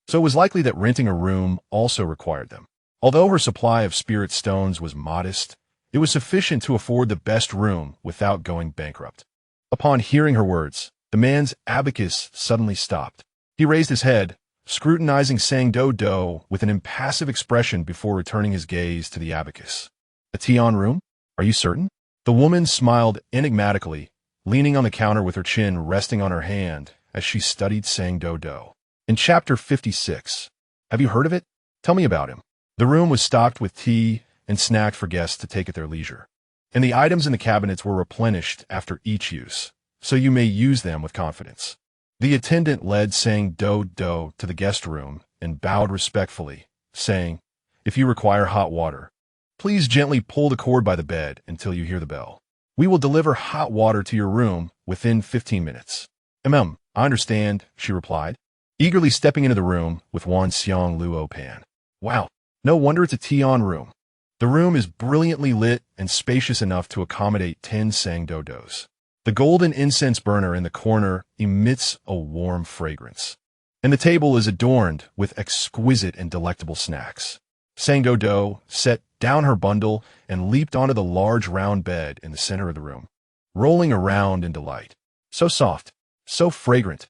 So it was likely that renting a room also required them. Although her supply of spirit stones was modest, it was sufficient to afford the best room without going bankrupt. Upon hearing her words, the man's abacus suddenly stopped. He raised his head, scrutinizing Sang Doudou with an impassive expression before returning his gaze to the abacus. "A Tian room? Are you certain?" The woman smiled enigmatically, leaning on the counter with her chin resting on her hand as she studied Sang Doudou. In Chapter 56, "Have you heard of it? Tell me about him." The room was stocked with tea and snacks for guests to take at their leisure, and the items in the cabinets were replenished after each use, so you may use them with confidence. The attendant led Sang Doudou to the guest room and bowed respectfully, saying, "If you require hot water, please gently pull the cord by the bed until you hear the bell. We will deliver hot water to your room within 15 minutes. I understand," she replied, eagerly stepping into the room with Wanxiang Luopan. "Wow, no wonder it's a Tian room. The room is brilliantly lit and spacious enough to accommodate 10 Sang Doudous. The golden incense burner in the corner emits a warm fragrance, and the table is adorned with exquisite and delectable snacks." Sang Doudou set down her bundle and leaped onto the large round bed in the center of the room, rolling around in delight. So soft, so fragrant.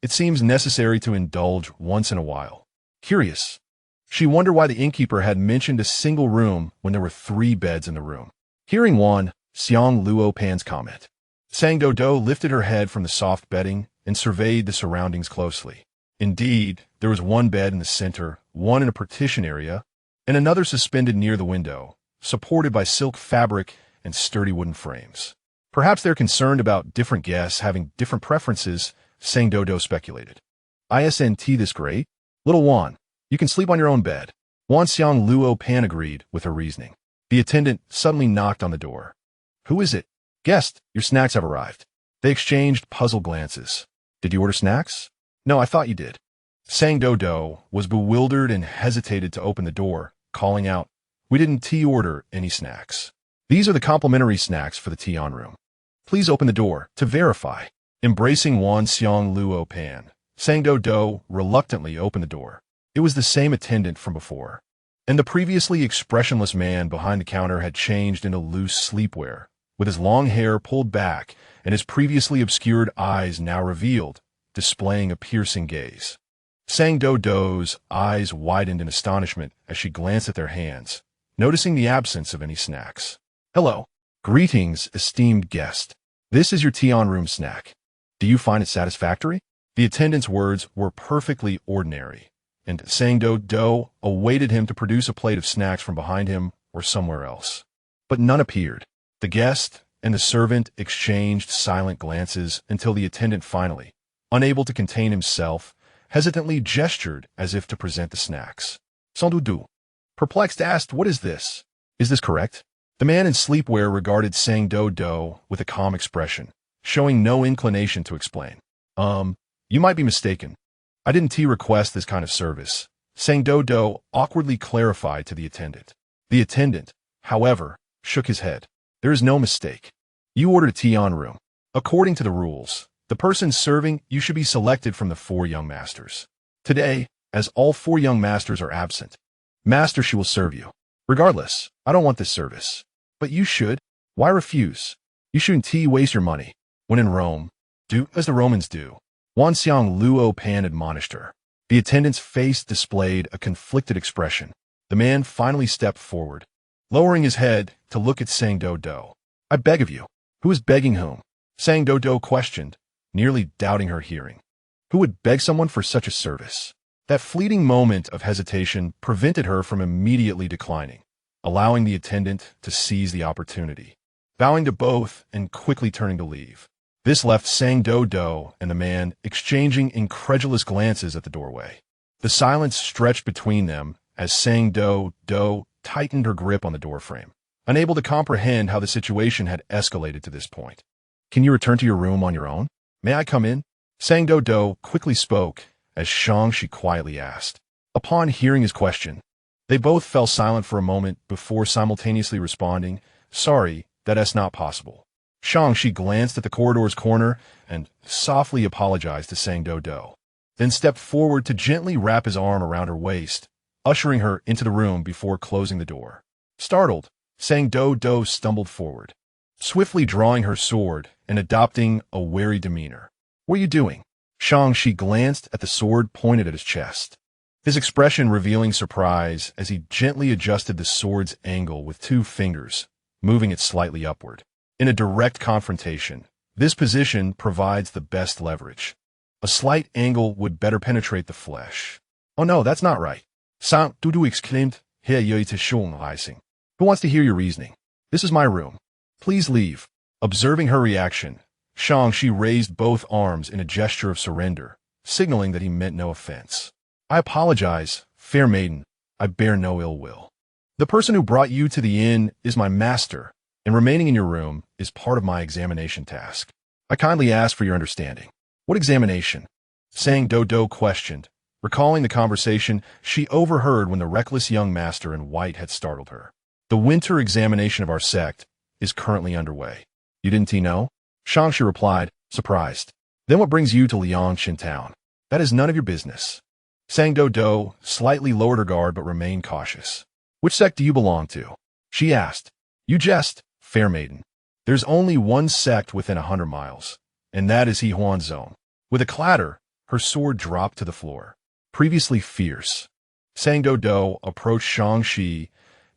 It seems necessary to indulge once in a while. Curious. She wondered why the innkeeper had mentioned a single room when there were 3 beds in the room. Hearing Wanxiang Luopan's comment, Sang Doudou lifted her head from the soft bedding and surveyed the surroundings closely. Indeed, there was 1 bed in the center, 1 in a partition area, and another suspended near the window, supported by silk fabric and sturdy wooden frames. Perhaps they're concerned about different guests having different preferences, Sang Doudou speculated. "Isn't this great? Little Wan, you can sleep on your own bed." Wanxiang Luopan agreed with her reasoning. The attendant suddenly knocked on the door. "Who is it?" "Guest, your snacks have arrived." They exchanged puzzled glances. "Did you order snacks?" "No, I thought you did." Sang Doudou was bewildered and hesitated to open the door, calling out, "We didn't tea order any snacks. These are the complimentary snacks for the tea-on room. Please open the door to verify." Embracing Wan Xiang Luo Pan, Sang Doudou reluctantly opened the door. It was the same attendant from before, and the previously expressionless man behind the counter had changed into loose sleepwear, with his long hair pulled back and his previously obscured eyes now revealed, displaying a piercing gaze. Sang Doudou's eyes widened in astonishment as she glanced at their hands, noticing the absence of any snacks. "Hello. Greetings, esteemed guest. This is your tea-on room snack. Do you find it satisfactory?" The attendant's words were perfectly ordinary, and Sang Doudou awaited him to produce a plate of snacks from behind him or somewhere else. But none appeared. The guest and the servant exchanged silent glances until the attendant finally, unable to contain himself, hesitantly gestured as if to present the snacks. Doudou, perplexed, asked, "What is this? Is this correct?" The man in sleepwear regarded Sang Doudou with a calm expression, showing no inclination to explain. You might be mistaken. I didn't request this kind of service," Sang Doudou awkwardly clarified to the attendant. The attendant, however, shook his head. "There is no mistake. You ordered a tea-on room. According to the rules, the person serving you should be selected from the 4 young masters. Today, as all 4 young masters are absent, Master Shi will serve you. Regardless, I don't want this service. But you should. Why refuse? You shouldn't waste your money. When in Rome, do as the Romans do." Wan Xiang Luo Pan admonished her. The attendant's face displayed a conflicted expression. The man finally stepped forward, lowering his head to look at Sang Doudou. "I beg of you." "Who is begging whom?" Sang Doudou questioned, nearly doubting her hearing. Who would beg someone for such a service? That fleeting moment of hesitation prevented her from immediately declining, allowing the attendant to seize the opportunity, bowing to both and quickly turning to leave. This left Sang Doudou and the man exchanging incredulous glances at the doorway. The silence stretched between them as Sang Doudou tightened her grip on the doorframe, unable to comprehend how the situation had escalated to this point. "Can you return to your room on your own? May I come in?" Sang Doudou quickly spoke as Shi quietly asked. Upon hearing his question, they both fell silent for a moment before simultaneously responding, "Sorry, that's not possible." Shi glanced at the corridor's corner and softly apologized to Sang Doudou, then stepped forward to gently wrap his arm around her waist, ushering her into the room before closing the door. Startled, Sang Doudou stumbled forward, swiftly drawing her sword and adopting a wary demeanor. "What are you doing?" Shi glanced at the sword pointed at his chest, his expression revealing surprise as he gently adjusted the sword's angle with 2 fingers, moving it slightly upward. In a direct confrontation, this position provides the best leverage. A slight angle would better penetrate the flesh. "Oh no, that's not right." Sang Doudou exclaimed, "Who wants to hear your reasoning? This is my room. Please leave." Observing her reaction, Shi raised both arms in a gesture of surrender, signaling that he meant no offense. "I apologize, fair maiden. I bear no ill will. The person who brought you to the inn is my master, and remaining in your room is part of my examination task. I kindly ask for your understanding." "What examination?" Sang Doudou questioned, recalling the conversation she overheard when the reckless young master in white had startled her. "The winter examination of our sect is currently underway." "You didn't know?" Shi replied, surprised. "Then what brings you to Liangshan town?" "That is none of your business." Sang Doudou slightly lowered her guard but remained cautious. "Which sect do you belong to?" she asked. "You jest, fair maiden. There's only one sect within 100 miles, and that is Hehuan Sect." With a clatter, her sword dropped to the floor. Previously fierce, Sang Doudou approached Shi,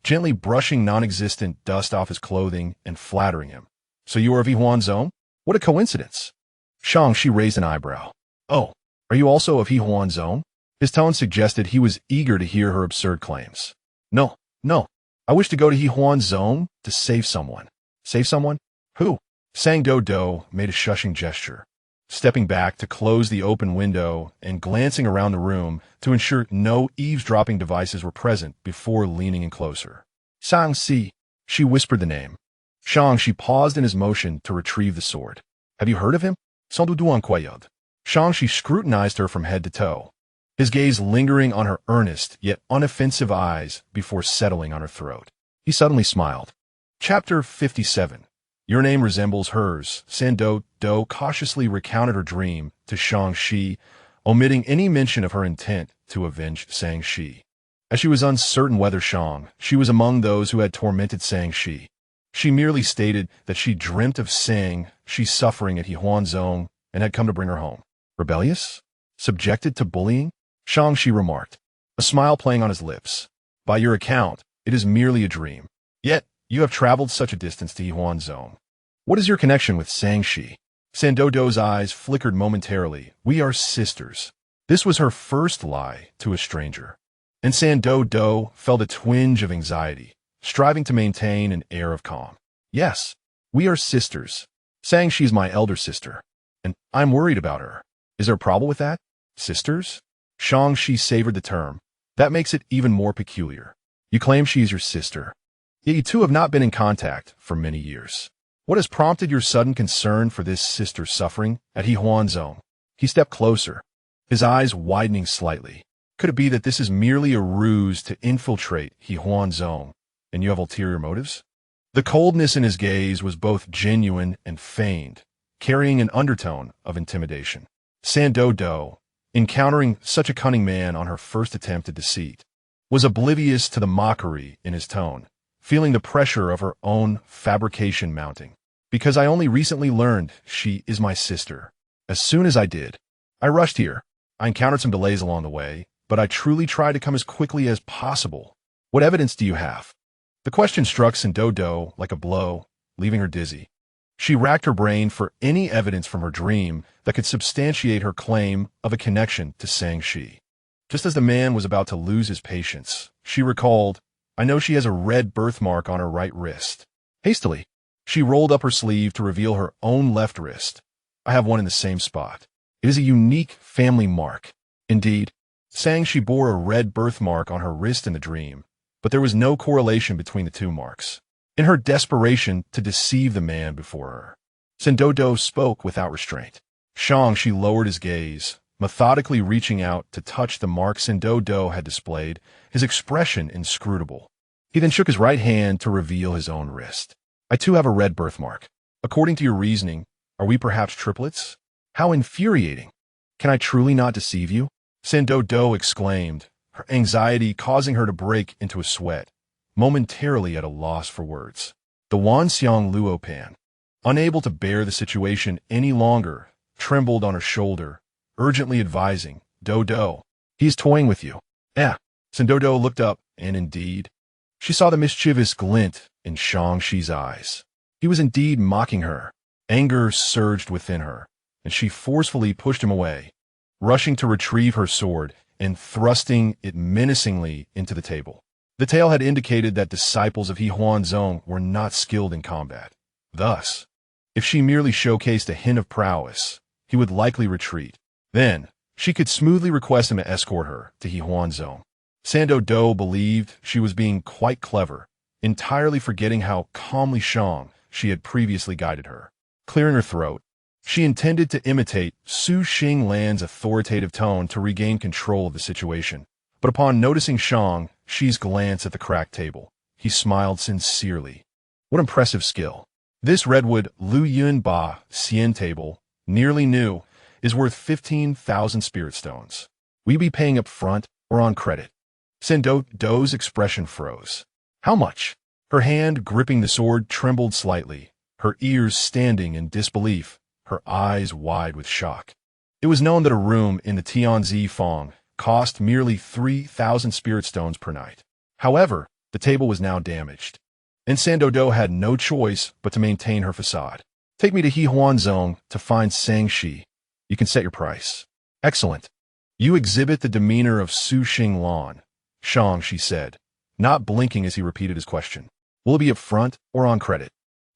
gently brushing non-existent dust off his clothing and flattering him. "So you are of Hehuan Sect? What a coincidence." Shi raised an eyebrow. "Oh, are you also of Hehuan Sect?" His tone suggested he was eager to hear her absurd claims. No. I wish to go to Hehuan Sect to save someone." "Save someone? Who?" Sang Doudou made a shushing gesture, stepping back to close the open window and glancing around the room to ensure no eavesdropping devices were present before leaning in closer. "Sang Si, She whispered the name. Shang-Chi paused in his motion to retrieve the sword. Have you heard of him? Sans Doudou incroyable. Shang-Chi scrutinized her from head to toe, his gaze lingering on her earnest yet unoffensive eyes before settling on her throat. He suddenly smiled. Chapter 57. Your name resembles hers. Doudou cautiously recounted her dream to Shang-Chi, omitting any mention of her intent to avenge Shang-Chi. As she was uncertain whether Shang-Chi was among those who had tormented Shang-Chi, she merely stated that she dreamt of Shang-Chi suffering at Hehuan Sect and had come to bring her home. Rebellious? Subjected to bullying? Shang-Chi remarked, a smile playing on his lips. By your account, it is merely a dream. Yet, you have traveled such a distance to Hehuan Sect. What is your connection with Shang-Chi? Doudou's eyes flickered momentarily. We are sisters. This was her first lie to a stranger. And Doudou felt a twinge of anxiety, striving to maintain an air of calm. Yes, we are sisters. Shang-Chi is my elder sister, and I'm worried about her. Is there a problem with that? Sisters? Shang-Chi savored the term. That makes it even more peculiar. You claim she is your sister, yet you two have not been in contact for many years. What has prompted your sudden concern for this sister's suffering at Hehuan Sect? He stepped closer, his eyes widening slightly. Could it be that this is merely a ruse to infiltrate Hehuan Sect, and you have ulterior motives? The coldness in his gaze was both genuine and feigned, carrying an undertone of intimidation. Doudou, encountering such a cunning man on her first attempt at deceit, was oblivious to the mockery in his tone, feeling the pressure of her own fabrication mounting. Because I only recently learned she is my sister. As soon as I did, I rushed here. I encountered some delays along the way, but I truly tried to come as quickly as possible. What evidence do you have? The question struck Doudou like a blow, leaving her dizzy. She racked her brain for any evidence from her dream that could substantiate her claim of a connection to Shang-Chi. Just as the man was about to lose his patience, she recalled, I know she has a red birthmark on her right wrist. Hastily, she rolled up her sleeve to reveal her own left wrist. I have one in the same spot. It is a unique family mark. Indeed, Shang-Chi bore a red birthmark on her wrist in the dream, but there was no correlation between the two marks. In her desperation to deceive the man before her, Doudou spoke without restraint. Shang-Chi lowered his gaze, methodically reaching out to touch the marks Doudou had displayed, his expression inscrutable. He then shook his right hand to reveal his own wrist. I too have a red birthmark. According to your reasoning, are we perhaps triplets? How infuriating! Can I truly not deceive you? Doudou exclaimed, her anxiety causing her to break into a sweat, momentarily at a loss for words. The Wanxiang Luopan, unable to bear the situation any longer, trembled on her shoulder, urgently advising, Doudou, he is toying with you. Doudou looked up, and indeed, she saw the mischievous glint in Shang-Chi's eyes. He was indeed mocking her. Anger surged within her, and she forcefully pushed him away, rushing to retrieve her sword and thrusting it menacingly into the table. The tale had indicated that disciples of Hehuan Sect were not skilled in combat. Thus, if she merely showcased a hint of prowess, he would likely retreat. Then, she could smoothly request him to escort her to Hehuan Sect. Doudou believed she was being quite clever, entirely forgetting how calmly she had previously guided her. Clearing her throat, she intended to imitate Su Xinglan's authoritative tone to regain control of the situation. But upon noticing Shang-Chi's glance at the cracked table, he smiled sincerely. What impressive skill. This redwood Lu Yun Ba Xian table, nearly new, is worth 15,000 spirit stones. Will you be paying up front or on credit? Doudou's expression froze. How much? Her hand gripping the sword trembled slightly, her ears standing in disbelief, her eyes wide with shock. It was known that a room in the Tianzi Fong cost merely 3,000 spirit stones per night. However, the table was now damaged, and Doudou had no choice but to maintain her facade. Take me to Hehuan Sect to find Shang-Chi. You can set your price. Excellent. You exhibit the demeanor of Su Xinglan, Shang-Chi said, not blinking as he repeated his question. Will it be up front or on credit?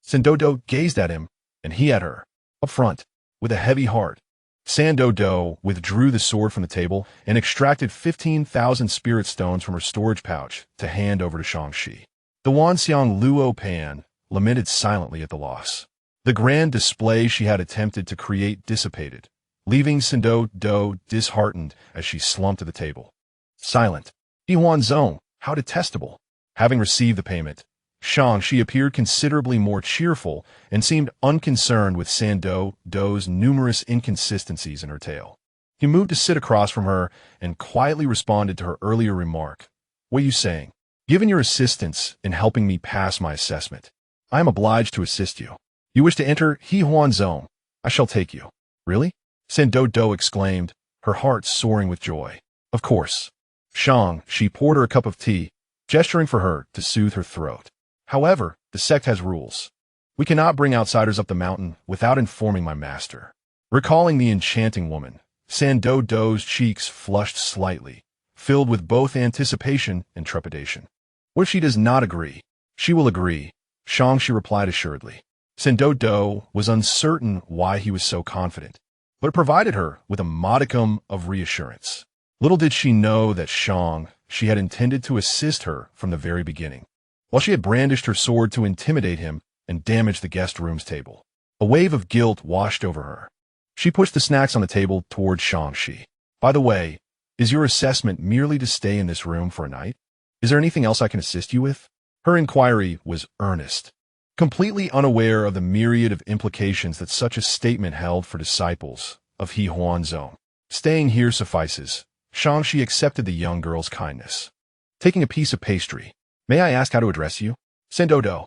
Doudou gazed at him, and he at her. Up front, with a heavy heart. Doudou withdrew the sword from the table and extracted 15,000 spirit stones from her storage pouch to hand over to Shang-Chi. The Wanxiang Luo Pan lamented silently at the loss. The grand display she had attempted to create dissipated, leaving Doudou disheartened as she slumped at the table. Silent. Hehuan Sect, how detestable. Having received the payment, she appeared considerably more cheerful and seemed unconcerned with Doudou's numerous inconsistencies in her tale. He moved to sit across from her and quietly responded to her earlier remark. What are you saying? Given your assistance in helping me pass my assessment, I am obliged to assist you. You wish to enter Hehuan Sect? I shall take you. Really? Doudou exclaimed, her heart soaring with joy. Of course. She poured her a cup of tea, gesturing for her to soothe her throat. However, the sect has rules. We cannot bring outsiders up the mountain without informing my master. Recalling the enchanting woman, Doudou's cheeks flushed slightly, filled with both anticipation and trepidation. What if she does not agree? She will agree, she replied assuredly. Doudou was uncertain why he was so confident, but it provided her with a modicum of reassurance. Little did she know that she had intended to assist her from the very beginning. While she had brandished her sword to intimidate him and damage the guest room's table, a wave of guilt washed over her. She pushed the snacks on the table toward Shang-Chi. By the way, is your assessment merely to stay in this room for a night? Is there anything else I can assist you with? Her inquiry was earnest, completely unaware of the myriad of implications that such a statement held for disciples of Hehuan Sect. Staying here suffices. Shang-Chi accepted the young girl's kindness. Taking a piece of pastry. May I ask how to address you? Doudou.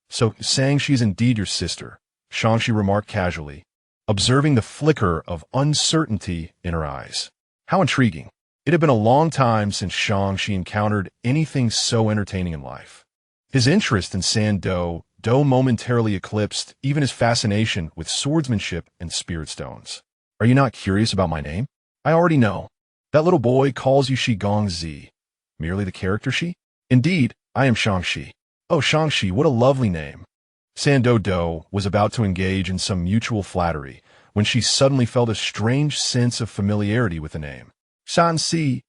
So, saying she's indeed your sister, Shang-Chi remarked casually, observing the flicker of uncertainty in her eyes. How intriguing. It had been a long time since Shang-Chi encountered anything so entertaining in life. His interest in Doudou momentarily eclipsed even his fascination with swordsmanship and spirit stones. Are you not curious about my name? I already know. That little boy calls you Shigong Zi. Merely the character Shi? Indeed, I am Shang-Chi. Oh, Shang-Chi, what a lovely name. Doudou was about to engage in some mutual flattery when she suddenly felt a strange sense of familiarity with the name. Shang-Chi.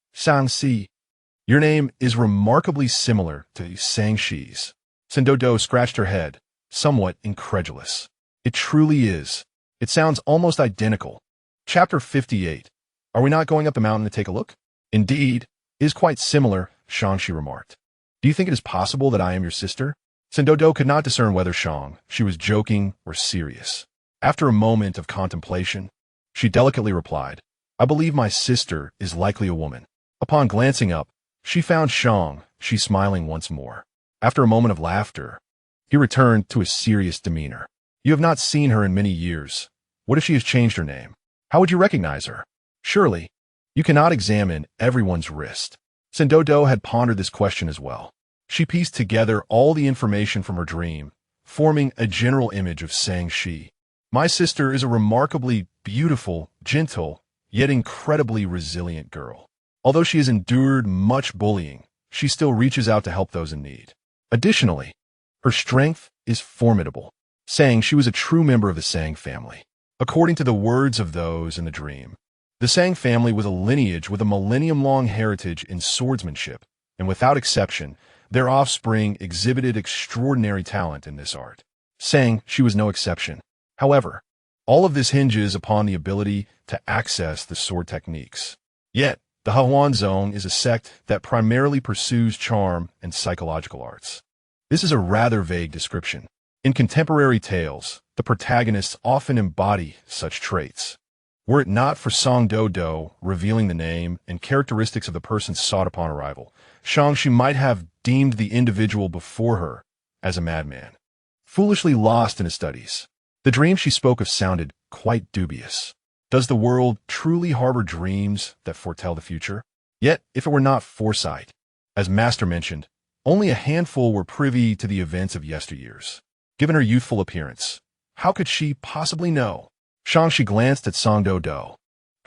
Your name is remarkably similar to Shang-Chi's. Doudou scratched her head, somewhat incredulous. It truly is. It sounds almost identical. Chapter 58. Are we not going up the mountain to take a look? Indeed, it is quite similar, Shang-Chi remarked. Do you think it is possible that I am your sister? Doudou could not discern whether she was joking or serious. After a moment of contemplation, she delicately replied, I believe my sister is likely a woman. Upon glancing up, she found she smiling once more. After a moment of laughter, he returned to his serious demeanor. You have not seen her in many years. What if she has changed her name? How would you recognize her? Surely, you cannot examine everyone's wrist. Doudou had pondered this question as well. She pieced together all the information from her dream, forming a general image of Shang-Chi. My sister is a remarkably beautiful, gentle, yet incredibly resilient girl. Although she has endured much bullying, she still reaches out to help those in need. Additionally, her strength is formidable, saying she was a true member of the Sang family. According to the words of those in the dream, the Sang family was a lineage with a millennium-long heritage in swordsmanship, and without exception, their offspring exhibited extraordinary talent in this art. She was no exception. However, all of this hinges upon the ability to access the sword techniques. Yet, the Hehuan Sect is a sect that primarily pursues charm and psychological arts. This is a rather vague description. In contemporary tales, the protagonists often embody such traits. Were it not for Doudou revealing the name and characteristics of the person sought upon arrival, she might have deemed the individual before her as a madman, foolishly lost in his studies. The dream she spoke of sounded quite dubious. Does the world truly harbor dreams that foretell the future? Yet, if it were not foresight, as Master mentioned, only a handful were privy to the events of yesteryears. Given her youthful appearance, how could she possibly know? Shang-Chi glanced at Doudou,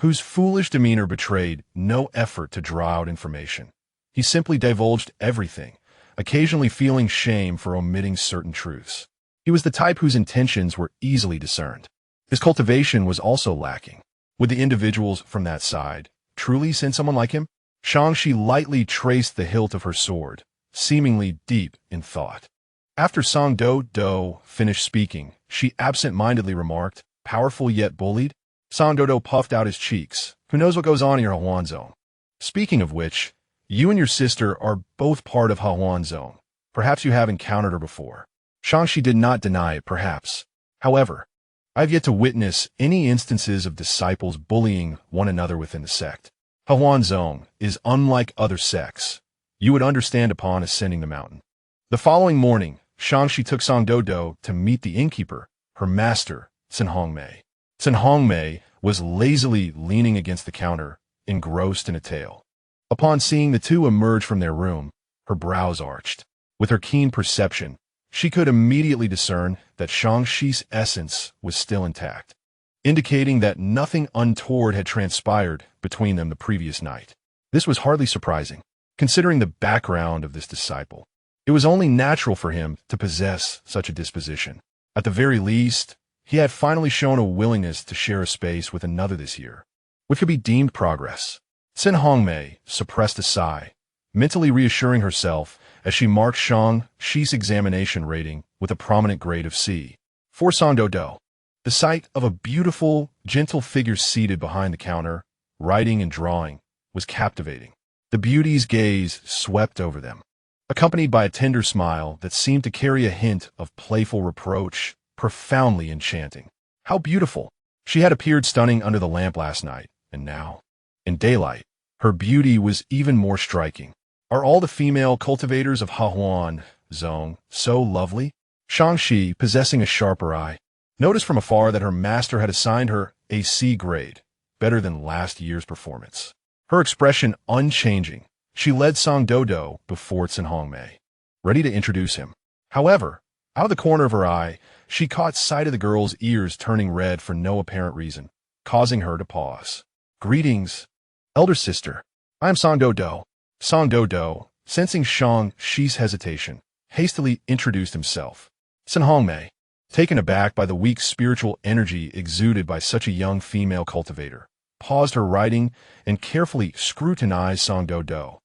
whose foolish demeanor betrayed no effort to draw out information. He simply divulged everything, occasionally feeling shame for omitting certain truths. He was the type whose intentions were easily discerned. His cultivation was also lacking. Would the individuals from that side truly send someone like him? Shang-Chi lightly traced the hilt of her sword, seemingly deep in thought. After Song Doudou finished speaking, she absent-mindedly remarked, "Powerful yet bullied?" Song Doudou puffed out his cheeks. "Who knows what goes on in your Hehuan zone? Speaking of which, you and your sister are both part of Hehuan zone. Perhaps you have encountered her before." Shangxi did not deny it, perhaps. However, I have yet to witness any instances of disciples bullying one another within the sect. Hehuan zone is unlike other sects. You would understand upon ascending the mountain. The following morning, Shangxi took Song Doudou to meet the innkeeper, her master, Sen Hongmei. Sen Hongmei was lazily leaning against the counter, engrossed in a tale. Upon seeing the two emerge from their room, her brows arched. With her keen perception, she could immediately discern that Shangxi's essence was still intact, indicating that nothing untoward had transpired between them the previous night. This was hardly surprising, considering the background of this disciple. It was only natural for him to possess such a disposition. At the very least, he had finally shown a willingness to share a space with another this year, which could be deemed progress. Sen Hongmei suppressed a sigh, mentally reassuring herself as she marked Shangxi's examination rating with a prominent grade of C. For Song Doudou, the sight of a beautiful, gentle figure seated behind the counter, writing and drawing, was captivating. The beauty's gaze swept over them, accompanied by a tender smile that seemed to carry a hint of playful reproach, profoundly enchanting. How beautiful! She had appeared stunning under the lamp last night, and now, in daylight, her beauty was even more striking. Are all the female cultivators of Hehuan zone so lovely? Shangxi, possessing a sharper eye, noticed from afar that her master had assigned her a C grade, better than last year's performance. Her expression unchanging, she led Song Doudou before Sen Hongmei, ready to introduce him. However, out of the corner of her eye, she caught sight of the girl's ears turning red for no apparent reason, causing her to pause. "Greetings, elder sister. I am Song Doudou." Song Doudou, sensing Shangxi's hesitation, hastily introduced himself. Sen Hongmei, taken aback by the weak spiritual energy exuded by such a young female cultivator, paused her writing and carefully scrutinized Song Doudou.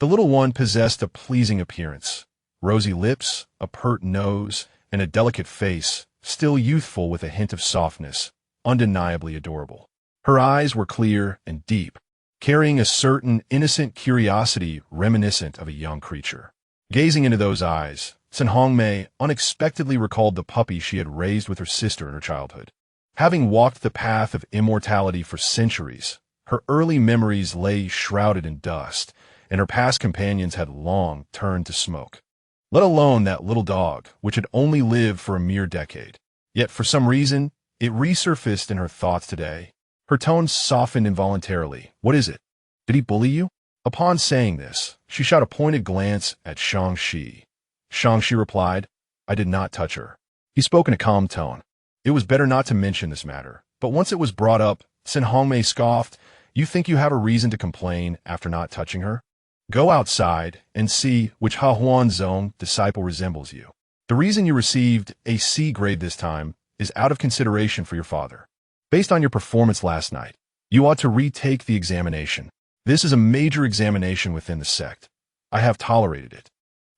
The little one possessed a pleasing appearance, rosy lips, a pert nose, and a delicate face, still youthful with a hint of softness, undeniably adorable. Her eyes were clear and deep, carrying a certain innocent curiosity reminiscent of a young creature. Gazing into those eyes, Sen Hongmei unexpectedly recalled the puppy she had raised with her sister in her childhood. Having walked the path of immortality for centuries, her early memories lay shrouded in dust, and her past companions had long turned to smoke. Let alone that little dog, which had only lived for a mere decade. Yet for some reason, it resurfaced in her thoughts today. Her tone softened involuntarily. "What is it? Did he bully you?" Upon saying this, she shot a pointed glance at Shangxi. Shangxi replied, "I did not touch her." He spoke in a calm tone. It was better not to mention this matter, but once it was brought up, Sen Hongmei scoffed, "You think you have a reason to complain after not touching her? Go outside and see which Hehuan zone disciple resembles you. The reason you received a C grade this time is out of consideration for your father. Based on your performance last night, you ought to retake the examination. This is a major examination within the sect. I have tolerated it.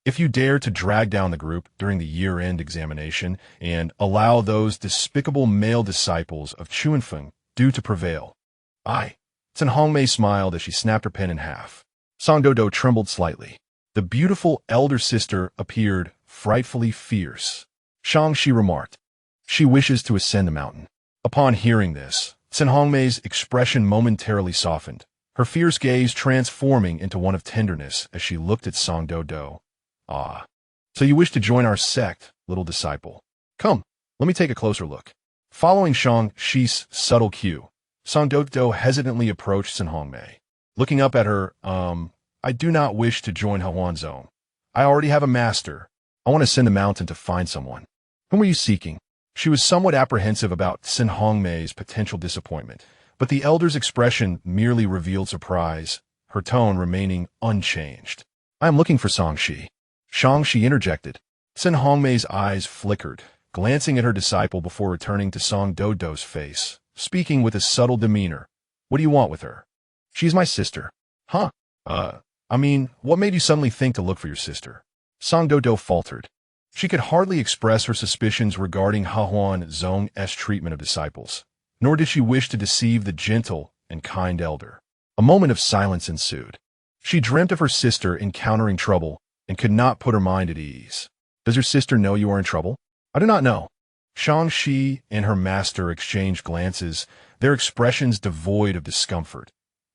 If you dare to drag down the group during the year-end examination and allow those despicable male disciples of Chuanfeng to prevail, Sen Hongmei smiled as she snapped her pen in half. Song Doudou trembled slightly. The beautiful elder sister appeared frightfully fierce. Shangxi remarked, "She wishes to ascend the mountain." Upon hearing this, Sen Hongmei's expression momentarily softened, her fierce gaze transforming into one of tenderness as she looked at Song Doudou. "Ah, so you wish to join our sect, little disciple. Come, let me take a closer look." Following Shangxi's subtle cue, Song Doudou hesitantly approached Sen Hongmei. Looking up at her, "I do not wish to join Hehuan zone. I already have a master. I want to ascend the mountain to find someone." "Whom are you seeking?" She was somewhat apprehensive about Sen Hongmei's potential disappointment, but the elder's expression merely revealed surprise, her tone remaining unchanged. "I am looking for Shangxi." Shangxi interjected. Sen Hongmei's eyes flickered, glancing at her disciple before returning to Song Doudou's face, speaking with a subtle demeanor. "What do you want with her?" "She's my sister." "Huh? I mean, what made you suddenly think to look for your sister? Song Doudou faltered. She could hardly express her suspicions regarding Hehuan Sect's treatment of disciples, nor did she wish to deceive the gentle and kind elder. A moment of silence ensued. She dreamt of her sister encountering trouble and could not put her mind at ease. Does your sister know you are in trouble? I do not know. Shang-Shi and her master exchanged glances, their expressions devoid of discomfort.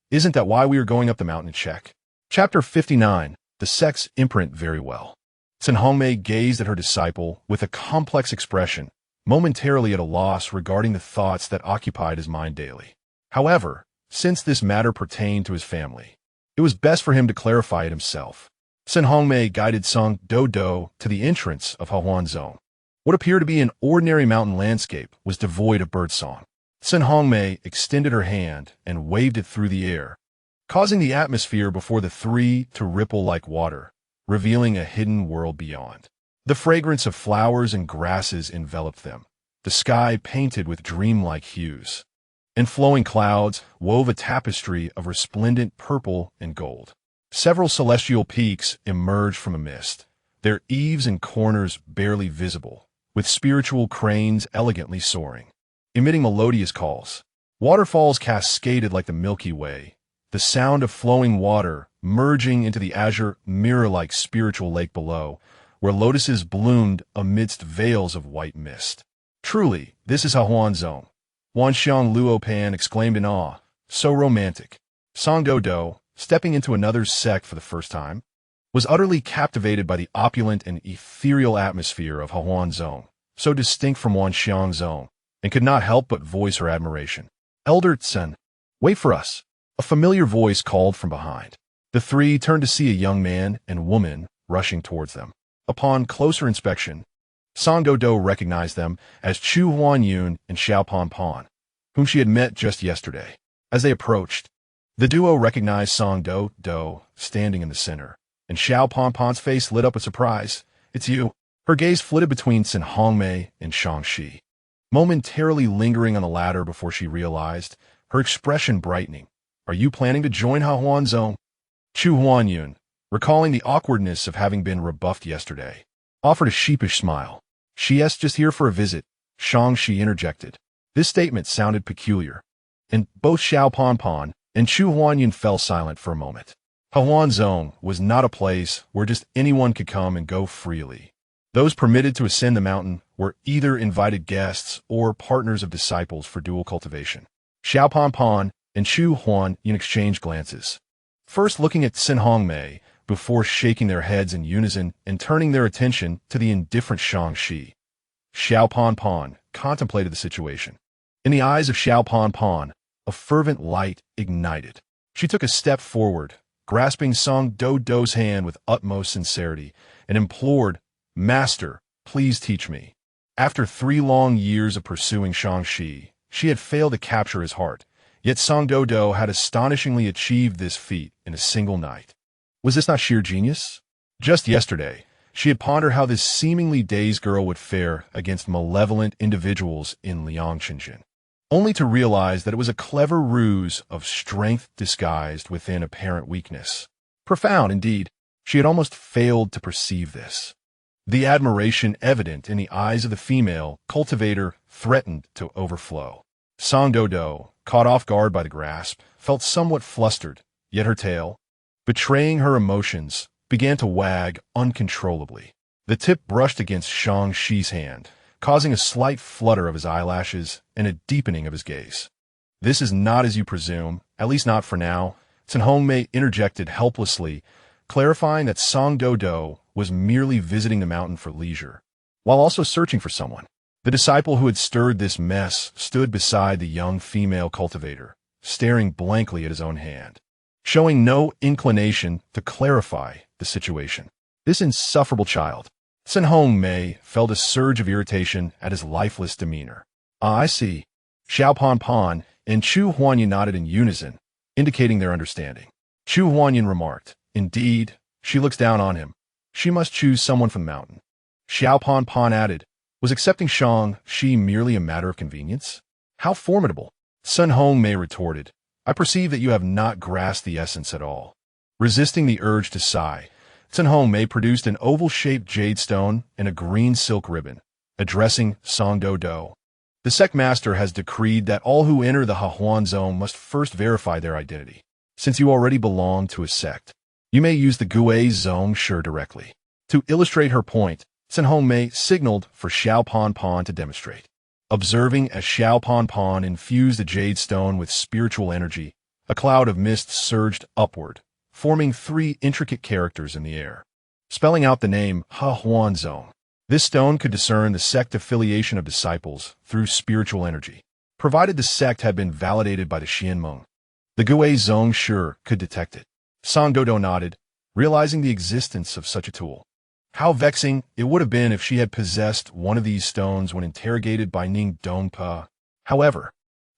Isn't that why we are going up the mountain to check? Chapter 59. The Sect's Imprint Very Well. Sun Hongmei gazed at her disciple with a complex expression, momentarily at a loss regarding the thoughts that occupied his mind daily. However, since this matter pertained to his family, it was best for him to clarify it himself. Sun Hongmei guided Song Doudou to the entrance of Hehuan Sect. What appeared to be an ordinary mountain landscape was devoid of birdsong. Sun Hongmei extended her hand and waved it through the air, causing the atmosphere before the three to ripple like water, revealing a hidden world beyond. The fragrance of flowers and grasses enveloped them, the sky painted with dreamlike hues, and flowing clouds wove a tapestry of resplendent purple and gold. Several celestial peaks emerged from a mist, their eaves and corners barely visible, with spiritual cranes elegantly soaring, emitting melodious calls. Waterfalls cascaded like the Milky Way, the sound of flowing water merging into the azure mirror-like spiritual lake below, where lotuses bloomed amidst veils of white mist. Truly, this is Hehuan Sect. Wanxiang Luopan exclaimed in awe. So romantic. Song Doudou, stepping into another sect for the first time, was utterly captivated by the opulent and ethereal atmosphere of Hehuan Sect, so distinct from Wanxiang Sect, and could not help but voice her admiration. Elder Tsen, wait for us. A familiar voice called from behind. The three turned to see a young man and woman rushing towards them. Upon closer inspection, Song Doudou recognized them as Chu Huanyun and Xiao Pan, whom she had met just yesterday. As they approached, the duo recognized Song Doudou standing in the center, and Xiao Pan's face lit up with surprise. It's you. Her gaze flitted between Sun Hongmei and Shang-Shi, momentarily lingering on the latter before she realized, her expression brightening. Are you planning to join Hehuan Sect? Chu Huanyun, recalling the awkwardness of having been rebuffed yesterday, offered a sheepish smile. She's just here for a visit, Shang-Shi interjected. This statement sounded peculiar, and both Xiao Pan and Chu Huanyun fell silent for a moment. Hehuan Sect was not a place where just anyone could come and go freely. Those permitted to ascend the mountain were either invited guests or partners of disciples for dual cultivation. Xiao Pan and Chu Huanyun exchanged glances, first looking at Sun Hongmei before shaking their heads in unison and turning their attention to the indifferent Shang-Shi. Xiao Pan contemplated the situation. In the eyes of Xiao Pan, a fervent light ignited. She took a step forward, grasping Song Doudou's hand with utmost sincerity, and implored, Master, please teach me. After 3 long years of pursuing Shang-Shi, she had failed to capture his heart, yet Song Doudou had astonishingly achieved this feat in a single night. Was this not sheer genius? Just yesterday, she had pondered how this seemingly dazed girl would fare against malevolent individuals in Liangchenjin, only to realize that it was a clever ruse of strength disguised within apparent weakness. Profound, indeed. She had almost failed to perceive this. The admiration evident in the eyes of the female cultivator threatened to overflow. Song Doudou, caught off guard by the grasp, felt somewhat flustered, yet her tail, betraying her emotions, began to wag uncontrollably. The tip brushed against Shang-Shi's hand, causing a slight flutter of his eyelashes and a deepening of his gaze. This is not as you presume, at least not for now, Sun Hongmei interjected helplessly, clarifying that Song Doudou was merely visiting the mountain for leisure, while also searching for someone. The disciple who had stirred this mess stood beside the young female cultivator, staring blankly at his own hand, showing no inclination to clarify the situation. This insufferable child. Sun Hongmei felt a surge of irritation at his lifeless demeanor. Ah, I see. Xiao Pan and Chu Huanyun nodded in unison, indicating their understanding. Chu Huanyun remarked, Indeed, she looks down on him. She must choose someone from the mountain. Xiao Pan added, Was accepting Shang-Shi merely a matter of convenience? How formidable! Sun Hongmei retorted, I perceive that you have not grasped the essence at all. Resisting the urge to sigh, Hehuan produced an oval-shaped jade stone and a green silk ribbon, addressing Doudou. The Sect Master has decreed that all who enter the Hehuan zone must first verify their identity. Since you already belong to a sect, you may use the Gui Zong Shi directly. To illustrate her point, Hehuan signaled for Xiao Pan Pan to demonstrate. Observing as Xiao Pan Pan infused the jade stone with spiritual energy, a cloud of mist surged upward, forming 3 intricate characters in the air, spelling out the name Hehuan Zong. This stone could discern the sect affiliation of disciples through spiritual energy, provided the sect had been validated by the Xianmeng. The Gui Zong Shi could detect it. Doudou nodded, realizing the existence of such a tool. How vexing it would have been if she had possessed one of these stones when interrogated by Ning Dongpa. However,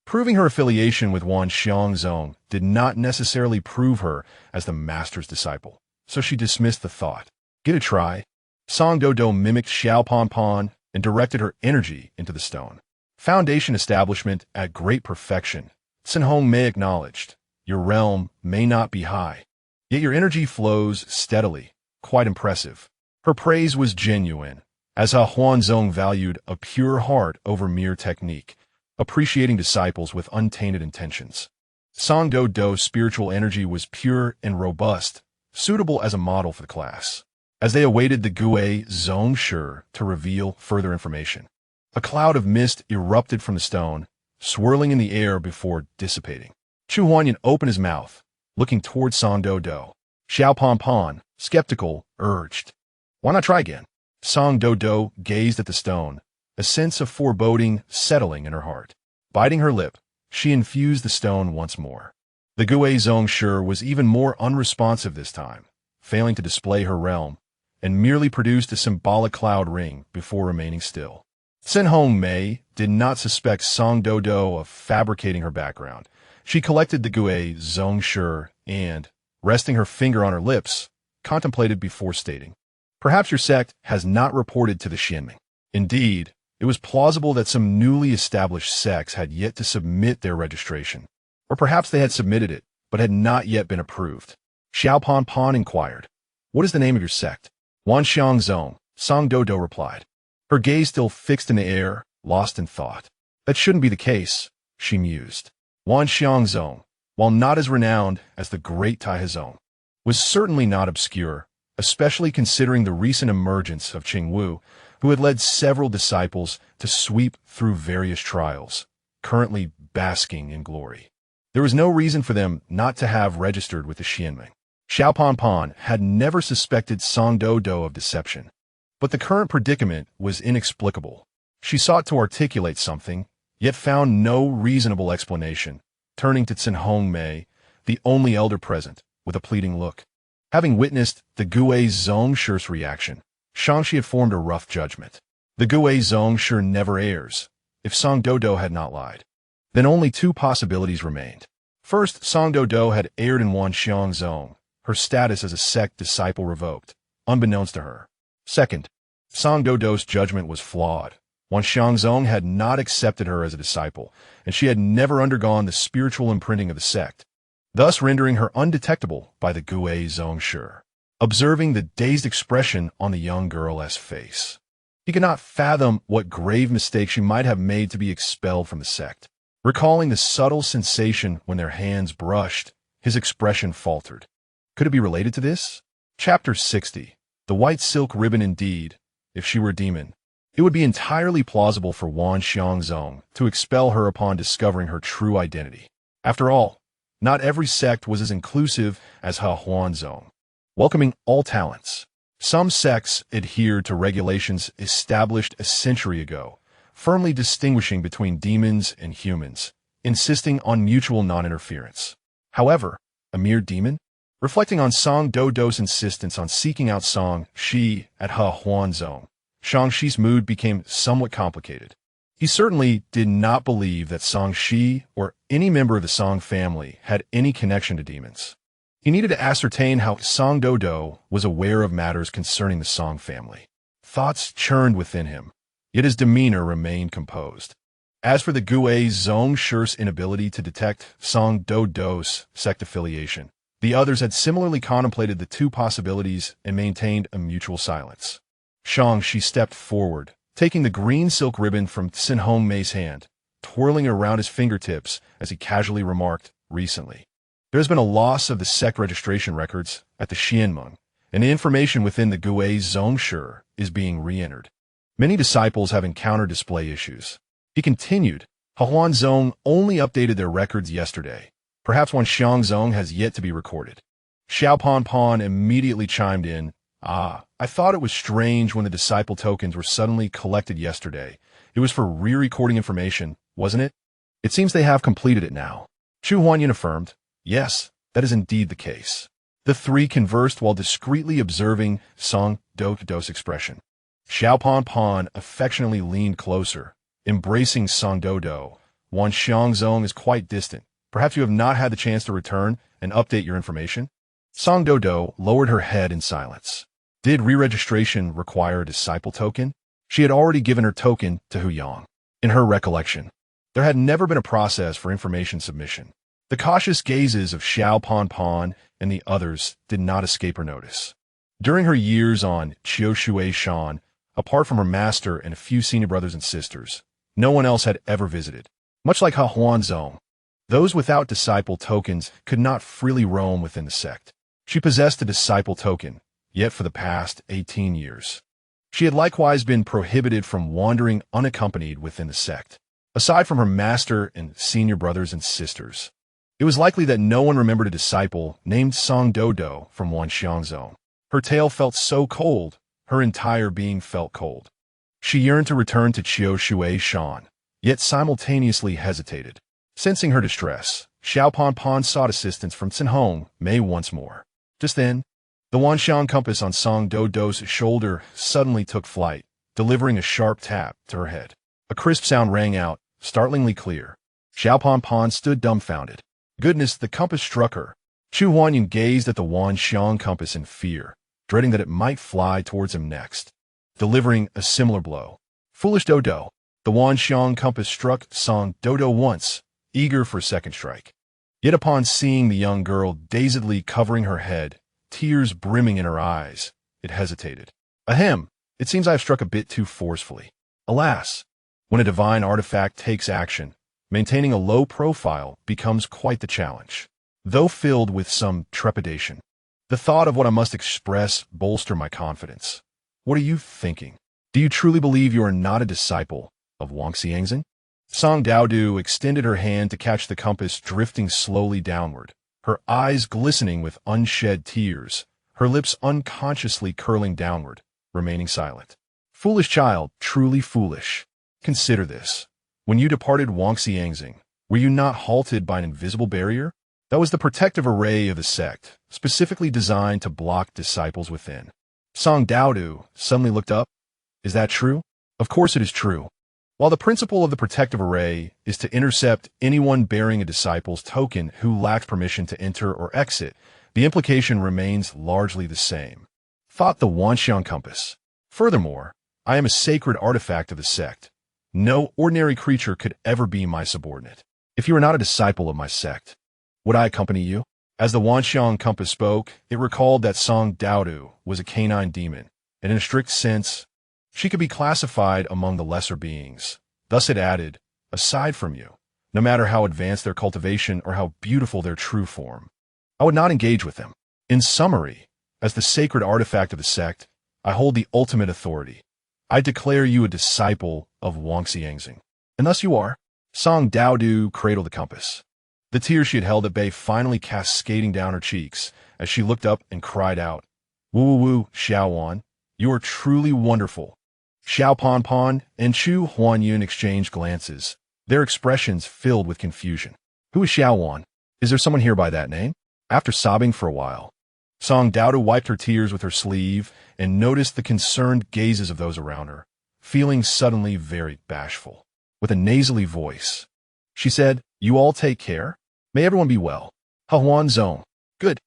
proving her affiliation with Wan Xiangzong did not necessarily prove her as the master's disciple, so she dismissed the thought. Give it a try. Doudou mimicked Xiao Pan Pan and directed her energy into the stone. Foundation establishment at great perfection, Hehuan acknowledged. Your realm may not be high, yet your energy flows steadily, quite impressive. Her praise was genuine, as Hehuan Zong valued a pure heart over mere technique, appreciating disciples with untainted intentions. Doudou's spiritual energy was pure and robust, suitable as a model for the class. As they awaited the Gui Zong Shi to reveal further information, a cloud of mist erupted from the stone, swirling in the air before dissipating. Hehuan opened his mouth, looking towards Doudou. Xiao Pan Pan, skeptical, urged, "Why not try again?" Doudou gazed at the stone, a sense of foreboding settling in her heart. Biting her lip, she infused the stone once more. The Gui Zong Shi was even more unresponsive this time, failing to display her realm, and merely produced a symbolic cloud ring before remaining still. Hehuan did not suspect Doudou of fabricating her background. She collected the Gui Zong Shi and, resting her finger on her lips, contemplated before stating, "Perhaps your sect has not reported to the Xianmeng." Indeed, it was plausible that some newly established sects had yet to submit their registration, or perhaps they had submitted it, but had not yet been approved. Xiao Pan Pan inquired, "What is the name of your sect?" Wan Xiangzong, Doudou replied, her gaze still fixed in the air, lost in thought. That shouldn't be the case, she mused. Wan Xiangzong, while not as renowned as the great Hehuan, was certainly not obscure, especially considering the recent emergence of Qingwu, who had led several disciples to sweep through various trials, currently basking in glory. There was no reason for them not to have registered with the Xianmeng. Xiao Pan Pan had never suspected Doudou of deception, but the current predicament was inexplicable. She sought to articulate something, yet found no reasonable explanation, turning to Hehuan, the only elder present, with a pleading look. Having witnessed the Gui Zong Shi's reaction, Shangxi had formed a rough judgment. The Gui Zong Shi never errs. If Doudou had not lied, then only 2 possibilities remained. First, Doudou had erred in Wan Xiangzong, her status as a sect disciple revoked, unbeknownst to her. Second, Doudou's judgment was flawed. Wan Xiangzong had not accepted her as a disciple, and she had never undergone the spiritual imprinting of the sect, thus rendering her undetectable by the Gui Zong Shi. Observing the dazed expression on the young girl's face, he could not fathom what grave mistake she might have made to be expelled from the sect. Recalling the subtle sensation when their hands brushed, his expression faltered. Could it be related to this? Chapter 60. The white silk ribbon indeed. If she were a demon, it would be entirely plausible for Wan Xiangzong to expel her upon discovering her true identity. After all, not every sect was as inclusive as Hehuan Zong, welcoming all talents. Some sects adhered to regulations established a century ago, firmly distinguishing between demons and humans, insisting on mutual non-interference. However, a mere demon? Reflecting on Doudou's insistence on seeking out Shangxi at Hehuan Zong, Shangxi's mood became somewhat complicated. He certainly did not believe that Shangxi or any member of the Song family had any connection to demons. He needed to ascertain how Doudou was aware of matters concerning the Song family. Thoughts churned within him, yet his demeanor remained composed. As for the Gui Zong Shi's inability to detect Doudou's sect affiliation, The others had similarly contemplated the two possibilities and maintained a mutual silence. She stepped forward, taking the green silk ribbon from Hong Mei's hand, twirling it around his fingertips as he casually remarked, recently. There has been a loss of the sect registration records at the Xianmeng, and the information within the Gui Zhongshe is being re-entered. Many disciples have encountered display issues. He continued, Hehuan Zong only updated their records yesterday. Perhaps one Xiangzong has yet to be recorded. Xiao Pan immediately chimed in, I thought it was strange when the disciple tokens were suddenly collected yesterday. It was for re-recording information, wasn't it? It seems they have completed it now. Chu Huanyan affirmed, yes, that is indeed the case. The three conversed while discreetly observing Song Doudou's expression. Xiao Pan affectionately leaned closer, embracing Song Doudou. Wan Xiangzong is quite distant. Perhaps you have not had the chance to return and update your information? Song Doudou lowered her head in silence. Did re-registration require a disciple token? She had already given her token to Hu Yang. In her recollection, there had never been a process for information submission. The cautious gazes of Xiao Pan and the others did not escape her notice. During her years on Qiushui Shan, apart from her master and a few senior brothers and sisters, no one else had ever visited. Much like Hehuan Zong, those without disciple tokens could not freely roam within the sect. She possessed a disciple token, yet for the past 18 years. She had likewise been prohibited from wandering unaccompanied within the sect. Aside from her master and senior brothers and sisters, it was likely that no one remembered a disciple named Song Doudou from Wanxiangzhou. Her tale felt so cold, her entire being felt cold. She yearned to return to Qiushui Shan, yet simultaneously hesitated. Sensing her distress, Xiao Pan sought assistance from Hong Mei once more. Just then, the Wanxiang compass on Song Doudou's shoulder suddenly took flight, delivering a sharp tap to her head. A crisp sound rang out, startlingly clear. Xiao Pan stood dumbfounded. Goodness, the compass struck her. Chu Huanyan gazed at the Wanxiang compass in fear, dreading that it might fly towards him next, delivering a similar blow. Foolish Doudou. The Wanxiang compass struck Song Doudou once, eager for a second strike. Yet upon seeing the young girl dazedly covering her head, tears brimming in her eyes, it hesitated. Ahem, it seems I have struck a bit too forcefully. Alas, when a divine artifact takes action, maintaining a low profile becomes quite the challenge. Though filled with some trepidation, the thought of what I must express bolstered my confidence. What are you thinking? Do you truly believe you are not a disciple of Wang Xiangzhen? Song Doudou extended her hand to catch the compass drifting slowly downward, her eyes glistening with unshed tears, her lips unconsciously curling downward, remaining silent. Foolish child, truly foolish. Consider this. When you departed Wang Xiangzhen, were you not halted by an invisible barrier? That was the protective array of the sect, specifically designed to block disciples within. Song Doudou suddenly looked up. Is that true? Of course it is true. While the principle of the protective array is to intercept anyone bearing a disciple's token who lacks permission to enter or exit, the implication remains largely the same. Thought the Wanxiang compass. Furthermore, I am a sacred artifact of the sect. No ordinary creature could ever be my subordinate. If you are not a disciple of my sect, would I accompany you? As the Wanxiang compass spoke, it recalled that Song Doudou was a canine demon, and in a strict sense, she could be classified among the lesser beings. Thus it added, aside from you, no matter how advanced their cultivation or how beautiful their true form, I would not engage with them. In summary, as the sacred artifact of the sect, I hold the ultimate authority. I declare you a disciple of Wang Xiangzhen. And thus you are. Song Doudou cradled the compass. The tears she had held at bay finally cascading down her cheeks as she looked up and cried out, Woo, Xiaowan, you are truly wonderful. Xiao Pan and Chu Huanyan exchanged glances, their expressions filled with confusion. Who is Xiaowan? Is there someone here by that name? After sobbing for a while, Song Doudou wiped her tears with her sleeve and noticed the concerned gazes of those around her, feeling suddenly very bashful. With a nasally voice, she said, You all take care? May everyone be well. Hehuan Zong. Good.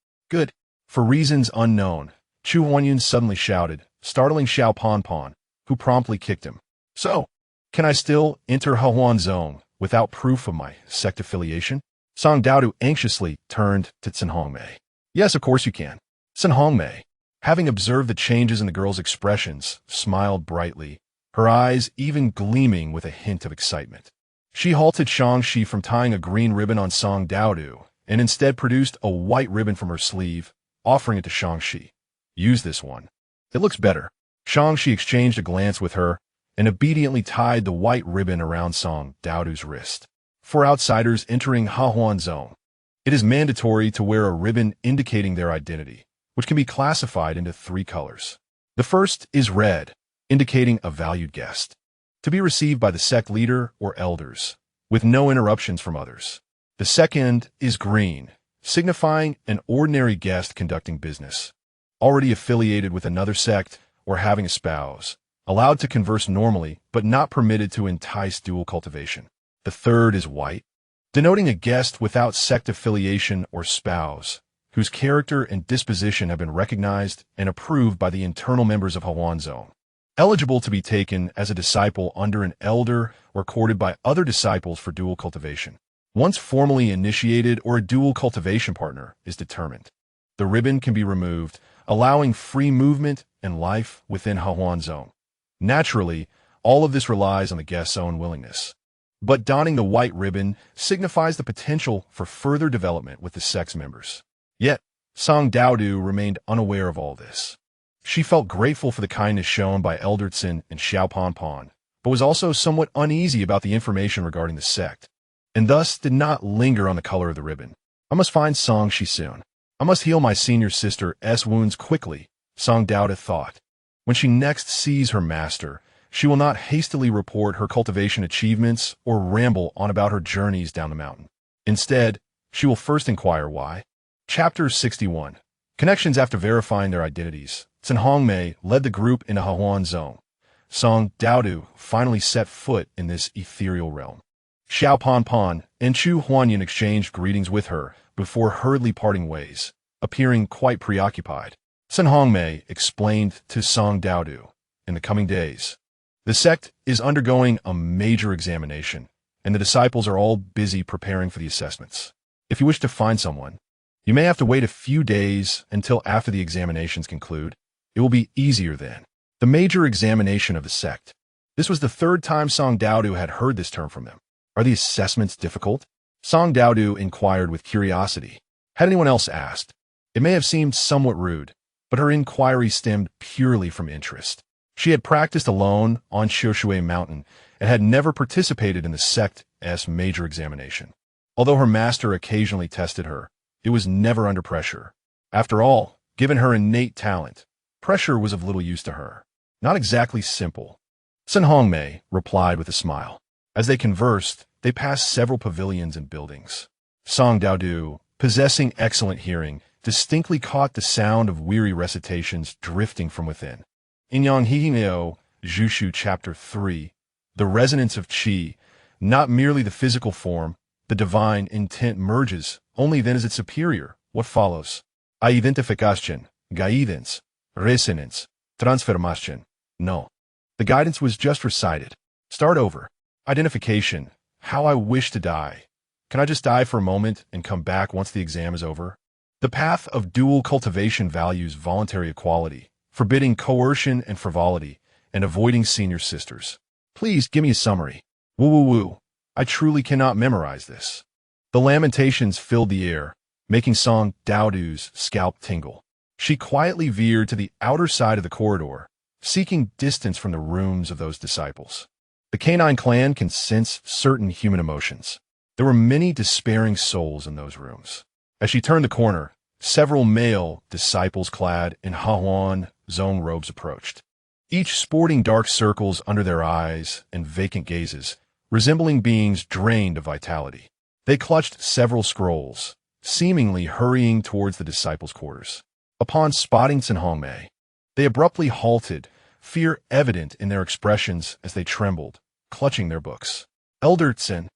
For reasons unknown, Chu Huanyan suddenly shouted, startling Xiao Pan, who promptly kicked him. So, can I still enter Hehuan Zong without proof of my sect affiliation? Song Doudou anxiously turned to Hong Mei. Yes, of course you can. Sun Hongmei, having observed the changes in the girl's expressions, smiled brightly, her eyes even gleaming with a hint of excitement. She halted Shang-Chi from tying a green ribbon on Song Doudou, and instead produced a white ribbon from her sleeve, offering it to Shang-Chi. Use this one. It looks better. Shang-Chi exchanged a glance with her, and obediently tied the white ribbon around Song Doudou's wrist. For outsiders entering Hehuan Zone, it is mandatory to wear a ribbon indicating their identity, which can be classified into 3 colors. The first is red, indicating a valued guest, to be received by the sect leader or elders, with no interruptions from others. The second is green, signifying an ordinary guest conducting business, already affiliated with another sect or having a spouse, allowed to converse normally but not permitted to entice dual cultivation. The third is white, denoting a guest without sect affiliation or spouse, whose character and disposition have been recognized and approved by the internal members of Hehuan Zone, eligible to be taken as a disciple under an elder or courted by other disciples for dual cultivation. Once formally initiated or a dual cultivation partner is determined, the ribbon can be removed, allowing free movement and life within Hehuan Zone. Naturally, all of this relies on the guest's own willingness. But donning the white ribbon signifies the potential for further development with the sect's members. Yet, Song Doudou remained unaware of all this. She felt grateful for the kindness shown by Elder Tsin and Xiao Pan, but was also somewhat uneasy about the information regarding the sect, and thus did not linger on the color of the ribbon. I must find Shang-Chi soon. I must heal my senior sister's wounds quickly, Song Doudou thought. When she next sees her master, she will not hastily report her cultivation achievements or ramble on about her journeys down the mountain. Instead, she will first inquire why. Chapter 61. Connections. After verifying their identities, Sun Hongmei led the group into Hehuan Zone. Song Doudou finally set foot in this ethereal realm. Xiao Pan and Chu Huanyan exchanged greetings with her before hurriedly parting ways, appearing quite preoccupied. Sun Hongmei explained to Song Doudou, in the coming days, the sect is undergoing a major examination, and the disciples are all busy preparing for the assessments. If you wish to find someone, you may have to wait a few days until after the examinations conclude. It will be easier then. The major examination of the sect. This was the 3rd time Song Doudou had heard this term from them. Are the assessments difficult? Song Doudou inquired with curiosity. Had anyone else asked? It may have seemed somewhat rude, but her inquiry stemmed purely from interest. She had practiced alone on Xiushui Mountain and had never participated in the sect's major examination. Although her master occasionally tested her, it was never under pressure. After all, given her innate talent, pressure was of little use to her. Not exactly simple. Sun Hongmei replied with a smile. As they conversed, they passed several pavilions and buildings. Song Doudou, possessing excellent hearing, distinctly caught the sound of weary recitations drifting from within. In Yanghineo, Jushu Chapter 3, the resonance of qi, not merely the physical form, the divine intent merges, only then is it superior. What follows? Identification, guidance, resonance, transformation. No. The guidance was just recited. Start over. Identification. How I wish to die. Can I just die for a moment and come back once the exam is over? The path of dual cultivation values voluntary equality, forbidding coercion and frivolity, and avoiding senior sisters. Please give me a summary. Woo. I truly cannot memorize this. The lamentations filled the air, making Song Doudou's scalp tingle. She quietly veered to the outer side of the corridor, seeking distance from the rooms of those disciples. The canine clan can sense certain human emotions. There were many despairing souls in those rooms. As she turned the corner, several male disciples clad in Hehuan Zone robes approached, each sporting dark circles under their eyes and vacant gazes, resembling beings drained of vitality. They clutched several scrolls, seemingly hurrying towards the disciples' quarters. Upon spotting Sun Hongmei, they abruptly halted, fear evident in their expressions as they trembled, clutching their books. Elder Tsin.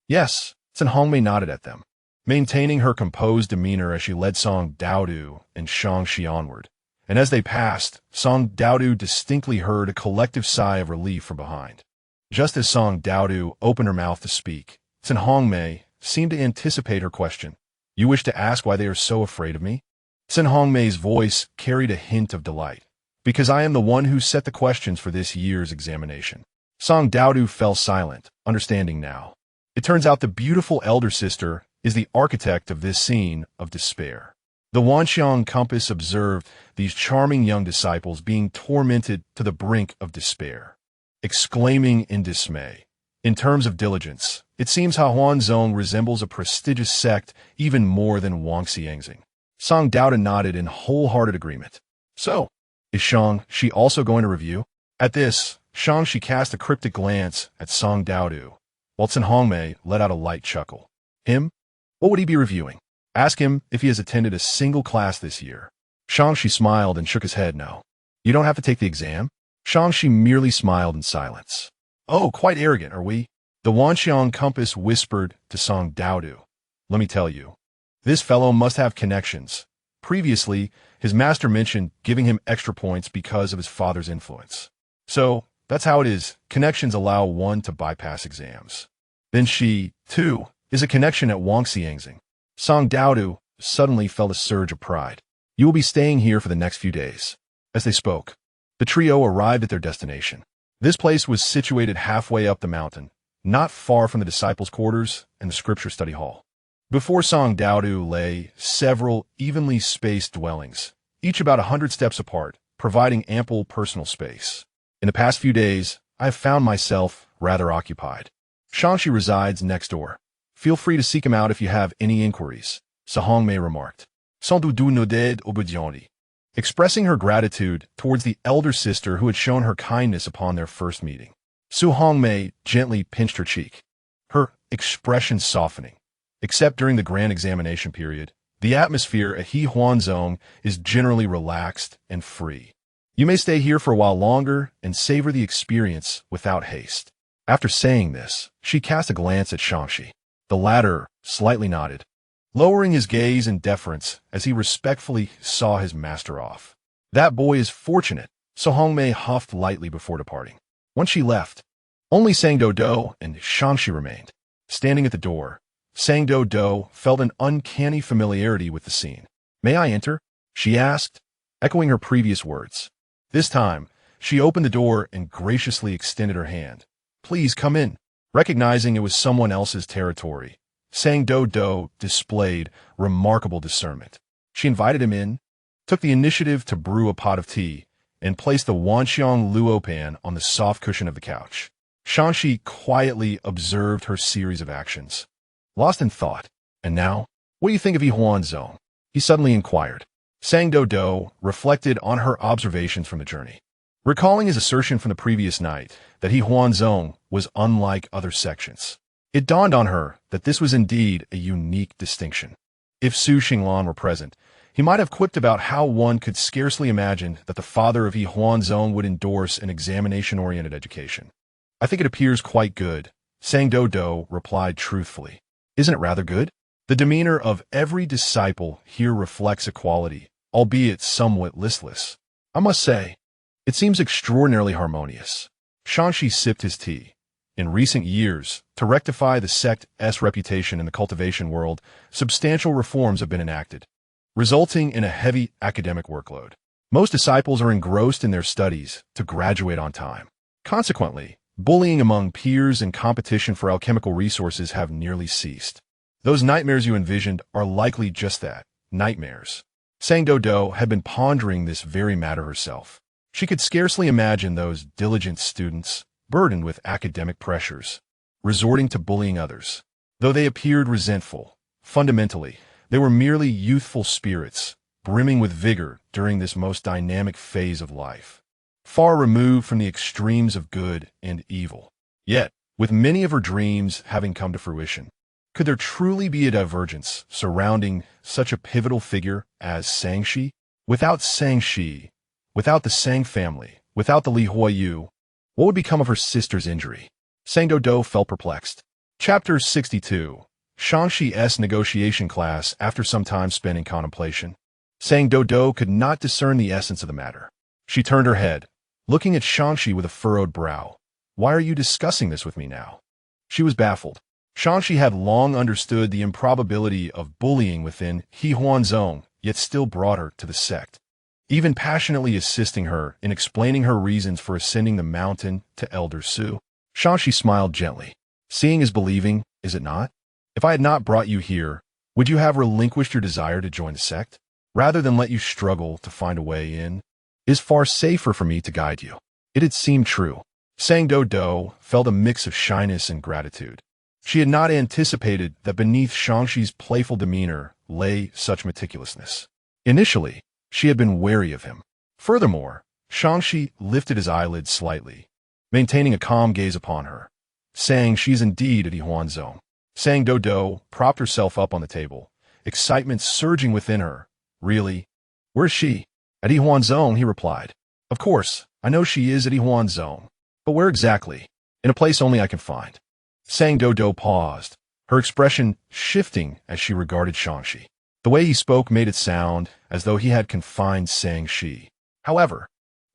Yes, Sun Hongmei nodded at them, maintaining her composed demeanor as she led Song Doudou and Shang-Chi onward. And as they passed, Song Doudou distinctly heard a collective sigh of relief from behind. Just as Song Doudou opened her mouth to speak, Sun Hongmei seemed to anticipate her question. You wish to ask why they are so afraid of me? Sen Hongmei's voice carried a hint of delight. Because I am the one who set the questions for this year's examination. Song Doudou fell silent, understanding now. It turns out the beautiful elder sister is the architect of this scene of despair. The Wanxiang compass observed these charming young disciples being tormented to the brink of despair, exclaiming in dismay. In terms of diligence, it seems Hehuan Sect resembles a prestigious sect even more than Wangxiangxing. Song Doudou nodded in wholehearted agreement. So, is Shang-Shi also going to review? At this, Shang-Shi cast a cryptic glance at Song Doudou, while Sen Hongmei let out a light chuckle. Him? What would he be reviewing? Ask him if he has attended a single class this year. Shang-Shi smiled and shook his head no. You don't have to take the exam? Shang-Shi merely smiled in silence. Oh, quite arrogant, are we? The Wanxiang compass whispered to Song Doudou. Let me tell you, this fellow must have connections. Previously, his master mentioned giving him extra points because of his father's influence. So, that's how it is. Connections allow one to bypass exams. Then she, too, is a connection at Wangxiangxing. Song Doudou suddenly felt a surge of pride. You will be staying here for the next few days. As they spoke, the trio arrived at their destination. This place was situated halfway up the mountain, not far from the disciples' quarters and the scripture study hall. Before Song Doudou lay several evenly spaced dwellings, each about 100 steps apart, providing ample personal space. In the past few days, I have found myself rather occupied. Shang-Shi resides next door. Feel free to seek him out if you have any inquiries, Sen Hongmei remarked. Sans Doudou nodded obediently, expressing her gratitude towards the elder sister who had shown her kindness upon their first meeting. Sen Hongmei gently pinched her cheek, her expression softening. Except during the grand examination period, the atmosphere at Hehuan Sect is generally relaxed and free. You may stay here for a while longer and savor the experience without haste. After saying this, she cast a glance at Shang-Shi. The latter slightly nodded, lowering his gaze in deference as he respectfully saw his master off. That boy is fortunate, Sen Hongmei huffed lightly before departing. Once she left, only Sang Doudou and Shang-Shi remained. Standing at the door, Sang Doudou felt an uncanny familiarity with the scene. May I enter? She asked, echoing her previous words. This time, she opened the door and graciously extended her hand. Please come in. Recognizing it was someone else's territory, Sang Doudou displayed remarkable discernment. She invited him in, took the initiative to brew a pot of tea, and placed the Wanxiang luo pan on the soft cushion of the couch. Shang-Shi quietly observed her series of actions. Lost in thought. And now, what do you think of Hehuan Sect? He suddenly inquired. Sang Doudou reflected on her observations from the journey, recalling his assertion from the previous night that Hehuan Sect was unlike other sections. It dawned on her that this was indeed a unique distinction. If Su Xinglan were present, he might have quipped about how one could scarcely imagine that the father of Hehuan Sect would endorse an examination-oriented education. I think it appears quite good, Sang Doudou replied truthfully. Isn't it rather good? The demeanor of every disciple here reflects equality, albeit somewhat listless. I must say, it seems extraordinarily harmonious. Shang-Shi sipped his tea. In recent years, to rectify the sect's reputation in the cultivation world, substantial reforms have been enacted, resulting in a heavy academic workload. Most disciples are engrossed in their studies to graduate on time. Consequently, bullying among peers and competition for alchemical resources have nearly ceased. Those nightmares you envisioned are likely just that, nightmares. Sang Doudou had been pondering this very matter herself. She could scarcely imagine those diligent students, burdened with academic pressures, resorting to bullying others. Though they appeared resentful, fundamentally, they were merely youthful spirits, brimming with vigor during this most dynamic phase of life, far removed from the extremes of good and evil. Yet, with many of her dreams having come to fruition, could there truly be a divergence surrounding such a pivotal figure as Shang-Shi? Without Shang-Shi, without the Sang family, without the Li Huayu, what would become of her sister's injury? Sang Doudou felt perplexed. Chapter 62. Shang-Shi's negotiation class after some time spent in contemplation. Sang Doudou could not discern the essence of the matter. She turned her head, looking at Shang-Shi with a furrowed brow. Why are you discussing this with me now? She was baffled. Shangxi had long understood the improbability of bullying within Hehuan Sect, yet still brought her to the sect, even passionately assisting her in explaining her reasons for ascending the mountain to Elder Su. Shangxi smiled gently. Seeing is believing, is it not? If I had not brought you here, would you have relinquished your desire to join the sect? Rather than let you struggle to find a way in, it is far safer for me to guide you. It had seemed true. Doudou felt a mix of shyness and gratitude. She had not anticipated that beneath Shangxi's playful demeanor lay such meticulousness. Initially, she had been wary of him. Furthermore, Shangxi lifted his eyelids slightly, maintaining a calm gaze upon her, saying she is indeed at Hehuan Sect. Doudou propped herself up on the table, excitement surging within her. Really? Where is she? At Hehuan Sect, he replied. Of course, I know she is at Hehuan Sect. But where exactly? In a place only I can find. Doudou paused, her expression shifting as she regarded Shangxi. The way he spoke made it sound as though he had confined Shangxi. However,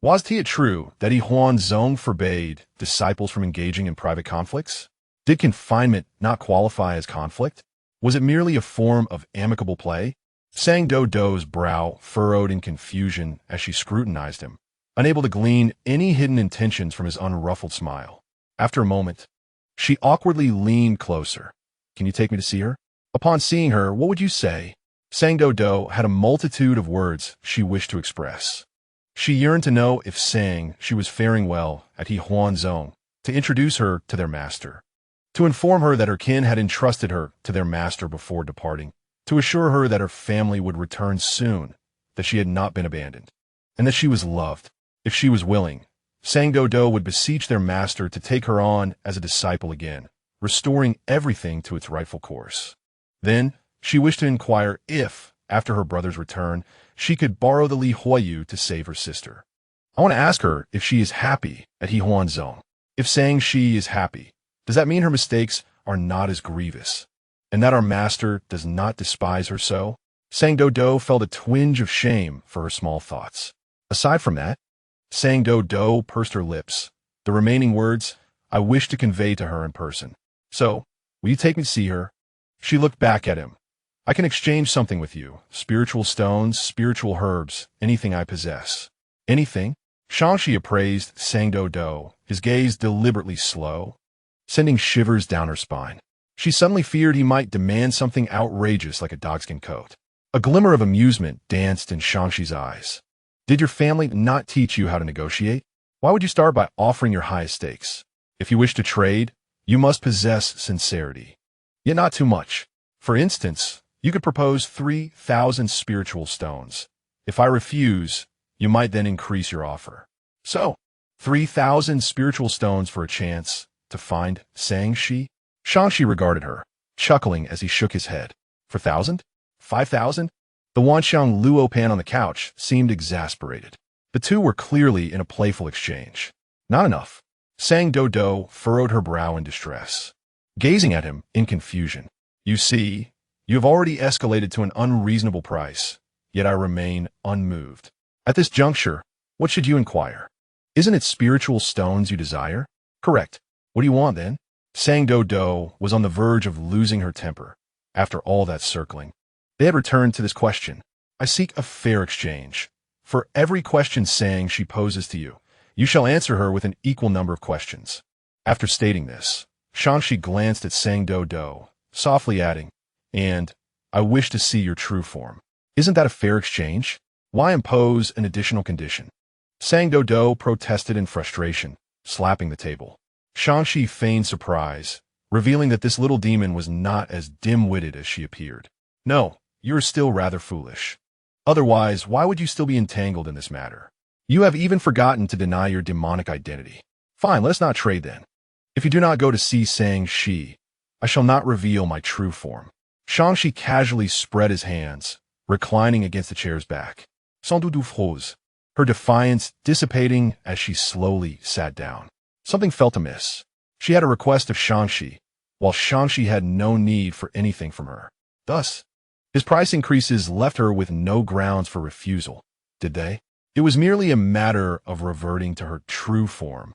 was it true that Hehuan Sect forbade disciples from engaging in private conflicts? Did confinement not qualify as conflict? Was it merely a form of amicable play? Doudou's brow furrowed in confusion as she scrutinized him, unable to glean any hidden intentions from his unruffled smile. After a moment, she awkwardly leaned closer. Can you take me to see her? Upon seeing her, what would you say? Doudou had a multitude of words she wished to express. She yearned to know if she was faring well at Hehuan Sect, to introduce her to their master, to inform her that her kin had entrusted her to their master before departing, to assure her that her family would return soon, that she had not been abandoned, and that she was loved. If she was willing, Doudou would beseech their master to take her on as a disciple again, restoring everything to its rightful course. Then, she wished to inquire if, after her brother's return, she could borrow the Li Huayu to save her sister. I want to ask her if she is happy at Hehuan Sect. If saying she is happy, does that mean her mistakes are not as grievous, and that our master does not despise her so? Doudou felt a twinge of shame for her small thoughts. Aside from that, Doudou pursed her lips. The remaining words I wish to convey to her in person. So, will you take me to see her? She looked back at him. I can exchange something with you. Spiritual stones, spiritual herbs, anything I possess. Anything? Shangxi appraised Doudou, his gaze deliberately slow, sending shivers down her spine. She suddenly feared he might demand something outrageous like a dogskin coat. A glimmer of amusement danced in Shangxi's eyes. Did your family not teach you how to negotiate? Why would you start by offering your highest stakes? If you wish to trade, you must possess sincerity. Yet not too much. For instance, you could propose 3,000 spiritual stones. If I refuse, you might then increase your offer. So, 3,000 spiritual stones for a chance to find Shangxi? Shangxi regarded her, chuckling as he shook his head. 4,000? 5,000? The Wanxiang Luopan on the couch seemed exasperated. The two were clearly in a playful exchange. Not enough. Doudou furrowed her brow in distress, gazing at him in confusion. You see, you have already escalated to an unreasonable price, yet I remain unmoved. At this juncture, what should you inquire? Isn't it spiritual stones you desire? Correct. What do you want then? Doudou was on the verge of losing her temper. After all that circling, they had returned to this question. I seek a fair exchange. For every question she poses to you, you shall answer her with an equal number of questions. After stating this, Shangxi glanced at Doudou, softly adding, and I wish to see your true form. Isn't that a fair exchange? Why impose an additional condition? Doudou protested in frustration, slapping the table. Shangxi feigned surprise, revealing that this little demon was not as dim-witted as she appeared. No, you are still rather foolish. Otherwise, why would you still be entangled in this matter? You have even forgotten to deny your demonic identity. Fine, let us not trade then. If you do not go to see Shangxi, I shall not reveal my true form. Shangxi casually spread his hands, reclining against the chair's back. Sans doute froze, her defiance dissipating as she slowly sat down. Something felt amiss. She had a request of Shangxi, while Shangxi had no need for anything from her. Thus, his price increases left her with no grounds for refusal, did they? It was merely a matter of reverting to her true form.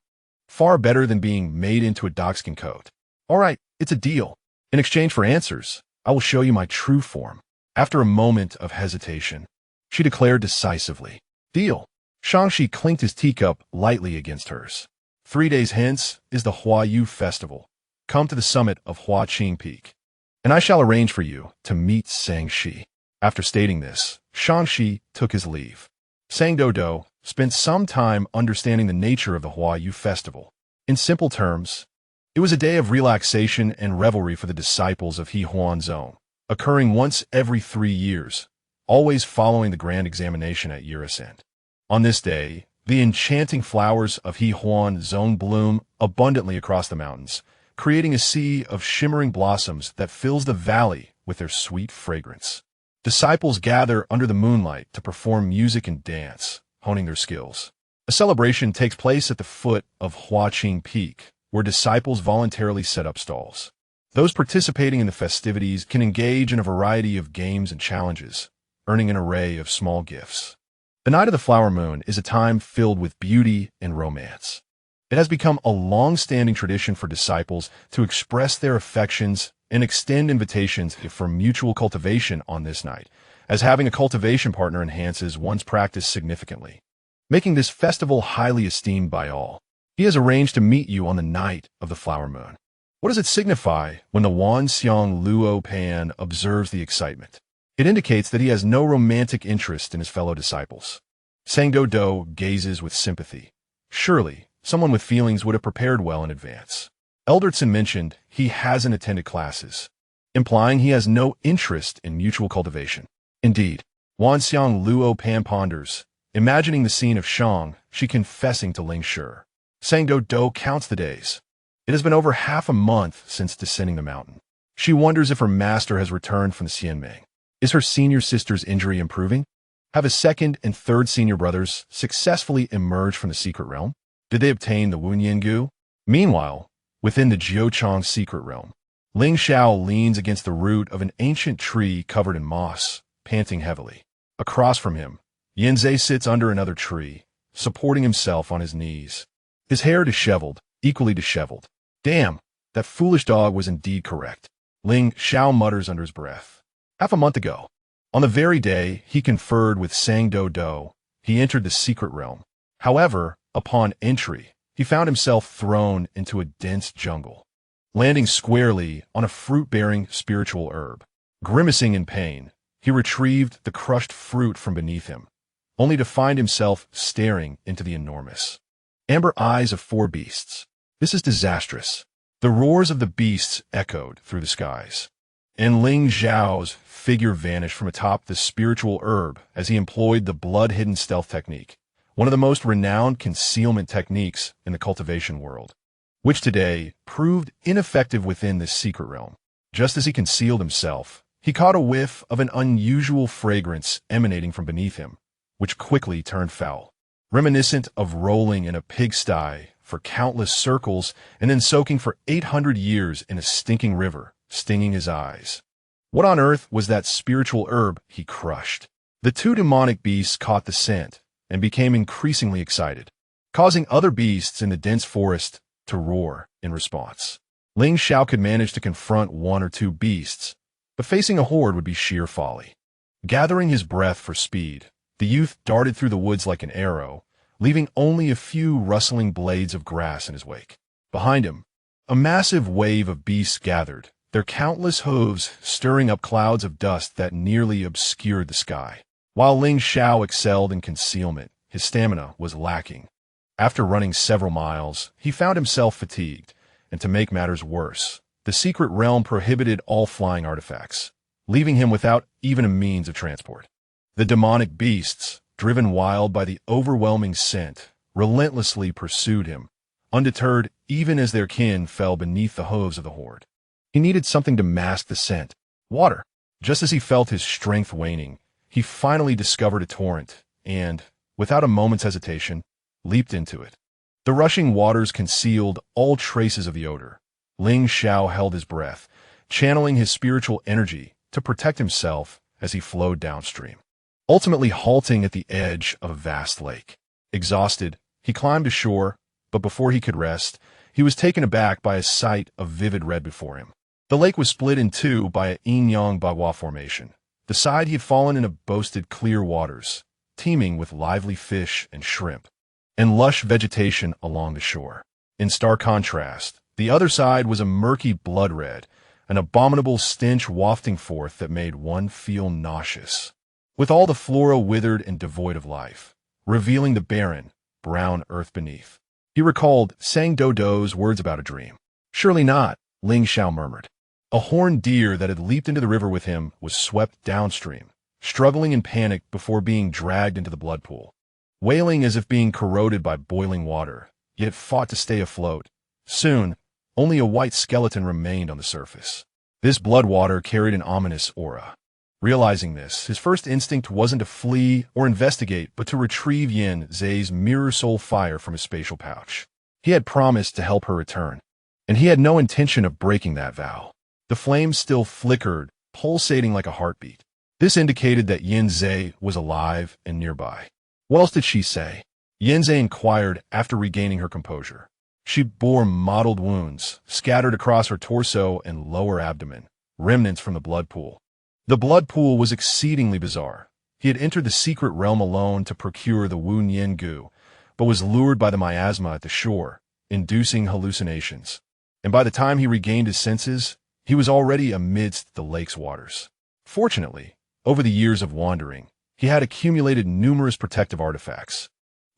Far better than being made into a dogskin coat. All right, it's a deal. In exchange for answers, I will show you my true form. After a moment of hesitation, she declared decisively, "Deal." Shangxi clinked his teacup lightly against hers. 3 days hence is the Huayu Festival. Come to the summit of Huaqing Peak, and I shall arrange for you to meet Shangxi. After stating this, Shangxi took his leave. Doudou spent some time understanding the nature of the Huayu Festival. In simple terms, it was a day of relaxation and revelry for the disciples of Hehuan Sect, occurring once every 3 years, always following the grand examination at year's end. On this day, the enchanting flowers of Hehuan Sect bloom abundantly across the mountains, creating a sea of shimmering blossoms that fills the valley with their sweet fragrance. Disciples gather under the moonlight to perform music and dance, honing their skills. A celebration takes place at the foot of Huaqing Peak, where disciples voluntarily set up stalls. Those participating in the festivities can engage in a variety of games and challenges, earning an array of small gifts. The night of the flower moon is a time filled with beauty and romance. It has become a long-standing tradition for disciples to express their affections and extend invitations for mutual cultivation on this night, as having a cultivation partner enhances one's practice significantly, making this festival highly esteemed by all. He has arranged to meet you on the night of the flower moon. What does it signify when the Wanxiang Luo Pan observes the excitement? It indicates that he has no romantic interest in his fellow disciples. Doudou gazes with sympathy. Surely, someone with feelings would have prepared well in advance. Eldertson mentioned he hasn't attended classes, implying he has no interest in mutual cultivation. Indeed, Wanxiang Luo Pan ponders, imagining the scene of Shangxi confessing to Ling Shi. Doudou counts the days. It has been over half a month since descending the mountain. She wonders if her master has returned from the Xianmeng. Is her senior sister's injury improving? Have his second and third senior brothers successfully emerged from the secret realm? Did they obtain the Wunyangu? Meanwhile, within the Jiuchang secret realm, Ling Xiao leans against the root of an ancient tree covered in moss, panting heavily. Across from him, Yanzhe sits under another tree, supporting himself on his knees. His hair disheveled, equally disheveled. Damn, that foolish dog was indeed correct, Ling Xiao mutters under his breath. Half a month ago, on the very day he conferred with Doudou, he entered the secret realm. However, upon entry, he found himself thrown into a dense jungle, landing squarely on a fruit-bearing spiritual herb. Grimacing in pain, he retrieved the crushed fruit from beneath him, only to find himself staring into the enormous amber eyes of 4 beasts. This is disastrous. The roars of the beasts echoed through the skies, and Ling Xiao's figure vanished from atop the spiritual herb as he employed the blood-hidden stealth technique, one of the most renowned concealment techniques in the cultivation world, which today proved ineffective within this secret realm. Just as he concealed himself, he caught a whiff of an unusual fragrance emanating from beneath him, which quickly turned foul, reminiscent of rolling in a pigsty for countless circles and then soaking for 800 years in a stinking river, stinging his eyes. What on earth was that spiritual herb he crushed? The 2 demonic beasts caught the scent and became increasingly excited, causing other beasts in the dense forest to roar in response. Ling Xiao could manage to confront 1 or 2 beasts, but facing a horde would be sheer folly. Gathering his breath for speed, the youth darted through the woods like an arrow, leaving only a few rustling blades of grass in his wake. Behind him, a massive wave of beasts gathered, their countless hooves stirring up clouds of dust that nearly obscured the sky. While Ling Xiao excelled in concealment, his stamina was lacking. After running several miles, he found himself fatigued, and to make matters worse, the secret realm prohibited all flying artifacts, leaving him without even a means of transport. The demonic beasts, driven wild by the overwhelming scent, relentlessly pursued him, undeterred even as their kin fell beneath the hooves of the horde. He needed something to mask the scent. Water. Just as he felt his strength waning, he finally discovered a torrent and, without a moment's hesitation, leaped into it. The rushing waters concealed all traces of the odor. Ling Xiao held his breath, channeling his spiritual energy to protect himself as he flowed downstream, ultimately halting at the edge of a vast lake. Exhausted, he climbed ashore, but before he could rest, he was taken aback by a sight of vivid red before him. The lake was split in two by a yin-yang bagua formation. The side he had fallen in boasted clear waters, teeming with lively fish and shrimp, and lush vegetation along the shore. In stark contrast, the other side was a murky blood red, an abominable stench wafting forth that made one feel nauseous, with all the flora withered and devoid of life, revealing the barren, brown earth beneath. He recalled Sang Doudou's words about a dream. Surely not, Ling Xiao murmured. A horned deer that had leaped into the river with him was swept downstream, struggling in panic before being dragged into the blood pool. Wailing as if being corroded by boiling water, yet fought to stay afloat. Soon, only a white skeleton remained on the surface. This blood water carried an ominous aura. Realizing this, his first instinct wasn't to flee or investigate, but to retrieve Yin Zai's mirror soul fire from his spatial pouch. He had promised to help her return, and he had no intention of breaking that vow. The flames still flickered, pulsating like a heartbeat. This indicated that Yin Zai was alive and nearby. What else did she say? Yin Zai inquired after regaining her composure. She bore mottled wounds, scattered across her torso and lower abdomen, remnants from the blood pool. The blood pool was exceedingly bizarre. He had entered the secret realm alone to procure the Wu Yin Gu, but was lured by the miasma at the shore, inducing hallucinations. And by the time he regained his senses, he was already amidst the lake's waters. Fortunately, over the years of wandering, he had accumulated numerous protective artifacts,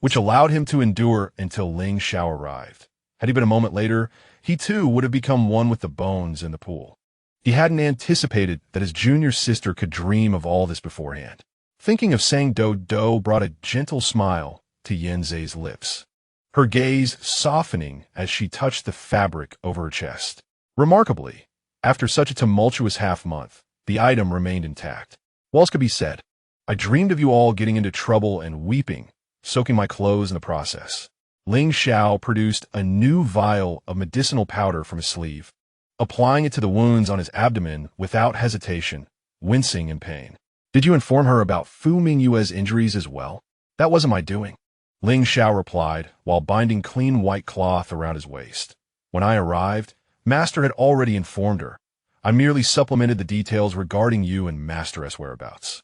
which allowed him to endure until Ling Xiao arrived. Had he been a moment later, he too would have become one with the bones in the pool. He hadn't anticipated that his junior sister could dream of all this beforehand. Thinking of Sang Doudou brought a gentle smile to Yin Zai's lips, her gaze softening as she touched the fabric over her chest. Remarkably, after such a tumultuous half-month, the item remained intact. What else could be said? I dreamed of you all getting into trouble and weeping, soaking my clothes in the process. Ling Xiao produced a new vial of medicinal powder from his sleeve, applying it to the wounds on his abdomen without hesitation, wincing in pain. Did you inform her about Fu Mingyue's injuries as well? That wasn't my doing, Ling Xiao replied while binding clean white cloth around his waist. When I arrived, Master had already informed her. I merely supplemented the details regarding you and Masteress whereabouts.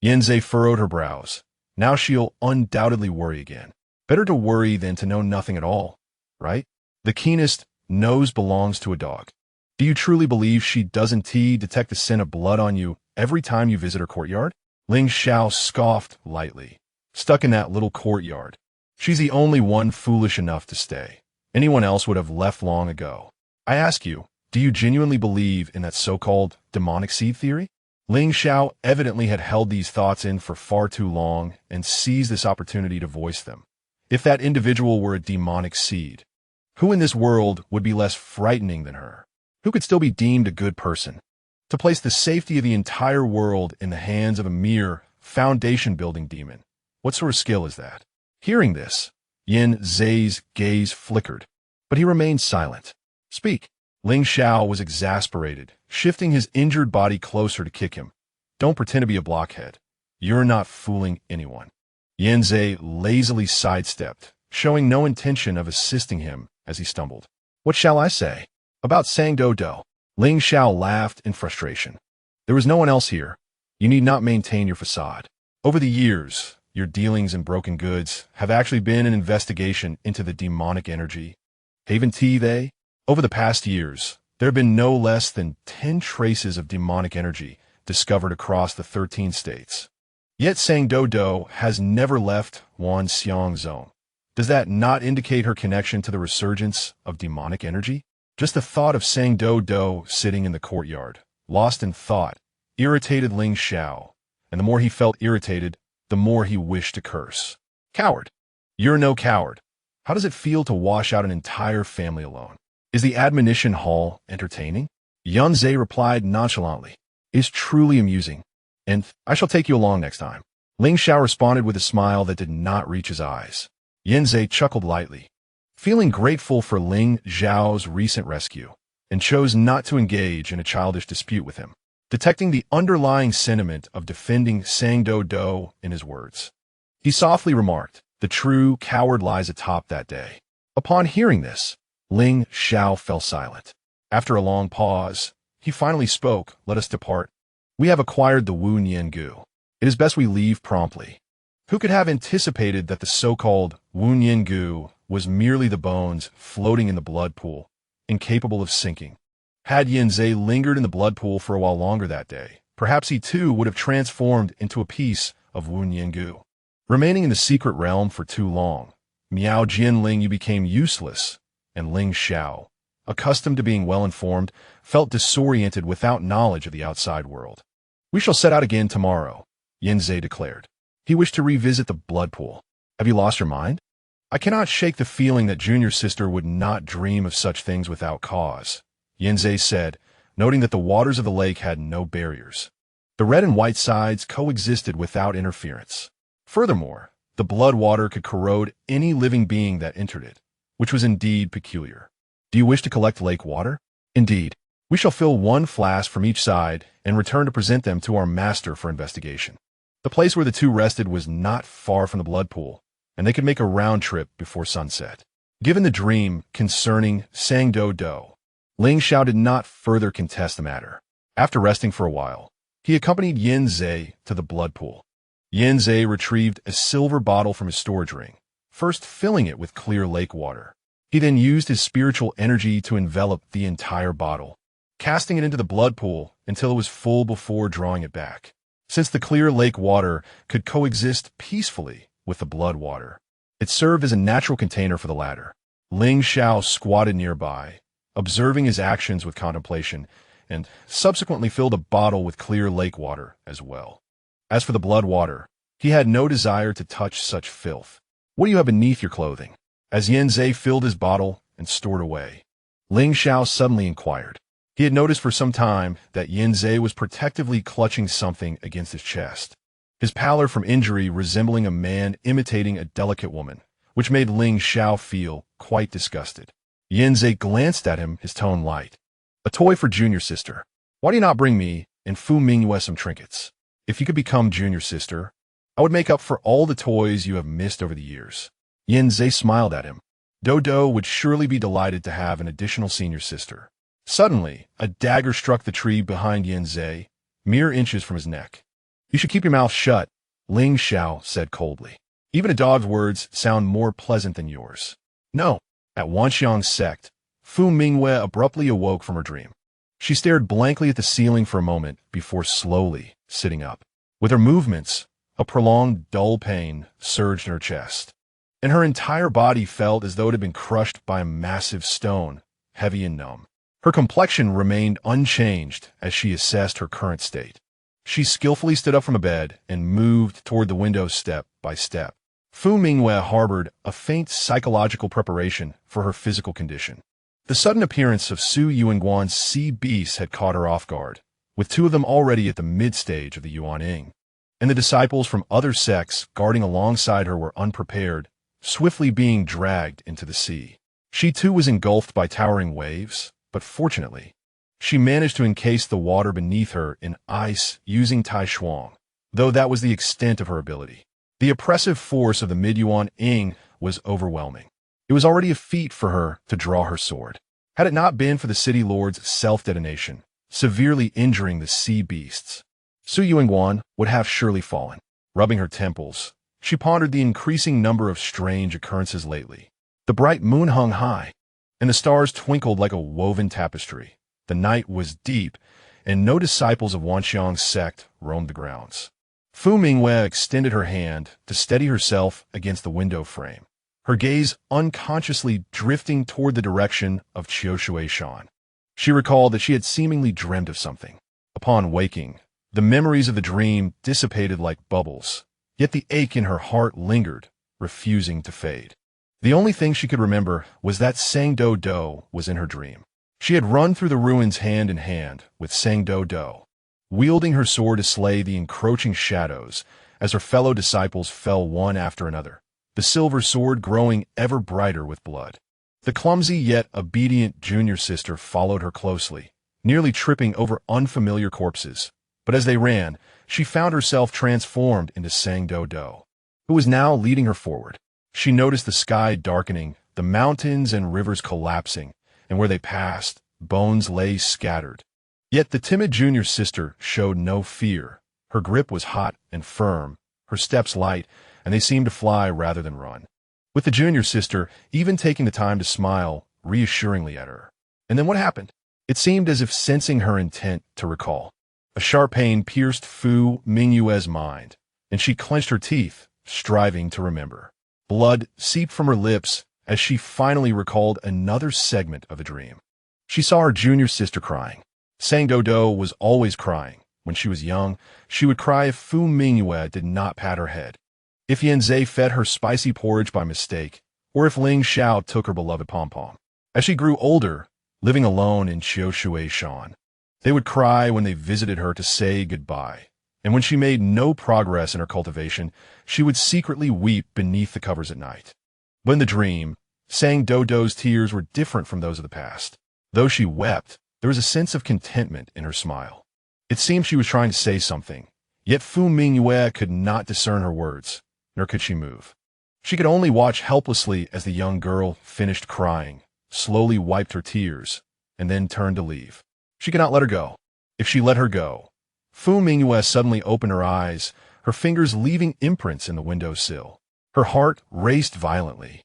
Yin Zai furrowed her brows. Now she'll undoubtedly worry again. Better to worry than to know nothing at all, right? The keenest nose belongs to a dog. Do you truly believe she doesn't detect the scent of blood on you every time you visit her courtyard? Ling Xiao scoffed lightly. Stuck in that little courtyard. She's the only one foolish enough to stay. Anyone else would have left long ago. I ask you, do you genuinely believe in that so-called demonic seed theory? Ling Xiao evidently had held these thoughts in for far too long and seized this opportunity to voice them. If that individual were a demonic seed, who in this world would be less frightening than her? Who could still be deemed a good person? To place the safety of the entire world in the hands of a mere foundation-building demon. What sort of skill is that? Hearing this, Yin Zai's gaze flickered, but he remained silent. Speak. Ling Xiao was exasperated, shifting his injured body closer to kick him. Don't pretend to be a blockhead. You're not fooling anyone. Yin Zai lazily sidestepped, showing no intention of assisting him as he stumbled. What shall I say? About Sang Doudou? Ling Xiao laughed in frustration. There was no one else here. You need not maintain your facade. Over the years, your dealings in broken goods have actually been an investigation into the demonic energy. Haven't they? Over the past years, there have been no less than 10 traces of demonic energy discovered across the 13 states. Yet Sang Doudou has never left Wanxiang Zone. Does that not indicate her connection to the resurgence of demonic energy? Just the thought of Sang Doudou sitting in the courtyard, lost in thought, irritated Ling Xiao, and the more he felt irritated, the more he wished to curse. Coward. You're no coward. How does it feel to wash out an entire family alone? Is the admonition hall entertaining? Yin Zai replied nonchalantly. It's truly amusing, and I shall take you along next time. Ling Xiao responded with a smile that did not reach his eyes. Yin Zai chuckled lightly, feeling grateful for Ling Xiao's recent rescue, and chose not to engage in a childish dispute with him, detecting the underlying sentiment of defending Sang Doudou in his words. He softly remarked, the true coward lies atop that day. Upon hearing this, Ling Xiao fell silent. After a long pause, He finally spoke. Let us depart. We have acquired the Wu Niangu. It is best we leave promptly. Who could have anticipated that the so-called Wu Niangu was merely the bones floating in the blood pool, incapable of sinking? Had Yanzei lingered in the blood pool for a while longer that day, perhaps he too would have transformed into a piece of Wu Niangu. Remaining in the secret realm for too long, Miao Jianling, you became useless, and Ling Xiao, accustomed to being well-informed, felt disoriented without knowledge of the outside world. We shall set out again tomorrow, Yanzei declared. He wished to revisit the blood pool. Have you lost your mind? I cannot shake the feeling that junior sister would not dream of such things without cause, Yanzei said, noting that the waters of the lake had no barriers. The red and white sides coexisted without interference. Furthermore, the blood water could corrode any living being that entered it, which was indeed peculiar. Do you wish to collect lake water? Indeed. We shall fill one flask from each side and return to present them to our master for investigation. The place where the two rested was not far from the blood pool, and they could make a round trip before sunset. Given the dream concerning Sang Doudou, Ling Xiao did not further contest the matter. After resting for a while, he accompanied Yanzei to the blood pool. Yanzei retrieved a silver bottle from his storage ring, first filling it with clear lake water. He then used his spiritual energy to envelop the entire bottle, casting it into the blood pool until it was full before drawing it back. Since the clear lake water could coexist peacefully with the blood water, it served as a natural container for the latter. Ling Xiao squatted nearby, observing his actions with contemplation, and subsequently filled a bottle with clear lake water as well. As for the blood water, he had no desire to touch such filth. What do you have beneath your clothing? As Yanzei filled his bottle and stored away, Ling Xiao suddenly inquired. He had noticed for some time that Yanzei was protectively clutching something against his chest, his pallor from injury resembling a man imitating a delicate woman, which made Ling Xiao feel quite disgusted. Yanzei glanced at him, his tone light. A toy for junior sister. Why do you not bring me and Fu Mingyue some trinkets? If you could become junior sister, I would make up for all the toys you have missed over the years. Yanzei smiled at him. Doudou would surely be delighted to have an additional senior sister. Suddenly, a dagger struck the tree behind Yanzei, mere inches from his neck. You should keep your mouth shut, Ling Xiao said coldly. Even a dog's words sound more pleasant than yours. No. At Hehuan Sect, Fu Mingyue abruptly awoke from her dream. She stared blankly at the ceiling for a moment before slowly sitting up. With her movements, a prolonged, dull pain surged in her chest, and her entire body felt as though it had been crushed by a massive stone, heavy and numb. Her complexion remained unchanged as she assessed her current state. She skillfully stood up from the bed and moved toward the window step by step. Fu Mingyue harbored a faint psychological preparation for her physical condition. The sudden appearance of Su Yuanguan's sea beasts had caught her off guard, with two of them already at the mid-stage of the Yuaning, and the disciples from other sects guarding alongside her were unprepared, swiftly being dragged into the sea. She too was engulfed by towering waves, but fortunately, she managed to encase the water beneath her in ice using Tai Shuang, though that was the extent of her ability. The oppressive force of the mid-Yuan was overwhelming. It was already a feat for her to draw her sword. Had it not been for the city lord's self-detonation, severely injuring the sea beasts, Su Yuanguan would have surely fallen. Rubbing her temples, she pondered the increasing number of strange occurrences lately. The bright moon hung high, and the stars twinkled like a woven tapestry. The night was deep, and no disciples of Hehuan Sect roamed the grounds. Fu Mingyue extended her hand to steady herself against the window frame, her gaze unconsciously drifting toward the direction of Qiushuishan. She recalled that she had seemingly dreamed of something. Upon waking, the memories of the dream dissipated like bubbles, yet the ache in her heart lingered, refusing to fade. The only thing she could remember was that Sang Doudou was in her dream. She had run through the ruins hand in hand with Sang Doudou, wielding her sword to slay the encroaching shadows as her fellow disciples fell one after another, the silver sword growing ever brighter with blood. The clumsy yet obedient junior sister followed her closely, nearly tripping over unfamiliar corpses. But as they ran, she found herself transformed into Sang Doudou, who was now leading her forward. She noticed the sky darkening, the mountains and rivers collapsing, and where they passed, bones lay scattered. Yet the timid junior sister showed no fear. Her grip was hot and firm, her steps light, and they seemed to fly rather than run. With the junior sister even taking the time to smile reassuringly at her. And then what happened? It seemed as if sensing her intent to recall. A sharp pain pierced Fu Mingyue's mind, and she clenched her teeth, striving to remember. Blood seeped from her lips as she finally recalled another segment of the dream. She saw her junior sister crying. Sang Doudou was always crying. When she was young, she would cry if Fu Mingyue did not pat her head, if Yanzai fed her spicy porridge by mistake, or if Ling Xiao took her beloved pom-pom. As she grew older, living alone in Shan, they would cry when they visited her to say goodbye, and when she made no progress in her cultivation, she would secretly weep beneath the covers at night. But in the dream, Sang Doudou's tears were different from those of the past. Though she wept, there was a sense of contentment in her smile. It seemed she was trying to say something, yet Fu Mingyue could not discern her words, nor could she move. She could only watch helplessly as the young girl finished crying, slowly wiped her tears, and then turned to leave. She could not let her go. If she let her go, Fu Mingyue suddenly opened her eyes, her fingers leaving imprints in the windowsill. Her heart raced violently,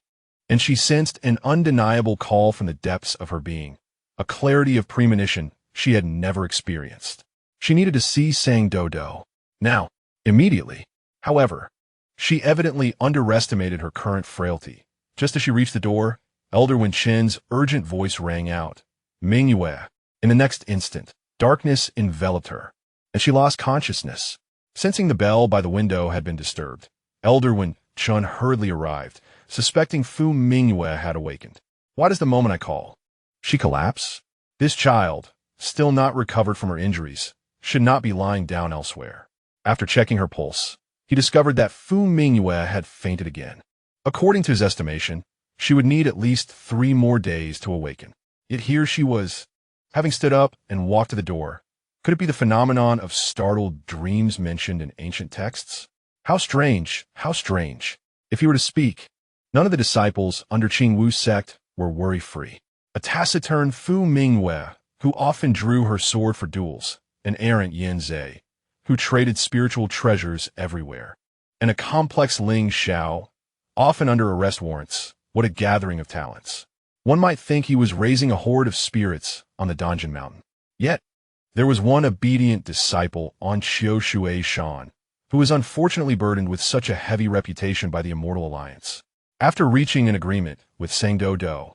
and she sensed an undeniable call from the depths of her being, a clarity of premonition she had never experienced. She needed to see Sang Doudou. Now, immediately. However, she evidently underestimated her current frailty. Just as she reached the door, Elder Wen Chen's urgent voice rang out, "Mingyue." In the next instant, darkness enveloped her, and she lost consciousness. Sensing the bell by the window had been disturbed, Elder Wen Chen hurriedly arrived, suspecting Fu Mingyue had awakened. "Why does the moment I call? She collapse?" This child, still not recovered from her injuries, should not be lying down elsewhere. After checking her pulse, he discovered that Fu Mingyue had fainted again. According to his estimation, she would need at least 3 more days to awaken. Yet here she was, having stood up and walked to the door. Could it be the phenomenon of startled dreams mentioned in ancient texts? How strange, how strange. If he were to speak, none of the disciples under Hehuan Sect were worry-free. A taciturn Fu Mingyue, who often drew her sword for duels, an errant Yanzai, who traded spiritual treasures everywhere, and a complex Ling Xiao, often under arrest warrants. What a gathering of talents. One might think he was raising a horde of spirits on the Donjon Mountain. Yet, there was one obedient disciple on Shan, who was unfortunately burdened with such a heavy reputation by the Immortal Alliance. After reaching an agreement with Sang Doudou,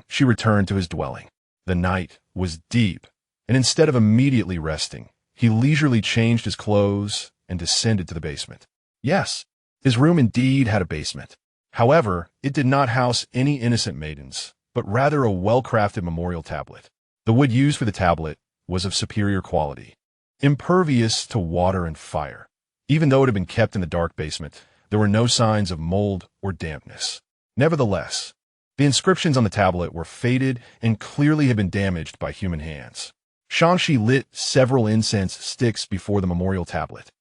she returned to his dwelling. The night was deep, and instead of immediately resting, he leisurely changed his clothes and descended to the basement. Yes, his room indeed had a basement. However, it did not house any innocent maidens, but rather a well-crafted memorial tablet. The wood used for the tablet was of superior quality, impervious to water and fire. Even though it had been kept in the dark basement, there were no signs of mold or dampness. Nevertheless, the inscriptions on the tablet were faded and clearly had been damaged by human hands. Shangshi lit several incense sticks before the memorial tablet,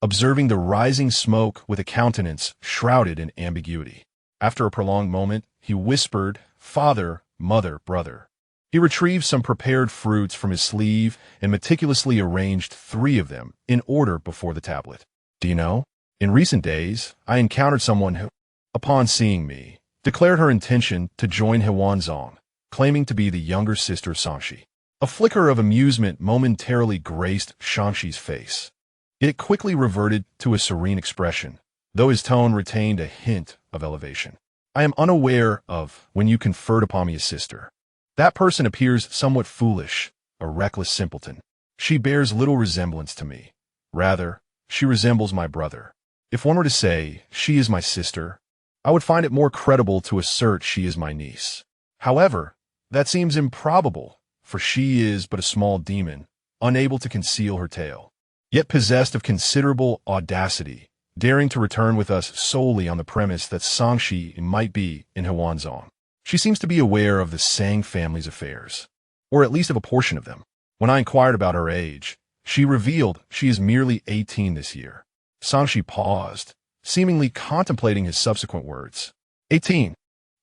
observing the rising smoke with a countenance shrouded in ambiguity. After a prolonged moment, he whispered, "Father, mother, brother." He retrieved some prepared fruits from his sleeve and meticulously arranged 3 of them in order before the tablet. "Do you know, in recent days, I encountered someone who, upon seeing me, declared her intention to join Hehuan, claiming to be the younger sister of Shangshi." A flicker of amusement momentarily graced Shangshi's face. It quickly reverted to a serene expression, though his tone retained a hint of elevation. "I am unaware of when you conferred upon me as sister. That person appears somewhat foolish, a reckless simpleton. She bears little resemblance to me. Rather, she resembles my brother. If one were to say, she is my sister, I would find it more credible to assert she is my niece. However, that seems improbable, for she is but a small demon, unable to conceal her tale, yet possessed of considerable audacity, daring to return with us solely on the premise that Shangshi might be in Hehuan. She seems to be aware of the Sang family's affairs, or at least of a portion of them. When I inquired about her age, she revealed she is merely 18 this year." Shangshi paused, seemingly contemplating his subsequent words. 18.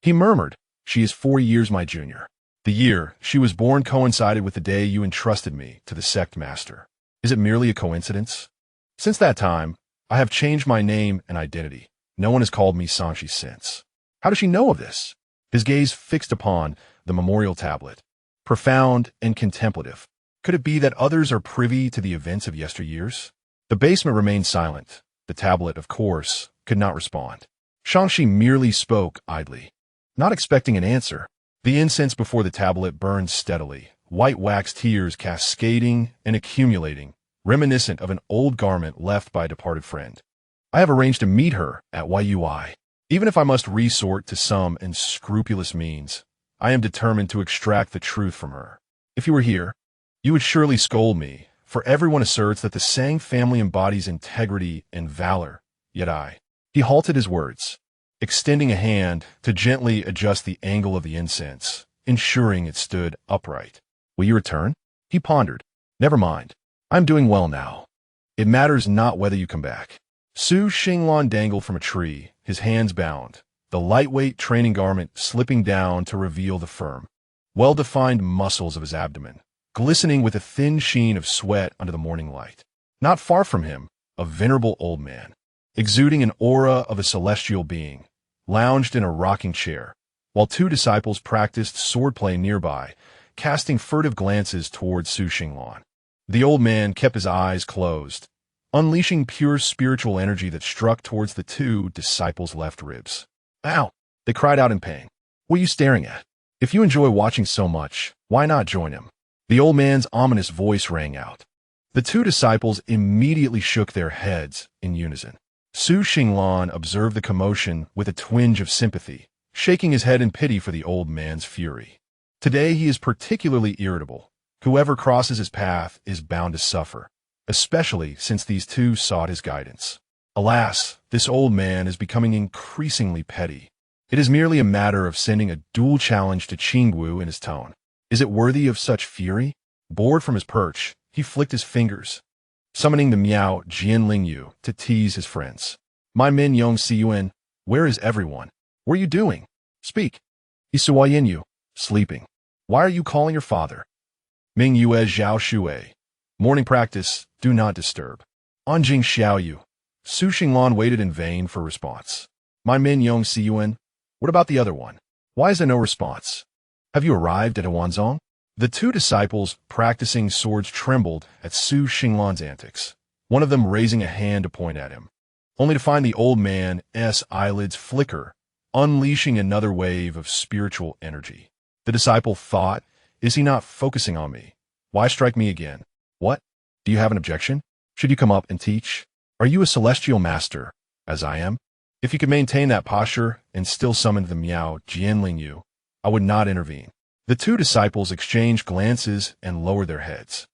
He murmured, "She is 4 years my junior." The year she was born coincided with the day you entrusted me to the Sect Master. Is it merely a coincidence? Since that time, I have changed my name and identity. No one has called me Sanchi since. How does she know of this? His gaze fixed upon the memorial tablet, profound and contemplative. Could it be that others are privy to the events of yesteryears? The basement remained silent. The tablet, of course, could not respond. Shangxi merely spoke idly, not expecting an answer. The incense before the tablet burned steadily, white wax tears cascading and accumulating, reminiscent of an old garment left by a departed friend. I have arranged to meet her at Yui. Even if I must resort to some unscrupulous means, I am determined to extract the truth from her. If you were here, you would surely scold me, for everyone asserts that the Sang family embodies integrity and valor, yet I. He halted his words, extending a hand to gently adjust the angle of the incense, ensuring it stood upright. Will you return? He pondered. Never mind. I'm doing well now. It matters not whether you come back. Su Xinglan dangled from a tree, his hands bound, the lightweight training garment slipping down to reveal the firm, well-defined muscles of his abdomen, glistening with a thin sheen of sweat under the morning light. Not far from him, a venerable old man, exuding an aura of a celestial being, lounged in a rocking chair, while two disciples practiced swordplay nearby, casting furtive glances towards Su Xinglan. The old man kept his eyes closed, unleashing pure spiritual energy that struck towards the two disciples' left ribs. Ow! They cried out in pain. What are you staring at? If you enjoy watching so much, why not join him? The old man's ominous voice rang out. The two disciples immediately shook their heads in unison. Su Xinglan observed the commotion with a twinge of sympathy, shaking his head in pity for the old man's fury. Today he is particularly irritable. Whoever crosses his path is bound to suffer, especially since these two sought his guidance. Alas, this old man is becoming increasingly petty. It is merely a matter of sending a dual challenge to Qingwu in his tone. Is it worthy of such fury? Bored from his perch, he flicked his fingers, summoning the Miao Jianlingyu to tease his friends. My Min Yong Siyuan, where is everyone? What are you doing? Speak. Isuayenyu, sleeping. Why are you calling your father? Ming Yue Zhao Shui. Morning practice, do not disturb. Anjing Xiaoyu. Su Xinglan waited in vain for response. My Min Yong Siyuan, what about the other one? Why is there no response? Have you arrived at Hehuanzong? The two disciples practicing swords trembled at Su Xinglan's antics, one of them raising a hand to point at him, only to find the old man's eyelids flicker, unleashing another wave of spiritual energy. The disciple thought, is he not focusing on me? Why strike me again? What? Do you have an objection? Should you come up and teach? Are you a celestial master, as I am? If you could maintain that posture and still summon the Miao Jianlingyu, I would not intervene. The two disciples exchanged glances and lowered their heads.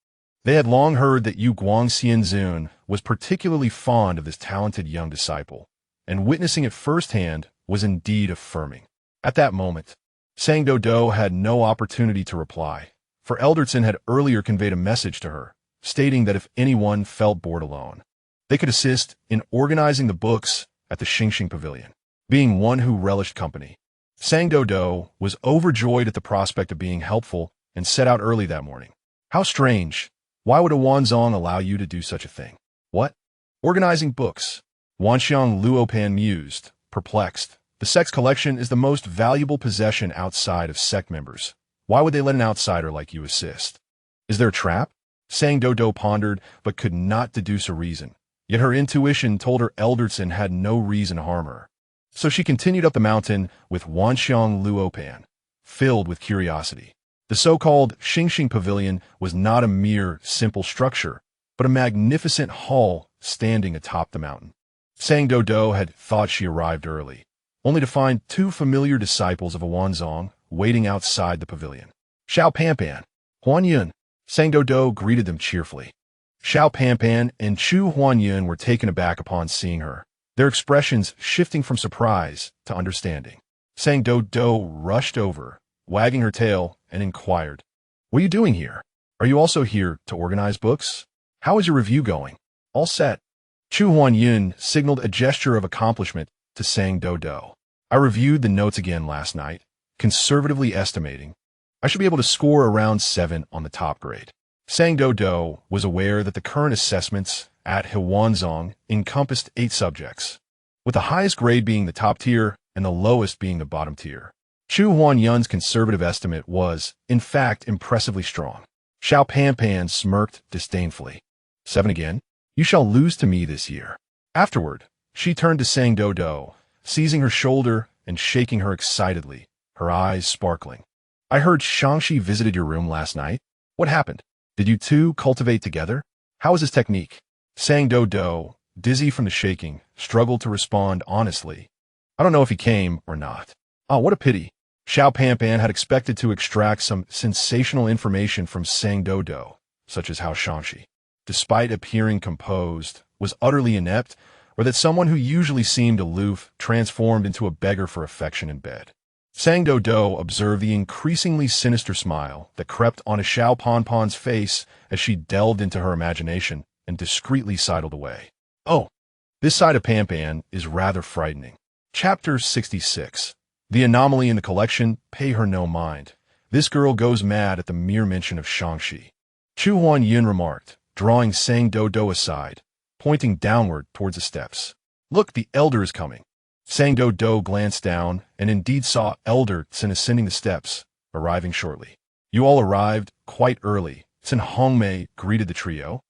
They had long heard that Yu Guangxianzun was particularly fond of this talented young disciple, and witnessing it firsthand was indeed affirming. At that moment, Sang Doudou had no opportunity to reply, for Elderton had earlier conveyed a message to her, stating that if anyone felt bored alone, they could assist in organizing the books at the Xingxing Pavilion. Being one who relished company, Sang Doudou was overjoyed at the prospect of being helpful and set out early that morning. How strange! Why would a Wanzong allow you to do such a thing? What? Organizing books. Wanxiang Luopan mused, perplexed. The sect's collection is the most valuable possession outside of sect members. Why would they let an outsider like you assist? Is there a trap? Sang Doudou pondered, but could not deduce a reason. Yet her intuition told her Elderton had no reason to harm her. So she continued up the mountain with Wanxiang Luopan, filled with curiosity. The so-called Xingxing Pavilion was not a mere simple structure, but a magnificent hall standing atop the mountain. Sang Doudou had thought she arrived early, only to find two familiar disciples of a Wanzong waiting outside the pavilion. Xiao Panpan, Huan Yun. Sang Doudou greeted them cheerfully. Xiao Panpan and Chu Huan Yun were taken aback upon seeing her, their expressions shifting from surprise to understanding. Sang Doudou rushed over, wagging her tail, and inquired, "What are you doing here? Are you also here to organize books? How is your review going?" "All set." Chu Huan Yun signaled a gesture of accomplishment to Sang Doudou. "I reviewed the notes again last night, conservatively estimating. I should be able to score around 7 on the top grade. Sang Doudou was aware that the current assessments at Hehuan Sect encompassed 8 subjects, with the highest grade being the top tier and the lowest being the bottom tier. Chu Huanyun's conservative estimate was, in fact, impressively strong. Xiao Panpan smirked disdainfully. 7 again? You shall lose to me this year. Afterward, she turned to Sang Doudou, seizing her shoulder and shaking her excitedly, her eyes sparkling. I heard Shangxi visited your room last night. What happened? Did you two cultivate together? How is his technique? Sang Doudou, dizzy from the shaking, struggled to respond honestly. I don't know if he came or not. Ah, what a pity. Xiao Panpan had expected to extract some sensational information from Sang Doudou, such as how Shangxi, despite appearing composed, was utterly inept, or that someone who usually seemed aloof transformed into a beggar for affection in bed. Sang Doudou observed the increasingly sinister smile that crept onto Xiao Panpan's face as she delved into her imagination and discreetly sidled away. Oh, this side of Panpan is rather frightening. Chapter 66. The anomaly in the collection, pay her no mind. This girl goes mad at the mere mention of Shangxi. Chu Huanyun remarked, drawing Sang Doudou aside, pointing downward towards the steps. Look, the elder is coming. Sang Doudou glanced down and indeed saw Elder Tsin ascending the steps, arriving shortly. You all arrived quite early, Tsin Hongmei greeted the trio,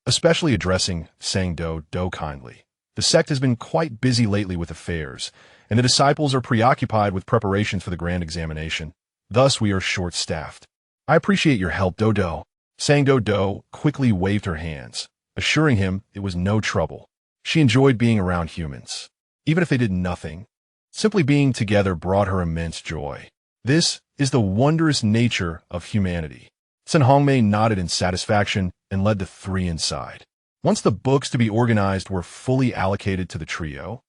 especially addressing Sang Doudou kindly. The sect has been quite busy lately with affairs, and the disciples are preoccupied with preparations for the grand examination. Thus we are short-staffed. I appreciate your help, Doudou. Sang Doudou quickly waved her hands, assuring him it was no trouble. She enjoyed being around humans. Even if they did nothing, simply being together brought her immense joy. This is the wondrous nature of humanity. Tsin Hongmei nodded in satisfaction and led the 3 inside. Once the books to be organized were fully allocated to the trio,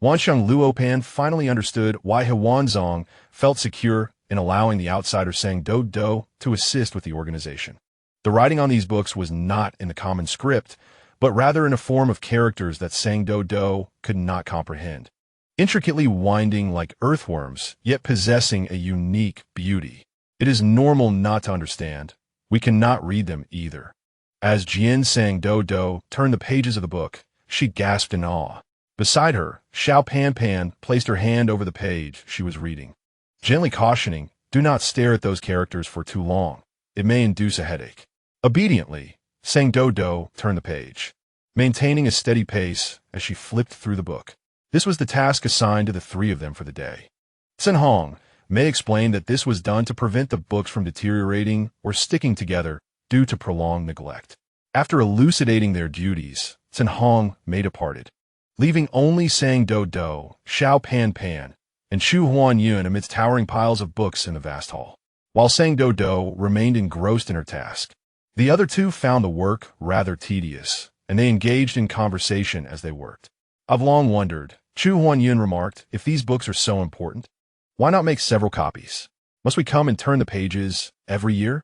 Wanxiang Luopan finally understood why Hehuan Sect felt secure in allowing the outsider Sang Doudou to assist with the organization. The writing on these books was not in the common script, but rather in a form of characters that Sang Doudou could not comprehend. Intricately winding like earthworms, yet possessing a unique beauty. It is normal not to understand. We cannot read them either. As Jian Sang Doudou turned the pages of the book, she gasped in awe. Beside her, Xiao Panpan placed her hand over the page she was reading, gently cautioning, do not stare at those characters for too long. It may induce a headache. Obediently, Sang Doudou turned the page, maintaining a steady pace as she flipped through the book. This was the task assigned to the 3 of them for the day. Tsin Hongmei explained that this was done to prevent the books from deteriorating or sticking together due to prolonged neglect. After elucidating their duties, Tsin Hongmei departed, leaving only Sang Doudou, Xiao Panpan, and Chu Huanyun amidst towering piles of books in the vast hall. While Sang Doudou remained engrossed in her task, the other 2 found the work rather tedious, and they engaged in conversation as they worked. I've long wondered, Chu Huanyun remarked, if these books are so important, why not make several copies? Must we come and turn the pages every year?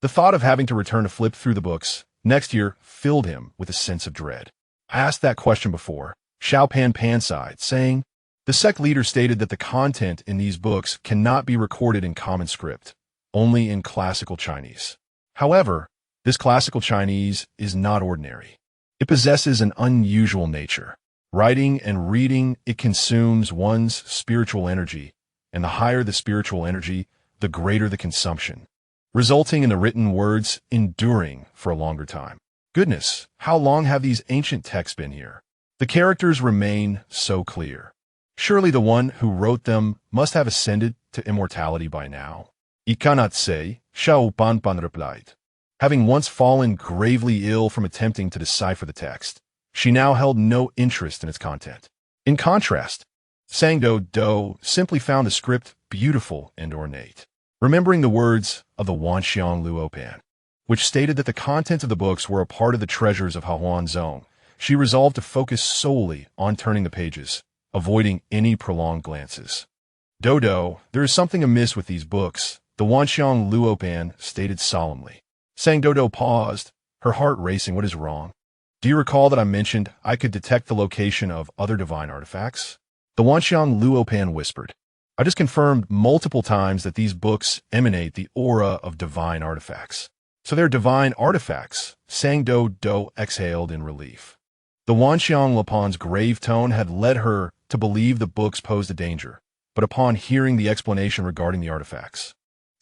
The thought of having to return to flip through the books next year filled him with a sense of dread. I asked that question before. Xiao Panpan sighed, saying, the sect leader stated that the content in these books cannot be recorded in common script, only in classical Chinese. However, this classical Chinese is not ordinary. It possesses an unusual nature. Writing and reading, it consumes one's spiritual energy, and the higher the spiritual energy, the greater the consumption, resulting in the written words enduring for a longer time. Goodness, how long have these ancient texts been here? The characters remain so clear. Surely the one who wrote them must have ascended to immortality by now. I cannot say, Xiao Panpan replied. Having once fallen gravely ill from attempting to decipher the text, she now held no interest in its content. In contrast, Sang Doudou simply found the script beautiful and ornate. Remembering the words of the Wanxiang Luopan, which stated that the contents of the books were a part of the treasures of Hehuan Sect, she resolved to focus solely on turning the pages, avoiding any prolonged glances. Doudou, there is something amiss with these books, the Wanxiang Luopan stated solemnly. Sang Doudou paused, her heart racing. What is wrong? Do you recall that I mentioned I could detect the location of other divine artifacts? The Wanxiang Luopan whispered. I just confirmed multiple times that these books emanate the aura of divine artifacts. So they're divine artifacts, Sang Doudou exhaled in relief. The Wanxiang Lapan's grave tone had led her to believe the books posed a danger, but upon hearing the explanation regarding the artifacts,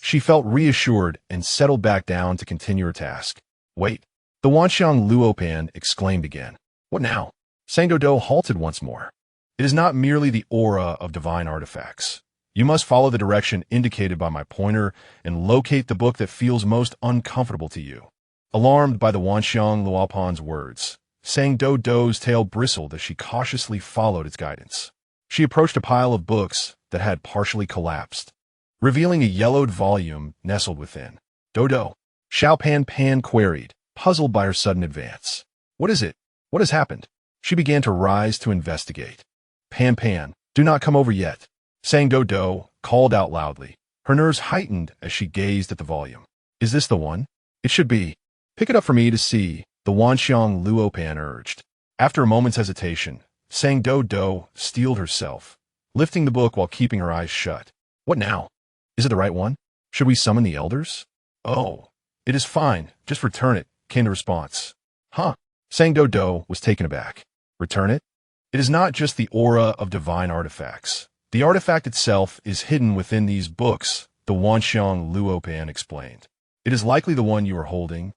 she felt reassured and settled back down to continue her task. Wait, the Wanxiang Luopan exclaimed again. What now? Sang Doudou halted once more. It is not merely the aura of divine artifacts. You must follow the direction indicated by my pointer and locate the book that feels most uncomfortable to you. Alarmed by the Wanxiang Luopan's words, Sang Doudou's tail bristled as she cautiously followed its guidance. She approached a pile of books that had partially collapsed, revealing a yellowed volume nestled within. Doudou, Xiao Pan Pan queried, puzzled by her sudden advance. What is it? What has happened? She began to rise to investigate. Pan Pan, do not come over yet. Sang Doudou called out loudly. Her nerves heightened as she gazed at the volume. Is this the one? It should be. Pick it up for me to see, the Wanxiang Luopan urged. After a moment's hesitation, Sang Doudou steeled herself, lifting the book while keeping her eyes shut. What now? Is it the right one? Should we summon the elders? Oh, it is fine. Just return it, came the response. Huh? Sang Doudou was taken aback. Return it? It is not just the aura of divine artifacts. The artifact itself is hidden within these books, the Wanxiang Luopan explained. It is likely the one you are holding,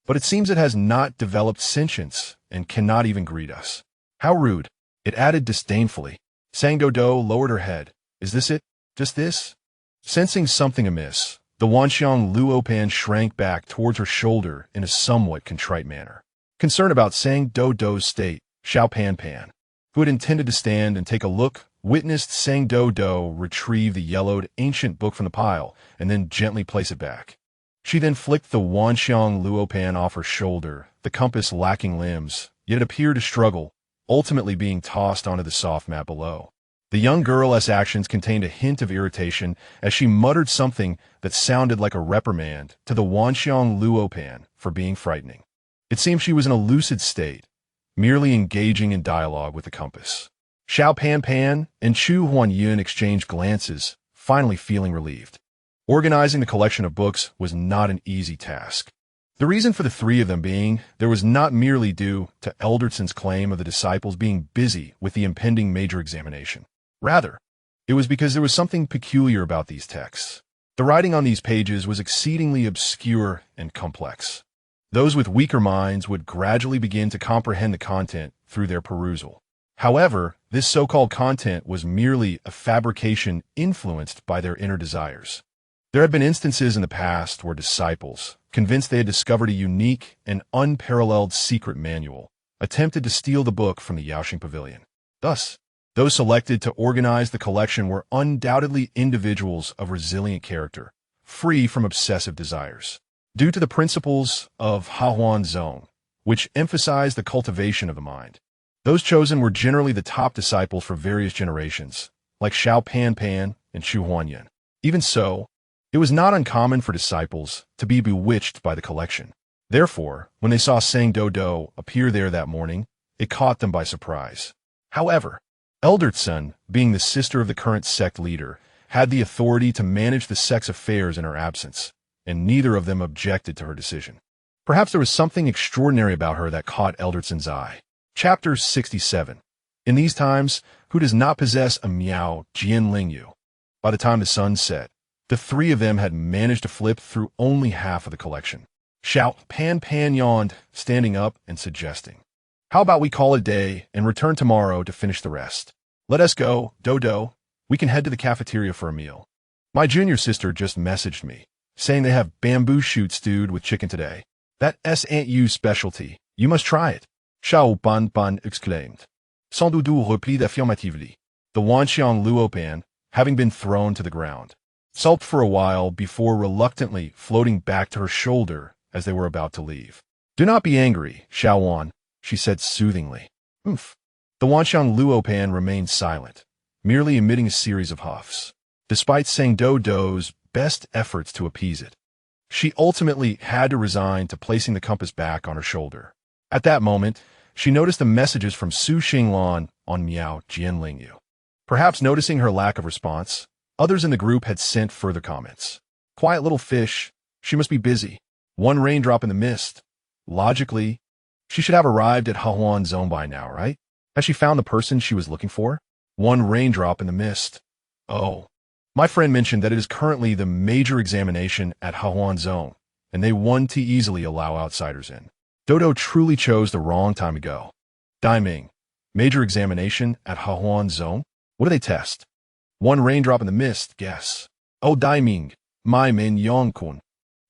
but it seems it has not developed sentience and cannot even greet us. How rude, it added disdainfully. Sang Doudou lowered her head. Is this it? Just this? Sensing something amiss, the Wanxiang Luopan shrank back towards her shoulder in a somewhat contrite manner. Concerned about Sang Doudou's state, Xiao Pan Pan, who had intended to stand and take a look, witnessed Sang Doudou retrieve the yellowed ancient book from the pile and then gently place it back. She then flicked the Wanxiang Luopan off her shoulder, the compass lacking limbs, yet it appeared to struggle, ultimately being tossed onto the soft mat below. The young girl's actions contained a hint of irritation as she muttered something that sounded like a reprimand to the Wanxiang Luopan for being frightening. It seemed she was in a lucid state, merely engaging in dialogue with the compass. Xiao Pan Pan and Chu Huanyin exchanged glances, finally feeling relieved. Organizing the collection of books was not an easy task. The reason for the three of them being there was not merely due to Eldertson's claim of the disciples being busy with the impending major examination. Rather, it was because there was something peculiar about these texts. The writing on these pages was exceedingly obscure and complex. Those with weaker minds would gradually begin to comprehend the content through their perusal. However, this so-called content was merely a fabrication influenced by their inner desires. There had been instances in the past where disciples, convinced they had discovered a unique and unparalleled secret manual, attempted to steal the book from the Yaoxing Pavilion. Thus, those selected to organize the collection were undoubtedly individuals of resilient character, free from obsessive desires. Due to the principles of Hehuan Sect, which emphasized the cultivation of the mind, those chosen were generally the top disciples for various generations, like Xiao Pan Pan and Chu Huanyin. Even so, it was not uncommon for disciples to be bewitched by the collection. Therefore, when they saw Sang Doudou appear there that morning, it caught them by surprise. However, Eldertson, being the sister of the current sect leader, had the authority to manage the sect's affairs in her absence, and neither of them objected to her decision. Perhaps there was something extraordinary about her that caught Eldertson's eye. Chapter 67. In these times, who does not possess a Miao Jian Lingyu? By the time the sun set, the three of them had managed to flip through only half of the collection. Xiao Pan Pan yawned, standing up and suggesting, how about we call it a day and return tomorrow to finish the rest? Let us go, Doudou. We can head to the cafeteria for a meal. My junior sister just messaged me, saying they have bamboo shoot stewed with chicken today. That ain't you specialty. You must try it. Xiao Ban Ban exclaimed. Sans Doudou replied affirmatively. The Wanxiang Luopan, having been thrown to the ground, sulked for a while before reluctantly floating back to her shoulder as they were about to leave. Do not be angry, Xiaowan, she said soothingly. Oomph. The Wanxiang Luopan remained silent, merely emitting a series of huffs. Despite Sang Doudou's best efforts to appease it, she ultimately had to resign to placing the compass back on her shoulder. At that moment, she noticed the messages from Su Xinglan on Miao Jianlingyu. Perhaps noticing her lack of response, Others in the group had sent further comments. Quiet little fish. She must be busy. One raindrop in the mist. Logically, she should have arrived at Hehuan Zone by now, right? Has she found the person she was looking for? One raindrop in the mist. Oh. My friend mentioned that it is currently the major examination at Hehuan Zone, and they won't too easily allow outsiders in. Doudou truly chose the wrong time to go. Daiming. Major examination at Hehuan Zone? What do they test? One raindrop in the mist, guess. Oh, Daiming. My Min Yong-kun.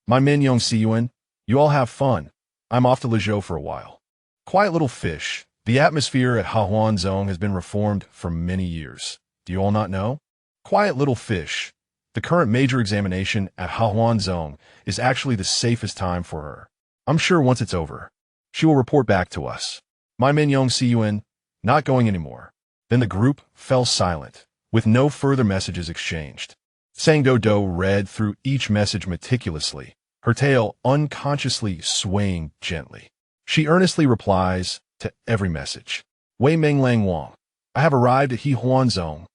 My Min Yong Siyuan. You all have fun. I'm off to Lezhou for a while. Quiet little fish. The atmosphere at Hehuan Zone has been reformed for many years. Do you all not know? Quiet little fish. The current major examination at Hehuan Zone is actually the safest time for her. I'm sure once it's over, she will report back to us. My Min Yong Siyuan. Not going anymore. Then the group fell silent, with no further messages exchanged. Sang Doudou read through each message meticulously, her tail unconsciously swaying gently. She earnestly replies to every message. Wei Meng Lang Wang. I have arrived at Hehuan Zone.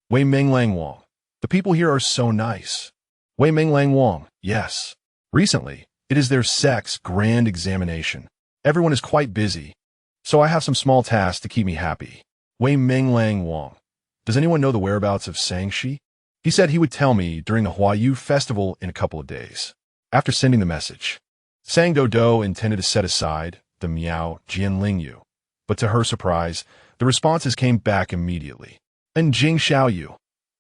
Wei Meng Lang Wang. The people here are so nice. Wei Meng Lang Wang. Yes. Recently, it is their sect's grand examination. Everyone is quite busy, so I have some small tasks to keep me happy. Wei Meng Lang Wang. Does anyone know the whereabouts of Shangxi? He said he would tell me during the Huayu festival in a couple of days. After sending the message, Sang Doudou intended to set aside the Miao Jianlingyu, but to her surprise, the responses came back immediately. And Jing Xiaoyu.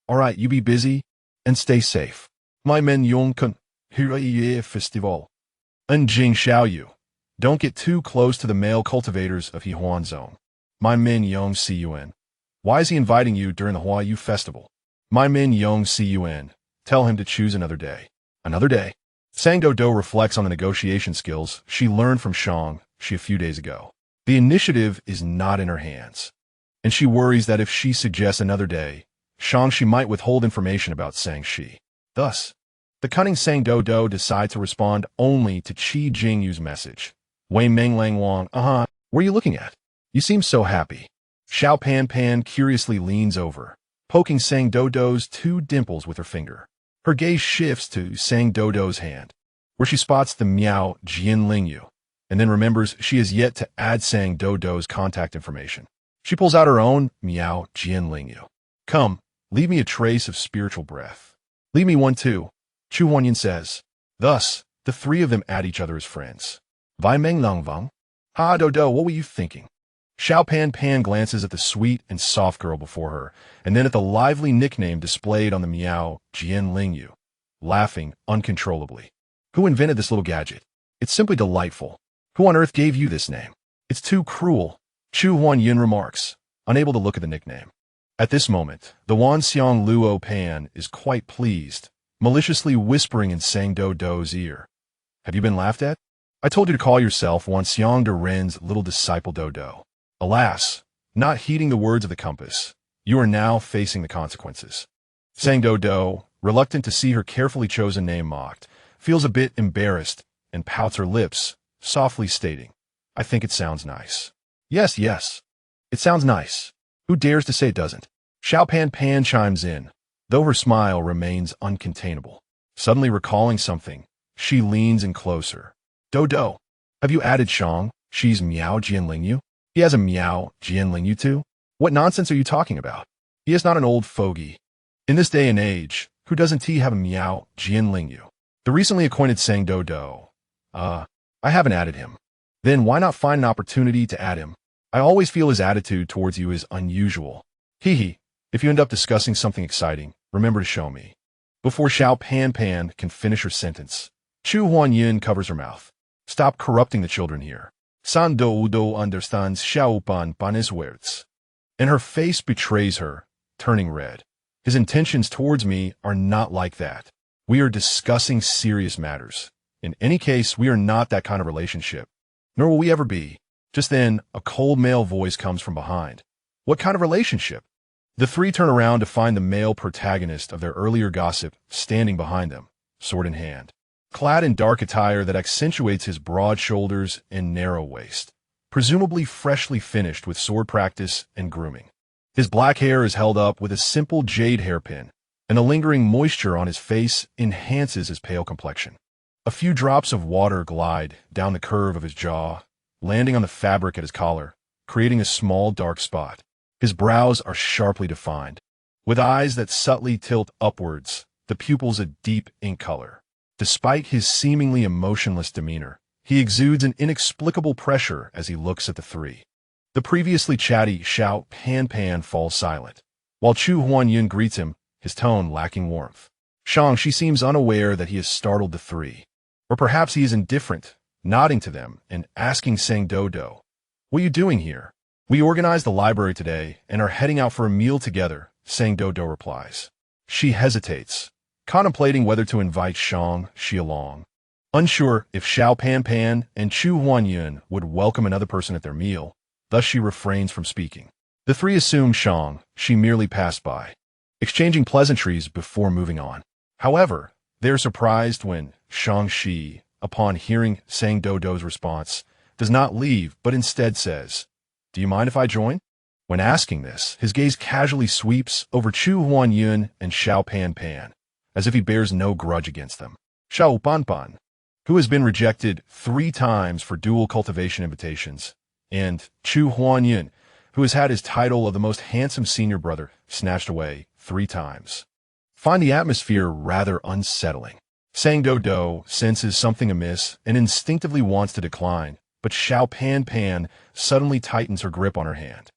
All right, you be busy and stay safe. My Men Yongkun Huiye Festival. And Jing Xiaoyu. Don't get too close to the male cultivators of Hehuan Zone. My Min Yong Siyuan. Why is he inviting you during the Huayu festival? My Min Yong Siyuan. Tell him to choose another day. Another day. Sang Doudou reflects on the negotiation skills she learned from Shangxi a few days ago. The initiative is not in her hands, and she worries that if she suggests another day, Shangxi might withhold information about Shangxi. Thus, the cunning Sang Doudou decides to respond only to Qi Jingyu's message. Wei Meng Lang Wang, what are you looking at? You seem so happy. Xiao Pan Pan curiously leans over, poking Sang Doudou's two dimples with her finger. Her gaze shifts to Sang Doudou's hand, where she spots the Miao Jianlingyu, and then remembers she has yet to add Sang Doudou's contact information. She pulls out her own Miao Jianlingyu. Come, leave me a trace of spiritual breath. Leave me one too, Chu Huanyan says. Thus, the three of them add each other as friends. Vai Meng Lang Vang? Ha Doudou, what were you thinking? Xiao Pan Pan glances at the sweet and soft girl before her, and then at the lively nickname displayed on the Miao Jianlingyu, laughing uncontrollably. Who invented this little gadget? It's simply delightful. Who on earth gave you this name? It's too cruel, Chu Huanyan remarks, unable to look at the nickname. At this moment, the Wanxiang Luo Pan is quite pleased, maliciously whispering in Sang Doudou's ear. Have you been laughed at? I told you to call yourself Wanxiang de Ren's little disciple Doudou. Alas, not heeding the words of the compass, you are now facing the consequences. Sang Doudou, reluctant to see her carefully chosen name mocked, feels a bit embarrassed and pouts her lips, softly stating, I think it sounds nice. Yes, it sounds nice. Who dares to say it doesn't? Xiao Pan Pan chimes in, though her smile remains uncontainable. Suddenly recalling something, she leans in closer. Doudou, have you added Shangxi's Miao Jianlingyu? He has a Miao Jianlingyu too? What nonsense are you talking about? He is not an old fogey. In this day and age, who doesn't he have a Miao Jianlingyu? The recently acquainted Sang Doudou. I haven't added him. Then why not find an opportunity to add him? I always feel his attitude towards you is unusual. Hee. If you end up discussing something exciting, remember to show me. Before Xiao Pan Pan can finish her sentence, Chu Huanyan covers her mouth. Stop corrupting the children here. San Doudou understands Xiao Pan Pan's words, and her face betrays her, turning red. His intentions towards me are not like that. We are discussing serious matters. In any case, we are not that kind of relationship, nor will we ever be. Just then, a cold male voice comes from behind. What kind of relationship? The three turn around to find the male protagonist of their earlier gossip standing behind them, sword in hand, clad in dark attire that accentuates his broad shoulders and narrow waist, presumably freshly finished with sword practice and grooming. His black hair is held up with a simple jade hairpin, and the lingering moisture on his face enhances his pale complexion. A few drops of water glide down the curve of his jaw, landing on the fabric at his collar, creating a small dark spot. His brows are sharply defined, with eyes that subtly tilt upwards, the pupils a deep ink color. Despite his seemingly emotionless demeanor, he exudes an inexplicable pressure as he looks at the three. The previously chatty Xiao Pan Pan falls silent, while Chu Huanyun greets him, his tone lacking warmth. She seems unaware that he has startled the three. Or perhaps he is indifferent, nodding to them and asking Sang Doudou, "What are you doing here?" "We organized the library today and are heading out for a meal together," Sang Doudou replies. She hesitates, contemplating whether to invite Shi along. Unsure if Xiao Pan Pan and Chu Huanyun would welcome another person at their meal, thus she refrains from speaking. The three assume Shi merely passed by, exchanging pleasantries before moving on. However, they are surprised when Shi, upon hearing Sang Doudou's response, does not leave but instead says, "Do you mind if I join?" When asking this, his gaze casually sweeps over Chu Huanyun and Xiao Pan Pan, as if he bears no grudge against them. Xiao Pan Pan, who has been rejected 3 times for dual cultivation invitations, and Chu Huanyun, who has had his title of the most handsome senior brother snatched away 3 times, find the atmosphere rather unsettling. Sang Doudou senses something amiss and instinctively wants to decline, but Xiao Pan Pan suddenly tightens her grip on her hand.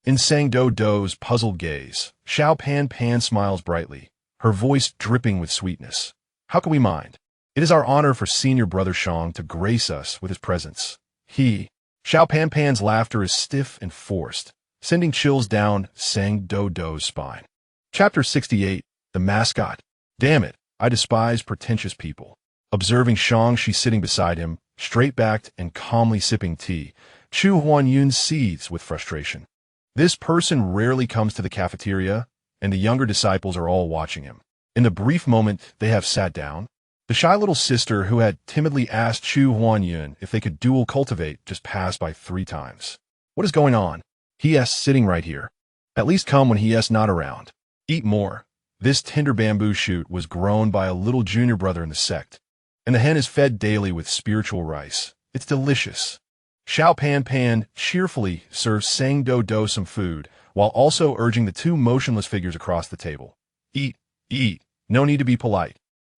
In Sang Doudou's puzzled gaze, Xiao Pan Pan smiles brightly, her voice dripping with sweetness. "How can we mind? It is our honor for senior brother Shang to grace us with his presence." Xiao Pan Pan's laughter is stiff and forced, sending chills down Sang Doudou's spine. Chapter 68, The Mascot. Damn it, I despise pretentious people. Observing Shi sitting beside him, straight-backed and calmly sipping tea, Chu Huanyun seethes with frustration. This person rarely comes to the cafeteria, and the younger disciples are all watching him. In the brief moment they have sat down, the shy little sister who had timidly asked Chu Huanyun if they could dual cultivate just passed by 3 times. "What is going on?" "He is sitting right here. At least come when he is not around. Eat more." This tender bamboo shoot was grown by a little junior brother in the sect, and the hen is fed daily with spiritual rice. It's delicious. Xiao Pan Pan cheerfully serves Sang Doudou some food, while also urging the 2 motionless figures across the table. "Eat, eat, no need to be polite."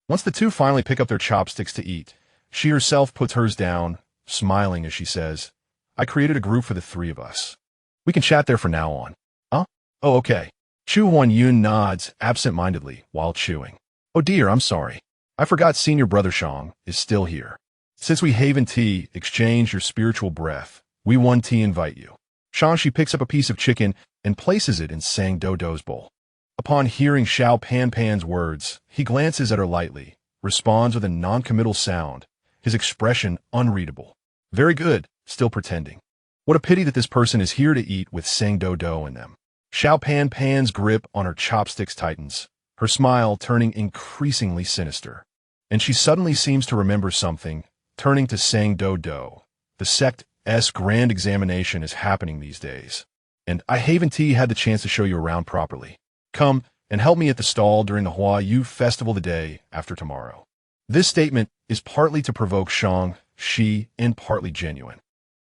Once the 2 finally pick up their chopsticks to eat, she herself puts hers down, smiling as she says, "I created a group for the 3 of us. We can chat there from now on." "Huh? Oh, okay." Chu Huanyun nods absent-mindedly while chewing. "Oh dear, I'm sorry. I forgot senior brother Shang is still here. Since we Haven Tea exchange your spiritual breath, we one tea invite you." She picks up a piece of chicken and places it in Sang Doudou's bowl. Upon hearing Xiao Pan Pan's words, he glances at her lightly, responds with a non-committal sound, his expression unreadable. "Very good," still pretending. What a pity that this person is here to eat with Sang Doudou and them. Xiao Pan Pan's grip on her chopsticks tightens, her smile turning increasingly sinister. And she suddenly seems to remember something, turning to Sang Doudou. "The Sect's grand examination is happening these days, and I Haven Tea had the chance to show you around properly. Come and help me at the stall during the Hua festival the day after tomorrow." This statement is partly to provoke Shi, and partly genuine.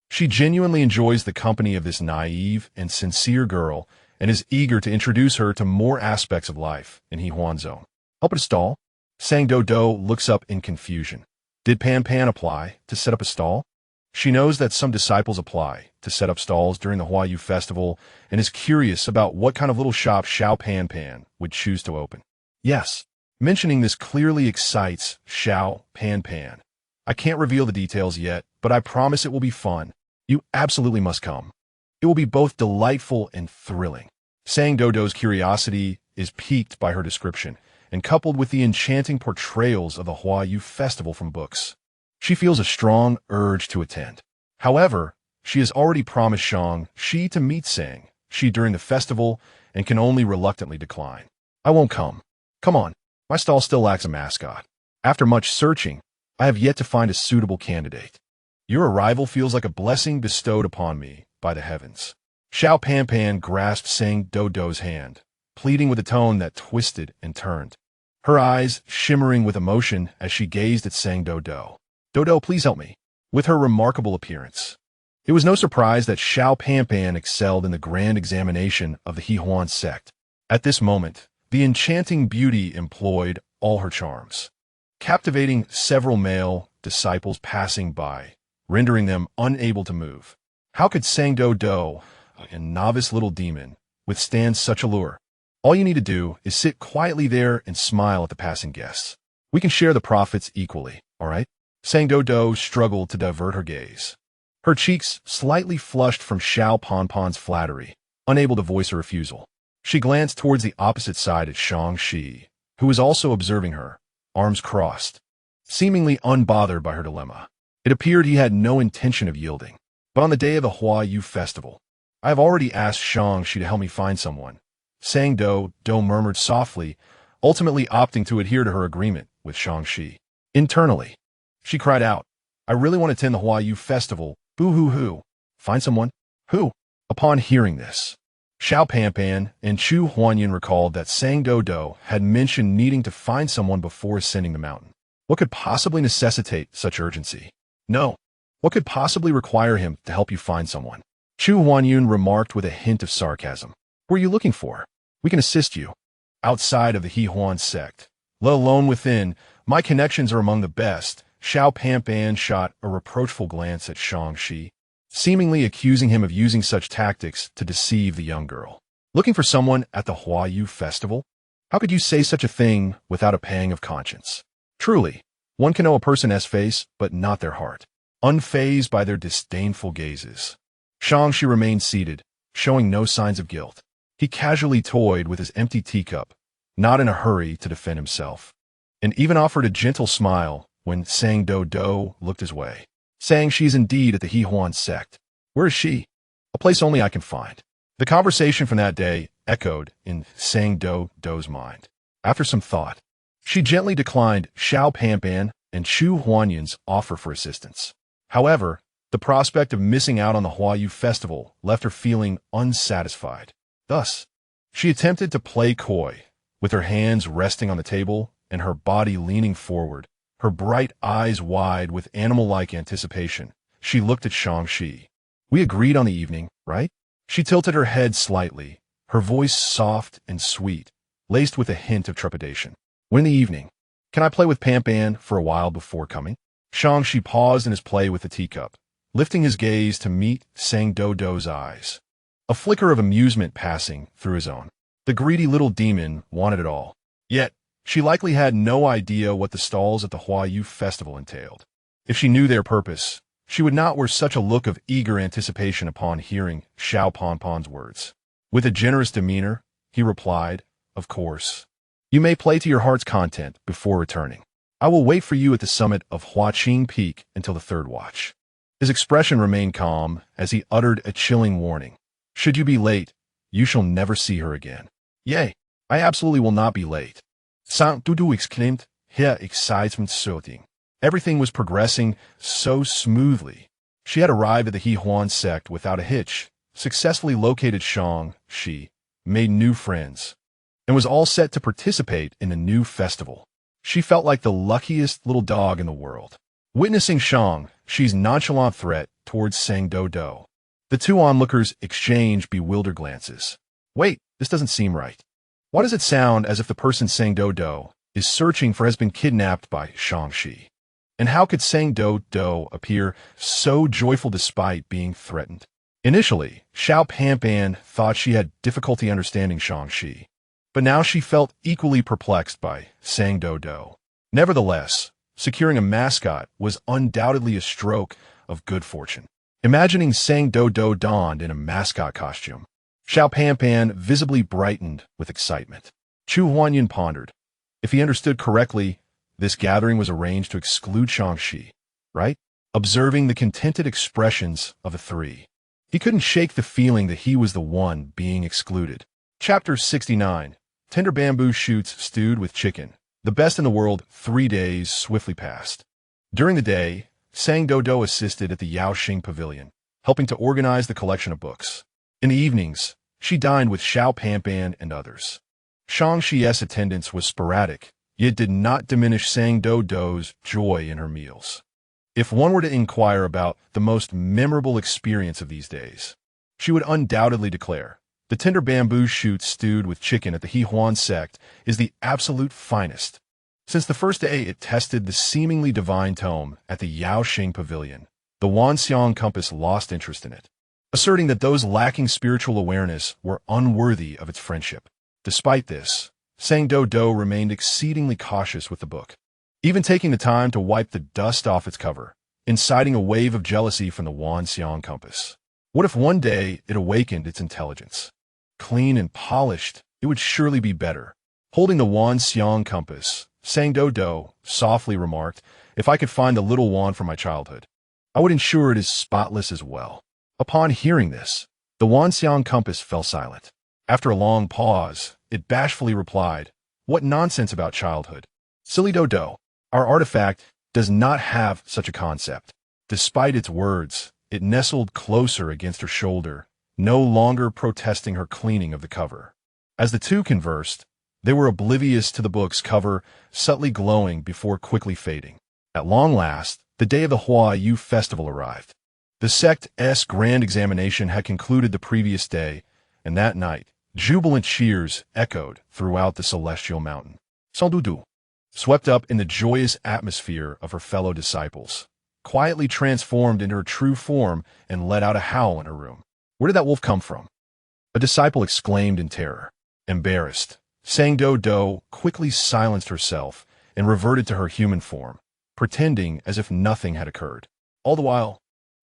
She genuinely enjoys the company of this naive and sincere girl and is eager to introduce her to more aspects of life in Hehuan Zone. "Help at a stall?" Sang Doudou looks up in confusion. Did Pan Pan apply to set up a stall? She knows that some disciples apply to set up stalls during the Hua festival and is curious about what kind of little shop Xiao Pan Pan would choose to open. "Yes." Mentioning this clearly excites Xiao Pan Pan. "I can't reveal the details yet, but I promise it will be fun. You absolutely must come. It will be both delightful and thrilling." Sang Doudou's curiosity is piqued by her description, and coupled with the enchanting portrayals of the Hua festival from books, she feels a strong urge to attend. However, she has already promised Shi to meet Shi during the festival and can only reluctantly decline. "I won't come. Come on, my stall still lacks a mascot. After much searching, I have yet to find a suitable candidate. Your arrival feels like a blessing bestowed upon me by the heavens." Xiao Pan Pan grasps Sang Doudou's hand, pleading with a tone that twisted and turned. Her eyes shimmering with emotion as she gazed at Sang Doudou. Doudou, please help me. With her remarkable appearance. It was no surprise that Xiao Panpan excelled in the grand examination of the Hehuan Sect. At this moment, the enchanting beauty employed all her charms, captivating several male disciples passing by, rendering them unable to move. How could Sang Doudou, a novice little demon, withstand such allure? All you need to do is sit quietly there and smile at the passing guests. We can share the profits equally, all right? Sang Doudou struggled to divert her gaze. Her cheeks slightly flushed from Xiao Panpan's flattery, unable to voice a refusal. She glanced towards the opposite side at Shang-Chi, who was also observing her, arms crossed, seemingly unbothered by her dilemma. It appeared he had no intention of yielding. But on the day of the Huayu festival, I have already asked Shang-Chi to help me find someone. Sang Doudou murmured softly, ultimately opting to adhere to her agreement with Shang-Chi. Internally, she cried out, I really want to attend the Huayu festival. Boo-hoo-hoo. Find someone? Who? Upon hearing this, Xiao Panpan and Chu Huanyan recalled that Sang Doudou had mentioned needing to find someone before ascending the mountain. What could possibly necessitate such urgency? No. What could possibly require him to help you find someone? Chu Huanyan remarked with a hint of sarcasm. Who are you looking for? We can assist you. Outside of the Hehuan Sect, let alone within, my connections are among the best. Xiao Panpan shot a reproachful glance at Shang-Chi, seemingly accusing him of using such tactics to deceive the young girl. Looking for someone at the Huayu festival? How could you say such a thing without a pang of conscience? Truly, one can know a person's face, but not their heart, unfazed by their disdainful gazes. Shang-Chi remained seated, showing no signs of guilt. He casually toyed with his empty teacup, not in a hurry to defend himself, and even offered a gentle smile when Sang Doudou looked his way, saying she's indeed at the Hehuan Sect. Where is she? A place only I can find. The conversation from that day echoed in Sang Doudou's mind. After some thought, she gently declined Xiao Panpan and Chu Huanyan's offer for assistance. However, the prospect of missing out on the Huayu festival left her feeling unsatisfied. Thus, she attempted to play coy, with her hands resting on the table and her body leaning forward, her bright eyes wide with animal-like anticipation. She looked at Shang-Chi. We agreed on the evening, right? She tilted her head slightly, her voice soft and sweet, laced with a hint of trepidation. When in the evening? Can I play with Panpan for a while before coming? Shang-Chi paused in his play with the teacup, lifting his gaze to meet Sang Doudou's eyes, a flicker of amusement passing through his own. The greedy little demon wanted it all. Yet, she likely had no idea what the stalls at the Huayu festival entailed. If she knew their purpose, she would not wear such a look of eager anticipation upon hearing Xiao Panpan's words. With a generous demeanor, he replied, Of course. You may play to your heart's content before returning. I will wait for you at the summit of Huaqing Peak until the third watch. His expression remained calm as he uttered a chilling warning. Should you be late, you shall never see her again. Yea, I absolutely will not be late. Sang Doudou exclaimed, Her excitement soaring. Everything was progressing so smoothly. She had arrived at the Hehuan Sect without a hitch, successfully located Shang-Chi, made new friends, and was all set to participate in the new festival. She felt like the luckiest little dog in the world. Witnessing Shang-Chi's nonchalant threat towards Sang Doudou, the two onlookers exchanged bewildered glances. Wait, this doesn't seem right. Why does it sound as if the person Sang Doudou is searching for has been kidnapped by Shang-Chi? And how could Sang Doudou appear so joyful despite being threatened? Initially, Xiao Panpan thought she had difficulty understanding Shang-Chi, but now she felt equally perplexed by Sang Doudou. Nevertheless, securing a mascot was undoubtedly a stroke of good fortune. Imagining Sang Doudou donned in a mascot costume, Xiao Panpan visibly brightened with excitement. Chu Huanyan pondered. If he understood correctly, this gathering was arranged to exclude Shang-Chi, right? Observing the contented expressions of the three, he couldn't shake the feeling that he was the one being excluded. Chapter 69. Tender bamboo shoots stewed with chicken. The best in the world. 3 days swiftly passed. During the day, Sang Doudou assisted at the Yaoxing Pavilion, helping to organize the collection of books. In the evenings, she dined with Xiao Panpan and others. Shangxi's attendance was sporadic, yet did not diminish Sang Doudou's joy in her meals. If one were to inquire about the most memorable experience of these days, she would undoubtedly declare, the tender bamboo shoots stewed with chicken at the Hehuan Sect is the absolute finest. Since the first day it tested the seemingly divine tome at the Yaoxing Pavilion, the Wanxiang compass lost interest in it, asserting that those lacking spiritual awareness were unworthy of its friendship. Despite this, Sang Doudou remained exceedingly cautious with the book, even taking the time to wipe the dust off its cover, inciting a wave of jealousy from the Wanxiang compass. What if one day it awakened its intelligence? Clean and polished, it would surely be better. Holding the Wanxiang compass, Sang Doudou softly remarked, if I could find the little wand from my childhood, I would ensure it is spotless as well. Upon hearing this, the Wanxiang compass fell silent. After a long pause, it bashfully replied, what nonsense about childhood. Silly Doudou, our artifact does not have such a concept. Despite its words, it nestled closer against her shoulder, no longer protesting her cleaning of the cover. As the two conversed, they were oblivious to the book's cover, subtly glowing before quickly fading. At long last, the day of the Huayu festival arrived. The sect's grand examination had concluded the previous day, and that night, jubilant cheers echoed throughout the celestial mountain. Doudou, swept up in the joyous atmosphere of her fellow disciples, quietly transformed into her true form and let out a howl in her room. Where did that wolf come from? A disciple exclaimed in terror. Embarrassed, Sang Doudou quickly silenced herself and reverted to her human form, pretending as if nothing had occurred. All the while,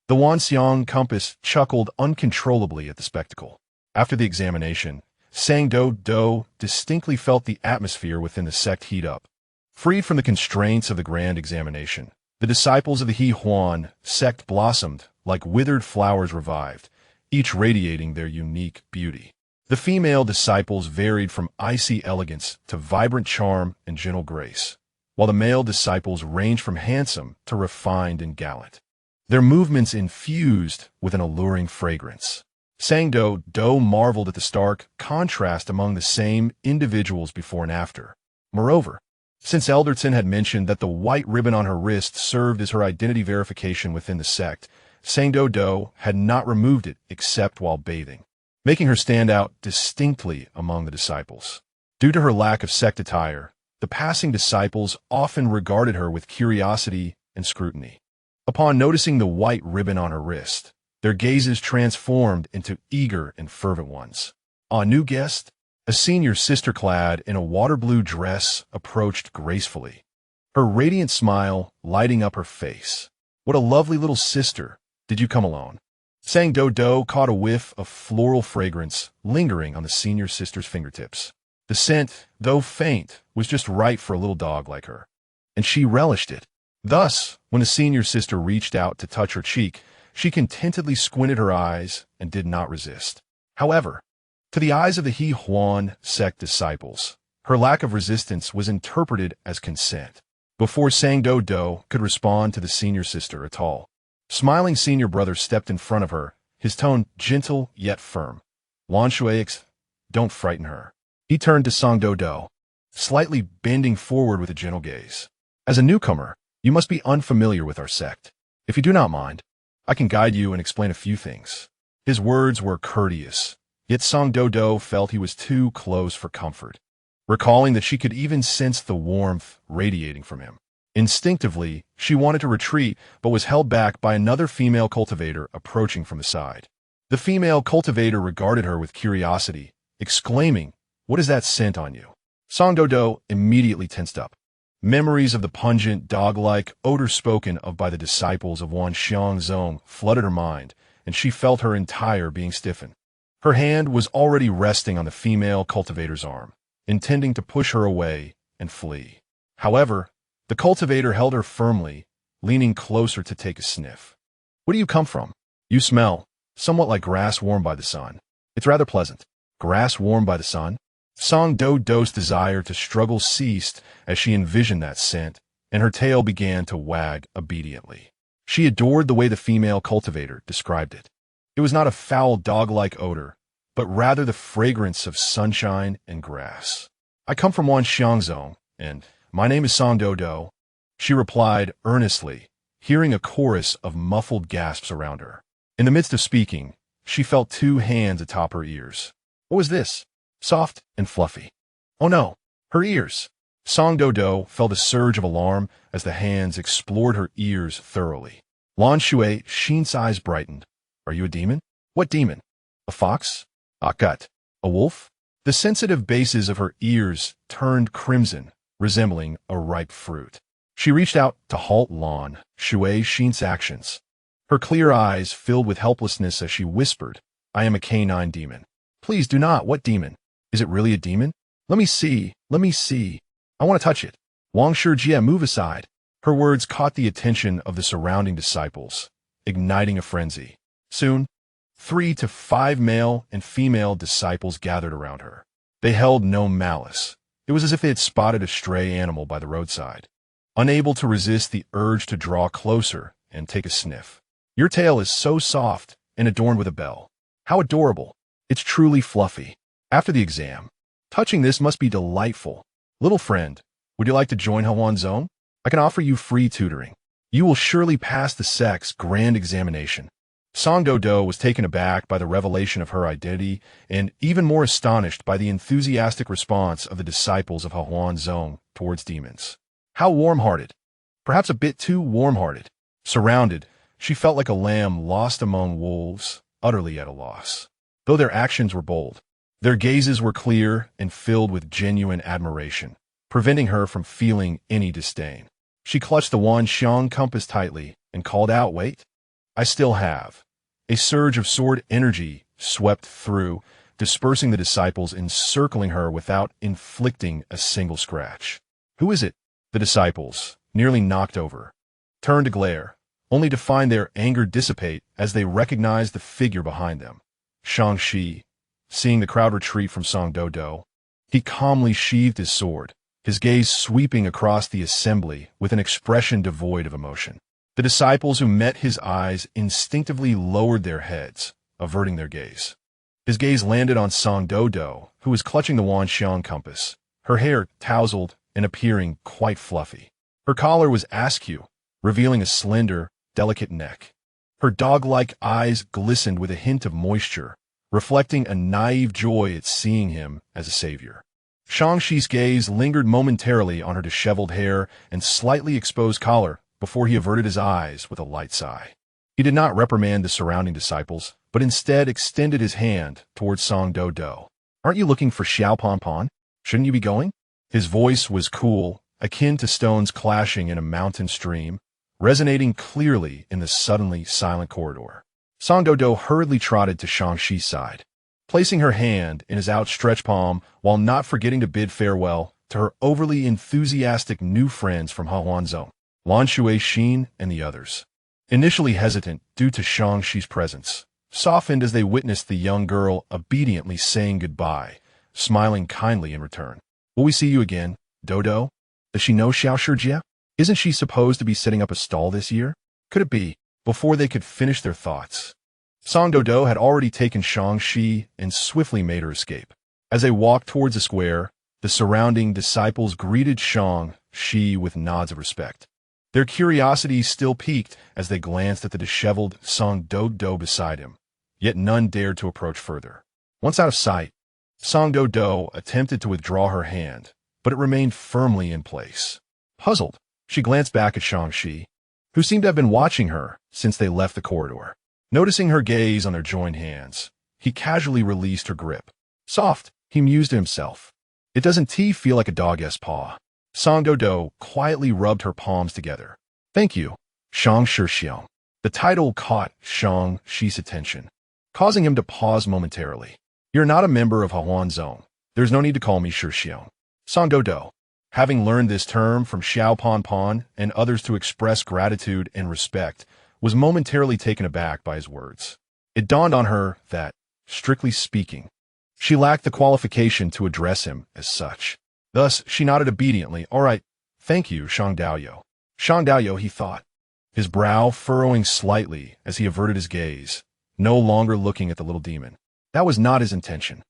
the Wanxiang compass chuckled uncontrollably at the spectacle. After the examination, Sang Doudou distinctly felt the atmosphere within the sect heat up. Freed from the constraints of the grand examination, the disciples of the Hehuan Sect blossomed like withered flowers revived, each radiating their unique beauty. The female disciples varied from icy elegance to vibrant charm and gentle grace, while the male disciples ranged from handsome to refined and gallant. Their movements infused with an alluring fragrance. Sang Doudou marveled at the stark contrast among the same individuals before and after. Moreover, since Elderton had mentioned that the white ribbon on her wrist served as her identity verification within the sect, Sang Doudou had not removed it except while bathing, making her stand out distinctly among the disciples. Due to her lack of sect attire, the passing disciples often regarded her with curiosity and scrutiny. Upon noticing the white ribbon on her wrist, their gazes transformed into eager and fervent ones. Our new guest, a senior sister clad in a water blue dress, approached gracefully, her radiant smile lighting up her face. What a lovely little sister. Did you come alone? Sang Doudou caught a whiff of floral fragrance lingering on the senior sister's fingertips. The scent, though faint, was just right for a little dog like her, and she relished it. Thus, when the senior sister reached out to touch her cheek, she contentedly squinted her eyes and did not resist. However, to the eyes of the Hehuan Sect disciples, her lack of resistance was interpreted as consent. Before Sang Doudou could respond to the senior sister at all, smiling senior brother stepped in front of her, his tone gentle yet firm. Lanshuix, don't frighten her. He turned to Sang Doudou, slightly bending forward with a gentle gaze. As a newcomer, you must be unfamiliar with our sect. If you do not mind, I can guide you and explain a few things. His words were courteous, yet Sang Doudou felt he was too close for comfort, recalling that she could even sense the warmth radiating from him. Instinctively, she wanted to retreat, but was held back by another female cultivator approaching from the side. The female cultivator regarded her with curiosity, exclaiming, "What is that scent on you?" Sang Doudou immediately tensed up. Memories of the pungent, dog-like odor spoken of by the disciples of Wanxiang Zong flooded her mind, and she felt her entire being stiffen. Her hand was already resting on the female cultivator's arm, intending to push her away and flee. However, the cultivator held her firmly, leaning closer to take a sniff. "Where do you come from? You smell somewhat like grass warmed by the sun. It's rather pleasant." Grass warmed by the sun? Sang Doudou's desire to struggle ceased as she envisioned that scent, and her tail began to wag obediently. She adored the way the female cultivator described it. It was not a foul dog-like odor, but rather the fragrance of sunshine and grass. I come from Wanxiangzong, and my name is Song Doudou, she replied earnestly, hearing a chorus of muffled gasps around her. In the midst of speaking, she felt two hands atop her ears. What was this? Soft and fluffy. Oh no, her ears! Song Doudou felt a surge of alarm as the hands explored her ears thoroughly. Lan Shui Xin's eyes brightened. Are you a demon? What demon? A fox? A gut? A wolf? The sensitive bases of her ears turned crimson, resembling a ripe fruit. She reached out to halt Lan Shui Xin's actions. Her clear eyes filled with helplessness as she whispered, I am a canine demon. Please do not. What demon? Is it really a demon? Let me see. Let me see. I want to touch it. Wang Shijie, move aside. Her words caught the attention of the surrounding disciples, igniting a frenzy. Soon, 3 to 5 male and female disciples gathered around her. They held no malice. It was as if they had spotted a stray animal by the roadside, unable to resist the urge to draw closer and take a sniff. Your tail is so soft and adorned with a bell. How adorable. It's truly fluffy. After the exam, touching this must be delightful. Little friend, would you like to join Hehuan Sect? I can offer you free tutoring. You will surely pass the sect's grand examination. Song Doudou was taken aback by the revelation of her identity and even more astonished by the enthusiastic response of the disciples of Hehuan Sect towards demons. How warm-hearted. Perhaps a bit too warm-hearted. Surrounded, she felt like a lamb lost among wolves, utterly at a loss. Though their actions were bold, their gazes were clear and filled with genuine admiration, preventing her from feeling any disdain. She clutched the Wanxiang compass tightly and called out, Wait. I still have. A surge of sword energy swept through, dispersing the disciples, encircling her without inflicting a single scratch. Who is it? The disciples, nearly knocked over, turned to glare, only to find their anger dissipate as they recognized the figure behind them. Shangxi, seeing the crowd retreat from Song Doudou, he calmly sheathed his sword, his gaze sweeping across the assembly with an expression devoid of emotion. The disciples who met his eyes instinctively lowered their heads, averting their gaze. His gaze landed on Song Doudou, who was clutching the Wanxiang compass, her hair tousled and appearing quite fluffy. Her collar was askew, revealing a slender, delicate neck. Her dog-like eyes glistened with a hint of moisture, reflecting a naive joy at seeing him as a savior. Shangxi's gaze lingered momentarily on her disheveled hair and slightly exposed collar before he averted his eyes with a light sigh. He did not reprimand the surrounding disciples, but instead extended his hand towards Song Doudou. Aren't you looking for Xiao Pon? Shouldn't you be going? His voice was cool, akin to stones clashing in a mountain stream, resonating clearly in the suddenly silent corridor. Song Doudou hurriedly trotted to Shangxi's side, placing her hand in his outstretched palm while not forgetting to bid farewell to her overly enthusiastic new friends from Hehuan Sect, Lan Shui Xin and the others. Initially hesitant due to Shangxi's presence, softened as they witnessed the young girl obediently saying goodbye, smiling kindly in return. Will we see you again, Doudou? Does she know Xiao Shijie? Isn't she supposed to be setting up a stall this year? Could it be? Before they could finish their thoughts, Song Doudou had already taken Shangxi and swiftly made her escape. As they walked towards the square, the surrounding disciples greeted Shangxi with nods of respect. Their curiosity still piqued as they glanced at the disheveled Song Doudou beside him, yet none dared to approach further. Once out of sight, Song Doudou attempted to withdraw her hand, but it remained firmly in place. Puzzled, she glanced back at Shangxi, who seemed to have been watching her since they left the corridor. Noticing her gaze on their joined hands, he casually released her grip. Soft, he mused to himself. It doesn't feel like a dog's paw. Song Doudou quietly rubbed her palms together. Thank you, Shang Shixiang. The title caught Shangxi's attention, causing him to pause momentarily. You're not a member of Hehuan Sect. There's no need to call me Shixiang. Song Doudou, having learned this term from Xiao Pon and others to express gratitude and respect, was momentarily taken aback by his words. It dawned on her that, strictly speaking, she lacked the qualification to address him as such. Thus, she nodded obediently. All right, thank you, Shang Daoyou. Shang Daoyou, he thought, his brow furrowing slightly as he averted his gaze, no longer looking at the little demon. That was not his intention.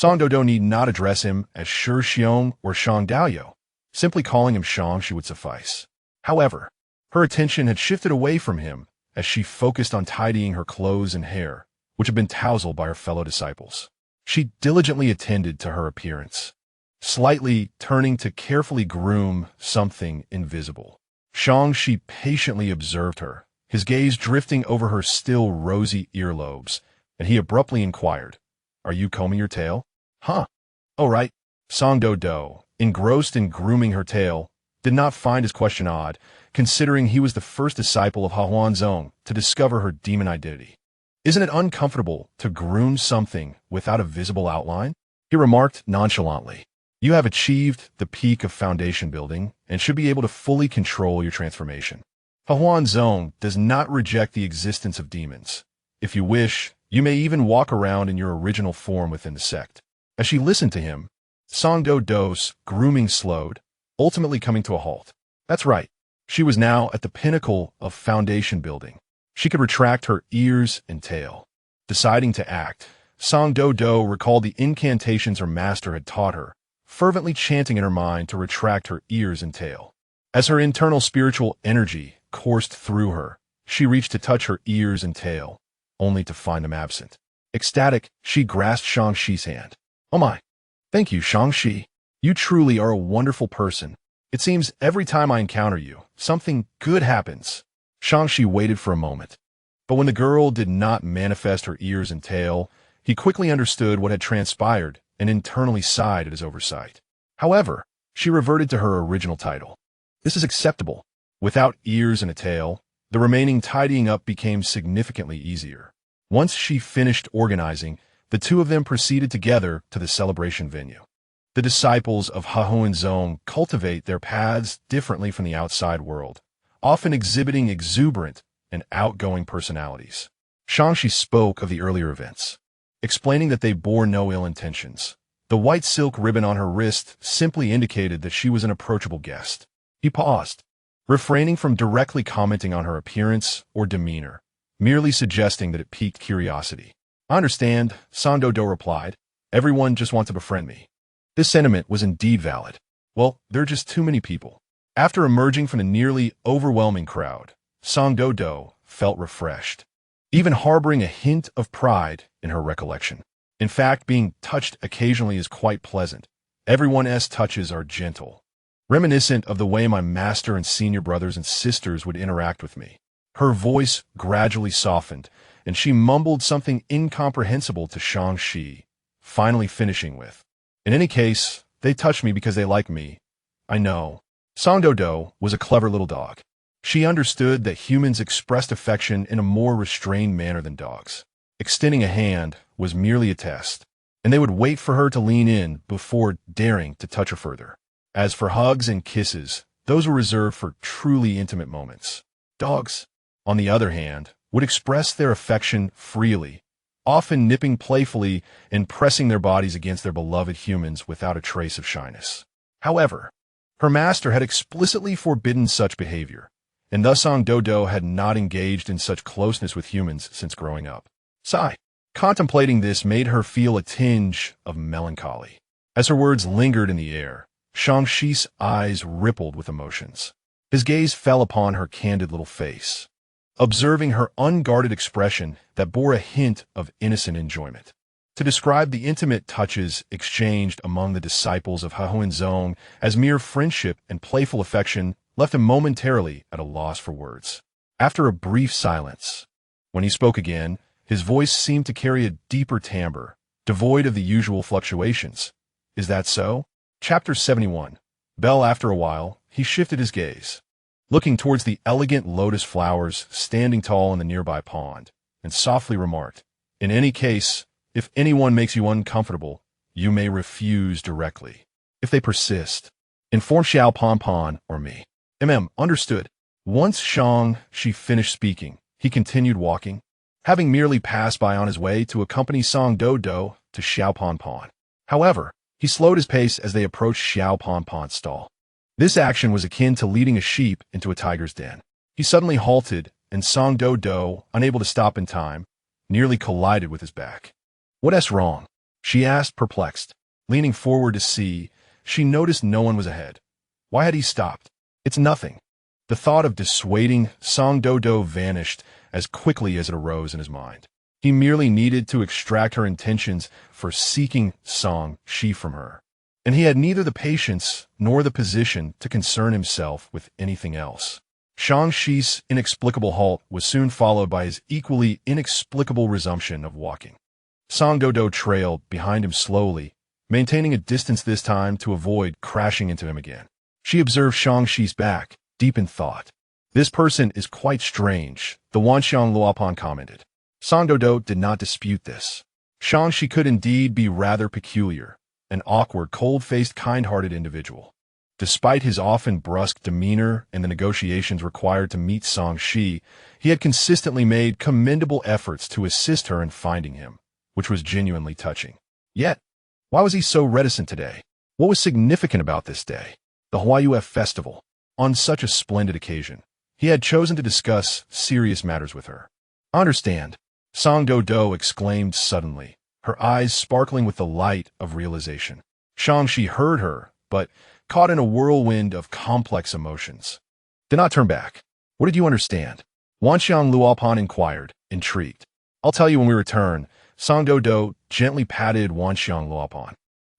Song Doudou need not address him as Shi Xiong or Shang Daoyou. Simply calling him Shang Shi would suffice. However, her attention had shifted away from him as she focused on tidying her clothes and hair, which had been tousled by her fellow disciples. She diligently attended to her appearance, slightly turning to carefully groom something invisible. Shang Shi patiently observed her, his gaze drifting over her still rosy earlobes, and he abruptly inquired, "Are you combing your tail?" "Huh. Oh, right." Song Doudou, engrossed in grooming her tail, did not find his question odd, considering he was the first disciple of Hehuan Sect to discover her demon identity. "Isn't it uncomfortable to groom something without a visible outline?" he remarked nonchalantly. "You have achieved the peak of foundation building and should be able to fully control your transformation. Hehuan Sect does not reject the existence of demons. If you wish, you may even walk around in your original form within the sect." As she listened to him, Song Doudou's grooming slowed, ultimately coming to a halt. That's right. She was now at the pinnacle of foundation building. She could retract her ears and tail. Deciding to act, Song Doudou recalled the incantations her master had taught her, fervently chanting in her mind to retract her ears and tail. As her internal spiritual energy coursed through her, she reached to touch her ears and tail, only to find them absent. Ecstatic, she grasped Shang Shi's hand. "Oh my! Thank you, Shang Shi. You truly are a wonderful person. It seems every time I encounter you, something good happens." Shang Shi waited for a moment, but when the girl did not manifest her ears and tail, he quickly understood what had transpired and internally sighed at his oversight. However, she reverted to her original title. "This is acceptable." Without ears and a tail, the remaining tidying up became significantly easier. Once she finished organizing, the two of them proceeded together to the celebration venue. The disciples of Hehuan Sect cultivate their paths differently from the outside world, often exhibiting exuberant and outgoing personalities. Shang Shi spoke of the earlier events, explaining that they bore no ill intentions. The white silk ribbon on her wrist simply indicated that she was an approachable guest. He paused, refraining from directly commenting on her appearance or demeanor, merely suggesting that it piqued curiosity. "I understand," Song Doudou replied. "Everyone just wants to befriend me." This sentiment was indeed valid. Well, there are just too many people. After emerging from the nearly overwhelming crowd, Song Doudou felt refreshed, even harboring a hint of pride in her recollection. In fact, being touched occasionally is quite pleasant. Everyone's touches are gentle, reminiscent of the way my master and senior brothers and sisters would interact with me. Her voice gradually softened, and she mumbled something incomprehensible to Shang Shi, finally finishing with, "In any case, they touch me because they like me. I know." Song Doudou was a clever little dog. She understood that humans expressed affection in a more restrained manner than dogs. Extending a hand was merely a test, and they would wait for her to lean in before daring to touch her further. As for hugs and kisses, those were reserved for truly intimate moments. Dogs, on the other hand, would express their affection freely, often nipping playfully and pressing their bodies against their beloved humans without a trace of shyness. However, her master had explicitly forbidden such behavior, and thus Song Doudou had not engaged in such closeness with humans since growing up. Sigh. Contemplating this made her feel a tinge of melancholy. As her words lingered in the air, Shang Shi's eyes rippled with emotions. His gaze fell upon her candid little face, observing her unguarded expression that bore a hint of innocent enjoyment. To describe the intimate touches exchanged among the disciples of Hehuan Sect as mere friendship and playful affection left him momentarily at a loss for words. After a brief silence, when he spoke again, his voice seemed to carry a deeper timbre, devoid of the usual fluctuations. "Is that so?" Chapter 71. Bell. After a while, he shifted his gaze, looking towards the elegant lotus flowers standing tall in the nearby pond, and softly remarked, "In any case, if anyone makes you uncomfortable, you may refuse directly. If they persist, inform Xiao Pon or me." Understood. Once Shang Shi finished speaking, he continued walking, having merely passed by on his way to accompany Song Doudou to Xiao Pon. However, he slowed his pace as they approached Xiao Pon's stall. This action was akin to leading a sheep into a tiger's den. He suddenly halted, and Song Doudou, unable to stop in time, nearly collided with his back. "What's wrong?" She asked, perplexed. Leaning forward to see, she noticed no one was ahead. Why had he stopped? It's nothing. The thought of dissuading Song Doudou vanished as quickly as it arose in his mind. He merely needed to extract her intentions for seeking Song Shi from her. And he had neither the patience nor the position to concern himself with anything else. Shang Shi's inexplicable halt was soon followed by his equally inexplicable resumption of walking. Song Doudou trailed behind him slowly, maintaining a distance this time to avoid crashing into him again. She observed Shang Shi's back, deep in thought. This person is quite strange, the Wanxiang Luopan commented. Song Doudou did not dispute this. Shang Shi could indeed be rather peculiar, an awkward, cold-faced, kind-hearted individual. Despite his often brusque demeanor and the negotiations required to meet Song Shi, he had consistently made commendable efforts to assist her in finding him, which was genuinely touching. Yet, why was he so reticent today? What was significant about this day? The Hehuan festival. On such a splendid occasion, he had chosen to discuss serious matters with her. I understand, Song Doudou exclaimed suddenly, her eyes sparkling with the light of realization. Shang Shi heard her, but caught in a whirlwind of complex emotions. Did not turn back. What did you understand? Wanxiang Luopan inquired, intrigued. I'll tell you when we return. Song Doudou gently patted Wanxiang Luopan.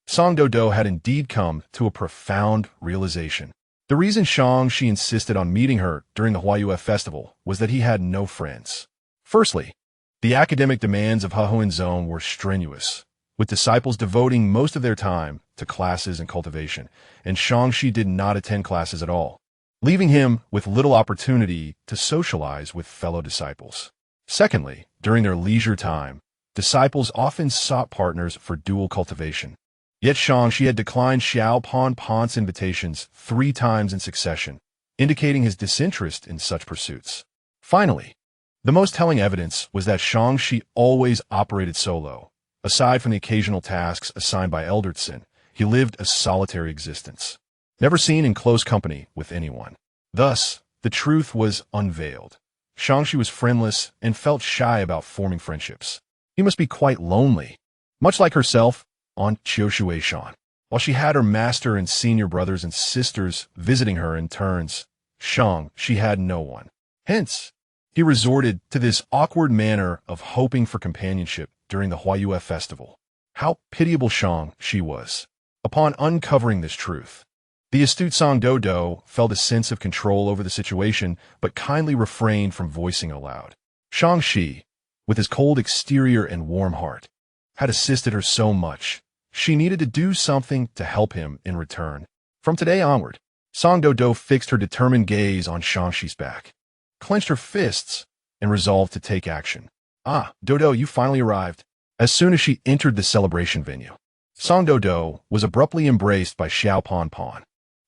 Song Doudou had indeed come to a profound realization. The reason Shang Shi insisted on meeting her during the Hehuan festival was that he had no friends. Firstly, the academic demands of Hehuan Zone were strenuous, with disciples devoting most of their time to classes and cultivation, and Shang Shi did not attend classes at all, leaving him with little opportunity to socialize with fellow disciples. Secondly, during their leisure time, disciples often sought partners for dual cultivation. Yet Shang Shi had declined Xiao Pan Pan's invitations 3 times in succession, indicating his disinterest in such pursuits. Finally, the most telling evidence was that Shang Shi always operated solo. Aside from the occasional tasks assigned by Eldertson, he lived a solitary existence, never seen in close company with anyone. Thus, the truth was unveiled. Shang Shi was friendless and felt shy about forming friendships. He must be quite lonely, much like herself on Qiushuishan. While she had her master and senior brothers and sisters visiting her in turns, Shang Shi had no one. Hence, he resorted to this awkward manner of hoping for companionship during the Hehuan festival. How pitiable Shang Shi was. Upon uncovering this truth, the astute Song Doudou felt a sense of control over the situation, but kindly refrained from voicing aloud. Shang Shi, with his cold exterior and warm heart, had assisted her so much. She needed to do something to help him in return. From today onward, Song Doudou fixed her determined gaze on Shang Shi's back, clenched her fists, and resolved to take action. Ah, Doudou, you finally arrived. As soon as she entered the celebration venue, Song Doudou was abruptly embraced by Xiao Pan Pan.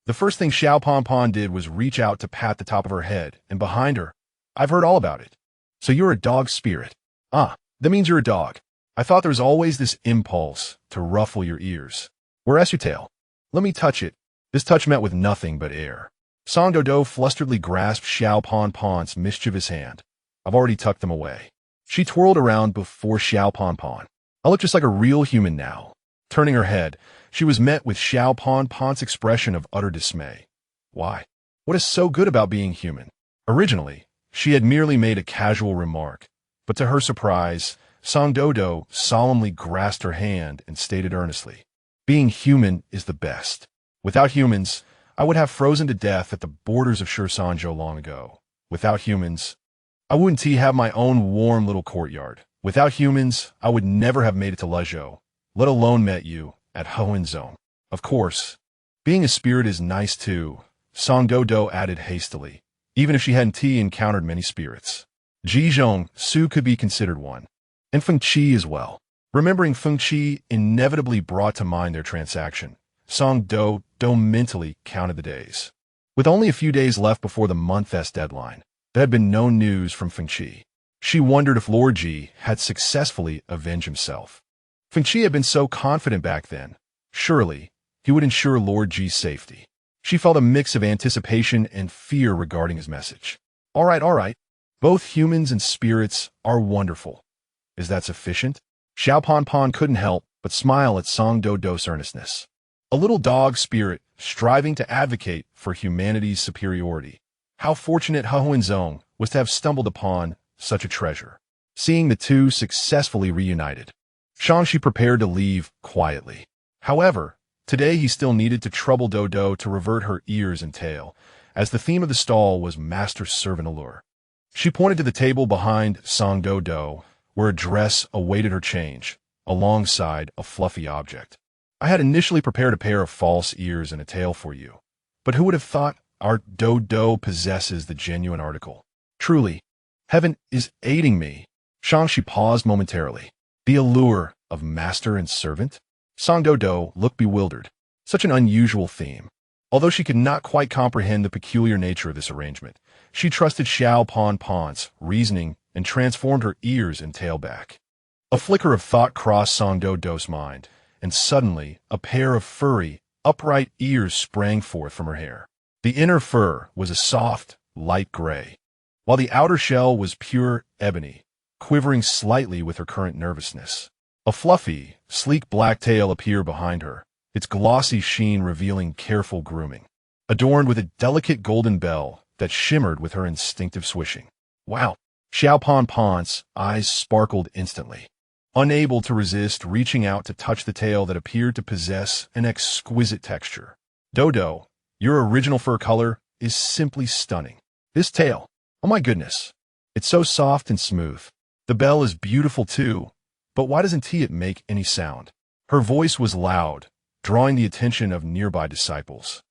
The first thing Xiao Pan Pan did was reach out to pat the top of her head, and behind her, I've heard all about it. So you're a dog spirit. Ah, that means you're a dog. I thought there was always this impulse to ruffle your ears. Where's your tail? Let me touch it. This touch met with nothing but air. Song Doudou flusteredly grasped Xiao Pan Pan's mischievous hand. I've already tucked them away. She twirled around before Xiao Pan Pan. I look just like a real human now. Turning her head, she was met with Xiao Pan Pan's expression of utter dismay. Why? What is so good about being human? Originally, she had merely made a casual remark, but to her surprise, Song Doudou solemnly grasped her hand and stated earnestly, being human is the best. Without humans, I would have frozen to death at the borders of Shursanzhou long ago. Without humans, I wouldn't have my own warm little courtyard. Without humans, I would never have made it to Lezhou, let alone met you at Hehuan Zone. Of course, being a spirit is nice too, Song Doudou added hastily, even if she hadn't encountered many spirits. Jizhong Su could be considered one, and Feng Qi as well. Remembering Feng Qi inevitably brought to mind their transaction, Song Doudou mentally counted the days. With only a few days left before the month-est deadline, there had been no news from Feng Qi. She wondered if Lord Ji had successfully avenged himself. Feng Qi had been so confident back then. Surely, he would ensure Lord Ji's safety. She felt a mix of anticipation and fear regarding his message. All right. Both humans and spirits are wonderful. Is that sufficient? Xiao Pan Pan couldn't help but smile at Song Doudou's earnestness. A little dog spirit striving to advocate for humanity's superiority. How fortunate Hehuan Sect was to have stumbled upon such a treasure. Seeing the two successfully reunited, Shangxi prepared to leave quietly. However, today he still needed to trouble Doudou to revert her ears and tail, as the theme of the stall was master-servant allure. She pointed to the table behind Song Doudou, where a dress awaited her change, alongside a fluffy object. I had initially prepared a pair of false ears and a tail for you, but who would have thought our Doudou possesses the genuine article? Truly, heaven is aiding me. Shangxi paused momentarily. The allure of master and servant? Song Doudou looked bewildered. Such an unusual theme. Although she could not quite comprehend the peculiar nature of this arrangement, she trusted Xiao Pon's reasoning and transformed her ears and tail back. A flicker of thought crossed Song Doudou's mind, and suddenly a pair of furry, upright ears sprang forth from her hair. The inner fur was a soft, light gray, while the outer shell was pure ebony, quivering slightly with her current nervousness. A fluffy, sleek black tail appeared behind her, its glossy sheen revealing careful grooming, adorned with a delicate golden bell that shimmered with her instinctive swishing. Wow! Xiao Pon's eyes sparkled instantly, unable to resist reaching out to touch the tail that appeared to possess an exquisite texture. Doudou, your original fur color is simply stunning. This tail, oh my goodness, it's so soft and smooth. The bell is beautiful too, but why doesn't it make any sound? Her voice was loud, drawing the attention of nearby disciples.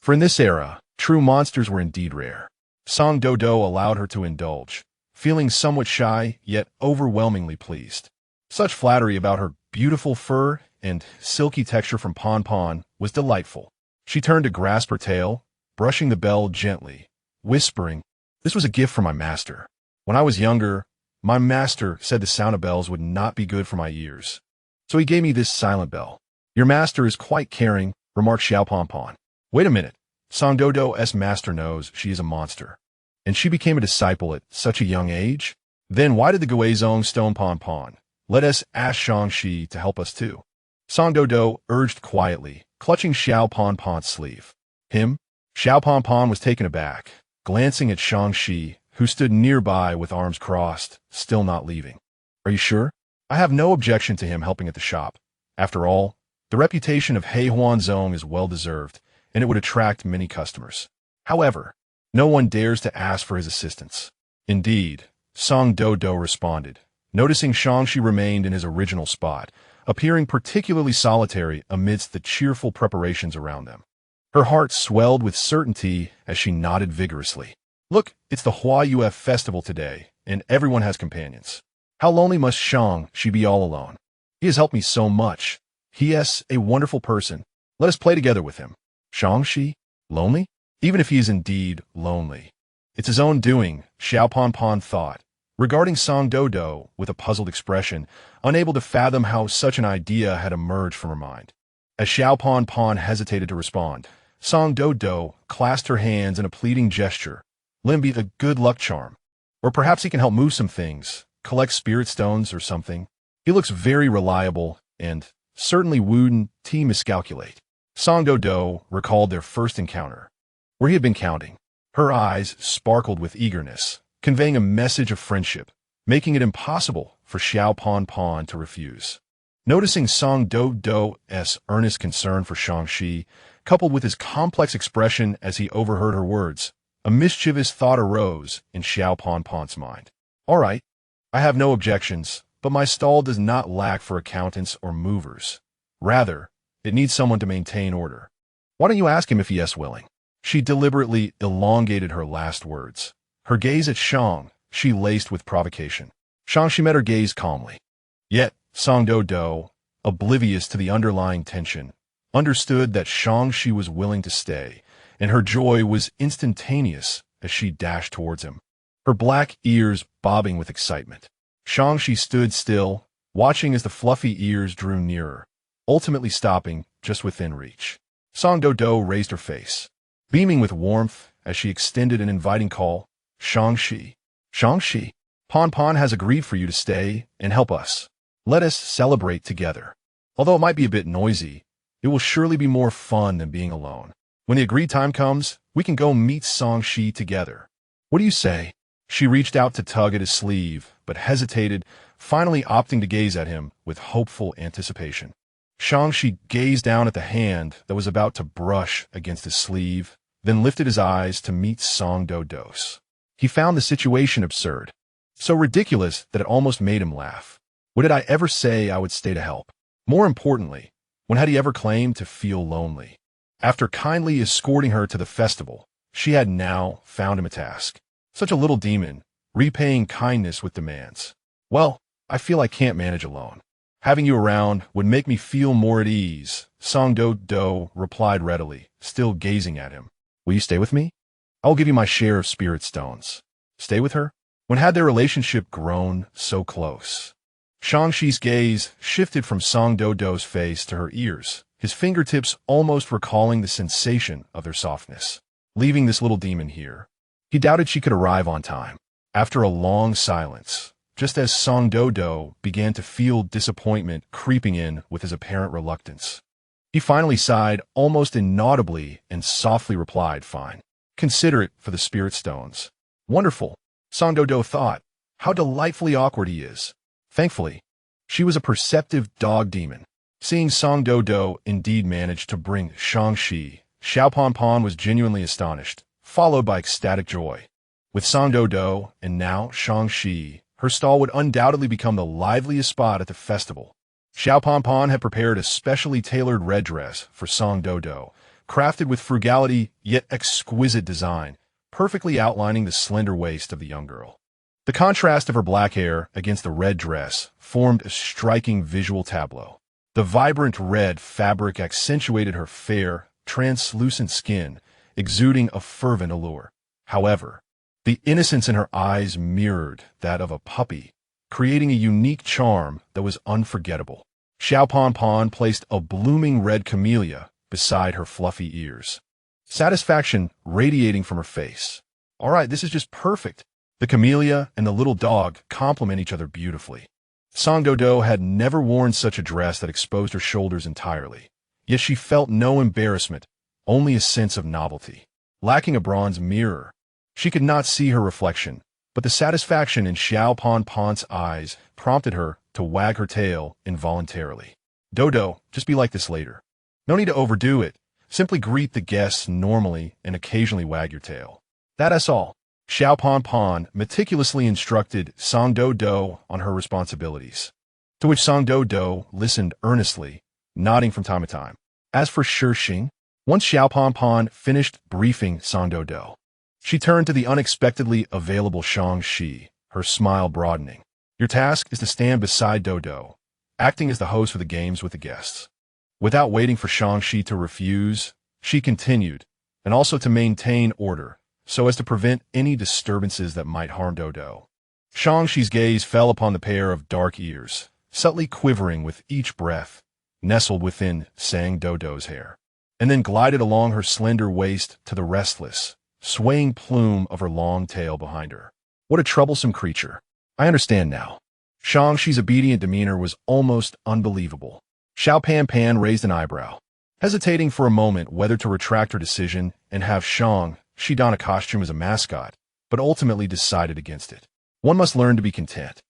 For in this era, true monsters were indeed rare. Song Doudou allowed her to indulge, feeling somewhat shy yet overwhelmingly pleased. Such flattery about her beautiful fur and silky texture from Pon was delightful. She turned to grasp her tail, brushing the bell gently, whispering, "This was a gift from my master. When I was younger, my master said the sound of bells would not be good for my ears. So he gave me this silent bell. Your master is quite caring," remarked Xiao Pon. Wait a minute. Song Doudou's master knows she is a monster. And she became a disciple at such a young age? Then why did the Guizhong stone Pon? Let us ask Shangxi to help us too. Song Doudou urged quietly, clutching Xiao Pon's sleeve. Him? Xiao Pon was taken aback, glancing at Shangxi, who stood nearby with arms crossed, still not leaving. Are you sure? I have no objection to him helping at the shop. After all, the reputation of Hehuan Sect is well-deserved, and it would attract many customers. However, no one dares to ask for his assistance. Indeed, Song Doudou responded, noticing Shangxi remained in his original spot, appearing particularly solitary amidst the cheerful preparations around them. Her heart swelled with certainty as she nodded vigorously. Look, it's the Huayue festival today, and everyone has companions. How lonely must Shangxi be all alone? He has helped me so much. He is a wonderful person. Let us play together with him. Shangxi? Lonely? Even if he is indeed lonely. It's his own doing, Xiao Pon thought, regarding Song Doudou with a puzzled expression, unable to fathom how such an idea had emerged from her mind. As Xiao Pon hesitated to respond, Song Doudou clasped her hands in a pleading gesture. Let him be the good luck charm. Or perhaps he can help move some things, collect spirit stones or something. He looks very reliable and certainly wouldn't miscalculate. Song Doudou recalled their first encounter, where he had been counting. Her eyes sparkled with eagerness, conveying a message of friendship, making it impossible for Xiao Pon to refuse. Noticing Song Doudou's earnest concern for Shangxi, coupled with his complex expression as he overheard her words, a mischievous thought arose in Xiao Pon's mind. All right, I have no objections, but my stall does not lack for accountants or movers. Rather, it needs someone to maintain order. Why don't you ask him if he is willing? She deliberately elongated her last words. Her gaze at Shangxi laced with provocation. Shangxi met her gaze calmly. Yet, Song Doudou, oblivious to the underlying tension, understood that Shangxi was willing to stay, and her joy was instantaneous as she dashed towards him, her black ears bobbing with excitement. Shangxi stood still, watching as the fluffy ears drew nearer, ultimately stopping just within reach. Song Doudou raised her face, beaming with warmth as she extended an inviting call. Shangxi, Pon has agreed for you to stay and help us. Let us celebrate together. Although it might be a bit noisy, it will surely be more fun than being alone. When the agreed time comes, we can go meet Song-shi together. What do you say? She reached out to tug at his sleeve, but hesitated, finally opting to gaze at him with hopeful anticipation. Shang-Chi gazed down at the hand that was about to brush against his sleeve, then lifted his eyes to meet Song Doudou's. He found the situation absurd, so ridiculous that it almost made him laugh. When did I ever say I would stay to help? More importantly, when had he ever claimed to feel lonely? After kindly escorting her to the festival, she had now found him a task. Such a little demon, repaying kindness with demands. Well, I feel I can't manage alone. Having you around would make me feel more at ease, Song Doudou replied readily, still gazing at him. Will you stay with me? I will give you my share of spirit stones. Stay with her? When had their relationship grown so close? Shang-Chi's gaze shifted from Song Doudou's face to her ears, his fingertips almost recalling the sensation of their softness. Leaving this little demon here, he doubted she could arrive on time. After a long silence, just as Song Doudou began to feel disappointment creeping in with his apparent reluctance, he finally sighed almost inaudibly and softly replied, fine. Consider it for the spirit stones. Wonderful, Song Doudou thought. How delightfully awkward he is. Thankfully, she was a perceptive dog demon. Seeing Song Doudou indeed manage to bring Shang-Chi, Xiao Pan was genuinely astonished, followed by ecstatic joy. With Song Doudou and now Shang-Chi, her stall would undoubtedly become the liveliest spot at the festival. Xiao Pan had prepared a specially tailored red dress for Song Doudou, crafted with frugality yet exquisite design, perfectly outlining the slender waist of the young girl. The contrast of her black hair against the red dress formed a striking visual tableau. The vibrant red fabric accentuated her fair, translucent skin, exuding a fervent allure. However, the innocence in her eyes mirrored that of a puppy, creating a unique charm that was unforgettable. Xiao Pan placed a blooming red camellia beside her fluffy ears, satisfaction radiating from her face. All right, this is just perfect. The camellia and the little dog complement each other beautifully. Song Doudou had never worn such a dress that exposed her shoulders entirely, yet she felt no embarrassment, only a sense of novelty. Lacking a bronze mirror, she could not see her reflection, but the satisfaction in Xiao Pan's eyes prompted her to wag her tail involuntarily. Doudou, just be like this later. No need to overdo it. Simply greet the guests normally and occasionally wag your tail. That's all. Xiao Pan meticulously instructed Song Doudou on her responsibilities, to which Song Doudou listened earnestly, nodding from time to time. As for Shixing, once Xiao Pan finished briefing Song Doudou, she turned to the unexpectedly available Shang-Chi, her smile broadening. Your task is to stand beside Doudou, acting as the host for the games with the guests. Without waiting for Shang-Chi to refuse, she continued, and also to maintain order, so as to prevent any disturbances that might harm Doudou. Shang-Chi's gaze fell upon the pair of dark ears, subtly quivering with each breath, nestled within Song Doudou's hair, and then glided along her slender waist to the restless, swaying plume of her long tail behind her. What a troublesome creature. I understand now. Shang-Chi's obedient demeanor was almost unbelievable. Xiao Pan raised an eyebrow, hesitating for a moment whether to retract her decision and have Shang-Chi don a costume as a mascot, but ultimately decided against it. One must learn to be content.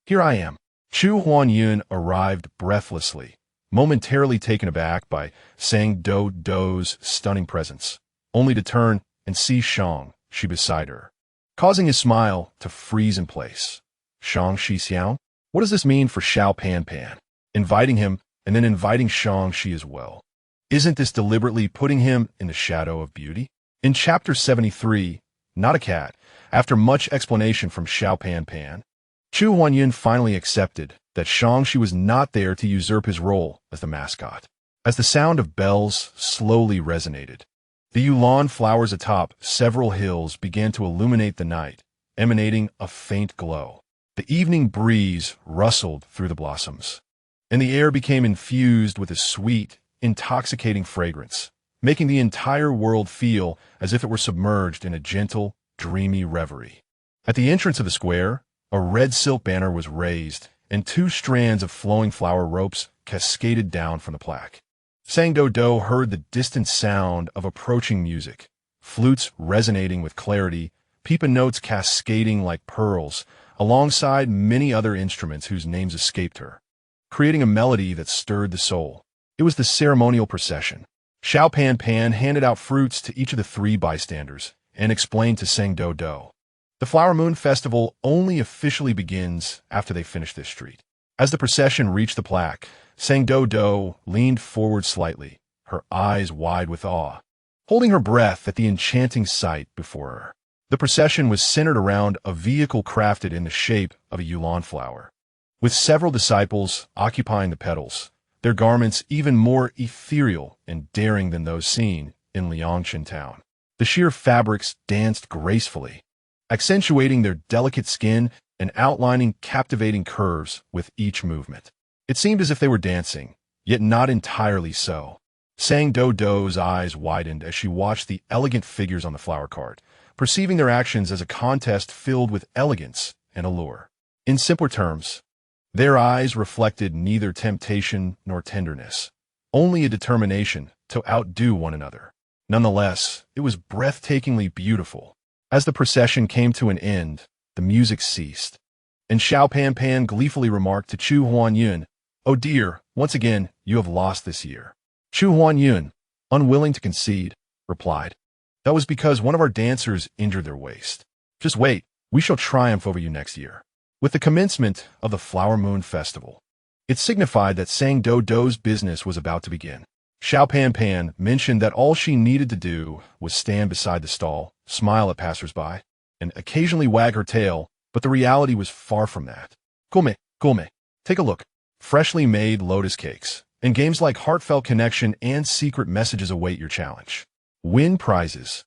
Here I am. Chu Huanyun arrived breathlessly, momentarily taken aback by Song Doudou's stunning presence, only to turn and see Shang-Chi beside her, causing his smile to freeze in place. Shang-Chi Xiao? What does this mean for Xiao Pan? Inviting him and then inviting Shang-Chi as well. Isn't this deliberately putting him in the shadow of beauty? In Chapter 73, Not a Cat, after much explanation from Xiao Pan, Chu Huanyun finally accepted that Shang-Chi was not there to usurp his role as the mascot. As the sound of bells slowly resonated, the Yulan flowers atop several hills began to illuminate the night, emanating a faint glow. The evening breeze rustled through the blossoms, and the air became infused with a sweet, intoxicating fragrance, making the entire world feel as if it were submerged in a gentle, dreamy reverie. At the entrance of the square, a red silk banner was raised, and 2 strands of flowing flower ropes cascaded down from the plaque. Sang Doudou heard the distant sound of approaching music, flutes resonating with clarity, pipa notes cascading like pearls, alongside many other instruments whose names escaped her, creating a melody that stirred the soul. It was the ceremonial procession. Xiao Pan Pan handed out fruits to each of the 3 bystanders and explained to Sang Doudou. The Flower Moon Festival only officially begins after they finish this street. As the procession reached the plaque, Sang Doudou leaned forward slightly, her eyes wide with awe, holding her breath at the enchanting sight before her. The procession was centered around a vehicle crafted in the shape of a yulan flower, with several disciples occupying the petals, their garments even more ethereal and daring than those seen in Liangshan town. The sheer fabrics danced gracefully, accentuating their delicate skin and outlining captivating curves with each movement. It seemed as if they were dancing, yet not entirely so. Sang Doudou's eyes widened as she watched the elegant figures on the flower cart, perceiving their actions as a contest filled with elegance and allure. In simpler terms, their eyes reflected neither temptation nor tenderness, only a determination to outdo one another. Nonetheless, it was breathtakingly beautiful. As the procession came to an end, the music ceased, and Xiao Pan Pan gleefully remarked to Chu Huanyun, "Oh dear, once again, you have lost this year." Chu Huanyun, unwilling to concede, replied, "That was because one of our dancers injured their waist. Just wait, we shall triumph over you next year." With the commencement of the Flower Moon Festival, it signified that Sang Doudou's business was about to begin. Xiao Pan Pan mentioned that all she needed to do was stand beside the stall, smile at passersby, and occasionally wag her tail, but the reality was far from that. Gome, take a look. Freshly made lotus cakes, and games like Heartfelt Connection and Secret Messages await your challenge. Win prizes,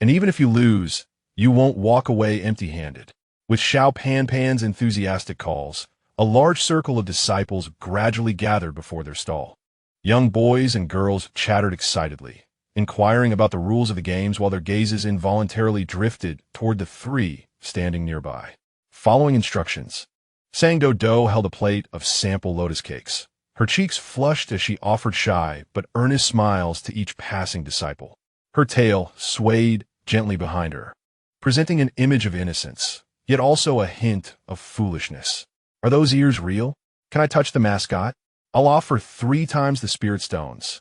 and even if you lose, you won't walk away empty-handed. With Xiao Pan Pan's enthusiastic calls, a large circle of disciples gradually gathered before their stall. Young boys and girls chattered excitedly, inquiring about the rules of the games while their gazes involuntarily drifted toward the 3 standing nearby. Following instructions, Sang Doudou held a plate of sample lotus cakes. Her cheeks flushed as she offered shy but earnest smiles to each passing disciple. Her tail swayed gently behind her, presenting an image of innocence, yet also a hint of foolishness. Are those ears real? Can I touch the mascot? I'll offer 3 times the spirit stones.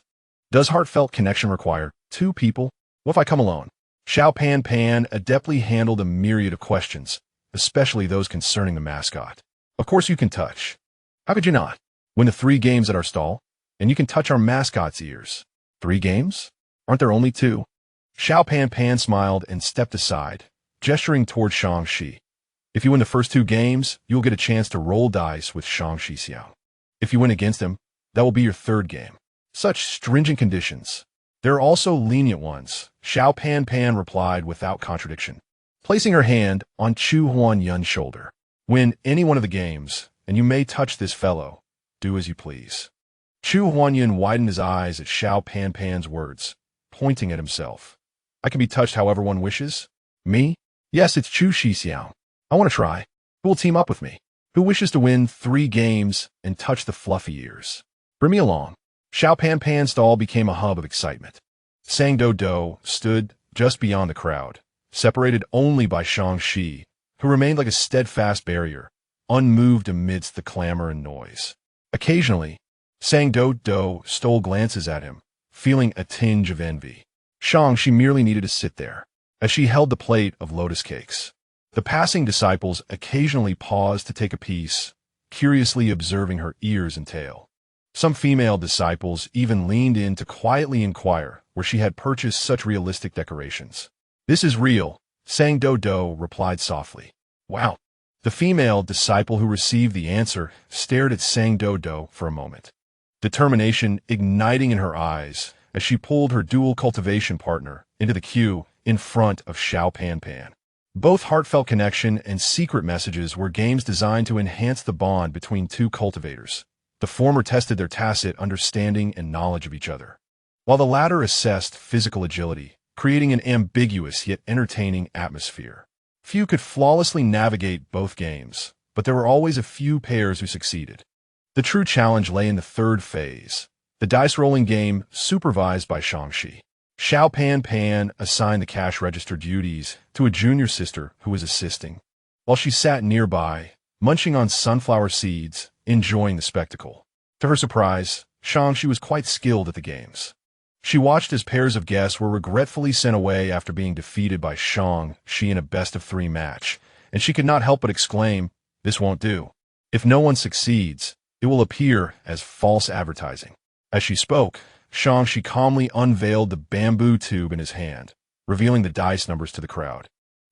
Does Heartfelt Connection require 2 people? What if I come alone? Xiao Pan Pan adeptly handled a myriad of questions, especially those concerning the mascot. Of course you can touch. How could you not? Win the 3 games at our stall, and you can touch our mascot's ears. 3 games? Aren't there only 2? Xiao Pan Pan smiled and stepped aside, gesturing toward Shang-Shi. If you win the first 2 games, you'll get a chance to roll dice with Shang-Shi Xiao. If you win against him, that will be your 3rd game. Such stringent conditions. There are also lenient ones, Xiao Pan Pan replied without contradiction, placing her hand on Chu Huanyun's shoulder. Win any one of the games, and you may touch this fellow. Do as you please. Chu Huanyun widened his eyes at Xiao Pan Pan's words, pointing at himself. I can be touched however one wishes. Me? Yes, it's Chu Xixiao. I want to try. Who will team up with me? Who wishes to win 3 games and touch the fluffy ears? Bring me along. Xiao Pan Pan's stall became a hub of excitement. Sang Doudou stood just beyond the crowd, separated only by Shang-Shi, who remained like a steadfast barrier, unmoved amidst the clamor and noise. Occasionally, Sang Doudou stole glances at him, feeling a tinge of envy. Shang-Shi merely needed to sit there, as she held the plate of lotus cakes. The passing disciples occasionally paused to take a piece, curiously observing her ears and tail. Some female disciples even leaned in to quietly inquire where she had purchased such realistic decorations. This is real, Sang Doudou replied softly. Wow. The female disciple who received the answer stared at Sang Doudou for a moment, determination igniting in her eyes as she pulled her dual cultivation partner into the queue in front of Xiao Pan Pan. Both Heartfelt Connection and Secret Messages were games designed to enhance the bond between 2 cultivators. The former tested their tacit understanding and knowledge of each other, while the latter assessed physical agility, creating an ambiguous yet entertaining atmosphere. Few could flawlessly navigate both games, but there were always a few pairs who succeeded. The true challenge lay in the third phase, the dice-rolling game supervised by Shangxi. Xiao Pan assigned the cash register duties to a junior sister who was assisting, while she sat nearby, munching on sunflower seeds, enjoying the spectacle. To her surprise, Shangxi was quite skilled at the games. She watched as pairs of guests were regretfully sent away after being defeated by Shangxi in a best-of-3 match, and she could not help but exclaim, "This won't do. If no one succeeds, it will appear as false advertising." As she spoke, Shangxi calmly unveiled the bamboo tube in his hand, revealing the dice numbers to the crowd.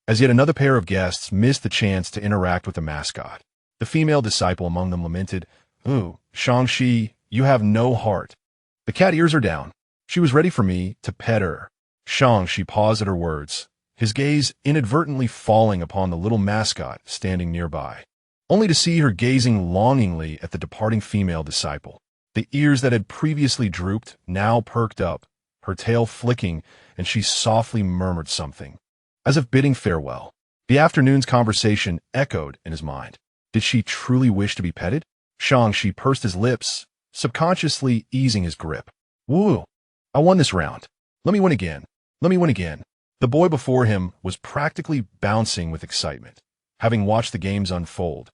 As yet another pair of guests missed the chance to interact with the mascot, the female disciple among them lamented, "Ooh, Shangxi, you have no heart. The cat ears are down. She was ready for me to pet her." Shangxi paused at her words, his gaze inadvertently falling upon the little mascot standing nearby, only to see her gazing longingly at the departing female disciple. The ears that had previously drooped now perked up, her tail flicking, and she softly murmured something, as if bidding farewell. The afternoon's conversation echoed in his mind. Did she truly wish to be petted? Shangxi pursed his lips, subconsciously easing his grip. "Woo! I won this round. Let me win again. Let me win again." The boy before him was practically bouncing with excitement, having watched the games unfold.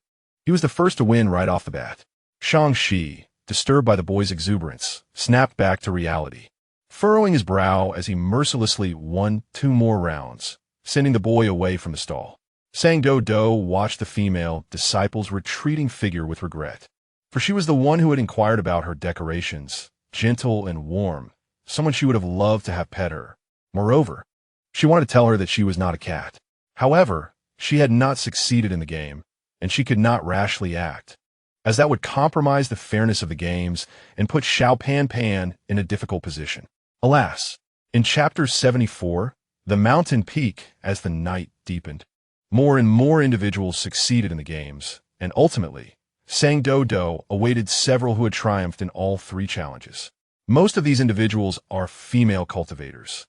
He was the first to win right off the bat. Shangxi, disturbed by the boy's exuberance, snapped back to reality, furrowing his brow as he mercilessly won 2 more rounds, sending the boy away from the stall. Sang Doudou watched the female disciple's retreating figure with regret, for she was the one who had inquired about her decorations, gentle and warm, someone she would have loved to have pet her. Moreover, she wanted to tell her that she was not a cat. However, she had not succeeded in the game, and she could not rashly act, as that would compromise the fairness of the games and put Xiao Pan in a difficult position. Alas, in Chapter 74, the mountain peak, as the night deepened, more and more individuals succeeded in the games, and ultimately, Sang Doudou awaited several who had triumphed in all 3 challenges. Most of these individuals are female cultivators,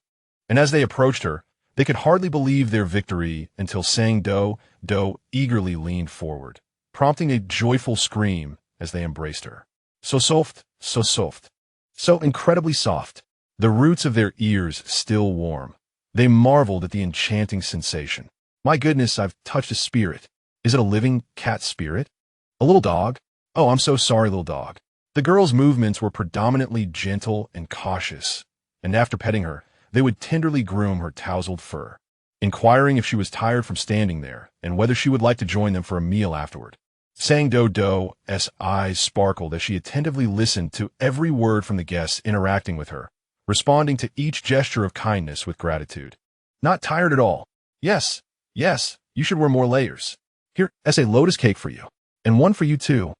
and as they approached her, they could hardly believe their victory until Sang Doudou eagerly leaned forward, prompting a joyful scream as they embraced her. So soft, so incredibly soft, the roots of their ears still warm. They marveled at the enchanting sensation. "My goodness, I've touched a spirit. Is it a living cat spirit? A little dog? Oh, I'm so sorry, little dog." The girl's movements were predominantly gentle and cautious, and after petting her, they would tenderly groom her tousled fur, inquiring if she was tired from standing there and whether she would like to join them for a meal afterward. Sang Doudou's eyes sparkled as she attentively listened to every word from the guests interacting with her, responding to each gesture of kindness with gratitude. "Not tired at all. Yes, you should wear more layers. Here's a lotus cake for you, and one for you too."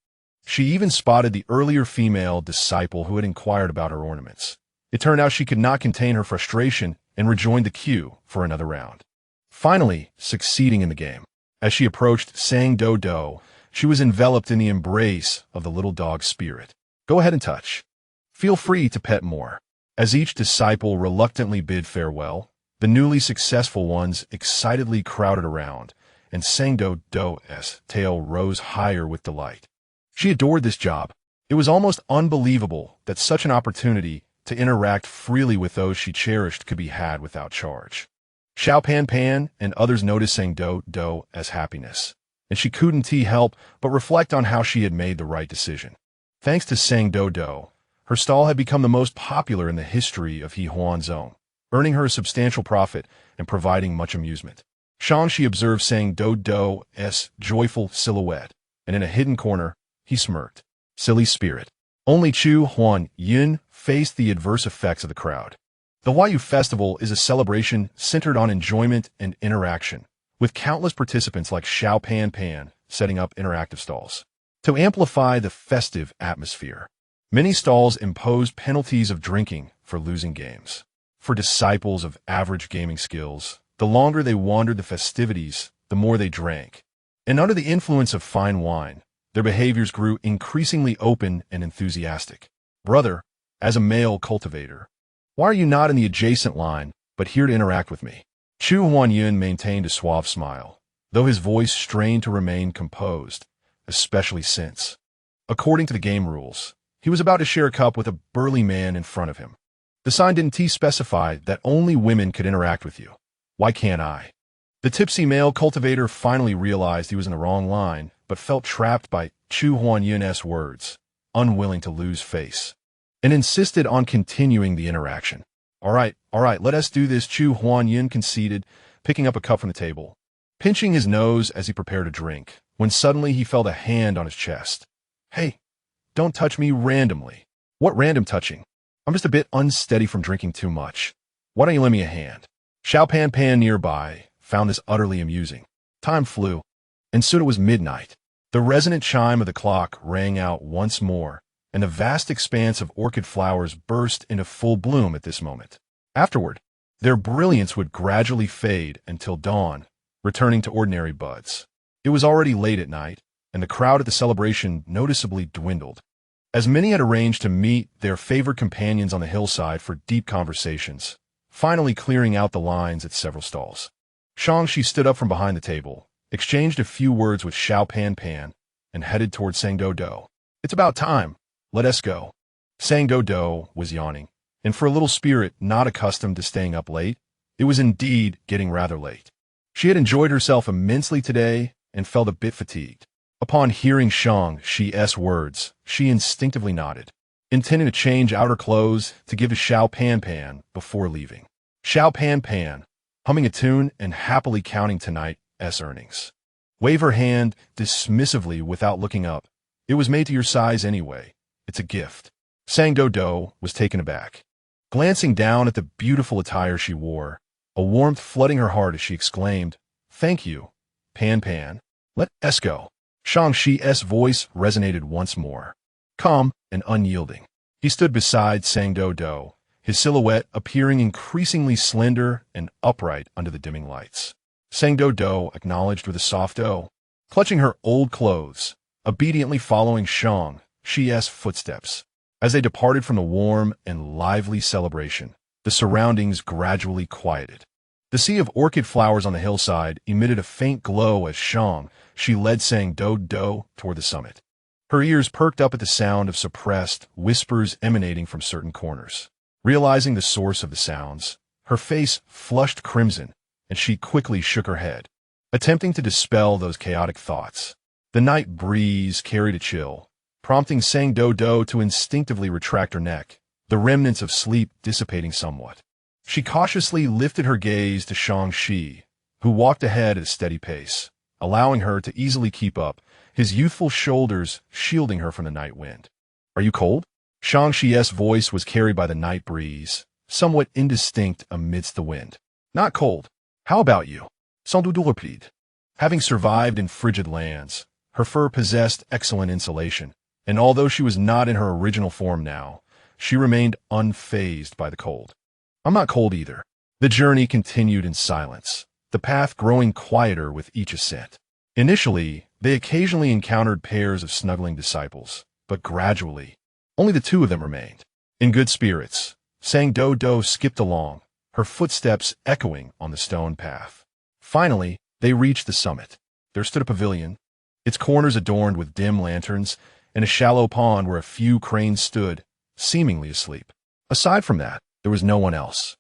She even spotted the earlier female disciple who had inquired about her ornaments. It turned out she could not contain her frustration and rejoined the queue for another round, finally succeeding in the game. As she approached Sang Doudou, she was enveloped in the embrace of the little dog spirit. "Go ahead and touch. Feel free to pet more." As each disciple reluctantly bid farewell, the newly successful ones excitedly crowded around, and Sang Doudou's tail rose higher with delight. She adored this job. It was almost unbelievable that such an opportunity to interact freely with those she cherished could be had without charge. Xiao Pan and others noticed Sang Doudou's happiness, and she couldn't help but reflect on how she had made the right decision. Thanks to Sang Doudou, her stall had become the most popular in the history of Hehuan Sect, earning her a substantial profit and providing much amusement. Shangxi observed Sang Doudou's joyful silhouette, and in a hidden corner, he smirked. Silly spirit. Only Chu Huan Yin faced the adverse effects of the crowd. The Huayu Festival is a celebration centered on enjoyment and interaction, with countless participants like Xiao Pan setting up interactive stalls. To amplify the festive atmosphere, many stalls imposed penalties of drinking for losing games. For disciples of average gaming skills, the longer they wandered the festivities, the more they drank. And under the influence of fine wine, their behaviors grew increasingly open and enthusiastic. "Brother, as a male cultivator, why are you not in the adjacent line, but here to interact with me?" Chu Huanyun maintained a suave smile, though his voice strained to remain composed, especially since, according to the game rules, he was about to share a cup with a burly man in front of him. The sign didn't specify that only women could interact with you. Why can't I? The tipsy male cultivator finally realized he was in the wrong line, but felt trapped by Hehuan Sect's words, unwilling to lose face, and insisted on continuing the interaction. All right, let us do this, Hehuan Sect conceded, picking up a cup from the table, pinching his nose as he prepared a drink, when suddenly he felt a hand on his chest. Hey, don't touch me randomly. What random touching? I'm just a bit unsteady from drinking too much. Why don't you lend me a hand? Xiao Pan Pan nearby found this utterly amusing. Time flew, and soon it was midnight. The resonant chime of the clock rang out once more, and the vast expanse of orchid flowers burst into full bloom at this moment. Afterward, their brilliance would gradually fade until dawn, returning to ordinary buds. It was already late at night, and the crowd at the celebration noticeably dwindled, as many had arranged to meet their favored companions on the hillside for deep conversations, finally clearing out the lines at several stalls. Shangxi stood up from behind the table, exchanged a few words with Xiao Pan Pan, and headed toward Sang Doudou. It's about time. Let us go. Sang Doudou was yawning, and for a little spirit not accustomed to staying up late, it was indeed getting rather late. She had enjoyed herself immensely today and felt a bit fatigued. Upon hearing Shangxi's words, she instinctively nodded, intending to change outer clothes to give to Xiao Pan Pan before leaving. Xiao Pan Pan, humming a tune and happily counting tonight's earnings, waved her hand dismissively without looking up. It was made to your size anyway. It's a gift. Sang Doudou was taken aback. Glancing down at the beautiful attire she wore, a warmth flooding her heart as she exclaimed, "Thank you, Pan Pan. Let us go." Shangxi's voice resonated once more, calm and unyielding. He stood beside Sang Doudou, his silhouette appearing increasingly slender and upright under the dimming lights. Sang Doudou acknowledged with a soft "oh," clutching her old clothes, obediently following Shangxi's footsteps. As they departed from the warm and lively celebration, the surroundings gradually quieted. The sea of orchid flowers on the hillside emitted a faint glow as she led Sang Doudou toward the summit. Her ears perked up at the sound of suppressed whispers emanating from certain corners. Realizing the source of the sounds, her face flushed crimson, and she quickly shook her head, attempting to dispel those chaotic thoughts. The night breeze carried a chill, prompting Sang Doudou to instinctively retract her neck, the remnants of sleep dissipating somewhat. She cautiously lifted her gaze to Shangxi, who walked ahead at a steady pace, allowing her to easily keep up, his youthful shoulders shielding her from the night wind. "Are you cold?" Shangxi's voice was carried by the night breeze, somewhat indistinct amidst the wind. "Not cold. How about you?" Sans Doudou replied. Having survived in frigid lands, her fur possessed excellent insulation, and although she was not in her original form now, she remained unfazed by the cold. "I'm not cold either." The journey continued in silence, the path growing quieter with each ascent. Initially, they occasionally encountered pairs of snuggling disciples, but gradually, only the two of them remained. In good spirits, Sang Doudou skipped along, her footsteps echoing on the stone path. Finally, they reached the summit. There stood a pavilion, its corners adorned with dim lanterns, and a shallow pond where a few cranes stood, seemingly asleep. Aside from that, there was no one else.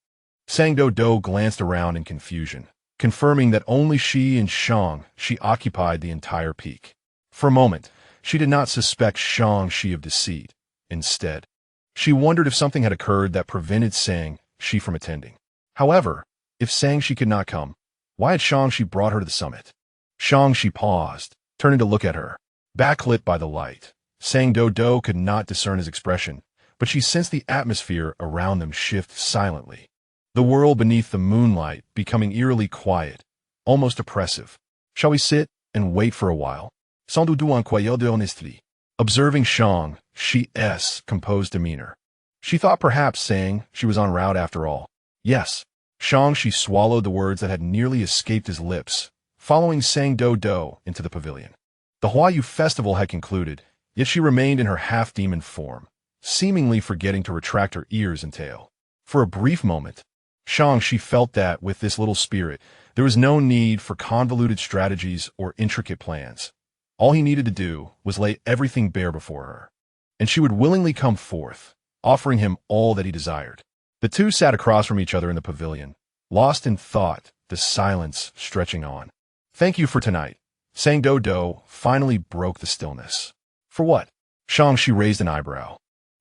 Sang Doudou glanced around in confusion, confirming that only she and Shangxi occupied the entire peak. For a moment, she did not suspect Shangxi of deceit. Instead, she wondered if something had occurred that prevented Shangxi from attending. However, if Shangxi could not come, why had Shangxi brought her to the summit? Shangxi paused, turning to look at her. Backlit by the light, Sang Doudou could not discern his expression, but she sensed the atmosphere around them shift silently. The world beneath the moonlight becoming eerily quiet, almost oppressive. "Shall we sit and wait for a while?" Sans Doudou inquired d'honnêteté, observing Shangxi's composed demeanor. She thought perhaps saying she was en route after all. "Yes." Shangxi swallowed the words that had nearly escaped his lips, following Sang Doudou into the pavilion. The Huayu festival had concluded, yet she remained in her half-demon form, seemingly forgetting to retract her ears and tail. For a brief moment, She felt that, with this little spirit, there was no need for convoluted strategies or intricate plans. All he needed to do was lay everything bare before her, and she would willingly come forth, offering him all that he desired. The two sat across from each other in the pavilion, lost in thought, the silence stretching on. "Thank you for tonight." Sang Doudou finally broke the stillness. "For what?" She raised an eyebrow.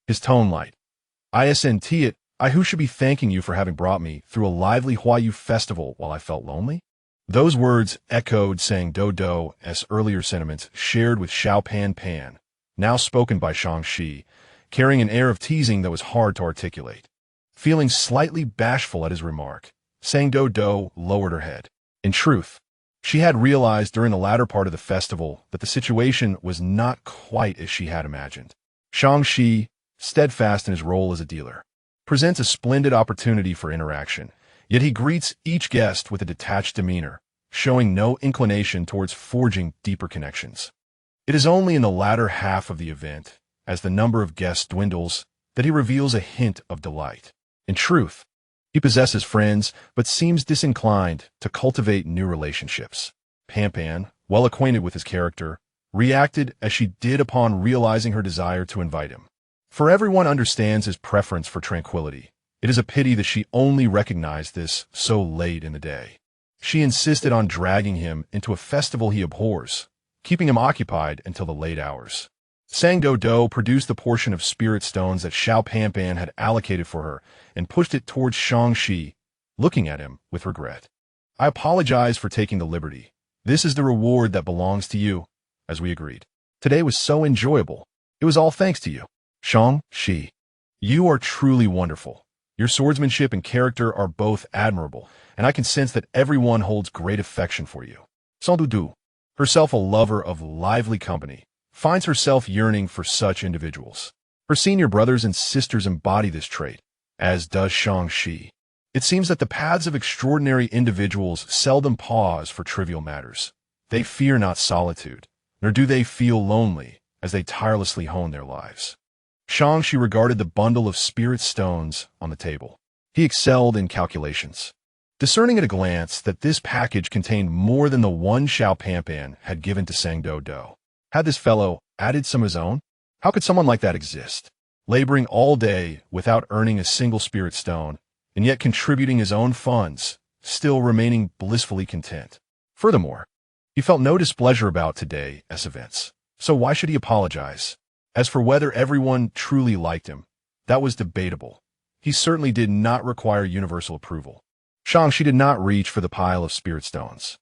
His tone light. "Isn't it I who should be thanking you for having brought me through a lively Huayu festival while I felt lonely?" Those words echoed Sang Doudou's earlier sentiments shared with Xiao Pan, now spoken by Shi, carrying an air of teasing that was hard to articulate. Feeling slightly bashful at his remark, Sang Doudou lowered her head. In truth, she had realized during the latter part of the festival that the situation was not quite as she had imagined. Shi, steadfast in his role as a dealer, presents a splendid opportunity for interaction, yet he greets each guest with a detached demeanor, showing no inclination towards forging deeper connections. It is only in the latter half of the event, as the number of guests dwindles, that he reveals a hint of delight. In truth, he possesses friends, but seems disinclined to cultivate new relationships. Pan, well acquainted with his character, reacted as she did upon realizing her desire to invite him. For everyone understands his preference for tranquility. It is a pity that she only recognized this so late in the day. She insisted on dragging him into a festival he abhors, keeping him occupied until the late hours. Sang Doudou produced the portion of spirit stones that Xiao Pan had allocated for her and pushed it towards Shi, looking at him with regret. "I apologize for taking the liberty. This is the reward that belongs to you, as we agreed. Today was so enjoyable. It was all thanks to you. Shi, you are truly wonderful. Your swordsmanship and character are both admirable, and I can sense that everyone holds great affection for you." Doudou, herself a lover of lively company, finds herself yearning for such individuals. Her senior brothers and sisters embody this trait, as does Shi. It seems that the paths of extraordinary individuals seldom pause for trivial matters. They fear not solitude, nor do they feel lonely as they tirelessly hone their lives. Shi regarded the bundle of spirit stones on the table. He excelled in calculations, discerning at a glance that this package contained more than the one Xiao Pan had given to Sang Doudou. Had this fellow added some of his own? How could someone like that exist, laboring all day without earning a single spirit stone, and yet contributing his own funds, still remaining blissfully content? Furthermore, he felt no displeasure about today's events, so why should he apologize? As for whether everyone truly liked him, that was debatable. He certainly did not require universal approval. She did not reach for the pile of spirit stones.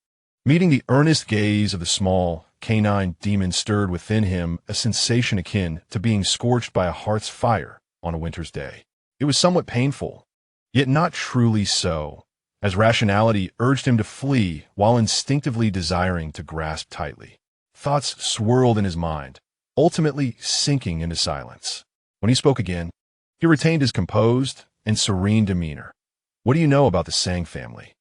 Meeting the earnest gaze of the small, canine demon stirred within him a sensation akin to being scorched by a hearth's fire on a winter's day. It was somewhat painful, yet not truly so, as rationality urged him to flee while instinctively desiring to grasp tightly. Thoughts swirled in his mind, ultimately sinking into silence. When he spoke again, he retained his composed and serene demeanor. "What do you know about the Sang family?"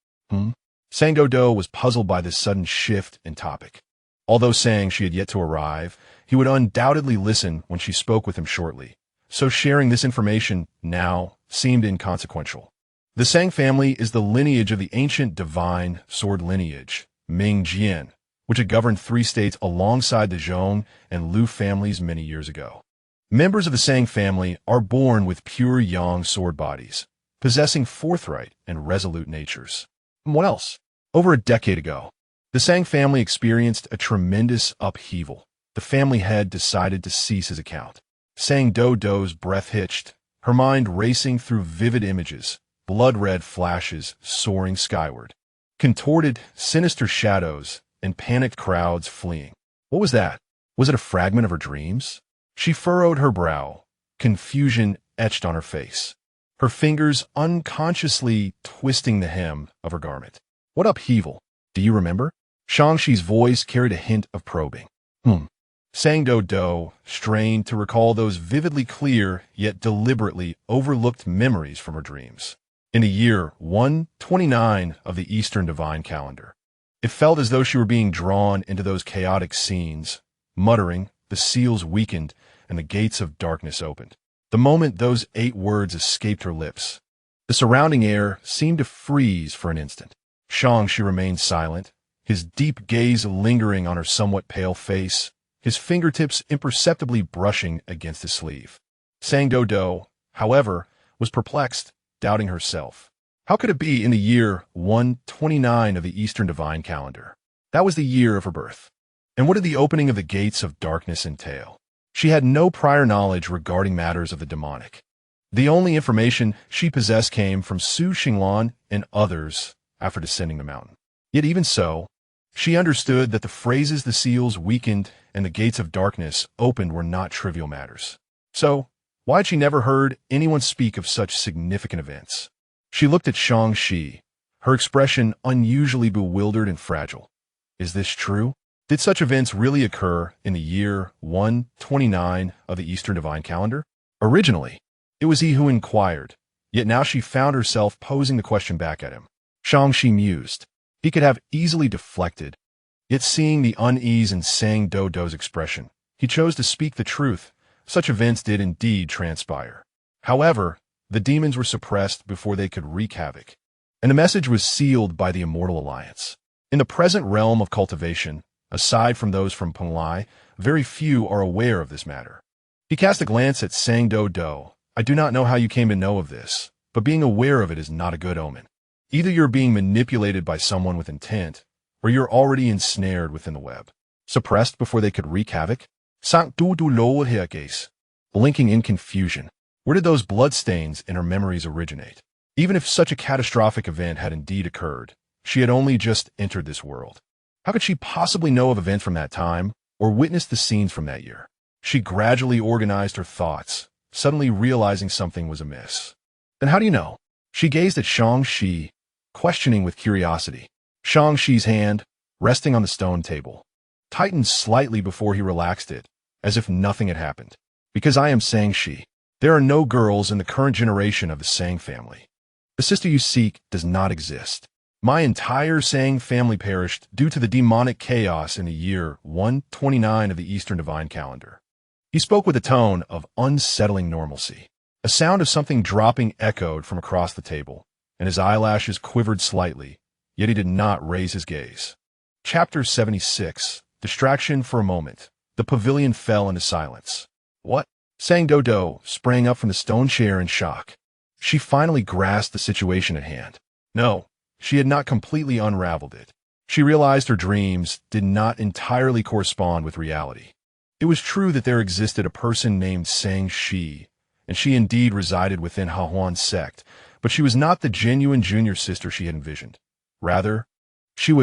Sang Doudou was puzzled by this sudden shift in topic. Although saying she had yet to arrive, he would undoubtedly listen when she spoke with him shortly, so sharing this information now seemed inconsequential. The Sang family is the lineage of the ancient divine sword lineage, Ming Jian, which had governed 3 states alongside the Zhong and Lu families many years ago. Members of the Sang family are born with pure yang sword bodies, possessing forthright and resolute natures. And what else? Over a decade ago, the Sang family experienced a tremendous upheaval. The family head decided to cease his account. Sang Doudou's breath hitched, her mind racing through vivid images, blood-red flashes soaring skyward, contorted, sinister shadows, and panicked crowds fleeing. What was that? Was it a fragment of her dreams? She furrowed her brow, confusion etched on her face, her fingers unconsciously twisting the hem of her garment. What upheaval? Do you remember? Shi's voice carried a hint of probing. Sang Doudou strained to recall those vividly clear yet deliberately overlooked memories from her dreams. In the year 129 of the Eastern Divine Calendar, it felt as though she were being drawn into those chaotic scenes. Muttering, the seals weakened and the gates of darkness opened. The moment those 8 words escaped her lips, The surrounding air seemed to freeze for an instant. She remained silent, his deep gaze lingering on her somewhat pale face, his fingertips imperceptibly brushing against his sleeve. Doudou, however, was perplexed, doubting herself. How could it be in the year 129 of the Eastern Divine Calendar? That was the year of her birth. And what did the opening of the gates of darkness entail? She had no prior knowledge regarding matters of the demonic. The only information she possessed came from Su Xinglan and others after descending the mountain. Yet even so, she understood that the phrases the seals weakened and the gates of darkness opened were not trivial matters. So, why had she never heard anyone speak of such significant events? She looked at Shi, her expression unusually bewildered and fragile. Is this true? Did such events really occur in the year 129 of the Eastern Divine Calendar? Originally, it was he who inquired, yet now she found herself posing the question back at him. Shi mused. He could have easily deflected, yet seeing the unease in Doudou's expression, he chose to speak the truth. Such events did indeed transpire. However, the demons were suppressed before they could wreak havoc, and the message was sealed by the Immortal Alliance. In the present realm of cultivation, aside from those from Penglai, very few are aware of this matter. He cast a glance at Doudou. I do not know how you came to know of this, but being aware of it is not a good omen. Either you're being manipulated by someone with intent, or you're already ensnared within the web. Suppressed before they could wreak havoc? Blinking in confusion. Where did those bloodstains in her memories originate? Even if such a catastrophic event had indeed occurred, she had only just entered this world. How could she possibly know of events from that time, or witness the scenes from that year? She gradually organized her thoughts, suddenly realizing something was amiss. Then how do you know? She gazed at Shi, questioning with curiosity. Shi's hand, resting on the stone table, tightened slightly before he relaxed it, as if nothing had happened. Because I am Shi. There are no girls in the current generation of the Sang family. The sister you seek does not exist. My entire Sang family perished due to the demonic chaos in the year 129 of the Eastern Divine Calendar. He spoke with a tone of unsettling normalcy. A sound of something dropping echoed from across the table, and his eyelashes quivered slightly, yet he did not raise his gaze. Chapter 76. Distraction for a moment. The pavilion fell into silence. What? Doudou sprang up from the stone chair in shock. She finally grasped the situation at hand. No, she had not completely unraveled it. She realized her dreams did not entirely correspond with reality. It was true that there existed a person named Shi, and she indeed resided within Hehuan Sect, but she was not the genuine junior sister she had envisioned. Rather, she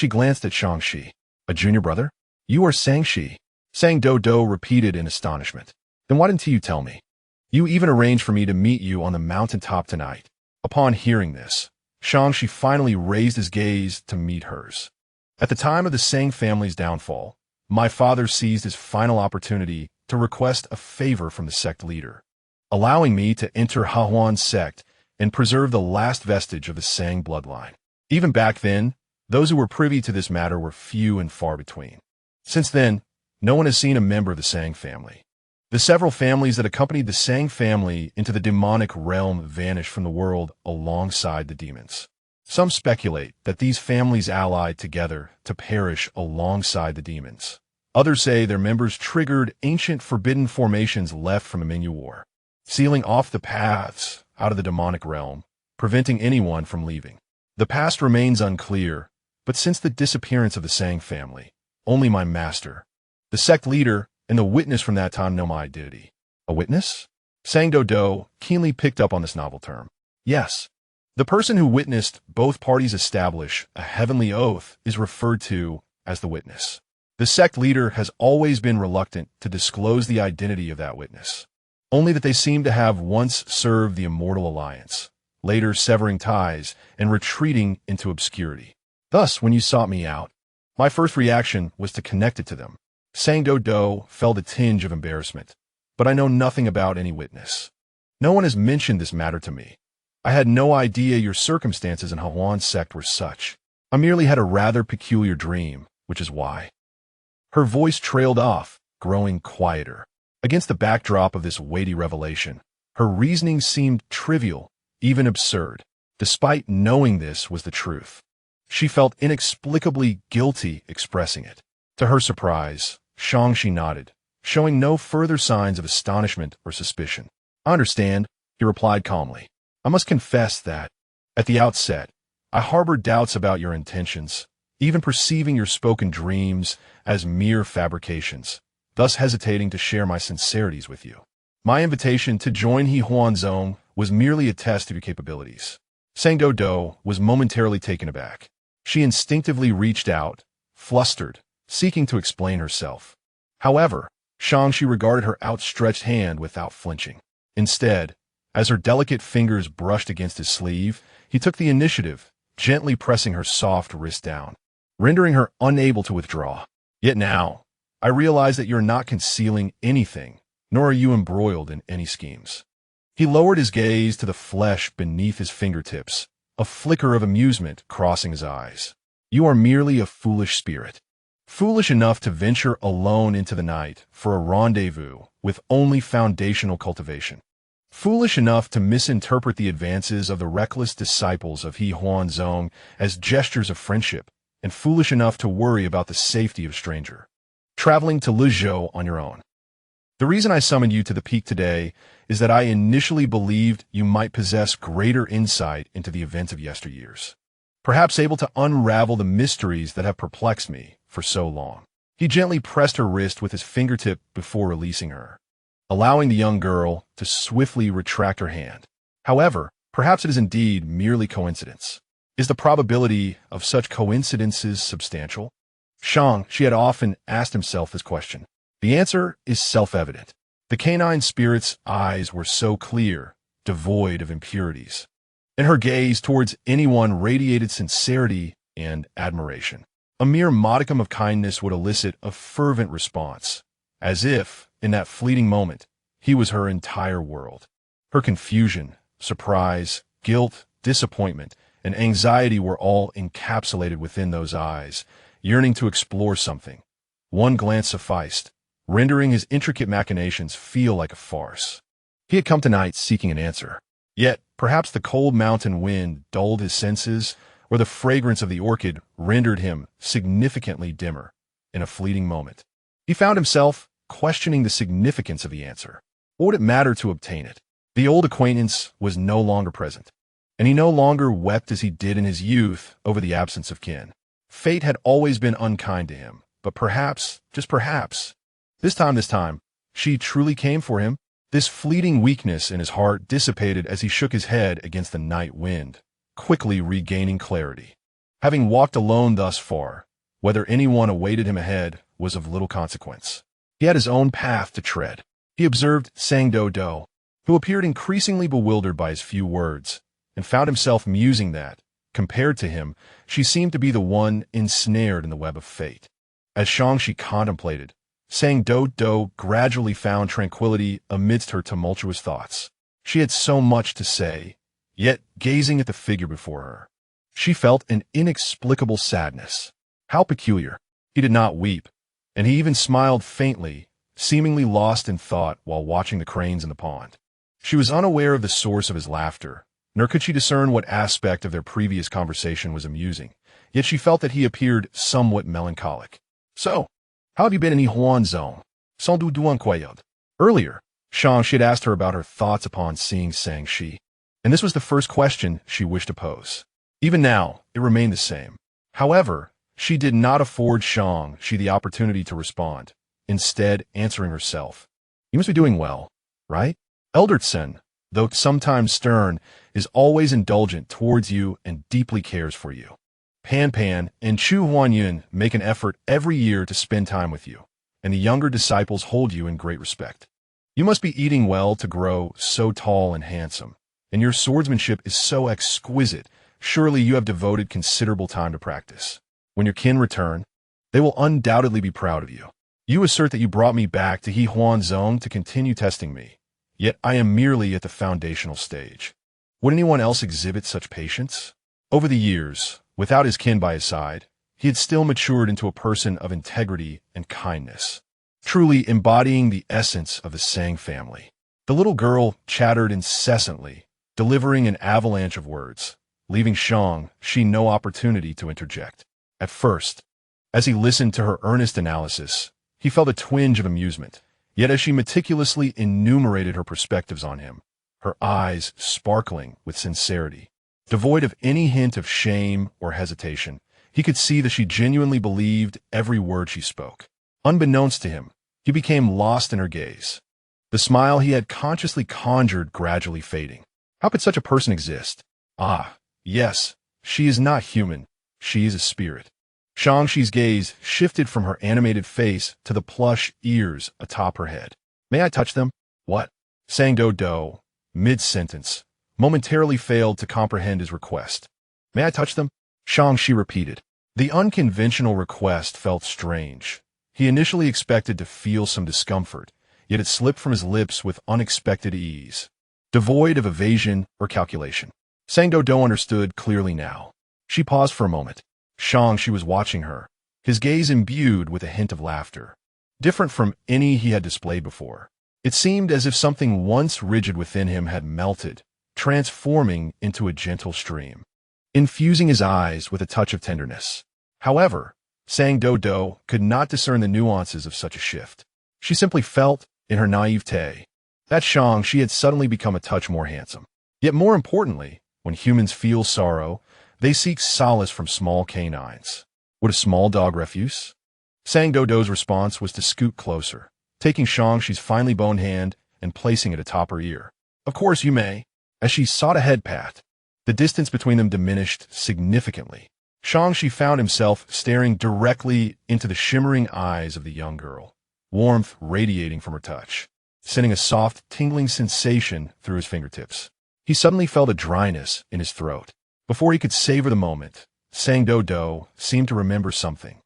glanced at Shi. A junior brother? You are Shi. Doudou repeated in astonishment. Then why didn't you tell me? You even arranged for me to meet you on the mountaintop tonight. Upon hearing this, Shi finally raised his gaze to meet hers. At the time of the Sang family's downfall, my father seized his final opportunity to request a favor from the sect leader, allowing me to enter Hehuan Sect and preserve the last vestige of the Sang bloodline. Even back then, those who were privy to this matter were few and far between. Since then, no one has seen a member of the Sang family. The several families that accompanied the Sang family into the demonic realm vanished from the world alongside the demons. Some speculate that these families allied together to perish alongside the demons. Others say their members triggered ancient forbidden formations left from the Mingyu War, sealing off the paths out of the demonic realm, preventing anyone from leaving. The past remains unclear, but since the disappearance of the Sang family, only my master, the sect leader, and the witness from that time know my identity. A witness? Doudou keenly picked up on this novel term. Yes. The person who witnessed both parties establish a heavenly oath is referred to as the witness. The sect leader has always been reluctant to disclose the identity of that witness, only that they seem to have once served the Immortal Alliance, later severing ties and retreating into obscurity. Thus, when you sought me out, my first reaction was to connect it to them. Doudou felt a tinge of embarrassment, but I know nothing about any witness. No one has mentioned this matter to me. I had no idea your circumstances in Hehuan Sect were such. I merely had a rather peculiar dream, which is why. Her voice trailed off, growing quieter. Against the backdrop of this weighty revelation, her reasoning seemed trivial, even absurd. Despite knowing this was the truth, she felt inexplicably guilty expressing it. To her surprise, Shangxi nodded, showing no further signs of astonishment or suspicion. "I understand," he replied calmly. "I must confess that, at the outset, I harbored doubts about your intentions, even perceiving your spoken dreams as mere fabrications, thus hesitating to share my sincerities with you. My invitation to join Hehuan Sect was merely a test of your capabilities." Doudou was momentarily taken aback. She instinctively reached out, flustered, seeking to explain herself. However, Shangxi regarded her outstretched hand without flinching. Instead, as her delicate fingers brushed against his sleeve, he took the initiative, gently pressing her soft wrist down, rendering her unable to withdraw. "Yet now, I realize that you're not concealing anything, nor are you embroiled in any schemes." He lowered his gaze to the flesh beneath his fingertips, a flicker of amusement crossing his eyes. "You are merely a foolish spirit. Foolish enough to venture alone into the night for a rendezvous with only foundational cultivation. Foolish enough to misinterpret the advances of the reckless disciples of Hehuan Sect as gestures of friendship, and foolish enough to worry about the safety of a stranger. Traveling to Lizhou on your own. The reason I summoned you to the peak today is that I initially believed you might possess greater insight into the events of yesteryears, perhaps able to unravel the mysteries that have perplexed me for so long." He gently pressed her wrist with his fingertip before releasing her, allowing the young girl to swiftly retract her hand. "However, perhaps it is indeed merely coincidence. Is the probability of such coincidences substantial?" She had often asked himself this question. The answer is self-evident. The canine spirit's eyes were so clear, devoid of impurities, and her gaze towards anyone radiated sincerity and admiration. A mere modicum of kindness would elicit a fervent response, as if, in that fleeting moment, he was her entire world. Her confusion, surprise, guilt, disappointment, and anxiety were all encapsulated within those eyes, yearning to explore something. One glance sufficed, rendering his intricate machinations feel like a farce. He had come tonight seeking an answer. Yet, perhaps the cold mountain wind dulled his senses, or the fragrance of the orchid rendered him significantly dimmer in a fleeting moment. He found himself questioning the significance of the answer. What would it matter to obtain it? The old acquaintance was no longer present, and he no longer wept as he did in his youth over the absence of kin. Fate had always been unkind to him, but perhaps, just perhaps, this time, she truly came for him. This fleeting weakness in his heart dissipated as he shook his head against the night wind, quickly regaining clarity. Having walked alone thus far, whether anyone awaited him ahead was of little consequence. He had his own path to tread. He observed Doudou, who appeared increasingly bewildered by his few words, and found himself musing that, compared to him, she seemed to be the one ensnared in the web of fate. As Shangxi contemplated, Doudou gradually found tranquility amidst her tumultuous thoughts. She had so much to say, yet gazing at the figure before her, she felt an inexplicable sadness. How peculiar. He did not weep, and he even smiled faintly, seemingly lost in thought while watching the cranes in the pond. She was unaware of the source of his laughter, nor could she discern what aspect of their previous conversation was amusing, yet she felt that he appeared somewhat melancholic. "So, how have you been in Hehuan Sect? Sans Doudou inquired." Earlier, Shangxi had asked her about her thoughts upon seeing Shangxi, and this was the first question she wished to pose. Even now, it remained the same. However, she did not afford Shangxi the opportunity to respond, instead answering herself. "You must be doing well, right? Elder Tsen, though sometimes stern, is always indulgent towards you and deeply cares for you. Pan Pan and Chu Huanyun make an effort every year to spend time with you, and the younger disciples hold you in great respect. You must be eating well to grow so tall and handsome, and your swordsmanship is so exquisite, surely you have devoted considerable time to practice. When your kin return, they will undoubtedly be proud of you. You assert that you brought me back to Hehuan Sect to continue testing me, yet I am merely at the foundational stage. Would anyone else exhibit such patience?" Over the years, without his kin by his side, he had still matured into a person of integrity and kindness, truly embodying the essence of the Sang family. The little girl chattered incessantly, delivering an avalanche of words, leaving Shang-Chi no opportunity to interject. At first, as he listened to her earnest analysis, he felt a twinge of amusement. Yet as she meticulously enumerated her perspectives on him, her eyes sparkling with sincerity, devoid of any hint of shame or hesitation, he could see that she genuinely believed every word she spoke. Unbeknownst to him, he became lost in her gaze, the smile he had consciously conjured gradually fading. How could such a person exist? Ah, yes, she is not human. She is a spirit. Shang-Chi's gaze shifted from her animated face to the plush ears atop her head. May I touch them? What? Sang Doudou, mid-sentence, momentarily failed to comprehend his request. May I touch them? Shang-Chi repeated. The unconventional request felt strange. He initially expected to feel some discomfort, yet it slipped from his lips with unexpected ease, devoid of evasion or calculation. Sang Doudou understood clearly now. She paused for a moment. Shang-Chi was watching her, his gaze imbued with a hint of laughter, different from any he had displayed before. It seemed as if something once rigid within him had melted, transforming into a gentle stream, infusing his eyes with a touch of tenderness. However, Sang Doudou could not discern the nuances of such a shift. She simply felt, in her naivete, that Shang-Chi had suddenly become a touch more handsome. Yet more importantly, when humans feel sorrow, they seek solace from small canines. Would a small dog refuse? Sang Doudou's response was to scoot closer, taking Shang-Chi's finely boned hand and placing it atop her ear. Of course you may. As she sought a head pat, the distance between them diminished significantly. Shang-Chi found himself staring directly into the shimmering eyes of the young girl, warmth radiating from her touch, sending a soft, tingling sensation through his fingertips. He suddenly felt a dryness in his throat. Before he could savor the moment, Sang Doudou seemed to remember something,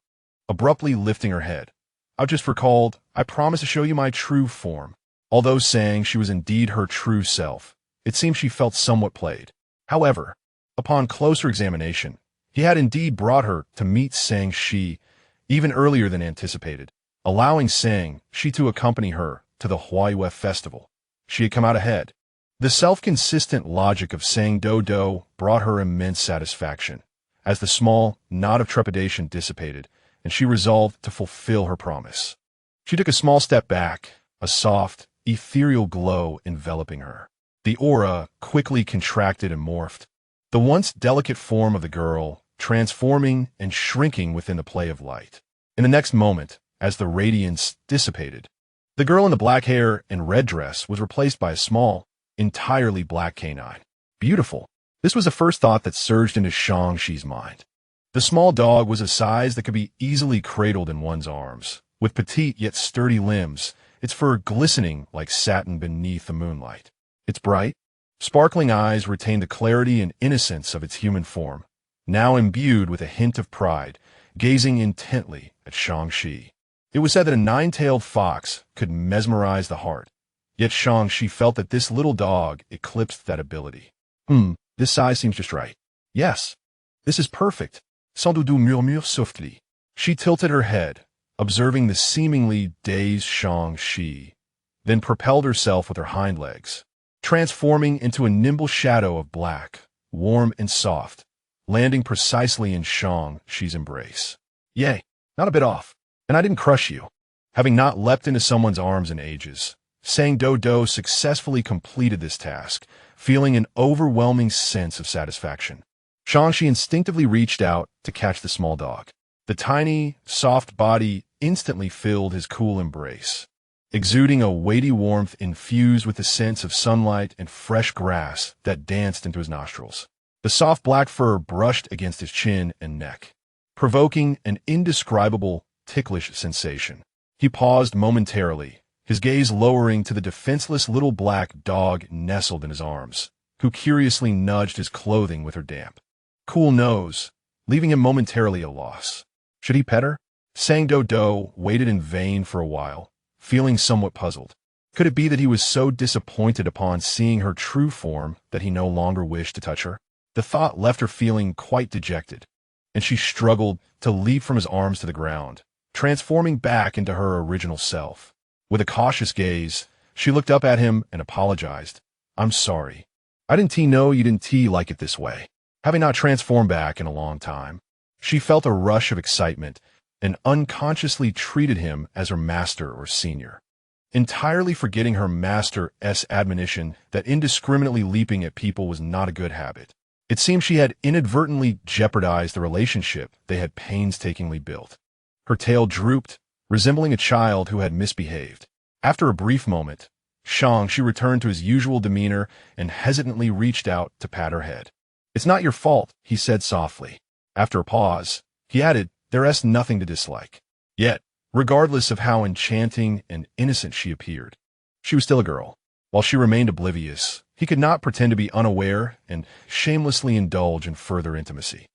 abruptly lifting her head. I just recalled, I promised to show you my true form. Although saying she was indeed her true self, it seemed she felt somewhat played. However, upon closer examination, he had indeed brought her to meet Shang-Chi even earlier than anticipated, allowing Shang-Chi to accompany her to the Hehuan festival. She had come out ahead. The self-consistent logic of Sang Doudou brought her immense satisfaction, as the small knot of trepidation dissipated, and she resolved to fulfill her promise. She took a small step back, a soft, ethereal glow enveloping her. The aura quickly contracted and morphed, the once delicate form of the girl transforming and shrinking within the play of light. In the next moment, as the radiance dissipated, the girl in the black hair and red dress was replaced by a small, entirely black canine. Beautiful. This was the first thought that surged into Shang-Chi's mind. The small dog was a size that could be easily cradled in one's arms, with petite yet sturdy limbs, its fur glistening like satin beneath the moonlight. Its bright, sparkling eyes retained the clarity and innocence of its human form, now imbued with a hint of pride, gazing intently at Shang-Chi. It was said that a nine-tailed fox could mesmerize the heart, yet Shang-Chi felt that this little dog eclipsed that ability. This size seems just right. Yes, this is perfect. Sang Doudou murmured softly. She tilted her head, observing the seemingly dazed Shang-Chi, then propelled herself with her hind legs, transforming into a nimble shadow of black, warm and soft, landing precisely in Shang-Chi's embrace. Yay, not a bit off. And I didn't crush you. Having not leapt into someone's arms in ages, Sang Doudou successfully completed this task, feeling an overwhelming sense of satisfaction. Shang-Chi instinctively reached out to catch the small dog. The tiny, soft body instantly filled his cool embrace, exuding a weighty warmth infused with the sense of sunlight and fresh grass that danced into his nostrils. The soft black fur brushed against his chin and neck, provoking an indescribable, ticklish sensation. He paused momentarily, his gaze lowering to the defenseless little black dog nestled in his arms, who curiously nudged his clothing with her damp, cool nose, leaving him momentarily at a loss. Should he pet her? Sang Doudou waited in vain for a while, feeling somewhat puzzled. Could it be that he was so disappointed upon seeing her true form that he no longer wished to touch her? The thought left her feeling quite dejected, and she struggled to leap from his arms to the ground, transforming back into her original self. With a cautious gaze, she looked up at him and apologized. I'm sorry. I didn't know you didn't like it this way. Having not transformed back in a long time, she felt a rush of excitement and unconsciously treated him as her master or senior, entirely forgetting her master's admonition that indiscriminately leaping at people was not a good habit. It seemed she had inadvertently jeopardized the relationship they had painstakingly built. Her tail drooped, resembling a child who had misbehaved. After a brief moment, she returned to his usual demeanor and hesitantly reached out to pat her head. "It's not your fault," he said softly. After a pause, he added, "There's nothing to dislike." Yet, regardless of how enchanting and innocent she appeared, she was still a girl. While she remained oblivious, he could not pretend to be unaware and shamelessly indulge in further intimacy.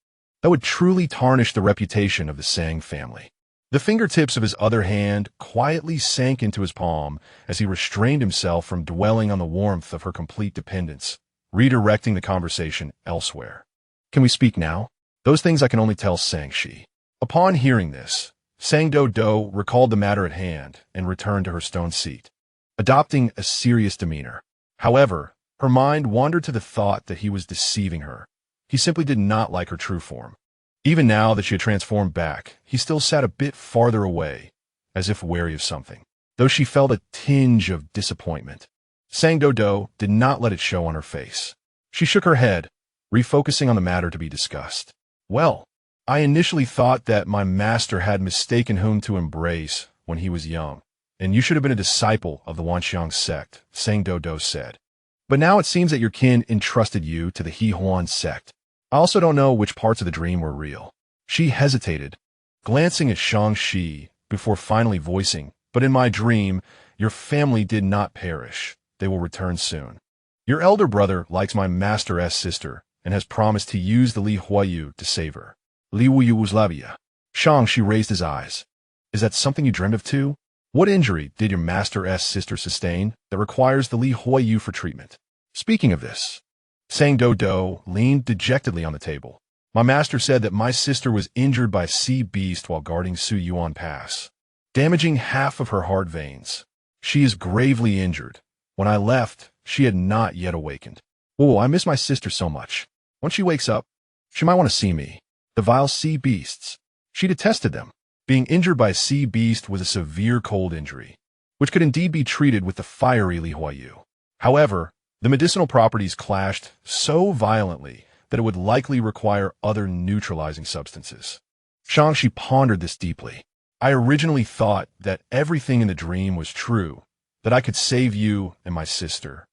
That would truly tarnish the reputation of the Sang family. The fingertips of his other hand quietly sank into his palm as he restrained himself from dwelling on the warmth of her complete dependence, redirecting the conversation elsewhere. "Can we speak now? Those things I can only tell Sang-shi." Upon hearing this, Sang Doudou recalled the matter at hand and returned to her stone seat, adopting a serious demeanor. However, her mind wandered to the thought that he was deceiving her. He simply did not like her true form. Even now that she had transformed back, he still sat a bit farther away, as if wary of something, though she felt a tinge of disappointment. Sang Doudou did not let it show on her face. She shook her head, refocusing on the matter to be discussed. "Well, I initially thought that my master had mistaken whom to embrace when he was young, and you should have been a disciple of the Hehuan Sect," Sang Doudou said. "But now it seems that your kin entrusted you to the Hehuan Sect. I also don't know which parts of the dream were real." She hesitated, glancing at Shang-Chi before finally voicing, "But in my dream, your family did not perish. They will return soon. Your elder brother likes my master's sister and has promised to use the Li Huayu to save her." Li Huayu was Lavia. Shang-Chi raised his eyes. "Is that something you dreamed of too? What injury did your master's sister sustain that requires the Li Huayu for treatment?" Speaking of this, Sang Doudou leaned dejectedly on the table. "My master said that my sister was injured by a sea beast while guarding Su Yuan Pass, damaging half of her heart veins. She is gravely injured. When I left, she had not yet awakened. Oh, I miss my sister so much. When she wakes up, she might want to see me. The vile sea beasts. She detested them. Being injured by a sea beast was a severe cold injury, which could indeed be treated with the fiery Li Huayu. However, the medicinal properties clashed so violently that it would likely require other neutralizing substances." Shang-Chi pondered this deeply. "I originally thought that everything in the dream was true, that I could save you and my sister.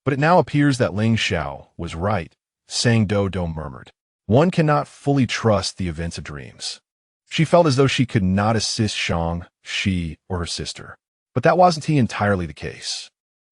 But it now appears that Ling Xiao was right," Sang Doudou murmured. "One cannot fully trust the events of dreams." She felt as though she could not assist Shang-Chi or her sister. But that wasn't entirely the case.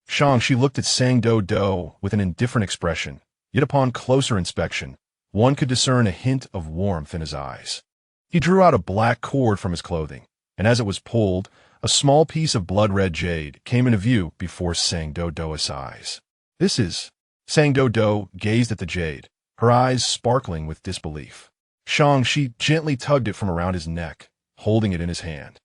Shang-Chi looked at Sang Doudou with an indifferent expression, yet upon closer inspection, one could discern a hint of warmth in his eyes. He drew out a black cord from his clothing, and as it was pulled, a small piece of blood-red jade came into view before Sang Doudou's eyes. "This is..." Sang Doudou gazed at the jade, her eyes sparkling with disbelief. Shang-Chi gently tugged it from around his neck, holding it in his hand.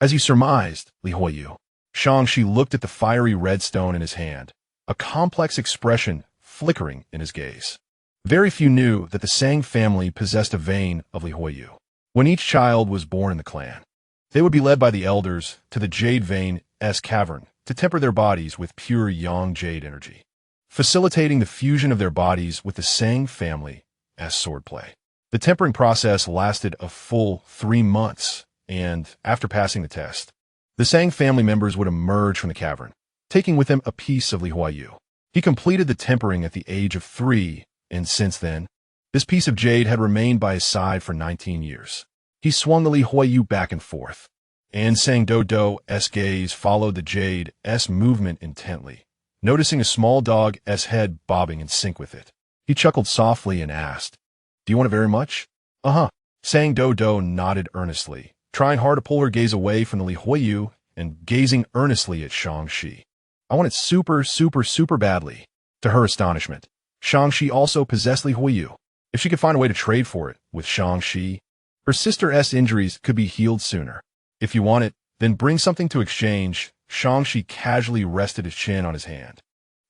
"As you surmised, Li Huayu." Shang-Chi looked at the fiery red stone in his hand, a complex expression flickering in his gaze. Very few knew that the Sang family possessed a vein of Li Huayu. When each child was born in the clan, they would be led by the elders to the Jade Vein's cavern to temper their bodies with pure Yang Jade energy, facilitating the fusion of their bodies with the Sang family as swordplay. The tempering process lasted a full 3 months, and after passing the test, the Sang family members would emerge from the cavern, taking with them a piece of Li Huayu. He completed the tempering at the age of 3, and since then, this piece of jade had remained by his side for 19 years. He swung the Li Huayu back and forth, and Sang Doudou's gaze followed the jade's movement intently, noticing a small dog's head bobbing in sync with it. He chuckled softly and asked, "Do you want it very much?" "Uh-huh." Sang Doudou nodded earnestly, trying hard to pull her gaze away from the Li Huayu and gazing earnestly at Shang-Chi. "I want it super, super, super badly." To her astonishment, Shang-Chi also possessed Li Huayu. If she could find a way to trade for it with Shang-Chi, her sister's injuries could be healed sooner. "If you want it, then bring something to exchange." Shang-Chi casually rested his chin on his hand.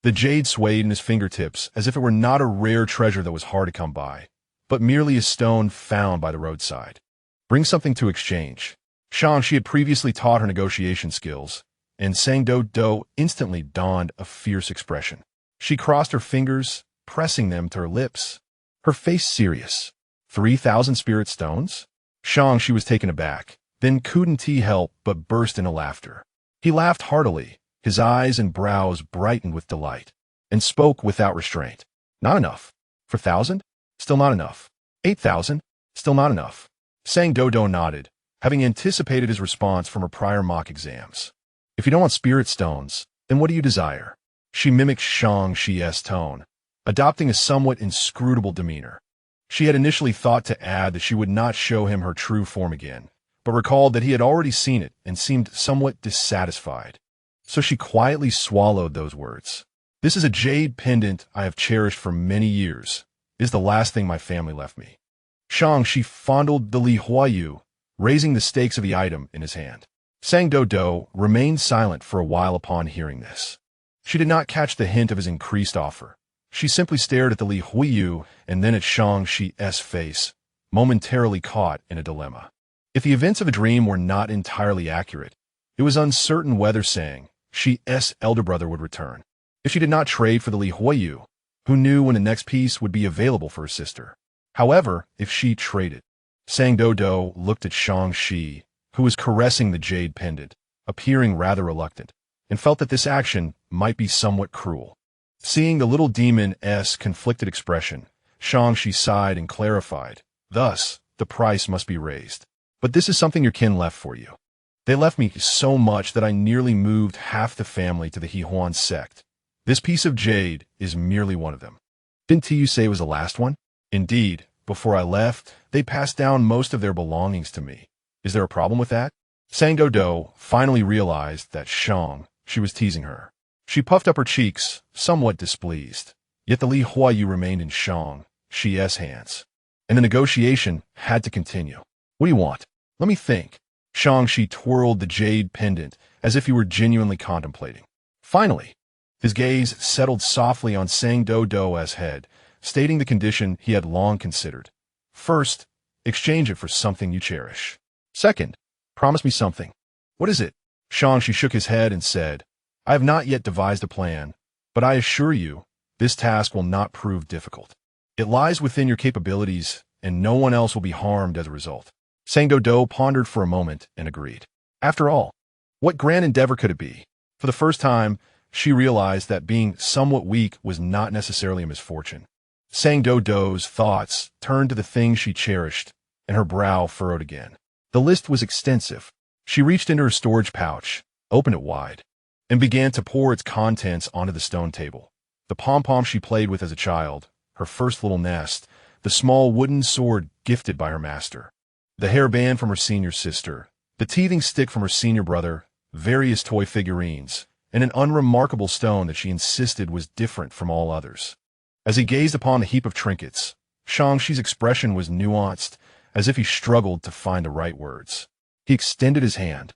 The jade swayed in his fingertips as if it were not a rare treasure that was hard to come by, but merely a stone found by the roadside. Bring something to exchange. She had previously taught her negotiation skills, and Doudou instantly donned a fierce expression. She crossed her fingers, pressing them to her lips, her face serious. 3,000 spirit stones? She was taken aback, then couldn't help but burst into laughter. He laughed heartily, his eyes and brows brightened with delight, and spoke without restraint. Not enough. 4,000? Still not enough. 8,000? Still not enough. Doudou nodded, having anticipated his response from her prior mock exams. If you don't want spirit stones, then what do you desire? She mimicked Shang's tone, adopting a somewhat inscrutable demeanor. She had initially thought to add that she would not show him her true form again, but recalled that he had already seen it and seemed somewhat dissatisfied. So she quietly swallowed those words. This is a jade pendant I have cherished for many years. It is the last thing my family left me. She fondled the Li Huayu, raising the stakes of the item in his hand. Doudou remained silent for a while upon hearing this. She did not catch the hint of his increased offer. She simply stared at the Li Huayu and then at Shang's face, momentarily caught in a dilemma. If the events of a dream were not entirely accurate, it was uncertain whether Shang's elder brother would return. If she did not trade for the Li Huayu, who knew when the next piece would be available for her sister? However, if she traded, Doudou looked at Shang, who was caressing the jade pendant, appearing rather reluctant, and felt that this action might be somewhat cruel. Seeing the little demon's conflicted expression, Shang sighed and clarified, thus, the price must be raised. But this is something your kin left for you. They left me so much that I nearly moved half the family to the Hehuan Sect. This piece of jade is merely one of them. Didn't you say it was the last one? Indeed, before I left, they passed down most of their belongings to me. Is there a problem with that? Doudou finally realized that she was teasing her. She puffed up her cheeks, somewhat displeased. Yet the Li Huayu remained in Shang's hands, and the negotiation had to continue. What do you want? Let me think. She twirled the jade pendant as if he were genuinely contemplating. Finally, his gaze settled softly on Doudou's head, stating the condition he had long considered. First, exchange it for something you cherish. Second, promise me something. What is it? She shook his head and said, I have not yet devised a plan, but I assure you, this task will not prove difficult. It lies within your capabilities, and no one else will be harmed as a result. Doudou pondered for a moment and agreed. After all, what grand endeavor could it be? For the first time, she realized that being somewhat weak was not necessarily a misfortune. Doudou's thoughts turned to the things she cherished, and her brow furrowed again. The list was extensive. She reached into her storage pouch, opened it wide, and began to pour its contents onto the stone table. The pom-pom she played with as a child, her first little nest, the small wooden sword gifted by her master, the hairband from her senior sister, the teething stick from her senior brother, various toy figurines, and an unremarkable stone that she insisted was different from all others. As he gazed upon the heap of trinkets, Shang's expression was nuanced, as if he struggled to find the right words. He extended his hand,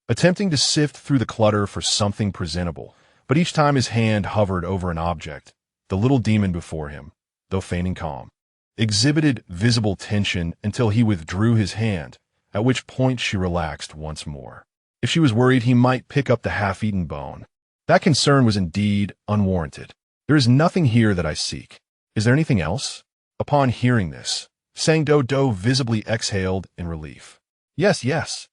attempting to sift through the clutter for something presentable, but each time his hand hovered over an object, the little demon before him, though feigning calm, exhibited visible tension until he withdrew his hand, at which point she relaxed once more. If she was worried he might pick up the half-eaten bone, that concern was indeed unwarranted. There is nothing here that I seek. Is there anything else? Upon hearing this, Doudou visibly exhaled in relief. Yes,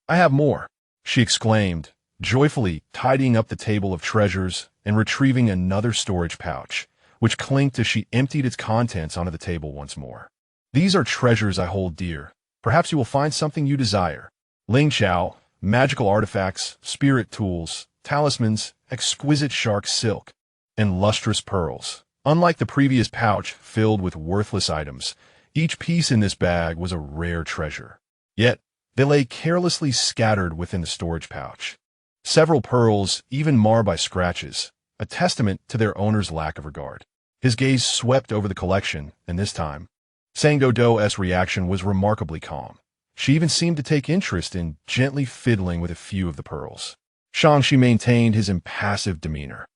I have more, she exclaimed, joyfully tidying up the table of treasures and retrieving another storage pouch, which clinked as she emptied its contents onto the table once more. These are treasures I hold dear. Perhaps you will find something you desire. Ling Chao, magical artifacts, spirit tools, talismans, exquisite shark silk, and lustrous pearls. Unlike the previous pouch filled with worthless items, each piece in this bag was a rare treasure. Yet, they lay carelessly scattered within the storage pouch. Several pearls, even marred by scratches, a testament to their owner's lack of regard. His gaze swept over the collection, and this time, Doudou's reaction was remarkably calm. She even seemed to take interest in gently fiddling with a few of the pearls. She maintained his impassive demeanor.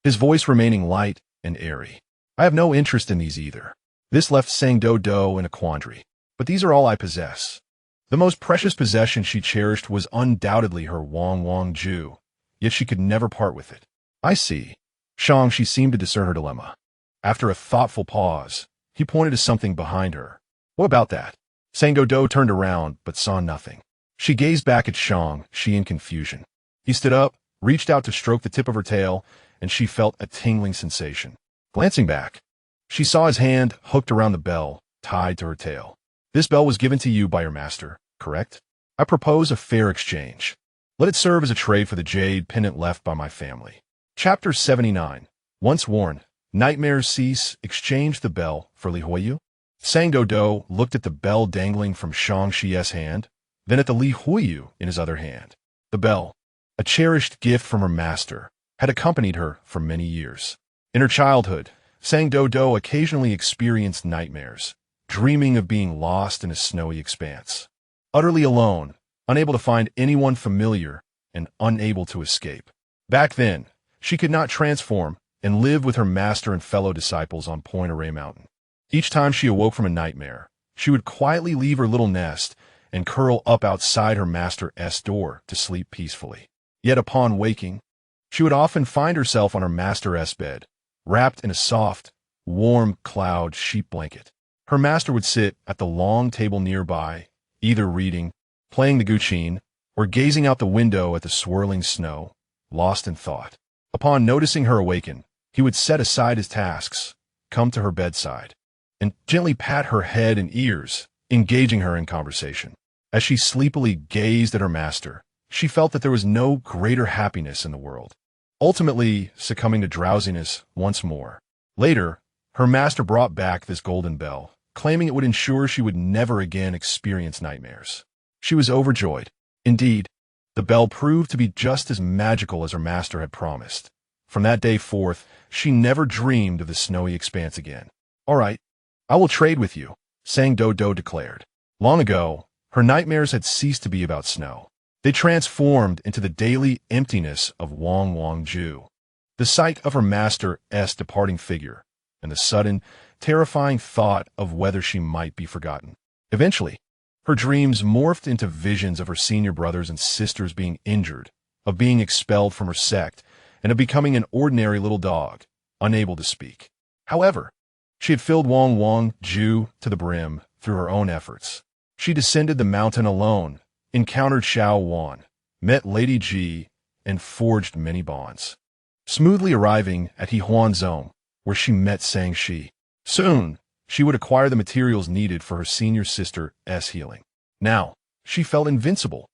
his voice remaining light and airy. I have no interest in these either. This left Sang Doudou in a quandary. But these are all I possess. The most precious possession she cherished was undoubtedly her Wang Ju, yet she could never part with it. I see. She seemed to discern her dilemma. After a thoughtful pause, he pointed to something behind her. What about that? Sang Doudou turned around, but saw nothing. She gazed back at she in confusion. He stood up, reached out to stroke the tip of her tail, and she felt a tingling sensation. Glancing back, she saw his hand hooked around the bell, tied to her tail. This bell was given to you by your master, correct? I propose a fair exchange. Let it serve as a trade for the jade pendant left by my family. Chapter 79. Once worn, nightmares cease. Exchange the bell for Li Huiyu. Sang Doudou looked at the bell dangling from Shangxi's hand, then at the Li Huiyu in his other hand. The bell, a cherished gift from her master, had accompanied her for many years. In her childhood, Sang Doudou occasionally experienced nightmares, dreaming of being lost in a snowy expanse. Utterly alone, unable to find anyone familiar, and unable to escape. Back then, she could not transform and live with her master and fellow disciples on Point Array Mountain. Each time she awoke from a nightmare, she would quietly leave her little nest and curl up outside her master's door to sleep peacefully. Yet upon waking, she would often find herself on her master's bed, wrapped in a soft, warm cloud sheep blanket. Her master would sit at the long table nearby, either reading, playing the guqin, or gazing out the window at the swirling snow, lost in thought. Upon noticing her awaken, he would set aside his tasks, come to her bedside, and gently pat her head and ears, engaging her in conversation. As she sleepily gazed at her master, she felt that there was no greater happiness in the world. Ultimately, succumbing to drowsiness once more. Later, her master brought back this golden bell, claiming it would ensure she would never again experience nightmares. She was overjoyed. Indeed, the bell proved to be just as magical as her master had promised. From that day forth, she never dreamed of the snowy expanse again. All right, I will trade with you, Sang Doudou declared. Long ago, her nightmares had ceased to be about snow. They transformed into the daily emptiness of Wang Ju. The sight of her master's departing figure, and the sudden, terrifying thought of whether she might be forgotten. Eventually, her dreams morphed into visions of her senior brothers and sisters being injured, of being expelled from her sect, and of becoming an ordinary little dog, unable to speak. However, she had filled Wang Ju to the brim through her own efforts. She descended the mountain alone, encountered Xiao Wan, met Lady Ji, and forged many bonds. Smoothly arriving at Hehuan Sect, where she met Sang Shi. Soon, she would acquire the materials needed for her senior sister's healing. Now, she felt invincible.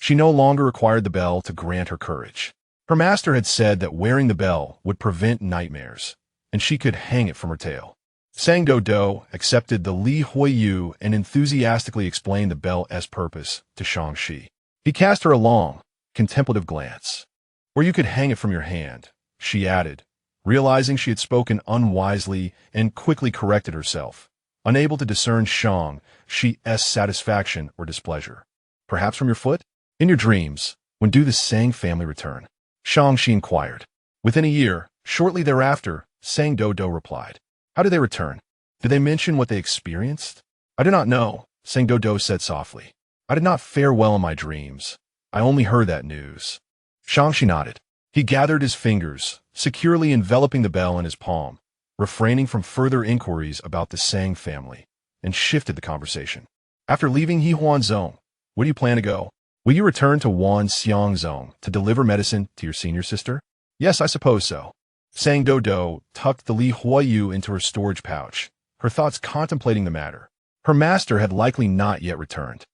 She no longer required the bell to grant her courage. Her master had said that wearing the bell would prevent nightmares, and she could hang it from her tail. Sang Doudou accepted the Li Huiyu and enthusiastically explained the bell's purpose to Shangxi. He cast her a long, contemplative glance. Or you could hang it from your hand, she added, realizing she had spoken unwisely and quickly corrected herself, unable to discern Shangxi's satisfaction or displeasure. Perhaps from your foot? In your dreams, when do the Sang family return? Shangxi inquired. Within a year, shortly thereafter, Sang Doudou replied. How did they return? Did they mention what they experienced? I do not know, Sang Doudou said softly. I did not fare well in my dreams. I only heard that news. Shangxi nodded. He gathered his fingers, securely enveloping the bell in his palm, refraining from further inquiries about the Sang family, and shifted the conversation. After leaving Hehuan Sect, where do you plan to go? Will you return to Wanxiang Sect to deliver medicine to your senior sister? Yes, I suppose so. Sang Doudou tucked the Li Huiyu into her storage pouch, her thoughts contemplating the matter. Her master had likely not yet returned,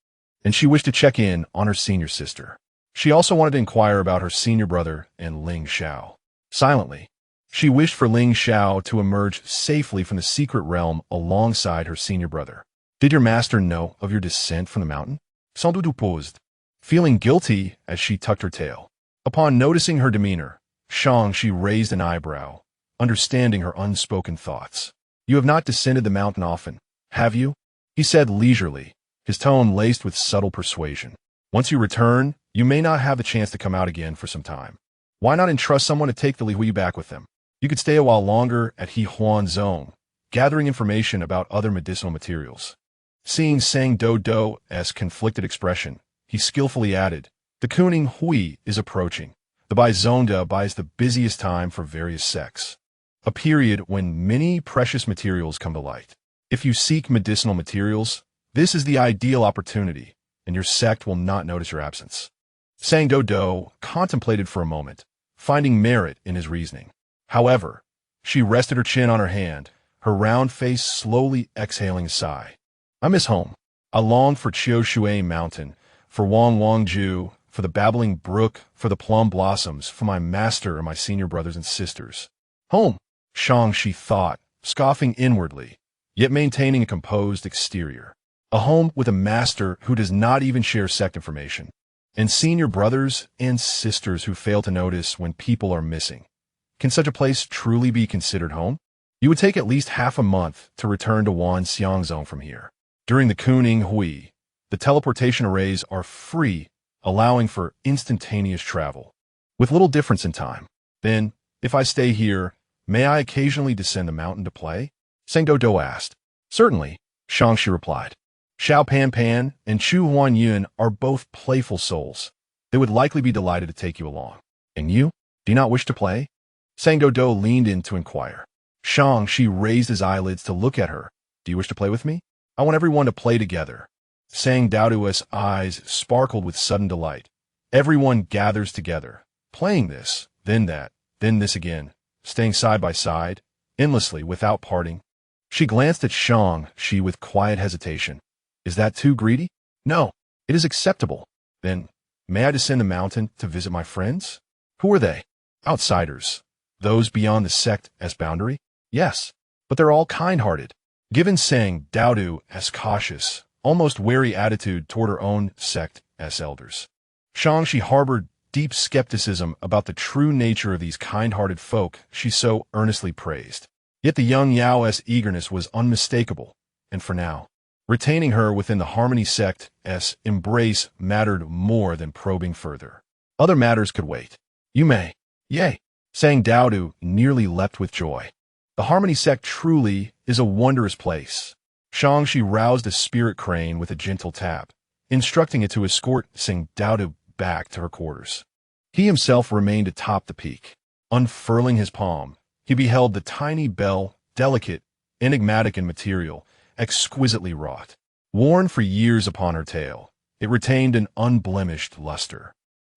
and she wished to check in on her senior sister. She also wanted to inquire about her senior brother and Ling Xiao. Silently, she wished for Ling Xiao to emerge safely from the secret realm alongside her senior brother. Did your master know of your descent from the mountain? Sang Doudou paused, feeling guilty as she tucked her tail. Upon noticing her demeanor, Shangxi raised an eyebrow, understanding her unspoken thoughts. You have not descended the mountain often, have you? He said leisurely, his tone laced with subtle persuasion. Once you return, you may not have the chance to come out again for some time. Why not entrust someone to take the Li Huiyu back with them? You could stay a while longer at Hehuan Zone, gathering information about other medicinal materials. Seeing Sang Doudou's conflicted expression, he skillfully added, "The Kuning Hui is approaching. The Bai Zonda Bai is the busiest time for various sects. A period when many precious materials come to light. If you seek medicinal materials, this is the ideal opportunity, and your sect will not notice your absence." Sang Doudou contemplated for a moment, finding merit in his reasoning. However, she rested her chin on her hand, her round face slowly exhaling a sigh. "I miss home. I long for Chiu Shui Mountain, for Wang Wangju, for the babbling brook, for the plum blossoms, for my master and my senior brothers and sisters. Home!" Shang, she thought, scoffing inwardly, yet maintaining a composed exterior. A home with a master who does not even share sect information, and senior brothers and sisters who fail to notice when people are missing. Can such a place truly be considered home? You would take at least half a month to return to Wanxiang Zone from here. During the Kuning Hui, the teleportation arrays are free, allowing for instantaneous travel, with little difference in time. Then, if I stay here, may I occasionally descend the mountain to play? Sang Doudou asked. Certainly, Shangxi replied. Xiao Pan Pan and Chu Huan Yun are both playful souls. They would likely be delighted to take you along. And you? Do you not wish to play? Sang Doudou leaned in to inquire. Shangxi raised his eyelids to look at her. Do you wish to play with me? I want everyone to play together. Sang Doudou's eyes sparkled with sudden delight. Everyone gathers together, playing this, then that, then this again, staying side by side, endlessly without parting. She glanced at Shangxi with quiet hesitation. Is that too greedy? No, it is acceptable. Then, may I descend the mountain to visit my friends? Who are they? Outsiders. Those beyond the sect's boundary? Yes, but they're all kind-hearted. Given Sang Doudou's cautious, almost wary attitude toward her own sect's elders, Shangxi harbored deep skepticism about the true nature of these kind-hearted folk she so earnestly praised. Yet the young Yao's eagerness was unmistakable, and for now, retaining her within the Harmony Sect's embrace mattered more than probing further. Other matters could wait. You may. Yay! Sang Doudou nearly leapt with joy. The Harmony Sect truly is a wondrous place. Shangxi roused a spirit crane with a gentle tap, instructing it to escort Sang Doudou back to her quarters. He himself remained atop the peak. Unfurling his palm, he beheld the tiny bell, delicate, enigmatic in material, exquisitely wrought. Worn for years upon her tail, it retained an unblemished luster.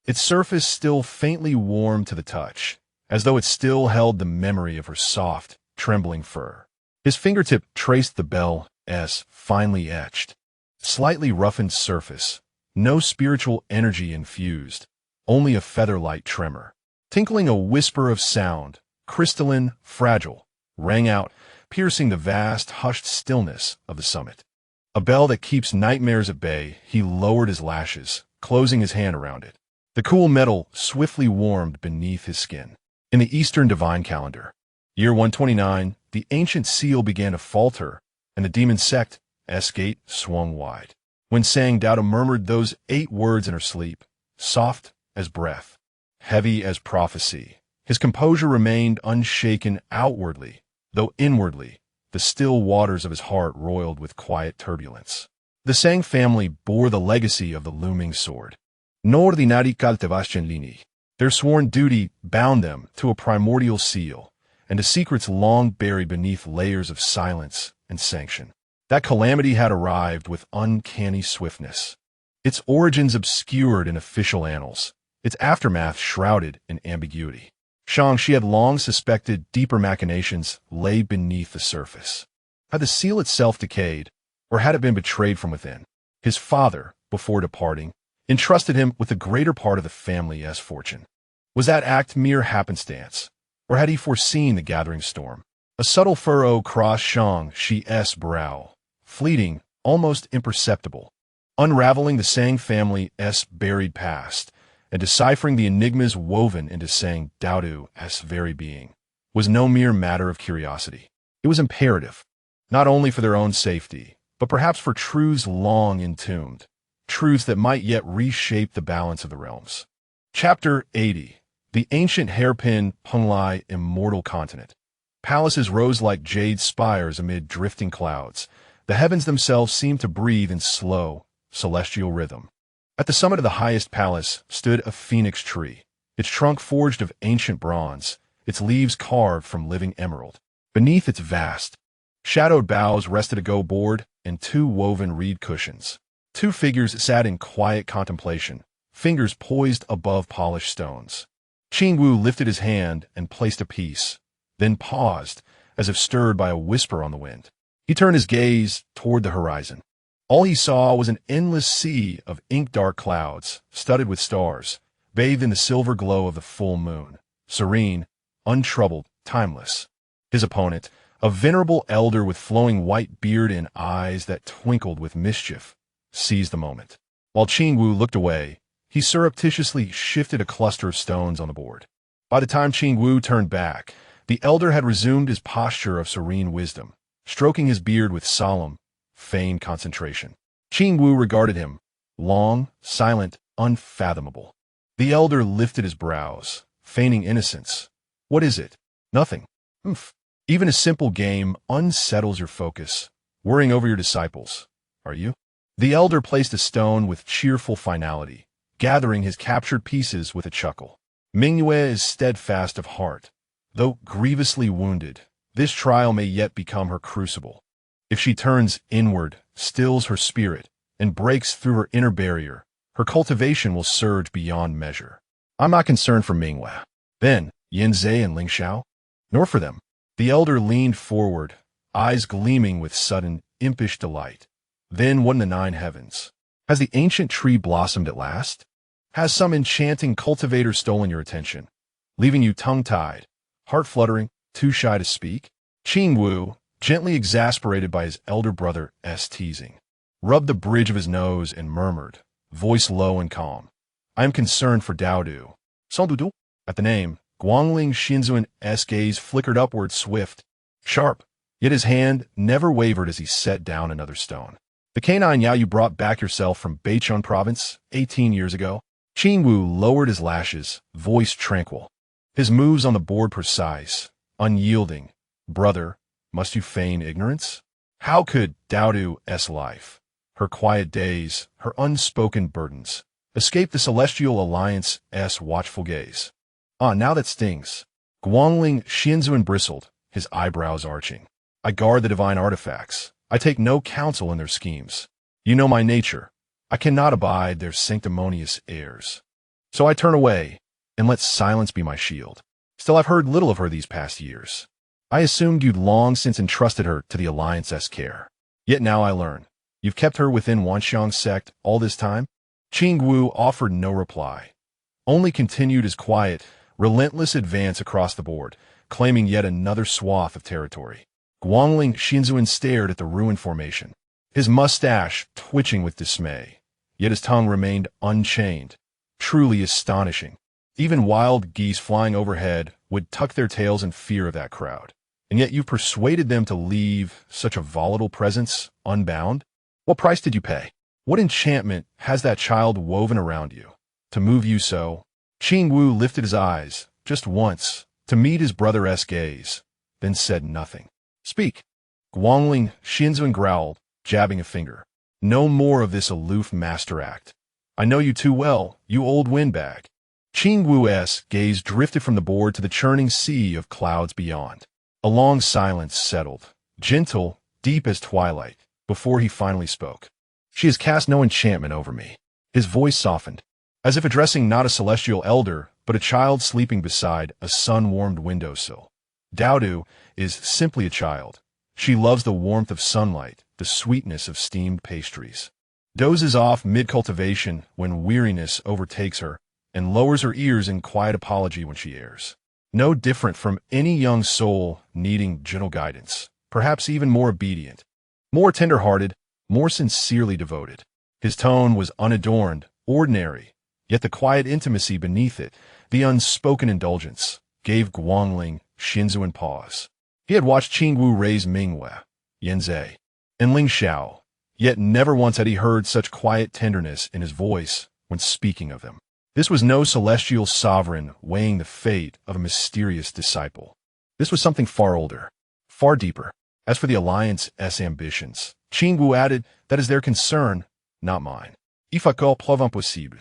Its surface still faintly warm to the touch, as though it still held the memory of her soft, trembling fur. His fingertip traced the bell's finely etched, slightly roughened surface, no spiritual energy infused, only a feather-light tremor. Tinkling a whisper of sound, crystalline, fragile, rang out, piercing the vast, hushed stillness of the summit. A bell that keeps nightmares at bay. He lowered his lashes, closing his hand around it. The cool metal swiftly warmed beneath his skin. In the Eastern Divine Calendar, year 129, the ancient seal began to falter, and the demon sect's gate swung wide. When Sang Doudou murmured those 8 words in her sleep, soft as breath, heavy as prophecy, his composure remained unshaken outwardly, though inwardly, the still waters of his heart roiled with quiet turbulence. The Sang family bore the legacy of the looming sword. No ordinari caltevascenlini. Their sworn duty bound them to a primordial seal, and to secrets long buried beneath layers of silence and sanction. That calamity had arrived with uncanny swiftness. Its origins obscured in official annals, its aftermath shrouded in ambiguity. Shangxi had long suspected deeper machinations lay beneath the surface. Had the seal itself decayed, or had it been betrayed from within? His father, before departing, entrusted him with the greater part of the family's fortune. Was that act mere happenstance, or had he foreseen the gathering storm? A subtle furrow crossed Shangxi's brow, fleeting, almost imperceptible, unraveling the Sang family's buried past, and deciphering the enigmas woven into Sang Doudou's very being, was no mere matter of curiosity. It was imperative, not only for their own safety, but perhaps for truths long entombed, truths that might yet reshape the balance of the realms. Chapter 80. The ancient hairpin Penglai immortal continent. Palaces rose like jade spires amid drifting clouds. The heavens themselves seemed to breathe in slow, celestial rhythm. At the summit of the highest palace stood a phoenix tree, its trunk forged of ancient bronze, its leaves carved from living emerald. Beneath its vast, shadowed boughs rested a go board and two woven reed cushions. Two figures sat in quiet contemplation, fingers poised above polished stones. Qingwu lifted his hand and placed a piece, then paused, as if stirred by a whisper on the wind. He turned his gaze toward the horizon. All he saw was an endless sea of ink-dark clouds, studded with stars, bathed in the silver glow of the full moon, serene, untroubled, timeless. His opponent, a venerable elder with flowing white beard and eyes that twinkled with mischief, seized the moment. While Qingwu looked away, he surreptitiously shifted a cluster of stones on the board. By the time Qingwu turned back, the elder had resumed his posture of serene wisdom, stroking his beard with solemn, feigned concentration. Qingwu regarded him, long, silent, unfathomable. The elder lifted his brows, feigning innocence. What is it? Nothing. Even a simple game unsettles your focus, worrying over your disciples. Are you? The elder placed a stone with cheerful finality, gathering his captured pieces with a chuckle. Mingyue is steadfast of heart. Though grievously wounded, this trial may yet become her crucible. If she turns inward, stills her spirit, and breaks through her inner barrier, her cultivation will surge beyond measure. I'm not concerned for Mingyue, then Yanzhe and Ling Xiao, nor for them. The elder leaned forward, eyes gleaming with sudden, impish delight. Then what in the nine heavens? Has the ancient tree blossomed at last? Has some enchanting cultivator stolen your attention, leaving you tongue-tied, heart-fluttering, too shy to speak? Qingwu, gently exasperated by his elder brother's teasing, rubbed the bridge of his nose and murmured, voice low and calm, I am concerned for Doudou. Sans Doudou? At the name, Guangling Xinzuan's gaze flickered upward swift, sharp, yet his hand never wavered as he set down another stone. The canine Yao you brought back yourself from Beichun province 18 years ago? Qingwu lowered his lashes, voice tranquil. His moves on the board precise, unyielding. Brother, must you feign ignorance? How could Doudou's life, her quiet days, her unspoken burdens, escape the celestial alliance's watchful gaze? Ah, now that stings. Guangling Xinzuan bristled, his eyebrows arching. I guard the divine artifacts. I take no counsel in their schemes. You know my nature. I cannot abide their sanctimonious airs. So I turn away, and let silence be my shield. Still, I've heard little of her these past years. I assumed you'd long since entrusted her to the Alliance's care. Yet now I learn. You've kept her within Hehuan Sect all this time? Qingwu offered no reply, only continued his quiet, relentless advance across the board, claiming yet another swath of territory. Guangling Xinzuan stared at the ruined formation, his mustache twitching with dismay, yet his tongue remained unchained. Truly astonishing. Even wild geese flying overhead would tuck their tails in fear of that crowd. And yet you persuaded them to leave such a volatile presence unbound? What price did you pay? What enchantment has that child woven around you to move you so? Qingwu lifted his eyes, just once, to meet his brother's gaze, then said nothing. Speak. Guangling Xinzuan growled, jabbing a finger. No more of this aloof master act. I know you too well, you old windbag. Qingwu's gaze drifted from the board to the churning sea of clouds beyond. A long silence settled, gentle, deep as twilight, before he finally spoke. She has cast no enchantment over me. His voice softened, as if addressing not a celestial elder, but a child sleeping beside a sun-warmed windowsill. Doudou is simply a child. She loves the warmth of sunlight, the sweetness of steamed pastries. Dozes off mid-cultivation when weariness overtakes her, and lowers her ears in quiet apology when she errs. No different from any young soul needing gentle guidance, perhaps even more obedient, more tender-hearted, more sincerely devoted. His tone was unadorned, ordinary, yet the quiet intimacy beneath it, the unspoken indulgence, gave Guangling Xinzuan pause. He had watched Qingwu raise Mingyue, Yanzhe, and Ling Xiao, yet never once had he heard such quiet tenderness in his voice when speaking of them. This was no celestial sovereign weighing the fate of a mysterious disciple. This was something far older, far deeper. As for the Alliance's ambitions, Qingwu added, that is their concern, not mine. If I call pleuve impossible,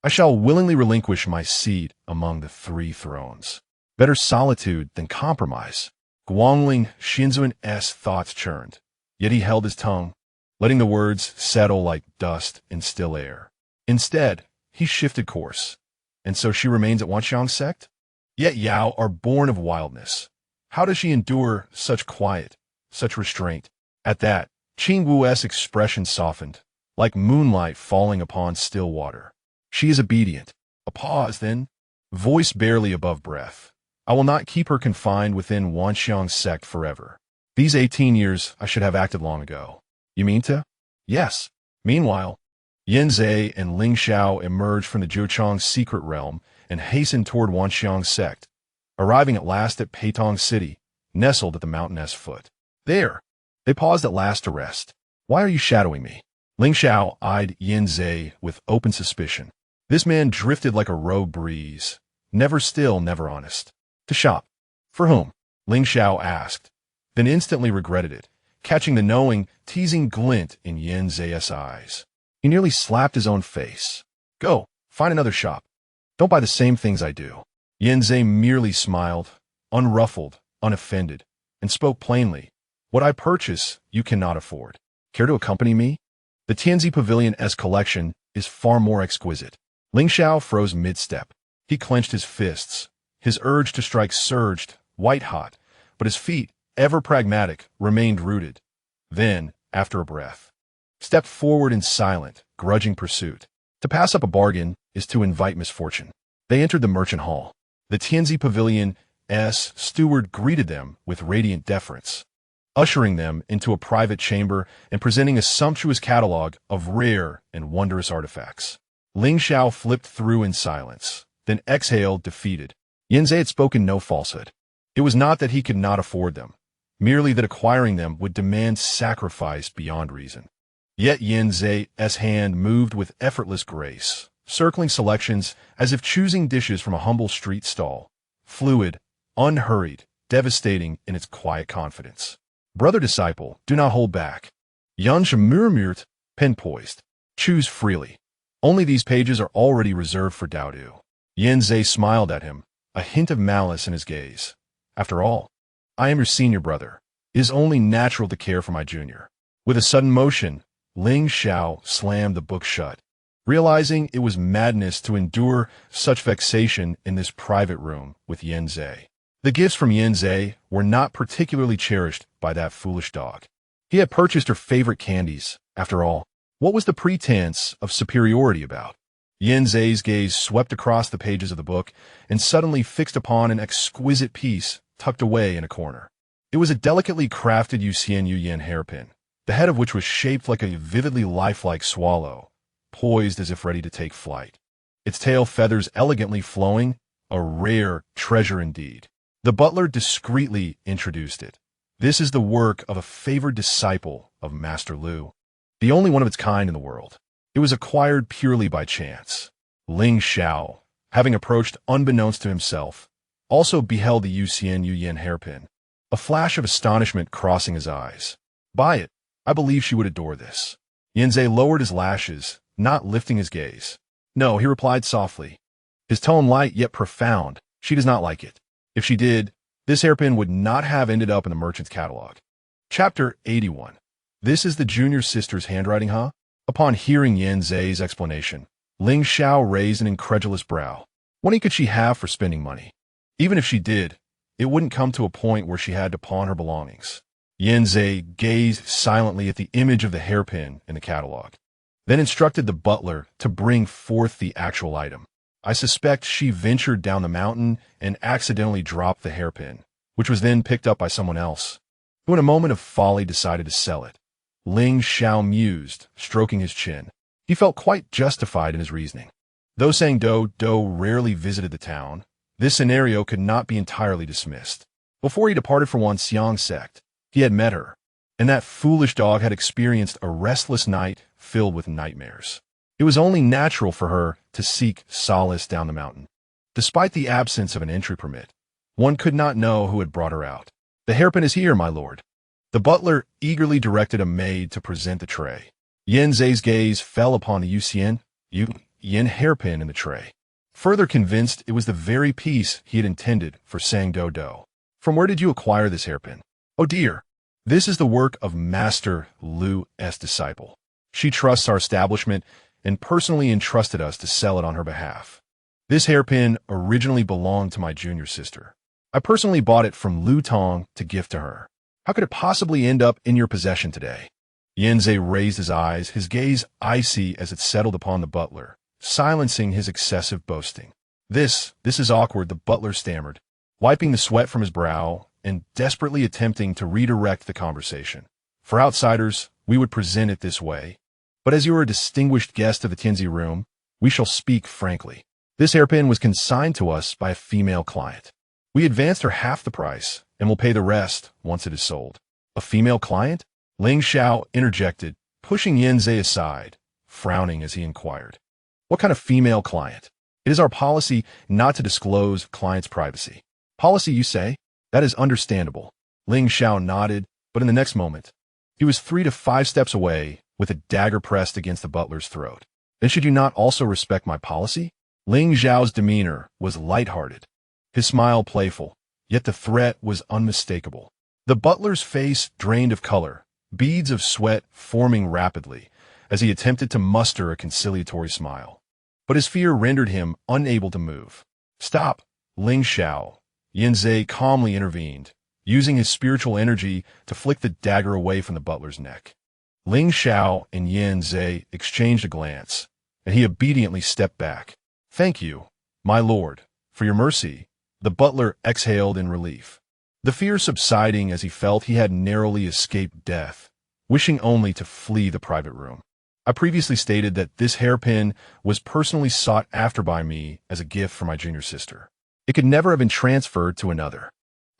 I shall willingly relinquish my seat among the three thrones. Better solitude than compromise. Guangling Xinzuan's thoughts churned, yet he held his tongue, letting the words settle like dust in still air. Instead, he shifted course. And so she remains at Hehuan Sect? Yet Yao are born of wildness. How does she endure such quiet, such restraint? At that, Qingwu's expression softened, like moonlight falling upon still water. She is obedient. A pause, then. Voice barely above breath. I will not keep her confined within Hehuan Sect forever. These 18 years I should have acted long ago. You mean to? Yes. Meanwhile, Yanzai and Ling Xiao emerged from the Zhuochang's secret realm and hastened toward Hehuan Sect, arriving at last at Peitong City, nestled at the mountain's foot. There, they paused at last to rest. Why are you shadowing me? Ling Xiao eyed Yanzai with open suspicion. This man drifted like a rogue breeze, never still, never honest. To shop. For whom? Ling Xiao asked, then instantly regretted it, catching the knowing, teasing glint in Yanzai's eyes. He nearly slapped his own face. Go, find another shop. Don't buy the same things I do. Yanzai merely smiled, unruffled, unoffended, and spoke plainly. What I purchase, you cannot afford. Care to accompany me? The Tianzi Pavilion's collection is far more exquisite. Ling Xiao froze mid-step. He clenched his fists. His urge to strike surged, white-hot, but his feet, ever pragmatic, remained rooted. Then, after a breath, stepped forward in silent, grudging pursuit. To pass up a bargain is to invite misfortune. They entered the merchant hall. The Tianzi Pavilion's steward greeted them with radiant deference, ushering them into a private chamber and presenting a sumptuous catalog of rare and wondrous artifacts. Ling Xiao flipped through in silence, then exhaled defeated. Yanzai had spoken no falsehood. It was not that he could not afford them, merely that acquiring them would demand sacrifice beyond reason. Yet Yanzai's hand moved with effortless grace, circling selections as if choosing dishes from a humble street stall, fluid, unhurried, devastating in its quiet confidence. Brother disciple, do not hold back. Yunsha murmured, pen poised. Choose freely. Only these pages are already reserved for Doudou. Yanzai smiled at him, a hint of malice in his gaze. After all, I am your senior brother. It is only natural to care for my junior. With a sudden motion, Ling Xiao slammed the book shut, realizing it was madness to endure such vexation in this private room with Yanzai. The gifts from Yanzai were not particularly cherished by that foolish dog. He had purchased her favorite candies. After all, what was the pretense of superiority about? Yanzai's gaze swept across the pages of the book and suddenly fixed upon an exquisite piece tucked away in a corner. It was a delicately crafted Yuxian Yuyan hairpin, the head of which was shaped like a vividly lifelike swallow, poised as if ready to take flight. Its tail feathers elegantly flowing, a rare treasure indeed. The butler discreetly introduced it. This is the work of a favored disciple of Master Lu, the only one of its kind in the world. It was acquired purely by chance. Ling Xiao, having approached unbeknownst to himself, also beheld the Yuxian Yuyan hairpin, a flash of astonishment crossing his eyes. Buy it. I believe she would adore this. Yanzai lowered his lashes, not lifting his gaze. No, he replied softly, his tone light yet profound. She does not like it. If she did, this hairpin would not have ended up in the merchant's catalog. Chapter 81. This is the junior sister's handwriting, huh? Upon hearing Yanzai's explanation, Ling Xiao raised an incredulous brow. What money could she have for spending money? Even if she did, it wouldn't come to a point where she had to pawn her belongings. Yanzai gazed silently at the image of the hairpin in the catalog, then instructed the butler to bring forth the actual item. I suspect she ventured down the mountain and accidentally dropped the hairpin, which was then picked up by someone else, who in a moment of folly decided to sell it. Ling Xiao mused, stroking his chin. He felt quite justified in his reasoning. Though saying Doudou rarely visited the town, this scenario could not be entirely dismissed. Before he departed for Hehuan Sect, he had met her, and that foolish dog had experienced a restless night filled with nightmares. It was only natural for her to seek solace down the mountain. Despite the absence of an entry permit, one could not know who had brought her out. "The hairpin is here, my lord." The butler eagerly directed a maid to present the tray. Yin Zhe's gaze fell upon the Yin hairpin in the tray, further convinced it was the very piece he had intended for saying Doudou. "From where did you acquire this hairpin?" "Oh dear, this is the work of Master Lu's disciple. She trusts our establishment and personally entrusted us to sell it on her behalf. This hairpin originally belonged to my junior sister. I personally bought it from Lu Tong to gift to her. How could it possibly end up in your possession today?" Yin Zhe raised his eyes, his gaze icy as it settled upon the butler, silencing his excessive boasting. This is awkward," the butler stammered, wiping the sweat from his brow and desperately attempting to redirect the conversation. "For outsiders, we would present it this way. But as you are a distinguished guest of the Tianzi room, we shall speak frankly. This hairpin was consigned to us by a female client. We advanced her half the price and will pay the rest once it is sold." "A female client?" Ling Xiao interjected, pushing Yin Zhe aside, frowning as he inquired. "What kind of female client?" "It is our policy not to disclose clients' privacy." "Policy, you say? That is understandable." Ling Xiao nodded, but in the next moment, he was 3 to 5 steps away with a dagger pressed against the butler's throat. "Then should you not also respect my policy?" Ling Xiao's demeanor was lighthearted, his smile playful, yet the threat was unmistakable. The butler's face drained of color, beads of sweat forming rapidly as he attempted to muster a conciliatory smile. But his fear rendered him unable to move. "Stop, Ling Xiao," Yin Zhe calmly intervened, using his spiritual energy to flick the dagger away from the butler's neck. Ling Xiao and Yin Zhe exchanged a glance, and he obediently stepped back. "Thank you, my lord, for your mercy," the butler exhaled in relief, the fear subsiding as he felt he had narrowly escaped death, wishing only to flee the private room. "I previously stated that this hairpin was personally sought after by me as a gift for my junior sister. It could never have been transferred to another.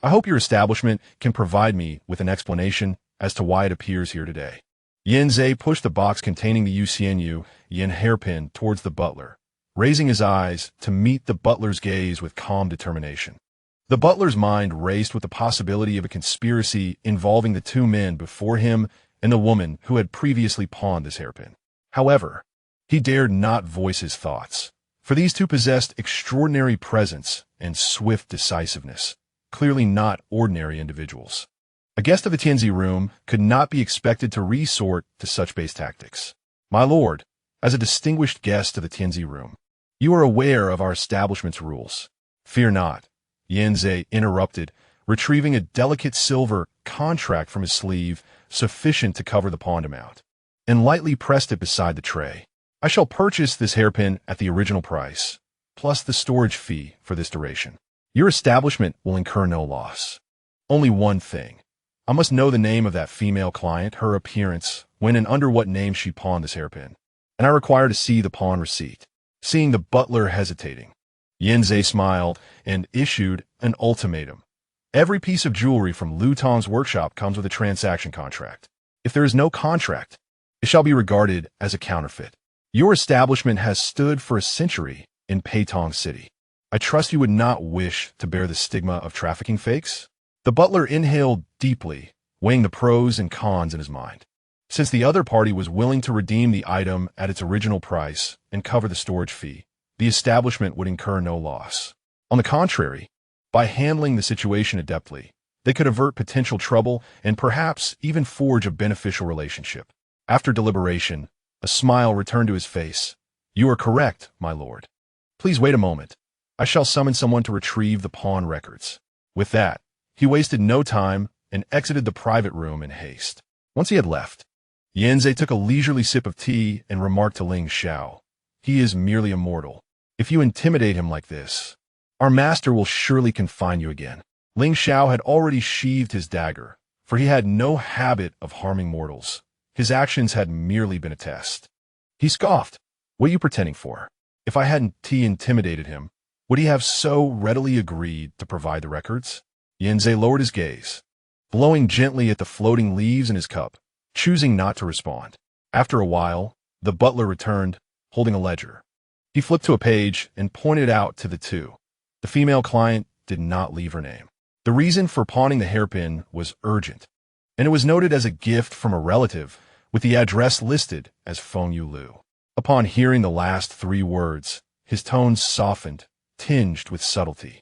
I hope your establishment can provide me with an explanation as to why it appears here today." Yin Zhe pushed the box containing the Yin hairpin towards the butler, raising his eyes to meet the butler's gaze with calm determination. The butler's mind raced with the possibility of a conspiracy involving the 2 men before him and the woman who had previously pawned this hairpin. However, he dared not voice his thoughts, for these 2 possessed extraordinary presence and swift decisiveness, clearly not ordinary individuals. A guest of the Tianzi room could not be expected to resort to such base tactics. "My lord, as a distinguished guest of the Tianzi room, you are aware of our establishment's rules." "Fear not," Yin Zhe interrupted, retrieving a delicate silver contract from his sleeve sufficient to cover the pawned amount, and lightly pressed it beside the tray. "I shall purchase this hairpin at the original price, plus the storage fee for this duration. Your establishment will incur no loss. Only one thing. I must know the name of that female client, her appearance, when and under what name she pawned this hairpin, and I require to see the pawn receipt." Seeing the butler hesitating, Yin Zhe smiled and issued an ultimatum. "Every piece of jewelry from Lu Tong's workshop comes with a transaction contract. If there is no contract, it shall be regarded as a counterfeit. Your establishment has stood for a century in Peitong City. I trust you would not wish to bear the stigma of trafficking fakes?" The butler inhaled deeply, weighing the pros and cons in his mind. Since the other party was willing to redeem the item at its original price and cover the storage fee, the establishment would incur no loss. On the contrary, by handling the situation adeptly, they could avert potential trouble and perhaps even forge a beneficial relationship. After deliberation, a smile returned to his face. "You are correct, my lord. Please wait a moment. I shall summon someone to retrieve the pawn records." With that, he wasted no time and exited the private room in haste. Once he had left, Yin Zhe took a leisurely sip of tea and remarked to Ling Xiao, "He is merely a mortal. If you intimidate him like this, our master will surely confine you again." Ling Xiao had already sheathed his dagger, for he had no habit of harming mortals. His actions had merely been a test. He scoffed. "What are you pretending for? If I hadn't intimidated him, would he have so readily agreed to provide the records?" Yin Zhe lowered his gaze, blowing gently at the floating leaves in his cup, choosing not to respond. After a while, the butler returned, holding a ledger. He flipped to a page and pointed out to the two. The female client did not leave her name. The reason for pawning the hairpin was urgent, and it was noted as a gift from a relative, with the address listed as Feng Yulu. Upon hearing the last three words, his tones softened, tinged with subtlety.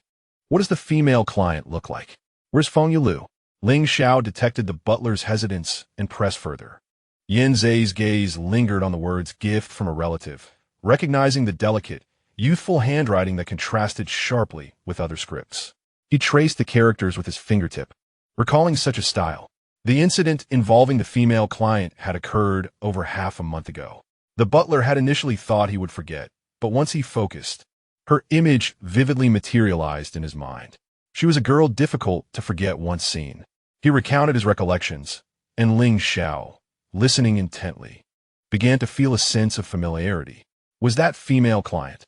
What does the female client look like? Where's Feng Yulu? Ling Xiao detected the butler's hesitance and pressed further. Yin Zai's gaze lingered on the words gift from a relative, recognizing the delicate, youthful handwriting that contrasted sharply with other scripts. He traced the characters with his fingertip, recalling such a style. The incident involving the female client had occurred over half a month ago. The butler had initially thought he would forget, but once he focused, her image vividly materialized in his mind. She was a girl difficult to forget once seen. He recounted his recollections, and Ling Xiao, listening intently, began to feel a sense of familiarity. Was that female client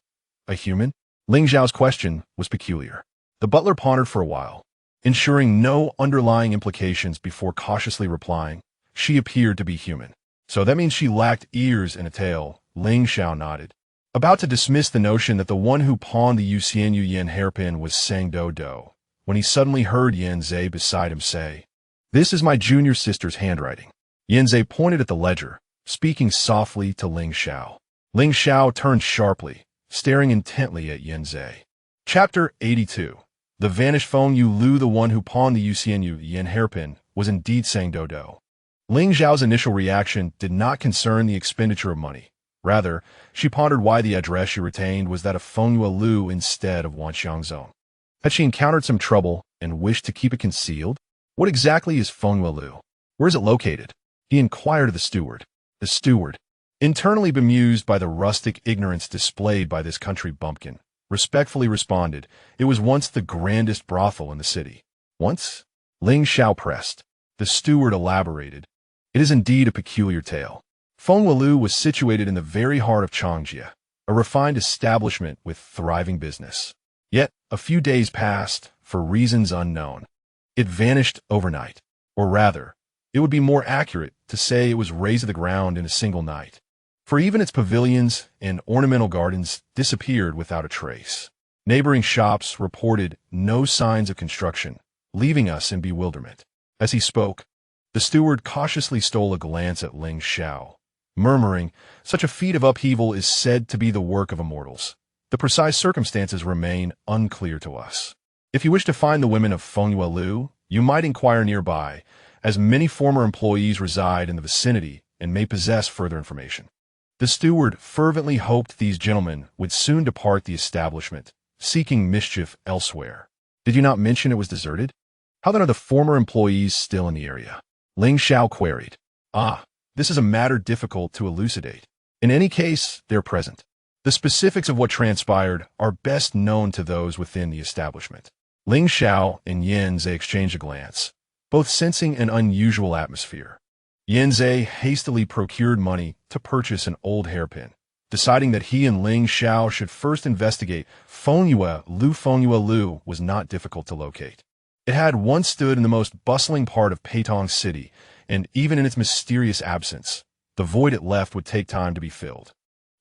a human? Ling Xiao's question was peculiar. The butler pondered for a while, ensuring no underlying implications before cautiously replying. She appeared to be human. So that means she lacked ears and a tail. Ling Xiao nodded, about to dismiss the notion that the one who pawned the Yuxianyu Yin hairpin was Sang Doudou, when he suddenly heard Yin Zai beside him say, "This is my junior sister's handwriting." Yin Zai pointed at the ledger, speaking softly to Ling Xiao. Ling Xiao turned sharply, staring intently at Yin Zai. Chapter 82. The vanished Feng Yulu, the one who pawned the Yuxianyu Yin hairpin, was indeed Sang Doudou. Ling Xiao's initial reaction did not concern the expenditure of money. Rather, she pondered why the address she retained was that of Feng Yulu instead of Wanxiangzong. Had she encountered some trouble and wished to keep it concealed? What exactly is Feng Yulu? Where is it located? He inquired of the steward. The steward, internally bemused by the rustic ignorance displayed by this country bumpkin, respectfully responded, "It was once the grandest brothel in the city." Once? Ling Xiao pressed. The steward elaborated. It is indeed a peculiar tale. Feng Yulu was situated in the very heart of Changjia, a refined establishment with thriving business. Yet, a few days passed, for reasons unknown. It vanished overnight. Or rather, it would be more accurate to say it was razed to the ground in a single night. For even its pavilions and ornamental gardens disappeared without a trace. Neighboring shops reported no signs of construction, leaving us in bewilderment. As he spoke, the steward cautiously stole a glance at Ling Xiao, murmuring, "Such a feat of upheaval is said to be the work of immortals. The precise circumstances remain unclear to us. If you wish to find the women of Feng Yulu, you might inquire nearby, as many former employees reside in the vicinity and may possess further information." The steward fervently hoped these gentlemen would soon depart the establishment, seeking mischief elsewhere. "Did you not mention it was deserted? How then are the former employees still in the area?" Ling Xiao queried. This is a matter difficult to elucidate. In any case, they're present. The specifics of what transpired are best known to those within the establishment. Ling Xiao and Yin Zai exchanged a glance, both sensing an unusual atmosphere. Yin Zai hastily procured money to purchase an old hairpin, deciding that he and Ling Xiao should first investigate. Feng Yulu was not difficult to locate. It had once stood in the most bustling part of Peitong City, and even in its mysterious absence, the void it left would take time to be filled.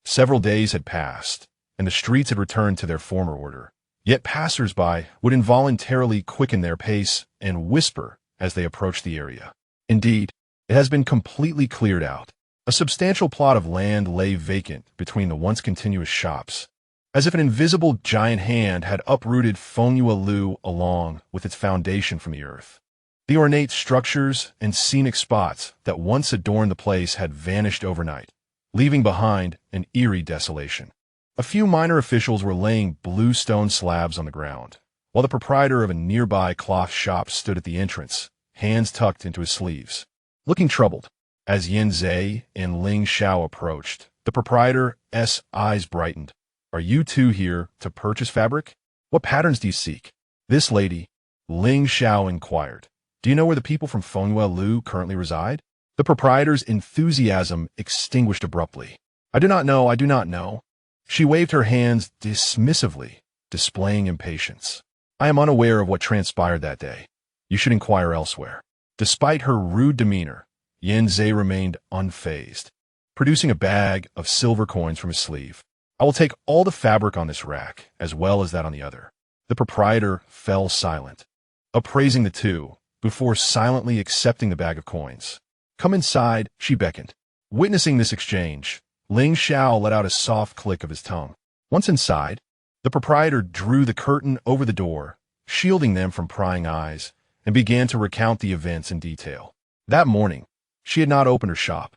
Several days had passed, and the streets had returned to their former order. Yet passers-by would involuntarily quicken their pace and whisper as they approached the area. Indeed, it has been completely cleared out. A substantial plot of land lay vacant between the once continuous shops, as if an invisible giant hand had uprooted Feng Yulu along with its foundation from the earth. The ornate structures and scenic spots that once adorned the place had vanished overnight, leaving behind an eerie desolation. A few minor officials were laying blue stone slabs on the ground, while the proprietor of a nearby cloth shop stood at the entrance, hands tucked into his sleeves, looking troubled. As Yin Zai and Ling Xiao approached, the proprietor's eyes brightened. "Are you two here to purchase fabric? What patterns do you seek?" "This lady," Ling Xiao inquired. "Do you know where the people from Feng Yulu currently reside?" The proprietor's enthusiasm extinguished abruptly. I do not know." She waved her hands dismissively, displaying impatience. "I am unaware of what transpired that day. You should inquire elsewhere." Despite her rude demeanor, Yin Zai remained unfazed. producing a bag of silver coins from his sleeve. I will take all the fabric on this rack, as well as that on the other. The proprietor fell silent, appraising the two, before silently accepting the bag of coins. Come inside, she beckoned. Witnessing this exchange, Ling Xiao let out a soft click of his tongue. Once inside, the proprietor drew the curtain over the door, shielding them from prying eyes, and began to recount the events in detail. That morning, she had not opened her shop.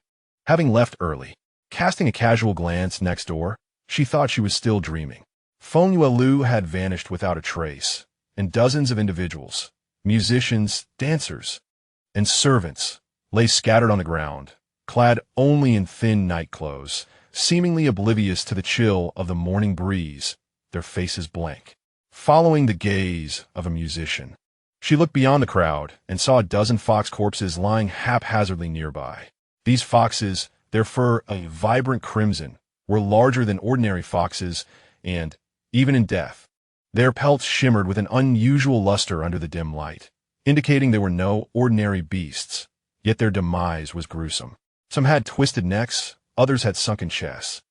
Having left early, casting a casual glance next door, she thought she was still dreaming. Fengyue Lu had vanished without a trace, and dozens of individuals, musicians, dancers, and servants, lay scattered on the ground, clad only in thin night clothes, seemingly oblivious to the chill of the morning breeze, their faces blank. Following the gaze of a musician, she looked beyond the crowd and saw a dozen fox corpses lying haphazardly nearby. These foxes, their fur a vibrant crimson, were larger than ordinary foxes and, even in death, their pelts shimmered with an unusual luster under the dim light, indicating they were no ordinary beasts, yet their demise was gruesome. Some had twisted necks, others had sunken chests,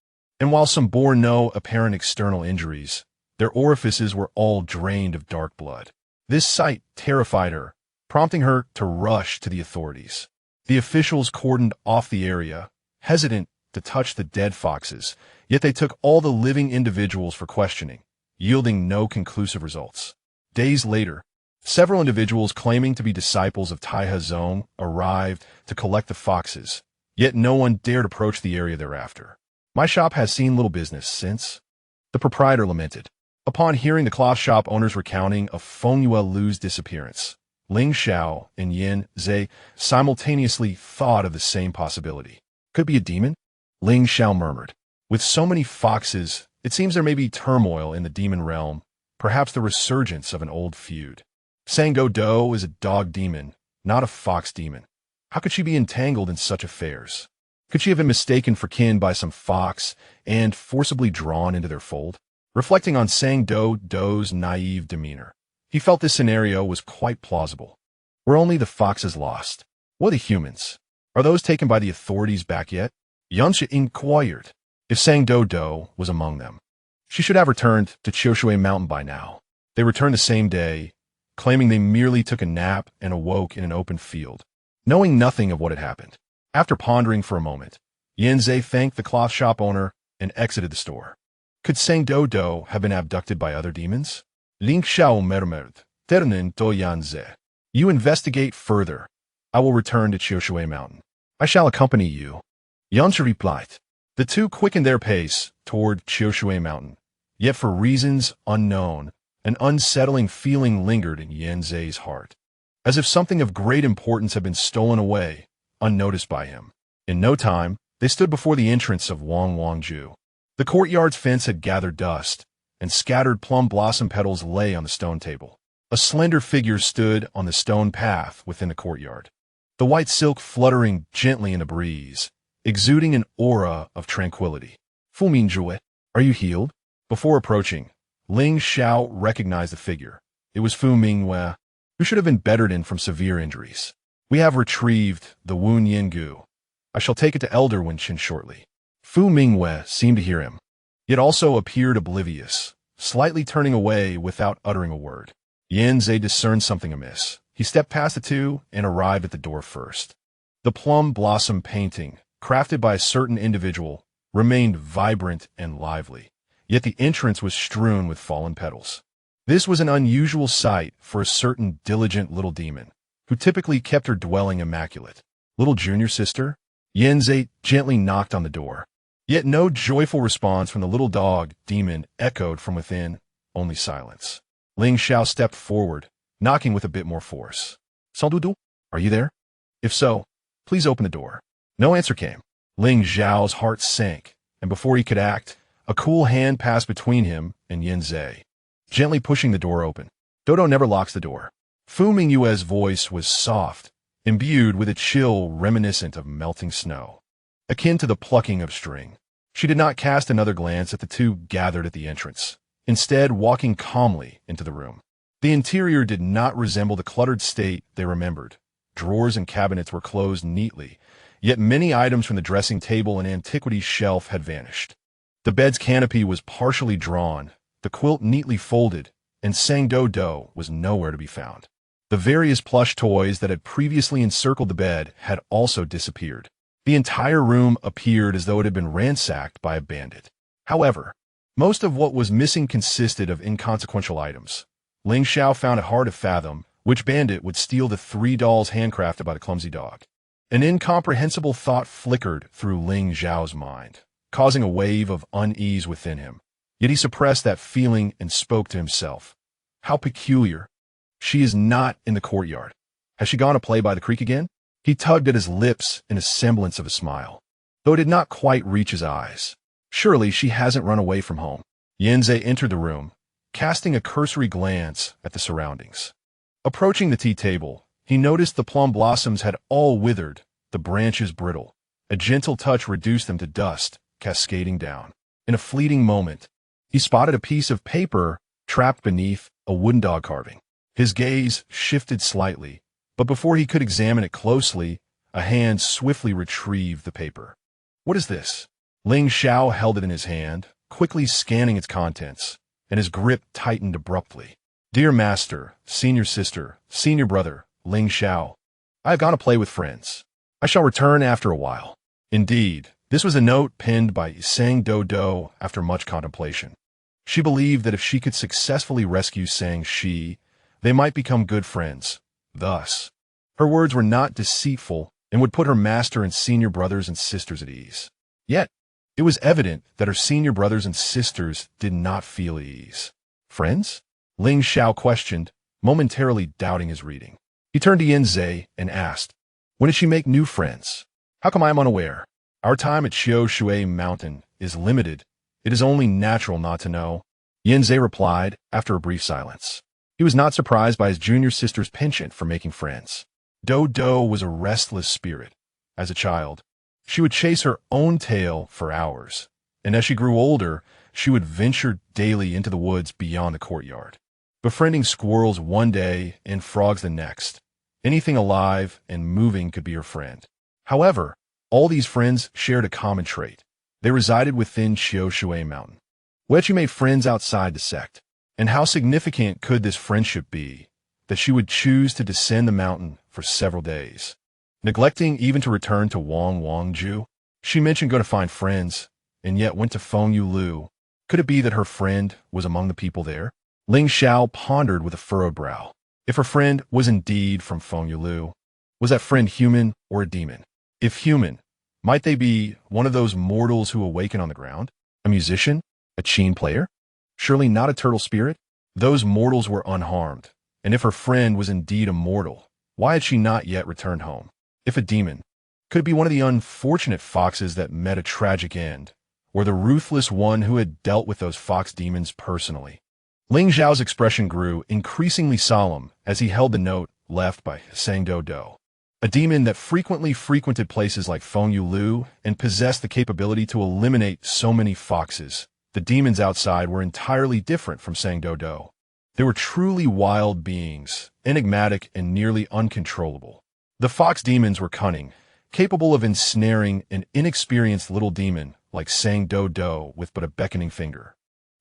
and while some bore no apparent external injuries, their orifices were all drained of dark blood. This sight terrified her, prompting her to rush to the authorities. The officials cordoned off the area, hesitant to touch the dead foxes, yet they took all the living individuals for questioning, yielding no conclusive results. Days later, several individuals claiming to be disciples of Taihe Zong arrived to collect the foxes, yet no one dared approach the area thereafter. My shop has seen little business since, the proprietor lamented. Upon hearing the cloth shop owner's recounting of Fengyue Lu's disappearance, Ling Xiao and Yin Zhe simultaneously thought of the same possibility. Could it be a demon? Ling Xiao murmured. With so many foxes, it seems there may be turmoil in the demon realm, perhaps the resurgence of an old feud. Sang Doudou is a dog demon, not a fox demon. How could she be entangled in such affairs? Could she have been mistaken for kin by some fox and forcibly drawn into their fold? Reflecting on Sang Doudou's naive demeanor, he felt this scenario was quite plausible. Were only the foxes lost? What the humans? Are those taken by the authorities back yet? Yunsha inquired if Sang Doudou was among them. She should have returned to Qiushui Mountain by now. They returned the same day, claiming they merely took a nap and awoke in an open field, knowing nothing of what had happened. After pondering for a moment, Yanzei thanked the cloth shop owner and exited the store. Could Sang Doudou have been abducted by other demons? Ling Xiao murmured, Ternin to Yanzei. You investigate further. I will return to Qiushui Mountain. I shall accompany you. Yansha replied. The two quickened their pace toward Qiushui Mountain, yet for reasons unknown, an unsettling feeling lingered in Yanzei's heart, as if something of great importance had been stolen away, unnoticed by him. In no time, they stood before the entrance of Wangju. The courtyard's fence had gathered dust, and scattered plum blossom petals lay on the stone table. A slender figure stood on the stone path within the courtyard, the white silk fluttering gently in the breeze, exuding an aura of tranquility. Fu Mingjue, are you healed? Before approaching, Ling Xiao recognized the figure. It was Fu Mingyue, who should have been bettered in from severe injuries. We have retrieved the Wu Yingu. I shall take it to Elder Wenqin shortly. Fu Mingyue seemed to hear him, yet also appeared oblivious, slightly turning away without uttering a word. Yanzei discerned something amiss. He stepped past the two and arrived at the door first. The plum blossom painting, crafted by a certain individual, remained vibrant and lively, yet the entrance was strewn with fallen petals. This was an unusual sight for a certain diligent little demon, who typically kept her dwelling immaculate. Little junior sister? Yanzei gently knocked on the door. Yet no joyful response from the little dog demon echoed from within, only silence. Ling Xiao stepped forward, knocking with a bit more force. Doudou, are you there? If so, please open the door. No answer came. Ling Xiao's heart sank, and before he could act, a cool hand passed between him and Yanzei, gently pushing the door open. Doudou never locks the door. Fu Mingyue's voice was soft, imbued with a chill reminiscent of melting snow, akin to the plucking of string. She did not cast another glance at the two gathered at the entrance, instead walking calmly into the room. The interior did not resemble the cluttered state they remembered. Drawers and cabinets were closed neatly, Yet many items from the dressing table and antiquities shelf had vanished. The bed's canopy was partially drawn, the quilt neatly folded, and Sang Doudou was nowhere to be found. The various plush toys that had previously encircled the bed had also disappeared. The entire room appeared as though it had been ransacked by a bandit. However, most of what was missing consisted of inconsequential items. Ling Xiao found it hard to fathom which bandit would steal the 3 dolls handcrafted by the clumsy dog. An incomprehensible thought flickered through Ling Xiao's mind, causing a wave of unease within him. Yet he suppressed that feeling and spoke to himself. How peculiar. She is not in the courtyard. Has she gone to play by the creek again? He tugged at his lips in a semblance of a smile, though it did not quite reach his eyes. Surely she hasn't run away from home. Yanzhe entered the room, casting a cursory glance at the surroundings. Approaching the tea table, he noticed the plum blossoms had all withered, the branches brittle. A gentle touch reduced them to dust, cascading down. In a fleeting moment, he spotted a piece of paper trapped beneath a wooden dog carving. His gaze shifted slightly, but before he could examine it closely, a hand swiftly retrieved the paper. What is this? Ling Xiao held it in his hand, quickly scanning its contents, and his grip tightened abruptly. Dear Master, Senior Sister, Senior Brother, Ling Xiao, I have gone to play with friends. I shall return after a while. Indeed, this was a note penned by Sang Doudou after much contemplation. She believed that if she could successfully rescue Sang Shi, they might become good friends. Thus, her words were not deceitful and would put her master and senior brothers and sisters at ease. Yet, it was evident that her senior brothers and sisters did not feel at ease. Friends? Ling Xiao questioned, momentarily doubting his reading. He turned to Yanzhe and asked, when did she make new friends? How come I am unaware? Our time at Xiao Shui Mountain is limited. It is only natural not to know. Yanzhe replied after a brief silence. He was not surprised by his junior sister's penchant for making friends. Doudou was a restless spirit. As a child, she would chase her own tail for hours, and as she grew older, she would venture daily into the woods beyond the courtyard, befriending squirrels one day and frogs the next. Anything alive and moving could be her friend. However, all these friends shared a common trait. They resided within Xiao Shui Mountain. Wechi made friends outside the sect. And how significant could this friendship be, that she would choose to descend the mountain for several days? Neglecting even to return to Wangju, she mentioned going to find friends, and yet went to Fengyu Lu. Could it be that her friend was among the people there? Ling Xiao pondered with a furrowed brow. If her friend was indeed from Fengyu Lu, was that friend human or a demon? If human, might they be one of those mortals who awaken on the ground? A musician? A qin player? Surely not a turtle spirit? Those mortals were unharmed, and if her friend was indeed a mortal, why had she not yet returned home? If a demon, could it be one of the unfortunate foxes that met a tragic end, or the ruthless one who had dealt with those fox demons personally? Ling Xiao's expression grew increasingly solemn as he held the note left by Sang Doudou. A demon that frequently frequented places like Fengyu Lu and possessed the capability to eliminate so many foxes. The demons outside were entirely different from Sang Doudou. They were truly wild beings, enigmatic and nearly uncontrollable. The fox demons were cunning, capable of ensnaring an inexperienced little demon like Sang Doudou with but a beckoning finger.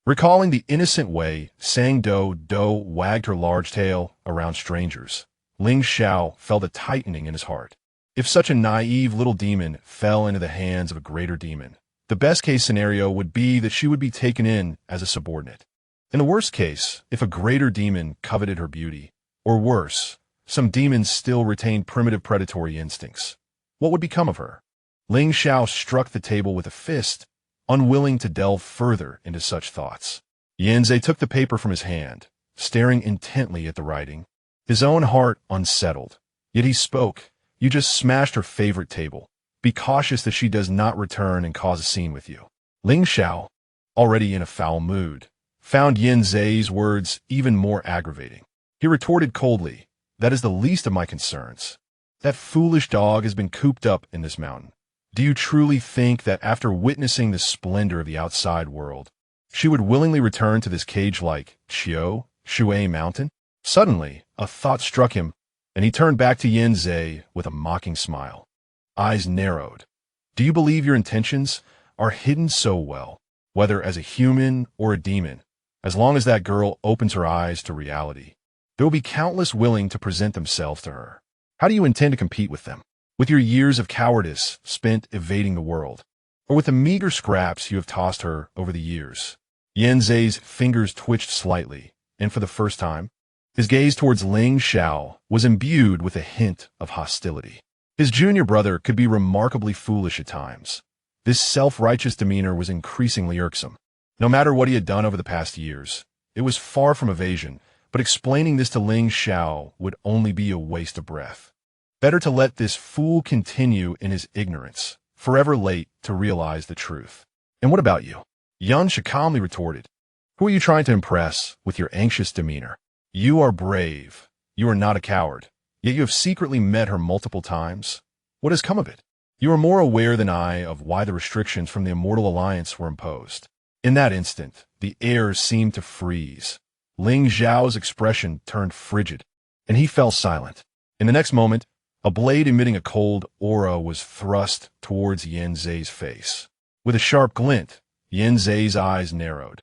Recalling the innocent way Sang Doudou wagged her large tail around strangers, Ling Xiao felt a tightening in his heart. If such a naive little demon fell into the hands of a greater demon, the best-case scenario would be that she would be taken in as a subordinate. In the worst case, if a greater demon coveted her beauty, or worse, some demons still retained primitive predatory instincts, what would become of her? Ling Xiao struck the table with a fist, unwilling to delve further into such thoughts. Yanzhe took the paper from his hand, staring intently at the writing. His own heart unsettled. Yet he spoke. You just smashed her favorite table. Be cautious that she does not return and cause a scene with you. Ling Xiao, already in a foul mood, found Yanzhe's words even more aggravating. He retorted coldly, that is the least of my concerns. That foolish dog has been cooped up in this mountain. Do you truly think that after witnessing the splendor of the outside world, she would willingly return to this cage-like Xiao Shui Mountain? Suddenly, a thought struck him, and he turned back to Yanzhe with a mocking smile. eyes narrowed. Do you believe your intentions are hidden so well, whether as a human or a demon? As long as that girl opens her eyes to reality, there will be countless willing to present themselves to her. How do you intend to compete with them? With your years of cowardice spent evading the world, or with the meager scraps you have tossed her over the years? Yanzei's fingers twitched slightly, and for the first time, his gaze towards Ling Xiao was imbued with a hint of hostility. His junior brother could be remarkably foolish at times. This self-righteous demeanor was increasingly irksome. No matter what he had done over the past years, it was far from evasion, but explaining this to Ling Xiao would only be a waste of breath. Better to let this fool continue in his ignorance, forever late to realize the truth. And what about you? Yansha calmly retorted. Who are you trying to impress with your anxious demeanor? You are brave. You are not a coward. Yet you have secretly met her multiple times. What has come of it? You are more aware than I of why the restrictions from the Immortal Alliance were imposed. In that instant, the air seemed to freeze. Ling Xiao's expression turned frigid, and he fell silent. In the next moment, a blade emitting a cold aura was thrust towards Yanzei's face. With a sharp glint, Yanzei's eyes narrowed,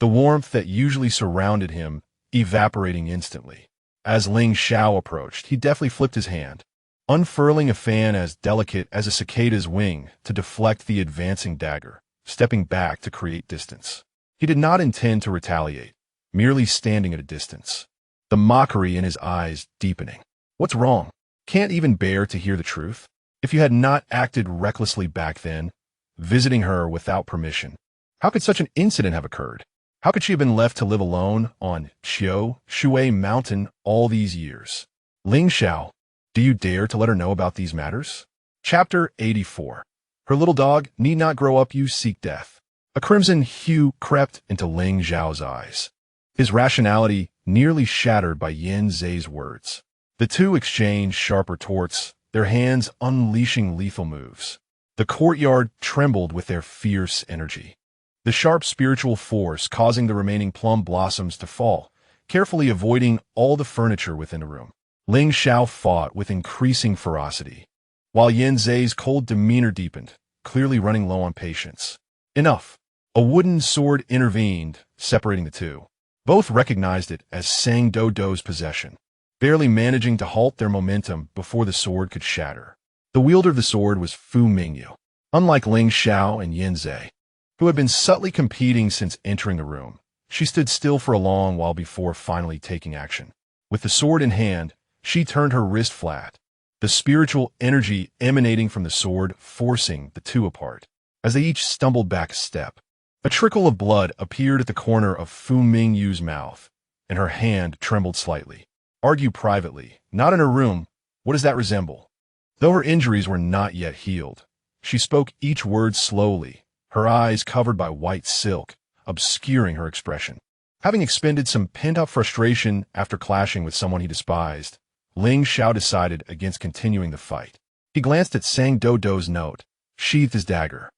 the warmth that usually surrounded him evaporating instantly. As Ling Xiao approached, he deftly flipped his hand, unfurling a fan as delicate as a cicada's wing to deflect the advancing dagger, stepping back to create distance. He did not intend to retaliate, merely standing at a distance, the mockery in his eyes deepening. What's wrong? Can't even bear to hear the truth? If you had not acted recklessly back then, visiting her without permission, how could such an incident have occurred? How could she have been left to live alone on Shui Mountain all these years? Ling Xiao, do you dare to let her know about these matters? Chapter 84. Her little dog need not grow up you seek death. A crimson hue crept into Ling Xiao's eyes, his rationality nearly shattered by Yanzei's words. The two exchanged sharp retorts, their hands unleashing lethal moves. The courtyard trembled with their fierce energy, the sharp spiritual force causing the remaining plum blossoms to fall, carefully avoiding all the furniture within the room. Ling Xiao fought with increasing ferocity, while Yanzei's cold demeanor deepened, clearly running low on patience. Enough. A wooden sword intervened, separating the two. Both recognized it as Sang Doudou's possession, barely managing to halt their momentum before the sword could shatter. The wielder of the sword was Fu Mingyu. Unlike Ling Xiao and Yanzei, who had been subtly competing since entering the room, she stood still for a long while before finally taking action. With the sword in hand, she turned her wrist flat, the spiritual energy emanating from the sword forcing the two apart. As they each stumbled back a step, a trickle of blood appeared at the corner of Fu Mingyu's mouth, and her hand trembled slightly. Argue privately, not in her room. What does that resemble? Though her injuries were not yet healed, she spoke each word slowly, her eyes covered by white silk, obscuring her expression. Having expended some pent-up frustration after clashing with someone he despised, Ling Xiao decided against continuing the fight. He glanced at Sang Doudou's note, sheathed his dagger,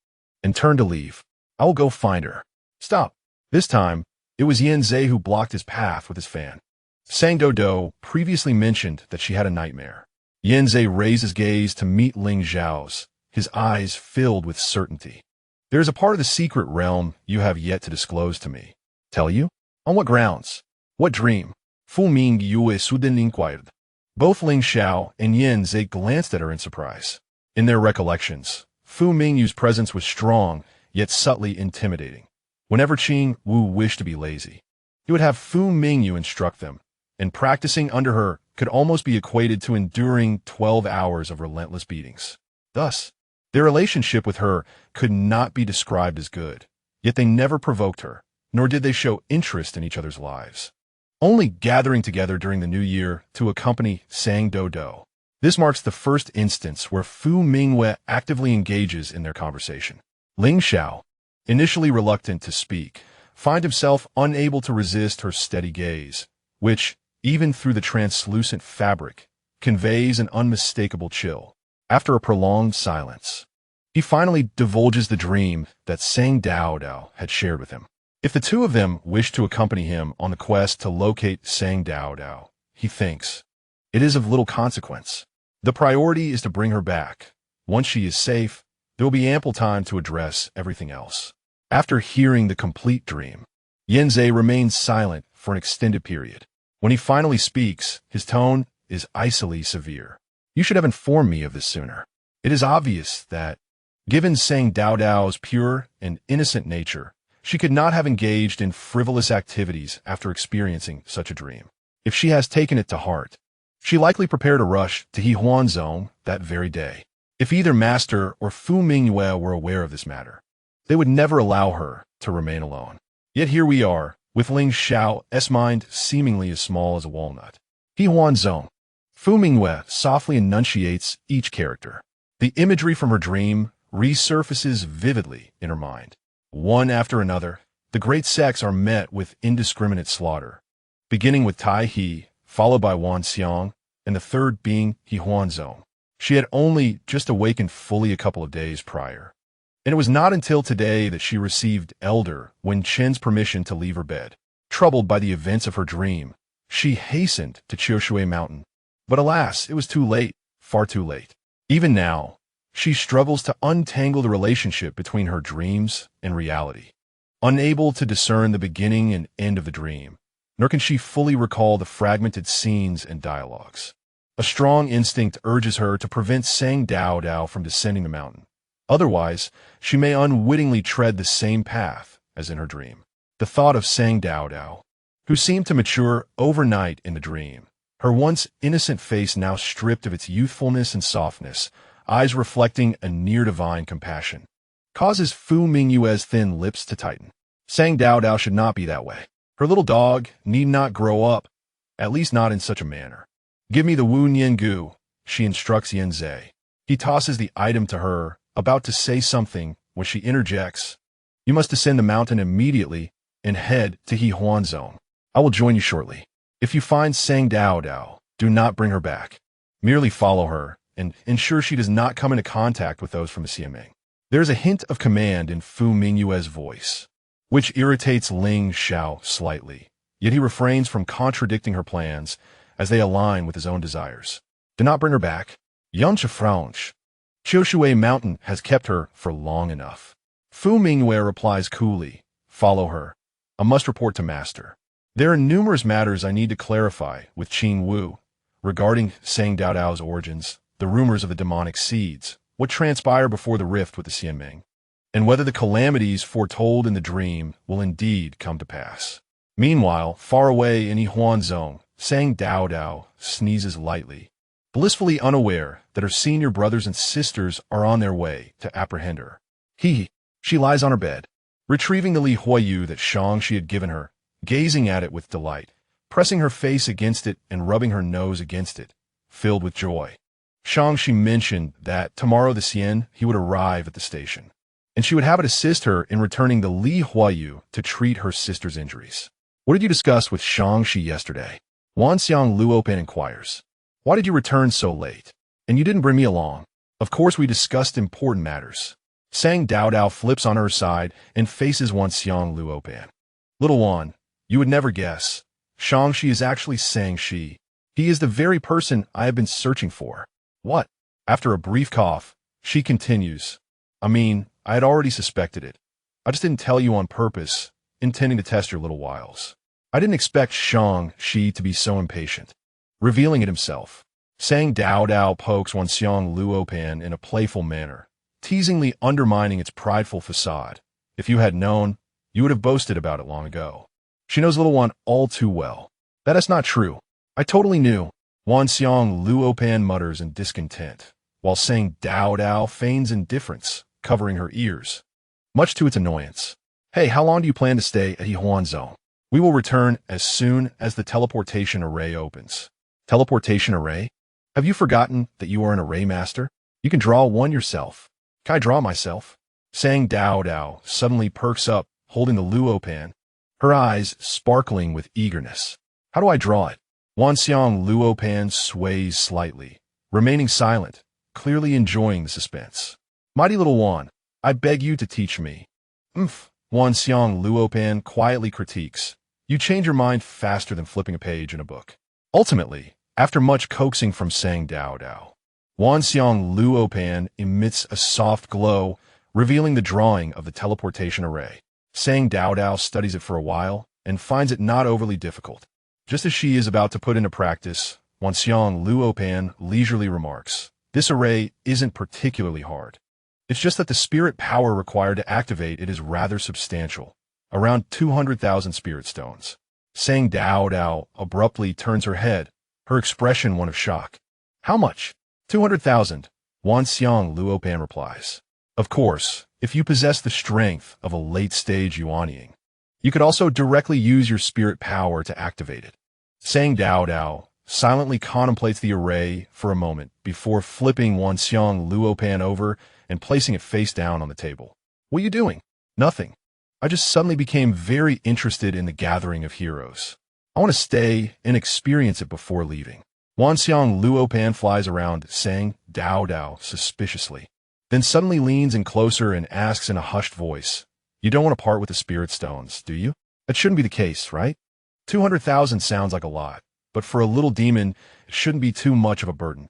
and turned to leave. I will go find her. Stop. This time, it was Yanzei who blocked his path with his fan. Sang Doudou previously mentioned that she had a nightmare. Yanzei raised his gaze to meet Ling Xiao's, his eyes filled with certainty. There is a part of the secret realm you have yet to disclose to me. Tell you? On what grounds? What dream? Fu Mingyu suddenly inquired. Both Ling Xiao and Yanzei glanced at her in surprise. In their recollections, Fu Mingyu's presence was strong, yet subtly intimidating. Whenever Qing Wu wished to be lazy, he would have Fu Mingyu instruct them, and practicing under her could almost be equated to enduring 12 hours of relentless beatings. Thus, their relationship with her could not be described as good, yet they never provoked her, nor did they show interest in each other's lives, only gathering together during the new year to accompany Sang Doudou. This marks the first instance where Fu Mingyu actively engages in their conversation. Ling Xiao, initially reluctant to speak, found himself unable to resist her steady gaze, which, even through the translucent fabric, conveys an unmistakable chill. After a prolonged silence, he finally divulges the dream that Sang Doudou had shared with him. If the two of them wish to accompany him on the quest to locate Sang Doudou, he thinks, it is of little consequence. The priority is to bring her back, Once she is safe, there will be ample time to address everything else. After hearing the complete dream, Yanzhe remains silent for an extended period. When he finally speaks, his tone is icily severe. You should have informed me of this sooner. It is obvious that, given Sang Doudou's pure and innocent nature, she could not have engaged in frivolous activities after experiencing such a dream. If she has taken it to heart, she likely prepared a rush to Hehuan Sect that very day. If either Master or Fu Mingyue were aware of this matter, they would never allow her to remain alone. Yet here we are, with Ling Xiao's mind seemingly as small as a walnut. Hehuan Sect. Fu Mingyue softly enunciates each character. The imagery from her dream resurfaces vividly in her mind. One after another, the great sects are met with indiscriminate slaughter, beginning with Tai He, followed by Wan Xiang, and the third being Hehuan Sect. She had only just awakened fully a couple of days prior, and it was not until today that she received Elder Wen Chen's permission to leave her bed. Troubled by the events of her dream, she hastened to Qiushui Mountain. But alas, it was too late, far too late. Even now, she struggles to untangle the relationship between her dreams and reality. Unable to discern the beginning and end of the dream, nor can she fully recall the fragmented scenes and dialogues. A strong instinct urges her to prevent Sang Doudou from descending the mountain. Otherwise, she may unwittingly tread the same path as in her dream. The thought of Sang Doudou, who seemed to mature overnight in the dream, her once innocent face now stripped of its youthfulness and softness, eyes reflecting a near-divine compassion, causes Fu Mingyue's thin lips to tighten. Sang Doudou should not be that way. Her little dog need not grow up, at least not in such a manner. Give me the Wu Nian Gu, she instructs Yanzhe. He tosses the item to her, about to say something, when she interjects. You must descend the mountain immediately and head to Hehuan Sect. I will join you shortly. If you find Sang Doudou, do not bring her back. Merely follow her and ensure she does not come into contact with those from the Xiameng. There is a hint of command in Fu Mingyue's voice, which irritates Ling Xiao slightly, yet he refrains from contradicting her plans as they align with his own desires. Do not bring her back. Yuncha Franche. Qiushui Mountain has kept her for long enough. Fu Mingyue replies coolly, follow her. I must report to Master. There are numerous matters I need to clarify with Qing Wu regarding Sang Doudou's origins, the rumors of the demonic seeds, what transpired before the rift with the Xianming, and whether the calamities foretold in the dream will indeed come to pass. Meanwhile, far away in Hehuan Sect, Sang Doudou sneezes lightly, blissfully unaware that her senior brothers and sisters are on their way to apprehend her. She lies on her bed, retrieving the Li Huayu that Shang she had given her, gazing at it with delight, pressing her face against it and rubbing her nose against it, filled with joy. Shang she mentioned that tomorrow the Xian he would arrive at the station, and she would have it assist her in returning the Li Huayu to treat her sister's injuries. What did you discuss with Shang shi yesterday? Wan Xiang Luopan inquires. Why did you return so late? And you didn't bring me along. Of course we discussed important matters. Sang Doudou flips on her side and faces Wan Xiang Luopan. Little Wan, you would never guess. Shang shi is actually Sang shi. He is the very person I have been searching for. What? After a brief cough, she continues. I mean, I had already suspected it. I just didn't tell you on purpose, intending to test your little wiles. I didn't expect Shang shi to be so impatient. Revealing it himself, Sang Doudou pokes Wan Xiang Luopan in a playful manner, teasingly undermining its prideful facade. If you had known, you would have boasted about it long ago. She knows little Wan all too well. That is not true. I totally knew. Wan Xiang Luopan mutters in discontent, while Sang Doudou feigns indifference, covering her ears, much to its annoyance. Hey, how long do you plan to stay at Hehuan Sect? We will return as soon as the teleportation array opens. Teleportation array? Have you forgotten that you are an array master? You can draw one yourself. Can I draw myself? Sang Doudou suddenly perks up, holding the Luopan, her eyes sparkling with eagerness. How do I draw it? Wan Xiang Luopan sways slightly, remaining silent, clearly enjoying the suspense. Mighty little Wan, I beg you to teach me. Wan Xiang Luopan quietly critiques. You change your mind faster than flipping a page in a book. Ultimately, after much coaxing from Sang Doudou, Wanxiang Luopan emits a soft glow, revealing the drawing of the teleportation array. Sang Doudou studies it for a while and finds it not overly difficult. Just as she is about to put into practice, Wanxiang Luopan leisurely remarks, "This array isn't particularly hard. It's just that the spirit power required to activate it is rather substantial, around 200,000 spirit stones." Sang Doudou abruptly turns her head, her expression one of shock. "How much?" 200,000, Wanxiang Luopan replies. "Of course, if you possess the strength of a late-stage Yuanying. You could also directly use your spirit power to activate it." Sang Doudou silently contemplates the array for a moment before flipping Wanxiang Luopan over and placing it face down on the table. "What are you doing?" "Nothing. I just suddenly became very interested in the gathering of heroes. I want to stay and experience it before leaving." Wanxiang Luopan flies around, Sang Doudou suspiciously, then suddenly leans in closer and asks in a hushed voice, "You don't want to part with the spirit stones, do you? That shouldn't be the case, right? 200,000 sounds like a lot, but for a little demon, it shouldn't be too much of a burden.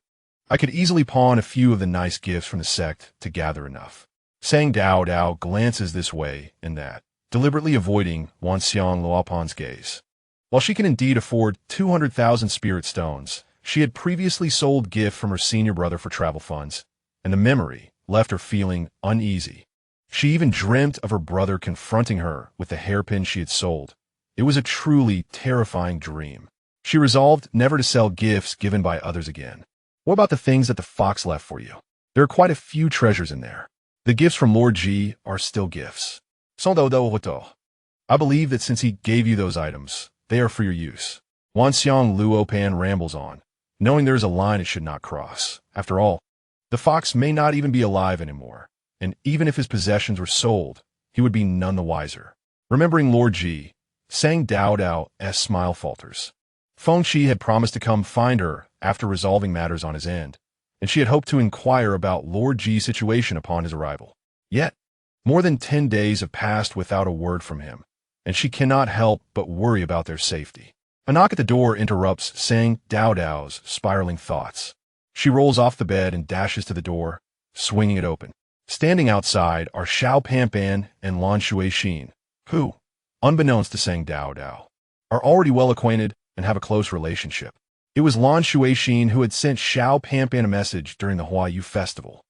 I could easily pawn a few of the nice gifts from the sect to gather enough." Sang Doudou glances this way and that, deliberately avoiding Wanxiang Luopan's gaze. While she can indeed afford 200,000 spirit stones, she had previously sold gift from her senior brother for travel funds, and the memory left her feeling uneasy. She even dreamt of her brother confronting her with the hairpin she had sold. It was a truly terrifying dream. She resolved never to sell gifts given by others again. "What about the things that the fox left for you? There are quite a few treasures in there. The gifts from Lord G are still gifts. I believe that since he gave you those items, they are for your use." Wanxiang Luopan rambles on, knowing there is a line it should not cross. After all, the fox may not even be alive anymore, and even if his possessions were sold, he would be none the wiser. Remembering Lord G, Sang Doudou's smile falters. Fengshi had promised to come find her after resolving matters on his end, and she had hoped to inquire about Lord G's situation upon his arrival. Yet, more than 10 days have passed without a word from him, and she cannot help but worry about their safety. A knock at the door interrupts Sang Doudou's spiraling thoughts. She rolls off the bed and dashes to the door, swinging it open. Standing outside are Xiao Panpan and Lan Shuixin, who, unbeknownst to Sang Doudou, are already well acquainted and have a close relationship. It was Lan Shuixin who had sent Xiao Panpan a message during the Huayu festival.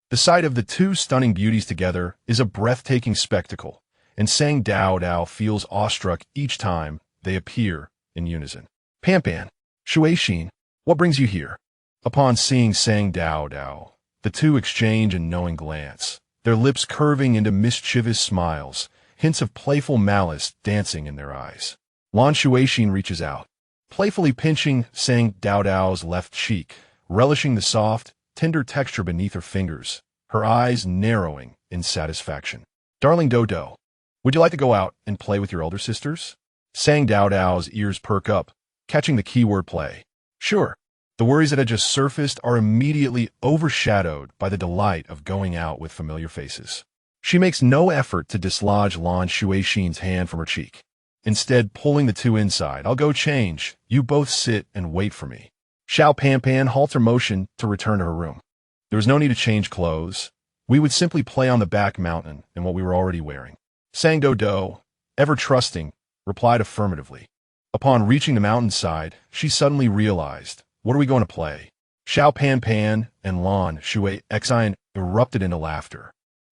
The sight of the two stunning beauties together is a breathtaking spectacle, and Sang Doudou feels awestruck each time they appear in unison. "Panpan, Shuixin, what brings you here?" Upon seeing Sang Doudou, the two exchange a knowing glance, their lips curving into mischievous smiles, hints of playful malice dancing in their eyes. Lan Shuixin reaches out, playfully pinching Sang Doudou's left cheek, relishing the soft, tender texture beneath her fingers, her eyes narrowing in satisfaction. "Darling Doudou, would you like to go out and play with your older sisters?" Sang Doudou's ears perk up, catching the keyword play. "Sure." The worries that had just surfaced are immediately overshadowed by the delight of going out with familiar faces. She makes no effort to dislodge Lan Shuixin's hand from her cheek, instead pulling the two inside. "I'll go change. You both sit and wait for me." Xiao Panpan halts her motion to return to her room. There was no need to change clothes. We would simply play on the back mountain in what we were already wearing. Sang Doudou, ever trusting, replied affirmatively. Upon reaching the mountainside, she suddenly realized, what are we going to play? Xiao Panpan and Lan Shuixin erupted into laughter,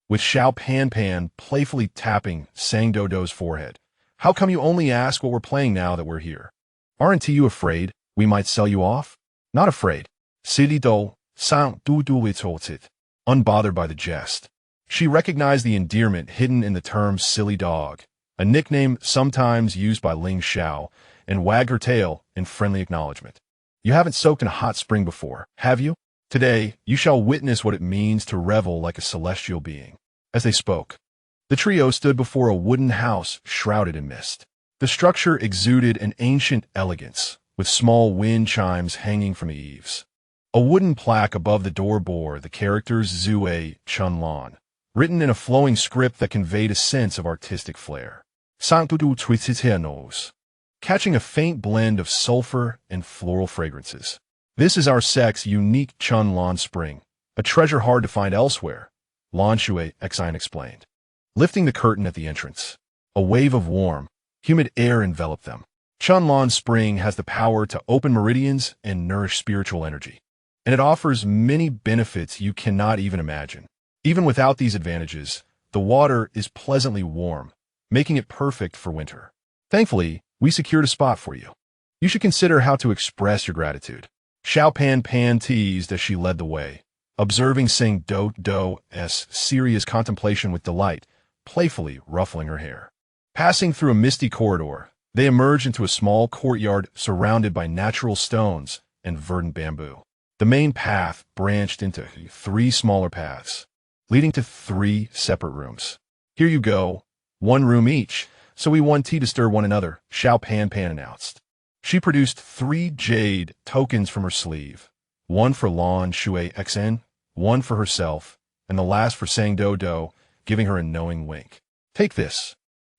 with Xiao Panpan playfully tapping Sang Doudou's forehead. "How come you only ask what we're playing now that we're here? Aren't you afraid we might sell you off?" "Not afraid." Silly Do, Sang Doudou retorted, unbothered by the jest. She recognized the endearment hidden in the term silly dog, a nickname sometimes used by Ling Xiao, and wagged her tail in friendly acknowledgement. "You haven't soaked in a hot spring before, have you? Today, you shall witness what it means to revel like a celestial being." As they spoke, the trio stood before a wooden house shrouded in mist. The structure exuded an ancient elegance, with small wind chimes hanging from the eaves. A wooden plaque above the door bore the characters Zue Chun Lan, written in a flowing script that conveyed a sense of artistic flair. Sang Doudou tweeted her nose, catching a faint blend of sulfur and floral fragrances. This is our sect's unique Chun Lan spring, a treasure hard to find elsewhere, Lan Shui Xian explained. Lifting the curtain at the entrance, a wave of warm, humid air enveloped them. Chun Lan spring has the power to open meridians and nourish spiritual energy, and it offers many benefits you cannot even imagine. Even without these advantages, the water is pleasantly warm, making it perfect for winter. Thankfully, we secured a spot for you. You should consider how to express your gratitude. Xiao Pan teased as she led the way, observing Seng Doudou's serious contemplation with delight, playfully ruffling her hair. Passing through a misty corridor, they emerged into a small courtyard surrounded by natural stones and verdant bamboo. The main path branched into 3 smaller paths, leading to 3 separate rooms. Here you go, 1 room each, so we want tea to stir one another, Xiao Pan announced. She produced 3 jade tokens from her sleeve, 1 for Lan Shui Xian, 1 for herself, and the last for Seng Doudou, giving her a knowing wink. Take this.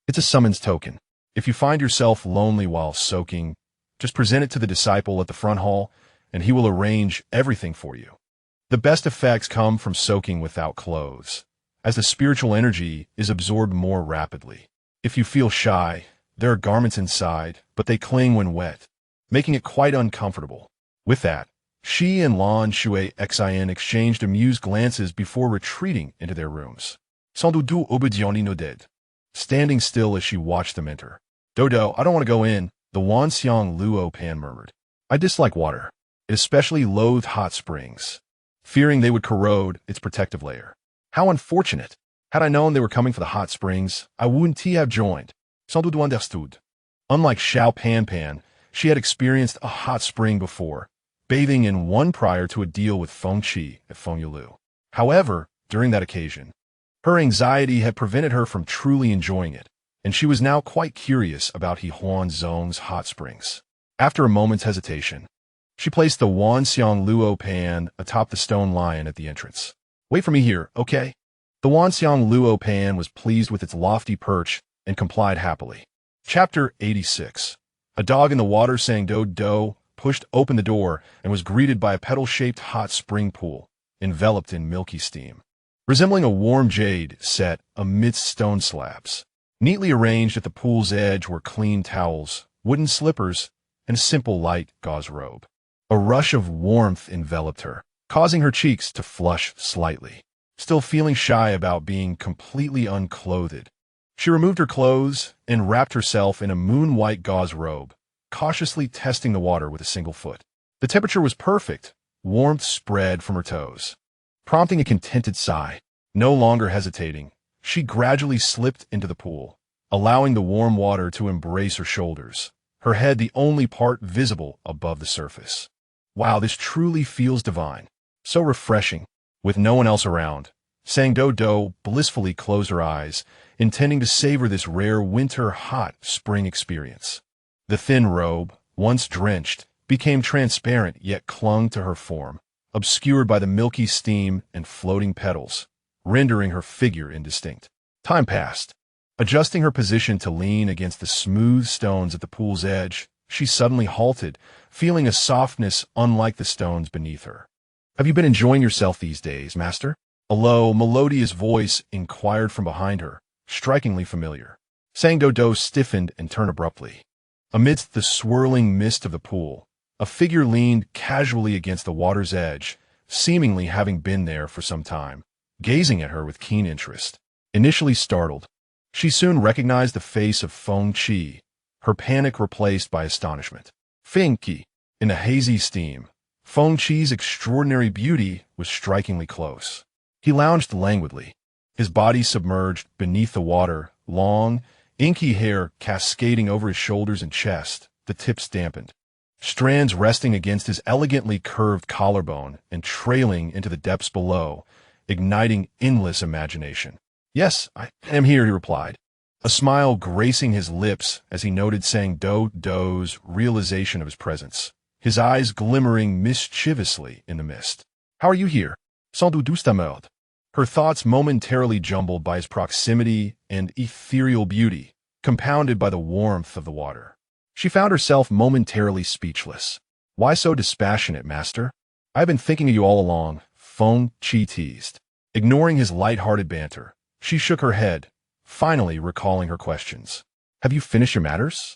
It's a summons token. If you find yourself lonely while soaking, just present it to the disciple at the front hall, and he will arrange everything for you. The best effects come from soaking without clothes, as the spiritual energy is absorbed more rapidly. If you feel shy, there are garments inside, but they cling when wet, making it quite uncomfortable. With that, she and Lan Shui Xian exchanged amused glances before retreating into their rooms. Sans Doudou obédiently nodded, standing still as she watched them enter. Doudou, I don't want to go in, the Wanxiang Luo Pan murmured. I dislike water. It especially loathed hot springs, fearing they would corrode its protective layer. How unfortunate. Had I known they were coming for the hot springs, I wouldn't have joined. Sans Doudou understood. Unlike Xiao Pan, she had experienced a hot spring before, bathing in one prior to a deal with Feng Qi at Fengyulu. However, during that occasion, her anxiety had prevented her from truly enjoying it, and she was now quite curious about Hehuan Sect's hot springs. After a moment's hesitation, she placed the Wanxiang Luo Pan atop the stone lion at the entrance. Wait for me here, okay? The Wanxiang Luo Pan was pleased with its lofty perch and complied happily. Chapter 86. A dog in the water sang Doudou pushed open the door and was greeted by a petal-shaped hot spring pool, enveloped in milky steam. Resembling a warm jade set amidst stone slabs. Neatly arranged at the pool's edge were clean towels, wooden slippers, and a simple light gauze robe. A rush of warmth enveloped her, causing her cheeks to flush slightly. Still feeling shy about being completely unclothed, she removed her clothes and wrapped herself in a moon-white gauze robe, cautiously testing the water with a single foot. The temperature was perfect, warmth spread from her toes. Prompting a contented sigh, no longer hesitating, she gradually slipped into the pool, allowing the warm water to embrace her shoulders, her head the only part visible above the surface. Wow, this truly feels divine. So refreshing. With no one else around, Seng Doudou blissfully closed her eyes, intending to savor this rare winter hot spring experience. The thin robe, once drenched, became transparent yet clung to her form, obscured by the milky steam and floating petals, rendering her figure indistinct. Time passed. Adjusting her position to lean against the smooth stones at the pool's edge, she suddenly halted, feeling a softness unlike the stones beneath her. Have you been enjoying yourself these days, Master? A low, melodious voice inquired from behind her, strikingly familiar. Seng Doudou stiffened and turned abruptly. Amidst the swirling mist of the pool, a figure leaned casually against the water's edge, seemingly having been there for some time, gazing at her with keen interest. Initially startled, she soon recognized the face of Feng Qi, her panic replaced by astonishment. Feng Qi. In the hazy steam, Feng Qi's extraordinary beauty was strikingly close. He lounged languidly, his body submerged beneath the water, long, inky hair cascading over his shoulders and chest, the tips dampened, strands resting against his elegantly curved collarbone and trailing into the depths below, igniting endless imagination. Yes, I am here, he replied, a smile gracing his lips as he noted Seng Doudou's realization of his presence, his eyes glimmering mischievously in the mist. How are you here? Sans Doudou stammered, her thoughts momentarily jumbled by his proximity and ethereal beauty, compounded by the warmth of the water. She found herself momentarily speechless. Why so dispassionate, master? I've been thinking of you all along, Feng Qi teased. Ignoring his light-hearted banter, she shook her head, finally recalling her questions. Have you finished your matters?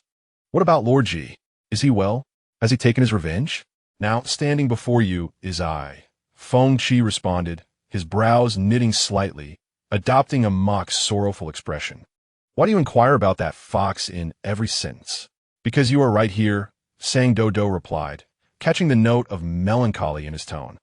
What about Lord Ji? Is he well? Has he taken his revenge? Now, standing before you is I. Feng Qi responded, his brows knitting slightly, adopting a mock sorrowful expression. Why do you inquire about that fox in every sentence? Because you are right here, Sang Doudou replied, catching the note of melancholy in his tone.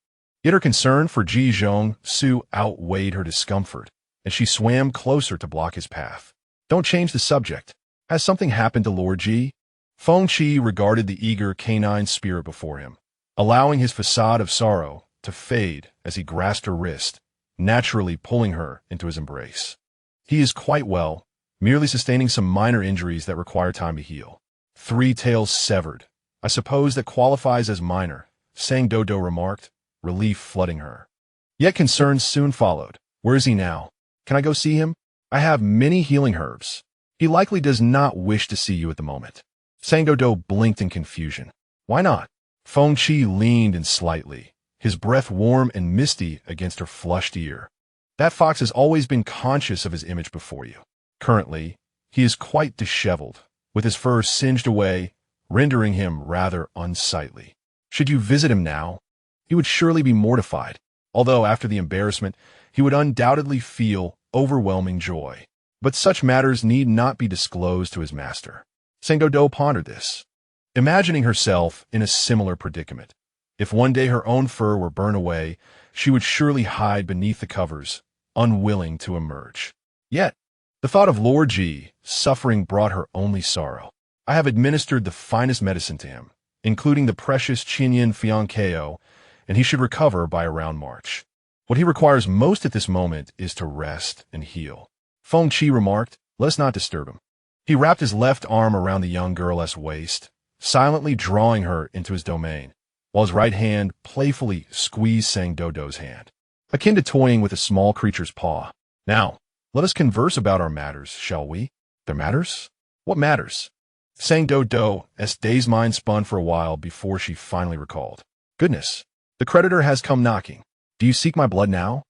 Yet her concern for Ji Zhong Su outweighed her discomfort, and she swam closer to block his path. Don't change the subject. Has something happened to Lord Ji? Feng Qi regarded the eager canine spirit before him, allowing his facade of sorrow to fade as he grasped her wrist, naturally pulling her into his embrace. He is quite well, merely sustaining some minor injuries that require time to heal. 3 tails severed. I suppose that qualifies as minor, Sang Doudou remarked, relief flooding her. Yet concerns soon followed. Where is he now? Can I go see him? I have many healing herbs. He likely does not wish to see you at the moment. Sang Doudou blinked in confusion. Why not? Feng Qi leaned in slightly, his breath warm and misty against her flushed ear. That fox has always been conscious of his image before you. Currently, he is quite disheveled, with his fur singed away, rendering him rather unsightly. Should you visit him now, he would surely be mortified, although after the embarrassment, he would undoubtedly feel overwhelming joy. But such matters need not be disclosed to his master. Sang Doudou pondered this, imagining herself in a similar predicament. If one day her own fur were burned away, she would surely hide beneath the covers, unwilling to emerge. Yet, the thought of Lord Ji suffering brought her only sorrow. I have administered the finest medicine to him, including the precious Chinyan Fiankeo, and he should recover by around March. What he requires most at this moment is to rest and heal. Feng Qi remarked, let us not disturb him. He wrapped his left arm around the young girl's waist, silently drawing her into his domain, while his right hand playfully squeezed Sang Doudou's hand, akin to toying with a small creature's paw. Now, let us converse about our matters, shall we? Their matters? What matters? Sang Doudou's dazed mind spun for a while before she finally recalled. Goodness, the creditor has come knocking. Do you seek my blood now?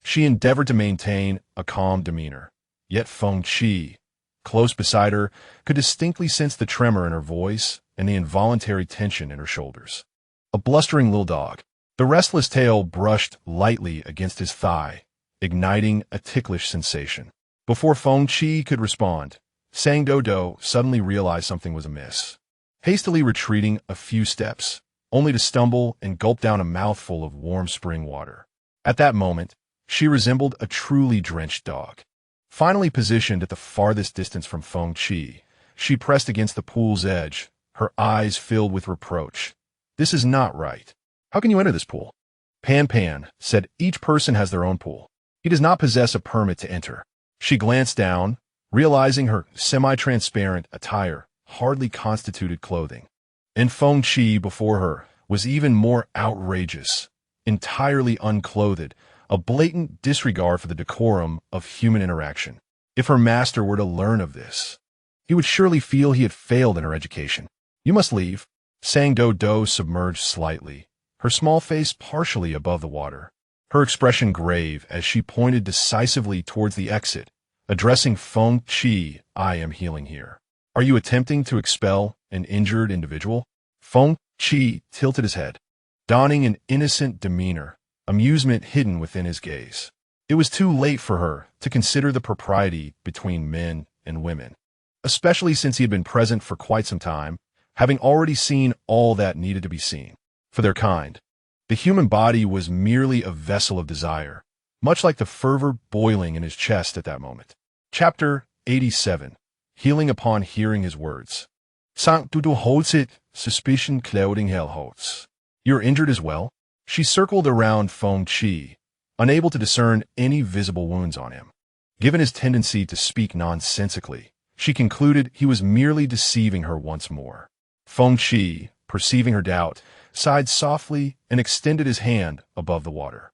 She endeavored to maintain a calm demeanor, yet Feng Qi, close beside her, could distinctly sense the tremor in her voice and the involuntary tension in her shoulders. A blustering little dog. The restless tail brushed lightly against his thigh, igniting a ticklish sensation. Before Feng Qi could respond, Sang Doudou suddenly realized something was amiss. Hastily retreating a few steps, only to stumble and gulp down a mouthful of warm spring water. At that moment, she resembled a truly drenched dog. Finally positioned at the farthest distance from Feng Qi, she pressed against the pool's edge, her eyes filled with reproach. This is not right. How can you enter this pool? Pan said each person has their own pool. He does not possess a permit to enter. She glanced down, realizing her semi-transparent attire hardly constituted clothing. And Feng Qi before her was even more outrageous, entirely unclothed, a blatant disregard for the decorum of human interaction. If her master were to learn of this, he would surely feel he had failed in her education. You must leave. Sang Doudou submerged slightly, her small face partially above the water, her expression grave as she pointed decisively towards the exit, addressing Feng Qi. I am healing here. Are you attempting to expel an injured individual? Feng Qi tilted his head, donning an innocent demeanor, amusement hidden within his gaze. It was too late for her to consider the propriety between men and women, especially since he had been present for quite some time, having already seen all that needed to be seen. For their kind, the human body was merely a vessel of desire, much like the fervor boiling in his chest at that moment. Chapter 87. Healing upon hearing his words. Sang Doudou holds it, suspicion clouding hell holds. You're injured as well? She circled around Feng Qi, unable to discern any visible wounds on him. Given his tendency to speak nonsensically, she concluded he was merely deceiving her once more. Feng Qi, perceiving her doubt, sighed softly and extended his hand above the water.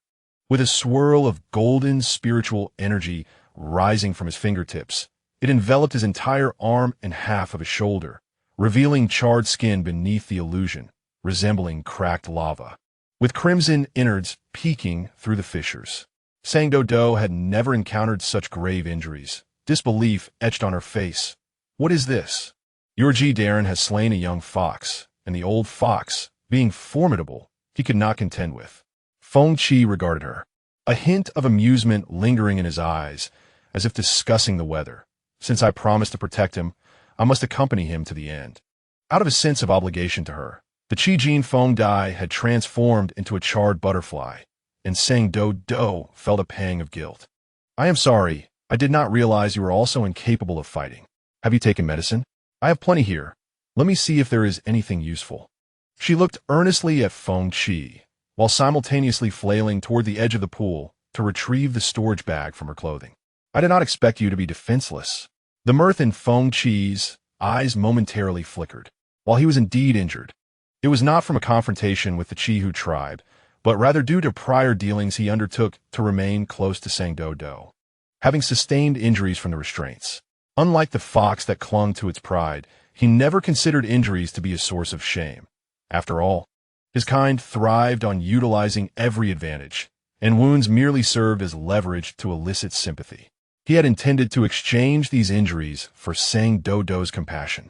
With a swirl of golden spiritual energy rising from his fingertips, it enveloped his entire arm and half of his shoulder, revealing charred skin beneath the illusion, resembling cracked lava, with crimson innards peeking through the fissures. Sang Doudou had never encountered such grave injuries. Disbelief etched on her face. "What is this?" "Your G. Darren has slain a young fox, and the old fox, being formidable, he could not contend with." Feng Qi regarded her, a hint of amusement lingering in his eyes, as if discussing the weather. "Since I promised to protect him, I must accompany him to the end." Out of a sense of obligation to her, the Qi Jin Feng Dai had transformed into a charred butterfly, and Sang Doudou felt a pang of guilt. "I am sorry. I did not realize you were also incapable of fighting. Have you taken medicine? I have plenty here. Let me see if there is anything useful." She looked earnestly at Feng Qi, while simultaneously flailing toward the edge of the pool to retrieve the storage bag from her clothing. "I did not expect you to be defenseless." The mirth in Feng Qi's eyes momentarily flickered. While he was indeed injured, it was not from a confrontation with the Qihu tribe, but rather due to prior dealings he undertook to remain close to Sang Doudou. Having sustained injuries from the restraints, unlike the fox that clung to its pride, he never considered injuries to be a source of shame. After all, his kind thrived on utilizing every advantage, and wounds merely served as leverage to elicit sympathy. He had intended to exchange these injuries for Sang Doudou's compassion,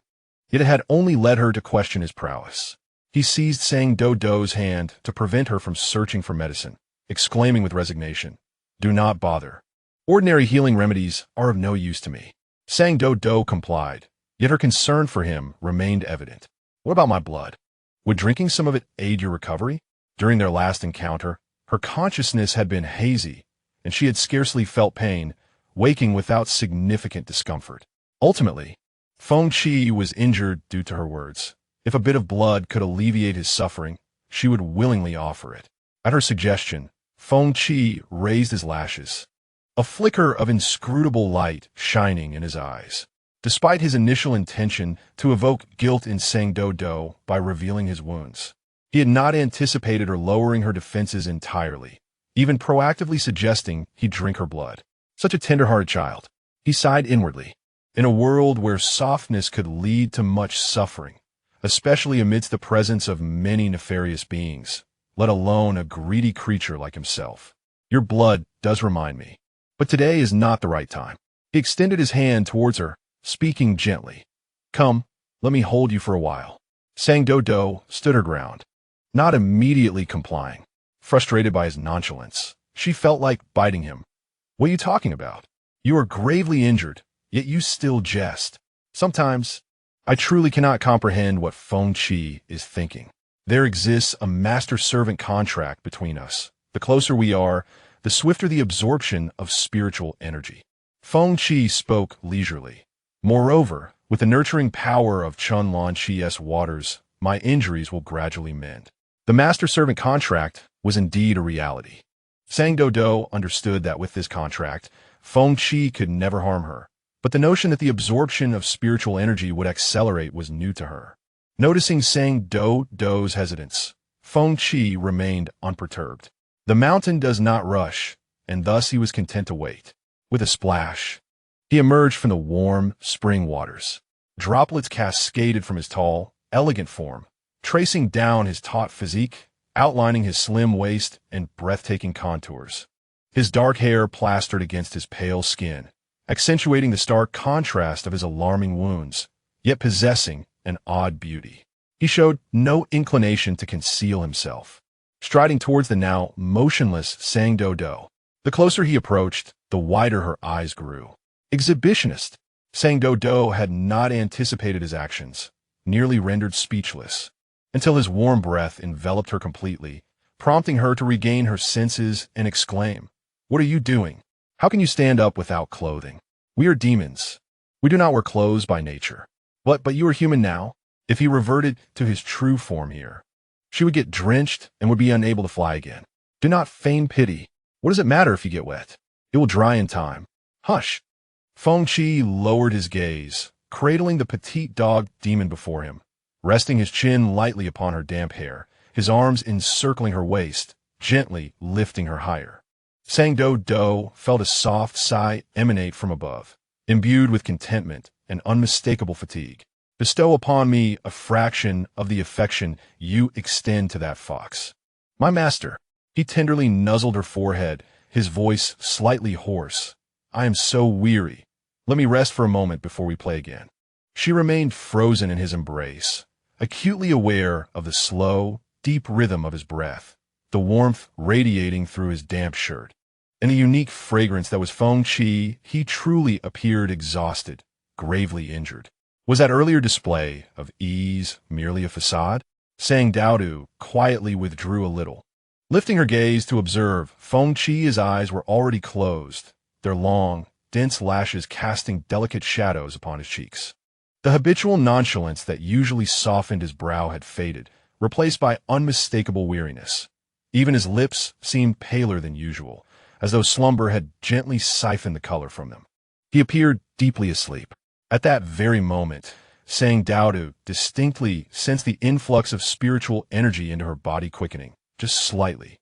yet it had only led her to question his prowess. He seized Sang Doudou's hand to prevent her from searching for medicine, exclaiming with resignation, "Do not bother. Ordinary healing remedies are of no use to me." Sang Doudou complied, yet her concern for him remained evident. "What about my blood? Would drinking some of it aid your recovery?" During their last encounter, her consciousness had been hazy, and she had scarcely felt pain, waking without significant discomfort. Ultimately, Feng Qi was injured due to her words. If a bit of blood could alleviate his suffering, she would willingly offer it. At her suggestion, Feng Qi raised his lashes, a flicker of inscrutable light shining in his eyes. Despite his initial intention to evoke guilt in Sang Doudou by revealing his wounds, he had not anticipated her lowering her defenses entirely, even proactively suggesting he drink her blood. Such a tender-hearted child. He sighed inwardly. In a world where softness could lead to much suffering, especially amidst the presence of many nefarious beings, let alone a greedy creature like himself. "Your blood does remind me, but today is not the right time." He extended his hand towards her, speaking gently. "Come, let me hold you for a while." Sang Doudou stood her ground, not immediately complying. Frustrated by his nonchalance, she felt like biting him. "What are you talking about? You are gravely injured, yet you still jest. Sometimes, I truly cannot comprehend what Feng Qi is thinking. There exists a master-servant contract between us. The closer we are, the swifter the absorption of spiritual energy." Feng Qi spoke leisurely. "Moreover, with the nurturing power of Chun Lan Chi's waters, my injuries will gradually mend." The master-servant contract was indeed a reality. Sang Doudou understood that with this contract, Feng Qi could never harm her, but the notion that the absorption of spiritual energy would accelerate was new to her. Noticing Sang Doudou's hesitance, Feng Qi remained unperturbed. The mountain does not rush, and thus he was content to wait. With a splash, he emerged from the warm spring waters. Droplets cascaded from his tall, elegant form, tracing down his taut physique, outlining his slim waist and breathtaking contours. His dark hair plastered against his pale skin, accentuating the stark contrast of his alarming wounds, yet possessing an odd beauty. He showed no inclination to conceal himself, striding towards the now motionless Sang Doudou. The closer he approached, the wider her eyes grew. Exhibitionist! Sang Doudou had not anticipated his actions, nearly rendered speechless, until his warm breath enveloped her completely, prompting her to regain her senses and exclaim, "What are you doing? How can you stand up without clothing? We are demons. We do not wear clothes by nature. But you are human now." If he reverted to his true form here, she would get drenched and would be unable to fly again. "Do not feign pity. What does it matter if you get wet? It will dry in time." "Hush!" Feng Qi lowered his gaze, cradling the petite dog demon before him, resting his chin lightly upon her damp hair, his arms encircling her waist, gently lifting her higher. Sang Doudou felt a soft sigh emanate from above, imbued with contentment and unmistakable fatigue. Bestow upon me a fraction of the affection you extend to that fox. My master. He tenderly nuzzled her forehead, his voice slightly hoarse. I am so weary. Let me rest for a moment before we play again. She remained frozen in his embrace, acutely aware of the slow, deep rhythm of his breath, the warmth radiating through his damp shirt, and the unique fragrance that was Feng Qi. He truly appeared exhausted, gravely injured. Was that earlier display of ease merely a facade? Saying Doudou quietly withdrew a little. Lifting her gaze to observe, Feng Qi's eyes were already closed, their long, dense lashes casting delicate shadows upon his cheeks. The habitual nonchalance that usually softened his brow had faded, replaced by unmistakable weariness. Even his lips seemed paler than usual, as though slumber had gently siphoned the color from them. He appeared deeply asleep. At that very moment, saying Doudou distinctly sensed the influx of spiritual energy into her body quickening, just slightly.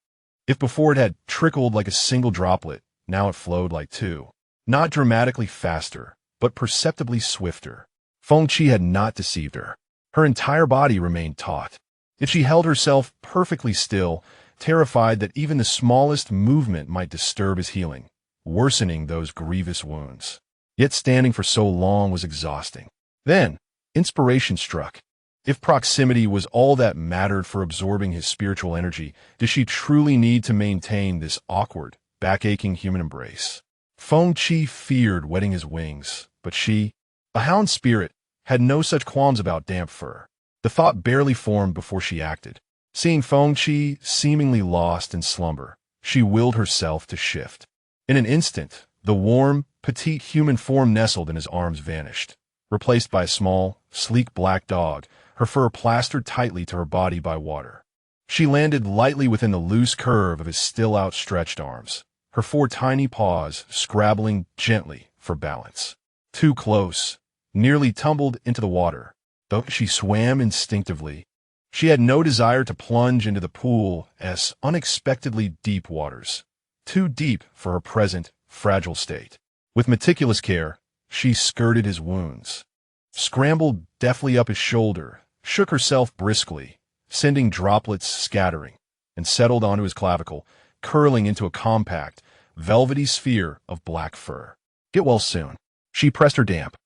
If before it had trickled like a single droplet, now it flowed like two. Not dramatically faster, but perceptibly swifter. Feng Qi had not deceived her. Her entire body remained taut. Yet she held herself perfectly still, terrified that even the smallest movement might disturb his healing, worsening those grievous wounds. Yet standing for so long was exhausting. Then, inspiration struck. If proximity was all that mattered for absorbing his spiritual energy, did she truly need to maintain this awkward, back-aching human embrace? Feng Qi feared wetting his wings, but she, a hound spirit, had no such qualms about damp fur. The thought barely formed before she acted. Seeing Feng Qi seemingly lost in slumber, she willed herself to shift. In an instant, the warm, petite human form nestled in his arms vanished, replaced by a small, sleek black dog, her fur plastered tightly to her body by water. She landed lightly within the loose curve of his still outstretched arms, her four tiny paws scrabbling gently for balance. Too close, nearly tumbled into the water. Though she swam instinctively, she had no desire to plunge into the pool's unexpectedly deep waters, too deep for her present, fragile state. With meticulous care, she skirted his wounds, scrambled deftly up his shoulder, shook herself briskly, sending droplets scattering, and settled onto his clavicle, curling into a compact, velvety sphere of black fur. Get well soon. She pressed her damp,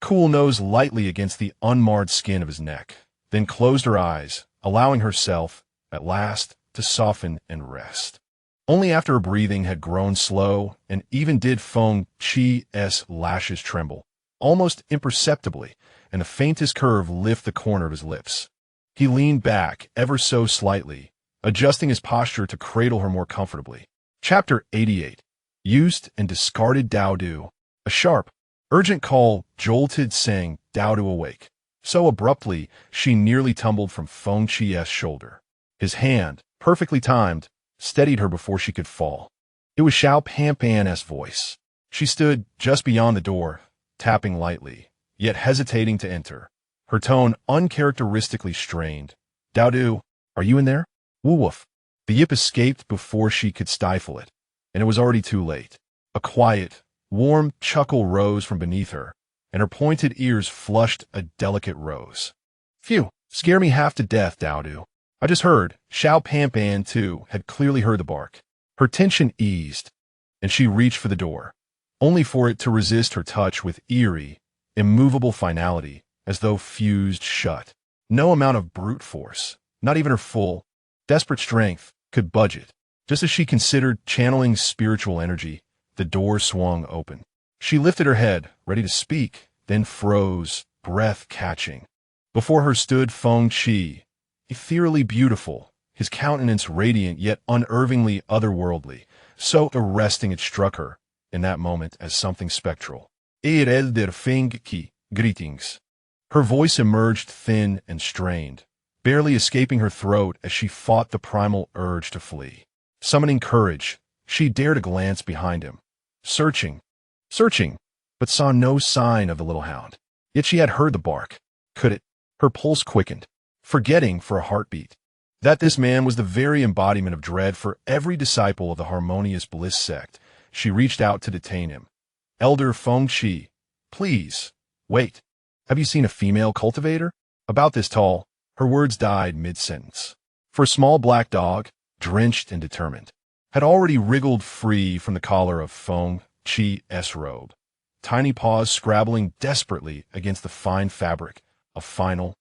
cool nose lightly against the unmarred skin of his neck, then closed her eyes, allowing herself, at last, to soften and rest. Only after her breathing had grown slow, and even did Feng Qi's lashes tremble, almost imperceptibly, and the faintest curve lift the corner of his lips. He leaned back ever so slightly, adjusting his posture to cradle her more comfortably. Chapter 88. Used and discarded Doudou. A sharp, urgent call jolted saying Doudou awake. So abruptly, she nearly tumbled from Feng Qi's shoulder. His hand, perfectly timed, steadied her before she could fall. It was Xiao Panpan's voice. She stood just beyond the door, tapping lightly, yet hesitating to enter. Her tone uncharacteristically strained. Doudou, are you in there? Woo-woof. The yip escaped before she could stifle it, and it was already too late. A quiet, warm chuckle rose from beneath her, and her pointed ears flushed a delicate rose. Phew, scare me half to death, Doudou. I just heard. Xiao Panpan, too, had clearly heard the bark. Her tension eased, and she reached for the door, only for it to resist her touch with eerie, immovable finality, as though fused shut. No amount of brute force, not even her full, desperate strength, could budge it. Just as she considered channeling spiritual energy, the door swung open. She lifted her head, ready to speak, then froze, breath catching. Before her stood Feng Qi, ethereally beautiful, his countenance radiant yet unervingly otherworldly, so arresting it struck her, in that moment, as something spectral. El der Feng Qi, greetings. Her voice emerged thin and strained, barely escaping her throat as she fought the primal urge to flee. Summoning courage, she dared a glance behind him, searching, but saw no sign of the little hound. Yet she had heard the bark. Could it? Her pulse quickened, forgetting for a heartbeat that this man was the very embodiment of dread for every disciple of the harmonious bliss sect. She reached out to detain him. Elder Feng Qi, please, wait. Have you seen a female cultivator? About this tall, her words died mid-sentence. For a small black dog, drenched and determined, had already wriggled free from the collar of Feng Chi's robe, tiny paws scrabbling desperately against the fine fabric, a final,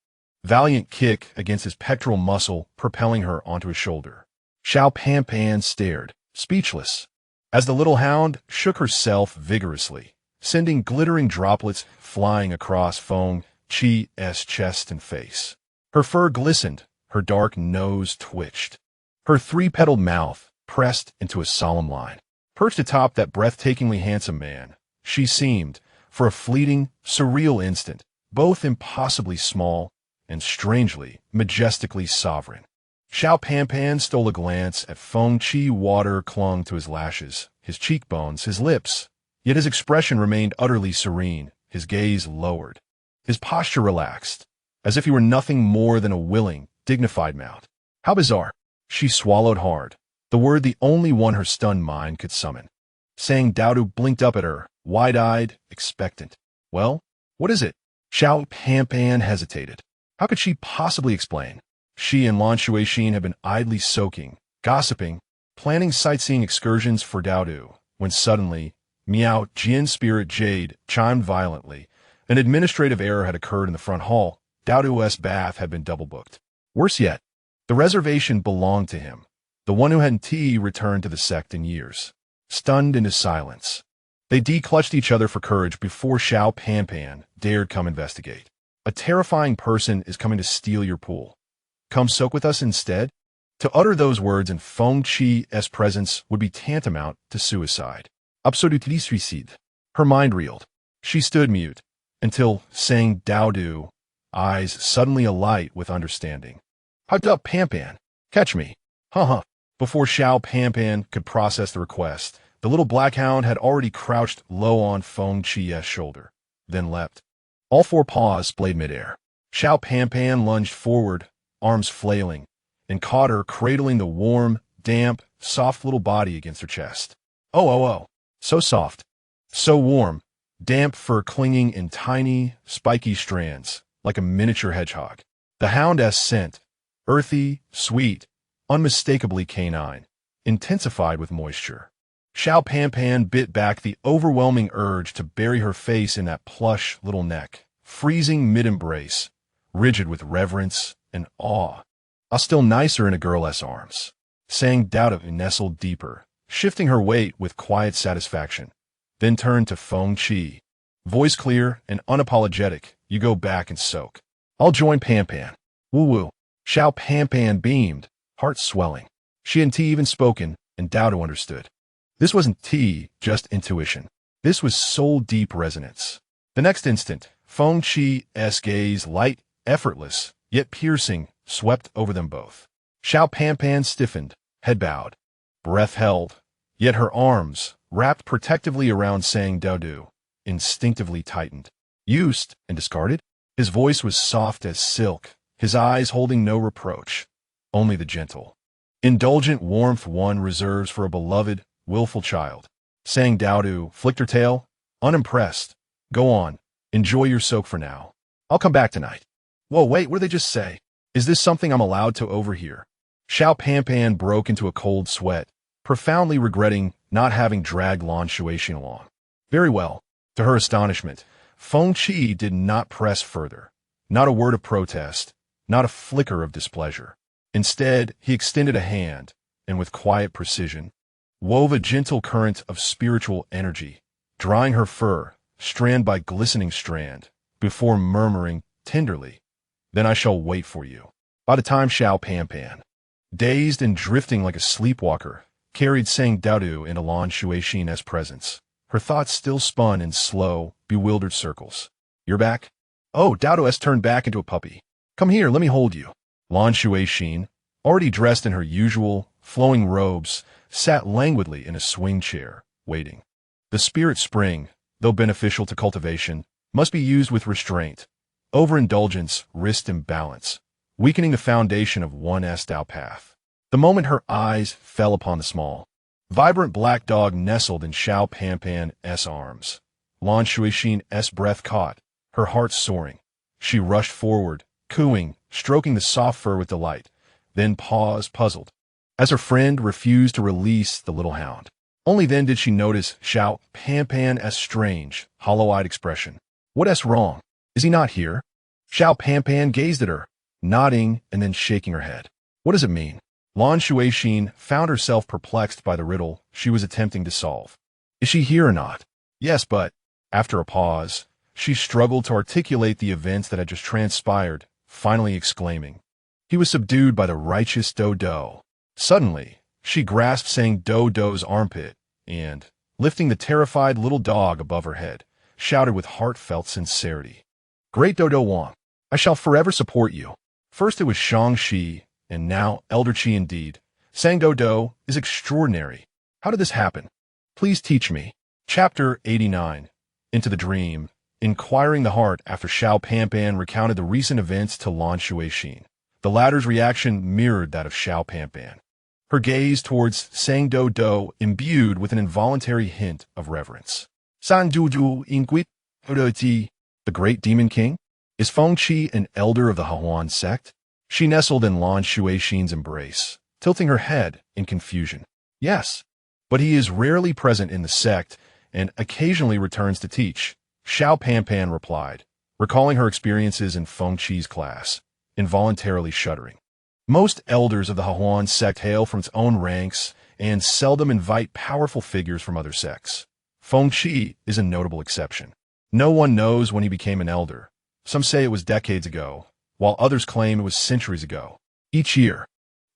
valiant kick against his pectoral muscle propelling her onto his shoulder. Xiao Pan stared, speechless, as the little hound shook herself vigorously, sending glittering droplets flying across Feng Chi's chest and face. Her fur glistened, her dark nose twitched. Her three-petaled mouth pressed into a solemn line. Perched atop that breathtakingly handsome man, she seemed, for a fleeting, surreal instant, both impossibly small and strangely, majestically sovereign. Xiao Pan stole a glance at Feng Chi. Water clung to his lashes, his cheekbones, his lips, yet his expression remained utterly serene, his gaze lowered, his posture relaxed, as if he were nothing more than a willing, dignified mount. How bizarre! She swallowed hard, the word the only one her stunned mind could summon. Saying Doudou blinked up at her, wide-eyed, expectant. Well, what is it? Xiao Pan hesitated. How could she possibly explain? She and Lan Shuixin had been idly soaking, gossiping, planning sightseeing excursions for Doudou, when suddenly, Miao Jian Spirit Jade chimed violently. An administrative error had occurred in the front hall. Doudou's bath had been double-booked. Worse yet, the reservation belonged to him, the one who hadn't returned to the sect in years. Stunned into silence, they declutched each other for courage before Xiao Pan dared come investigate. A terrifying person is coming to steal your pool. Come soak with us instead? To utter those words in Feng Chi's presence would be tantamount to suicide. Absolutely suicide. Her mind reeled. She stood mute, until, saying Doudou, eyes suddenly alight with understanding. Hugged up Pan. Catch me. Huh. Before Xiao Pan could process the request, the little black hound had already crouched low on Feng Chi's shoulder, then leapt. All four paws splayed midair. Xiao Pan lunged forward, arms flailing, and caught her cradling the warm, damp, soft little body against her chest. Oh. So soft, so warm, damp fur clinging in tiny, spiky strands, like a miniature hedgehog. The hound's scent, earthy, sweet, unmistakably canine, intensified with moisture. Xiao Pan bit back the overwhelming urge to bury her face in that plush little neck, freezing mid-embrace, rigid with reverence and awe. Still nicer in a girl's arms. Saying Doudou nestled deeper, shifting her weight with quiet satisfaction, then turned to Feng Chi. Voice clear and unapologetic, you go back and soak. I'll join Pan. Woo-woo. Xiao Pan beamed, heart swelling. She hadn't even spoken, and Doudou understood. This wasn't just intuition. This was soul-deep resonance. The next instant, Feng Chi's gaze, light, effortless, yet piercing, swept over them both. Xiao Pan stiffened, head bowed, breath held, yet her arms, wrapped protectively around saying Doudou, instinctively tightened. Used and discarded? His voice was soft as silk, his eyes holding no reproach, only the gentle, indulgent warmth one reserves for a beloved, willful child. Saying Doudou flicked her tail, unimpressed. Go on, enjoy your soak for now. I'll come back tonight. Whoa, wait, what did they just say? Is this something I'm allowed to overhear? Xiao Pan broke into a cold sweat, profoundly regretting not having dragged Lan Shuixin along. Very well. To her astonishment, Feng Chi did not press further. Not a word of protest, not a flicker of displeasure. Instead, he extended a hand, and with quiet precision, wove a gentle current of spiritual energy, drawing her fur, strand by glistening strand, before murmuring tenderly, "Then I shall wait for you." By the time Xiao Pan, dazed and drifting like a sleepwalker, carried saying Doudou into Lan Shuixin's presence, her thoughts still spun in slow, bewildered circles. You're back? Oh, Doudou has turned back into a puppy. Come here, let me hold you. Lan Shuixin, already dressed in her usual, flowing robes, sat languidly in a swing chair, waiting. The spirit spring, though beneficial to cultivation, must be used with restraint. Overindulgence risked imbalance, weakening the foundation of one's Tao path. The moment her eyes fell upon the small, vibrant black dog nestled in Xiao Pan's arms, Lan Shuixin's breath caught, her heart soaring. She rushed forward, cooing, stroking the soft fur with delight, then paused, puzzled, as her friend refused to release the little hound. Only then did she notice Xiao Panpan's strange, hollow-eyed expression. What's wrong? Is he not here? Xiao Panpan gazed at her, nodding and then shaking her head. What does it mean? Lan Shuixin found herself perplexed by the riddle she was attempting to solve. Is she here or not? Yes, but, after a pause, she struggled to articulate the events that had just transpired, finally exclaiming. He was subdued by the righteous Doudou. Suddenly, she grasped saying Doudou's armpit and, lifting the terrified little dog above her head, shouted with heartfelt sincerity. Great Doudou Wang, I shall forever support you. First it was Shang-Chi, and now Elder Qi indeed. Sang Doudou is extraordinary. How did this happen? Please teach me. Chapter 89. Into the Dream. Inquiring the Heart after Xiao Panpan recounted the recent events to Lan Shuixin. The latter's reaction mirrored that of Xiao Panpan. Her gaze towards Sang Doudou imbued with an involuntary hint of reverence. San Doudou Inquit Odoti, the great demon king? Is Feng Qi an elder of the Hehuan Sect? She nestled in Lan Shuixin's embrace, tilting her head in confusion. Yes, but he is rarely present in the sect and occasionally returns to teach, Xiao Panpan replied, recalling her experiences in Feng Qi's class, involuntarily shuddering. Most elders of the Hehuan Sect hail from its own ranks and seldom invite powerful figures from other sects. Feng Qi is a notable exception. No one knows when he became an elder. Some say it was decades ago, while others claim it was centuries ago. Each year,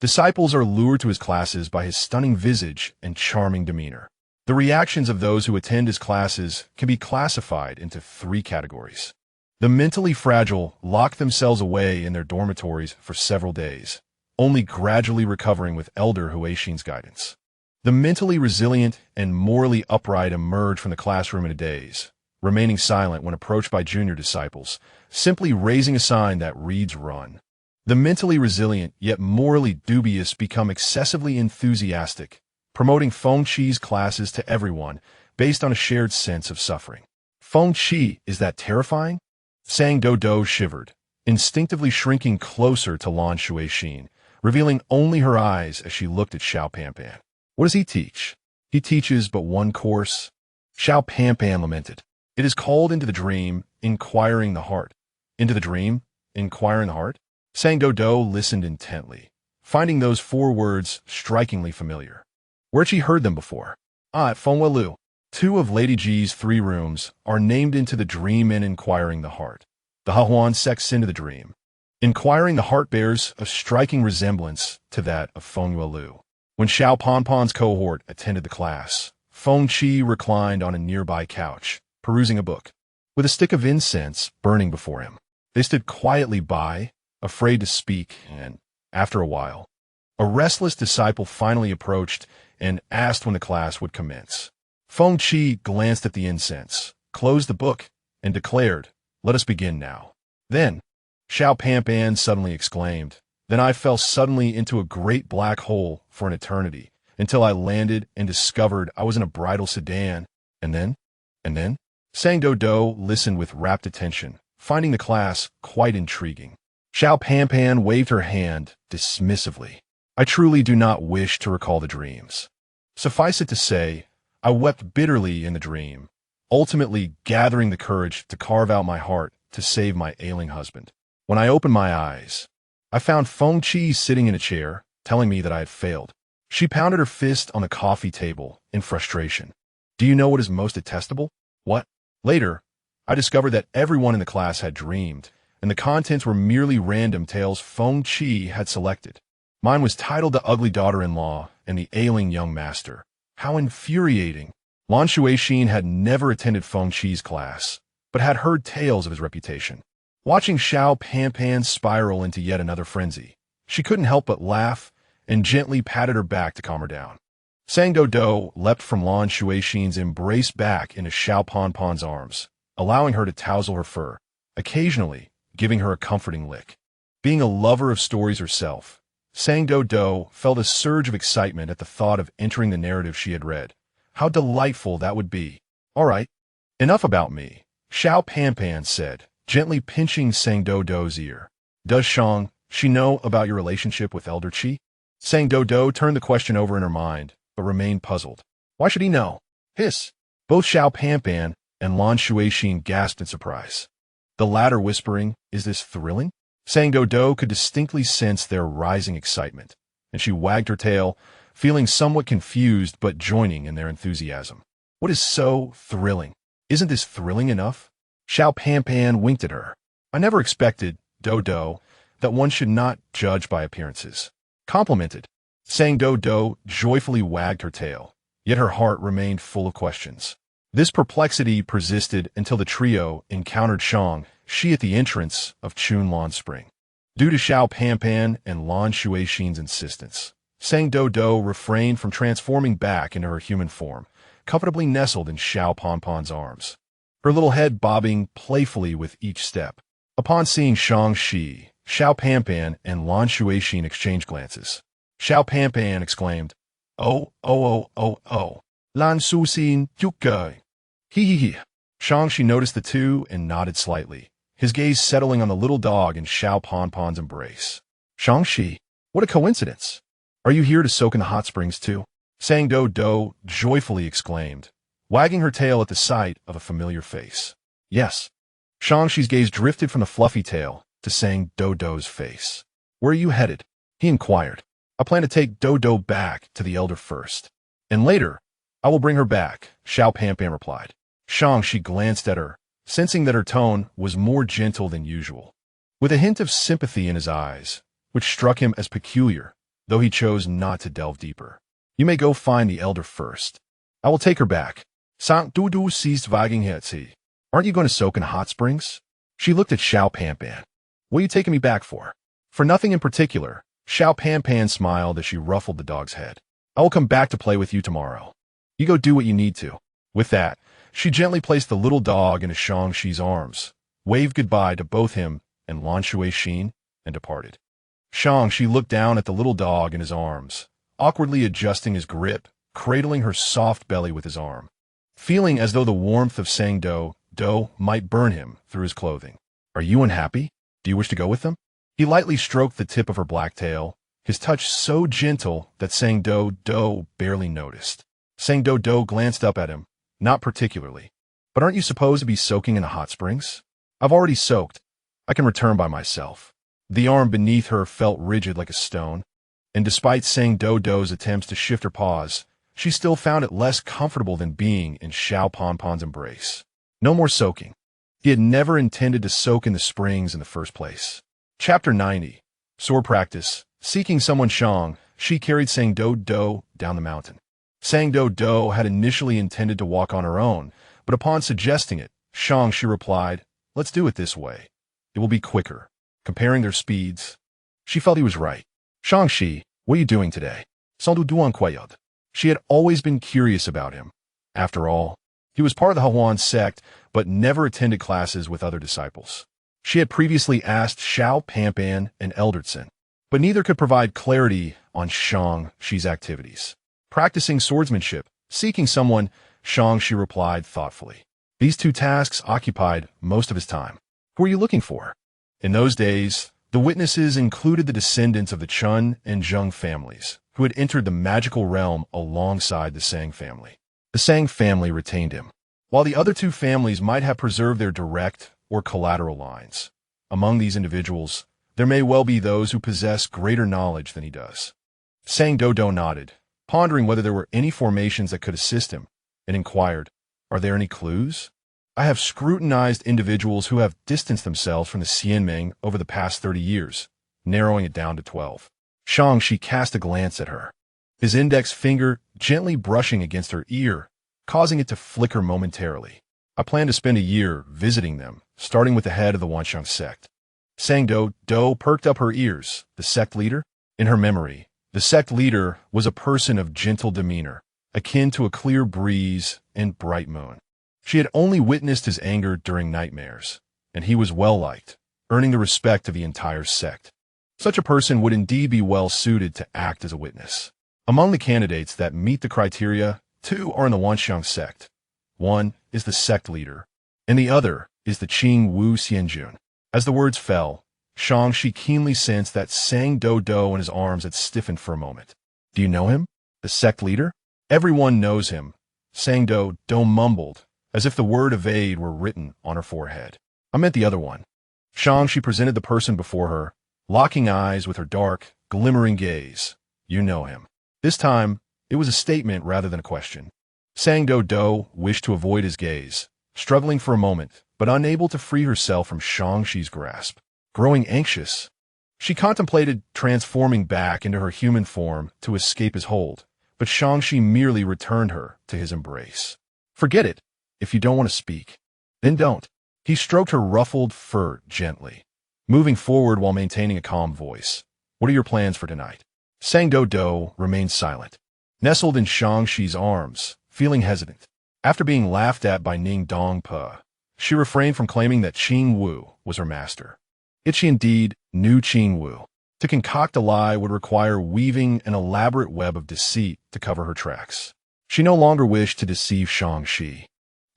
disciples are lured to his classes by his stunning visage and charming demeanor. The reactions of those who attend his classes can be classified into 3 categories. The mentally fragile lock themselves away in their dormitories for several days, only gradually recovering with Elder Huixin's guidance. The mentally resilient and morally upright emerge from the classroom in a daze, remaining silent when approached by junior disciples, simply raising a sign that reads run. The mentally resilient yet morally dubious become excessively enthusiastic, promoting Feng Qi's classes to everyone based on a shared sense of suffering. Feng Qi is that terrifying? Sang Doudou shivered, instinctively shrinking closer to Lan Shuixin, revealing only her eyes as she looked at Xiao Panpan. What does he teach? He teaches but one course. Xiao Panpan lamented. It is called Into the Dream, Inquiring the Heart. Into the Dream, Inquiring the Heart? Sang Doudou listened intently, finding those 4 words strikingly familiar. Where'd she heard them before? At Fengwelu. 2 of Lady Ji's 3 rooms are named Into the Dream and Inquiring the Heart. The Hehuan Sect's Into the Dream. Inquiring the Heart bears a striking resemblance to that of Fengwelu. When Xiao Panpan's cohort attended the class, Feng Qi reclined on a nearby couch, perusing a book, with a stick of incense burning before him. They stood quietly by, afraid to speak, and, after a while, a restless disciple finally approached and asked when the class would commence. Feng Qi glanced at the incense, closed the book, and declared, "Let us begin now." Then, Xiao Panpan suddenly exclaimed, "Then I fell suddenly into a great black hole for an eternity, until I landed and discovered I was in a bridal sedan. And then? Sang Doudou listened with rapt attention, finding the class quite intriguing. Xiao Panpan waved her hand dismissively. I truly do not wish to recall the dreams. Suffice it to say, I wept bitterly in the dream, ultimately gathering the courage to carve out my heart to save my ailing husband. When I opened my eyes, I found Feng Qi sitting in a chair, telling me that I had failed. She pounded her fist on the coffee table in frustration. Do you know what is most detestable? What? Later, I discovered that everyone in the class had dreamed, and the contents were merely random tales Feng Qi had selected. Mine was titled The Ugly Daughter-in-Law and the Ailing Young Master. How infuriating! Lan Shuixin had never attended Feng Qi's class, but had heard tales of his reputation. Watching Xiao Panpan spiral into yet another frenzy, she couldn't help but laugh and gently patted her back to calm her down. Sang Doudou leapt from Lan Shuixin's embrace back into Xiao Panpan's arms, allowing her to touzle her fur, occasionally giving her a comforting lick. Being a lover of stories herself, Sang Doudou felt a surge of excitement at the thought of entering the narrative she had read. How delightful that would be. All right, enough about me, Xiao Panpan said, gently pinching Sang Doudou's ear. Does she know about your relationship with Elder Qi? Sang Doudou turned the question over in her mind, but remained puzzled. Why should he know? Hiss. Both Xiao Panpan and Lan Shuixin gasped in surprise. The latter whispering, is this thrilling? Sang Doudou could distinctly sense their rising excitement, and she wagged her tail, feeling somewhat confused but joining in their enthusiasm. What is so thrilling? Isn't this thrilling enough? Xiao Panpan winked at her. I never expected, Doudou, that one should not judge by appearances. Complimented. Sang Doudou joyfully wagged her tail, yet her heart remained full of questions. This perplexity persisted until the trio encountered Shi at the entrance of Chunlan Spring. Due to Xiao Panpan and Lan Shuixin's insistence, Sang Doudou refrained from transforming back into her human form, comfortably nestled in Xiao Panpan's arms, her little head bobbing playfully with each step. Upon seeing Shi, Xiao Panpan and Lan Shuixin exchanged glances. Xiao Panpan exclaimed, Oh, Lan Shuixin, you go. He. Shi noticed the two and nodded slightly, his gaze settling on the little dog in Xiao Panpan's embrace. Shi, what a coincidence. Are you here to soak in the hot springs too? Sang Doudou joyfully exclaimed, wagging her tail at the sight of a familiar face. Yes. Shi's gaze drifted from the fluffy tail to Sang Doudou's face. Where are you headed? He inquired. I plan to take Doudou back to the elder first, and later, I will bring her back, Xiao Panpan replied. She glanced at her, sensing that her tone was more gentle than usual, with a hint of sympathy in his eyes, which struck him as peculiar, though he chose not to delve deeper. You may go find the elder first. I will take her back. Sang Doudou ceased wagging her tail. Aren't you going to soak in hot springs? She looked at Xiao Panpan. What are you taking me back for? For nothing in particular, Xiao Panpan smiled as she ruffled the dog's head. I will come back to play with you tomorrow. You go do what you need to. With that, she gently placed the little dog into Shi's arms, waved goodbye to both him and Lan Shuixin, and departed. She looked down at the little dog in his arms, awkwardly adjusting his grip, cradling her soft belly with his arm, feeling as though the warmth of Sang Doudou might burn him through his clothing. Are you unhappy? Do you wish to go with them? He lightly stroked the tip of her black tail, his touch so gentle that Sang Doudou barely noticed. Sang Doudou glanced up at him, not particularly. But aren't you supposed to be soaking in the hot springs? I've already soaked. I can return by myself. The arm beneath her felt rigid like a stone, and despite Sang Doudou's attempts to shift her paws, she still found it less comfortable than being in Xiao Panpan's embrace. No more soaking. He had never intended to soak in the springs in the first place. Chapter 90. Sword Practice. Seeking someone she carried Sang Doudou down the mountain. Sang Doudou had initially intended to walk on her own, but upon suggesting it, she replied, let's do it this way. It will be quicker. Comparing their speeds, she felt he was right. Shi, what are you doing today? Sans Doudou inquired. She had always been curious about him. After all, he was part of the Hehuan Sect, but never attended classes with other disciples. She had previously asked Xiao Panpan and Eldertson, but neither could provide clarity on Shi's activities. Practicing swordsmanship, seeking someone, she replied thoughtfully. These two tasks occupied most of his time. Who are you looking for? In those days, the witnesses included the descendants of the Chun and Zheng families, who had entered the magical realm alongside the Sang family. The Sang family retained him, while the other two families might have preserved their direct or collateral lines. Among these individuals, there may well be those who possess greater knowledge than he does. Sang Doudou nodded, pondering whether there were any formations that could assist him, and inquired, are there any clues? I have scrutinized individuals who have distanced themselves from the Xianmeng over the past 30 years, narrowing it down to 12. She cast a glance at her, his index finger gently brushing against her ear, causing it to flicker momentarily. I plan to spend a year visiting them, starting with the head of the Hehuan Sect. Sang Doudou perked up her ears. The sect leader? In her memory, the sect leader was a person of gentle demeanor, akin to a clear breeze and bright moon. She had only witnessed his anger during nightmares, and he was well-liked, earning the respect of the entire sect. Such a person would indeed be well-suited to act as a witness. Among the candidates that meet the criteria, two are in the Hehuan Sect. One is the sect leader, and the other is the Qing Wu Xianjun. As the words fell, Shang-Chi keenly sensed that Sang Doudou in his arms had stiffened for a moment. Do you know him? The sect leader? Everyone knows him. Sang Doudou mumbled, as if the word evade were written on her forehead. I meant the other one. Shang-Chi presented the person before her, locking eyes with her dark, glimmering gaze. You know him. This time, it was a statement rather than a question. Sang Doudou wished to avoid his gaze, struggling for a moment, but unable to free herself from Shang-Chi's grasp. Growing anxious, she contemplated transforming back into her human form to escape his hold, but Shang-Chi merely returned her to his embrace. Forget it. If you don't want to speak, then don't. He stroked her ruffled fur gently, moving forward while maintaining a calm voice. What are your plans for tonight? Sang Doudou remained silent, nestled in Shang-Chi's arms, feeling hesitant. After being laughed at by Ning Dongpa, she refrained from claiming that Qing Wu was her master. Yet she indeed knew Qing Wu. To concoct a lie would require weaving an elaborate web of deceit to cover her tracks. She no longer wished to deceive Shang-Chi.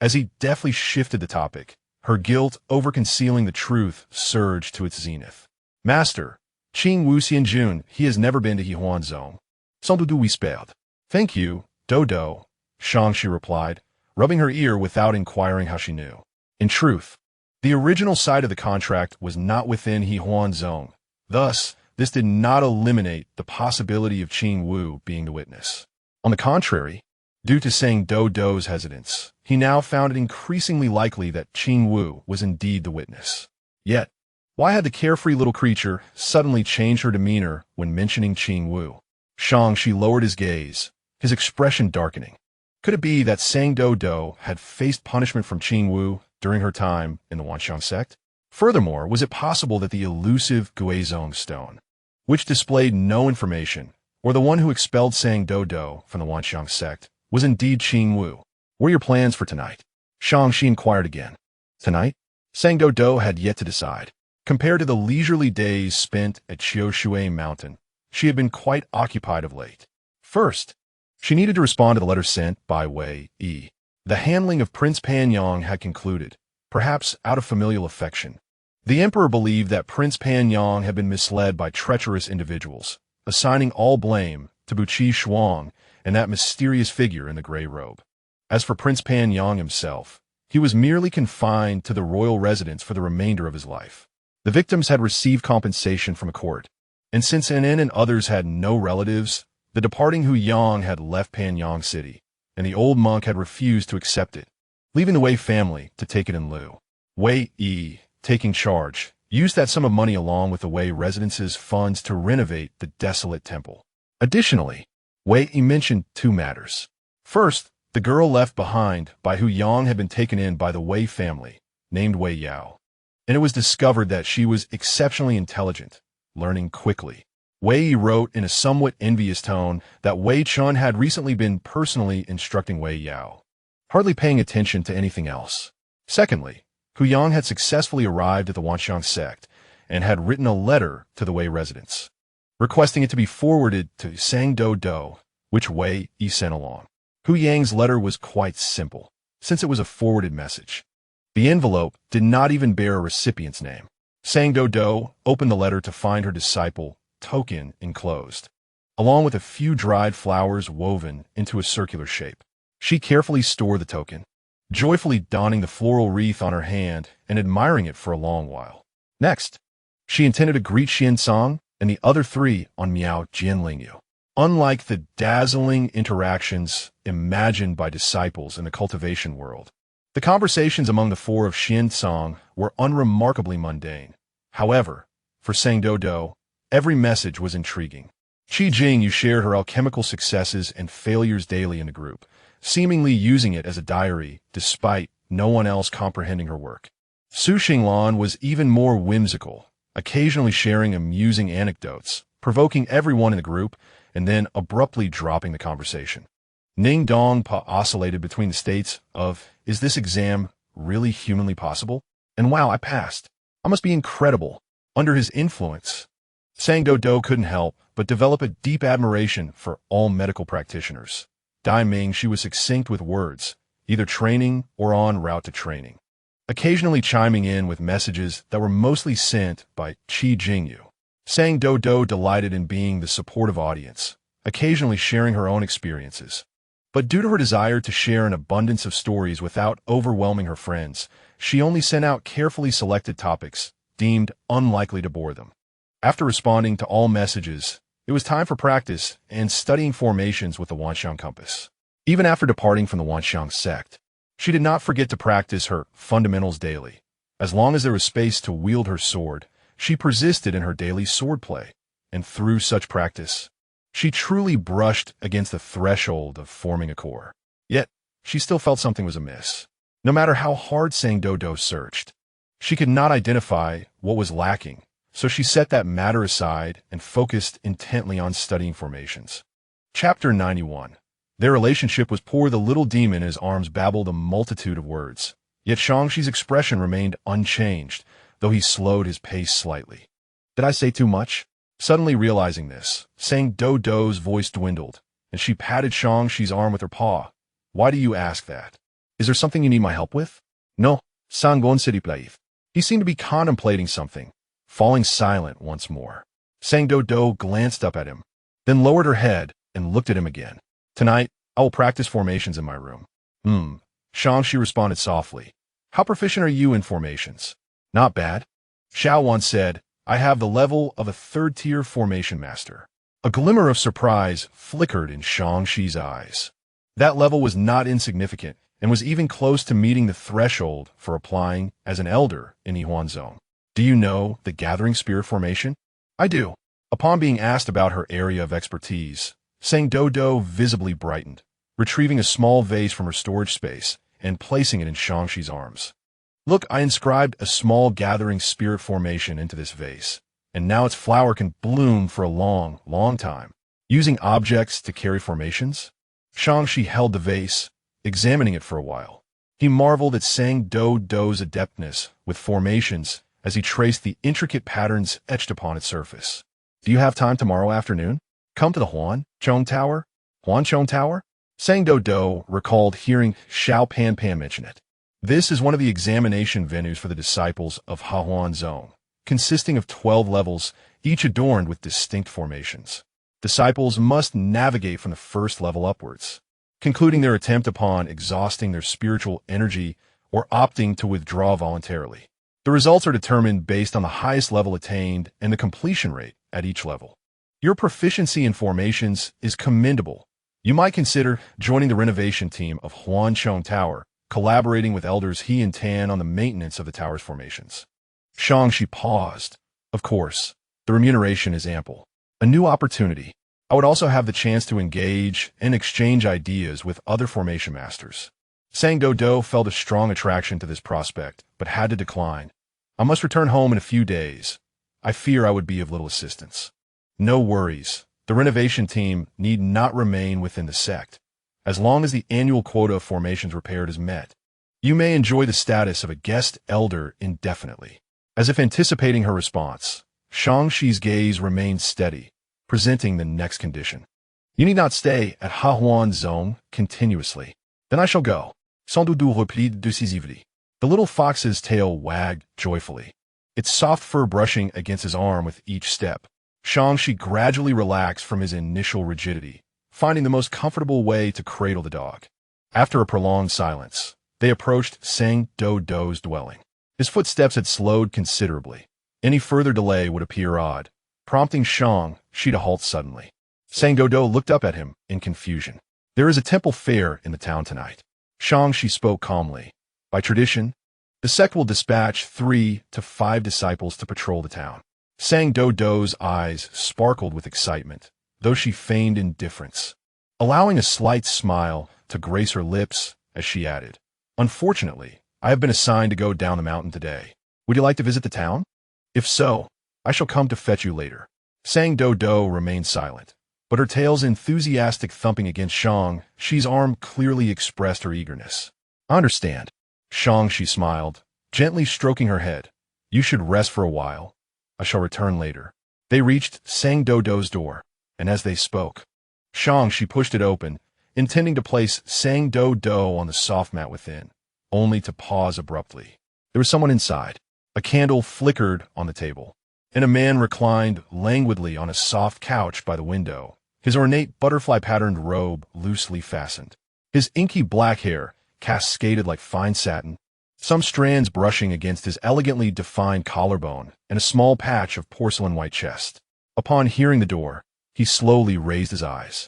As he deftly shifted the topic, her guilt over concealing the truth surged to its zenith. Master, Qing Wu Xianjun, he has never been to Hehuan Sect. Sans Doudou whispered. Thank you, Doudou, Shang-Chi replied, rubbing her ear without inquiring how she knew. In truth, the original site of the contract was not within Hehuan Sect. Thus, this did not eliminate the possibility of Qing Wu being the witness. On the contrary, due to Sang Doudou's hesitance, he now found it increasingly likely that Qing Wu was indeed the witness. Yet, why had the carefree little creature suddenly changed her demeanor when mentioning Qing Wu? Shang-Chi lowered his gaze, his expression darkening. Could it be that Sang Doudou had faced punishment from Qing Wu during her time in the Hehuan Sect? Furthermore, was it possible that the elusive Guizhong stone, which displayed no information, or the one who expelled Sang Doudou from the Hehuan Sect, was indeed Qing Wu? What are your plans for tonight? Shang-Chi inquired again. Tonight? Sang Doudou had yet to decide. Compared to the leisurely days spent at Qiushui Mountain, she had been quite occupied of late. First, she needed to respond to the letter sent by Wei Yi. The handling of Prince Panyang had concluded, perhaps out of familial affection. The emperor believed that Prince Panyang had been misled by treacherous individuals, assigning all blame to Buqi Shuang and that mysterious figure in the gray robe. As for Prince Panyang himself, he was merely confined to the royal residence for the remainder of his life. The victims had received compensation from a court, and since NN and others had no relatives, the departing Huyang had left Panyang City, and the old monk had refused to accept it, leaving the Wei family to take it in lieu. Wei Yi, taking charge, used that sum of money along with the Wei residence's funds to renovate the desolate temple. Additionally, Wei Yi mentioned two matters. First, the girl left behind by Huyang had been taken in by the Wei family, named Wei Yao, and it was discovered that she was exceptionally intelligent, learning quickly. Wei Yi wrote in a somewhat envious tone that Wei Chun had recently been personally instructing Wei Yao, hardly paying attention to anything else. Secondly, Huyang had successfully arrived at the Hehuan Sect and had written a letter to the Wei residents, requesting it to be forwarded to Sang Doudou, which Wei Yi sent along. Huyang's letter was quite simple, since it was a forwarded message. The envelope did not even bear a recipient's name. Sang Doudou opened the letter to find her disciple token enclosed, along with a few dried flowers woven into a circular shape. She carefully stored the token, joyfully donning the floral wreath on her hand and admiring it for a long while. Next, she intended to greet Xian Song and the other three on Miao Jianlingyu. Unlike the dazzling interactions imagined by disciples in the cultivation world, the conversations among the four of Xian Song were unremarkably mundane. However, for Sang Doudou, every message was intriguing. Qi Jing shared her alchemical successes and failures daily in the group, seemingly using it as a diary despite no one else comprehending her work. Su Xinglan was even more whimsical, occasionally sharing amusing anecdotes, provoking everyone in the group, and then abruptly dropping the conversation. Ning Dongpa oscillated between the states of, is this exam really humanly possible? And wow, I passed. I must be incredible. Under his influence, Sang Doudou couldn't help but develop a deep admiration for all medical practitioners. Dai Ming, she was succinct with words, either training or en route to training. occasionally chiming in with messages that were mostly sent by Qi Jingyu. Sang Doudou delighted in being the supportive audience, occasionally sharing her own experiences. But due to her desire to share an abundance of stories without overwhelming her friends, she only sent out carefully selected topics, deemed unlikely to bore them. After responding to all messages, it was time for practice and studying formations with the Wanxiang compass. Even after departing from the Hehuan Sect, she did not forget to practice her fundamentals daily. As long as there was space to wield her sword, she persisted in her daily swordplay, and through such practice, she truly brushed against the threshold of forming a core. Yet, she still felt something was amiss. No matter how hard Sang Doudou searched, she could not identify what was lacking, so she set that matter aside and focused intently on studying formations. Chapter 91. Their relationship was poor. The little demon in his arms babbled a multitude of words. Yet Shang-Chi's expression remained unchanged, though he slowed his pace slightly. Did I say too much? Suddenly realizing this, Sang Doudou's voice dwindled, and she patted Shang-Chi's arm with her paw. Why do you ask that? Is there something you need my help with? No, Sangon City Plaith. He seemed to be contemplating something, falling silent once more. Sang Doudou glanced up at him, then lowered her head and looked at him again. Tonight, I will practice formations in my room. Shang-Chi responded softly. How proficient are you in formations? Not bad. Hehuan said, I have the level of a third-tier formation master. A glimmer of surprise flickered in Shang-Chi's eyes. That level was not insignificant and was even close to meeting the threshold for applying as an elder in Hehuan Zone. Do you know the Gathering Spirit formation? I do. Upon being asked about her area of expertise, Sang Doudou visibly brightened, retrieving a small vase from her storage space and placing it in Shang-Chi's arms. Look, I inscribed a small Gathering Spirit formation into this vase, and now its flower can bloom for a long, long time. Using objects to carry formations? Shang-Chi held the vase, examining it for a while. He marveled at Sang Doudou's adeptness with formations as he traced the intricate patterns etched upon its surface. Do you have time tomorrow afternoon? Come to the Hehuan Tower? Sang Doudou recalled hearing Xiao Pan mention it. This is one of the examination venues for the disciples of Hehuan Zone, consisting of 12 levels, each adorned with distinct formations. Disciples must navigate from the first level upwards, concluding their attempt upon exhausting their spiritual energy or opting to withdraw voluntarily. The results are determined based on the highest level attained and the completion rate at each level. Your proficiency in formations is commendable. You might consider joining the renovation team of Hehuan Tower, collaborating with elders He and Tan on the maintenance of the tower's formations. Shang-Chi paused. Of course, the remuneration is ample. A new opportunity. I would also have the chance to engage and exchange ideas with other formation masters. Sang Doudou felt a strong attraction to this prospect, but had to decline. I must return home in a few days. I fear I would be of little assistance. No worries. The renovation team need not remain within the sect. As long as the annual quota of formations repaired is met, you may enjoy the status of a guest elder indefinitely. As if anticipating her response, Shang-Chi's gaze remained steady, presenting the next condition. You need not stay at Hehuan Zone continuously. Then I shall go. Sang Doudou replied decisively. The little fox's tail wagged joyfully, its soft fur brushing against his arm with each step. Shang-Chi gradually relaxed from his initial rigidity, finding the most comfortable way to cradle the dog. After a prolonged silence, they approached Sang Doudou's dwelling. His footsteps had slowed considerably. Any further delay would appear odd, prompting Shang-Chi to halt suddenly. Sang Doudou looked up at him in confusion. There is a temple fair in the town tonight. Shang-Chi spoke calmly. By tradition, the sect will dispatch 3 to 5 disciples to patrol the town. Sang Doudou's eyes sparkled with excitement, though she feigned indifference, allowing a slight smile to grace her lips as she added, Unfortunately, I have been assigned to go down the mountain today. Would you like to visit the town? If so, I shall come to fetch you later. Sang Doudou remained silent, but her tail's enthusiastic thumping against Shang-Chi's arm clearly expressed her eagerness. I understand. Shang-Chi smiled, gently stroking her head. You should rest for a while. I shall return later. They reached Sang Doudou's door, and as they spoke, Shang-Chi pushed it open, intending to place Sang Doudou on the soft mat within, only to pause abruptly. There was someone inside. A candle flickered on the table, and a man reclined languidly on a soft couch by the window, his ornate butterfly-patterned robe loosely fastened. His inky black hair cascaded like fine satin, some strands brushing against his elegantly defined collarbone and a small patch of porcelain-white chest. Upon hearing the door, he slowly raised his eyes.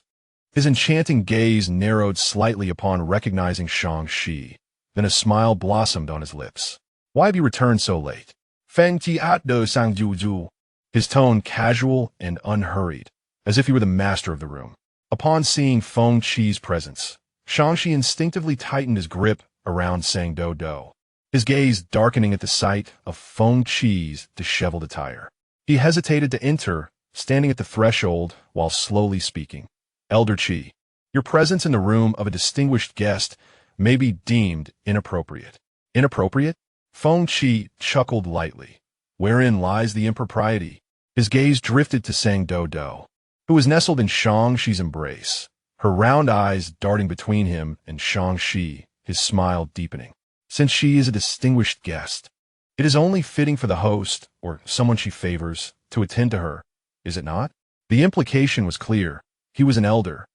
His enchanting gaze narrowed slightly upon recognizing Shang-Chi, then a smile blossomed on his lips. "Why have you returned so late?" "Feng ti at do sang ju." His tone casual and unhurried, as if he were the master of the room. Upon seeing Feng Chi's presence, Shang-Chi instinctively tightened his grip around Sang Doudou, his gaze darkening at the sight of Feng Chi's disheveled attire. He hesitated to enter, standing at the threshold while slowly speaking. "Elder Chi, your presence in the room of a distinguished guest may be deemed inappropriate." "Inappropriate?" Feng Chi chuckled lightly. "Wherein lies the impropriety?" His gaze drifted to Sang Doudou, who was nestled in Shang-Chi's embrace, her round eyes darting between him and Shang-Chi, his smile deepening. "Since she is a distinguished guest, it is only fitting for the host, or someone she favors, to attend to her, is it not?" The implication was clear. He was an elder,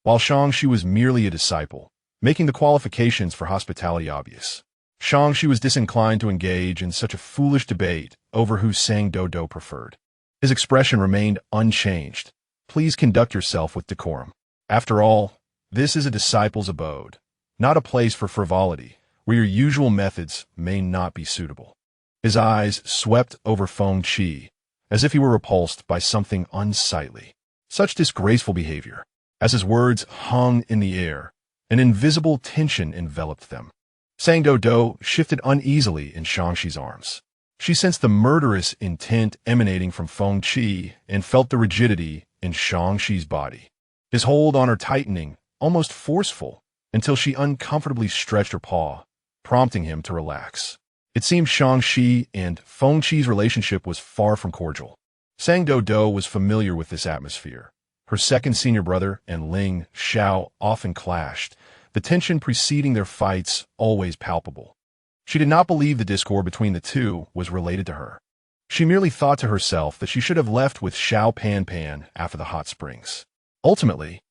while Shang-Chi was merely a disciple, making the qualifications for hospitality obvious. Shang-Chi was disinclined to engage in such a foolish debate over who Sang Doudou preferred. His expression remained unchanged. "Please conduct yourself with decorum. After all, this is a disciple's abode, not a place for frivolity, where your usual methods may not be suitable." His eyes swept over Feng Chi, as if he were repulsed by something unsightly. Such disgraceful behavior. As his words hung in the air, an invisible tension enveloped them. Sang Doudou shifted uneasily in Shang-Chi's arms. She sensed the murderous intent emanating from Feng Chi and felt the rigidity in Shang-Chi's body. His hold on her tightening, almost forceful, until she uncomfortably stretched her paw, prompting him to relax. It seemed Shang-Chi and Feng Chi's relationship was far from cordial. Sang Doudou was familiar with this atmosphere. Her second senior brother and Ling Xiao often clashed, the tension preceding their fights always palpable. She did not believe the discord between the two was related to her. She merely thought to herself that she should have left with Xiao Pan after the hot springs. Ultimately,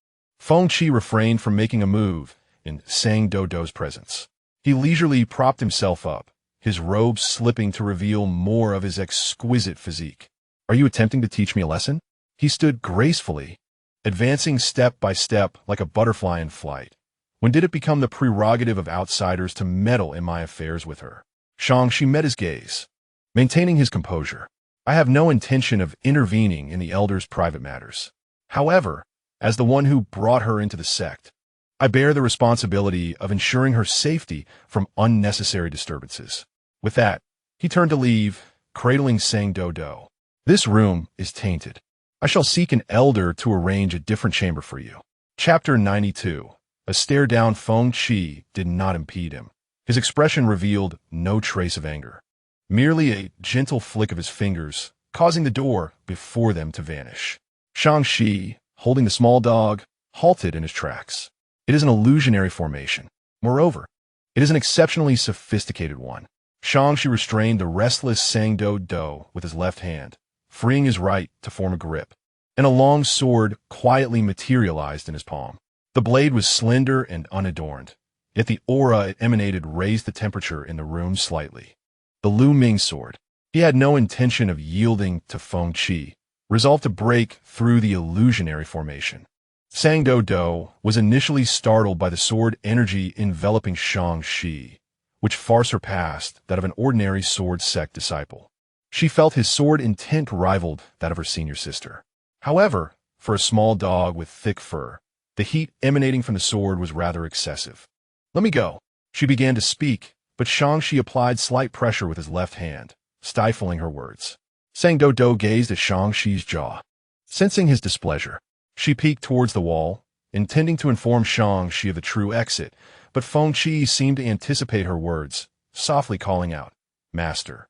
Feng Chi refrained from making a move in Sang Doudou's presence. He leisurely propped himself up, his robe slipping to reveal more of his exquisite physique. "Are you attempting to teach me a lesson?" He stood gracefully, advancing step by step like a butterfly in flight. "When did it become the prerogative of outsiders to meddle in my affairs with her?" Shang-Chi met his gaze, maintaining his composure. "I have no intention of intervening in the elder's private matters. However, as the one who brought her into the sect, I bear the responsibility of ensuring her safety from unnecessary disturbances." With that, he turned to leave, cradling Sang Doudou. "This room is tainted. I shall seek an elder to arrange a different chamber for you." Chapter 92. A stare down Feng Chi did not impede him. His expression revealed no trace of anger. Merely a gentle flick of his fingers, causing the door before them to vanish. Shang-Chi, holding the small dog, halted in his tracks. It is an illusionary formation. Moreover, it is an exceptionally sophisticated one. Shang-Chi restrained the restless Sang Doudou with his left hand, freeing his right to form a grip, and a long sword quietly materialized in his palm. The blade was slender and unadorned, yet the aura it emanated raised the temperature in the room slightly. The Lu Ming sword. He had no intention of yielding to Feng Chi, resolved to break through the illusionary formation. Sang Doudou was initially startled by the sword energy enveloping Shang-Chi, which far surpassed that of an ordinary sword sect disciple. She felt his sword intent rivaled that of her senior sister. However, for a small dog with thick fur, the heat emanating from the sword was rather excessive. "Let me go." She began to speak, but Shang-Chi applied slight pressure with his left hand, stifling her words. Sang Doudou gazed at Shang-Chi's jaw. Sensing his displeasure, she peeked towards the wall, intending to inform Shang-Chi of the true exit, but Feng Chi seemed to anticipate her words, softly calling out, "Master."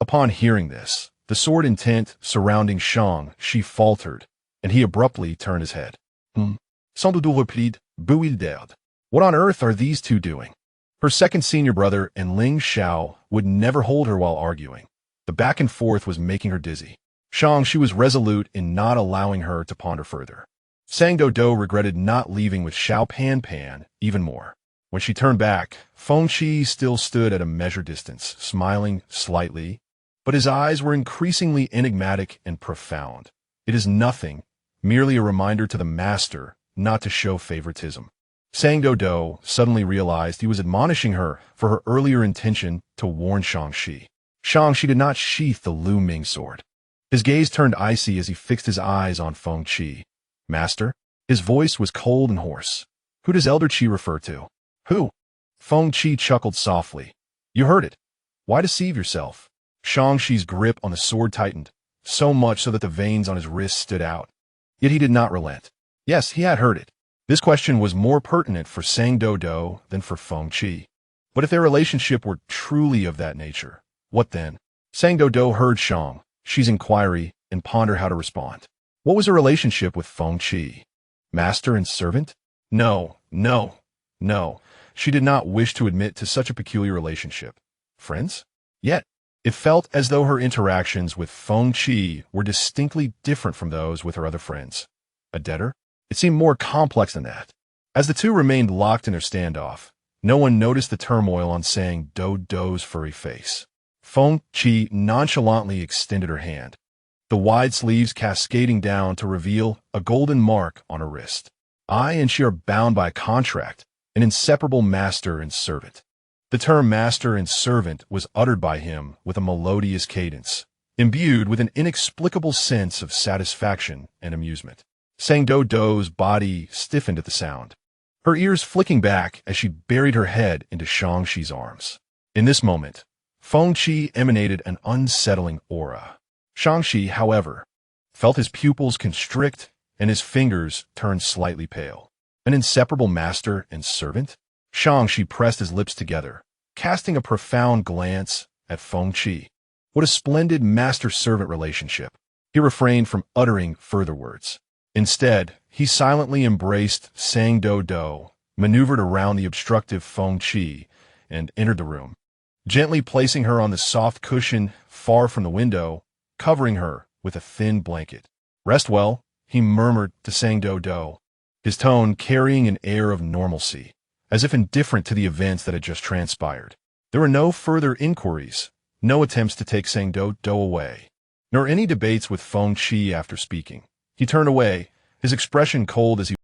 Upon hearing this, the sword intent surrounding Shang-Chi faltered, and he abruptly turned his head. Sans Doudou replied, "Bouille d'air. What on earth are these two doing?" Her second senior brother and Ling Xiao would never hold her while arguing. The back and forth was making her dizzy. She was resolute in not allowing her to ponder further. Doudou regretted not leaving with Xiao Pan even more. When she turned back, Qi still stood at a measured distance, smiling slightly, but his eyes were increasingly enigmatic and profound. It is nothing, merely a reminder to the master not to show favoritism. Doudou suddenly realized he was admonishing her for her earlier intention to warn Shang-Chi. Shang-Chi did not sheath the Lu Ming sword. His gaze turned icy as he fixed his eyes on Qi. Master? His voice was cold and hoarse. Who does Elder Qi refer to? Who? Qi chuckled softly. You heard it. Why deceive yourself? Shang-Chi's grip on the sword tightened, so much so that the veins on his wrist stood out. Yet he did not relent. Yes, he had heard it. This question was more pertinent for Doudou than for Qi. But if their relationship were truly of that nature, what then? Doudou heard Shang-Chi's inquiry and pondered how to respond. What was her relationship with Qi? Master and servant? No. She did not wish to admit to such a peculiar relationship. Friends? Yet, it felt as though her interactions with Qi were distinctly different from those with her other friends. A debtor? It seemed more complex than that. As the two remained locked in their standoff, no one noticed the turmoil on Doudou's furry face. Qi nonchalantly extended her hand, the wide sleeves cascading down to reveal a golden mark on her wrist. I and she are bound by a contract, an inseparable master and servant. The term master and servant was uttered by him with a melodious cadence, imbued with an inexplicable sense of satisfaction and amusement. Doudou's body stiffened at the sound, her ears flicking back as she buried her head into Shang-Chi's arms. In this moment, Qi emanated an unsettling aura. Shang-Chi, however, felt his pupils constrict and his fingers turned slightly pale. An inseparable master and servant? Shang-Chi pressed his lips together, casting a profound glance at Qi. What a splendid master-servant relationship. He refrained from uttering further words. Instead, he silently embraced Doudou, maneuvered around the obstructive Qi, and entered the room, gently placing her on the soft cushion far from the window, covering her with a thin blanket. Rest well, he murmured to Doudou, his tone carrying an air of normalcy, as if indifferent to the events that had just transpired. There were no further inquiries, no attempts to take Doudou away, nor any debates with Qi after speaking. He turned away, his expression cold as he